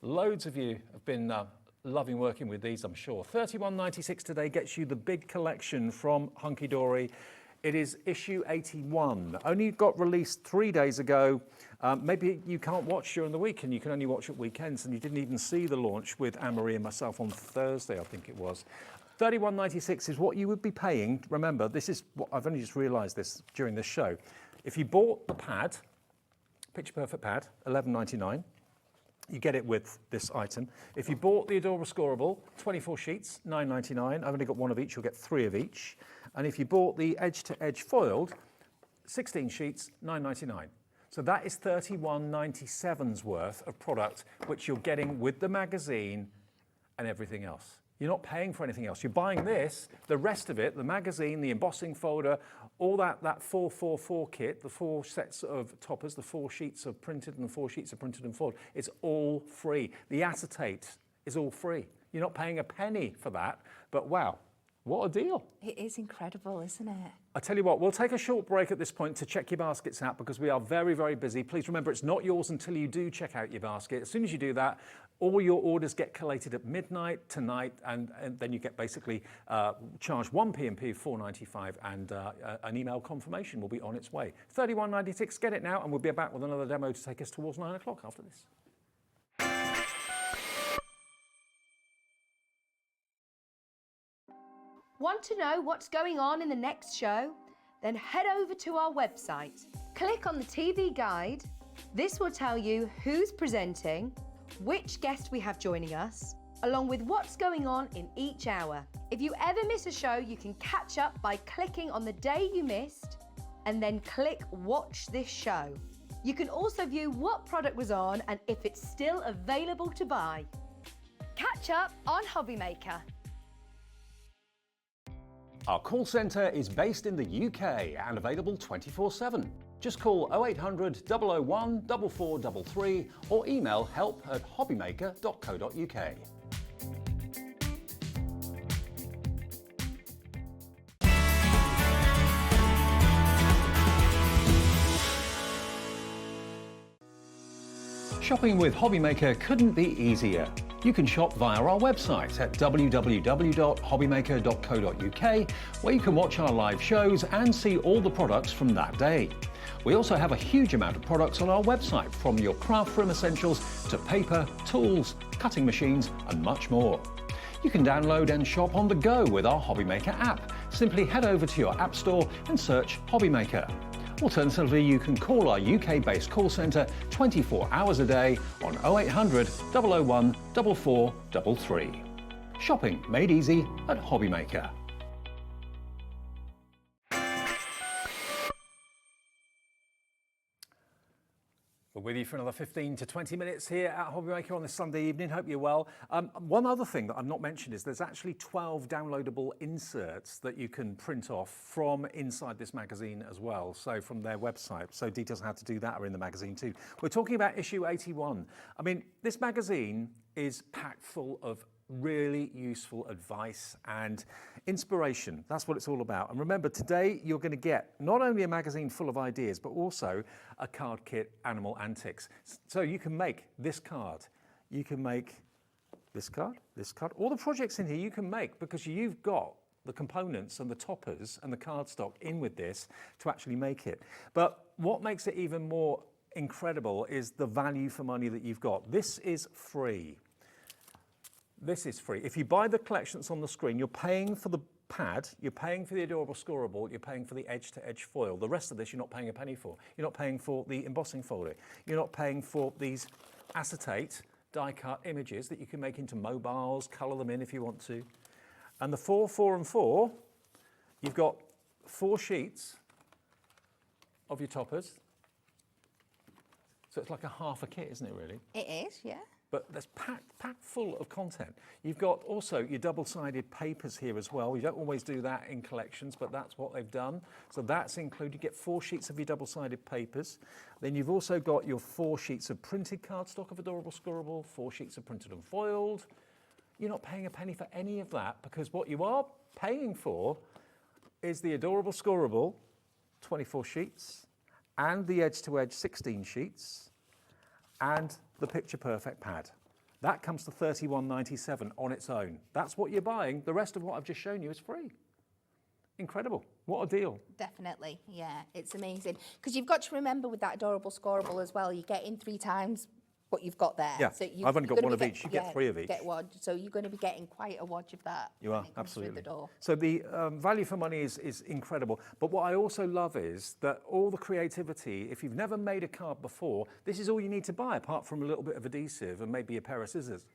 Loads of you have been loving working with these, I'm sure. $31.96 today gets you the big collection from Hunkydory. It is issue 81. Only got released 3 days ago. Maybe you can't watch during the week and you can only watch at weekends, and you didn't even see the launch with Anne-Marie and myself on Thursday, I think it was. $31.96 is what you would be paying. Remember, this is what I've only just realised this during this show. If you bought the pad, Picture Perfect pad, $11.99. You get it with this item. If you bought the Adora Scoreable, 24 sheets, $9.99. I've only got one of each, you'll get 3 of each. And if you bought the edge-to-edge foiled, 16 sheets, $9.99. So that is $31.97's worth of product, which you're getting with the magazine and everything else. You're not paying for anything else. You're buying this, the rest of it, the magazine, the embossing folder, all that 444 kit, the 4 sets of toppers, the 4 sheets of printed and the 4 sheets of printed and foiled, it's all free. The acetate is all free. You're not paying a penny for that, but wow, what a deal. It is incredible, isn't it? I tell you what, we'll take a short break at this point to check your baskets out, because we are very, very busy. Please remember, it's not yours until you do check out your basket. As soon as you do that, all your orders get collated at midnight tonight, and then you get basically charged 1 P&P, $4.95, and an email confirmation will be on its way. $31.96, get it now, and we'll be back with another demo to take us towards 9 o'clock after this. Want to know what's going on in the next show? Then head over to our website. Click on the TV guide. This will tell you who's presenting, which guest we have joining us, along with what's going on in each hour. If you ever miss a show, you can catch up by clicking on the day you missed and then click Watch This Show. You can also view what product was on and if it's still available to buy. Catch up on Hobbymaker. Our call centre is based in the UK and available 24/7. Just call 0800 001 4433 or email help@hobbymaker.co.uk. Shopping with Hobbymaker couldn't be easier. You can shop via our website at www.hobbymaker.co.uk, where you can watch our live shows and see all the products from that day. We also have a huge amount of products on our website, from your craft room essentials to paper, tools, cutting machines and much more. You can download and shop on the go with our Hobbymaker app. Simply head over to your app store and search Hobbymaker. Alternatively, you can call our UK-based call centre 24 hours a day on 0800 001 4433. Shopping made easy at Hobbymaker. We're with you for another 15 to 20 minutes here at Hobbymaker on this Sunday evening. Hope you're well. One other thing that I've not mentioned is there's actually 12 downloadable inserts that you can print off from inside this magazine as well, so from their website. So details on how to do that are in the magazine too. We're talking about issue 81. I mean, this magazine is packed full of really useful advice and inspiration. That's what it's all about. And remember, today you're going to get not only a magazine full of ideas, but also a card kit, Animal Antics. So you can make this card, you can make this card, all the projects in here you can make because you've got the components and the toppers and the cardstock in with this to actually make it. But what makes it even more incredible is the value for money that you've got. This is free. This is free. If you buy the collection that's on the screen, you're paying for the pad, you're paying for the adorable scorable, you're paying for the edge-to-edge foil. The rest of this you're not paying a penny for. You're not paying for the embossing folder. You're not paying for these acetate die-cut images that you can make into mobiles, colour them in if you want to. And the 4, 4 and 4, you've got 4 sheets of your toppers. So it's like a half a kit, isn't it, really? It is, yeah. But that's packed full of content. You've got also your double-sided papers here as well. You don't always do that in collections, but that's what they've done. So that's included. You get 4 sheets of your double-sided papers. Then you've also got your 4 sheets of printed cardstock of adorable scorable, 4 sheets of printed and foiled. You're not paying a penny for any of that because what you are paying for is the adorable scorable, 24 sheets, and the edge-to-edge 16 sheets, and the Picture Perfect pad. That comes to $31.97 on its own. That's what you're buying. The rest of what I've just shown you is free. Incredible. What a deal. Definitely, yeah, it's amazing. Because you've got to remember with that adorable scorable as well, you get in 3 times what you've got there. Yeah, so I've only got one of each. You get 3 of each. Get one. So you're going to be getting quite a wodge of that. You are, when it comes through absolutely. the door. So the value for money is incredible. But what I also love is that all the creativity, if you've never made a card before, this is all you need to buy, apart from a little bit of adhesive and maybe a pair of scissors.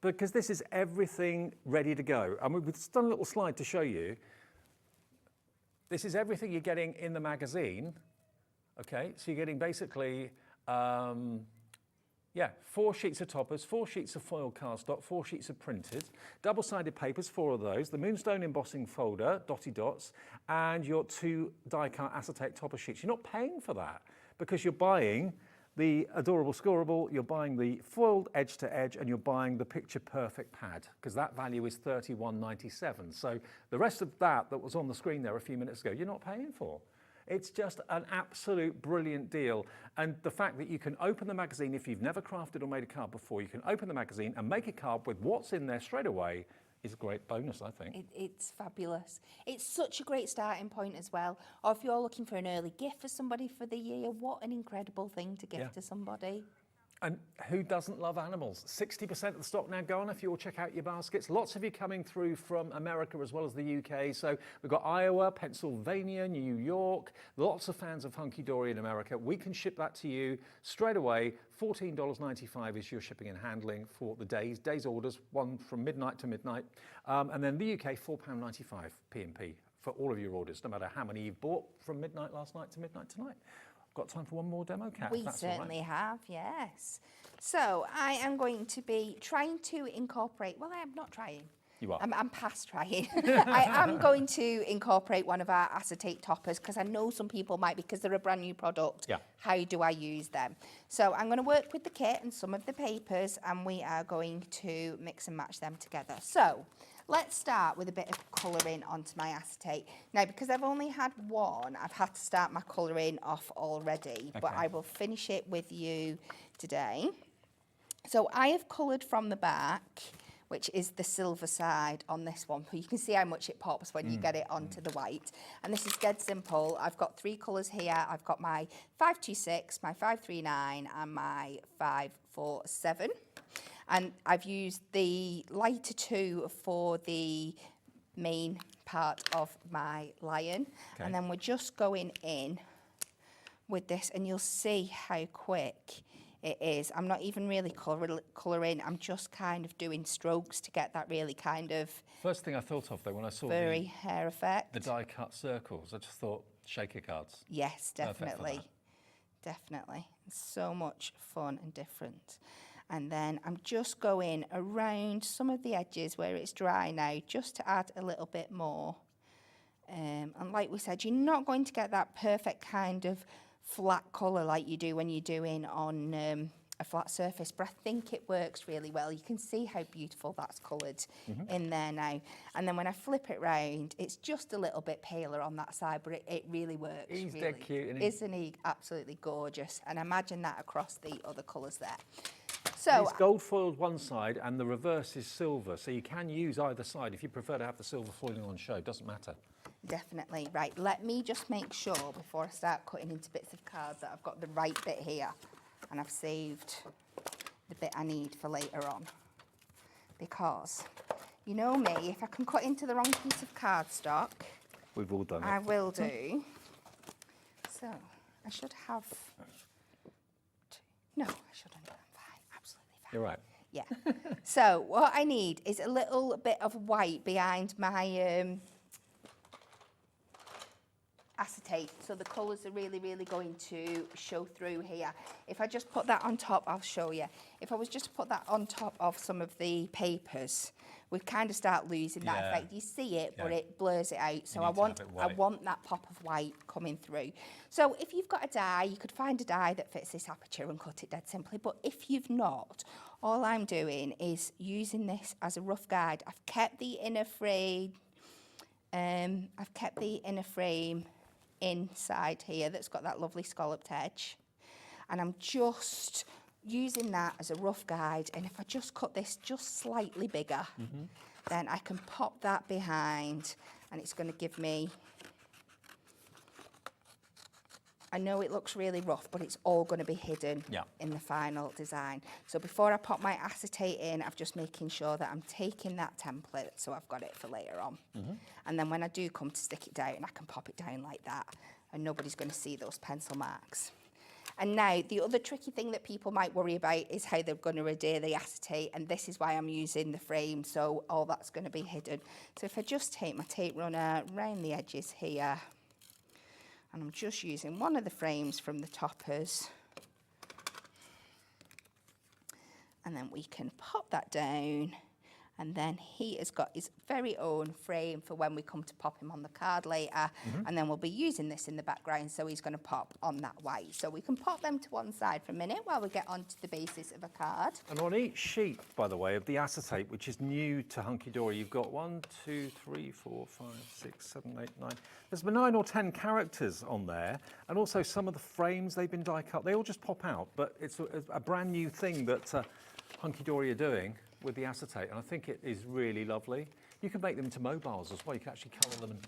Because this is everything ready to go. I mean, we've just done a little slide to show you. This is everything you're getting in the magazine. Okay, so you're getting basically 4 sheets of toppers, 4 sheets of foil cardstock, 4 sheets of printed, double-sided papers, 4 of those, the Moonstone embossing folder, dotty dots, and your 2 die-cut acetate topper sheets. You're not paying for that because you're buying the adorable scorable, you're buying the foiled edge-to-edge, and you're buying the Picture Perfect pad because that value is $31.97. So the rest of that was on the screen there a few minutes ago, you're not paying for. It's just an absolute brilliant deal. And the fact that you can open the magazine, if you've never crafted or made a card before, you can open the magazine and make a card with what's in there straight away is a great bonus, I think. It's fabulous. It's such a great starting point as well. Or if you're looking for an early gift for somebody for the year, what an incredible thing to give to somebody. And who doesn't love animals? 60% of the stock now gone if you all check out your baskets. Lots of you coming through from America as well as the UK. So we've got Iowa, Pennsylvania, New York, lots of fans of Hunkydory in America. We can ship that to you straight away. $14.95 is your shipping and handling for the days orders, one from midnight to midnight. And then the UK, £4.95 P&P for all of your orders, no matter how many you've bought from midnight last night to midnight tonight. Got time for one more demo, Kat? We certainly have, yes. So I am going to be trying to incorporate, well, I am not trying. You are. I'm past trying. I am going to incorporate one of our acetate toppers because I know some people might, because they're a brand new product. Yeah. How do I use them? So I'm going to work with the kit and some of the papers, and we are going to mix and match them together. So let's start with a bit of colouring onto my acetate. Now, because I've only had one, I've had to start my colouring off already, but I will finish it with you today. So I have coloured from the back, which is the silver side on this one. You can see how much it pops when you get it onto the white. And this is dead simple. I've got 3 colours here. I've got my 526, my 539 and my 547. And I've used the lighter 2 for the main part of my lion. And then we're just going in with this, and you'll see how quick it is. I'm not even really colouring, I'm just kind of doing strokes to get that really kind of First thing I thought of though when I saw furry hair effect. The die cut circles, I just thought shaker cards. Yes, definitely. Definitely. It's so much fun and different. And then I'm just going around some of the edges where it's dry now, just to add a little bit more. And like we said, you're not going to get that perfect kind of flat colour like you do when you're doing on a flat surface, but I think it works really well. You can see how beautiful that's coloured in there now. And then when I flip it round, it's just a little bit paler on that side, but it really works. He's really. dead cute, isn't he? Isn't he absolutely gorgeous? And imagine that across the other colours there. So it's gold foiled one side and the reverse is silver, so you can use either side. If you prefer to have the silver foiling on show, it doesn't matter. Definitely. Right, let me just make sure before I start cutting into bits of cards that I've got the right bit here and I've saved the bit I need for later on. Because, you know me, if I can cut into the wrong piece of cardstock, we've all done it. I will do. So, I should have... No, I shouldn't. I'm fine, absolutely fine. You're right. Yeah. So, what I need is a little bit of white behind my... acetate, so the colours are really going to show through here. If I just put that on top, I'll show you. If I was just to put that on top of some of the papers, we'd kind of start losing that effect. You see it, but it blurs it out. So I want that pop of white coming through. So if you've got a die, you could find a die that fits this aperture and cut it dead simply. But if you've not, all I'm doing is using this as a rough guide. I've kept the inner frame. Inside here that's got that lovely scalloped edge, and I'm just using that as a rough guide, and if I just cut this just slightly bigger, then I can pop that behind and it's going to give me, I know it looks really rough, but it's all going to be hidden in the final design. So before I pop my acetate in, I'm just making sure that I'm taking that template so I've got it for later on. And then when I do come to stick it down, I can pop it down like that and nobody's going to see those pencil marks. And now, the other tricky thing that people might worry about is how they're going to adhere the acetate, and this is why I'm using the frame, so all that's going to be hidden. So if I just take my tape runner round the edges here, and I'm just using one of the frames from the toppers. And then we can pop that down. And then he has got his very own frame for when we come to pop him on the card later. And then we'll be using this in the background, so he's going to pop on that white. So we can pop them to one side for a minute while we get onto the basis of a card. And on each sheet, by the way, of the acetate, which is new to Hunkydory, you've got 1, 2, 3, 4, 5, 6, 7, 8, 9. There's been 9 or 10 characters on there, and also some of the frames, they've been die cut. They all just pop out, but it's a brand new thing that Hunkydory are doing with the acetate, and I think it is really lovely. You can make them into mobiles as well. You can actually colour them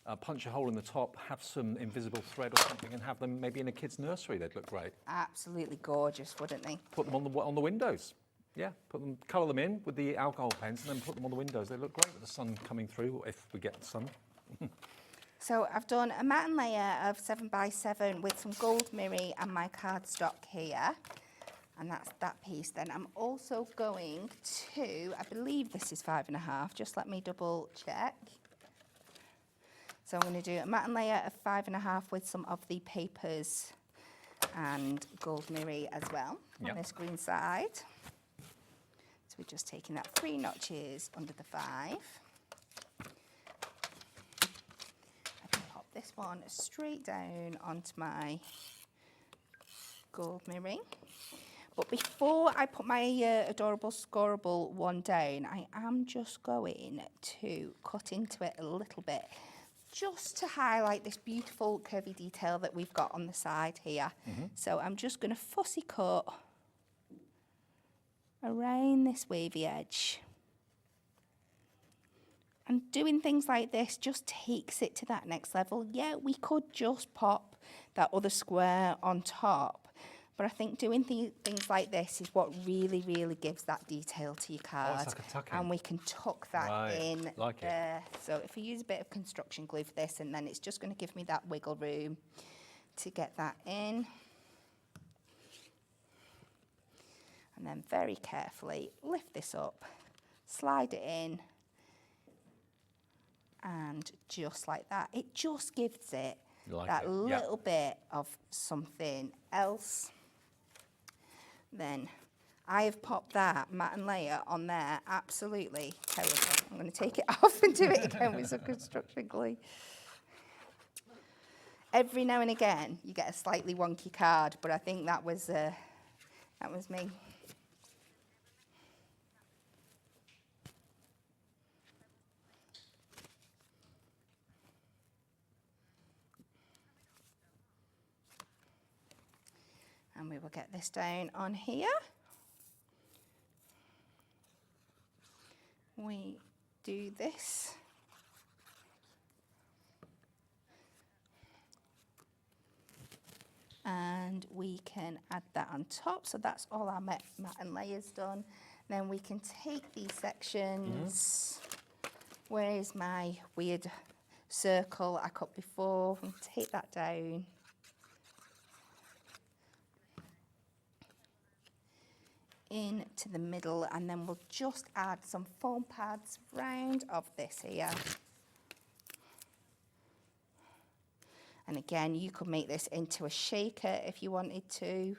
and punch a hole in the top, have some invisible thread or something, and have them maybe in a kid's nursery. They'd look great. Absolutely gorgeous, wouldn't they? Put them on the windows. Yeah, colour them in with the alcohol pens, and then put them on the windows. They look great with the sun coming through, if we get the sun. So I've done a matte layer of 7x7 with some gold mirror and my cardstock here. And that's that piece. Then I'm also going to, I believe this is 5.5, just let me double check. So I'm going to do a matte layer of 5.5 with some of the papers and gold mirror as well on this green side. So we're just taking that 3 notches under the 5. I can pop this one straight down onto my gold mirror. But before I put my adorable scoreable one down, I am just going to cut into it a little bit, just to highlight this beautiful curvy detail that we've got on the side here. So I'm just going to fussy cut around this wavy edge. And doing things like this just takes it to that next level. Yeah, we could just pop that other square on top, but I think doing things like this is what really, really gives that detail to your card. It's like a tuck-in. And we can tuck that in like there. So if we use a bit of construction glue for this, and then it's just going to give me that wiggle room to get that in. And then very carefully lift this up, slide it in, and just like that, it just gives it little bit of something else. Then I have popped that matte and layer on there, absolutely terrible. I'm going to take it off and do it again with some construction glue. Every now and again, you get a slightly wonky card, but I think that was me. And we will get this down on here. We do this. And we can add that on top. So that's all our matte and layers done. Then we can take these sections. Where is my weird circle I cut before? And take that down. Into the middle, and then we'll just add some foam pads round of this here. And again, you could make this into a shaker if you wanted to.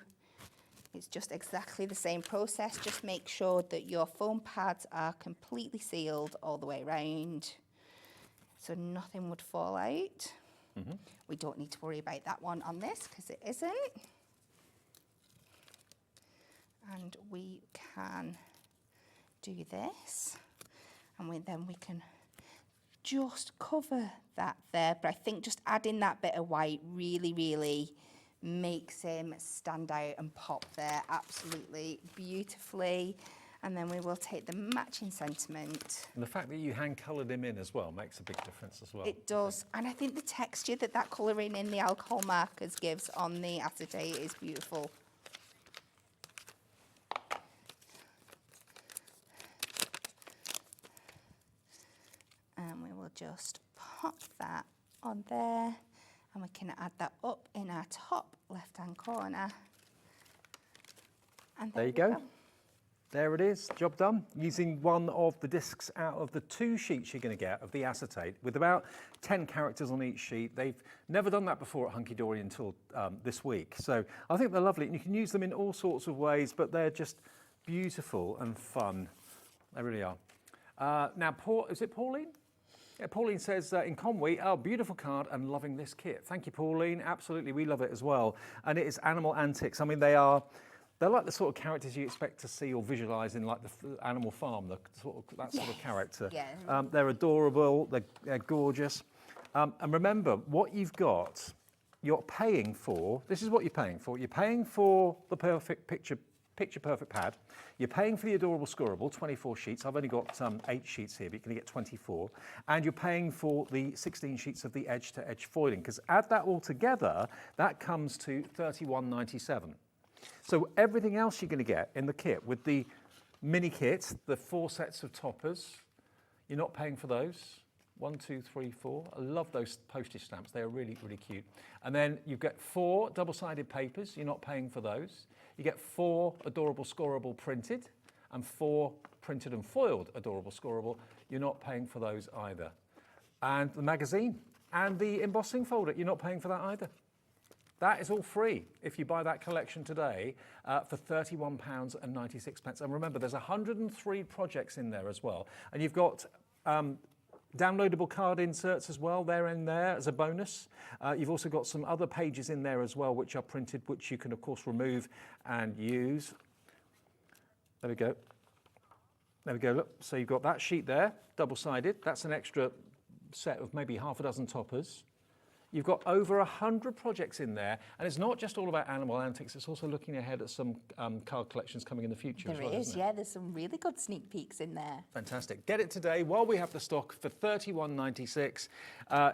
It's just exactly the same process. Just make sure that your foam pads are completely sealed all the way around, so nothing would fall out. We don't need to worry about that one on this because it isn't. And we can do this, and then we can just cover that there. But I think just adding that bit of white really, really makes him stand out and pop there absolutely beautifully. And then we will take the matching sentiment. And the fact that you hand-coloured him in as well makes a big difference as well. It does. And I think the texture that colouring in the alcohol markers gives on the acetate is beautiful. And we will just pop that on there, and we can add that up in our top left-hand corner. And there you go. There it is, job done. Using one of the discs out of the 2 sheets you're going to get of the acetate, with about 10 characters on each sheet. They've never done that before at Hunkydory until this week. So I think they're lovely, and you can use them in all sorts of ways, but they're just beautiful and fun. They really are. Now, is it Pauline? Yeah, Pauline says, in Conwy, oh, beautiful card and loving this kit. Thank you, Pauline. Absolutely, we love it as well. And it is Animal Antics. I mean, they're like the sort of characters you expect to see or visualise in like the Animal Farm, that sort of character. Yeah. They're adorable, they're gorgeous. And remember, what you've got, you're paying for, this is what you're paying for. You're paying for the perfect picture perfect pad. You're paying for the adorable scoreable, 24 sheets. I've only got 8 sheets here, but you're going to get 24. And you're paying for the 16 sheets of the edge-to-edge foiling, because add that all together, that comes to £31.97. So everything else you're going to get in the kit, with the mini kit, the 4 sets of toppers, you're not paying for those. 1, 2, 3, 4. I love those postage stamps. They're really, really cute. And then you've got 4 double-sided papers. You're not paying for those. You get 4 adorable scoreable printed and 4 printed and foiled adorable scoreable. You're not paying for those either. And the magazine and the embossing folder, you're not paying for that either. That is all free if you buy that collection today for £31.96. And remember, there's 103 projects in there as well. And you've got Downloadable card inserts as well, they're in there as a bonus. You've also got some other pages in there as well, which are printed, which you can, of course, remove and use. There we go. There we go, look. So you've got that sheet there, double-sided. That's an extra set of maybe half a dozen toppers. You've got over 100 projects in there, and it's not just all about animal antics, it's also looking ahead at some card collections coming in the future as well, isn't it? Yeah, there's some really good sneak peeks in there. Fantastic. Get it today while we have the stock for $31.96.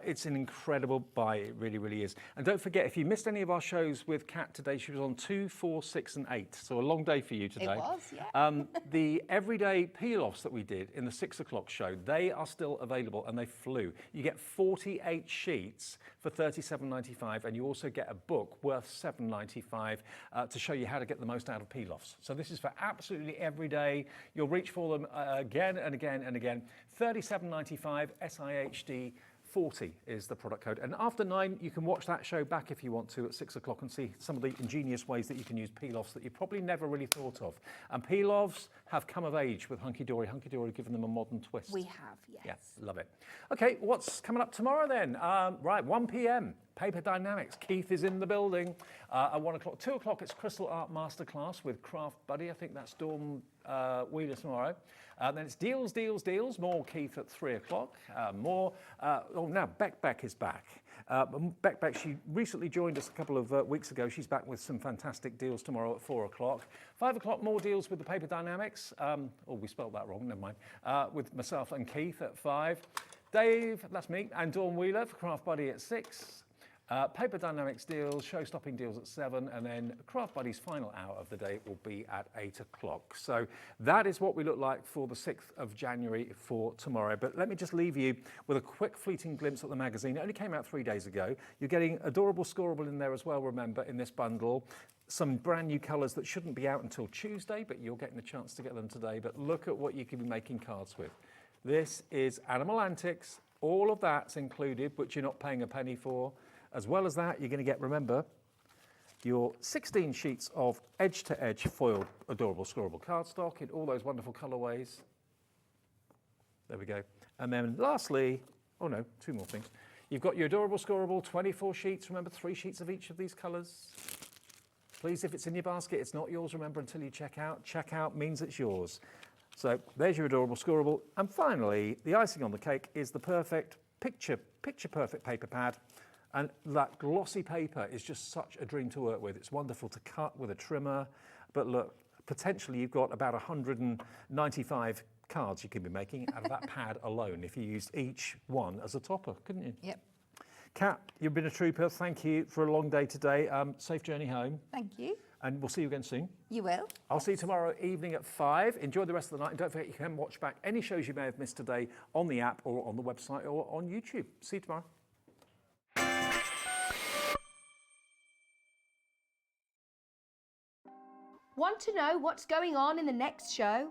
It's an incredible buy, it really, really is. And don't forget, if you missed any of our shows with Kat today, she was on 2, 4, 6 and 8, so a long day for you today. It was, yeah. The everyday peel-offs that we did in the 6 o'clock show, they are still available and they flew. You get 48 sheets for $37.95, and you also get a book worth $7.95 to show you how to get the most out of peel-offs. So this is for absolutely every day. You'll reach for them again and again and again. $37.95 SIHD 40 is the product code. And after 9, you can watch that show back if you want to at 6 o'clock and see some of the ingenious ways that you can use peel-offs that you probably never really thought of. And peel-offs have come of age with Hunkydory. Hunkydory given them a modern twist. We have, yes. Yeah, love it. Okay, what's coming up tomorrow then? Right, 1 p.m. Paper Dynamics. Keith is in the building. At 1 o'clock, 2 o'clock, it's Crystal Art Masterclass with Craft Buddy. I think that's Dawn Wheeler tomorrow. Then it's Deals, Deals, Deals. More Keith at 3 o'clock. Now Beck is back. Beck, she recently joined us a couple of weeks ago. She's back with some fantastic deals tomorrow at 4 o'clock. 5 o'clock, more deals with the Paper Dynamics. We spelled that wrong, never mind. With myself and Keith at 5. Dave, that's me, and Dawn Wheeler for Craft Buddy at 6. Paper Dynamics deals, show-stopping deals at 7, and then Craft Buddy's final hour of the day will be at 8 o'clock. So that is what we look like for the 6th of January for tomorrow. But let me just leave you with a quick fleeting glimpse at the magazine. It only came out 3 days ago. You're getting Adorable Scoreable in there as well, remember, in this bundle. Some brand new colours that shouldn't be out until Tuesday, but you're getting a chance to get them today. But look at what you can be making cards with. This is Animal Antics. All of that's included, which you're not paying a penny for. As well as that, you're going to get, remember, your 16 sheets of edge-to-edge foiled Adorable Scoreable cardstock in all those wonderful colourways. There we go. And then lastly, 2 more things. You've got your Adorable Scoreable 24 sheets. Remember, 3 sheets of each of these colours. Please, if it's in your basket, it's not yours, remember, until you check out. Check out means it's yours. So there's your Adorable Scoreable. And finally, the icing on the cake is the perfect picture-perfect paper pad. And that glossy paper is just such a dream to work with. It's wonderful to cut with a trimmer. But look, potentially you've got about 195 cards you could be making out of that pad alone if you used each one as a topper, couldn't you? Yep. Kat, you've been a trooper. Thank you for a long day today. Safe journey home. Thank you. And we'll see you again soon. You will. I'll see you tomorrow evening at 5. Enjoy the rest of the night. And don't forget, you can watch back any shows you may have missed today on the app or on the website or on YouTube. See you tomorrow. Want to know what's going on in the next show?